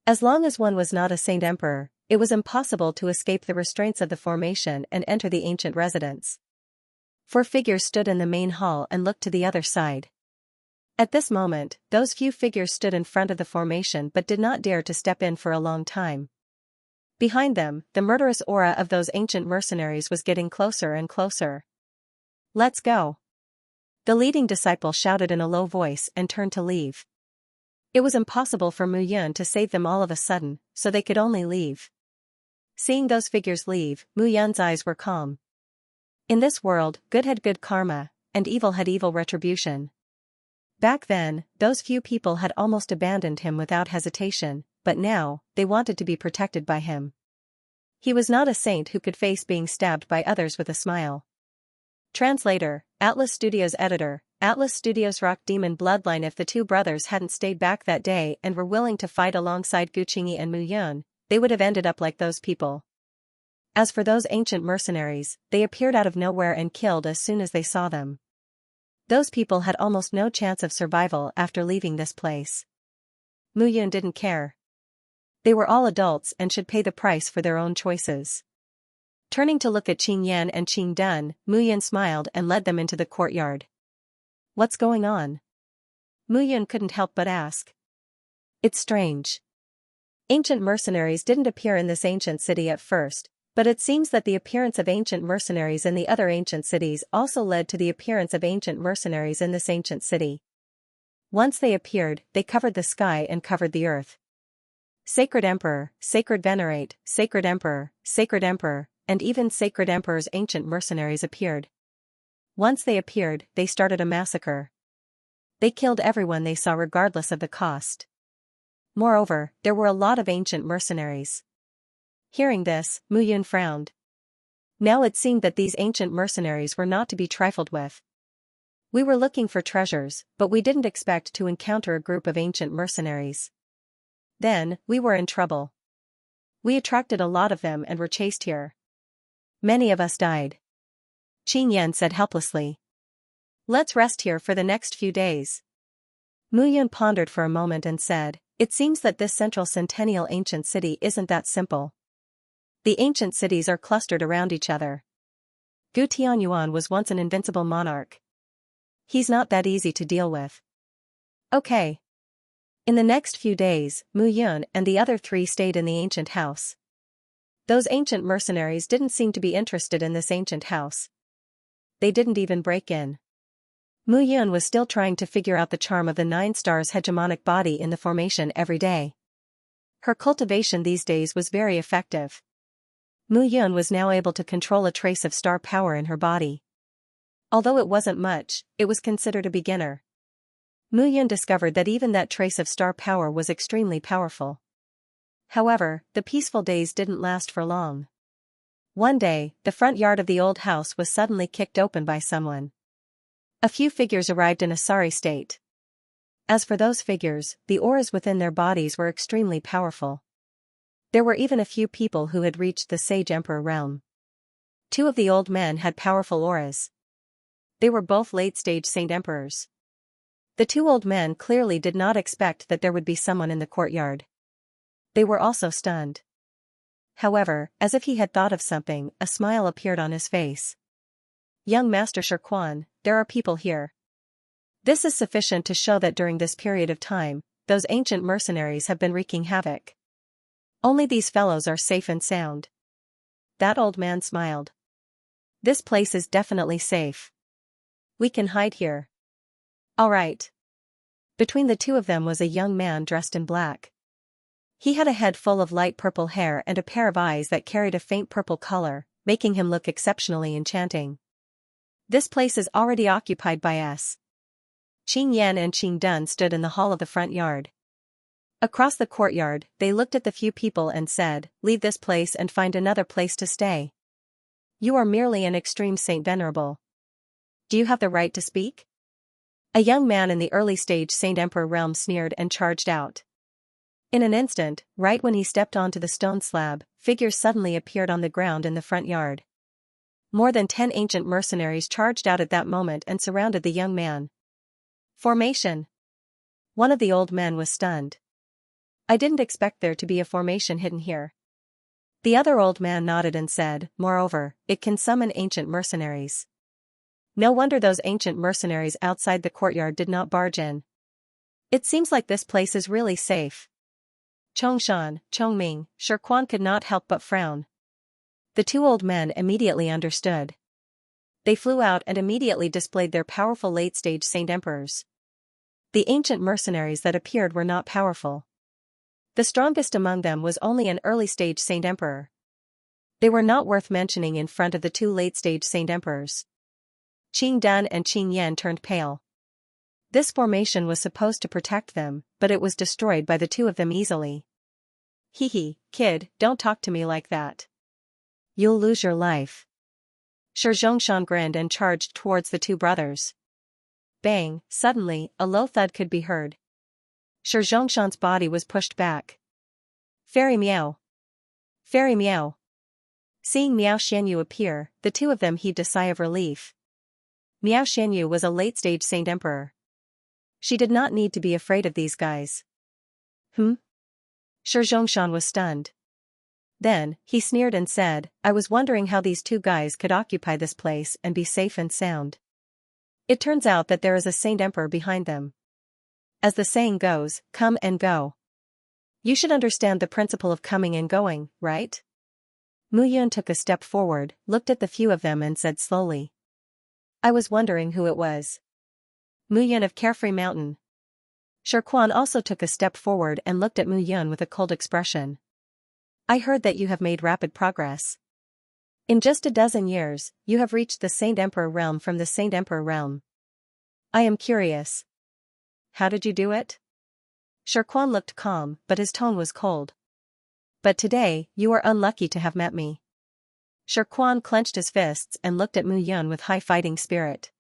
As long as one was not a Saint Emperor, it was impossible to escape the restraints of the formation and enter the ancient residence. 4 figures stood in the main hall and looked to the other side. At this moment, those few figures stood in front of the formation but did not dare to step in for a long time. Behind them, the murderous aura of those ancient mercenaries was getting closer and closer. Let's go. The leading disciple shouted in a low voice and turned to leave. It was impossible for Mu Yan to save them all of a sudden, so they could only leave. Seeing those figures leave, Mu Yan's eyes were calm. In this world, good had good karma, and evil had evil retribution. Back then, those few people had almost abandoned him without hesitation, but now, they wanted to be protected by him. He was not a saint who could face being stabbed by others with a smile. Translator, Atlas Studios Editor, Atlas Studios Rock Demon Bloodline. If the two brothers hadn't stayed back that day and were willing to fight alongside Gu Qingyi and Mu Yan, they would have ended up like those people. As for those ancient mercenaries, they appeared out of nowhere and killed as soon as they saw them. Those people had almost no chance of survival after leaving this place. Mu Yan didn't care. They were all adults and should pay the price for their own choices. Turning to look at Qing Yan and Qing Dun, Mu Yan smiled and led them into the courtyard. What's going on? Mu Yan couldn't help but ask. It's strange. Ancient mercenaries didn't appear in this ancient city at first, but it seems that the appearance of ancient mercenaries in the other ancient cities also led to the appearance of ancient mercenaries in this ancient city. Once they appeared, they covered the sky and covered the earth. Sacred Emperor, Sacred Venerate, Sacred Emperor, and even Sacred Emperor's ancient mercenaries appeared. Once they appeared, they started a massacre. They killed everyone they saw regardless of the cost. Moreover, there were a lot of ancient mercenaries. Hearing this, Mu Yan frowned. Now it seemed that these ancient mercenaries were not to be trifled with. We were looking for treasures, but we didn't expect to encounter a group of ancient mercenaries. Then, we were in trouble. We attracted a lot of them and were chased here. Many of us died. Qing Yan said helplessly. Let's rest here for the next few days. Mu Yan pondered for a moment and said, it seems that this central centennial ancient city isn't that simple. The ancient cities are clustered around each other. Gu Tianyuan was once an invincible monarch. He's not that easy to deal with. Okay. In the next few days, Mu Yan and the other 3 stayed in the ancient house. Those ancient mercenaries didn't seem to be interested in this ancient house. They didn't even break in. Mu Yan was still trying to figure out the charm of the 9 stars hegemonic body in the formation every day. Her cultivation these days was very effective. Mu Yan was now able to control a trace of star power in her body. Although it wasn't much, it was considered a beginner. Mu Yan discovered that even that trace of star power was extremely powerful. However, the peaceful days didn't last for long. One day, the front yard of the old house was suddenly kicked open by someone. A few figures arrived in a sorry state. As for those figures, the auras within their bodies were extremely powerful. There were even a few people who had reached the Sage Emperor realm. 2 of the old men had powerful auras. They were both late-stage Saint Emperors. The 2 old men clearly did not expect that there would be someone in the courtyard. They were also stunned. However, as if he had thought of something, a smile appeared on his face. Young Master Shirquan, there are people here. This is sufficient to show that during this period of time, those ancient mercenaries have been wreaking havoc. Only these fellows are safe and sound. That old man smiled. This place is definitely safe. We can hide here. All right. Between the 2 of them was a young man dressed in black. He had a head full of light purple hair and a pair of eyes that carried a faint purple color, making him look exceptionally enchanting. This place is already occupied by us. Qing Yan and Qing Dun stood in the hall of the front yard. Across the courtyard, they looked at the few people and said, "Leave this place and find another place to stay. You are merely an extreme Saint Venerable. Do you have the right to speak?" A young man in the early stage Saint Emperor realm sneered and charged out. In an instant, right when he stepped onto the stone slab, figures suddenly appeared on the ground in the front yard. More than 10 ancient mercenaries charged out at that moment and surrounded the young man. Formation. One of the old men was stunned. "I didn't expect there to be a formation hidden here." The other old man nodded and said, "Moreover, it can summon ancient mercenaries." No wonder those ancient mercenaries outside the courtyard did not barge in. It seems like this place is really safe. Chongshan, Chongming, Shirquan could not help but frown. The two old men immediately understood. They flew out and immediately displayed their powerful late-stage Saint Emperors. The ancient mercenaries that appeared were not powerful. The strongest among them was only an early-stage Saint Emperor. They were not worth mentioning in front of the two late-stage Saint Emperors. Qing Dun and Qing Yan turned pale. This formation was supposed to protect them, but it was destroyed by the two of them easily. "Hee, kid, don't talk to me like that. You'll lose your life." Shi Zhongshan grinned and charged towards the two brothers. Bang, suddenly, a low thud could be heard. Shi Zhongshan's body was pushed back. "Fairy Miao! Fairy Miao!" Seeing Miao Xianyu appear, the two of them heaved a sigh of relief. Miao Xianyu was a late-stage Saint Emperor. She did not need to be afraid of these guys. Shi Zhongshan was stunned. Then, he sneered and said, "I was wondering how these two guys could occupy this place and be safe and sound. It turns out that there is a Saint Emperor behind them. As the saying goes, come and go. You should understand the principle of coming and going, right?" Mu Yun took a step forward, looked at the few of them and said slowly, "I was wondering who it was." Mu Yun of Carefree Mountain. Shirquan also took a step forward and looked at Mu Yun with a cold expression. "I heard that you have made rapid progress. In just a dozen years, you have reached the Saint Emperor realm from the Saint Emperor realm. I am curious. How did you do it?" Shirquan looked calm, but his tone was cold. "But today, you are unlucky to have met me." Shirquan clenched his fists and looked at Mu Yun with high fighting spirit.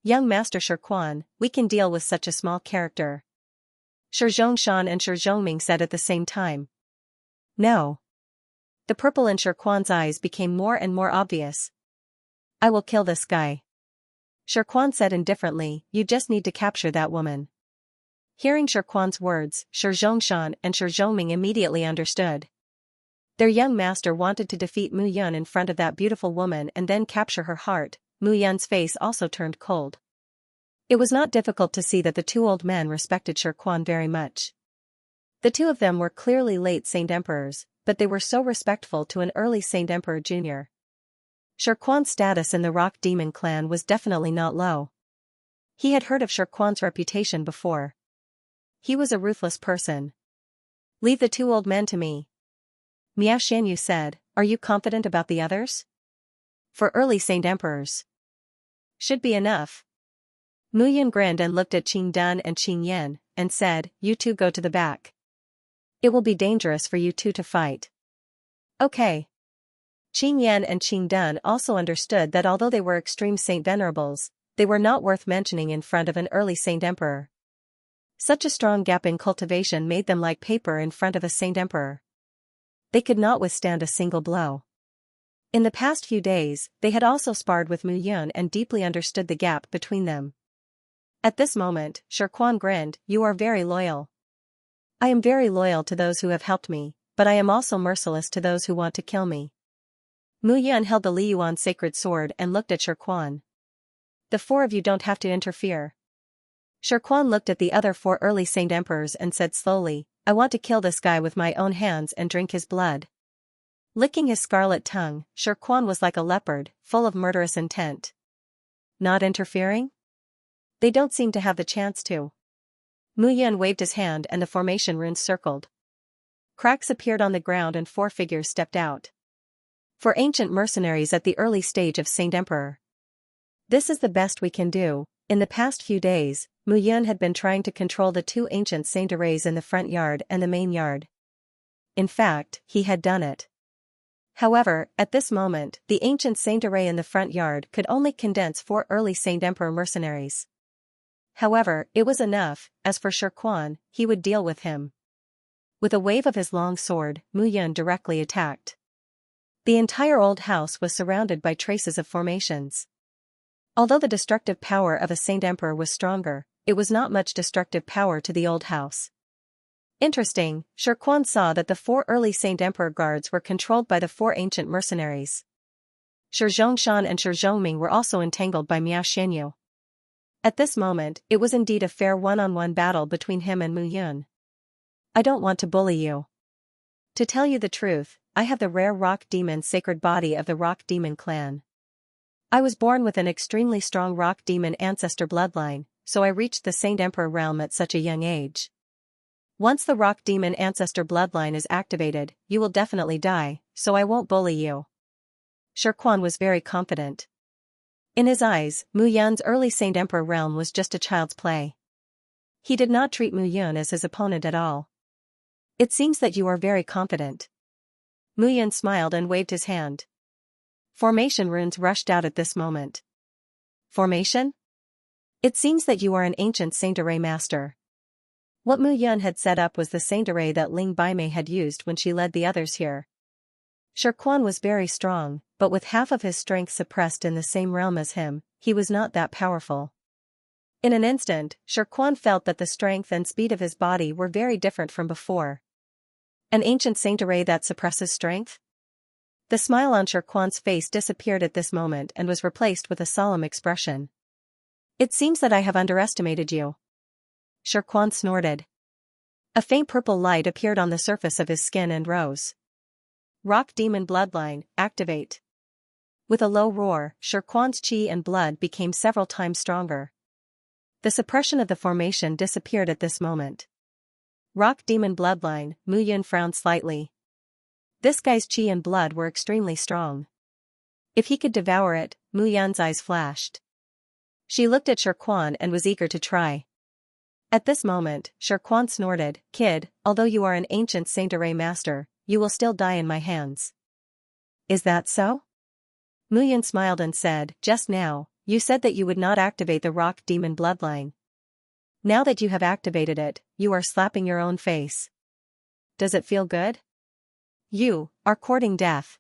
"Young Master Shirquan, we can deal with such a small character." Shi Zhongshan and Shi Zhongming said at the same time. "No." The purple in Shirquan's eyes became more and more obvious. "I will kill this guy." Shirquan said indifferently, "You just need to capture that woman." Hearing Shirquan's words, Shi Zhongshan and Shi Zhongming immediately understood. Their young master wanted to defeat Mu Yun in front of that beautiful woman and then capture her heart. Mu Yun's face also turned cold. It was not difficult to see that the two old men respected Shirquan very much. The two of them were clearly late Saint Emperors, but they were so respectful to an early Saint Emperor Jr. Shirquan's status in the Rock Demon clan was definitely not low. He had heard of Shirquan's reputation before. He was a ruthless person. "Leave the two old men to me." Miao Xianyu said, "Are you confident about the others?" "For early Saint Emperors. Should be enough." Mu Yun grinned and looked at Qing Dun and Qing Yan, and said, "You two go to the back. It will be dangerous for you two to fight." "Okay." Qing Yan and Qing Dun also understood that although they were extreme Saint Venerables, they were not worth mentioning in front of an early Saint Emperor. Such a strong gap in cultivation made them like paper in front of a Saint Emperor. They could not withstand a single blow. In the past few days, they had also sparred with Mu Yun and deeply understood the gap between them. At this moment, Shirquan grinned, "You are very loyal." "I am very loyal to those who have helped me, but I am also merciless to those who want to kill me." Mu Yun held the Liyuan sacred sword and looked at Shirquan. "The four of you don't have to interfere." Shirquan looked at the other four early Saint Emperors and said slowly, "I want to kill this guy with my own hands and drink his blood." Licking his scarlet tongue, Shirquan was like a leopard, full of murderous intent. "Not interfering? They don't seem to have the chance to." Mu Yun waved his hand and the formation runes circled. Cracks appeared on the ground and four figures stepped out. For ancient mercenaries at the early stage of Saint Emperor. "This is the best we can do. In the past few days, Mu Yun had been trying to control the two ancient saint arrays in the front yard and the main yard. In fact, he had done it. However, at this moment, the ancient saint array in the front yard could only condense 4 early Saint Emperor mercenaries. However, it was enough. As for Shi Quan, he would deal with him. With a wave of his long sword, Mu Yun directly attacked. The entire old house was surrounded by traces of formations. Although the destructive power of a Saint Emperor was stronger, it was not much destructive power to the old house. Interesting, Shi Quan saw that the 4 early Saint Emperor guards were controlled by the 4 ancient mercenaries. Shi Zhongshan and Shi Zhongming were also entangled by Miao Xianyu. At this moment, it was indeed a fair one-on-one battle between him and Mu Yun. I don't want to bully you. To tell you the truth, I have the rare rock demon sacred body of the rock demon clan. I was born with an extremely strong rock demon ancestor bloodline, so I reached the Saint Emperor realm at such a young age. Once the rock demon ancestor bloodline is activated, you will definitely die, so I won't bully you. Shi Quan was very confident. In his eyes, Mu Yun's early Saint Emperor realm was just a child's play. He did not treat Mu Yun as his opponent at all. It seems that you are very confident. Mu Yun smiled and waved his hand. Formation runes rushed out at this moment. Formation? It seems that you are an ancient Saint Array master. What Mu Yun had set up was the Saint Array that Ling Baimei had used when she led the others here. Shi Quan was very strong, but with half of his strength suppressed in the same realm as him, he was not that powerful. In an instant, Shi Quan felt that the strength and speed of his body were very different from before. An ancient Saint Array that suppresses strength? The smile on Shi Quan's face disappeared at this moment and was replaced with a solemn expression. It seems that I have underestimated you. Shi Quan snorted. A faint purple light appeared on the surface of his skin and rose. Rock Demon Bloodline, activate. With a low roar, Shi Quan's chi and blood became several times stronger. The suppression of the formation disappeared at this moment. Rock Demon Bloodline, Mu Yun frowned slightly. This guy's chi and blood were extremely strong. If he could devour it, Mu Yun's eyes flashed. She looked at Shi Quan and was eager to try. At this moment, Shi Quan snorted, Kid, although you are an ancient Saint Array master, you will still die in my hands. Is that so? Mu Yun smiled and said, just now, you said that you would not activate the Rock Demon Bloodline. Now that you have activated it, you are slapping your own face. Does it feel good? You are courting death.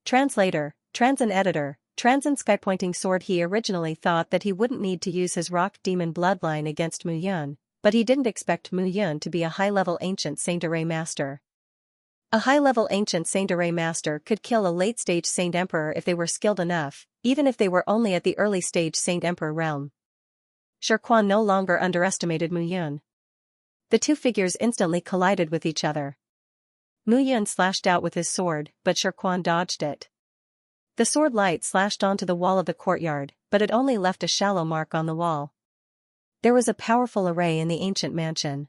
Translator, Transin editor, Transin sky-pointing sword. He originally thought that he wouldn't need to use his Rock Demon Bloodline against Mu Yun, but he didn't expect Mu Yun to be a high-level ancient Saint Array master. A high-level ancient Saint Array master could kill a late-stage Saint Emperor if they were skilled enough, even if they were only at the early-stage Saint Emperor realm. Shi Quan no longer underestimated Mu Yun. The two figures instantly collided with each other. Mu Yun slashed out with his sword, but Shi Quan dodged it. The sword light slashed onto the wall of the courtyard, but it only left a shallow mark on the wall. There was a powerful array in the ancient mansion.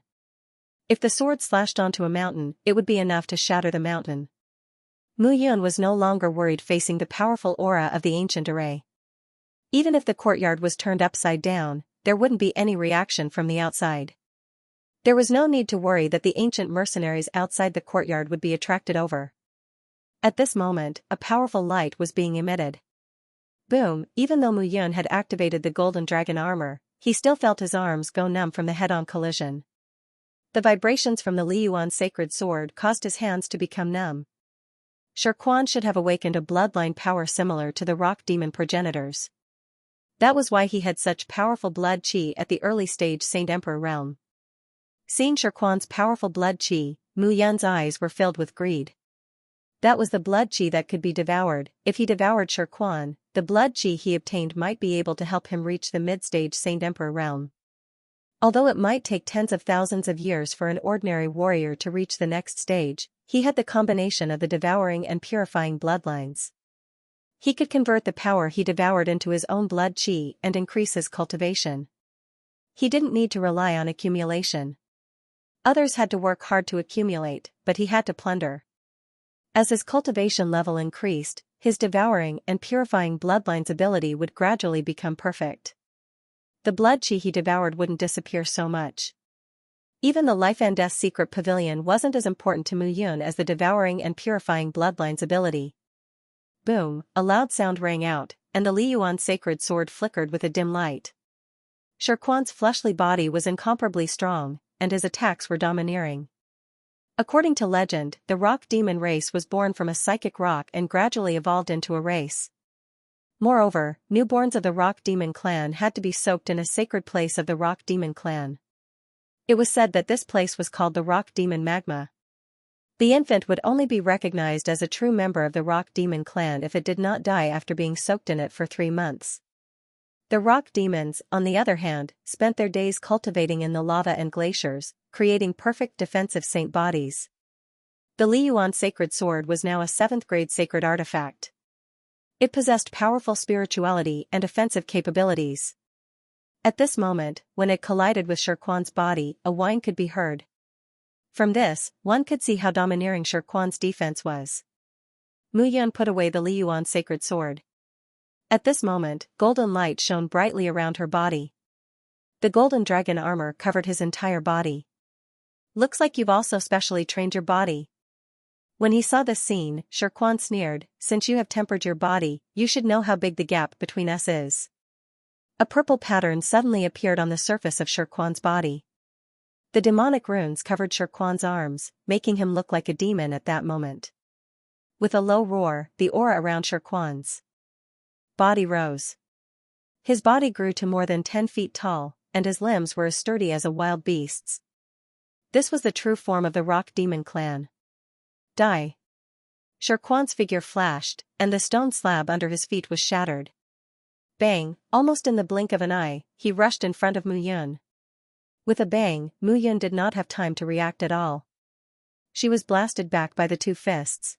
If the sword slashed onto a mountain, it would be enough to shatter the mountain. Mu Yun was no longer worried facing the powerful aura of the ancient array. Even if the courtyard was turned upside down, there wouldn't be any reaction from the outside. There was no need to worry that the ancient mercenaries outside the courtyard would be attracted over. At this moment, a powerful light was being emitted. Boom, even though Mu Yun had activated the golden dragon armor, he still felt his arms go numb from the head-on collision. The vibrations from the Liyuan sacred sword caused his hands to become numb. Shi Quan should have awakened a bloodline power similar to the rock demon progenitors. That was why he had such powerful blood chi at the early stage Saint Emperor realm. Seeing Shi Quan's powerful blood chi, Mu Yun's eyes were filled with greed. That was the blood chi that could be devoured. If he devoured Shi Quan, the blood chi he obtained might be able to help him reach the mid-stage Saint Emperor realm. Although it might take tens of thousands of years for an ordinary warrior to reach the next stage, he had the combination of the devouring and purifying bloodlines. He could convert the power he devoured into his own blood chi and increase his cultivation. He didn't need to rely on accumulation. Others had to work hard to accumulate, but he had to plunder. As his cultivation level increased, his devouring and purifying bloodlines ability would gradually become perfect. The blood qi he devoured wouldn't disappear so much. Even the life and death secret pavilion wasn't as important to Mu Yun as the devouring and purifying bloodlines ability. Boom, a loud sound rang out, and the Li Yuan sacred sword flickered with a dim light. Shirquan's fleshly body was incomparably strong, and his attacks were domineering. According to legend, the rock demon race was born from a psychic rock and gradually evolved into a race. Moreover, newborns of the rock demon clan had to be soaked in a sacred place of the rock demon clan. It was said that this place was called the rock demon magma. The infant would only be recognized as a true member of the rock demon clan if it did not die after being soaked in it for 3 months. The rock demons, on the other hand, spent their days cultivating in the lava and glaciers, creating perfect defensive saint bodies. The Li Yuan sacred sword was now a 7th grade sacred artifact. It possessed powerful spirituality and offensive capabilities. At this moment, when it collided with Shirquan's body, a whine could be heard. From this, one could see how domineering Shirquan's defense was. Mu Yun put away the Li Yuan sacred sword. At this moment, golden light shone brightly around her body. The golden dragon armor covered his entire body. Looks like you've also specially trained your body. When he saw this scene, Shirquan sneered, since you have tempered your body, you should know how big the gap between us is. A purple pattern suddenly appeared on the surface of Shirquan's body. The demonic runes covered Shirquan's arms, making him look like a demon at that moment. With a low roar, the aura around Shirquan's body rose. His body grew to more than 10 feet tall, and his limbs were as sturdy as a wild beast's. This was the true form of the rock demon clan. Die. Shirquan's figure flashed, and the stone slab under his feet was shattered. Bang, almost in the blink of an eye, he rushed in front of Mu Yun. With a bang, Mu Yun did not have time to react at all. She was blasted back by the 2 fists.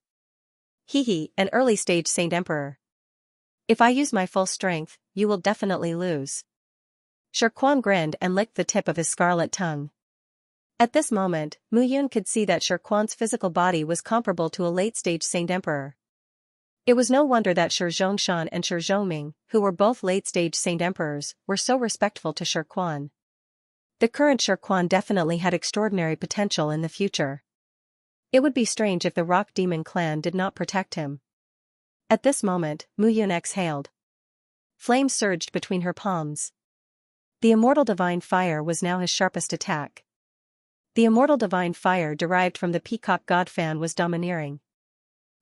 Hee, an early-stage Saint Emperor. If I use my full strength, you will definitely lose. Shirquan grinned and licked the tip of his scarlet tongue. At this moment, Mu Yun could see that Shirquan's physical body was comparable to a late-stage Saint Emperor. It was no wonder that Shi Zhongshan and Shi Zhongming, who were both late-stage Saint Emperors, were so respectful to Shirquan. The current Shirquan definitely had extraordinary potential in the future. It would be strange if the Rock Demon clan did not protect him. At this moment, Mu Yun exhaled. Flame surged between her palms. The Immortal Divine Fire was now his sharpest attack. The Immortal Divine Fire derived from the Peacock God Fan was domineering.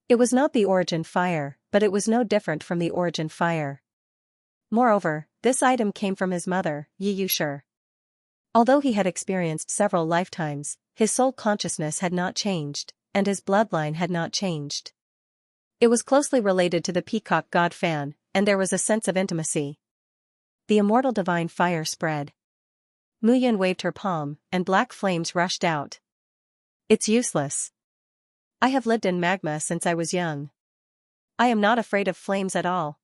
It was not the Origin Fire, but it was no different from the Origin Fire. Moreover, this item came from his mother, Yi Yushi. Although he had experienced several lifetimes, his soul consciousness had not changed, and his bloodline had not changed. It was closely related to the Peacock God Fan, and there was a sense of intimacy. The Immortal Divine Fire spread. Mu Yun waved her palm, and black flames rushed out. It's useless. I have lived in magma since I was young. I am not afraid of flames at all.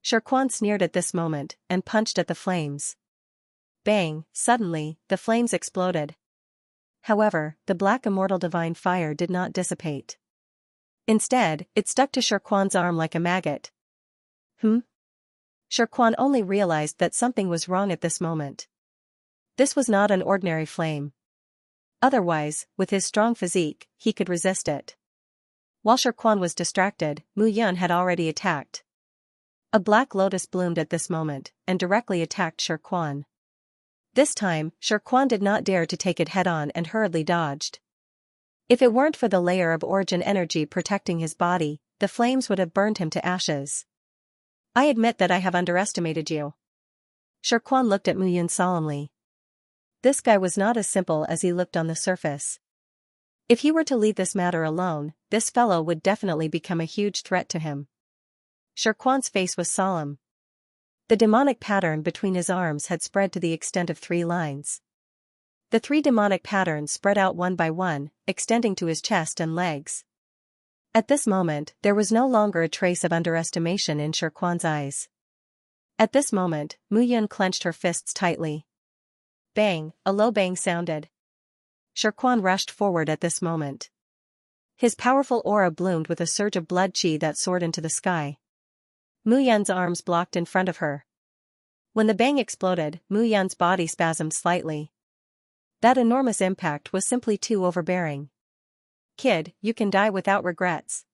Shirquan sneered at this moment, and punched at the flames. Bang, suddenly, the flames exploded. However, the black Immortal Divine Fire did not dissipate. Instead, it stuck to Shirquan's arm like a maggot. Shirquan only realized that something was wrong at this moment. This was not an ordinary flame. Otherwise, with his strong physique, he could resist it. While Shirquan was distracted, Mu Yun had already attacked. A black lotus bloomed at this moment, and directly attacked Shirquan. This time, Shirquan did not dare to take it head-on and hurriedly dodged. If it weren't for the layer of origin energy protecting his body, the flames would have burned him to ashes. I admit that I have underestimated you. Shirquan looked at Mu Yun solemnly. This guy was not as simple as he looked on the surface. If he were to leave this matter alone, this fellow would definitely become a huge threat to him. Shirquan's face was solemn. The demonic pattern between his arms had spread to the extent of 3 lines. The 3 demonic patterns spread out one by one, extending to his chest and legs. At this moment, there was no longer a trace of underestimation in Shirquan's eyes. At this moment, Mu Yun clenched her fists tightly. Bang, a low bang sounded. Shirquan rushed forward at this moment. His powerful aura bloomed with a surge of blood qi that soared into the sky. Mu Yun's arms blocked in front of her. When the bang exploded, Mu Yan's body spasmed slightly. That enormous impact was simply too overbearing. Kid, you can die without regrets.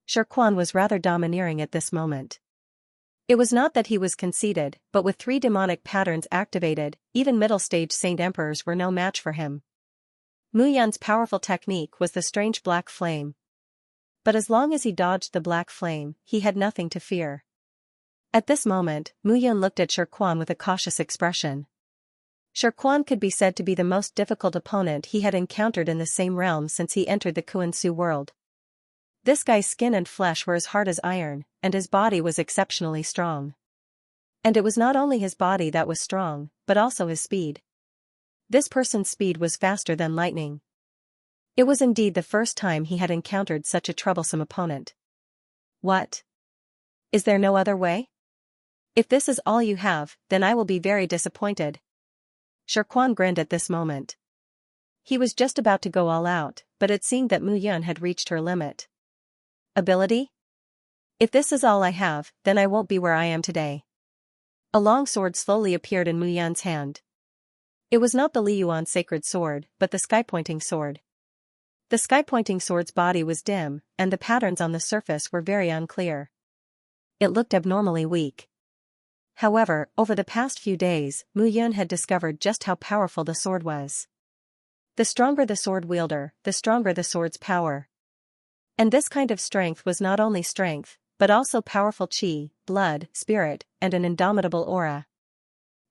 Shirquan was rather domineering at this moment. It was not that he was conceited, but with 3 demonic patterns activated, even middle-stage Saint Emperors were no match for him. Mu Yan's powerful technique was the strange black flame. But as long as he dodged the black flame, he had nothing to fear. At this moment, Mu Yan looked at Shirquan with a cautious expression. Shirquan could be said to be the most difficult opponent he had encountered in the same realm since he entered the Kuan-Su world. This guy's skin and flesh were as hard as iron, and his body was exceptionally strong. And it was not only his body that was strong, but also his speed. This person's speed was faster than lightning. It was indeed the first time he had encountered such a troublesome opponent. What? Is there no other way? If this is all you have, then I will be very disappointed. Shirquan grinned at this moment. He was just about to go all out, but it seemed that Mu Yan had reached her limit. Ability? If this is all I have, then I won't be where I am today. A long sword slowly appeared in Mu Yan's hand. It was not the Liyuan sacred sword, but the sky-pointing sword. The sky-pointing sword's body was dim, and the patterns on the surface were very unclear. It looked abnormally weak. However, over the past few days, Mu Yan had discovered just how powerful the sword was. The stronger the sword wielder, the stronger the sword's power. And this kind of strength was not only strength, but also powerful chi, blood, spirit, and an indomitable aura.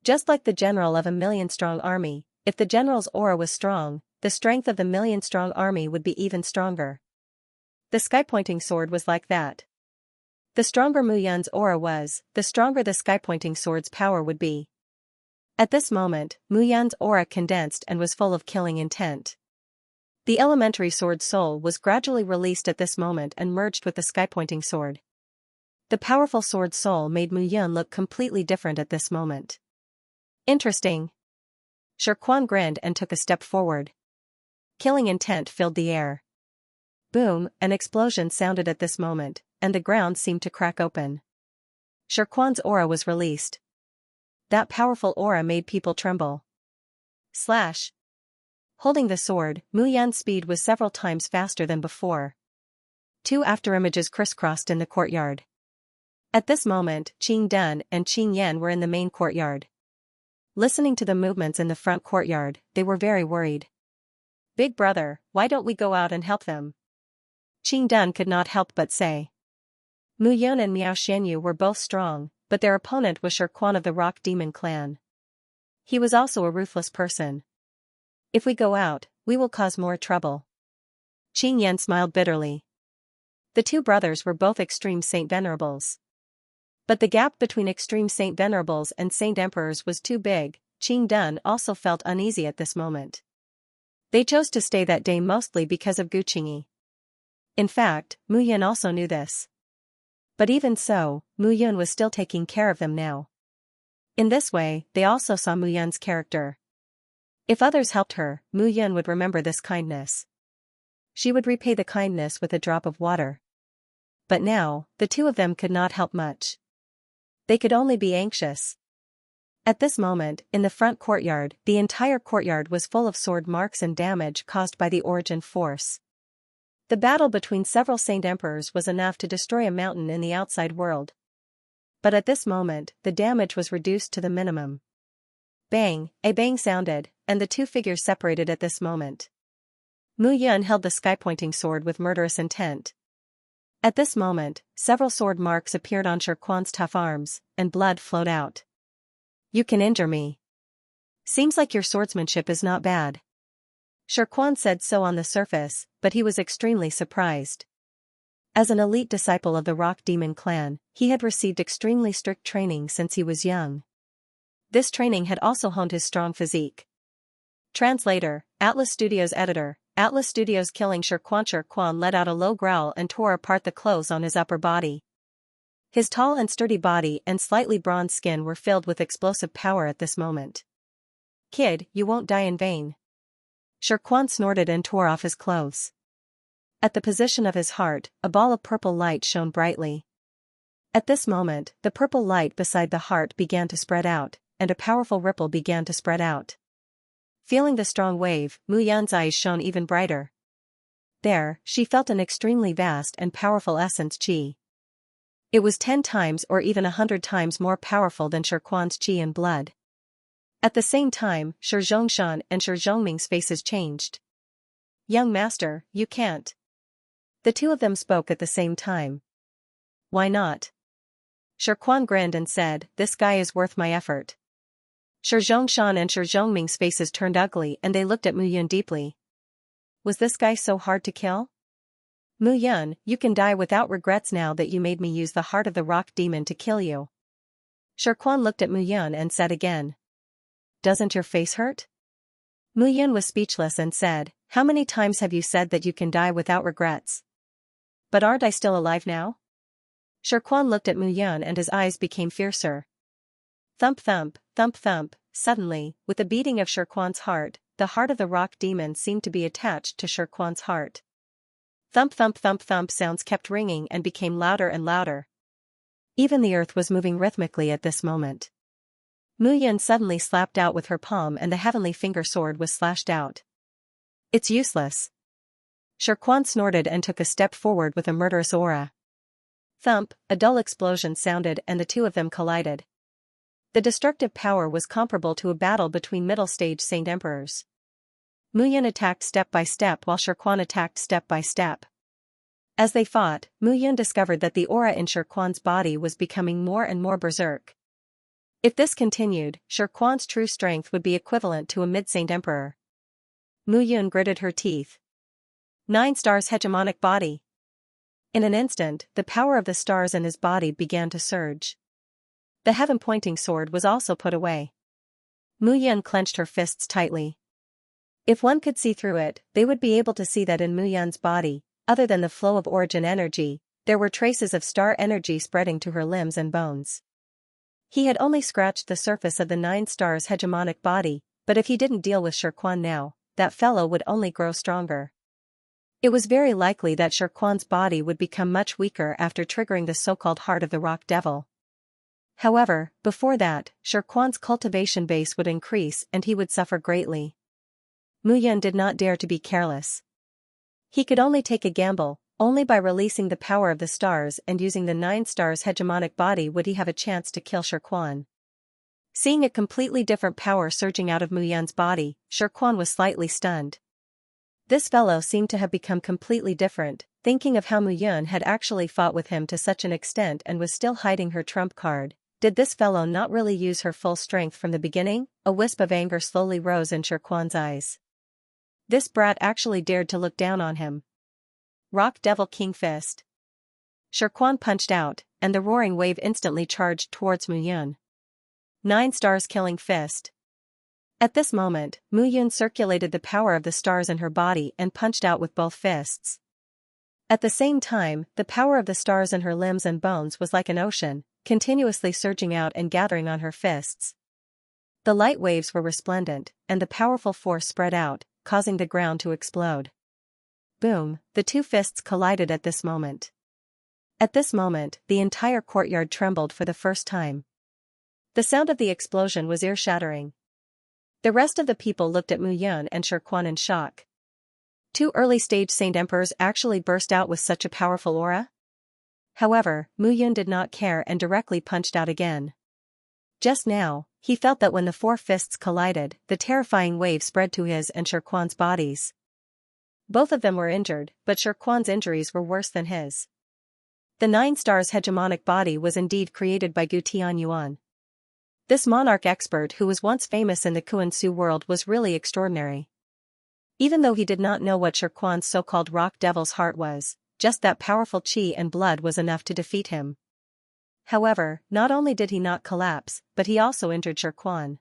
Just like the general of a million-strong army, if the general's aura was strong, the strength of the million-strong army would be even stronger. The sky-pointing sword was like that. The stronger Mu Yan's aura was, the stronger the sky-pointing sword's power would be. At this moment, Mu Yan's aura condensed and was full of killing intent. The elementary sword's soul was gradually released at this moment and merged with the sky-pointing sword. The powerful sword's soul made Mu Yan look completely different at this moment. Interesting. Shirquan grinned and took a step forward. Killing intent filled the air. Boom, an explosion sounded at this moment, and the ground seemed to crack open. Shirquan's aura was released. That powerful aura made people tremble. Slash. Holding the sword, Mu Yan's speed was several times faster than before. 2 afterimages crisscrossed in the courtyard. At this moment, Qing Dun and Qing Yan were in the main courtyard. Listening to the movements in the front courtyard, they were very worried. Big brother, why don't we go out and help them? Qing Dun could not help but say. Mu Yan and Miao Xianyu were both strong, but their opponent was Shirquan of the Rock Demon clan. He was also a ruthless person. If we go out, we will cause more trouble. Qing Yan smiled bitterly. The 2 brothers were both extreme Saint Venerables. But the gap between extreme Saint Venerables and Saint Emperors was too big. Qing Dun also felt uneasy at this moment. They chose to stay that day mostly because of Gu Qingyi. In fact, Mu Yan also knew this. But even so, Mu Yan was still taking care of them now. In this way, they also saw Mu Yan's character. If others helped her, Mu Yan would remember this kindness. She would repay the kindness with a drop of water. But now, the 2 of them could not help much. They could only be anxious. At this moment, in the front courtyard, the entire courtyard was full of sword marks and damage caused by the origin force. The battle between several Saint Emperors was enough to destroy a mountain in the outside world. But at this moment, the damage was reduced to the minimum. Bang, a bang sounded, and the 2 figures separated at this moment. Mu Yan held the sky-pointing sword with murderous intent. At this moment, several sword marks appeared on Shirquan's tough arms, and blood flowed out. You can injure me. Seems like your swordsmanship is not bad. Shirquan said so on the surface, but he was extremely surprised. As an elite disciple of the Rock Demon clan, he had received extremely strict training since he was young. This training had also honed his strong physique. Translator, Atlas Studios editor, Atlas Studios killing Shirquan let out a low growl and tore apart the clothes on his upper body. His tall and sturdy body and slightly bronzed skin were filled with explosive power at this moment. Kid, you won't die in vain. Shirquan snorted and tore off his clothes. At the position of his heart, a ball of purple light shone brightly. At this moment, the purple light beside the heart began to spread out, and a powerful ripple began to spread out. Feeling the strong wave, Mu Yan's eyes shone even brighter. There, she felt an extremely vast and powerful essence qi. It was 10 times or even 100 times more powerful than Shi Quan's qi and blood. At the same time, Shi Zhongshan and Shi Zhongming's faces changed. "Young master, you can't." The two of them spoke at the same time. "Why not?" Shi Quan grinned and said, "This guy is worth my effort." Shi Zhongshan and Shi Zhongming's faces turned ugly and they looked at Mu Yun deeply. Was this guy so hard to kill? "Mu Yun, you can die without regrets now that you made me use the heart of the rock demon to kill you." Shi Quan looked at Mu Yun and said again. "Doesn't your face hurt?" Mu Yun was speechless and said, "How many times have you said that you can die without regrets? But aren't I still alive now?" Shi Quan looked at Mu Yun and his eyes became fiercer. Thump thump, thump thump, suddenly, with the beating of Shi Quan's heart, the heart of the rock demon seemed to be attached to Shi Quan's heart. Thump thump thump thump sounds kept ringing and became louder and louder. Even the earth was moving rhythmically at this moment. Mu Yun suddenly slapped out with her palm and the heavenly finger sword was slashed out. "It's useless." Shi Quan snorted and took a step forward with a murderous aura. Thump, a dull explosion sounded and the two of them collided. The destructive power was comparable to a battle between middle-stage Saint Emperors. Mu Yun attacked step by step while Shi Quan attacked step by step. As they fought, Mu Yun discovered that the aura in Shi Quan's body was becoming more and more berserk. If this continued, Shi Quan's true strength would be equivalent to a mid-Saint Emperor. Mu Yun gritted her teeth. 9 stars hegemonic body. In an instant, the power of the stars in his body began to surge. The heaven-pointing sword was also put away. Mu Yun clenched her fists tightly. If one could see through it, they would be able to see that in Mu Yun's body, other than the flow of origin energy, there were traces of star energy spreading to her limbs and bones. He had only scratched the surface of the 9 stars hegemonic body, but if he didn't deal with Shi Quan now, that fellow would only grow stronger. It was very likely that Shi Quan's body would become much weaker after triggering the so-called heart of the rock devil. However, before that, Shi Quan's cultivation base would increase and he would suffer greatly. Mu Yun did not dare to be careless. He could only take a gamble. Only by releasing the power of the stars and using the 9 stars hegemonic body would he have a chance to kill Shi Quan. Seeing a completely different power surging out of Mu Yun's body, Shi Quan was slightly stunned. This fellow seemed to have become completely different, thinking of how Mu Yun had actually fought with him to such an extent and was still hiding her trump card. Did this fellow not really use her full strength from the beginning? A wisp of anger slowly rose in Shi Quan's eyes. This brat actually dared to look down on him. Rock Devil King Fist. Shi Quan punched out, and the roaring wave instantly charged towards Mu Yun. 9 stars killing fist. At this moment, Mu Yun circulated the power of the stars in her body and punched out with both fists. At the same time, the power of the stars in her limbs and bones was like an ocean, continuously surging out and gathering on her fists. The light waves were resplendent, and the powerful force spread out, causing the ground to explode. Boom, the two fists collided at this moment. At this moment, the entire courtyard trembled for the first time. The sound of the explosion was ear-shattering. The rest of the people looked at Mu Yun and Shi Quan in shock. 2 early-stage Saint Emperors actually burst out with such a powerful aura? However, Mu Yun did not care and directly punched out again. Just now, he felt that when the 4 fists collided, the terrifying wave spread to his and Shi Quan's bodies. Both of them were injured, but Shi Quan's injuries were worse than his. The 9 stars hegemonic body was indeed created by Gu Tianyuan. This monarch expert who was once famous in the Kuan-Su world was really extraordinary. Even though he did not know what Shi Quan's so-called rock devil's heart was, just that powerful qi and blood was enough to defeat him. However, not only did he not collapse, but he also injured Shi Quan.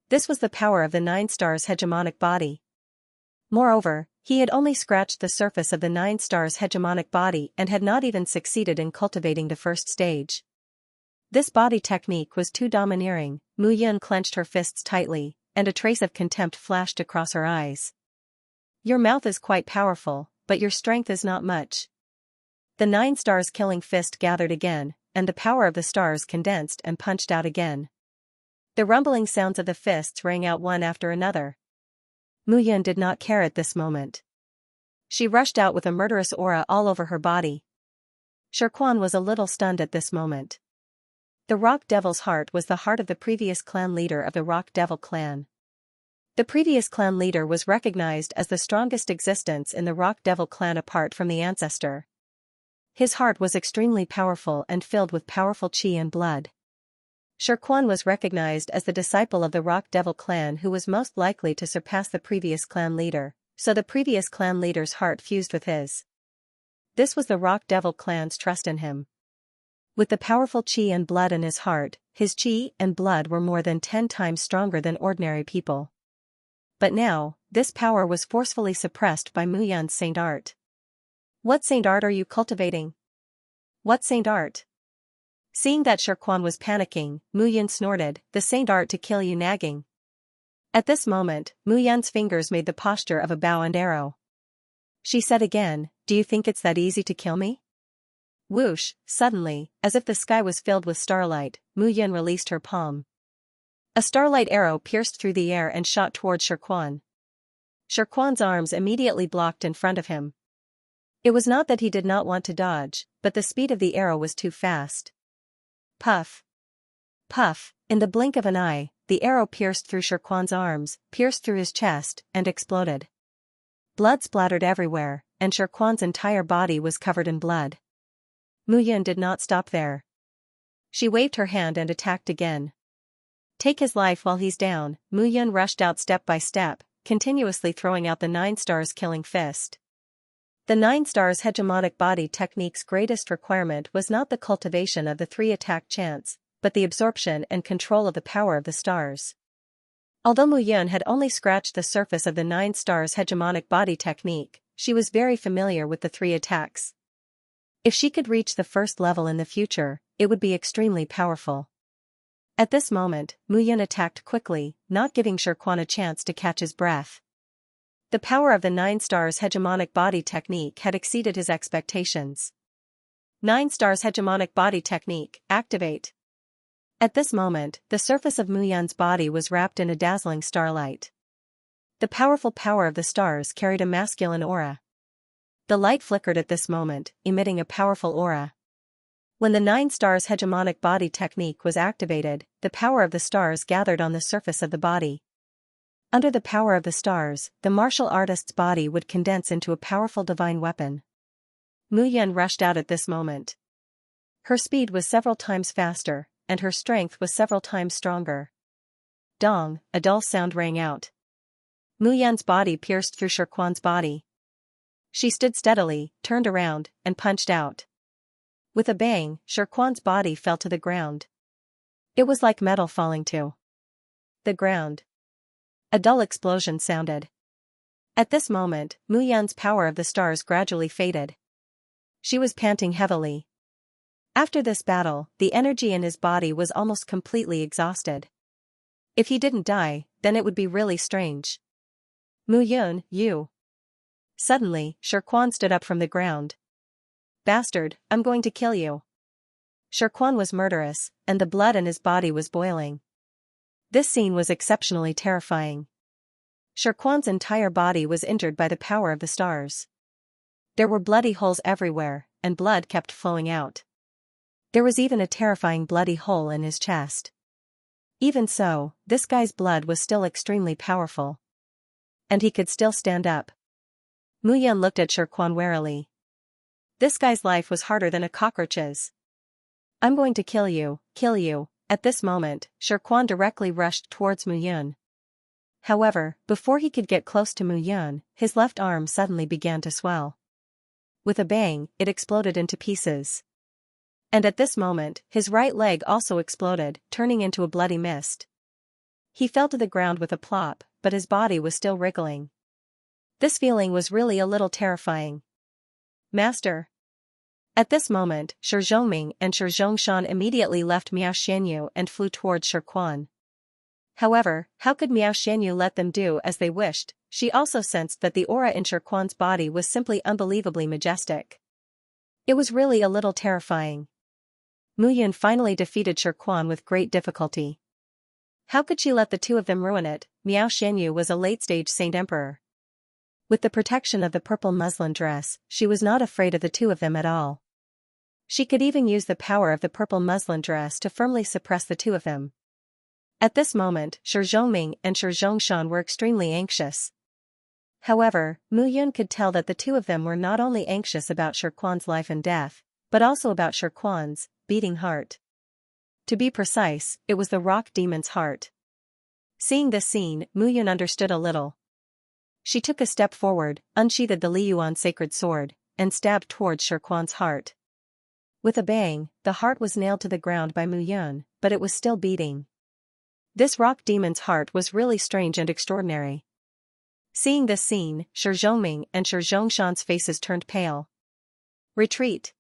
This was the power of the 9 stars hegemonic body. Moreover, he had only scratched the surface of the 9 stars hegemonic body and had not even succeeded in cultivating the first stage. This body technique was too domineering. Mu Yun clenched her fists tightly, and a trace of contempt flashed across her eyes. Your mouth is quite powerful, but your strength is not much. The 9 stars killing fist gathered again, and the power of the stars condensed and punched out again. The rumbling sounds of the fists rang out one after another. Mu Yun did not care at this moment. She rushed out with a murderous aura all over her body. Shirquan was a little stunned at this moment. The Rock Devil's heart was the heart of the previous clan leader of the Rock Devil clan. The previous clan leader was recognized as the strongest existence in the Rock Devil clan apart from the ancestor. His heart was extremely powerful and filled with powerful qi and blood. Shirquan was recognized as the disciple of the Rock Devil clan who was most likely to surpass the previous clan leader, so the previous clan leader's heart fused with his. This was the Rock Devil clan's trust in him. With the powerful qi and blood in his heart, his qi and blood were more than 10 times stronger than ordinary people. But now, this power was forcefully suppressed by Mu Yun's saint art. What saint art are you cultivating? What saint art? Seeing that Shirquan was panicking, Mu Yun snorted, the saint art to kill you nagging. At this moment, Mu Yun's fingers made the posture of a bow and arrow. She said again, do you think it's that easy to kill me? Whoosh, suddenly, as if the sky was filled with starlight, Mu Yun released her palm. A starlight arrow pierced through the air and shot towards Shirquan. Shirquan's arms immediately blocked in front of him. It was not that he did not want to dodge, but the speed of the arrow was too fast. Puff. Puff, in the blink of an eye, the arrow pierced through Shirquan's arms, pierced through his chest, and exploded. Blood splattered everywhere, and Shirquan's entire body was covered in blood. Mu Yun did not stop there. She waved her hand and attacked again. Take his life while he's down, Mu Yun rushed out step by step, continuously throwing out the 9 stars killing fist. The 9 stars hegemonic body technique's greatest requirement was not the cultivation of the 3 attack chance, but the absorption and control of the power of the stars. Although Mu Yun had only scratched the surface of the 9 stars hegemonic body technique, she was very familiar with the 3 attacks. If she could reach the first level in the future, it would be extremely powerful. At this moment, Mu Yun attacked quickly, not giving Shirquan a chance to catch his breath. The power of the 9 stars hegemonic body technique had exceeded his expectations. 9 stars hegemonic body technique, activate. At this moment, the surface of Mu Yun's body was wrapped in a dazzling starlight. The powerful power of the stars carried a masculine aura. The light flickered at this moment, emitting a powerful aura. When the 9 stars hegemonic body technique was activated, the power of the stars gathered on the surface of the body. Under the power of the stars, the martial artist's body would condense into a powerful divine weapon. Mu Yun rushed out at this moment. Her speed was several times faster, and her strength was several times stronger. Dong, a dull sound rang out. Mu Yun's body pierced through Shirquan's body. She stood steadily, turned around, and punched out. With a bang, Shirquan's body fell to the ground. It was like metal falling to the ground. A dull explosion sounded. At this moment, Mu Yun's power of the stars gradually faded. She was panting heavily. After this battle, the energy in his body was almost completely exhausted. If he didn't die, then it would be really strange. Mu Yun, you. Suddenly, Shirquan stood up from the ground. Bastard, I'm going to kill you. Shirquan was murderous, and the blood in his body was boiling. This scene was exceptionally terrifying. Shirquan's entire body was injured by the power of the stars. There were bloody holes everywhere, and blood kept flowing out. There was even a terrifying bloody hole in his chest. Even so, this guy's blood was still extremely powerful. And he could still stand up. Mu Yun looked at Shirquan warily. This guy's life was harder than a cockroach's. I'm going to kill you, kill you. At this moment, Shirquan directly rushed towards Mu Yun. However, before he could get close to Mu Yun, his left arm suddenly began to swell. With a bang, it exploded into pieces. And at this moment, his right leg also exploded, turning into a bloody mist. He fell to the ground with a plop, but his body was still wriggling. This feeling was really a little terrifying. Master. At this moment, Shi Zhongming and Shi Zhongshan immediately left Miao Xianyu and flew towards Shirquan. However, how could Miao Xianyu let them do as they wished? She also sensed that the aura in Shirquan's body was simply unbelievably majestic. It was really a little terrifying. Mu Yun finally defeated Shi Quan with great difficulty. How could she let the two of them ruin it? Miao Xianyu was a late-stage Saint Emperor. With the protection of the purple muslin dress, she was not afraid of the two of them at all. She could even use the power of the purple muslin dress to firmly suppress the two of them. At this moment, Shi Zhongming and Shi Zhongshan were extremely anxious. However, Mu Yun could tell that the two of them were not only anxious about Shi Quan's life and death, but also about Shi Quan's beating heart. To be precise, it was the rock demon's heart. Seeing this scene, Mu Yun understood a little. She took a step forward, unsheathed the Liyuan sacred sword, and stabbed towards Shi Quan's heart. With a bang, the heart was nailed to the ground by Mu Yun, but it was still beating. This rock demon's heart was really strange and extraordinary. Seeing this scene, Shi Zhongming and Shi Zhongshan's faces turned pale. Retreat.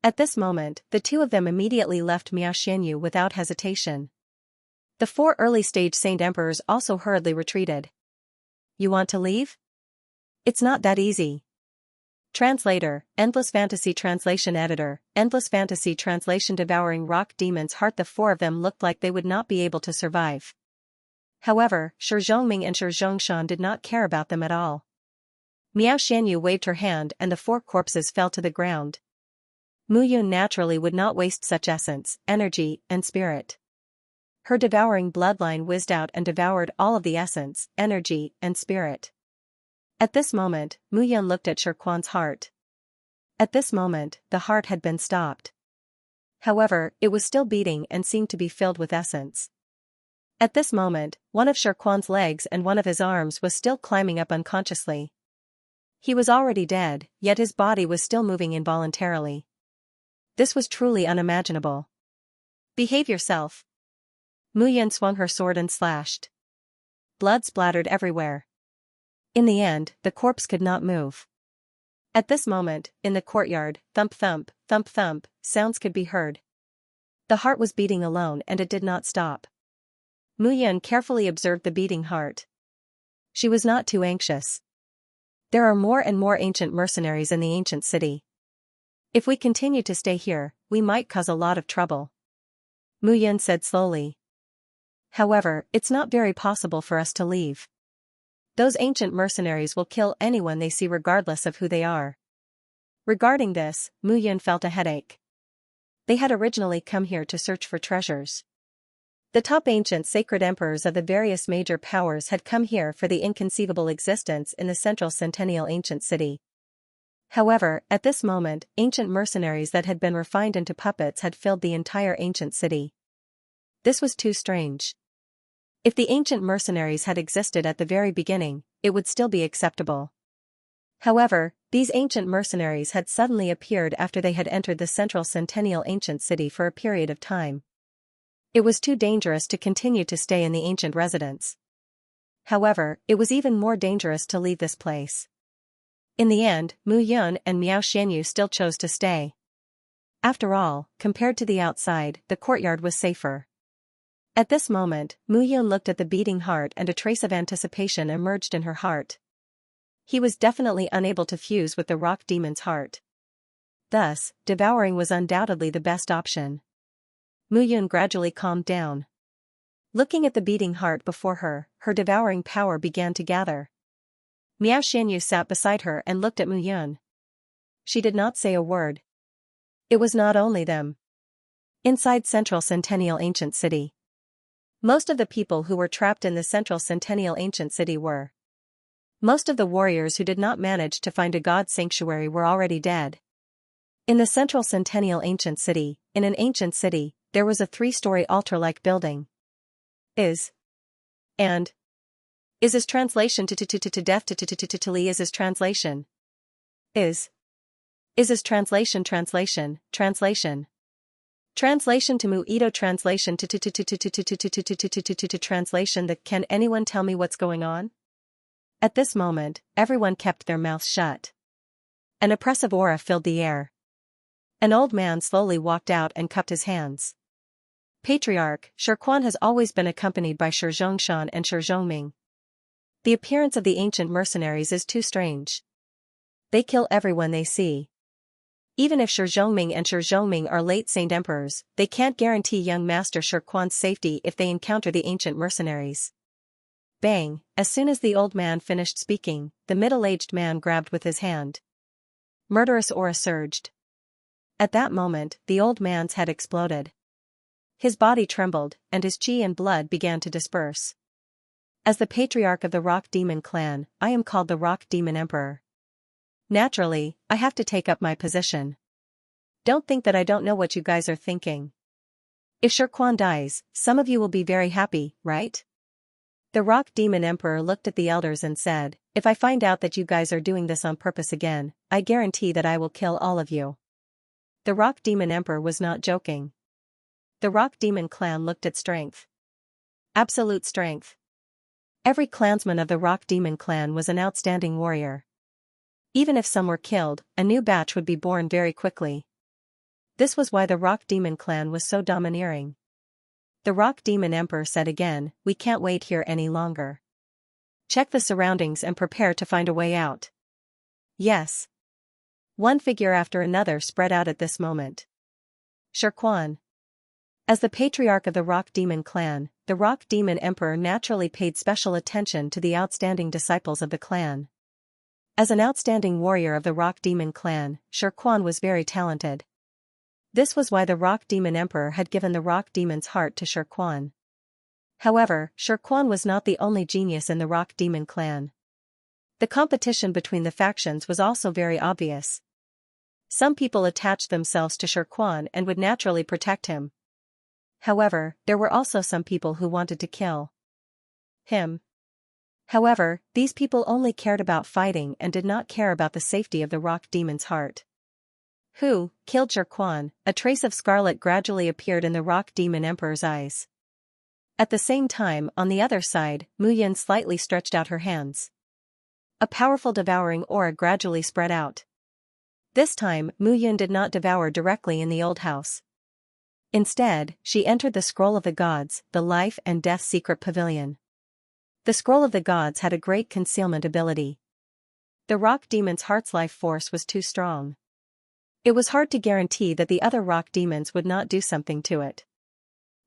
At this moment, the two of them immediately left Miao Xianyu without hesitation. The four early-stage Saint Emperors also hurriedly retreated. You want to leave? It's not that easy. Translator, Endless Fantasy Translation Editor, Endless Fantasy Translation. Devouring rock demon's heart. The four of them looked like they would not be able to survive. However, Shi Zhongming and Shi Zhongshan did not care about them at all. Miao Xianyu waved her hand and the four corpses fell to the ground. Mu Yun naturally would not waste such essence, energy, and spirit. Her devouring bloodline whizzed out and devoured all of the essence, energy, and spirit. At this moment, Mu Yun looked at Shi Quan's heart. At this moment, the heart had been stopped. However, it was still beating and seemed to be filled with essence. At this moment, one of Shi Quan's legs and one of his arms was still climbing up unconsciously. He was already dead, yet his body was still moving involuntarily. This was truly unimaginable. Behave yourself. Mu Yun swung her sword and slashed. Blood splattered everywhere. In the end, the corpse could not move. At this moment, in the courtyard, thump thump, thump thump, sounds could be heard. The heart was beating alone and it did not stop. Mu Yun carefully observed the beating heart. She was not too anxious. There are more and more ancient mercenaries in the ancient city. If we continue to stay here, we might cause a lot of trouble. Mu Yun said slowly. However, it's not very possible for us to leave. Those ancient mercenaries will kill anyone they see regardless of who they are. Regarding this, Mu Yun felt a headache. They had originally come here to search for treasures. The top ancient sacred emperors of the various major powers had come here for the inconceivable existence in the central centennial ancient city. However, at this moment, ancient mercenaries that had been refined into puppets had filled the entire ancient city. This was too strange. If the ancient mercenaries had existed at the very beginning, it would still be acceptable. However, these ancient mercenaries had suddenly appeared after they had entered the central centennial ancient city for a period of time. It was too dangerous to continue to stay in the ancient residence. However, it was even more dangerous to leave this place. In the end, Mu Yun and Miao Xianyu still chose to stay. After all, compared to the outside, the courtyard was safer. At this moment, Mu Yun looked at the beating heart and a trace of anticipation emerged in her heart. He was definitely unable to fuse with the rock demon's heart. Thus, devouring was undoubtedly the best option. Mu Yun gradually calmed down. Looking at the beating heart before her, her devouring power began to gather. Miao Xianyu sat beside her and looked at Mu Yun. She did not say a word. It was not only them. Inside Central Centennial Ancient City, most of the people who were trapped in the Central Centennial Ancient City were. Most of the warriors who did not manage to find a god sanctuary were already dead. In the Central Centennial Ancient City, in an ancient city, there was a 3-story altar-like building. Is translation to death to Li is translation. Is translation translation to Muido translation to translation. Can anyone tell me what's going on? At this moment, everyone kept their mouths shut. An oppressive aura filled the air. An old man slowly walked out and cupped his hands. Patriarch, Shi Quan has always been accompanied by Shi Zhongshan and Shi Zhongming. The appearance of the ancient mercenaries is too strange. They kill everyone they see. Even if Shi Zhongming and Shi Zhongming are late Saint Emperors, they can't guarantee young Master Shi Quan's safety if they encounter the ancient mercenaries. Bang! As soon as the old man finished speaking, the middle-aged man grabbed with his hand. Murderous aura surged. At that moment, the old man's head exploded. His body trembled, and his chi and blood began to disperse. As the patriarch of the Rock Demon clan, I am called the Rock Demon Emperor. Naturally, I have to take up my position. Don't think that I don't know what you guys are thinking. If Shi Quan dies, some of you will be very happy, right? The Rock Demon Emperor looked at the elders and said, if I find out that you guys are doing this on purpose again, I guarantee that I will kill all of you. The Rock Demon Emperor was not joking. The Rock Demon clan looked at strength. Absolute strength. Every clansman of the Rock Demon clan was an outstanding warrior. Even if some were killed, a new batch would be born very quickly. This was why the Rock Demon clan was so domineering. The Rock Demon Emperor said again, we can't wait here any longer. Check the surroundings and prepare to find a way out. Yes. One figure after another spread out at this moment. Shi Quan. As the patriarch of the Rock Demon clan, the Rock Demon Emperor naturally paid special attention to the outstanding disciples of the clan. As an outstanding warrior of the Rock Demon clan, Shi Quan was very talented. This was why the Rock Demon Emperor had given the Rock Demon's heart to Shi Quan. However, Shi Quan was not the only genius in the Rock Demon clan. The competition between the factions was also very obvious. Some people attached themselves to Shi Quan and would naturally protect him. However, there were also some people who wanted to kill him. However, these people only cared about fighting and did not care about the safety of the Rock Demon's heart. Who killed Shi Quan? A trace of scarlet gradually appeared in the Rock Demon Emperor's eyes. At the same time, on the other side, Mu Yun slightly stretched out her hands. A powerful devouring aura gradually spread out. This time, Mu Yun did not devour directly in the old house. Instead, she entered the Scroll of the Gods, the Life and Death Secret Pavilion. The Scroll of the Gods had a great concealment ability. The Rock Demon's heart's life force was too strong. It was hard to guarantee that the other Rock Demons would not do something to it.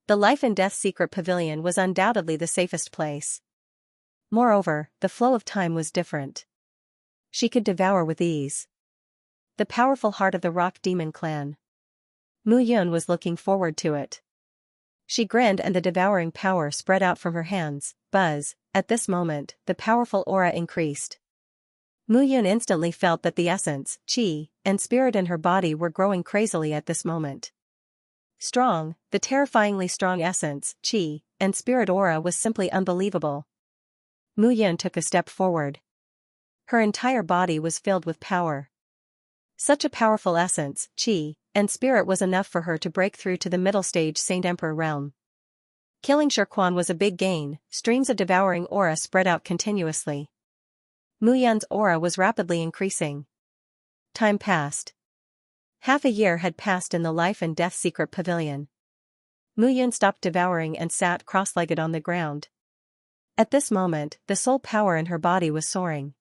The Life and Death Secret Pavilion was undoubtedly the safest place. Moreover, the flow of time was different. She could devour with ease. The powerful heart of the Rock Demon clan. Mu Yun was looking forward to it. She grinned and the devouring power spread out from her hands. Buzz! At this moment, the powerful aura increased. Mu Yun instantly felt that the essence, qi, and spirit in her body were growing crazily at this moment. Strong, the terrifyingly strong essence, qi, and spirit aura was simply unbelievable. Mu Yun took a step forward. Her entire body was filled with power. Such a powerful essence, qi, and spirit was enough for her to break through to the middle stage Saint Emperor realm. Killing Shi Quan was a big gain. Streams of devouring aura spread out continuously. Mu Yun's aura was rapidly increasing. Time passed. Half a year had passed in the Life and Death Secret Pavilion. Mu Yun stopped devouring and sat cross-legged on the ground. At this moment, the soul power in her body was soaring.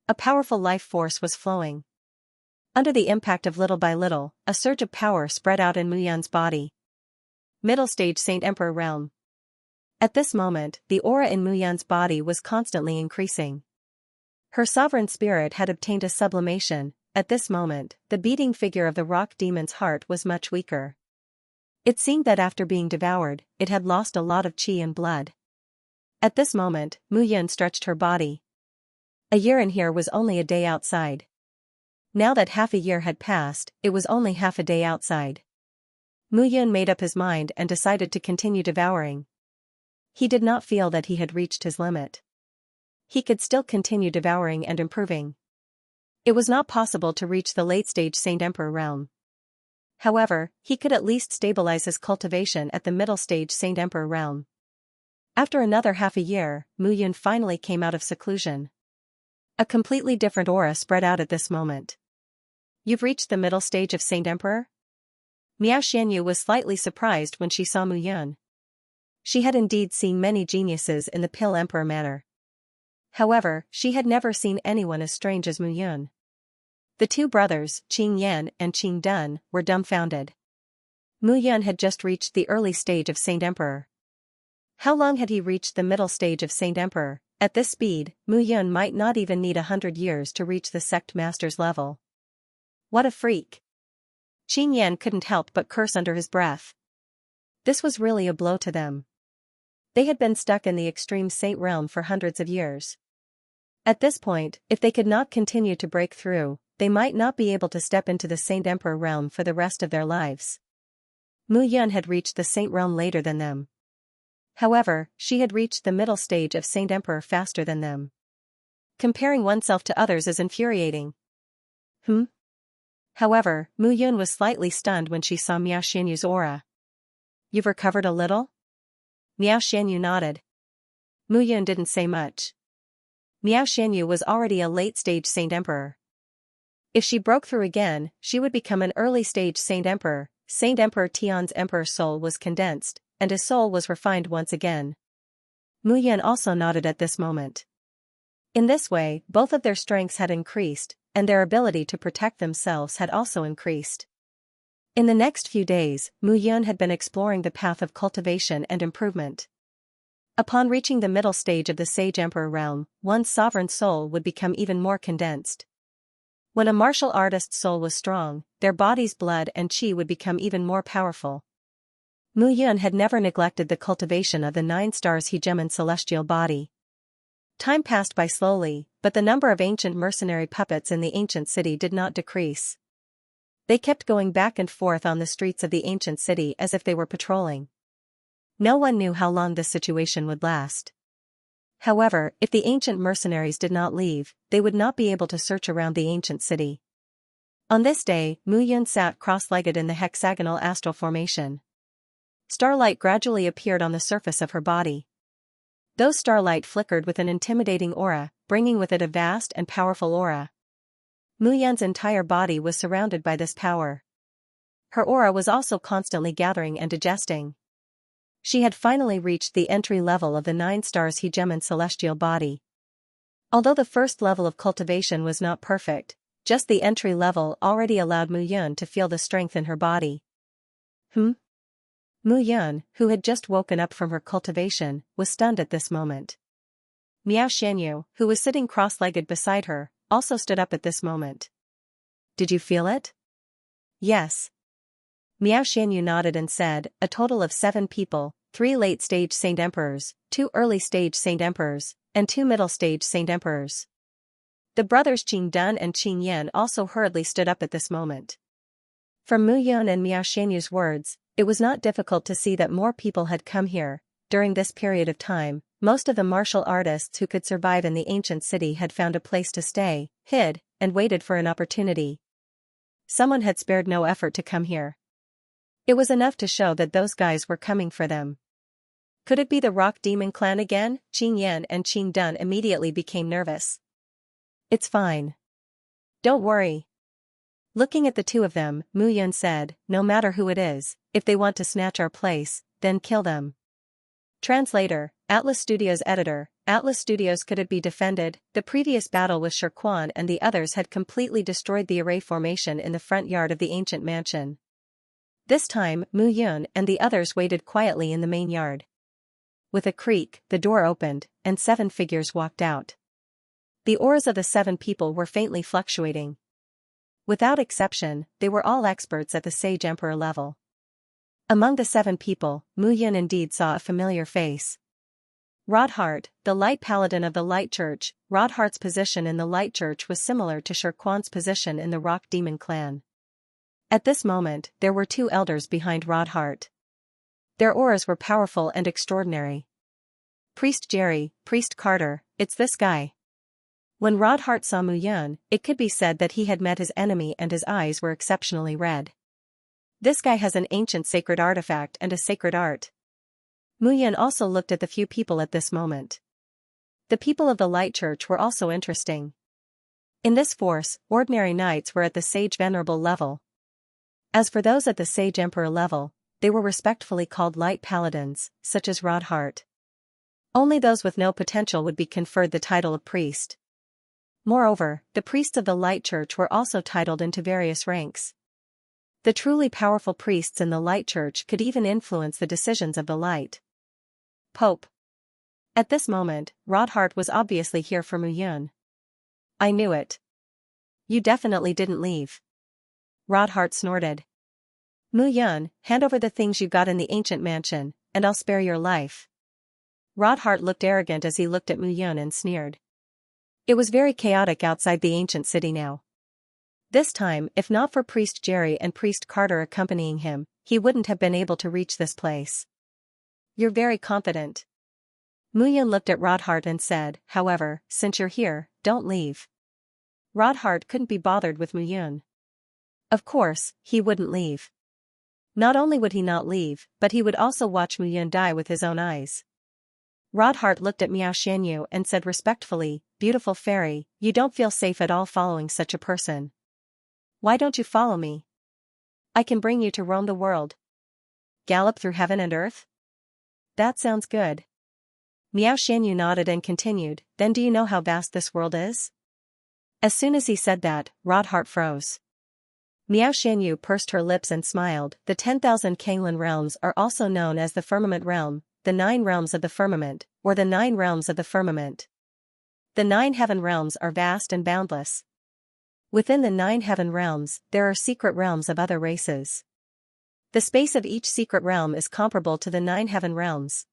A powerful life force was flowing. Under the impact of little by little, a surge of power spread out in Mu Yun's body. Middle stage Saint Emperor realm. At this moment, the aura in Mu Yun's body was constantly increasing. Her sovereign spirit had obtained a sublimation. At this moment, the beating figure of the Rock Demon's heart was much weaker. It seemed that after being devoured, it had lost a lot of chi and blood. At this moment, Mu Yun stretched her body. A year in here was only a day outside. Now that half a year had passed, it was only half a day outside. Mu Yun made up his mind and decided to continue devouring. He did not feel that he had reached his limit. He could still continue devouring and improving. It was not possible to reach the late-stage Saint Emperor realm. However, he could at least stabilize his cultivation at the middle-stage Saint Emperor realm. After another half a year, Mu Yun finally came out of seclusion. A completely different aura spread out at this moment. You've reached the middle stage of Saint Emperor? Miao Xianyu was slightly surprised when she saw Mu Yun. She had indeed seen many geniuses in the Pill Emperor manner. However, she had never seen anyone as strange as Mu Yun. The two brothers, Qing Yan and Qing Dun, were dumbfounded. Mu Yun had just reached the early stage of Saint Emperor. How long had he reached the middle stage of Saint Emperor? At this speed, Mu Yun might not even need 100 years to reach the sect master's level. What a freak! Qing Yan couldn't help but curse under his breath. This was really a blow to them. They had been stuck in the extreme saint realm for hundreds of years. At this point, if they could not continue to break through, they might not be able to step into the Saint Emperor realm for the rest of their lives. Mu Yun had reached the Saint realm later than them. However, she had reached the middle stage of Saint Emperor faster than them. Comparing oneself to others is infuriating. However, Mu Yun was slightly stunned when she saw Miao Xianyu's aura. You've recovered a little? Miao Xianyu nodded. Mu Yun didn't say much. Miao Xianyu was already a late-stage Saint Emperor. If she broke through again, she would become an early-stage Saint Emperor. Saint Emperor Tian's Emperor soul was condensed, and his soul was refined once again. Mu Yun also nodded at this moment. In this way, both of their strengths had increased, and their ability to protect themselves had also increased. In the next few days, Mu Yun had been exploring the path of cultivation and improvement. Upon reaching the middle stage of the Sage Emperor realm, one's sovereign soul would become even more condensed. When a martial artist's soul was strong, their body's blood and qi would become even more powerful. Mu Yun had never neglected the cultivation of the 9 stars hegemon celestial body. Time passed by slowly, but the number of ancient mercenary puppets in the ancient city did not decrease. They kept going back and forth on the streets of the ancient city as if they were patrolling. No one knew how long this situation would last. However, if the ancient mercenaries did not leave, they would not be able to search around the ancient city. On this day, Mu Yun sat cross-legged in the hexagonal astral formation. Starlight gradually appeared on the surface of her body. Those starlight flickered with an intimidating aura, bringing with it a vast and powerful aura. Mu Yun's entire body was surrounded by this power. Her aura was also constantly gathering and digesting. She had finally reached the entry level of the 9 stars hegemon celestial body. Although the first level of cultivation was not perfect, just the entry level already allowed Mu Yun to feel the strength in her body. Mu Yun, who had just woken up from her cultivation, was stunned at this moment. Miao Xianyu, who was sitting cross-legged beside her, also stood up at this moment. Did you feel it? Yes. Miao Xianyu nodded and said, a total of 7 people, 3 late-stage Saint Emperors, 2 early-stage Saint Emperors, and 2 middle-stage Saint Emperors. The brothers Qing Dun and Qing Yan also hurriedly stood up at this moment. From Mu Yun and Miao Xianyu's words, it was not difficult to see that more people had come here. During this period of time, most of the martial artists who could survive in the ancient city had found a place to stay, hid, and waited for an opportunity. Someone had spared no effort to come here. It was enough to show that those guys were coming for them. Could it be the Rock Demon clan again? Qing Yan and Qing Dun immediately became nervous. It's fine. Don't worry. Looking at the two of them, Mu Yun said, no matter who it is, if they want to snatch our place, then kill them. Translator, Atlas Studios editor, Atlas Studios. Could it be defended? The previous battle with Shirquan and the others had completely destroyed the array formation in the front yard of the ancient mansion. This time, Mu Yun and the others waited quietly in the main yard. With a creak, the door opened, and 7 figures walked out. The auras of the 7 people were faintly fluctuating. Without exception, they were all experts at the Sage Emperor level. Among the 7 people, Mu Yun indeed saw a familiar face. Rodhart, the Light Paladin of the Light Church. Rodhart's position in the Light Church was similar to Shirquan's position in the Rock Demon clan. At this moment, there were 2 elders behind Rodhart. Their auras were powerful and extraordinary. Priest Jerry, Priest Carter, it's this guy. When Rodhart saw Mu Yun, it could be said that he had met his enemy and his eyes were exceptionally red. This guy has an ancient sacred artifact and a sacred art. Mu Yun also looked at the few people at this moment. The people of the Light Church were also interesting. In this force, ordinary knights were at the Sage Venerable level. As for those at the Sage Emperor level, they were respectfully called Light Paladins, such as Rodhart. Only those with no potential would be conferred the title of priest. Moreover, the priests of the Light Church were also titled into various ranks. The truly powerful priests in the Light Church could even influence the decisions of the Light Pope. At this moment, Rodhart was obviously here for Mu Yun. I knew it. You definitely didn't leave. Rodhart snorted. Mu Yun, hand over the things you got in the ancient mansion, and I'll spare your life. Rodhart looked arrogant as he looked at Mu Yun and sneered. It was very chaotic outside the ancient city now. This time, if not for Priest Jerry and Priest Carter accompanying him, he wouldn't have been able to reach this place. You're very confident. Mu Yun looked at Rodhart and said, however, since you're here, don't leave. Rodhart couldn't be bothered with Mu Yun. Of course, he wouldn't leave. Not only would he not leave, but he would also watch Mu Yun die with his own eyes. Rodhart looked at Miao Xianyu and said respectfully, beautiful fairy, you don't feel safe at all following such a person. Why don't you follow me? I can bring you to roam the world. Gallop through heaven and earth? That sounds good. Miao Xianyu nodded and continued, then do you know how vast this world is? As soon as he said that, Rodhart froze. Miao Xianyu pursed her lips and smiled. The 10,000 Kanglin realms are also known as the Firmament Realm, the 9 realms of the firmament, or the 9 realms of the firmament. The 9 heaven realms are vast and boundless. Within the 9 heaven realms, there are secret realms of other races. The space of each secret realm is comparable to the 9 heaven realms.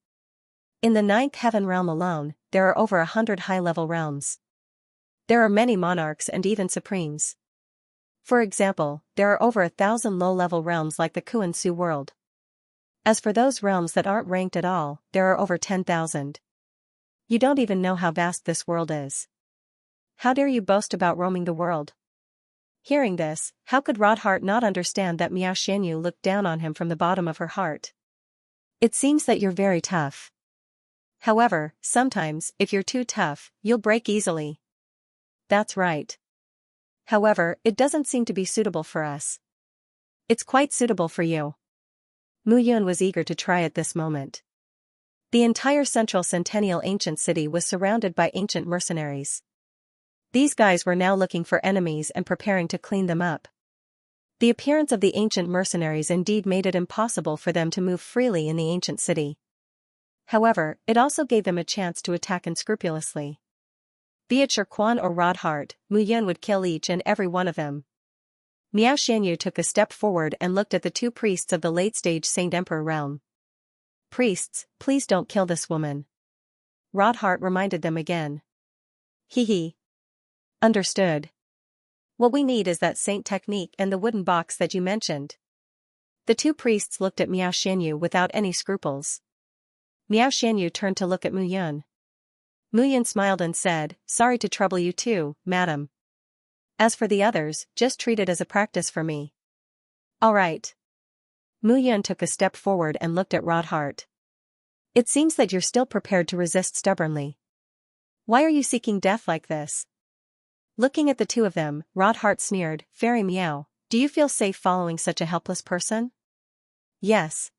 In the 9th heaven realm alone, there are over 100 high-level realms. There are many monarchs and even supremes. For example, there are over 1,000 low-level realms like the Kuan Su world. As for those realms that aren't ranked at all, there are over 10,000. You don't even know how vast this world is. How dare you boast about roaming the world? Hearing this, how could Rodhart not understand that Miao Xianyu looked down on him from the bottom of her heart? It seems that you're very tough. However, sometimes, if you're too tough, you'll break easily. That's right. However, it doesn't seem to be suitable for us. It's quite suitable for you. Mu Yun was eager to try at this moment. The entire central centennial ancient city was surrounded by ancient mercenaries. These guys were now looking for enemies and preparing to clean them up. The appearance of the ancient mercenaries indeed made it impossible for them to move freely in the ancient city. However, it also gave them a chance to attack unscrupulously. Be it Quan or Rodhart, Mu Yun would kill each and every one of them. Miao Xianyu took a step forward and looked at the 2 priests of the late-stage Saint Emperor realm. Priests, please don't kill this woman. Rodhart reminded them again. Hee. Understood. What we need is that saint technique and the wooden box that you mentioned. The 2 priests looked at Miao Xianyu without any scruples. Miao Xianyu turned to look at Mu Yun. Mu Yun smiled and said, sorry to trouble you too, madam. As for the others, just treat it as a practice for me. All right. Mu Yun took a step forward and looked at Rodhart. It seems that you're still prepared to resist stubbornly. Why are you seeking death like this? Looking at the 2 of them, Rodhart sneered, Fairy Miao, do you feel safe following such a helpless person? Yes.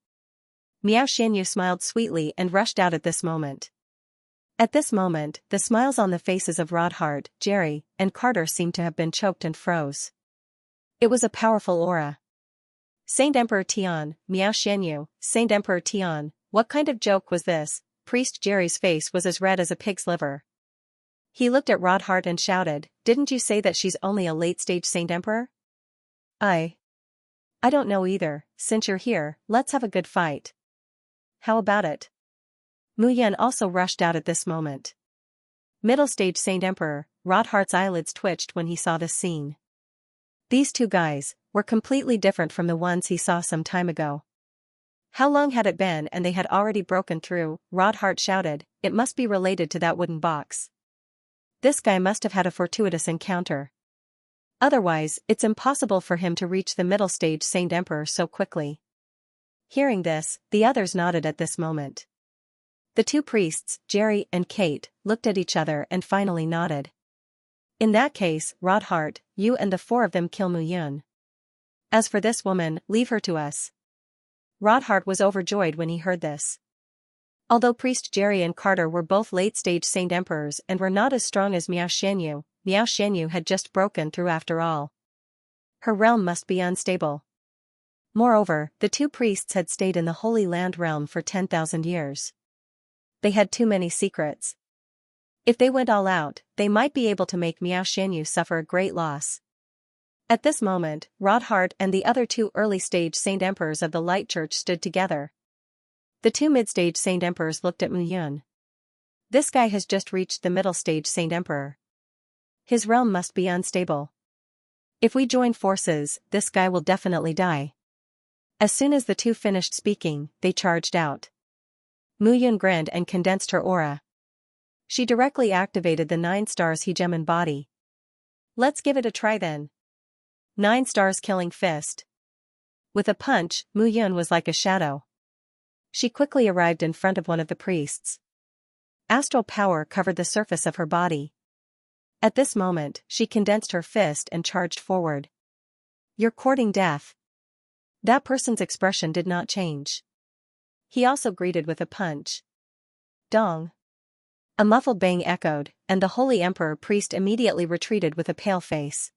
Miao Xianyu smiled sweetly and rushed out at this moment. At this moment, the smiles on the faces of Rodhart, Jerry, and Carter seemed to have been choked and froze. It was a powerful aura. Saint Emperor Tian, Miao Xianyu, Saint Emperor Tian, what kind of joke was this? Priest Jerry's face was as red as a pig's liver. He looked at Rodhart and shouted, didn't you say that she's only a late-stage Saint Emperor? I don't know either. Since you're here, let's have a good fight. How about it? Mu Yun also rushed out at this moment. Middle-stage Saint Emperor, Rodhart's eyelids twitched when he saw this scene. These 2 guys were completely different from the ones he saw some time ago. How long had it been and they had already broken through? Rodhart shouted, it must be related to that wooden box. This guy must have had a fortuitous encounter. Otherwise, it's impossible for him to reach the middle-stage Saint Emperor so quickly. Hearing this, the others nodded at this moment. The 2 priests, Jerry and Kate, looked at each other and finally nodded. In that case, Rodhart, you and the 4 of them kill Mu Yun. As for this woman, leave her to us. Rodhart was overjoyed when he heard this. Although Priest Jerry and Carter were both late-stage Saint Emperors and were not as strong as Miao Xianyu, Miao Xianyu had just broken through after all. Her realm must be unstable. Moreover, the two priests had stayed in the Holy Land realm for 10,000 years. They had too many secrets. If they went all out, they might be able to make Miao Xianyu suffer a great loss. At this moment, Rodhart and the other two early-stage Saint Emperors of the Light Church stood together. The two mid-stage Saint Emperors looked at Mu Yun. This guy has just reached the middle-stage Saint Emperor. His realm must be unstable. If we join forces, this guy will definitely die. As soon as the two finished speaking, they charged out. Mu Yun grinned and condensed her aura. She directly activated the 9 stars hegemon body. Let's give it a try then. 9 stars killing fist. With a punch, Mu Yun was like a shadow. She quickly arrived in front of one of the priests. Astral power covered the surface of her body. At this moment, she condensed her fist and charged forward. You're courting death. That person's expression did not change. He also greeted with a punch. Dong. A muffled bang echoed, and the Holy Emperor priest immediately retreated with a pale face.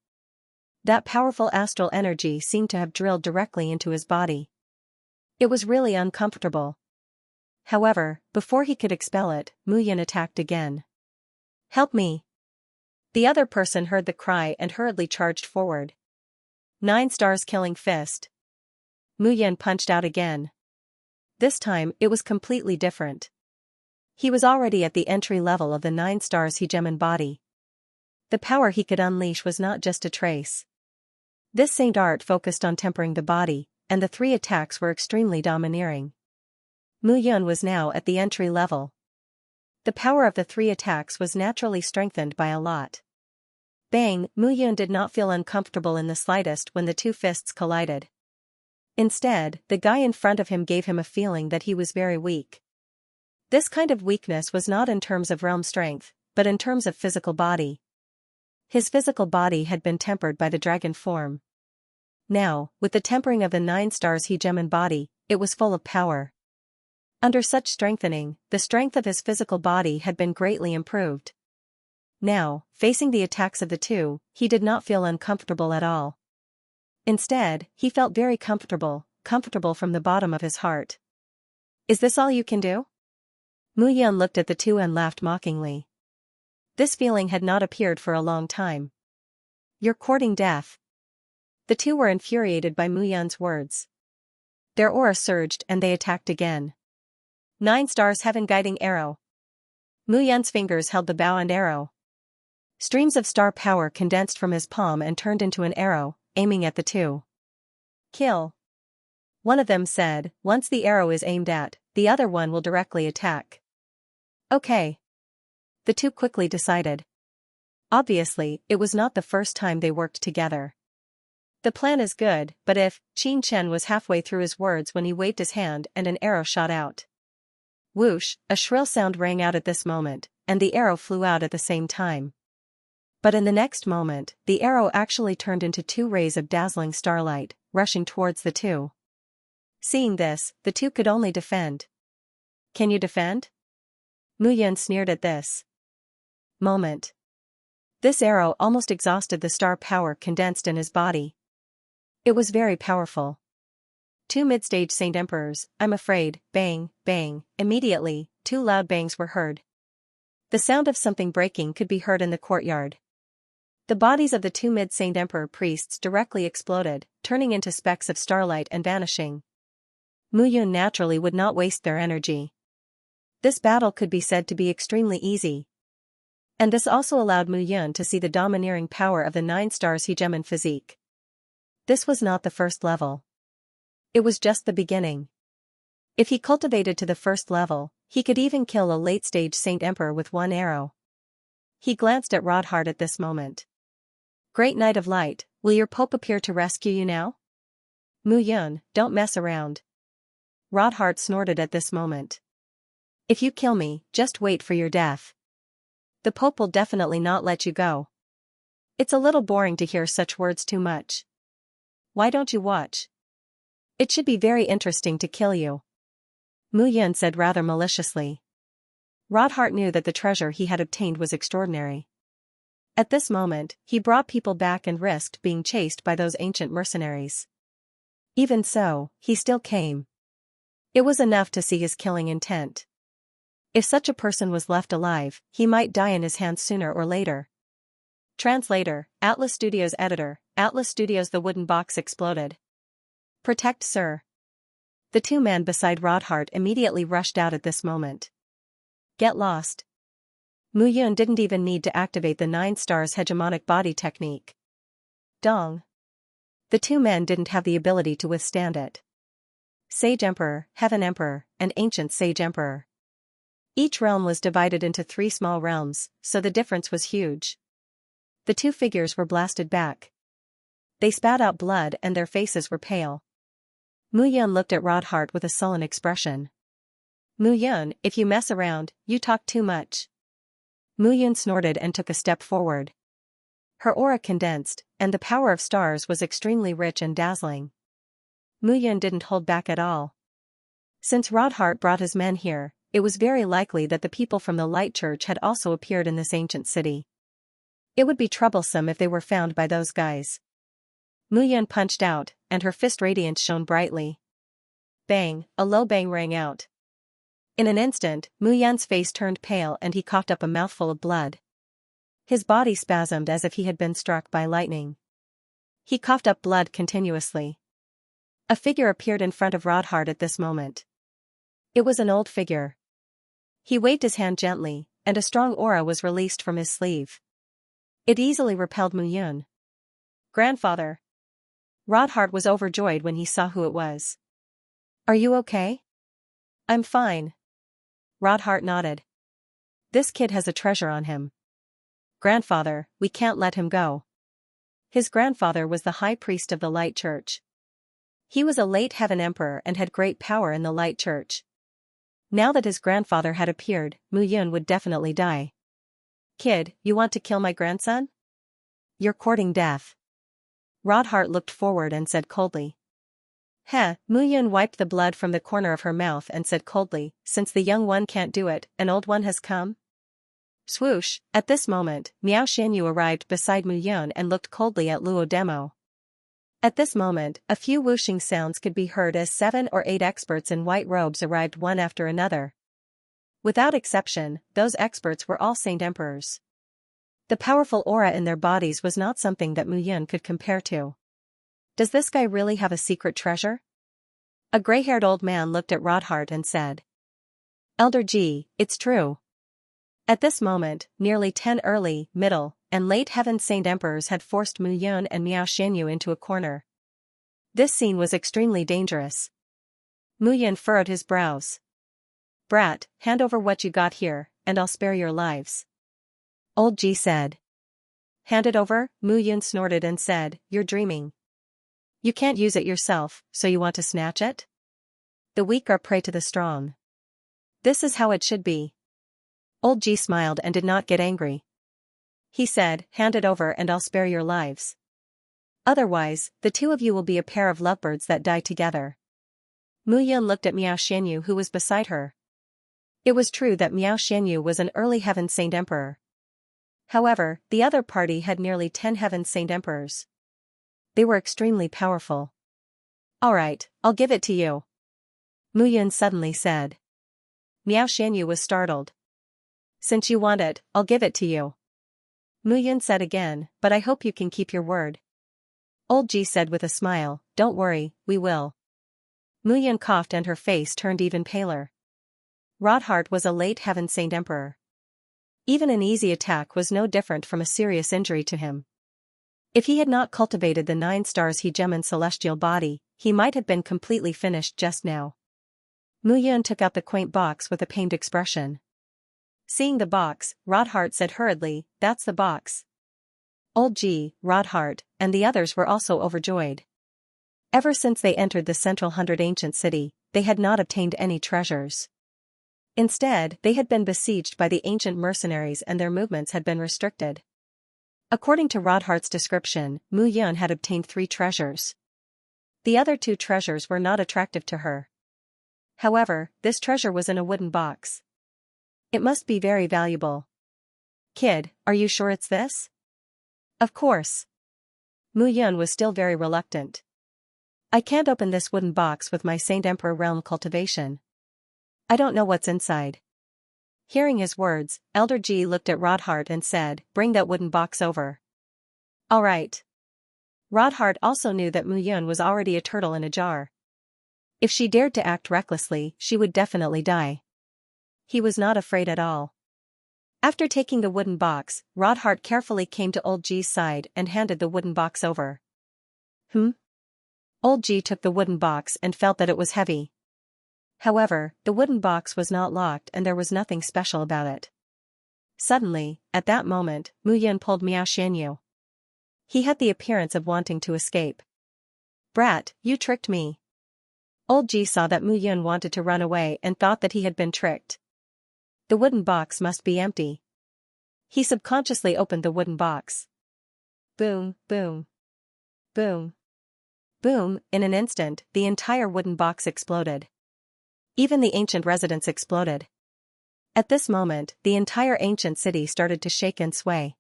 That powerful astral energy seemed to have drilled directly into his body. It was really uncomfortable. However, before he could expel it, Mu Yun attacked again. Help me. The other person heard the cry and hurriedly charged forward. 9 stars killing fist. Mu Yun punched out again. This time, it was completely different. He was already at the entry level of the 9 stars hegemon body. The power he could unleash was not just a trace. This saint art focused on tempering the body, and the 3 attacks were extremely domineering. Mu Yun was now at the entry level. The power of the 3 attacks was naturally strengthened by a lot. Bang! Mu Yun did not feel uncomfortable in the slightest when the 2 fists collided. Instead, the guy in front of him gave him a feeling that he was very weak. This kind of weakness was not in terms of realm strength, but in terms of physical body. His physical body had been tempered by the dragon form. Now, with the tempering of the 9 stars hegemon body, it was full of power. Under such strengthening, the strength of his physical body had been greatly improved. Now, facing the attacks of the 2, he did not feel uncomfortable at all. Instead, he felt very comfortable from the bottom of his heart. Is this all you can do? Mu Yun looked at the 2 and laughed mockingly. This feeling had not appeared for a long time. You're courting death. The 2 were infuriated by Mu Yun's words. Their aura surged and they attacked again. 9 stars heaven guiding arrow. Mu Yun's fingers held the bow and arrow. Streams of star power condensed from his palm and turned into an arrow, aiming at the 2. Kill. One of them said, once the arrow is aimed at, the other one will directly attack. Okay. The 2 quickly decided. Obviously, it was not the first time they worked together. The plan is good, but if, Qin Chen was halfway through his words when he waved his hand and an arrow shot out. Whoosh, a shrill sound rang out at this moment, and the arrow flew out at the same time. But in the next moment, the arrow actually turned into 2 rays of dazzling starlight, rushing towards the 2. Seeing this, the 2 could only defend. Can you defend? Mu Yun sneered at this moment. This arrow almost exhausted the star power condensed in his body. It was very powerful. 2 mid-stage Saint Emperors, I'm afraid, bang, bang, immediately, 2 loud bangs were heard. The sound of something breaking could be heard in the courtyard. The bodies of the 2 mid-Saint Emperor priests directly exploded, turning into specks of starlight and vanishing. Mu Yun naturally would not waste their energy. This battle could be said to be extremely easy. And this also allowed Mu Yun to see the domineering power of the 9 stars hegemon physique. This was not the first level. It was just the beginning. If he cultivated to the first level, he could even kill a late-stage Saint Emperor with 1 arrow. He glanced at Rodhart at this moment. Great Knight of Light, will your Pope appear to rescue you now? Mu Yun, don't mess around. Rodhart snorted at this moment. If you kill me, just wait for your death. The Pope will definitely not let you go. It's a little boring to hear such words too much. Why don't you watch? It should be very interesting to kill you. Mu Yun said rather maliciously. Rodhart knew that the treasure he had obtained was extraordinary. At this moment, he brought people back and risked being chased by those ancient mercenaries. Even so, he still came. It was enough to see his killing intent. If such a person was left alive, he might die in his hands sooner or later. Translator, Atlas Studios editor, Atlas Studios. The wooden box exploded. Protect, sir. The two men beside Rodhart immediately rushed out at this moment. Get lost. Mu Yun didn't even need to activate the 9 stars hegemonic body technique. Dong. The two men didn't have the ability to withstand it. Sage Emperor, Heaven Emperor, and Ancient Sage Emperor. Each realm was divided into 3 small realms, so the difference was huge. The two figures were blasted back. They spat out blood and their faces were pale. Mu Yun looked at Rodhart with a sullen expression. Mu Yun, if you mess around, you talk too much. Mu Yun snorted and took a step forward. Her aura condensed, and the power of stars was extremely rich and dazzling. Mu Yun didn't hold back at all. Since Rodhart brought his men here, it was very likely that the people from the Light Church had also appeared in this ancient city. It would be troublesome if they were found by those guys. Mu Yun punched out, and her fist radiance shone brightly. Bang, a low bang rang out. In an instant, Mu Yun's face turned pale and he coughed up a mouthful of blood. His body spasmed as if he had been struck by lightning. He coughed up blood continuously. A figure appeared in front of Rodhart at this moment. It was an old figure. He waved his hand gently, and a strong aura was released from his sleeve. It easily repelled Mu Yun. Grandfather. Rodhart was overjoyed when he saw who it was. Are you okay? I'm fine. Rodhart nodded. This kid has a treasure on him. Grandfather, we can't let him go. His grandfather was the high priest of the Light Church. He was a late Heaven Emperor and had great power in the Light Church. Now that his grandfather had appeared, Mu Yun would definitely die. Kid, you want to kill my grandson? You're courting death. Rodhart looked forward and said coldly. Heh, Mu Yun wiped the blood from the corner of her mouth and said coldly, since the young one can't do it, an old one has come? Swoosh, at this moment, Miao Xianyu arrived beside Mu Yun and looked coldly at Luo Demo. At this moment, a few whooshing sounds could be heard as 7 or 8 experts in white robes arrived one after another. Without exception, those experts were all Saint Emperors. The powerful aura in their bodies was not something that Mu Yun could compare to. Does this guy really have a secret treasure? A gray-haired old man looked at Rodhart and said. Elder G, it's true. At this moment, nearly 10 early, middle, and late Heaven Saint Emperors had forced Mu Yun and Miao Xianyu into a corner. This scene was extremely dangerous. Mu Yun furrowed his brows. Brat, hand over what you got here, and I'll spare your lives. Old G said. Hand it over, Mu Yun snorted and said, you're dreaming. You can't use it yourself, so you want to snatch it? The weak are prey to the strong. This is how it should be. Old G smiled and did not get angry. He said, hand it over and I'll spare your lives. Otherwise, the two of you will be a pair of lovebirds that die together. Mu Yun looked at Miao Xianyu who was beside her. It was true that Miao Xianyu was an early Heaven Saint Emperor. However, the other party had nearly 10 Heaven Saint Emperors. They were extremely powerful. Alright, I'll give it to you. Mu Yun suddenly said. Miao Xianyu was startled. Since you want it, I'll give it to you. Mu Yun said again, but I hope you can keep your word. Old G said with a smile, don't worry, we will. Mu Yun coughed and her face turned even paler. Rodhart was a late Heaven Saint Emperor. Even an easy attack was no different from a serious injury to him. If he had not cultivated the 9 stars hegemon celestial body, he might have been completely finished just now. Mu Yun took out the quaint box with a pained expression. Seeing the box, Rodhart said hurriedly, that's the box. Old G, Rodhart, and the others were also overjoyed. Ever since they entered the central 100 ancient city, they had not obtained any treasures. Instead, they had been besieged by the ancient mercenaries and their movements had been restricted. According to Rodhart's description, Mu Yun had obtained 3 treasures. The other 2 treasures were not attractive to her. However, this treasure was in a wooden box. It must be very valuable. Kid, are you sure it's this? Of course. Mu Yun was still very reluctant. I can't open this wooden box with my Saint Emperor Realm cultivation. I don't know what's inside. Hearing his words, Elder Ji looked at Rodhart and said, bring that wooden box over. All right. Rodhart also knew that Mu Yun was already a turtle in a jar. If she dared to act recklessly, she would definitely die. He was not afraid at all. After taking the wooden box, Rodhart carefully came to Old Ji's side and handed the wooden box over. Old Ji took the wooden box and felt that it was heavy. However, the wooden box was not locked and there was nothing special about it. Suddenly, at that moment, Mu Yun pulled Miao Xianyu. He had the appearance of wanting to escape. Brat, you tricked me. Old Ji saw that Mu Yun wanted to run away and thought that he had been tricked. The wooden box must be empty. He subconsciously opened the wooden box. Boom, boom. Boom. Boom, in an instant, the entire wooden box exploded. Even the ancient residence exploded. At this moment, the entire ancient city started to shake and sway.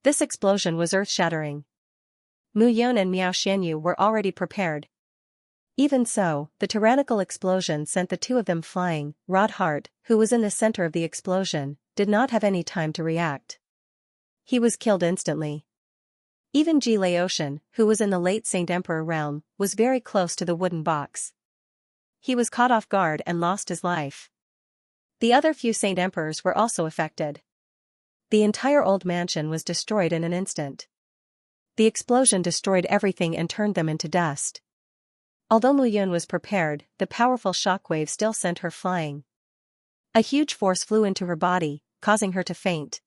This explosion was earth-shattering. Mu Yun and Miao Xianyu were already prepared. Even so, the tyrannical explosion sent the two of them flying. Rodhart, who was in the center of the explosion, did not have any time to react. He was killed instantly. Even Ji Laotian, who was in the late Saint Emperor realm, was very close to the wooden box. He was caught off guard and lost his life. The other few Saint Emperors were also affected. The entire old mansion was destroyed in an instant. The explosion destroyed everything and turned them into dust. Although Mu Yun was prepared, the powerful shockwave still sent her flying. A huge force flew into her body, causing her to faint.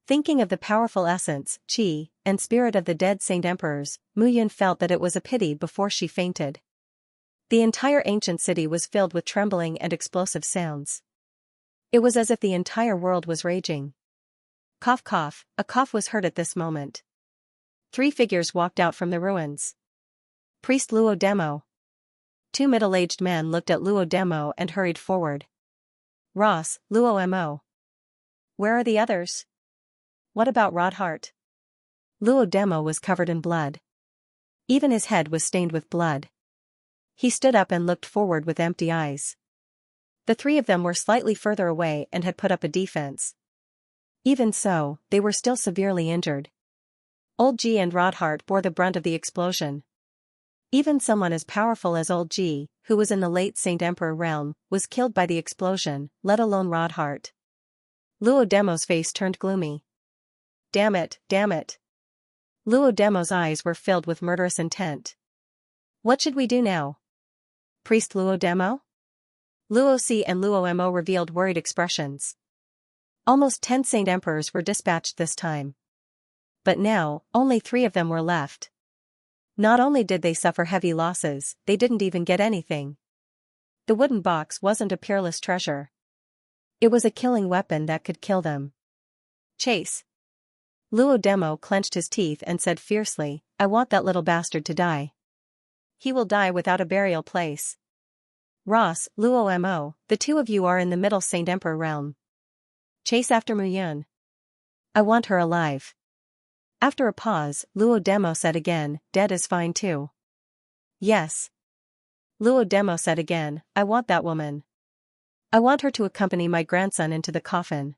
Thinking of the powerful essence, qi, and spirit of the dead Saint Emperors, Mu Yun felt that it was a pity before she fainted. The entire ancient city was filled with trembling and explosive sounds. It was as if the entire world was raging. Cough cough, a cough was heard at this moment. 3 figures walked out from the ruins. Priest Luo Demo. 2 middle-aged men looked at Luo Demo and hurried forward. Ross, Luo Mo. Where are the others? What about Rodhart? Luo Demo was covered in blood. Even his head was stained with blood. He stood up and looked forward with empty eyes. The 3 of them were slightly further away and had put up a defense. Even so, they were still severely injured. Old Ji and Rodhart bore the brunt of the explosion. Even someone as powerful as Old Ji, who was in the late Saint Emperor realm, was killed by the explosion, let alone Rodhart. Luo Demo's face turned gloomy. Damn it, damn it. Luo Demo's eyes were filled with murderous intent. What should we do now? Priest Luo Demo? Luo Si and Luo Mo revealed worried expressions. Almost 10 Saint Emperors were dispatched this time. But now, only 3 of them were left. Not only did they suffer heavy losses, they didn't even get anything. The wooden box wasn't a peerless treasure. It was a killing weapon that could kill them. Chase. Luo Demo clenched his teeth and said fiercely, I want that little bastard to die. He will die without a burial place. Ross, Luo Mo, the 2 of you are in the middle Saint Emperor realm. Chase after Mu Yun. I want her alive. After a pause, Luo Demo said again, dead is fine too. Yes. Luo Demo said again, I want that woman. I want her to accompany my grandson into the coffin.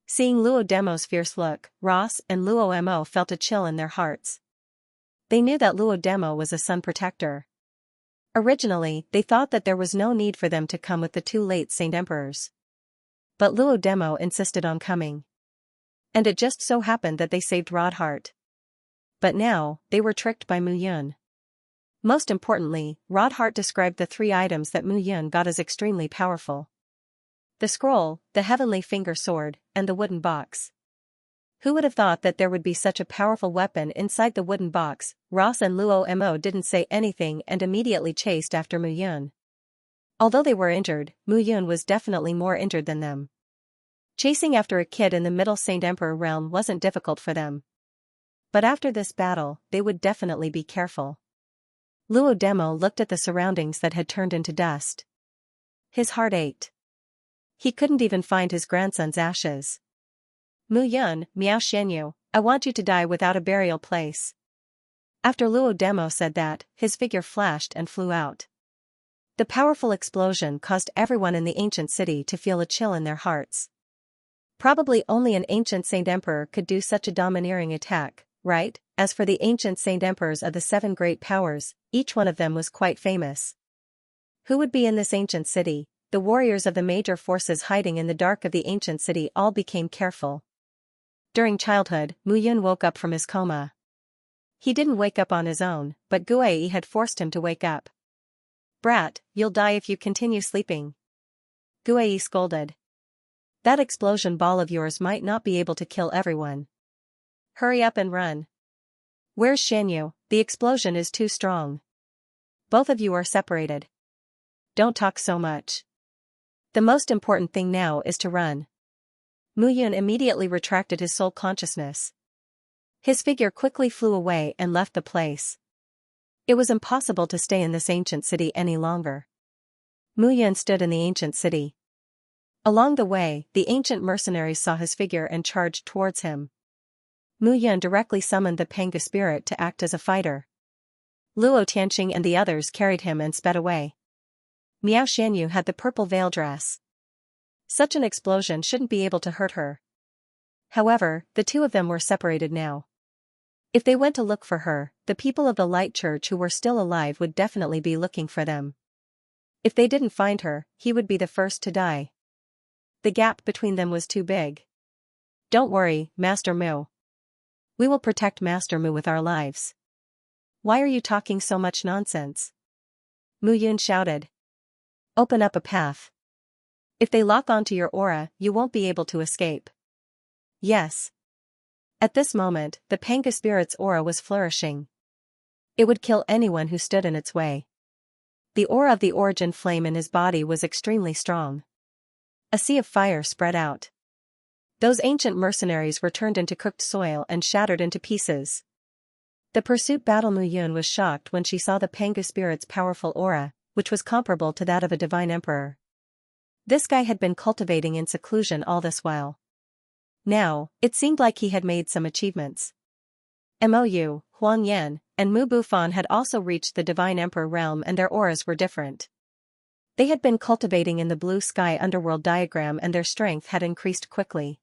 Seeing Luo Demo's fierce look, Ross and Luo Mo felt a chill in their hearts. They knew that Luo Demo was a son protector. Originally, they thought that there was no need for them to come with the 2 late Saint Emperors. But Luo Demo insisted on coming. And it just so happened that they saved Rodhart. But now, they were tricked by Mu Yun. Most importantly, Rodhart described the 3 items that Mu Yun got as extremely powerful. The scroll, the heavenly finger sword, and the wooden box. Who would have thought that there would be such a powerful weapon inside the wooden box? Ross and Luo Mo didn't say anything and immediately chased after Mu Yun. Although they were injured, Mu Yun was definitely more injured than them. Chasing after a kid in the middle Saint Emperor realm wasn't difficult for them. But after this battle, they would definitely be careful. Luo Demo looked at the surroundings that had turned into dust. His heart ached. He couldn't even find his grandson's ashes. Mu Yun, Miao Xianyu, I want you to die without a burial place. After Luo Demo said that, his figure flashed and flew out. The powerful explosion caused everyone in the ancient city to feel a chill in their hearts. Probably only an ancient Saint Emperor could do such a domineering attack, right? As for the ancient Saint Emperors of the 7 great powers, each one of them was quite famous. Who would be in this ancient city? The warriors of the major forces hiding in the dark of the ancient city all became careful. During childhood, Mu Yun woke up from his coma. He didn't wake up on his own, but Guai had forced him to wake up. Brat, you'll die if you continue sleeping. Guai scolded. That explosion ball of yours might not be able to kill everyone. Hurry up and run. Where's Xianxia? The explosion is too strong. Both of you are separated. Don't talk so much. The most important thing now is to run. Mu Yun immediately retracted his soul consciousness. His figure quickly flew away and left the place. It was impossible to stay in this ancient city any longer. Mu Yun stood in the ancient city. Along the way, the ancient mercenaries saw his figure and charged towards him. Mu Yun directly summoned the Panga spirit to act as a fighter. Luo Tianxing and the others carried him and sped away. Miao Xianyu had the purple veil dress. Such an explosion shouldn't be able to hurt her. However, the two of them were separated now. If they went to look for her, the people of the Light Church who were still alive would definitely be looking for them. If they didn't find her, he would be the first to die. The gap between them was too big. Don't worry, Master Mu. We will protect Master Mu with our lives. Why are you talking so much nonsense? Mu Yun shouted. Open up a path. If they lock onto your aura, you won't be able to escape. Yes. At this moment, the Panga spirit's aura was flourishing. It would kill anyone who stood in its way. The aura of the origin flame in his body was extremely strong. A sea of fire spread out. Those ancient mercenaries were turned into cooked soil and shattered into pieces. The pursuit battle. Mu Yun was shocked when she saw the Panga spirit's powerful aura, which was comparable to that of a divine emperor. This guy had been cultivating in seclusion all this while. Now, it seemed like he had made some achievements. Mou, Huang Yan, and Mu Bufan had also reached the divine emperor realm, and their auras were different. They had been cultivating in the blue sky underworld diagram, and their strength had increased quickly.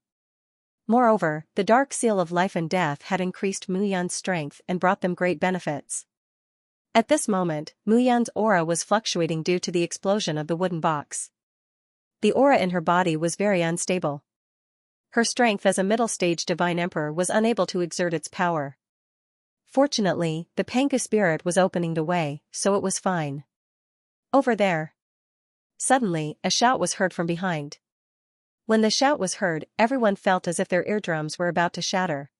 Moreover, the dark seal of life and death had increased Mu Yun's strength and brought them great benefits. At this moment, Mu Yun's aura was fluctuating due to the explosion of the wooden box. The aura in her body was very unstable. Her strength as a middle-stage divine emperor was unable to exert its power. Fortunately, the Panga spirit was opening the way, so it was fine. Over there. Suddenly, a shout was heard from behind. When the shout was heard, everyone felt as if their eardrums were about to shatter.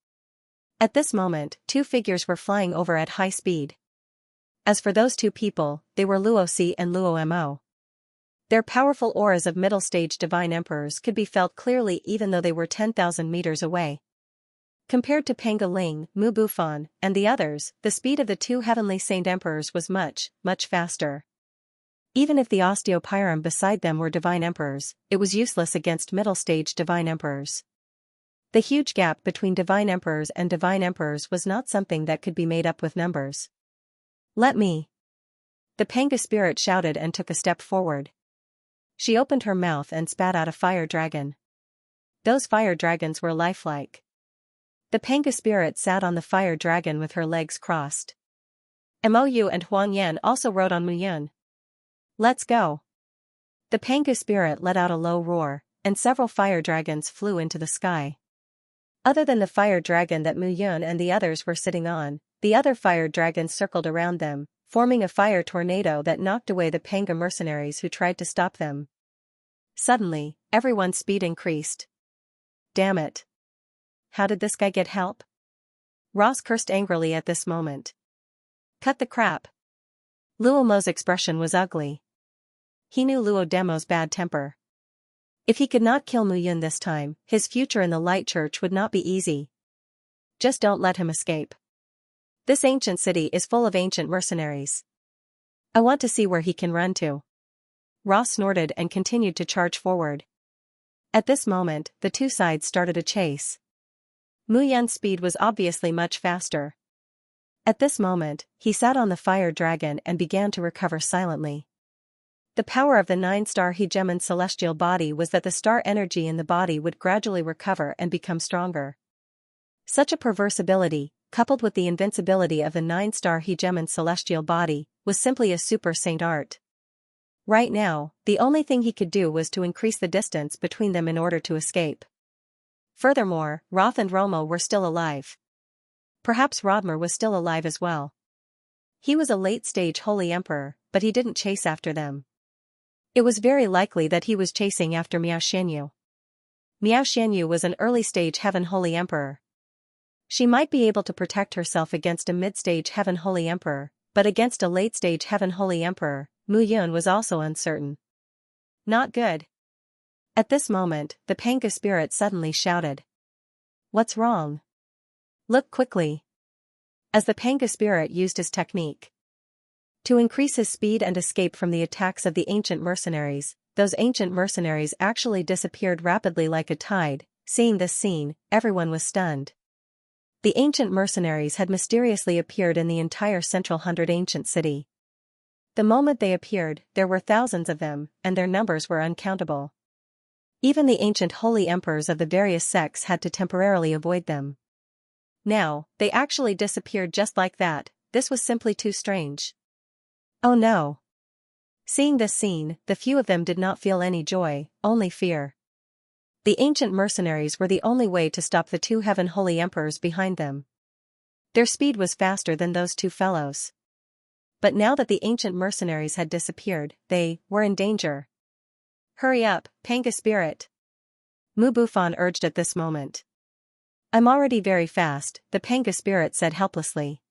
At this moment, 2 figures were flying over at high speed. As for those 2 people, they were Luo Si and Luo Mo. Their powerful auras of middle-stage divine emperors could be felt clearly even though they were 10,000 meters away. Compared to Panga Ling, Mu Bufan, and the others, the speed of the 2 heavenly saint emperors was much, much faster. Even if the osteopyram beside them were divine emperors, it was useless against middle-stage divine emperors. The huge gap between divine emperors and divine emperors was not something that could be made up with numbers. Let me. The Panga spirit shouted and took a step forward. She opened her mouth and spat out a fire dragon. Those fire dragons were lifelike. The Panga spirit sat on the fire dragon with her legs crossed. Mou and Huang Yan also rode on Mu Yun. Let's go. The Panga spirit let out a low roar, and several fire dragons flew into the sky. Other than the fire dragon that Mu Yun and the others were sitting on, the other fire dragons circled around them, forming a fire tornado that knocked away the Panga mercenaries who tried to stop them. Suddenly, everyone's speed increased. Damn it. How did this guy get help? Ross cursed angrily at this moment. Cut the crap. Luo Mo's expression was ugly. He knew Luo Demo's bad temper. If he could not kill Mu Yun this time, his future in the Light Church would not be easy. Just don't let him escape. This ancient city is full of ancient mercenaries. I want to see where he can run to. Ross snorted and continued to charge forward. At this moment, the 2 sides started a chase. Mu Yun's speed was obviously much faster. At this moment, he sat on the fire dragon and began to recover silently. The power of the 9-star hegemon celestial body was that the star energy in the body would gradually recover and become stronger. Such a perverse ability, coupled with the invincibility of the 9-star hegemon celestial body, was simply a super saint art. Right now, the only thing he could do was to increase the distance between them in order to escape. Furthermore, Roth and Romo were still alive. Perhaps Rodmer was still alive as well. He was a late-stage Holy Emperor, but he didn't chase after them. It was very likely that he was chasing after Miao Xianyu. Miao Xianyu was an early-stage Heaven Holy Emperor. She might be able to protect herself against a mid-stage Heaven Holy Emperor, but against a late-stage Heaven Holy Emperor, Mu Yun was also uncertain. Not good. At this moment, the Panga spirit suddenly shouted. What's wrong? Look quickly. As the Panga spirit used his technique to increase his speed and escape from the attacks of the ancient mercenaries, those ancient mercenaries actually disappeared rapidly like a tide. Seeing this scene, everyone was stunned. The ancient mercenaries had mysteriously appeared in the entire Central 100 ancient city. The moment they appeared, there were thousands of them, and their numbers were uncountable. Even the ancient holy emperors of the various sects had to temporarily avoid them. Now, they actually disappeared just like that. This was simply too strange. Oh no. Seeing this scene, the few of them did not feel any joy, only fear. The ancient mercenaries were the only way to stop the two Heaven Holy Emperors behind them. Their speed was faster than those two fellows. But now that the ancient mercenaries had disappeared, they were in danger. Hurry up, Panga Spirit. Mu Bufan urged at this moment. I'm already very fast, the Panga Spirit said helplessly.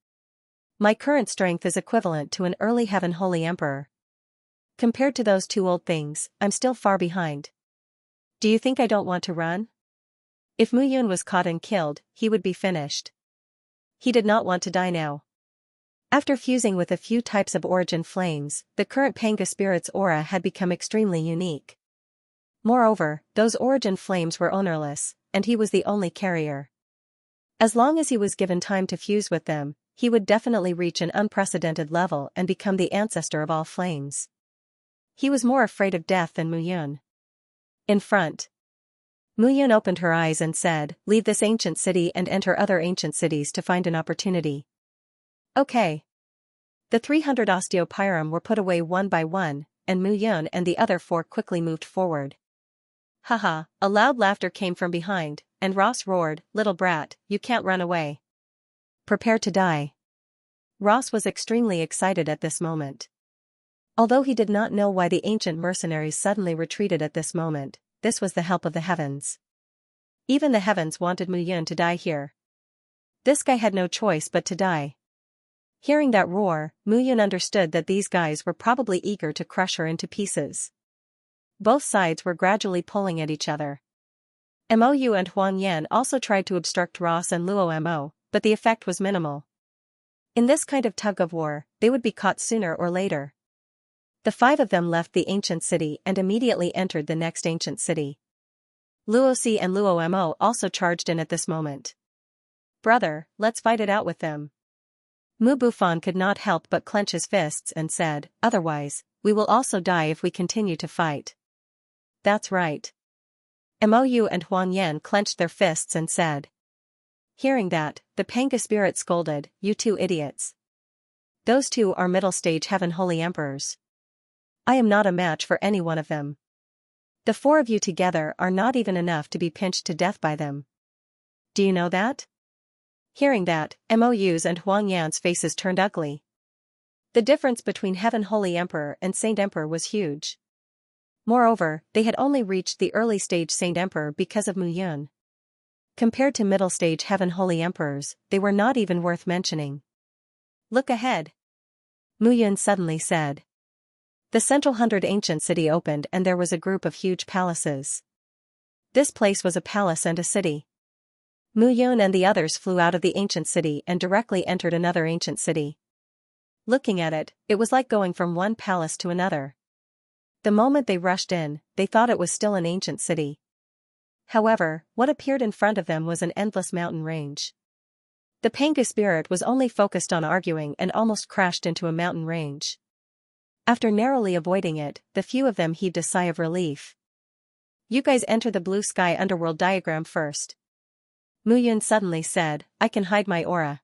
My current strength is equivalent to an early Heaven Holy Emperor. Compared to those two old things, I'm still far behind. Do you think I don't want to run? If Mu Yun was caught and killed, he would be finished. He did not want to die now. After fusing with a few types of origin flames, the current Panga Spirit's aura had become extremely unique. Moreover, those origin flames were ownerless, and he was the only carrier. As long as he was given time to fuse with them, he would definitely reach an unprecedented level and become the ancestor of all flames. He was more afraid of death than Mu Yun. In front. Mu Yun opened her eyes and said, leave this ancient city and enter other ancient cities to find an opportunity. Okay. The 300 osteopyrum were put away one by one, and Mu Yun and the other 4 quickly moved forward. Haha, a loud laughter came from behind, and Ross roared, little brat, you can't run away. Prepare to die. Ross was extremely excited at this moment. Although he did not know why the ancient mercenaries suddenly retreated at this moment, this was the help of the heavens. Even the heavens wanted Mu Yun to die here. This guy had no choice but to die. Hearing that roar, Mu Yun understood that these guys were probably eager to crush her into pieces. Both sides were gradually pulling at each other. Mou and Huang Yan also tried to obstruct Ross and Luo Mo, but the effect was minimal. In this kind of tug-of-war, they would be caught sooner or later. The 5 of them left the ancient city and immediately entered the next ancient city. Luo Si and Luo Mo also charged in at this moment. Brother, let's fight it out with them. Mu Bufan could not help but clench his fists and said, otherwise, we will also die if we continue to fight. That's right. Mou and Huang Yan clenched their fists and said. Hearing that, the Panga Spirit scolded, you two idiots. Those two are middle-stage Heaven Holy Emperors. I am not a match for any one of them. The 4 of you together are not even enough to be pinched to death by them. Do you know that? Hearing that, Mou's and Huang Yan's faces turned ugly. The difference between Heaven Holy Emperor and Saint Emperor was huge. Moreover, they had only reached the early stage Saint Emperor because of Mu Yun. Compared to middle stage Heaven Holy Emperors, they were not even worth mentioning. Look ahead. Mu Yun suddenly said. The Central 100 ancient city opened and there was a group of huge palaces. This place was a palace and a city. Mu Yun and the others flew out of the ancient city and directly entered another ancient city. Looking at it, it was like going from one palace to another. The moment they rushed in, they thought it was still an ancient city. However, what appeared in front of them was an endless mountain range. The Pangu spirit was only focused on arguing and almost crashed into a mountain range. After narrowly avoiding it, the few of them heaved a sigh of relief. You guys enter the blue sky underworld diagram first. Mu Yun suddenly said, I can hide my aura.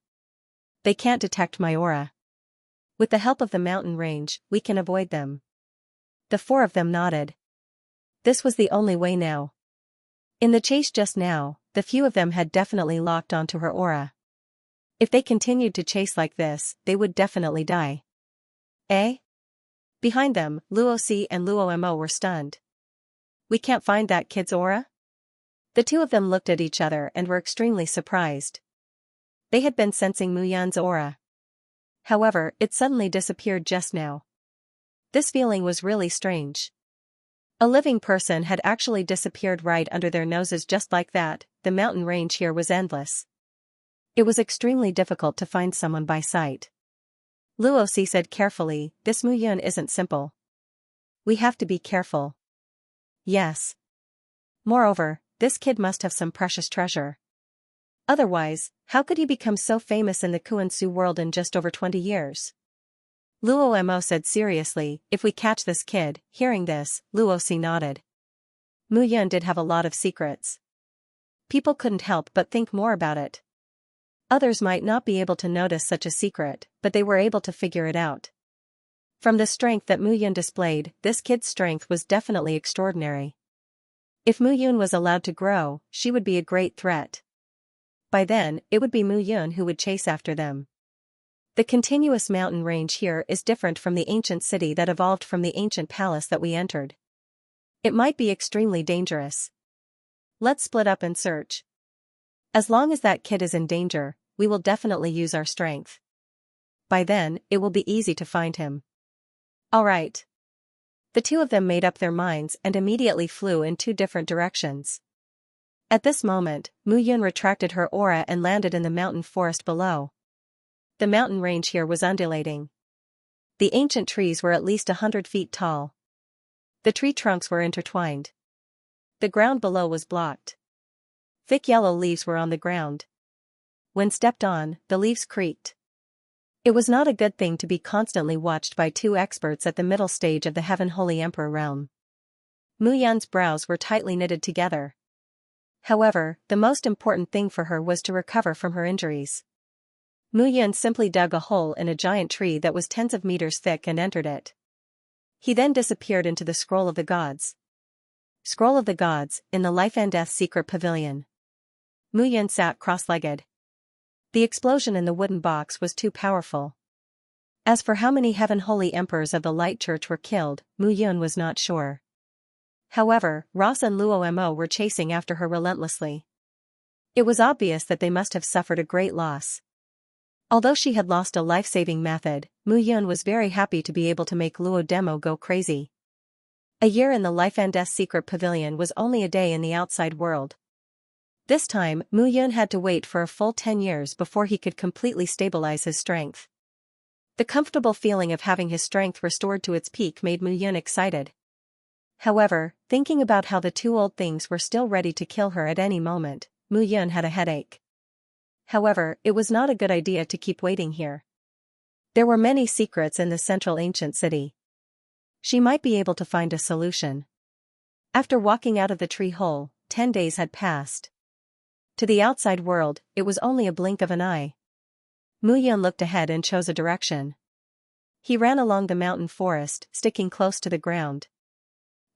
They can't detect my aura. With the help of the mountain range, we can avoid them. The four of them nodded. This was the only way now. In the chase just now, the few of them had definitely locked onto her aura. If they continued to chase like this, they would definitely die. Eh? Behind them, Luo Si and Luo Mo were stunned. We can't find that kid's aura? The two of them looked at each other and were extremely surprised. They had been sensing Mu Yun's aura. However, it suddenly disappeared just now. This feeling was really strange. A living person had actually disappeared right under their noses just like that. The mountain range here was endless. It was extremely difficult to find someone by sight. Luo Si said carefully, this Mu Yun isn't simple. We have to be careful. Yes. Moreover, this kid must have some precious treasure. Otherwise, how could he become so famous in the Kuan-Su world in just over 20 years? Luo Mo said seriously, if we catch this kid. Hearing this, Luo Si nodded. Mu Yun did have a lot of secrets. People couldn't help but think more about it. Others might not be able to notice such a secret, but they were able to figure it out. From the strength that Mu Yun displayed, this kid's strength was definitely extraordinary. If Mu Yun was allowed to grow, she would be a great threat. By then, it would be Mu Yun who would chase after them. The continuous mountain range here is different from the ancient city that evolved from the ancient palace that we entered. It might be extremely dangerous. Let's split up and search. As long as that kid is in danger, we will definitely use our strength. By then, it will be easy to find him. All right. The two of them made up their minds and immediately flew in two different directions. At this moment, Mu Yun retracted her aura and landed in the mountain forest below. The mountain range here was undulating. The ancient trees were at least 100 feet tall. The tree trunks were intertwined. The ground below was blocked. Thick yellow leaves were on the ground. When stepped on, the leaves creaked. It was not a good thing to be constantly watched by two experts at the middle stage of the Heaven Holy Emperor realm. Mu Yun's brows were tightly knitted together. However, the most important thing for her was to recover from her injuries. Mu Yun simply dug a hole in a giant tree that was tens of meters thick and entered it. He then disappeared into the Scroll of the Gods. Scroll of the Gods, in the Life and Death Secret Pavilion. Mu Yun sat cross-legged. The explosion in the wooden box was too powerful. As for how many Heaven Holy Emperors of the Light Church were killed, Mu Yun was not sure. However, Ross and Luo Mo were chasing after her relentlessly. It was obvious that they must have suffered a great loss. Although she had lost a life-saving method, Mu Yun was very happy to be able to make Luo Demo go crazy. A year in the Life and Death Secret Pavilion was only a day in the outside world. This time, Mu Yun had to wait for a full 10 years before he could completely stabilize his strength. The comfortable feeling of having his strength restored to its peak made Mu Yun excited. However, thinking about how the two old things were still ready to kill her at any moment, Mu Yun had a headache. However, it was not a good idea to keep waiting here. There were many secrets in the central ancient city. She might be able to find a solution. After walking out of the tree hole, 10 days had passed. To the outside world, it was only a blink of an eye. Mu Yun looked ahead and chose a direction. He ran along the mountain forest, sticking close to the ground.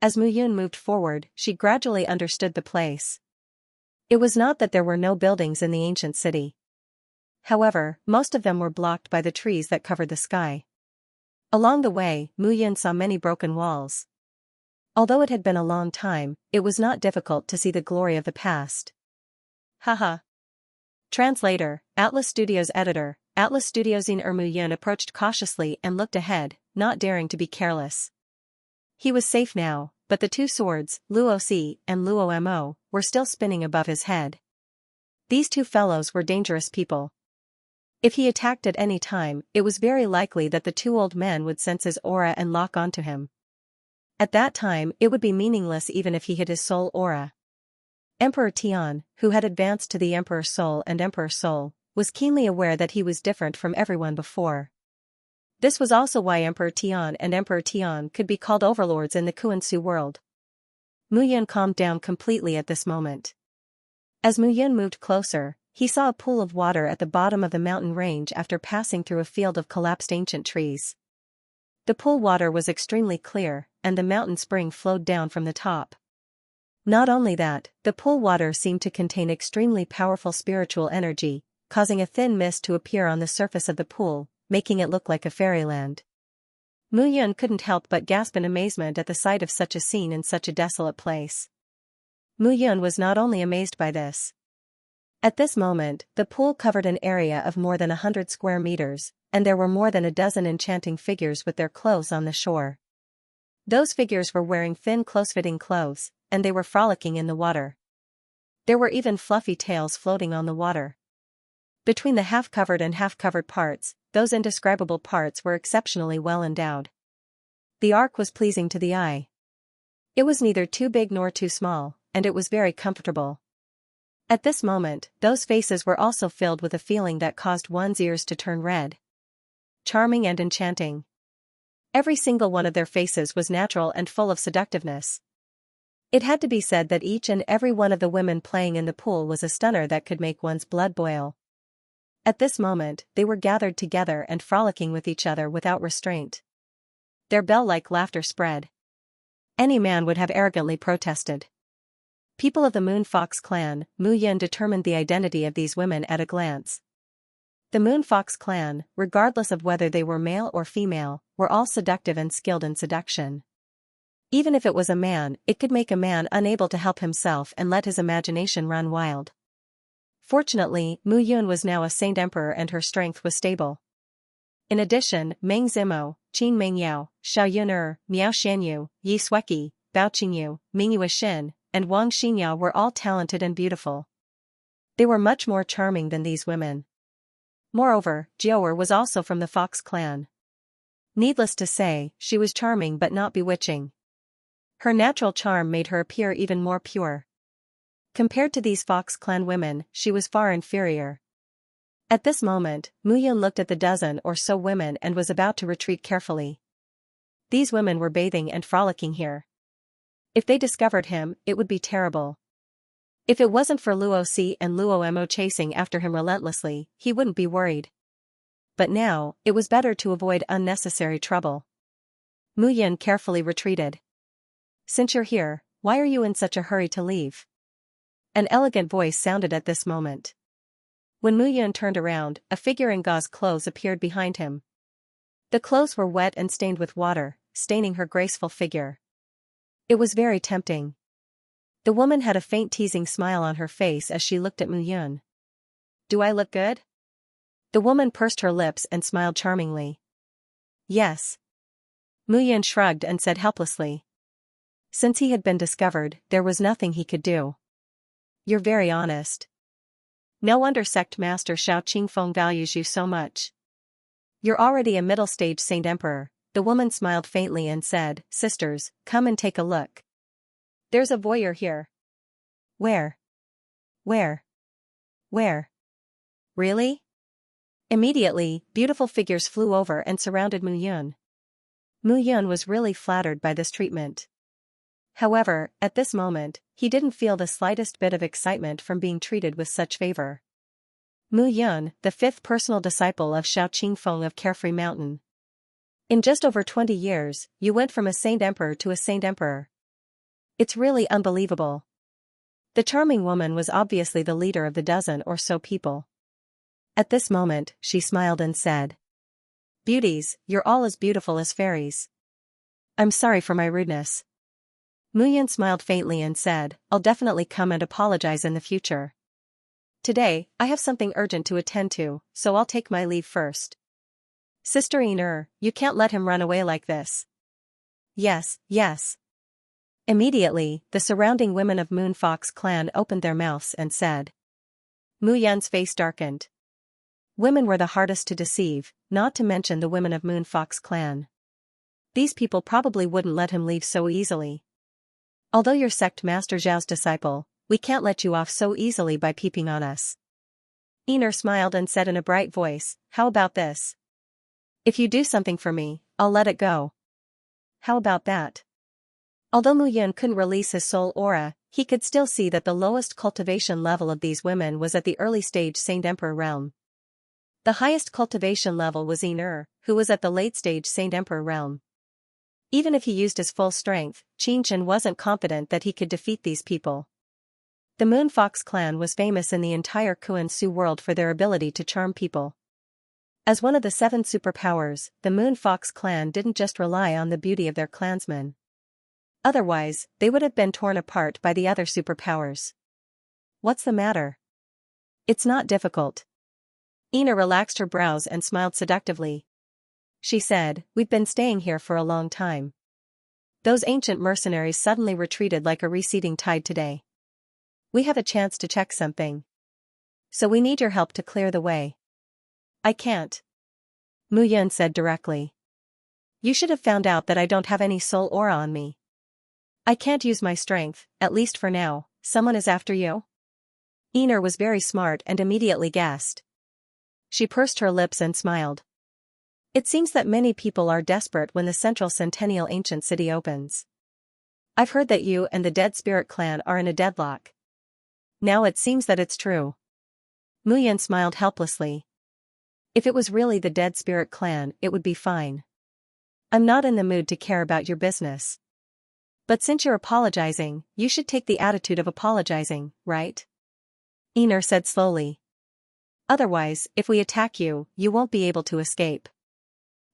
As Mu Yun moved forward, she gradually understood the place. It was not that there were no buildings in the ancient city. However, most of them were blocked by the trees that covered the sky. Along the way, Mu Yun saw many broken walls. Although it had been a long time, it was not difficult to see the glory of the past. Haha. Translator, Atlas Studios Editor, Atlas Studios. Mu Yun approached cautiously and looked ahead, not daring to be careless. He was safe now, but the two swords, Luo Si and Luo Mo, were still spinning above his head. These two fellows were dangerous people. If he attacked at any time, it was very likely that the two old men would sense his aura and lock onto him. At that time, it would be meaningless even if he hid his soul aura. Emperor Tian, who had advanced to the Emperor's soul, was keenly aware that he was different from everyone before. This was also why Emperor Tian could be called overlords in the Kuan-Su world. Mu Yun calmed down completely at this moment. As Mu Yun moved closer, he saw a pool of water at the bottom of the mountain range after passing through a field of collapsed ancient trees. The pool water was extremely clear, and the mountain spring flowed down from the top. Not only that, the pool water seemed to contain extremely powerful spiritual energy, causing a thin mist to appear on the surface of the pool, making it look like a fairyland. Mu Yun couldn't help but gasp in amazement at the sight of such a scene in such a desolate place. Mu Yun was not only amazed by this. At this moment, the pool covered an area of more than 100 square meters, and there were more than a dozen enchanting figures with their clothes on the shore. Those figures were wearing thin close-fitting clothes, and they were frolicking in the water. There were even fluffy tails floating on the water. Between the half-covered and half-covered parts, those indescribable parts were exceptionally well endowed. The ark was pleasing to the eye. It was neither too big nor too small, and it was very comfortable. At this moment, those faces were also filled with a feeling that caused one's ears to turn red. Charming and enchanting. Every single one of their faces was natural and full of seductiveness. It had to be said that each and every one of the women playing in the pool was a stunner that could make one's blood boil. At this moment, they were gathered together and frolicking with each other without restraint. Their bell-like laughter spread. Any man would have arrogantly protested. People of the Moon Fox clan, Mu Yun determined the identity of these women at a glance. The Moon Fox clan, regardless of whether they were male or female, were all seductive and skilled in seduction. Even if it was a man, it could make a man unable to help himself and let his imagination run wild. Fortunately, Mu Yun was now a Saint Emperor and her strength was stable. In addition, Meng Zimo, Qin Mengyao, Xiao Yuner, Miao Xianyu, Yi Sueki, Bao Qingyu, Mingyu Xin, and Wang Xinyao were all talented and beautiful. They were much more charming than these women. Moreover, Jiaoer was also from the Fox clan. Needless to say, she was charming but not bewitching. Her natural charm made her appear even more pure. Compared to these Fox clan women, she was far inferior. At this moment, Mu Yun looked at the dozen or so women and was about to retreat carefully. These women were bathing and frolicking here. If they discovered him, it would be terrible. If it wasn't for Luo Si and Luo Mo chasing after him relentlessly, he wouldn't be worried. But now, it was better to avoid unnecessary trouble. Mu Yun carefully retreated. "Since you're here, why are you in such a hurry to leave?" An elegant voice sounded at this moment. When Mu Yun turned around, a figure in gauze clothes appeared behind him. The clothes were wet and stained with water, staining her graceful figure. It was very tempting. The woman had a faint teasing smile on her face as she looked at Mu Yun. "Do I look good?" The woman pursed her lips and smiled charmingly. "Yes." Mu Yun shrugged and said helplessly. Since he had been discovered, there was nothing he could do. "You're very honest. No wonder sect master Xiao Qingfeng values you so much. You're already a middle-stage Saint Emperor." The woman smiled faintly and said, "Sisters, come and take a look. There's a voyeur here." "Where? Where? Where? Really?" Immediately, beautiful figures flew over and surrounded Mu Yun. Mu Yun was really flattered by this treatment. However, at this moment, he didn't feel the slightest bit of excitement from being treated with such favor. Mu Yun, the fifth personal disciple of Xiao Qingfeng of Carefree Mountain. In just over 20 years, you went from a Saint Emperor to a Saint Emperor. It's really unbelievable. The charming woman was obviously the leader of the dozen or so people. At this moment, she smiled and said, "Beauties, you're all as beautiful as fairies. I'm sorry for my rudeness." Mu Yun smiled faintly and said, "I'll definitely come and apologize in the future. Today, I have something urgent to attend to, so I'll take my leave first." "Sister Iner, you can't let him run away like this." "Yes, yes." Immediately, the surrounding women of Moon Fox clan opened their mouths and said. Mu Yun's face darkened. Women were the hardest to deceive, not to mention the women of Moon Fox clan. These people probably wouldn't let him leave so easily. "Although you're sect master Zhao's disciple, we can't let you off so easily by peeping on us. Ener smiled and said in a bright voice, how about this? If you do something for me, I'll let it go. How about that? Although Mu Yun couldn't release his soul aura, he could still see that the lowest cultivation level of these women was at the early stage Saint Emperor realm. The highest cultivation level was Ener, who was at the late stage Saint Emperor realm. Even if he used his full strength, Xianxia wasn't confident that he could defeat these people. The Moon Fox clan was famous in the entire Kuan-Su world for their ability to charm people. As one of the 7 superpowers, the Moon Fox clan didn't just rely on the beauty of their clansmen. Otherwise, they would have been torn apart by the other superpowers. What's the matter? It's not difficult. Ener relaxed her brows and smiled seductively. She said, we've been staying here for a long time. Those ancient mercenaries suddenly retreated like a receding tide today. We have a chance to check something. So we need your help to clear the way. I can't. Mu Yun said directly. You should have found out that I don't have any soul aura on me. I can't use my strength, at least for now. Someone is after you? Ener was very smart and immediately guessed. She pursed her lips and smiled. It seems that many people are desperate when the Central Centennial Ancient City opens. I've heard that you and the Dead Spirit clan are in a deadlock. Now it seems that it's true. Mu Yun smiled helplessly. If it was really the Dead Spirit clan, it would be fine. I'm not in the mood to care about your business. But since you're apologizing, you should take the attitude of apologizing, right? Ener said slowly. Otherwise, if we attack you, you won't be able to escape.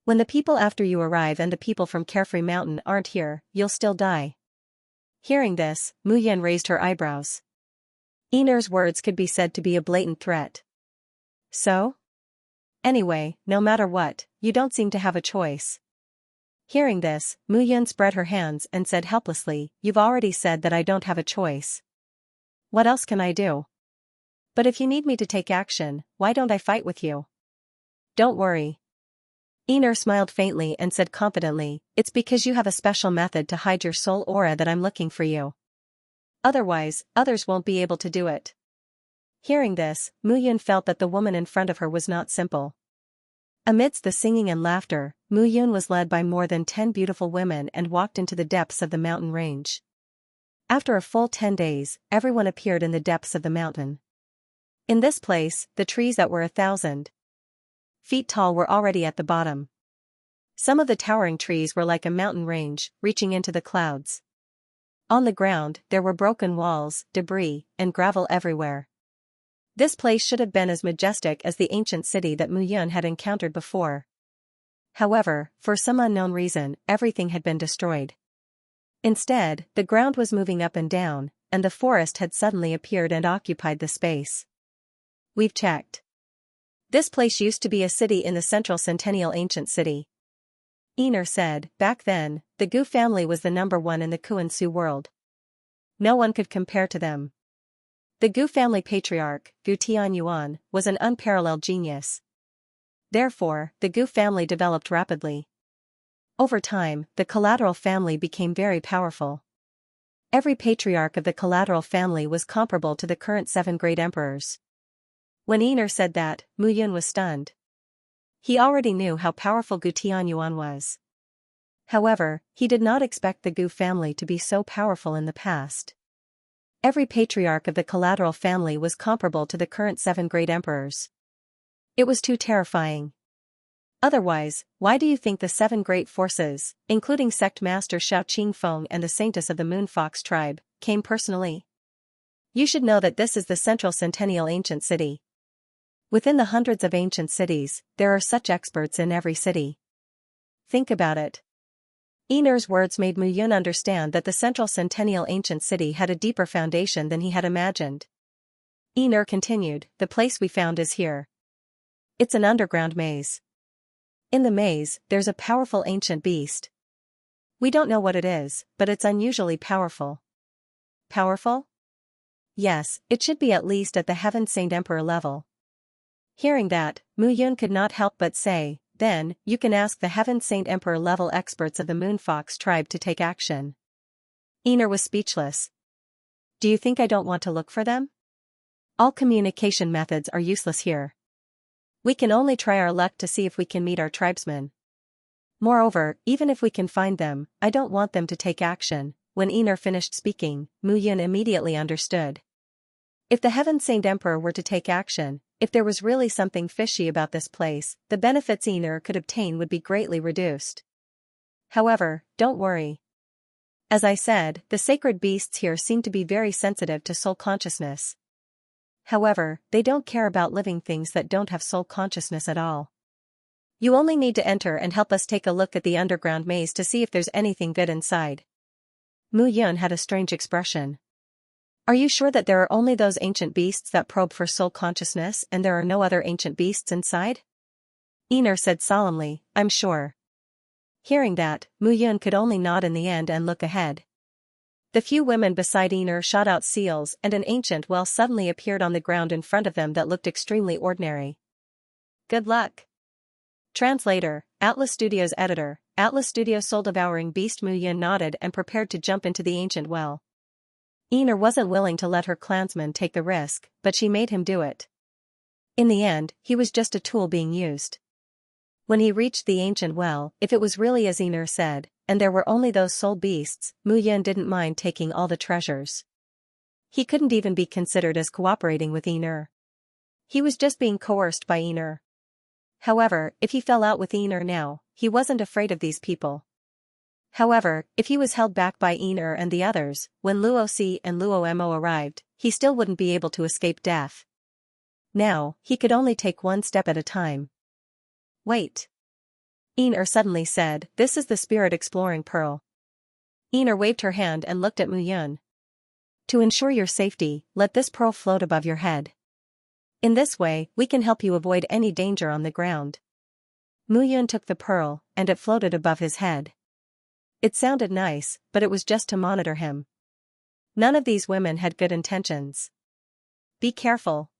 When the people after you arrive and the people from Carefree Mountain aren't here, you'll still die. Hearing this, Mu Yun raised her eyebrows. Ener's words could be said to be a blatant threat. So? Anyway, no matter what, you don't seem to have a choice. Hearing this, Mu Yun spread her hands and said helplessly, you've already said that I don't have a choice. What else can I do? But if you need me to take action, why don't I fight with you? Don't worry. Ener smiled faintly and said confidently, it's because you have a special method to hide your soul aura that I'm looking for you. Otherwise, others won't be able to do it. Hearing this, Mu Yun felt that the woman in front of her was not simple. Amidst the singing and laughter, Mu Yun was led by more than 10 beautiful women and walked into the depths of the mountain range. After a full 10 days, everyone appeared in the depths of the mountain. In this place, the trees that were 1,000 feet tall were already at the bottom. Some of the towering trees were like a mountain range, reaching into the clouds. On the ground, there were broken walls, debris, and gravel everywhere. This place should have been as majestic as the ancient city that Mu Yun had encountered before. However, for some unknown reason, everything had been destroyed. Instead, the ground was moving up and down, and the forest had suddenly appeared and occupied the space. We've checked. This place used to be a city in the Central Centennial Ancient City. Ener said, back then, the Gu family was the #1 in the Kuan-Su world. No one could compare to them. The Gu family patriarch, Gu Tianyuan, was an unparalleled genius. Therefore, the Gu family developed rapidly. Over time, the collateral family became very powerful. Every patriarch of the collateral family was comparable to the current 7 great emperors. When Ener said that, Mu Yun was stunned. He already knew how powerful Gu Tianyuan was. However, he did not expect the Gu family to be so powerful in the past. Every patriarch of the collateral family was comparable to the current 7 great emperors. It was too terrifying. Otherwise, why do you think the 7 great forces, including sect master Shao Qingfeng and the saintess of the Moon Fox tribe, came personally? You should know that this is the Central Centennial Ancient City. Within the hundreds of ancient cities, there are such experts in every city. Think about it. Ener's words made Mu Yun understand that the Central Centennial Ancient City had a deeper foundation than he had imagined. Ener continued, the place we found is here. It's an underground maze. In the maze, there's a powerful ancient beast. We don't know what it is, but it's unusually powerful. Powerful? Yes, it should be at least at the Heaven Saint Emperor level. Hearing that, Mu Yun could not help but say, then, you can ask the Heaven Saint Emperor level experts of the Moon Fox tribe to take action. Ener was speechless. Do you think I don't want to look for them? All communication methods are useless here. We can only try our luck to see if we can meet our tribesmen. Moreover, even if we can find them, I don't want them to take action." When Ener finished speaking, Mu Yun immediately understood. If the Heaven Saint Emperor were to take action, if there was really something fishy about this place, the benefits Ener could obtain would be greatly reduced. However, don't worry. As I said, the sacred beasts here seem to be very sensitive to soul consciousness. However, they don't care about living things that don't have soul consciousness at all. You only need to enter and help us take a look at the underground maze to see if there's anything good inside. Mu Yun had a strange expression. Are you sure that there are only those ancient beasts that probe for soul consciousness and there are no other ancient beasts inside? Ener said solemnly, I'm sure. Hearing that, Mu Yun could only nod in the end and look ahead. The few women beside Ener shot out seals and an ancient well suddenly appeared on the ground in front of them that looked extremely ordinary. Good luck. Translator, Atlas Studios Editor, Atlas Studios Soul Devouring Beast. Mu Yun nodded and prepared to jump into the ancient well. Ener wasn't willing to let her clansman take the risk, but she made him do it. In the end, he was just a tool being used. When he reached the ancient well, if it was really as Ener said, and there were only those soul beasts, Mu Yun didn't mind taking all the treasures. He couldn't even be considered as cooperating with Ener. He was just being coerced by Ener. However, if he fell out with Ener now, he wasn't afraid of these people. However, if he was held back by Ener and the others, when Luo Si and Luo Mo arrived, he still wouldn't be able to escape death. Now, he could only take one step at a time. Wait. Ener suddenly said, this is the spirit exploring pearl. Ener waved her hand and looked at Mu Yun. To ensure your safety, let this pearl float above your head. In this way, we can help you avoid any danger on the ground. Mu Yun took the pearl, and it floated above his head. It sounded nice, but it was just to monitor him. None of these women had good intentions. Be careful.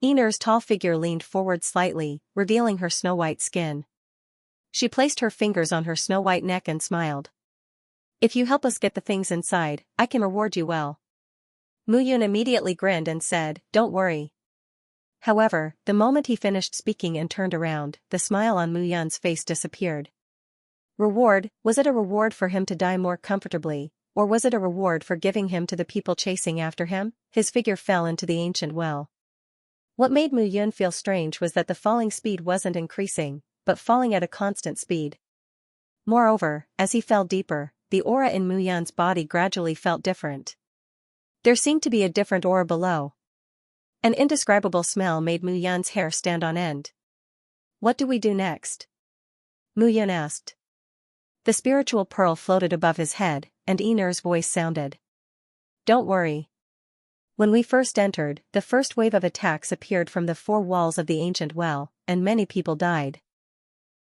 Ener's tall figure leaned forward slightly, revealing her snow-white skin. She placed her fingers on her snow-white neck and smiled. If you help us get the things inside, I can reward you well. Mu Yun immediately grinned and said, don't worry. However, the moment he finished speaking and turned around, the smile on Mu Yun's face disappeared. Reward, was it a reward for him to die more comfortably, or was it a reward for giving him to the people chasing after him? His figure fell into the ancient well. What made Mu Yun feel strange was that the falling speed wasn't increasing, but falling at a constant speed. Moreover, as he fell deeper, the aura in Mu Yun's body gradually felt different. There seemed to be a different aura below. An indescribable smell made Mu Yun's hair stand on end. What do we do next? Mu Yun asked. The spiritual pearl floated above his head, and Ener's voice sounded. Don't worry. When we first entered, the first wave of attacks appeared from the four walls of the ancient well, and many people died.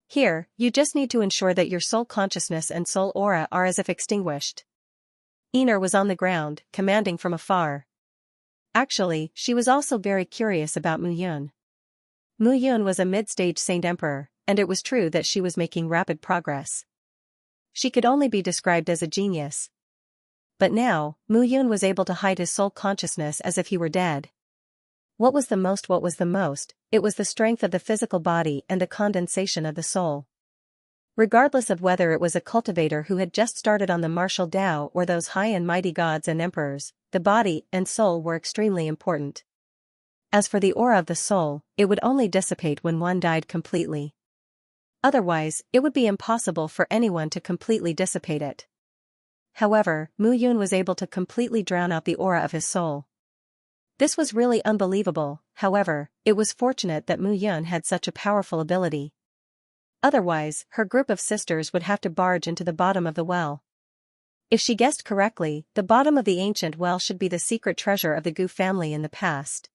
Here, you just need to ensure that your soul consciousness and soul aura are as if extinguished. Ener was on the ground, commanding from afar. Actually, she was also very curious about Mu Yun. Mu Yun was a mid-stage Saint Emperor, and it was true that she was making rapid progress. She could only be described as a genius. But now, Mu Yun was able to hide his soul consciousness as if he were dead. What was the most? It was the strength of the physical body and the condensation of the soul. Regardless of whether it was a cultivator who had just started on the martial Tao or those high and mighty gods and emperors, the body and soul were extremely important. As for the aura of the soul, it would only dissipate when one died completely. Otherwise, it would be impossible for anyone to completely dissipate it. However, Mu Yun was able to completely drown out the aura of his soul. This was really unbelievable. However, it was fortunate that Mu Yun had such a powerful ability. Otherwise, her group of sisters would have to barge into the bottom of the well. If she guessed correctly, the bottom of the ancient well should be the secret treasure of the Gu family in the past.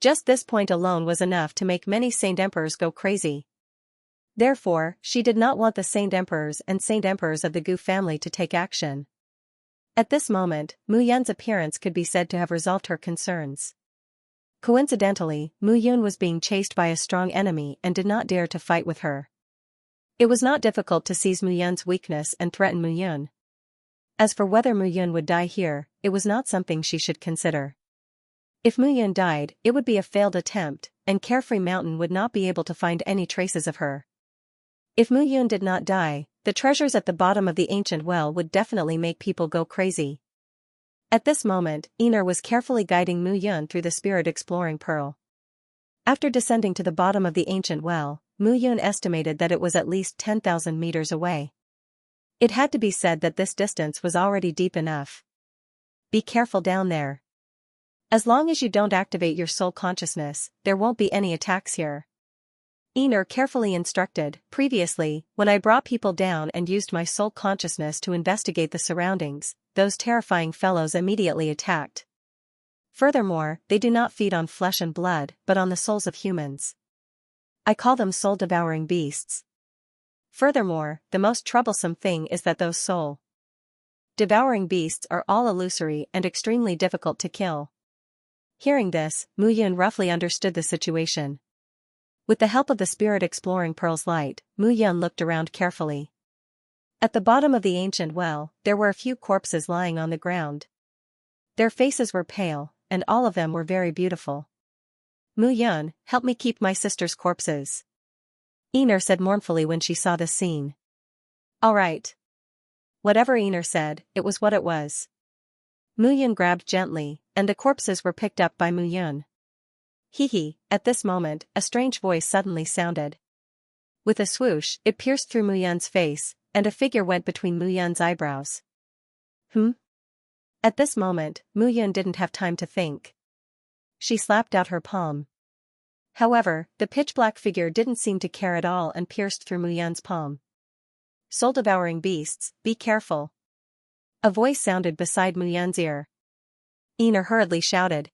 Just this point alone was enough to make many Saint Emperors go crazy. Therefore, she did not want the Saint Emperors and Saint Emperors of the Gu family to take action. At this moment, Mu Yun's appearance could be said to have resolved her concerns. Coincidentally, Mu Yun was being chased by a strong enemy and did not dare to fight with her. It was not difficult to seize Mu Yun's weakness and threaten Mu Yun. As for whether Mu Yun would die here, it was not something she should consider. If Mu Yun died, it would be a failed attempt, and Carefree Mountain would not be able to find any traces of her. If Mu Yun did not die, the treasures at the bottom of the ancient well would definitely make people go crazy. At this moment, Ener was carefully guiding Mu Yun through the spirit exploring pearl. After descending to the bottom of the ancient well, Mu Yun estimated that it was at least 10,000 meters away. It had to be said that this distance was already deep enough. Be careful down there. As long as you don't activate your soul consciousness, there won't be any attacks here. Ener carefully instructed. Previously, when I brought people down and used my soul consciousness to investigate the surroundings, those terrifying fellows immediately attacked. Furthermore, they do not feed on flesh and blood, but on the souls of humans. I call them soul-devouring beasts. Furthermore, the most troublesome thing is that those soul-devouring beasts are all illusory and extremely difficult to kill. Hearing this, Mu Yun roughly understood the situation. With the help of the spirit-exploring pearl's light, Mu Yun looked around carefully. At the bottom of the ancient well, there were a few corpses lying on the ground. Their faces were pale, and all of them were very beautiful. Mu Yun, help me keep my sister's corpses. Ener said mournfully when she saw this scene. All right. Whatever Ener said, it was what it was. Mu Yun grabbed gently, and the corpses were picked up by Mu Yun. Hee. At this moment, a strange voice suddenly sounded. With a swoosh, it pierced through Mu Yun's face, and a figure went between Mu Yun's eyebrows. At this moment, Mu Yun didn't have time to think. She slapped out her palm. However, the pitch-black figure didn't seem to care at all and pierced through Mu Yun's palm. Soul-devouring beasts, be careful. A voice sounded beside Mu Yun's ear. Ener hurriedly shouted.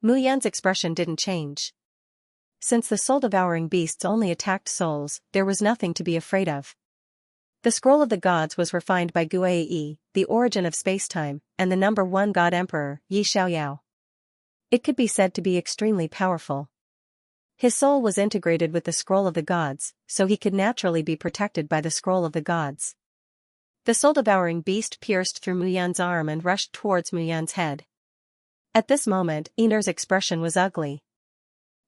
Mu Yun's expression didn't change. Since the soul-devouring beasts only attacked souls, there was nothing to be afraid of. The scroll of the gods was refined by Guai, the origin of spacetime, and the number 1 god emperor, Yi Xiaoyao. It could be said to be extremely powerful. His soul was integrated with the scroll of the gods, so he could naturally be protected by the scroll of the gods. The soul-devouring beast pierced through Mu Yun's arm and rushed towards Mu Yun's head. At this moment, Ener's expression was ugly.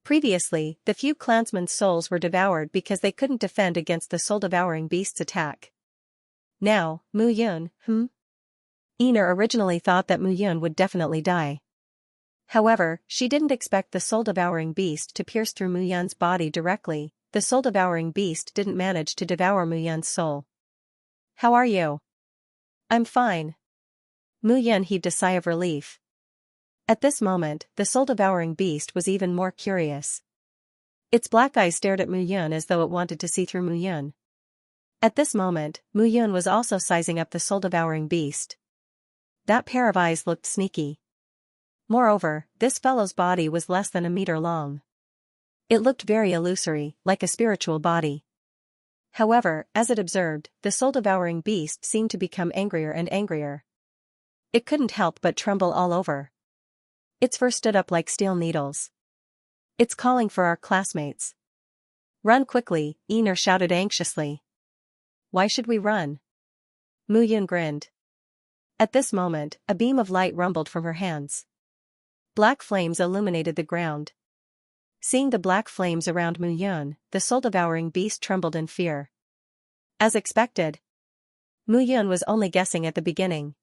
Previously, the few clansmen's souls were devoured because they couldn't defend against the soul-devouring beast's attack. Now, Mu Yun, Ener originally thought that Mu Yun would definitely die. However, she didn't expect the soul-devouring beast to pierce through Mu Yun's body directly. The soul-devouring beast didn't manage to devour Mu Yun's soul. How are you? I'm fine. Mu Yun heaved a sigh of relief. At this moment, the soul-devouring beast was even more curious. Its black eyes stared at Mu Yun as though it wanted to see through Mu Yun. At this moment, Mu Yun was also sizing up the soul-devouring beast. That pair of eyes looked sneaky. Moreover, this fellow's body was less than a meter long. It looked very illusory, like a spiritual body. However, as it observed, the soul-devouring beast seemed to become angrier and angrier. It couldn't help but tremble all over. Its fur stood up like steel needles. It's calling for our classmates. Run quickly, Ener shouted anxiously. Why should we run? Mu Yun grinned. At this moment, a beam of light rumbled from her hands. Black flames illuminated the ground. Seeing the black flames around Mu Yun, the soul-devouring beast trembled in fear. As expected. Mu Yun was only guessing at the beginning.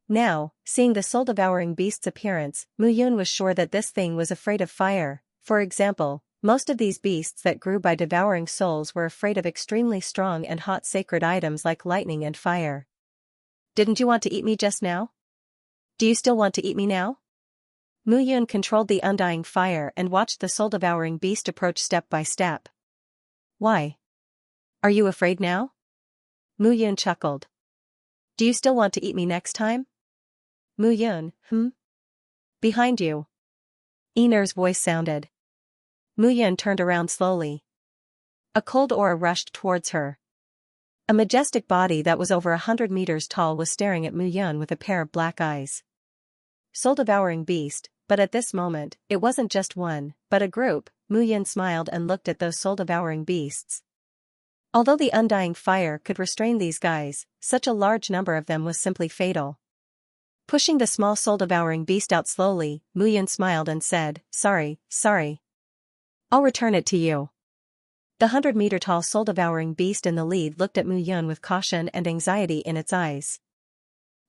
Now, seeing the soul-devouring beast's appearance, Mu Yun was sure that this thing was afraid of fire. For example, most of these beasts that grew by devouring souls were afraid of extremely strong and hot sacred items like lightning and fire. Didn't you want to eat me just now? Do you still want to eat me now? Mu Yun controlled the undying fire and watched the soul-devouring beast approach step by step. Why? Are you afraid now? Mu Yun chuckled. Do you still want to eat me next time? Mu Yun, Behind you. Ener's voice sounded. Mu Yun turned around slowly. A cold aura rushed towards her. A majestic body that was over 100 meters tall was staring at Mu Yun with a pair of black eyes. Soul-devouring beast, but at this moment, it wasn't just one, but a group. Mu Yun smiled and looked at those soul-devouring beasts. Although the undying fire could restrain these guys, such a large number of them was simply fatal. Pushing the small soul-devouring beast out slowly, Muyun smiled and said, "Sorry. I'll return it to you." The 100-meter-tall soul-devouring beast in the lead looked at Muyun with caution and anxiety in its eyes.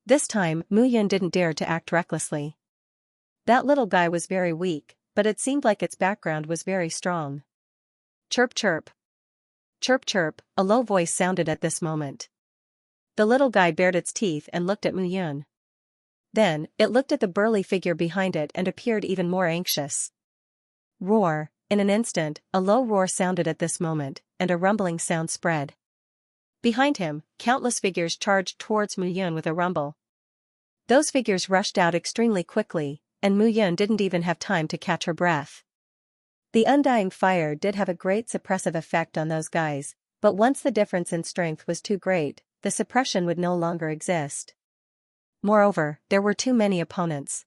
This time, Muyun didn't dare to act recklessly. That little guy was very weak, but it seemed like its background was very strong. Chirp chirp. Chirp chirp, a low voice sounded at this moment. The little guy bared its teeth and looked at Muyun. Then, it looked at the burly figure behind it and appeared even more anxious. Roar. In an instant, a low roar sounded at this moment, and a rumbling sound spread. Behind him, countless figures charged towards Muyun with a rumble. Those figures rushed out extremely quickly, and Muyun didn't even have time to catch her breath. The undying fire did have a great suppressive effect on those guys, but once the difference in strength was too great, the suppression would no longer exist. Moreover, there were too many opponents.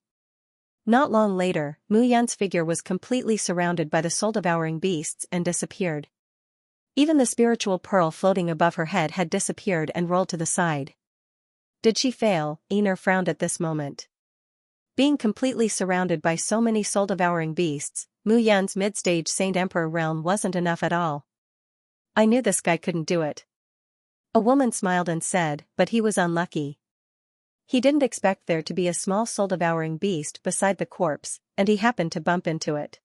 Not long later, Muyun's figure was completely surrounded by the soul-devouring beasts and disappeared. Even the spiritual pearl floating above her head had disappeared and rolled to the side. Did she fail? Einar frowned at this moment. Being completely surrounded by so many soul-devouring beasts, Muyun's mid-stage Saint Emperor realm wasn't enough at all. "I knew this guy couldn't do it." A woman smiled and said, "But he was unlucky. He didn't expect there to be a small soul-devouring beast beside the corpse, and he happened to bump into it."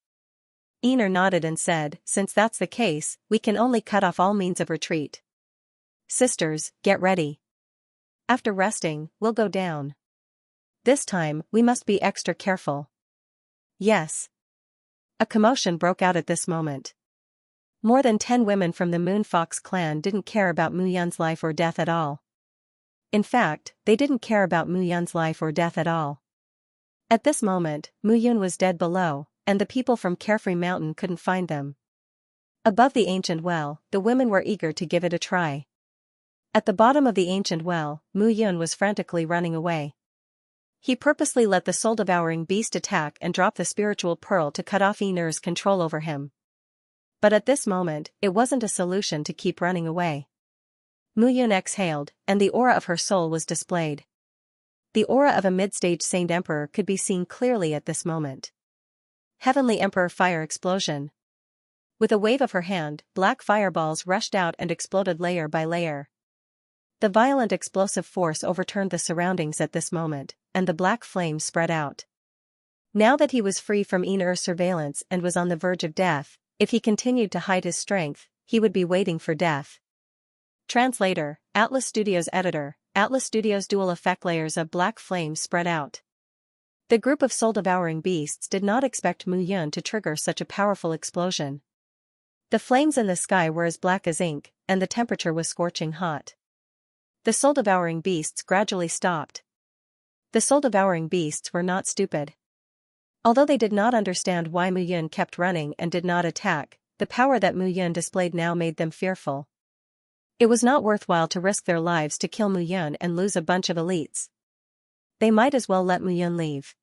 Einar nodded and said, "Since that's the case, we can only cut off all means of retreat. Sisters, get ready. After resting, we'll go down. This time, we must be extra careful." "Yes." A commotion broke out at this moment. More than 10 women from the Moonfox clan didn't care about Muyun's life or death at all. In fact, they didn't care about Muyun's life or death at all. At this moment, Muyun was dead below, and the people from Carefree Mountain couldn't find them. Above the ancient well, the women were eager to give it a try. At the bottom of the ancient well, Muyun was frantically running away. He purposely let the soul-devouring beast attack and drop the spiritual pearl to cut off Einar's control over him. But at this moment, it wasn't a solution to keep running away. Muyun exhaled, and the aura of her soul was displayed. The aura of a mid-stage Saint Emperor could be seen clearly at this moment. Heavenly Emperor Fire Explosion. With a wave of her hand, black fireballs rushed out and exploded layer by layer. The violent explosive force overturned the surroundings at this moment, and the black flames spread out. Now that he was free from Einar's surveillance and was on the verge of death, if he continued to hide his strength, he would be waiting for death. Translator, Atlas Studios Editor, Atlas Studios dual effect layers of black flames spread out. The group of soul-devouring beasts did not expect Muyun to trigger such a powerful explosion. The flames in the sky were as black as ink, and the temperature was scorching hot. The soul-devouring beasts gradually stopped. The soul-devouring beasts were not stupid. Although they did not understand why Muyun kept running and did not attack, the power that Muyun displayed now made them fearful. It was not worthwhile to risk their lives to kill Muyun and lose a bunch of elites. They might as well let Muyun leave.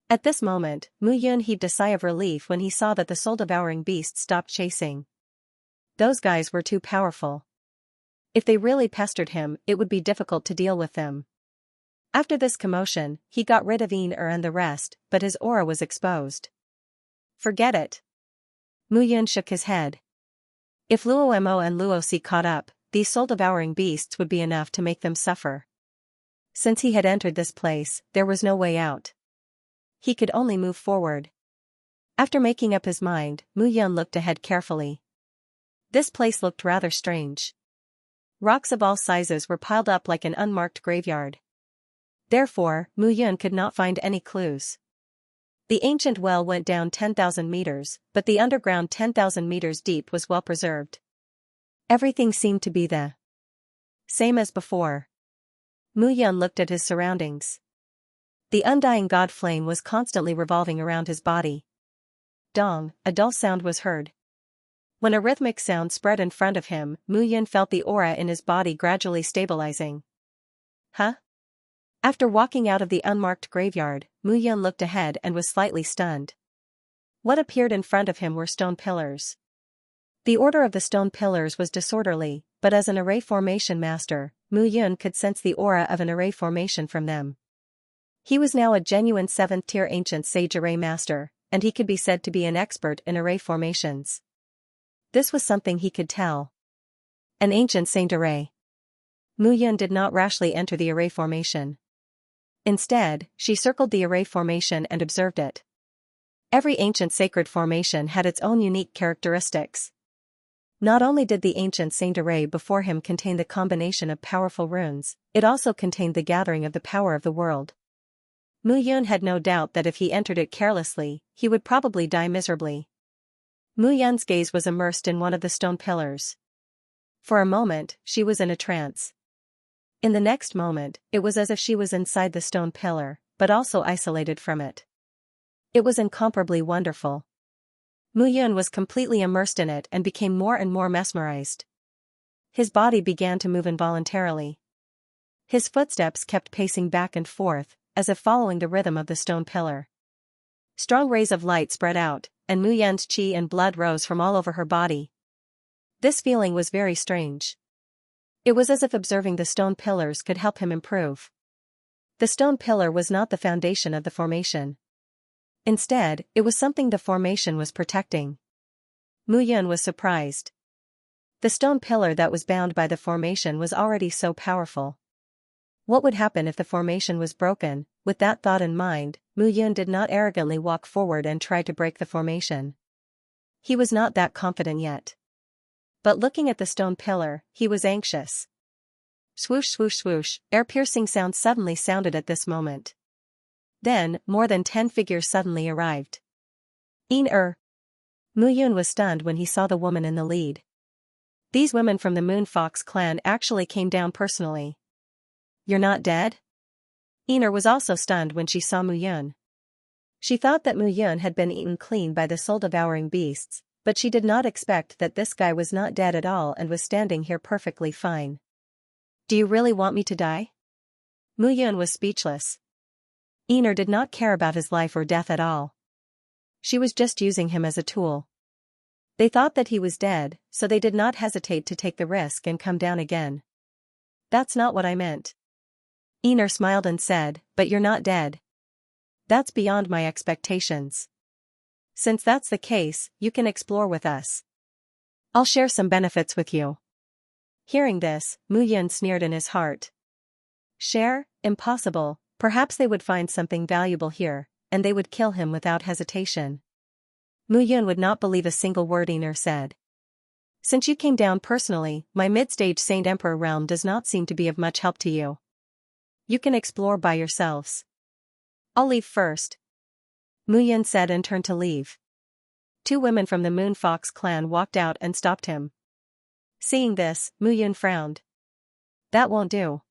At this moment, Muyun heaved a sigh of relief when he saw that the soul-devouring beasts stopped chasing. Those guys were too powerful. If they really pestered him, it would be difficult to deal with them. After this commotion, he got rid of Einar and the rest, but his aura was exposed. Forget it. Muyun shook his head. If Luomo and Luosi caught up, these soul-devouring beasts would be enough to make them suffer. Since he had entered this place, there was no way out. He could only move forward. After making up his mind, Muyun looked ahead carefully. This place looked rather strange. Rocks of all sizes were piled up like an unmarked graveyard. Therefore, Muyun could not find any clues. The ancient well went down 10,000 meters, but the underground 10,000 meters deep was well preserved. Everything seemed to be the same as before. Muyun looked at his surroundings. The undying god flame was constantly revolving around his body. Dong, a dull sound was heard. When a rhythmic sound spread in front of him, Muyun felt the aura in his body gradually stabilizing. Huh? After walking out of the unmarked graveyard, Muyun looked ahead and was slightly stunned. What appeared in front of him were stone pillars. The order of the stone pillars was disorderly, but as an array formation master, Mu Yun could sense the aura of an array formation from them. He was now a genuine 7th-tier ancient sage array master, and he could be said to be an expert in array formations. This was something he could tell. An ancient saint array. Mu Yun did not rashly enter the array formation. Instead, she circled the array formation and observed it. Every ancient sacred formation had its own unique characteristics. Not only did the ancient saint array before him contain the combination of powerful runes, it also contained the gathering of the power of the world. Mu Yun had no doubt that if he entered it carelessly, he would probably die miserably. Mu Yun's gaze was immersed in one of the stone pillars. For a moment, she was in a trance. In the next moment, it was as if she was inside the stone pillar, but also isolated from it. It was incomparably wonderful. Mu Yun was completely immersed in it and became more and more mesmerized. His body began to move involuntarily. His footsteps kept pacing back and forth, as if following the rhythm of the stone pillar. Strong rays of light spread out, and Mu Yun's qi and blood rose from all over her body. This feeling was very strange. It was as if observing the stone pillars could help him improve. The stone pillar was not the foundation of the formation. Instead, it was something the formation was protecting. Mu Yun was surprised. The stone pillar that was bound by the formation was already so powerful. What would happen if the formation was broken? With that thought in mind, Mu Yun did not arrogantly walk forward and try to break the formation. He was not that confident yet. But looking at the stone pillar, he was anxious. Swoosh swoosh swoosh, ear-piercing sounds suddenly sounded at this moment. Then, more than 10 figures suddenly arrived. Mu Yun was stunned when he saw the woman in the lead. These women from the Moon Fox clan actually came down personally. You're not dead? Was also stunned when she saw Mu Yun. She thought that Mu Yun had been eaten clean by the soul-devouring beasts, but she did not expect that this guy was not dead at all and was standing here perfectly fine. Do you really want me to die? Mu Yun was speechless. Did not care about his life or death at all. She was just using him as a tool. They thought that he was dead, so they did not hesitate to take the risk and come down again. That's not what I meant. Smiled and said, but you're not dead. That's beyond my expectations. Since that's the case, you can explore with us. I'll share some benefits with you. Hearing this, Mu Yun sneered in his heart. Share? Impossible. Perhaps they would find something valuable here, and they would kill him without hesitation. Mu Yun would not believe a single word said. Since you came down personally, my mid-stage Saint Emperor realm does not seem to be of much help to you. You can explore by yourselves. I'll leave first. Mu Yun said and turned to leave. 2 women from the Moon Fox clan walked out and stopped him. Seeing this, Mu Yun frowned. That won't do.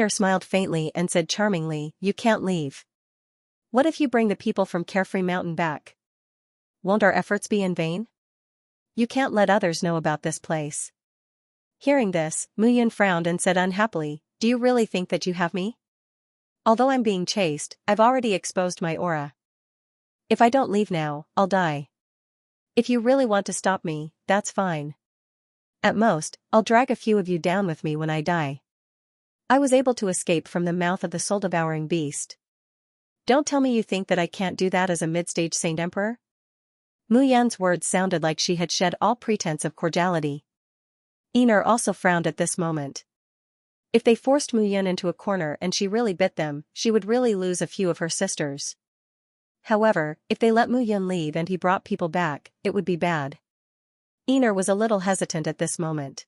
Smiled faintly and said charmingly, you can't leave. What if you bring the people from Carefree Mountain back? Won't our efforts be in vain? You can't let others know about this place. Hearing this, Mu Yun frowned and said unhappily, do you really think that you have me? Although I'm being chased, I've already exposed my aura. If I don't leave now, I'll die. If you really want to stop me, that's fine. At most, I'll drag a few of you down with me when I die. I was able to escape from the mouth of the soul-devouring beast. Don't tell me you think that I can't do that as a mid-stage Saint Emperor? Mu Yun's words sounded like she had shed all pretense of cordiality. Also frowned at this moment. If they forced Mu Yun into a corner and she really bit them, she would really lose a few of her sisters. However, if they let Mu Yun leave and he brought people back, it would be bad. Was a little hesitant at this moment.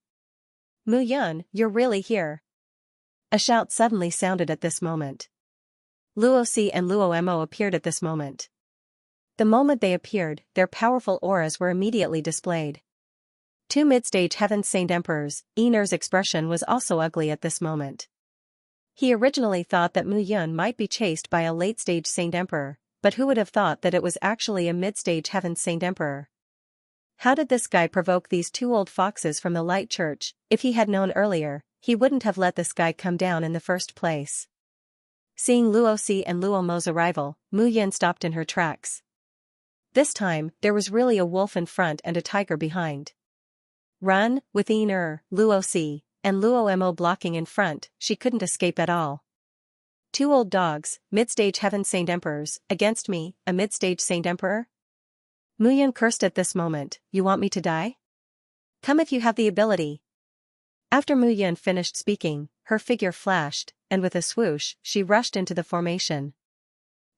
Mu Yun, you're really here. A shout suddenly sounded at this moment. Luo Si and Luo Mo appeared at this moment. The moment they appeared, their powerful auras were immediately displayed. 2 mid-stage Heaven Saint Emperors. Ener's expression was also ugly at this moment. He originally thought that Mu Yun might be chased by a late-stage Saint Emperor, but who would have thought that it was actually a mid-stage Heaven Saint Emperor? How did this guy provoke these 2 old foxes from the Light Church? If he had known earlier, he wouldn't have let this guy come down in the first place. Seeing Luo Si and Luo Mo's arrival, Mu Yun stopped in her tracks. This time, there was really a wolf in front and a tiger behind. Run, with Luo Si, and Luo Mo blocking in front, she couldn't escape at all. Two old dogs, mid-stage Heaven Saint Emperors, against me, a mid-stage Saint Emperor? Muyun cursed at this moment, you want me to die? Come if you have the ability. After Muyun finished speaking, her figure flashed, and with a swoosh, she rushed into the formation.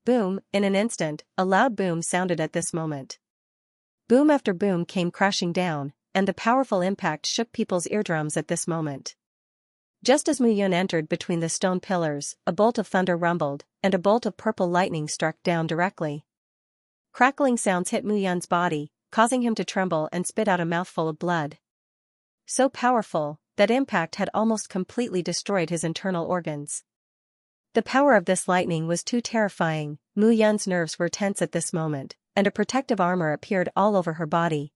Boom, in an instant, a loud boom sounded at this moment. Boom after boom came crashing down, and the powerful impact shook people's eardrums at this moment. Just as Muyun entered between the stone pillars, a bolt of thunder rumbled, and a bolt of purple lightning struck down directly. Crackling sounds hit Muyun's body, causing him to tremble and spit out a mouthful of blood. So powerful, that impact had almost completely destroyed his internal organs. The power of this lightning was too terrifying, Muyun's nerves were tense at this moment, and a protective armor appeared all over her body.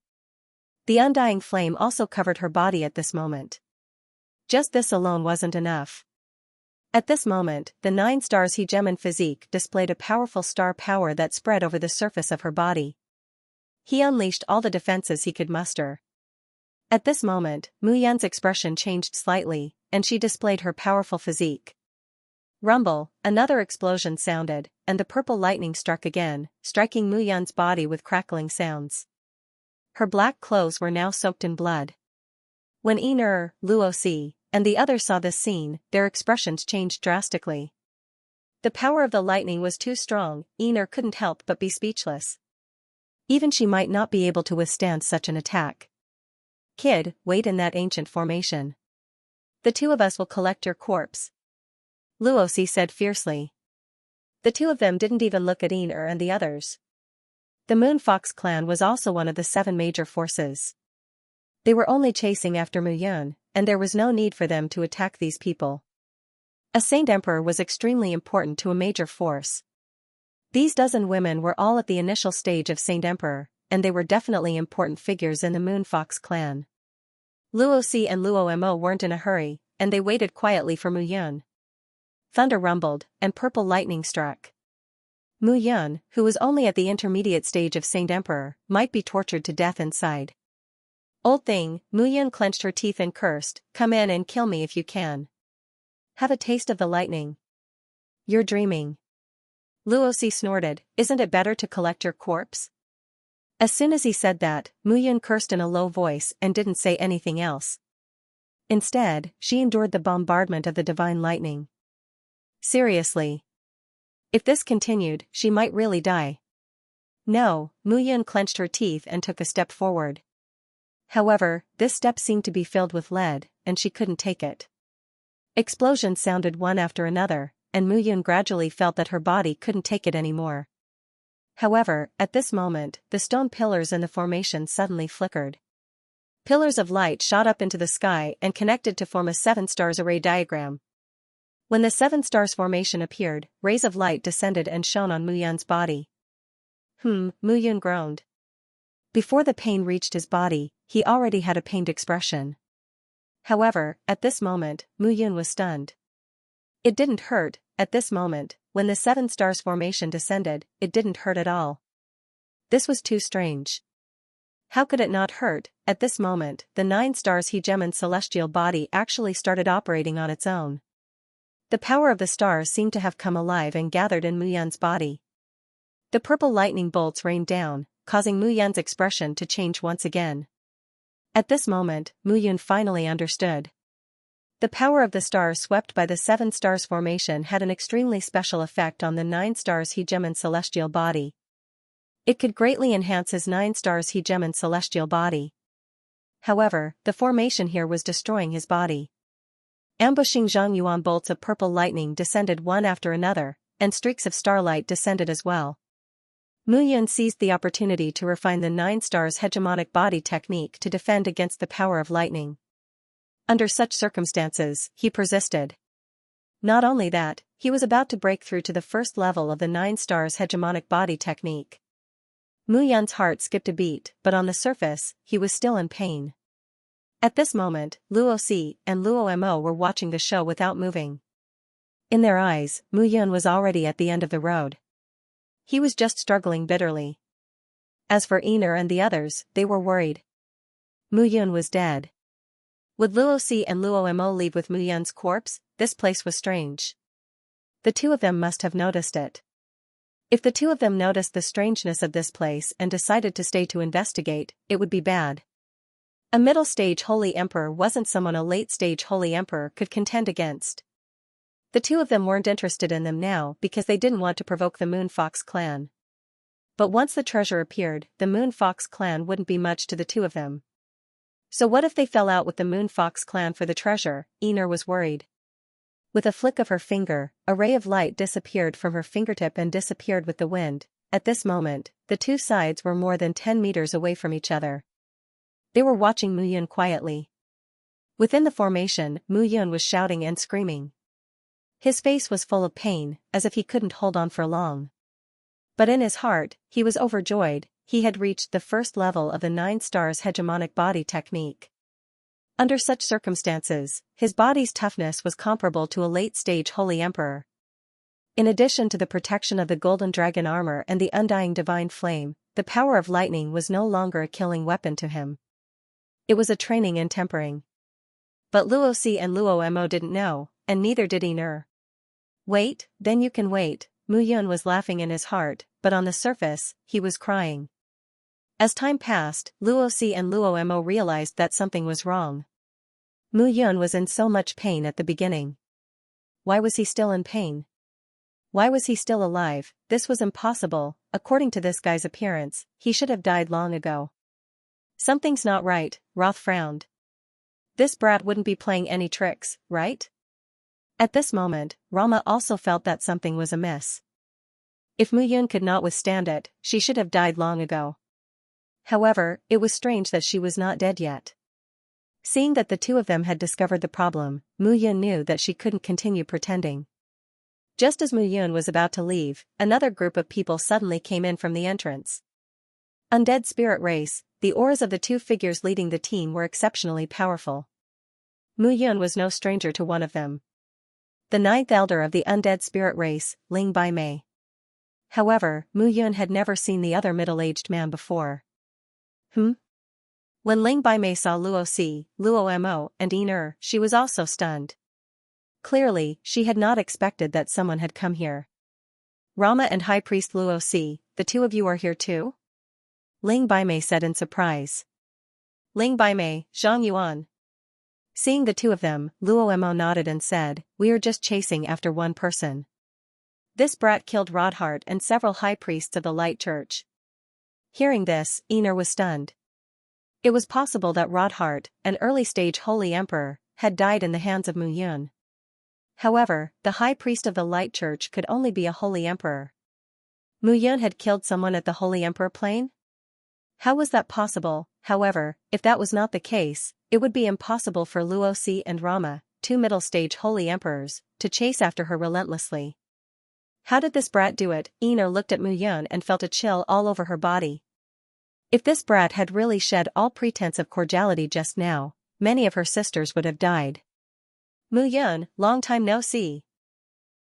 The undying flame also covered her body at this moment. Just this alone wasn't enough. At this moment, the 9 stars hegemon physique displayed a powerful star power that spread over the surface of her body. He unleashed all the defenses he could muster. At this moment, Muyun's expression changed slightly, and she displayed her powerful physique. Rumble, another explosion sounded, and the purple lightning struck again, striking Muyun's body with crackling sounds. Her black clothes were now soaked in blood. When Luo Si, and the others saw this scene, their expressions changed drastically. The power of the lightning was too strong, couldn't help but be speechless. Even she might not be able to withstand such an attack. Kid, wait in that ancient formation. The two of us will collect your corpse. Luo Si said fiercely. The two of them didn't even look at and the others. The Moon Fox clan was also one of the 7 major forces. They were only chasing after Muyun, and there was no need for them to attack these people. A Saint Emperor was extremely important to a major force. These dozen women were all at the initial stage of Saint Emperor, and they were definitely important figures in the Moon Fox clan. Luo Si and Luo Mo weren't in a hurry, and they waited quietly for Muyun. Thunder rumbled, and purple lightning struck. Muyun, who was only at the intermediate stage of Saint Emperor, might be tortured to death inside. Old thing, Muyun clenched her teeth and cursed, come in and kill me if you can. Have a taste of the lightning. You're dreaming. Luo Si snorted, isn't it better to collect your corpse? As soon as he said that, Muyun cursed in a low voice and didn't say anything else. Instead, she endured the bombardment of the divine lightning. Seriously. If this continued, she might really die. No, Muyun clenched her teeth and took a step forward. However, this step seemed to be filled with lead, and she couldn't take it. Explosions sounded one after another, and Muyun gradually felt that her body couldn't take it anymore. However, at this moment, the stone pillars in the formation suddenly flickered. Pillars of light shot up into the sky and connected to form a 7 stars array diagram. When the 7 stars formation appeared, rays of light descended and shone on Muyun's body. Muyun groaned. Before the pain reached his body, he already had a pained expression. However, at this moment, Muyun was stunned. It didn't hurt, at this moment, when the 7 stars formation descended, it didn't hurt at all. This was too strange. How could it not hurt? At this moment, the 9 stars hegemon celestial body actually started operating on its own. The power of the stars seemed to have come alive and gathered in Muyun's body. The purple lightning bolts rained down, causing Muyun's expression to change once again. At this moment, Muyun finally understood. The power of the stars swept by the 7 stars formation had an extremely special effect on the 9 stars hegemon celestial body. It could greatly enhance his 9 stars hegemon celestial body. However, the formation here was destroying his body. Ambushing Zhongyuan bolts of purple lightning descended one after another, and streaks of starlight descended as well. Muyun seized the opportunity to refine the 9 stars hegemonic body technique to defend against the power of lightning. Under such circumstances, he persisted. Not only that, he was about to break through to the first level of the 9 stars hegemonic body technique. Muyun's heart skipped a beat, but on the surface, he was still in pain. At this moment, Luo Si and Luo Mo were watching the show without moving. In their eyes, Muyun was already at the end of the road. He was just struggling bitterly. As for Ener and the others, they were worried. Mu Yun was dead. Would Luo Si and Luo Mo leave with Mu Yun's corpse? This place was strange. The two of them must have noticed it. If the two of them noticed the strangeness of this place and decided to stay to investigate, it would be bad. A middle-stage holy emperor wasn't someone a late-stage holy emperor could contend against. The two of them weren't interested in them now because they didn't want to provoke the Moon Fox clan. But once the treasure appeared, the Moon Fox clan wouldn't be much to the two of them. So what if they fell out with the Moon Fox clan for the treasure? Ener was worried. With a flick of her finger, a ray of light disappeared from her fingertip and disappeared with the wind. At this moment, the two sides were more than 10 meters away from each other. They were watching Mu Yun quietly. Within the formation, Mu Yun was shouting and screaming. His face was full of pain, as if he couldn't hold on for long. But in his heart, he was overjoyed. He had reached the first level of the 9 stars hegemonic body technique. Under such circumstances, his body's toughness was comparable to a late-stage holy emperor. In addition to the protection of the golden dragon armor and the undying divine flame, the power of lightning was no longer a killing weapon to him. It was a training in tempering. But Luo Si and Luo Mo didn't know, and neither did Ener. Wait, then you can wait. Mu Yun was laughing in his heart, but on the surface, he was crying. As time passed, Luo Si and Luo Mo realized that something was wrong. Mu Yun was in so much pain at the beginning. Why was he still in pain? Why was he still alive? This was impossible. According to this guy's appearance, he should have died long ago. Something's not right, Roth frowned. This brat wouldn't be playing any tricks, right? At this moment, Rama also felt that something was amiss. If Mu Yun could not withstand it, she should have died long ago. However, it was strange that she was not dead yet. Seeing that the two of them had discovered the problem, Mu Yun knew that she couldn't continue pretending. Just as Mu Yun was about to leave, another group of people suddenly came in from the entrance. Undead spirit race, the auras of the two figures leading the team were exceptionally powerful. Mu Yun was no stranger to one of them. The 9th elder of the undead spirit race, Ling Bai Mei. However, Mu Yun had never seen the other middle-aged man before. When Ling Bai Mei saw Luo Si, Luo Mo, and Ener, she was also stunned. Clearly, she had not expected that someone had come here. Rama and High Priest Luo Si, the two of you are here too? Ling Bai Mei said in surprise. Ling Bai Mei, Zhang Yuan. Seeing the two of them, Luo Mo nodded and said, we are just chasing after one person. This brat killed Rodhart and several high priests of the Light Church. Hearing this, Ener was stunned. It was possible that Rodhart, an early-stage holy emperor, had died in the hands of Mu Yun. However, the high priest of the Light Church could only be a holy emperor. Mu Yun had killed someone at the holy emperor plane? How was that possible? However, if that was not the case, it would be impossible for Luo Si and Rama, two middle-stage holy emperors, to chase after her relentlessly. How did this brat do it? Ener looked at Mu Yun and felt a chill all over her body. If this brat had really shed all pretense of cordiality just now, many of her sisters would have died. Mu Yun, long time no see.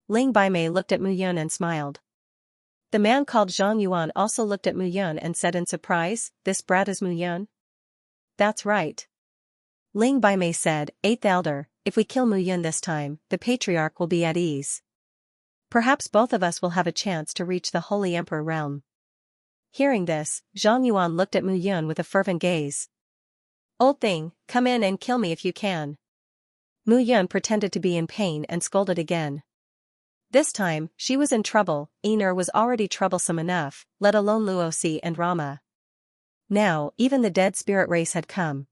Ling Bai Mei looked at Mu Yun and smiled. The man called Zhang Yuan also looked at Mu Yun and said in surprise, this brat is Mu Yun? That's right. Ling Bai Mei said, 8th elder, if we kill Mu Yun this time, the patriarch will be at ease. Perhaps both of us will have a chance to reach the Holy Emperor realm. Hearing this, Zhang Yuan looked at Mu Yun with a fervent gaze. Old thing, come in and kill me if you can. Mu Yun pretended to be in pain and scolded again. This time, she was in trouble. Ener was already troublesome enough, let alone Luo Si and Rama. Now, even the dead spirit race had come.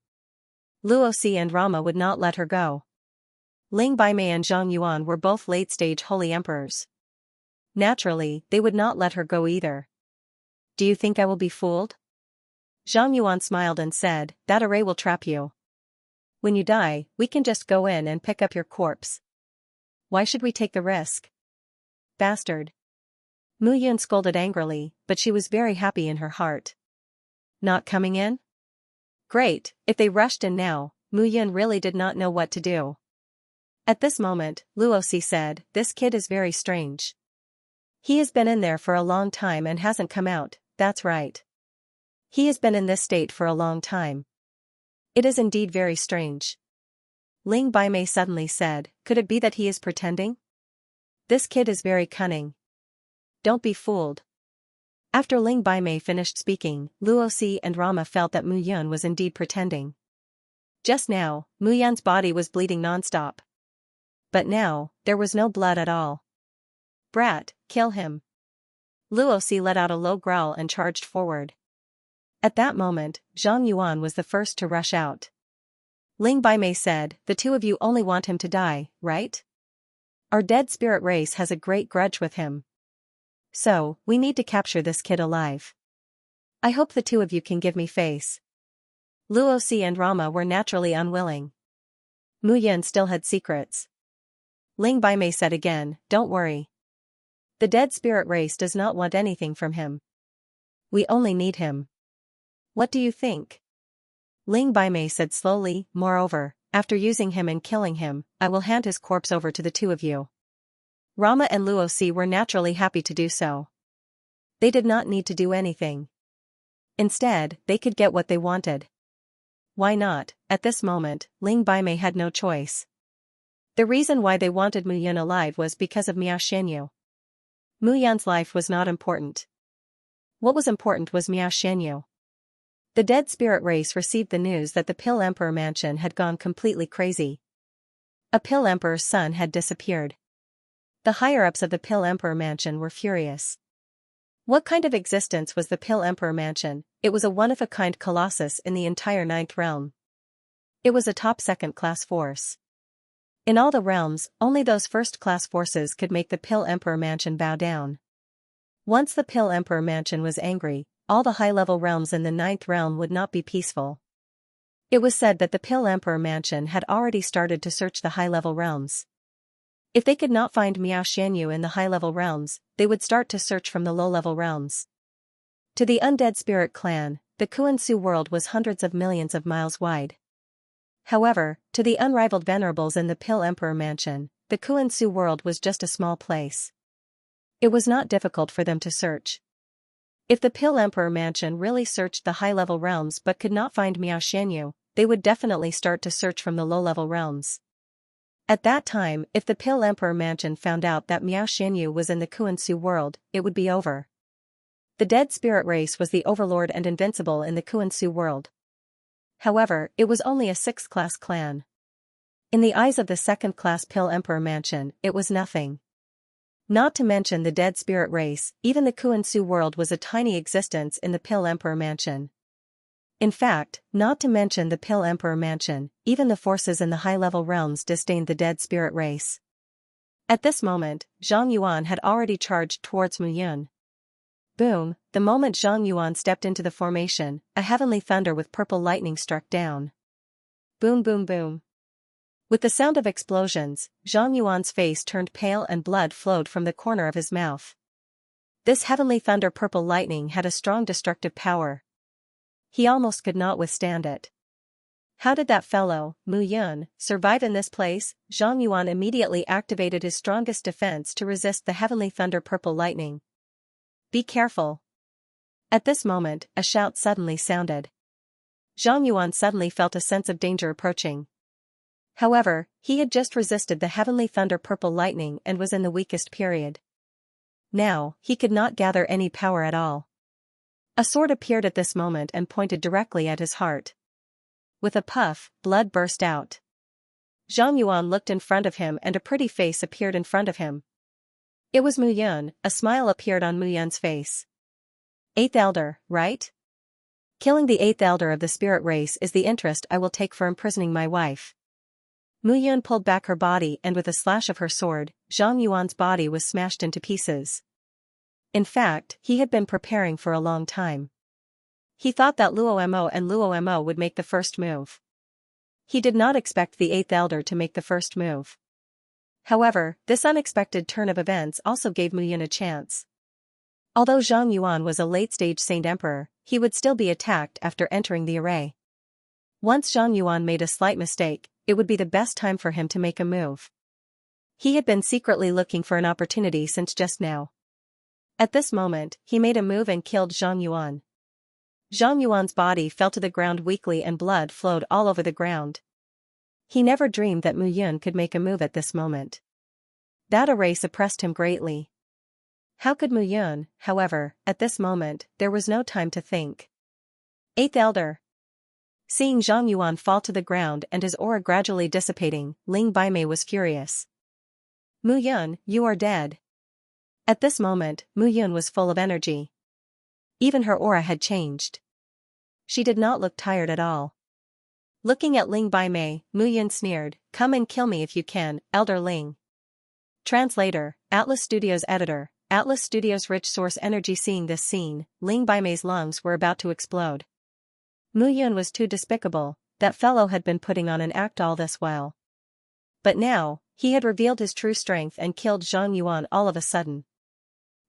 Luo Si and Rama would not let her go. Ling Bai Mei and Zhang Yuan were both late-stage holy emperors. Naturally, they would not let her go either. Do you think I will be fooled? Zhang Yuan smiled and said, that array will trap you. When you die, we can just go in and pick up your corpse. Why should we take the risk? Bastard. Mu Yun scolded angrily, but she was very happy in her heart. Not coming in? Great, if they rushed in now, Mu Yun really did not know what to do. At this moment, Luo Si said, this kid is very strange. He has been in there for a long time and hasn't come out, that's right. He has been in this state for a long time. It is indeed very strange. Ling Baimei suddenly said, could it be that he is pretending? This kid is very cunning. Don't be fooled. After Ling Baimei finished speaking, Luoxi and Rama felt that Mu Yun was indeed pretending. Just now, Mu Yun's body was bleeding nonstop. But now, there was no blood at all. Brat, kill him. Luoxi let out a low growl and charged forward. At that moment, Zhang Yuan was the first to rush out. Ling Baimei said, the two of you only want him to die, right? Our dead spirit race has a great grudge with him. So, we need to capture this kid alive. I hope the two of you can give me face. Luoxi and Rama were naturally unwilling. Mu Yun still had secrets. Ling Baimei said again, don't worry. The dead spirit race does not want anything from him. We only need him. What do you think? Ling Baimei said slowly, moreover, after using him and killing him, I will hand his corpse over to the two of you. Rama and Luoxi were naturally happy to do so. They did not need to do anything. Instead, they could get what they wanted. Why not? At this moment, Ling Baimei had no choice. The reason why they wanted Mu Yun alive was because of Miao Xianyu. Mu Yun's life was not important. What was important was Miao Xianyu. The dead spirit race received the news that the Pill Emperor mansion had gone completely crazy. A Pill Emperor's son had disappeared. The higher-ups of the Pill Emperor mansion were furious. What kind of existence was the Pill Emperor mansion? It was a one-of-a-kind colossus in the entire Ninth Realm. It was a top second-class force. In all the realms, only those first-class forces could make the Pill Emperor mansion bow down. Once the Pill Emperor mansion was angry, all the high-level realms in the Ninth Realm would not be peaceful. It was said that the Pill Emperor mansion had already started to search the high-level realms. If they could not find Miao Xianyu in the high-level realms, they would start to search from the low-level realms. To the Undead Spirit Clan, the Kuan-Su world was hundreds of millions of miles wide. However, to the unrivaled venerables in the Pill Emperor mansion, the Kuan-Su world was just a small place. It was not difficult for them to search. If the Pill Emperor mansion really searched the high-level realms but could not find Miao Xianyu, they would definitely start to search from the low-level realms. At that time, if the Pill Emperor mansion found out that Miao Xianyu was in the Kuan-Su world, it would be over. The dead spirit race was the overlord and invincible in the Kuan-Su world. However, it was only a sixth-class clan. In the eyes of the second-class Pill Emperor mansion, it was nothing. Not to mention the dead spirit race, even the Kuan-Su world was a tiny existence in the Pill Emperor mansion. In fact, not to mention the Pill Emperor mansion, even the forces in the high-level realms disdained the dead spirit race. At this moment, Zhang Yuan had already charged towards Mu Yun. Boom, the moment Zhang Yuan stepped into the formation, a heavenly thunder with purple lightning struck down. Boom boom boom. With the sound of explosions, Zhang Yuan's face turned pale and blood flowed from the corner of his mouth. This heavenly thunder purple lightning had a strong destructive power. He almost could not withstand it. How did that fellow, Mu Yun, survive in this place? Zhang Yuan immediately activated his strongest defense to resist the heavenly thunder purple lightning. Be careful. At this moment, a shout suddenly sounded. Zhang Yuan suddenly felt a sense of danger approaching. However, he had just resisted the heavenly thunder purple lightning and was in the weakest period. Now, he could not gather any power at all. A sword appeared at this moment and pointed directly at his heart. With a puff, blood burst out. Zhang Yuan looked in front of him and a pretty face appeared in front of him. It was Mu Yun. A smile appeared on Mu Yun's face. Eighth Elder, right? Killing the Eighth Elder of the spirit race is the interest I will take for imprisoning my wife. Mu Yun pulled back her body and with a slash of her sword, Zhang Yuan's body was smashed into pieces. In fact, he had been preparing for a long time. He thought that Luo Mo and Luo Mo would make the first move. He did not expect the Eighth Elder to make the first move. However, this unexpected turn of events also gave Mu Yun a chance. Although Zhang Yuan was a late-stage Saint Emperor, he would still be attacked after entering the array. Once Zhang Yuan made a slight mistake, it would be the best time for him to make a move. He had been secretly looking for an opportunity since just now. At this moment, he made a move and killed Zhang Yuan. Zhang Yuan's body fell to the ground weakly and blood flowed all over the ground. He never dreamed that Mu Yun could make a move at this moment. That array suppressed him greatly. How could Mu Yun, however, at this moment, there was no time to think. Eighth Elder. Seeing Zhang Yuan fall to the ground and his aura gradually dissipating, Ling Baimei was furious. Mu Yun, you are dead. At this moment, Mu Yun was full of energy. Even her aura had changed. She did not look tired at all. Looking at Ling Baimei, Mu Yun sneered, "Come and kill me if you can, Elder Ling." Translator, Atlas Studios Editor, Atlas Studios Rich Source Energy. Seeing this scene, Ling Baimei's lungs were about to explode. Mu Yun was too despicable, that fellow had been putting on an act all this while. But now, he had revealed his true strength and killed Zhang Yuan all of a sudden.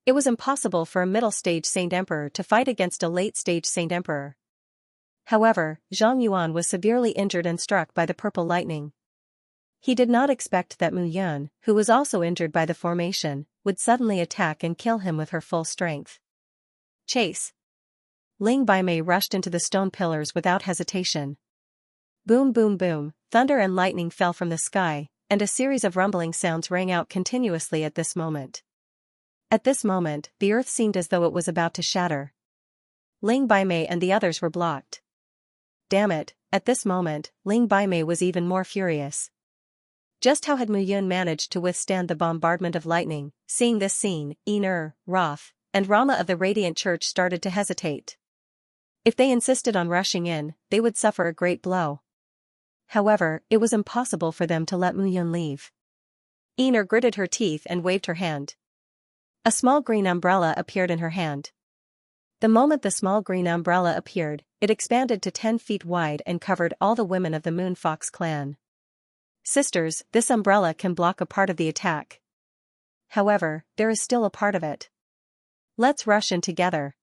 It was impossible for a middle-stage Saint Emperor to fight against a late-stage Saint Emperor. However, Zhang Yuan was severely injured and struck by the purple lightning. He did not expect that Mu Yun, who was also injured by the formation, would suddenly attack and kill him with her full strength. Chase. Ling Baimei rushed into the stone pillars without hesitation. Boom boom boom, thunder and lightning fell from the sky, and a series of rumbling sounds rang out continuously at this moment. At this moment, the earth seemed as though it was about to shatter. Ling Baimei and the others were blocked. Damn it, at this moment, Ling Baimei was even more furious. Just how had Mu Yun managed to withstand the bombardment of lightning? Seeing this scene, Iner, Roth, and Rama of the Radiant Church started to hesitate. If they insisted on rushing in, they would suffer a great blow. However, it was impossible for them to let Mu Yun leave. Iner gritted her teeth and waved her hand. A small green umbrella appeared in her hand. The moment the small green umbrella appeared, it expanded to 10 feet wide and covered all the women of the Moon Fox clan. Sisters, this umbrella can block a part of the attack. However, there is still a part of it. Let's rush in together.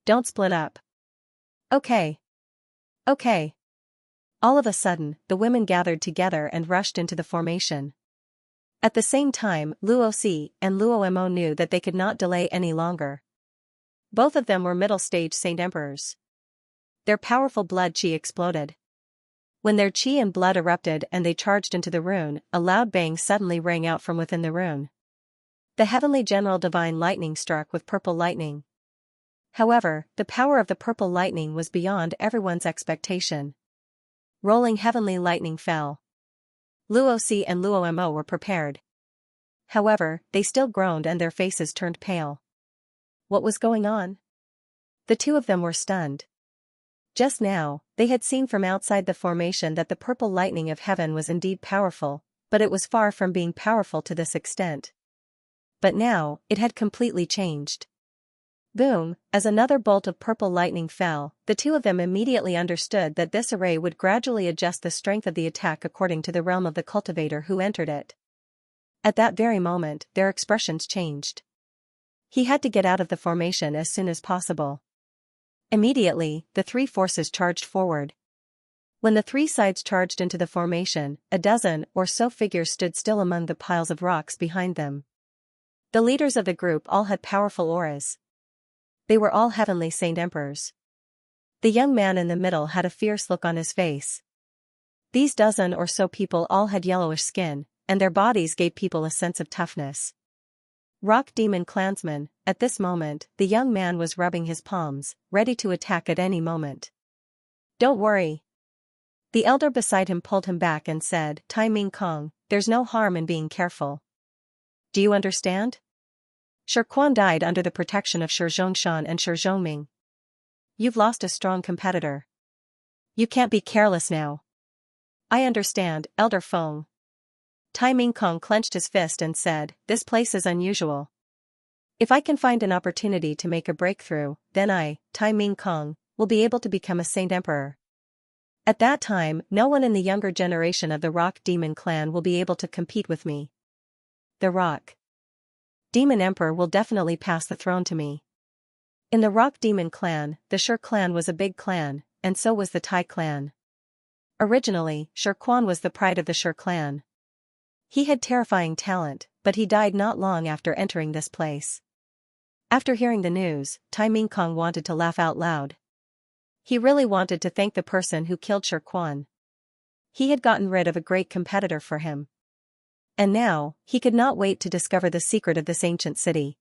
Don't split up. Okay. Okay. All of a sudden, the women gathered together and rushed into the formation. At the same time, Luo Si and Luo Mo knew that they could not delay any longer. Both of them were middle-stage Saint Emperors. Their powerful blood qi exploded. When their qi and blood erupted and they charged into the rune, a loud bang suddenly rang out from within the rune. The heavenly general divine lightning struck with purple lightning. However, the power of the purple lightning was beyond everyone's expectation. Rolling heavenly lightning fell. Luo Si and Luo Mo were prepared. However, they still groaned and their faces turned pale. What was going on? The two of them were stunned. Just now, they had seen from outside the formation that the purple lightning of heaven was indeed powerful, but it was far from being powerful to this extent. But now, it had completely changed. Boom, as another bolt of purple lightning fell, the two of them immediately understood that this array would gradually adjust the strength of the attack according to the realm of the cultivator who entered it. At that very moment, their expressions changed. He had to get out of the formation as soon as possible. Immediately, the three forces charged forward. When the three sides charged into the formation, a dozen or so figures stood still among the piles of rocks behind them. The leaders of the group all had powerful auras. They were all heavenly Saint Emperors. The young man in the middle had a fierce look on his face. These dozen or so people all had yellowish skin, and their bodies gave people a sense of toughness. Rock Demon Clansman, at this moment, the young man was rubbing his palms, ready to attack at any moment. Don't worry. The elder beside him pulled him back and said, Tai Ming Kong, there's no harm in being careful. Do you understand? Shi Quan died under the protection of Shi Zhongshan and Shi Zhongming. You've lost a strong competitor. You can't be careless now. I understand, Elder Feng. Tai Ming Kong clenched his fist and said, this place is unusual. If I can find an opportunity to make a breakthrough, then I, Tai Ming Kong, will be able to become a Saint Emperor. At that time, no one in the younger generation of the Rock Demon clan will be able to compete with me. The Rock Demon Emperor will definitely pass the throne to me. In the Rock Demon clan, the Shi clan was a big clan, and so was the Tai clan. Originally, Shi Quan was the pride of the Shi clan. He had terrifying talent, but he died not long after entering this place. After hearing the news, Tai Ming Kong wanted to laugh out loud. He really wanted to thank the person who killed Shi Quan. He had gotten rid of a great competitor for him. And now, he could not wait to discover the secret of this ancient city.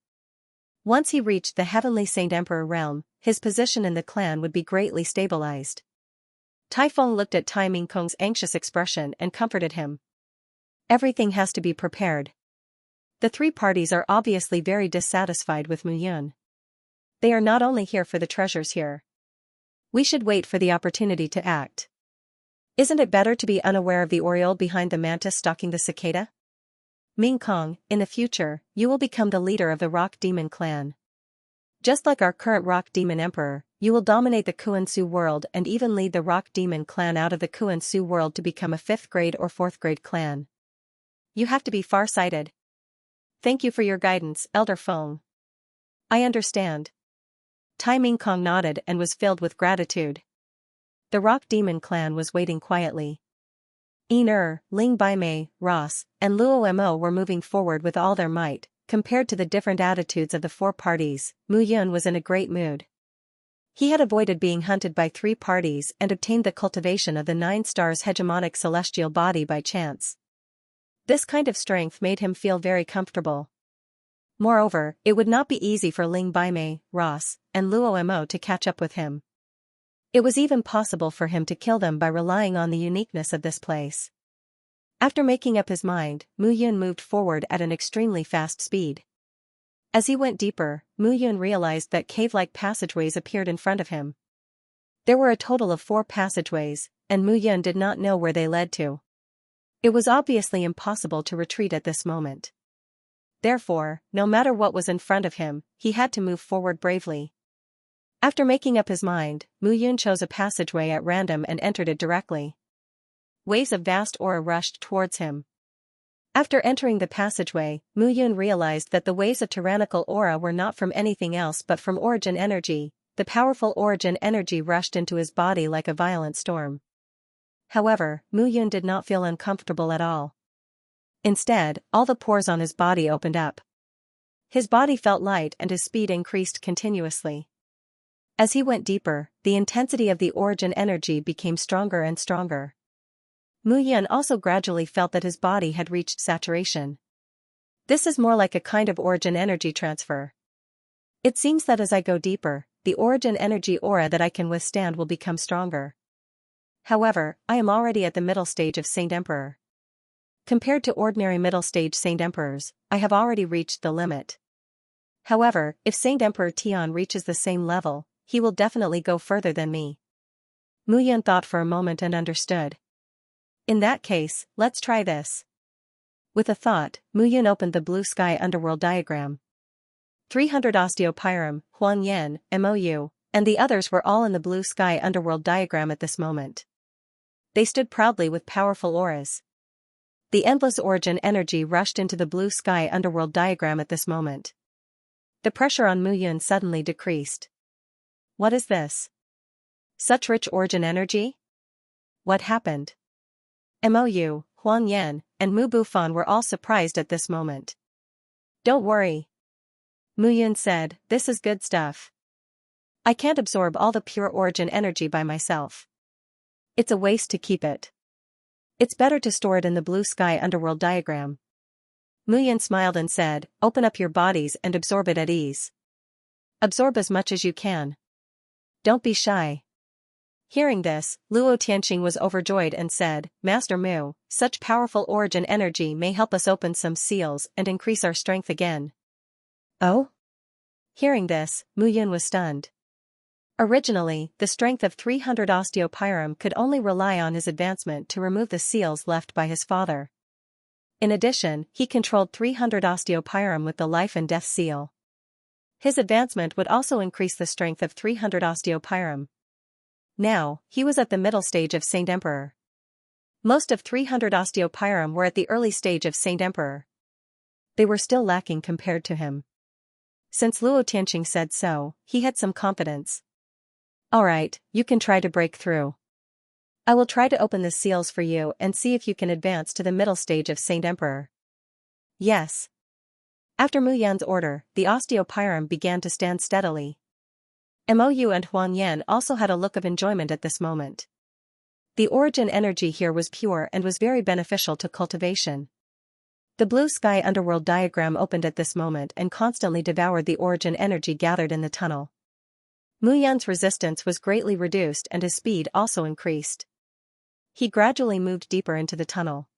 Once he reached the heavenly Saint Emperor realm, his position in the clan would be greatly stabilized. Taifeng looked at Tai Mingkong's anxious expression and comforted him. Everything has to be prepared. The three parties are obviously very dissatisfied with Mu Yun. They are not only here for the treasures here. We should wait for the opportunity to act. Isn't it better to be unaware of the oriole behind the mantis stalking the cicada? Ming Kong, in the future, you will become the leader of the Rock Demon clan. Just like our current Rock Demon Emperor, you will dominate the Kuan-Su world and even lead the Rock Demon clan out of the Kuan-Su world to become a 5th grade or 4th grade clan. You have to be far-sighted. Thank you for your guidance, Elder Feng. I understand. Tai Ming Kong nodded and was filled with gratitude. The Rock Demon clan was waiting quietly. Ling Baimei, Ross, and Luo Mo were moving forward with all their might. Compared to the different attitudes of the four parties, Mu Yun was in a great mood. He had avoided being hunted by 3 parties and obtained the cultivation of the 9 stars hegemonic celestial body by chance. This kind of strength made him feel very comfortable. Moreover, it would not be easy for Ling Baimei, Ross, and Luo Mo to catch up with him. It was even possible for him to kill them by relying on the uniqueness of this place. After making up his mind, Mu Yun moved forward at an extremely fast speed. As he went deeper, Mu Yun realized that cave-like passageways appeared in front of him. There were a total of 4 passageways, and Mu Yun did not know where they led to. It was obviously impossible to retreat at this moment. Therefore, no matter what was in front of him, he had to move forward bravely. After making up his mind, Mu Yun chose a passageway at random and entered it directly. Waves of vast aura rushed towards him. After entering the passageway, Mu Yun realized that the waves of tyrannical aura were not from anything else but from origin energy. The powerful origin energy rushed into his body like a violent storm. However, Mu Yun did not feel uncomfortable at all. Instead, all the pores on his body opened up. His body felt light and his speed increased continuously. As he went deeper, the intensity of the origin energy became stronger and stronger. Mu Yun also gradually felt that his body had reached saturation. This is more like a kind of origin energy transfer. It seems that as I go deeper, the origin energy aura that I can withstand will become stronger. However, I am already at the middle stage of Saint Emperor. Compared to ordinary middle stage Saint Emperors, I have already reached the limit. However, if Saint Emperor Tian reaches the same level, he will definitely go further than me. Mu Yun thought for a moment and understood. In that case, let's try this. With a thought, Mu Yun opened the blue sky underworld diagram. 300 Osteopyrum, Huang Yan, MOU, and the others were all in the blue sky underworld diagram at this moment. They stood proudly with powerful auras. The endless origin energy rushed into the blue sky underworld diagram at this moment. The pressure on Mu Yun suddenly decreased. What is this? Such rich origin energy? What happened? MOU, Huang Yan, and Mu Bufan were all surprised at this moment. Don't worry. Mu Yun said, this is good stuff. I can't absorb all the pure origin energy by myself. It's a waste to keep it. It's better to store it in the blue sky underworld diagram. Mu Yun smiled and said, open up your bodies and absorb it at ease. Absorb as much as you can. Don't be shy. Hearing this, Luo Tianqing was overjoyed and said, Master Mu, such powerful origin energy may help us open some seals and increase our strength again. Oh? Hearing this, Mu Yun was stunned. Originally, the strength of 300 Osteopyrum could only rely on his advancement to remove the seals left by his father. In addition, he controlled 300 Osteopyrum with the life and death seal. His advancement would also increase the strength of 300 Osteopyrum. Now, he was at the middle stage of Saint Emperor. Most of 300 Osteopyrum were at the early stage of Saint Emperor. They were still lacking compared to him. Since Luo Tianqing said so, he had some confidence. Alright, you can try to break through. I will try to open the seals for you and see if you can advance to the middle stage of Saint Emperor. Yes. After Mu Yan's order, the Osteopyrum began to stand steadily. Mou and Huang Yan also had a look of enjoyment at this moment. The origin energy here was pure and was very beneficial to cultivation. The blue sky underworld diagram opened at this moment and constantly devoured the origin energy gathered in the tunnel. Mu Yan's resistance was greatly reduced and his speed also increased. He gradually moved deeper into the tunnel.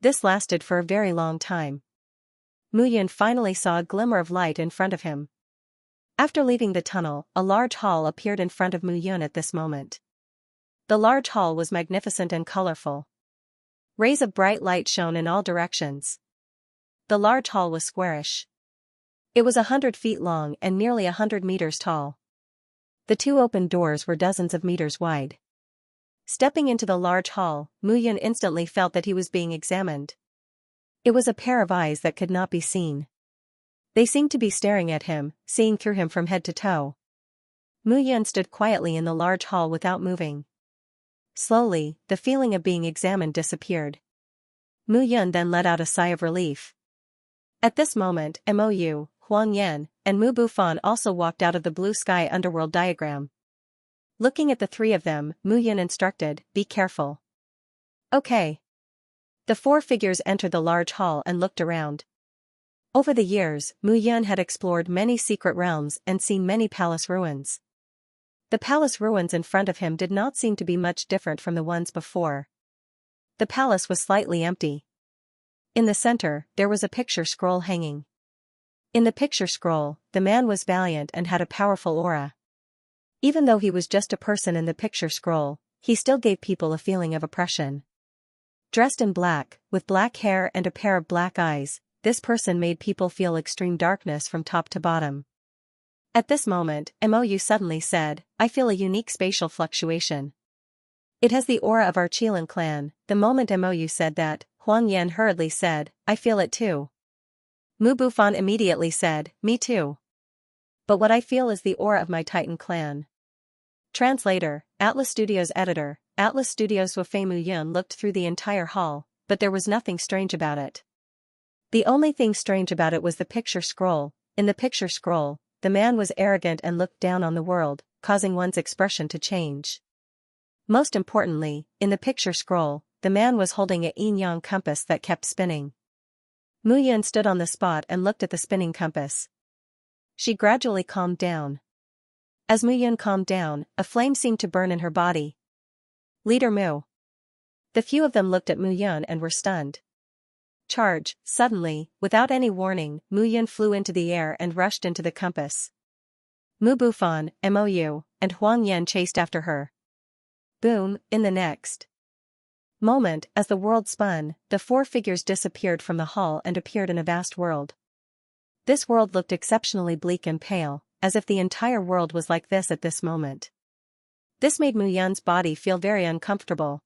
This lasted for a very long time. Mu Yan finally saw a glimmer of light in front of him. After leaving the tunnel, a large hall appeared in front of Mu Yan at this moment. The large hall was magnificent and colorful. Rays of bright light shone in all directions. The large hall was squarish. It was 100 feet long and nearly 100 meters tall. The two open doors were dozens of meters wide. Stepping into the large hall, Mu Yan instantly felt that he was being examined. It was a pair of eyes that could not be seen. They seemed to be staring at him, seeing through him from head to toe. Mu Yan stood quietly in the large hall without moving. Slowly, the feeling of being examined disappeared. Mu Yan then let out a sigh of relief. At this moment, Mou, Huang Yan, and Mu Bufan also walked out of the blue sky underworld diagram. Looking at the three of them, Mu Yan instructed, "Be careful." "Okay." The four figures entered the large hall and looked around. Over the years, Mu Yan had explored many secret realms and seen many palace ruins. The palace ruins in front of him did not seem to be much different from the ones before. The palace was slightly empty. In the center, there was a picture scroll hanging. In the picture scroll, the man was valiant and had a powerful aura. Even though he was just a person in the picture scroll, he still gave people a feeling of oppression. Dressed in black, with black hair and a pair of black eyes, this person made people feel extreme darkness from top to bottom. At this moment, Mou suddenly said, "I feel a unique spatial fluctuation. It has the aura of our Qilin clan." The moment Mou said that, Huang Yan hurriedly said, "I feel it too." Mu Bufan immediately said, "Me too. But what I feel is the aura of my Titan clan." Translator, Atlas Studios Editor, Atlas Studios. Wufei. Mu Yan looked through the entire hall, but there was nothing strange about it. The only thing strange about it was the picture scroll. In the picture scroll, the man was arrogant and looked down on the world, causing one's expression to change. Most importantly, in the picture scroll, the man was holding a yin-yang compass that kept spinning. Mu Yan stood on the spot and looked at the spinning compass. She gradually calmed down. As Mu Yan calmed down, a flame seemed to burn in her body. "Leader Mu." The few of them looked at Mu Yan and were stunned. Charge! Suddenly, without any warning, Mu Yan flew into the air and rushed into the compass. Mu Bufan, Mou, and Huang Yan chased after her. Boom! In the next moment, as the world spun, the four figures disappeared from the hall and appeared in a vast world. This world looked exceptionally bleak and pale, as if the entire world was like this at this moment. This made Mu Yan's body feel very uncomfortable.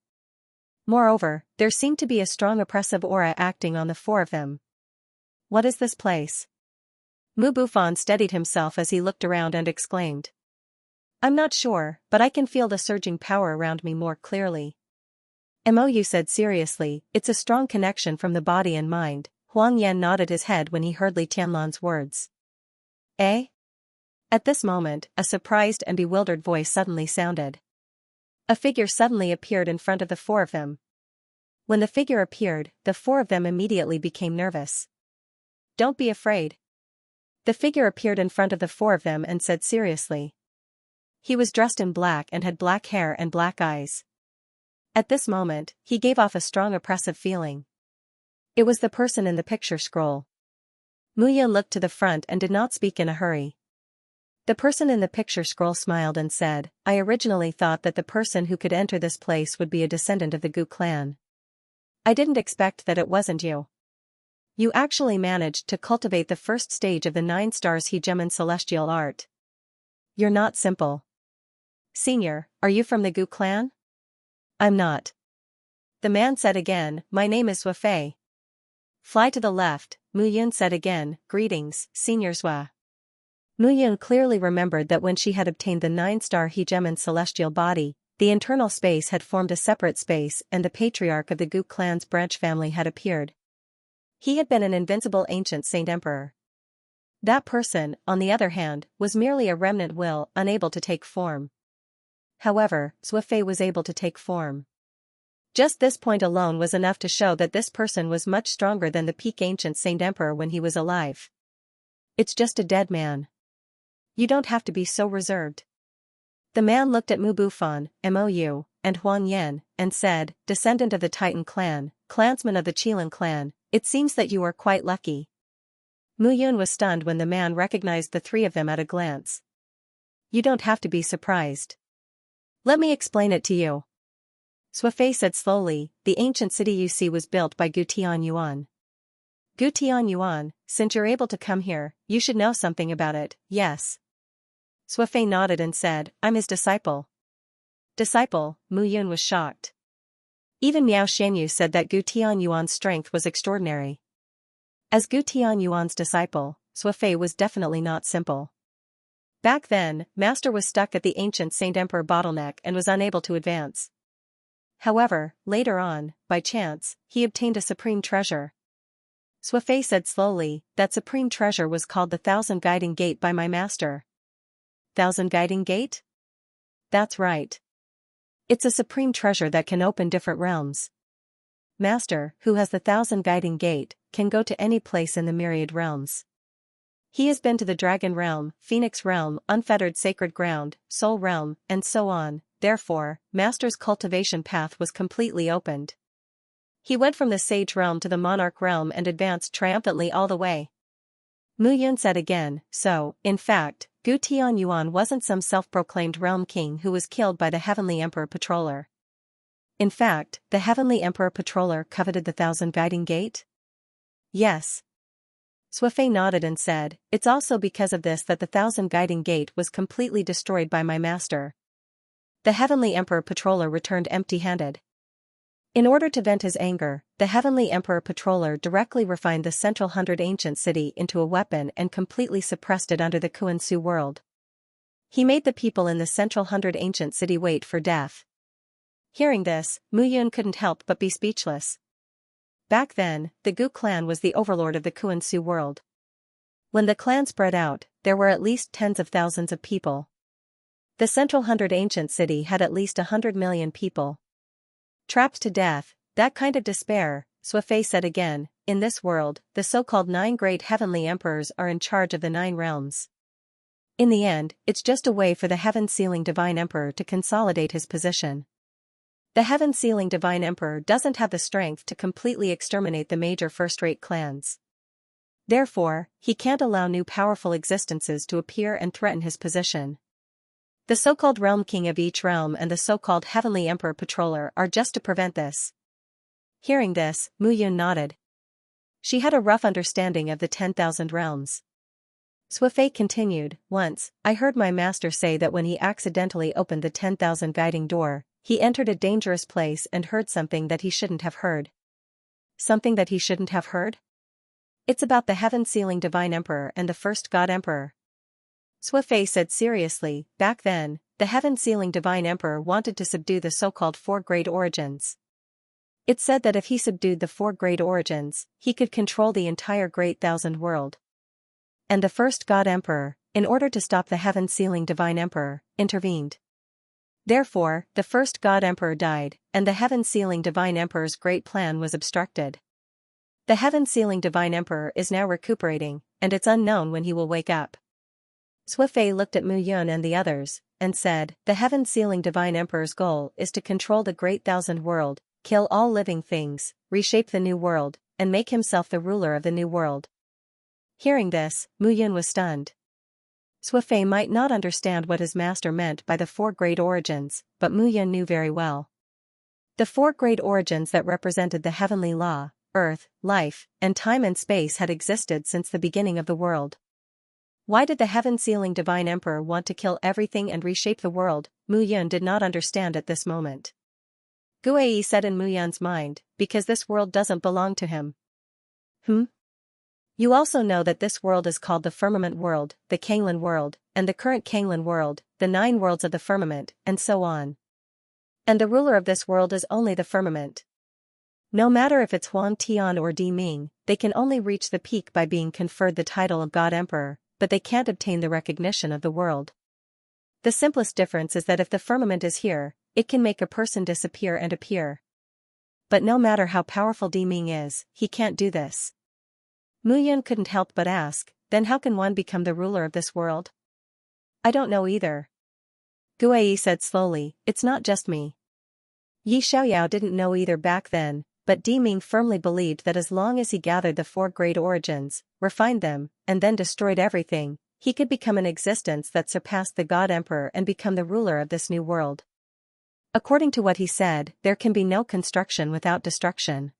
Moreover, there seemed to be a strong oppressive aura acting on the four of them. "What is this place?" Mu Bufan steadied himself as he looked around and exclaimed. "I'm not sure, but I can feel the surging power around me more clearly." Mou said seriously, "It's a strong connection from the body and mind." Huang Yan nodded his head when he heard Li Tianlan's words. "Eh?" At this moment, a surprised and bewildered voice suddenly sounded. A figure suddenly appeared in front of the four of them. When the figure appeared, the four of them immediately became nervous. "Don't be afraid." The figure appeared in front of the four of them and said seriously. He was dressed in black and had black hair and black eyes. At this moment, he gave off a strong oppressive feeling. It was the person in the picture scroll. Mu Yan looked to the front and did not speak in a hurry. The person in the picture scroll smiled and said, "I originally thought that the person who could enter this place would be a descendant of the Gu clan. I didn't expect that it wasn't you. You actually managed to cultivate the first stage of the 9 stars hegemon celestial art. You're not simple. Senior, are you from the Gu clan?" "I'm not." The man said again, "My name is Wufei." "Fly to the left," Mu Yan said again, "Greetings, Senior Zhua." Mu Yan clearly remembered that when she had obtained the 9-star hegemon celestial body, the internal space had formed a separate space and the patriarch of the Gu clan's branch family had appeared. He had been an invincible ancient saint emperor. That person, on the other hand, was merely a remnant will unable to take form. However, Zwifei was able to take form. Just this point alone was enough to show that this person was much stronger than the peak ancient Saint Emperor when he was alive. It's just a dead man. You don't have to be so reserved. The man looked at Mu Bufan, Mou, and Huan Yan, and said, descendant of the Titan clan, clansman of the Qilin clan, it seems that you are quite lucky. Mu Yun was stunned when the man recognized the three of them at a glance. You don't have to be surprised. Let me explain it to you. Zwifei said slowly, the ancient city you see was built by Gu Tianyuan. Gu Tianyuan, since you're able to come here, you should know something about it, yes. Zwifei nodded and said, I'm his disciple. Disciple, Mu Yun was shocked. Even Miao Xianyu said that Gu Tianyuan's strength was extraordinary. As Gu Tianyuan's disciple, Zwifei was definitely not simple. Back then, Master was stuck at the ancient Saint Emperor bottleneck and was unable to advance. However, later on, by chance, he obtained a supreme treasure. Zwifei said slowly, that supreme treasure was called the Thousand Guiding Gate by my master. Thousand Guiding Gate? That's right. It's a supreme treasure that can open different realms. Master, who has the Thousand Guiding Gate, can go to any place in the myriad realms. He has been to the Dragon Realm, Phoenix Realm, Unfettered Sacred Ground, Soul Realm, and so on. Therefore, Master's cultivation path was completely opened. He went from the Sage Realm to the Monarch Realm and advanced triumphantly all the way. Mu Yun said again, so, in fact, Gu Tianyuan wasn't some self-proclaimed realm king who was killed by the Heavenly Emperor Patroller. In fact, the Heavenly Emperor Patroller coveted the Thousand Guiding Gate? Yes. Zwifei nodded and said, it's also because of this that the Thousand Guiding Gate was completely destroyed by my master. The Heavenly Emperor Patroller returned empty-handed. In order to vent his anger, the Heavenly Emperor Patroller directly refined the Central 100 Ancient City into a weapon and completely suppressed it under the Kuan-Su world. He made the people in the Central 100 Ancient City wait for death. Hearing this, Mu Yun couldn't help but be speechless. Back then, the Gu clan was the overlord of the Kuan-Su world. When the clan spread out, there were at least tens of thousands of people. The Central 100 Ancient City had at least 100 million people. Trapped to death, that kind of despair, Zwifei said again, in this world, the so-called 9 great heavenly emperors are in charge of the 9 realms. In the end, it's just a way for the heaven-sealing divine emperor to consolidate his position. The heaven-sealing divine emperor doesn't have the strength to completely exterminate the major first-rate clans. Therefore, he can't allow new powerful existences to appear and threaten his position. The so-called realm king of each realm and the so-called heavenly emperor patroller are just to prevent this. Hearing this, Mu Yun nodded. She had a rough understanding of the 10,000 realms. Zwifei continued, once, I heard my master say that when he accidentally opened the 10,000 guiding door, he entered a dangerous place and heard something that he shouldn't have heard. Something that he shouldn't have heard? It's about the heaven-sealing divine emperor and the first god emperor. Zwifei said seriously, back then, the heaven-sealing divine emperor wanted to subdue the so-called 4 great origins. It said that if he subdued the 4 great origins, he could control the entire great thousand world. And the first god emperor, in order to stop the heaven-sealing divine emperor, intervened. Therefore, the first god emperor died, and the heaven-sealing divine emperor's great plan was obstructed. The heaven-sealing divine emperor is now recuperating, and it's unknown when he will wake up. Zwifei looked at Mu Yun and the others, and said, the heaven-sealing divine emperor's goal is to control the great thousand world, kill all living things, reshape the new world, and make himself the ruler of the new world. Hearing this, Mu Yun was stunned. Zwifei might not understand what his master meant by the 4 great origins, but Mu Yun knew very well. The 4 great origins that represented the heavenly law, earth, life, and time and space had existed since the beginning of the world. Why did the heaven-sealing divine emperor want to kill everything and reshape the world? Mu Yun did not understand at this moment. Guei said in Mu Yun's mind, because this world doesn't belong to him. You also know that this world is called the firmament world, the Kanglin world, and the current Kanglin world, the 9 worlds of the firmament, and so on. And the ruler of this world is only the firmament. No matter if it's Huang Tian or Di Ming, they can only reach the peak by being conferred the title of God Emperor, but they can't obtain the recognition of the world. The simplest difference is that if the firmament is here, it can make a person disappear and appear. But no matter how powerful Di Ming is, he can't do this. Mu Yun couldn't help but ask, then how can one become the ruler of this world? I don't know either. Guai said slowly, it's not just me. Yi Xiaoyao didn't know either back then, but Di Ming firmly believed that as long as he gathered the four great origins, refined them, and then destroyed everything, he could become an existence that surpassed the God Emperor and become the ruler of this new world. According to what he said, there can be no construction without destruction.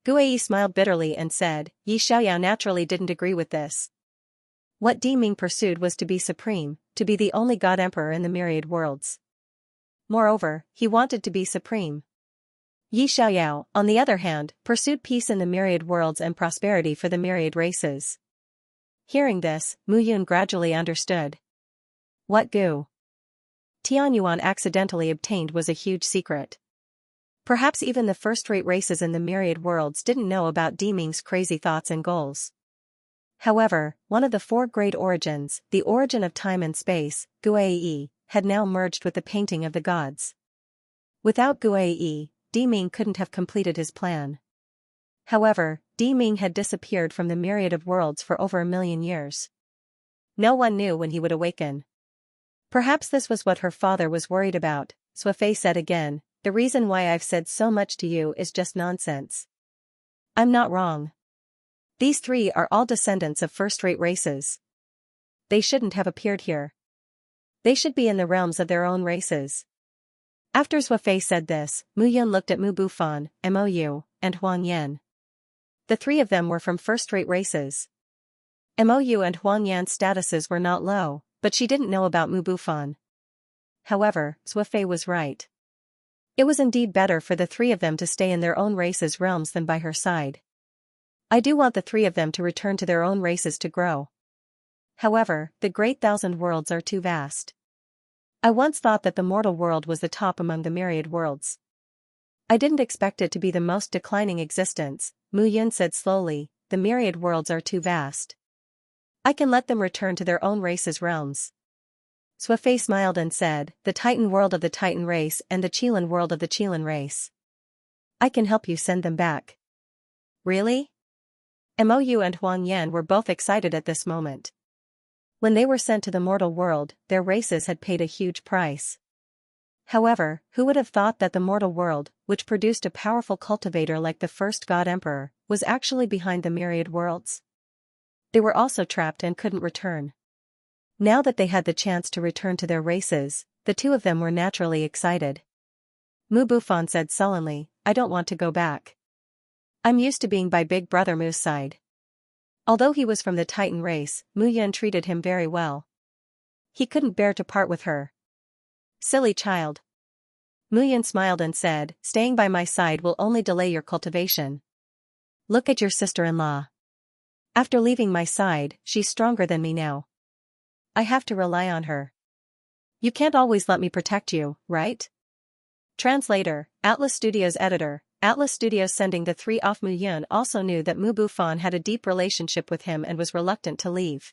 Guai smiled bitterly and said, Yi Xiaoyao naturally didn't agree with this. What Di Ming pursued was to be supreme, to be the only God Emperor in the myriad worlds. Moreover, he wanted to be supreme. Yi Xiaoyao, on the other hand, pursued peace in the myriad worlds and prosperity for the myriad races. Hearing this, Mu Yun gradually understood. What Gu Tianyuan accidentally obtained was a huge secret. Perhaps even the first-rate races in the myriad worlds didn't know about Di Ming's crazy thoughts and goals. However, one of the four great origins, the origin of time and space, Guai, had now merged with the painting of the gods. Without Guai, Di Ming couldn't have completed his plan. However, Di Ming had disappeared from the myriad of worlds for over 1,000,000 years. No one knew when he would awaken. Perhaps this was what her father was worried about, Suifei said again, the reason why I've said so much to you is just nonsense. I'm not wrong. These three are all descendants of first-rate races. They shouldn't have appeared here. They should be in the realms of their own races. After Suifei said this, Mu Yun looked at Mu Bufan, Mou, and Huang Yan. The three of them were from first-rate races. Mou and Huang Yan's statuses were not low, but she didn't know about Mu Bufan. However, Suifei was right. It was indeed better for the three of them to stay in their own races' realms than by her side. I do want the three of them to return to their own races to grow. However, the great thousand worlds are too vast. I once thought that the mortal world was the top among the myriad worlds. I didn't expect it to be the most declining existence, Mu Yun said slowly, the myriad worlds are too vast. I can let them return to their own races' realms. Suifei smiled and said, the Titan world of the Titan race and the Qilin world of the Qilin race. I can help you send them back. Really? Mou and Huang Yan were both excited at this moment. When they were sent to the mortal world, their races had paid a huge price. However, who would have thought that the mortal world, which produced a powerful cultivator like the first God Emperor, was actually behind the myriad worlds? They were also trapped and couldn't return. Now that they had the chance to return to their races, the two of them were naturally excited. Mu Bufan said sullenly, I don't want to go back. I'm used to being by Big Brother Mu's side. Although he was from the Titan race, Mu Yun treated him very well. He couldn't bear to part with her. Silly child. Mu Yun smiled and said, staying by my side will only delay your cultivation. Look at your sister-in-law. After leaving my side, she's stronger than me now. I have to rely on her. You can't always let me protect you, right? Translator, Atlas Studios editor. Atlas Studios sending the three off. Mu Yun also knew that Mu Bufan had a deep relationship with him and was reluctant to leave.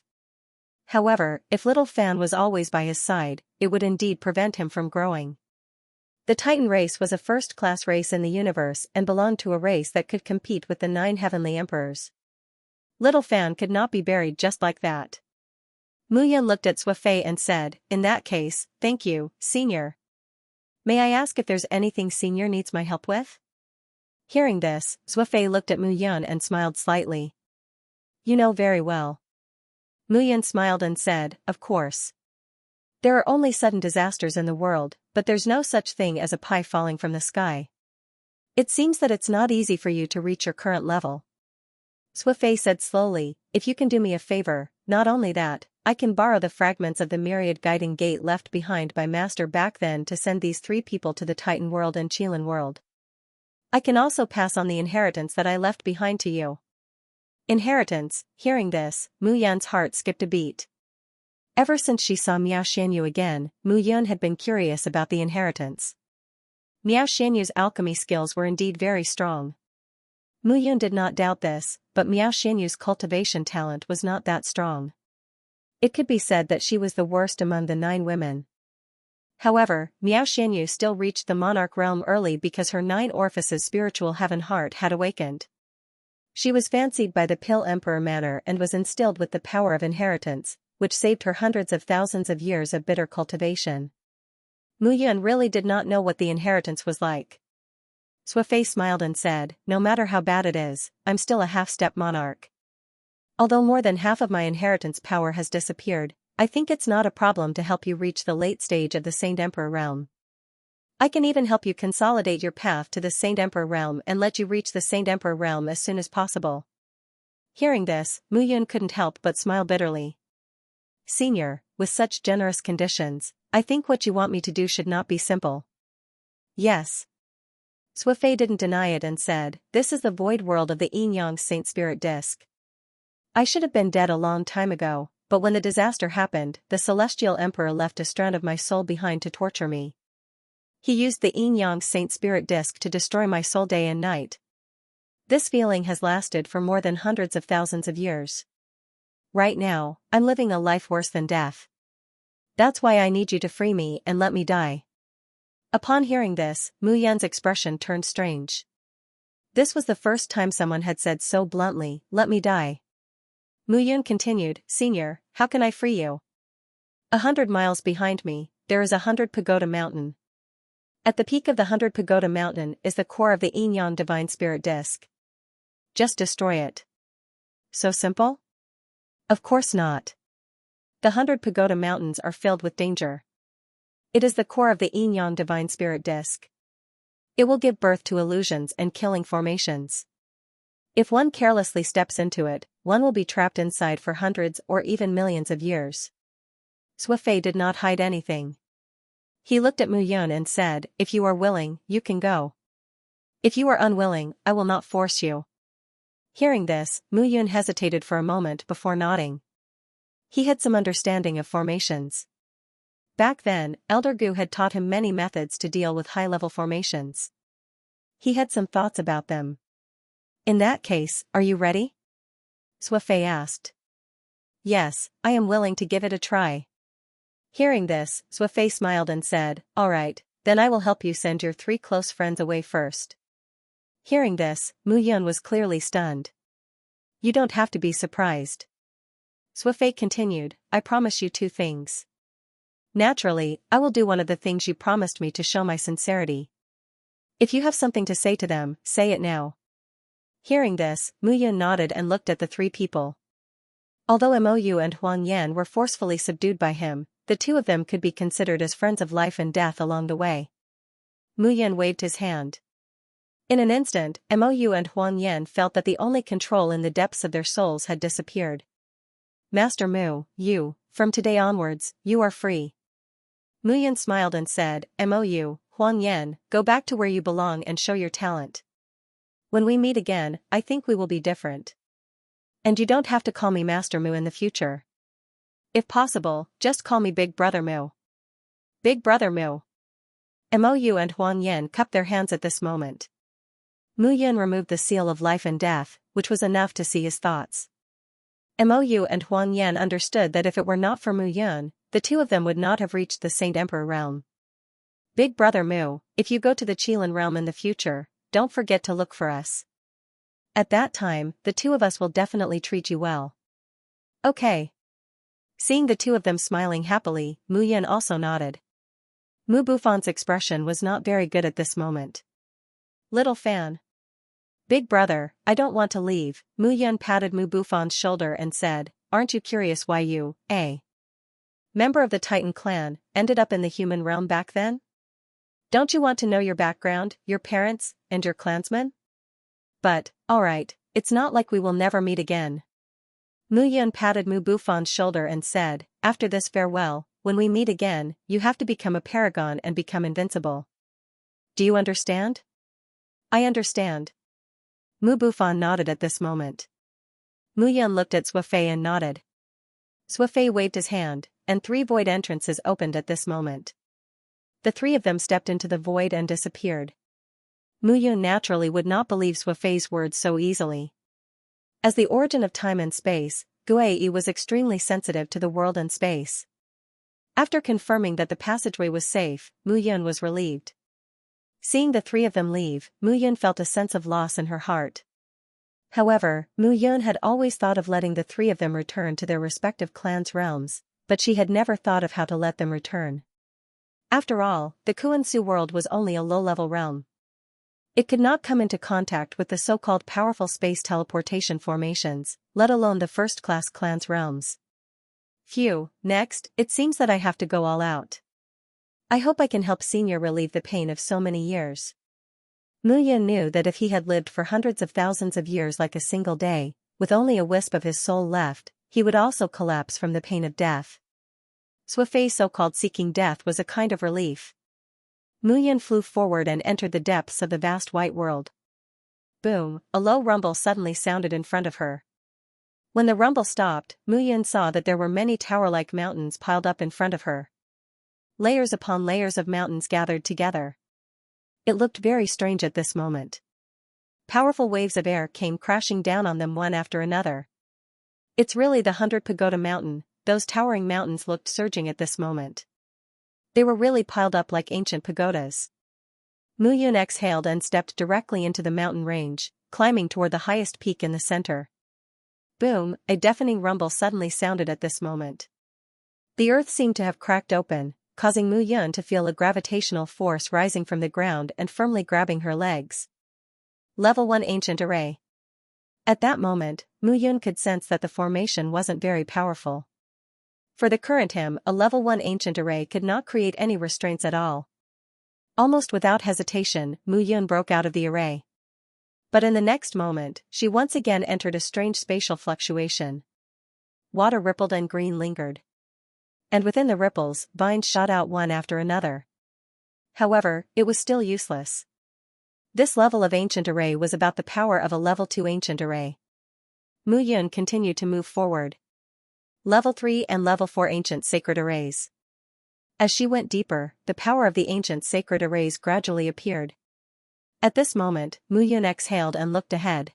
However, if Little Fan was always by his side, it would indeed prevent him from growing. The Titan race was a first-class race in the universe and belonged to a race that could compete with the 9 heavenly emperors. Little Fan could not be buried just like that. Mu Yun looked at Suifei and said, in that case, thank you, Senior. May I ask if there's anything Senior needs my help with? Hearing this, Suifei looked at Mu Yun and smiled slightly. You know very well. Mu Yun smiled and said, of course. There are only sudden disasters in the world, but there's no such thing as a pie falling from the sky. It seems that it's not easy for you to reach your current level. Suifei said slowly, if you can do me a favor, not only that, I can borrow the fragments of the myriad guiding gate left behind by Master back then to send these 3 people to the Titan world and Qilin world. I can also pass on the inheritance that I left behind to you. Inheritance. Hearing this, Mu Yun's heart skipped a beat. Ever since she saw Miao Xianyu again, Mu Yun had been curious about the inheritance. Miao Xianyu's alchemy skills were indeed very strong. Mu Yun did not doubt this, but Miao Xianyu's cultivation talent was not that strong. It could be said that she was the worst among the 9 women. However, Miao Xianyu still reached the monarch realm early because her 9 orifices spiritual heaven heart had awakened. She was fancied by the Pill Emperor manner and was instilled with the power of inheritance, which saved her hundreds of thousands of years of bitter cultivation. Mu Yun really did not know what the inheritance was like. Sui smiled and said, "No matter how bad it is, I'm still a half-step monarch. Although more than half of my inheritance power has disappeared, I think it's not a problem to help you reach the late stage of the Saint Emperor realm. I can even help you consolidate your path to the Saint Emperor realm and let you reach the Saint Emperor realm as soon as possible." Hearing this, Mu Yun couldn't help but smile bitterly. "Senior, with such generous conditions, I think what you want me to do should not be simple." "Yes." Sui didn't deny it and said, "This is the void world of the Yin Yang Saint Spirit Disc. I should have been dead a long time ago, but when the disaster happened, the Celestial Emperor left a strand of my soul behind to torture me. He used the Yin Yang Saint Spirit Disc to destroy my soul day and night. This feeling has lasted for more than hundreds of thousands of years. Right now, I'm living a life worse than death. That's why I need you to free me and let me die." Upon hearing this, Mu Yun's expression turned strange. This was the first time someone had said so bluntly, "Let me die." Mu Yun continued, "Senior, how can I free you? 100 miles behind me, there is 100 Pagoda Mountain. At the peak of the 100 Pagoda Mountain is the core of the Yin Yang Divine Spirit Disc. Just destroy it." So simple? Of course not. The 100 Pagoda Mountains are filled with danger. It is the core of the Yin Yang Divine Spirit Disc. It will give birth to illusions and killing formations. If one carelessly steps into it, one will be trapped inside for hundreds or even millions of years. Sui did not hide anything. He looked at Mu Yun and said, "If you are willing, you can go. If you are unwilling, I will not force you." Hearing this, Mu Yun hesitated for a moment before nodding. He had some understanding of formations. Back then, Elder Gu had taught him many methods to deal with high-level formations. He had some thoughts about them. "In that case, are you ready?" Sui asked. "Yes, I am willing to give it a try." Hearing this, Sui smiled and said, "All right, then I will help you send your 3 close friends away first." Hearing this, Mu Yun was clearly stunned. "You don't have to be surprised." Sui continued, "I promise you 2 things. Naturally, I will do one of the things you promised me to show my sincerity. If you have something to say to them, say it now." Hearing this, Mu Yun nodded and looked at the 3 people. Although Mou and Huang Yan were forcefully subdued by him, the 2 of them could be considered as friends of life and death along the way. Mu Yun waved his hand. In an instant, Mou and Huang Yan felt that the only control in the depths of their souls had disappeared. "Master Mu, from today onwards, you are free." Mu Yun smiled and said, "Mou, Huang Yan, go back to where you belong and show your talent. When we meet again, I think we will be different. And you don't have to call me Master Mu in the future. If possible, just call me Big Brother Mu." Big Brother Mu. Mou and Huang Yan cupped their hands at this moment. Mu Yun removed the seal of life and death, which was enough to see his thoughts. Mou and Huang Yan understood that if it were not for Mu Yun, the 2 of them would not have reached the Saint Emperor realm. "Big Brother Mu, if you go to the Qilin realm in the future, don't forget to look for us. At that time, the 2 of us will definitely treat you well." "Okay." Seeing the 2 of them smiling happily, Mu Yun also nodded. Mu Bufan's expression was not very good at this moment. "Little fan." "Big brother, I don't want to leave." Mu Yun patted Mu Bufan's shoulder and said, "Aren't you curious why you, member of the Titan clan, ended up in the human realm back then? Don't you want to know your background, your parents, and your clansmen? But, alright, it's not like we will never meet again." Mu Yun patted Mu Bufan's shoulder and said, "After this farewell, when we meet again, you have to become a paragon and become invincible. Do you understand?" "I understand." Mu Bufan nodded at this moment. Mu Yun looked at Sui and nodded. Sui waved his hand, and 3 void entrances opened at this moment. The three of them stepped into the void and disappeared. Mu Yun naturally would not believe Suifei's words so easily. As the origin of time and space, Guai was extremely sensitive to the world and space. After confirming that the passageway was safe, Mu Yun was relieved. Seeing the three of them leave, Mu Yun felt a sense of loss in her heart. However, Mu Yun had always thought of letting the three of them return to their respective clans' realms, but she had never thought of how to let them return. After all, the Kuan-Su world was only a low-level realm. It could not come into contact with the so-called powerful space teleportation formations, let alone the first-class clans' realms. Phew, next, it seems that I have to go all out. I hope I can help Senior relieve the pain of so many years. Mu Yun knew that if he had lived for hundreds of thousands of years like a single day, with only a wisp of his soul left, he would also collapse from the pain of death. Suifei's so-called seeking death was a kind of relief. Mu Yun flew forward and entered the depths of the vast white world. Boom, a low rumble suddenly sounded in front of her. When the rumble stopped, Mu Yun saw that there were many tower-like mountains piled up in front of her. Layers upon layers of mountains gathered together. It looked very strange at this moment. Powerful waves of air came crashing down on them one after another. It's really the 100 Pagoda Mountain, those towering mountains looked surging at this moment. They were really piled up like ancient pagodas. Mu Yun exhaled and stepped directly into the mountain range, climbing toward the highest peak in the center. Boom, a deafening rumble suddenly sounded at this moment. The earth seemed to have cracked open, causing Mu Yun to feel a gravitational force rising from the ground and firmly grabbing her legs. Level 1 Ancient Array. At that moment, Mu Yun could sense that the formation wasn't very powerful. For the current him, a level 1 ancient array could not create any restraints at all. Almost without hesitation, Mu Yun broke out of the array. But in the next moment, she once again entered a strange spatial fluctuation. Water rippled and green lingered. And within the ripples, vines shot out one after another. However, it was still useless. This level of ancient array was about the power of a level 2 ancient array. Mu Yun continued to move forward. Level 3 and Level 4 Ancient Sacred Arrays. As she went deeper, the power of the ancient sacred arrays gradually appeared. At this moment, Mu Yun exhaled and looked ahead.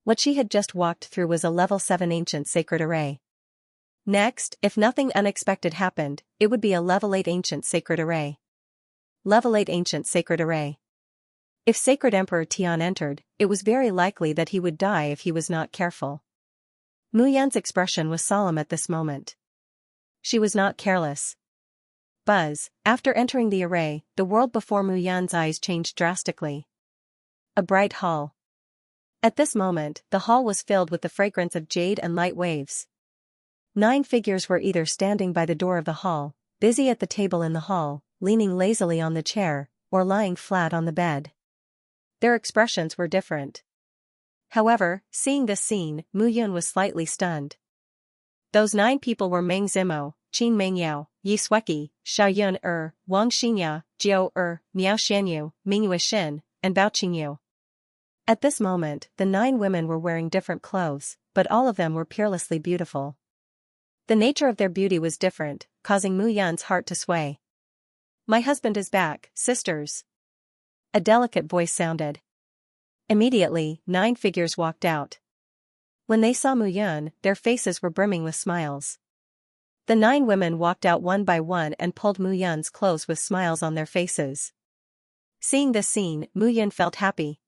What she had just walked through was a Level 7 Ancient Sacred Array. Next, if nothing unexpected happened, it would be a Level 8 Ancient Sacred Array. Level 8 Ancient Sacred Array. If Sacred Emperor Tian entered, it was very likely that he would die if he was not careful. Mu Yun's expression was solemn at this moment. She was not careless. Buzz, after entering the array, the world before Mu Yun's eyes changed drastically. A bright hall. At this moment, the hall was filled with the fragrance of jade and light waves. 9 figures were either standing by the door of the hall, busy at the table in the hall, leaning lazily on the chair, or lying flat on the bed. Their expressions were different. However, seeing this scene, Mu Yun was slightly stunned. Those 9 people were Meng Zimo, Qin Mengyao, Yi Sueki, Xiao Yun Wang Xinya, Jiao Miao Xianyu, Mingyue Xin, and Bao Qingyu. At this moment, the 9 women were wearing different clothes, but all of them were peerlessly beautiful. The nature of their beauty was different, causing Mu Yun's heart to sway. "My husband is back, sisters." A delicate voice sounded. Immediately, 9 figures walked out. When they saw Mu Yun, their faces were brimming with smiles. The 9 women walked out one by one and pulled Mu Yun's clothes with smiles on their faces. Seeing this scene, Mu Yun felt happy.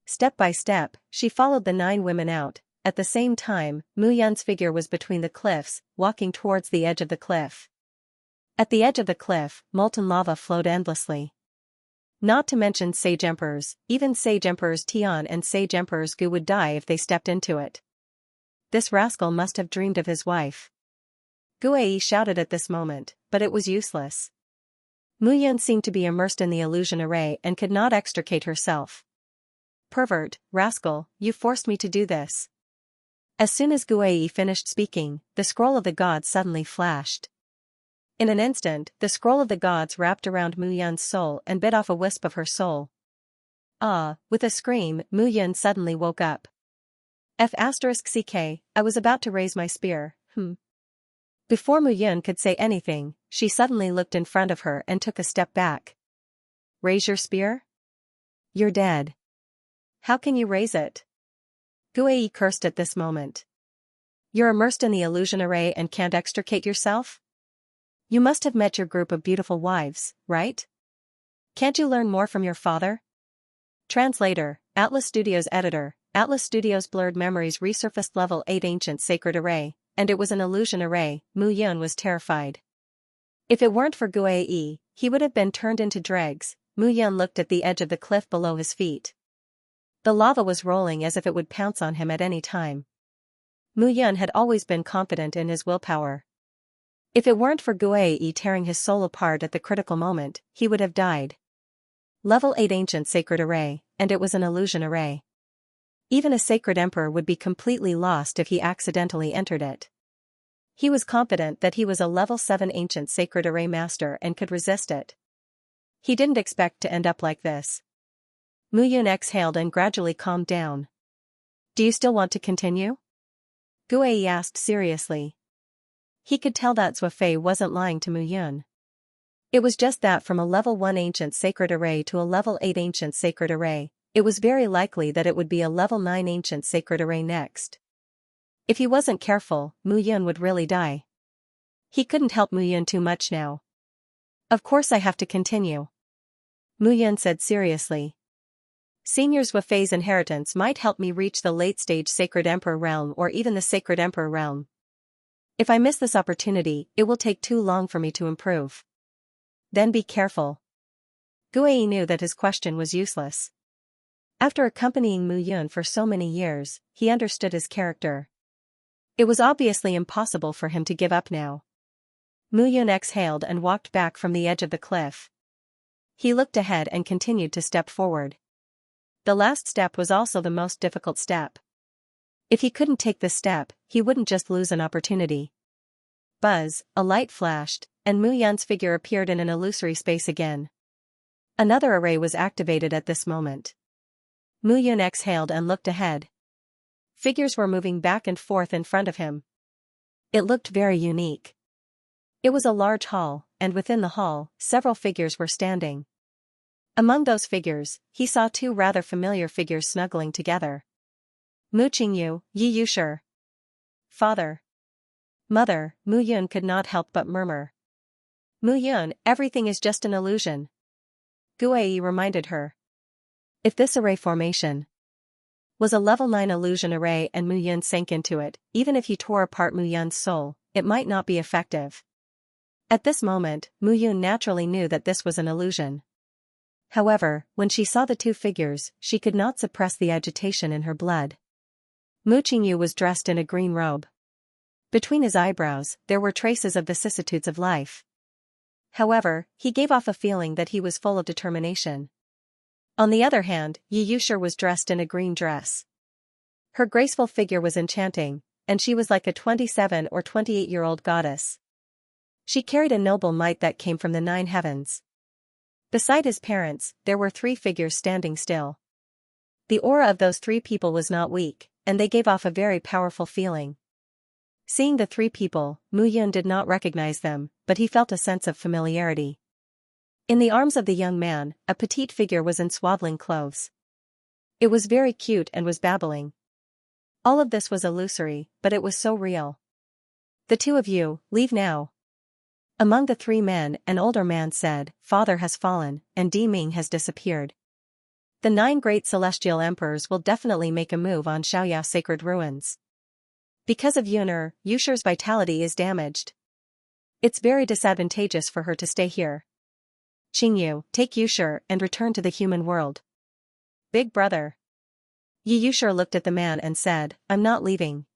Step by step, she followed the 9 women out. At the same time, Mu Yun's figure was between the cliffs, walking towards the edge of the cliff. At the edge of the cliff, molten lava flowed endlessly. Not to mention Sage Emperors, even Sage Emperors Tian and Sage Emperors Gu would die if they stepped into it. This rascal must have dreamed of his wife. Guai shouted at this moment, but it was useless. Mu Yun seemed to be immersed in the illusion array and could not extricate herself. "Pervert, rascal, you forced me to do this." As soon as Guai finished speaking, the scroll of the gods suddenly flashed. In an instant, the scroll of the gods wrapped around Mu Yun's soul and bit off a wisp of her soul. Ah! With a scream, Mu Yun suddenly woke up. I was about to raise my spear, Before Mu Yun could say anything, she suddenly looked in front of her and took a step back. Raise your spear? You're dead. How can you raise it? Guei cursed at this moment. You're immersed in the illusion array and can't extricate yourself? You must have met your group of beautiful wives, right? Can't you learn more from your father? Translator, Atlas Studios Editor, Atlas Studios Blurred Memories resurfaced Level 8 Ancient Sacred Array, and it was an illusion array. Mu Yun was terrified. If it weren't for Guei, he would have been turned into dregs. Mu Yun looked at the edge of the cliff below his feet. The lava was rolling as if it would pounce on him at any time. Mu Yun had always been confident in his willpower. If it weren't for Guei tearing his soul apart at the critical moment, he would have died. Level 8 Ancient Sacred Array, and it was an illusion array. Even a sacred emperor would be completely lost if he accidentally entered it. He was confident that he was a level 7 Ancient Sacred Array master and could resist it. He didn't expect to end up like this. Mu Yun exhaled and gradually calmed down. Do you still want to continue? Guei asked seriously. He could tell that Zhuofei wasn't lying to Mu Yun. It was just that from a level 1 Ancient Sacred Array to a level 8 Ancient Sacred Array, it was very likely that it would be a level 9 Ancient Sacred Array next. If he wasn't careful, Mu Yun would really die. He couldn't help Mu Yun too much now. Of course I have to continue. Mu Yun said seriously. Senior Zhuofei's inheritance might help me reach the late-stage Sacred Emperor realm or even the Sacred Emperor realm. If I miss this opportunity, it will take too long for me to improve. Then be careful. Guei knew that his question was useless. After accompanying Mu Yun for so many years, he understood his character. It was obviously impossible for him to give up now. Mu Yun exhaled and walked back from the edge of the cliff. He looked ahead and continued to step forward. The last step was also the most difficult step. If he couldn't take this step, he wouldn't just lose an opportunity. Buzz, a light flashed, and Mu Yun's figure appeared in an illusory space again. Another array was activated at this moment. Mu Yun exhaled and looked ahead. Figures were moving back and forth in front of him. It looked very unique. It was a large hall, and within the hall, several figures were standing. Among those figures, he saw two rather familiar figures snuggling together. Mu Qingyu, Yi Yushi. Father. Mother, Mu Yun could not help but murmur. Mu Yun, everything is just an illusion. Guei reminded her. If this array formation was a level 9 illusion array and Mu Yun sank into it, even if he tore apart Mu Yun's soul, it might not be effective. At this moment, Mu Yun naturally knew that this was an illusion. However, when she saw the two figures, she could not suppress the agitation in her blood. Mu Qingyu was dressed in a green robe. Between his eyebrows, there were traces of vicissitudes of life. However, he gave off a feeling that he was full of determination. On the other hand, Yi Yushi was dressed in a green dress. Her graceful figure was enchanting, and she was like a 27 or 28-year-old goddess. She carried a noble might that came from the 9 heavens. Beside his parents, there were 3 figures standing still. The aura of those 3 people was not weak, and they gave off a very powerful feeling. Seeing the 3 people, Mu Yun did not recognize them, but he felt a sense of familiarity. In the arms of the young man, a petite figure was in swaddling clothes. It was very cute and was babbling. All of this was illusory, but it was so real. The 2 of you, leave now. Among the 3 men, an older man said, Father has fallen, and Di Ming has disappeared. The 9 great celestial emperors will definitely make a move on Xiaoyao sacred ruins. Because of Yushi's vitality is damaged. It's very disadvantageous for her to stay here. Qingyu, take Yushi and return to the human world. Big brother. Yi Yushi looked at the man and said, I'm not leaving.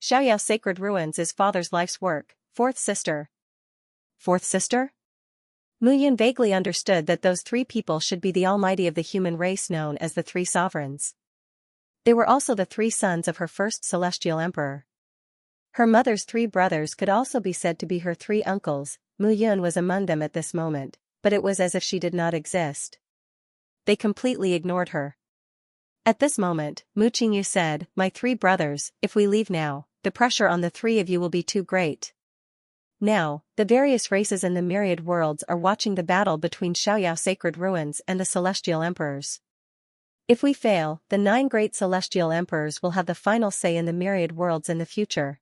Xiaoyao sacred ruins is father's life's work, 4th sister. 4th sister? Mu Yun vaguely understood that those 3 people should be the almighty of the human race known as the 3 sovereigns. They were also the 3 sons of her first celestial emperor. Her mother's 3 brothers could also be said to be her 3 uncles. Mu Yun was among them at this moment, but it was as if she did not exist. They completely ignored her. At this moment, Mu Qingyu said, My 3 brothers, if we leave now, the pressure on the 3 of you will be too great. Now, the various races in the myriad worlds are watching the battle between Xiaoyao sacred ruins and the celestial emperors. If we fail, the 9 great celestial emperors will have the final say in the myriad worlds in the future.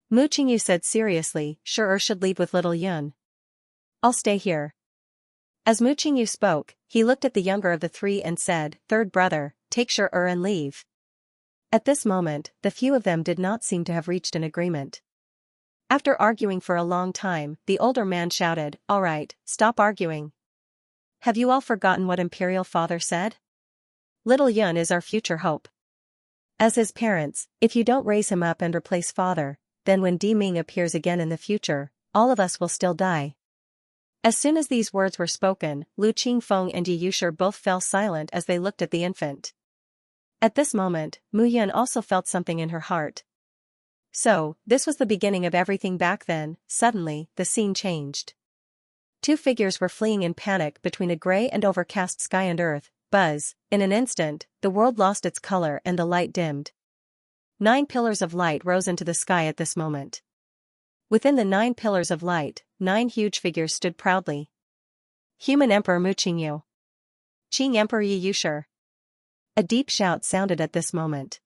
Mu Qingyu said seriously, sure should leave with little Yun. I'll stay here. As Mu Qingyu spoke, he looked at the younger of the 3 and said, third brother, take Sure and leave. At this moment, the few of them did not seem to have reached an agreement. After arguing for a long time, the older man shouted, all right, stop arguing. Have you all forgotten what Imperial Father said? Little Yun is our future hope. As his parents, if you don't raise him up and replace Father, then when Di Ming appears again in the future, all of us will still die. As soon as these words were spoken, Lu Qingfeng and Yi Yushi both fell silent as they looked at the infant. At this moment, Mu Yun also felt something in her heart. So, this was the beginning of everything back then. Suddenly, the scene changed. 2 figures were fleeing in panic between a gray and overcast sky and earth. Buzz, in an instant, the world lost its color and the light dimmed. 9 pillars of light rose into the sky at this moment. Within the 9 pillars of light, 9 huge figures stood proudly. Human Emperor Mu Qingyu. Qing Emperor Yi Yushi. A deep shout sounded at this moment.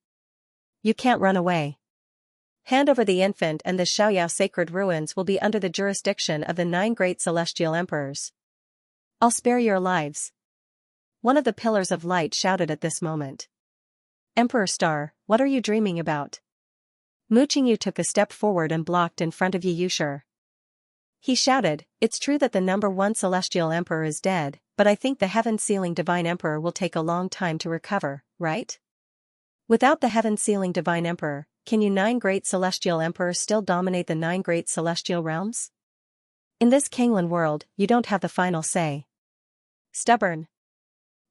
You can't run away. Hand over the infant and the Xiaoyao sacred ruins will be under the jurisdiction of the 9 great celestial emperors. I'll spare your lives. One of the pillars of light shouted at this moment. Emperor Star, what are you dreaming about? Mu Qingyu took a step forward and blocked in front of Yi Yushi. He shouted, it's true that the number 1 celestial emperor is dead, but I think the heaven-sealing divine emperor will take a long time to recover, right? Without the heaven-sealing divine emperor, can you 9 great celestial emperors still dominate the 9 great celestial realms? In this Kanglan world, you don't have the final say. Stubborn.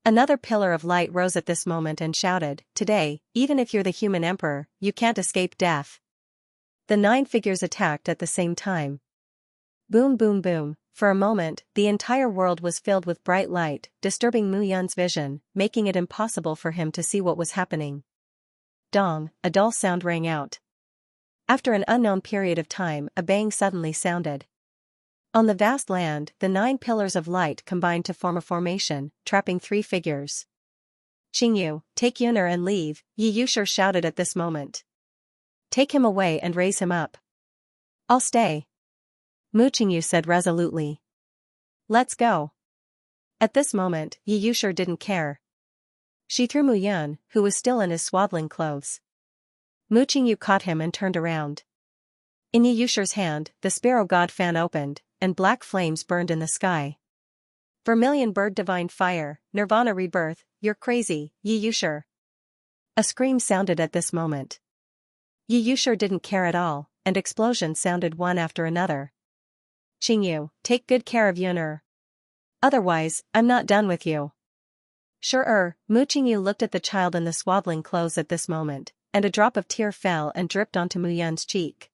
Another pillar of light rose at this moment and shouted, today, even if you're the human emperor, you can't escape death. The 9 figures attacked at the same time. Boom boom boom, for a moment, the entire world was filled with bright light, disturbing Mu Yun's vision, making it impossible for him to see what was happening. Dong, a dull sound rang out. After an unknown period of time, a bang suddenly sounded. On the vast land, the 9 pillars of light combined to form a formation, trapping 3 figures. Qingyu, take Yuner and leave, Yi Yushi shouted at this moment. Take him away and raise him up. I'll stay. Mu Qingyu said resolutely. Let's go. At this moment, Yi Yushi didn't care. She threw Mu Yun, who was still in his swaddling clothes. Mu Qingyu caught him and turned around. In Yi Yushi's hand, the sparrow god fan opened, and black flames burned in the sky. Vermilion bird divine fire, Nirvana rebirth, you're crazy, Yi Yushi. A scream sounded at this moment. Yi Yushi didn't care at all, and explosions sounded one after another. Qingyu, take good care of Yuner. Otherwise, I'm not done with you. Sure. Mu Qingyu looked at the child in the swaddling clothes at this moment, and a drop of tear fell and dripped onto Mu Yun's cheek.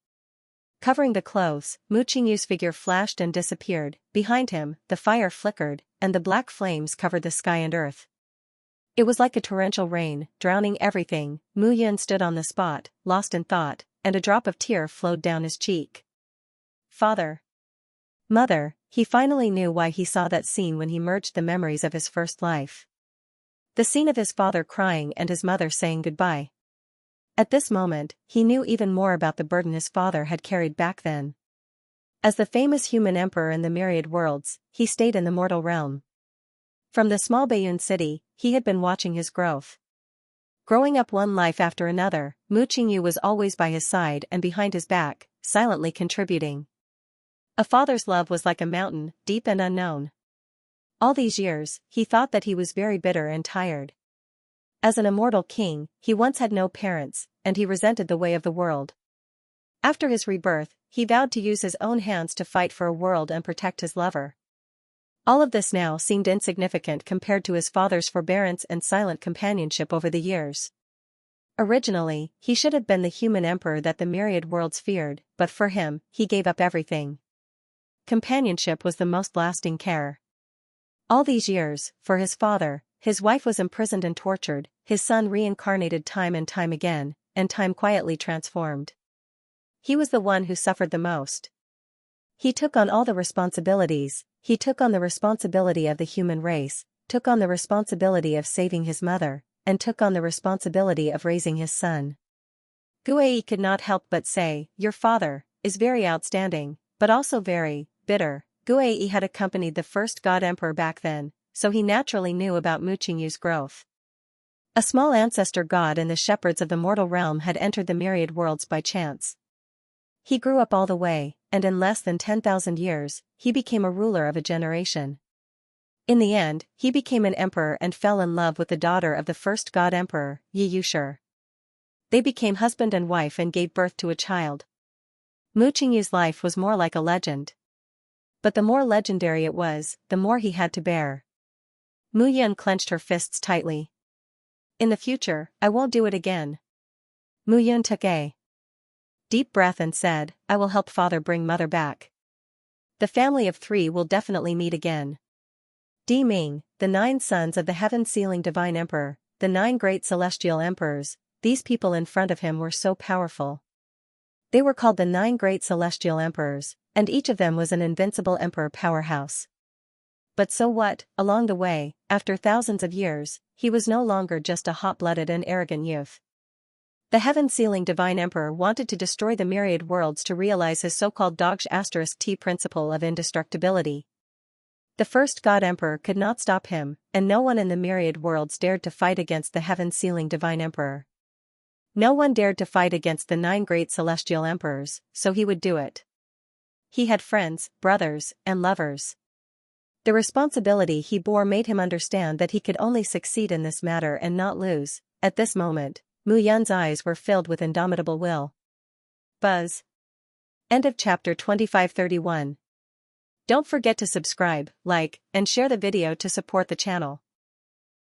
Covering the clothes, Mu Qingyu's figure flashed and disappeared. Behind him, the fire flickered, and the black flames covered the sky and earth. It was like a torrential rain, drowning everything. Mu Yun stood on the spot, lost in thought, and a drop of tear flowed down his cheek. Father. Mother, he finally knew why he saw that scene when he merged the memories of his first life. The scene of his father crying and his mother saying goodbye. At this moment, he knew even more about the burden his father had carried back then. As the famous human emperor in the myriad worlds, he stayed in the mortal realm. From the small Bayun city, he had been watching his growth. Growing up one life after another, Mu Qingyu was always by his side and behind his back, silently contributing. A father's love was like a mountain, deep and unknown. All these years, he thought that he was very bitter and tired. As an immortal king, he once had no parents, and he resented the way of the world. After his rebirth, he vowed to use his own hands to fight for a world and protect his lover. All of this now seemed insignificant compared to his father's forbearance and silent companionship over the years. Originally, he should have been the human emperor that the myriad worlds feared, but for him, he gave up everything. Companionship was the most lasting care. All these years, for his father, his wife was imprisoned and tortured, his son reincarnated time and time again, and time quietly transformed. He was the one who suffered the most. He took on all the responsibilities. He took on the responsibility of the human race, took on the responsibility of saving his mother, and took on the responsibility of raising his son. Guei could not help but say, "Your father is very outstanding, but also very bitter." Guei had accompanied the first god emperor back then, so he naturally knew about Mu Qingyu's growth. A small ancestor god in the shepherds of the mortal realm had entered the myriad worlds by chance. He grew up all the way, and in less than 10,000 years, he became a ruler of a generation. In the end, he became an emperor and fell in love with the daughter of the first god emperor, Yi Yushi. They became husband and wife and gave birth to a child. Mu Qingyu's life was more like a legend. But the more legendary it was, the more he had to bear. Mu Yun clenched her fists tightly. "In the future, I won't do it again." Mu Yun took a deep breath and said, "I will help father bring mother back. The family of 3 will definitely meet again." Di Ming, the 9 sons of the heaven-sealing divine emperor, the 9 great celestial emperors, these people in front of him were so powerful. They were called the 9 great celestial emperors, and each of them was an invincible emperor powerhouse. But so what? Along the way, after thousands of years, he was no longer just a hot-blooded and arrogant youth. The heaven-sealing divine emperor wanted to destroy the myriad worlds to realize his so-called Dog*T principle of indestructibility. The first god emperor could not stop him, and no one in the myriad worlds dared to fight against the heaven-sealing divine emperor. No one dared to fight against the 9 great celestial emperors, so he would do it. He had friends, brothers, and lovers. The responsibility he bore made him understand that he could only succeed in this matter and not lose. At this moment, Mu Yun's eyes were filled with indomitable will. Buzz. End of chapter 2531. Don't forget to subscribe, like, and share the video to support the channel.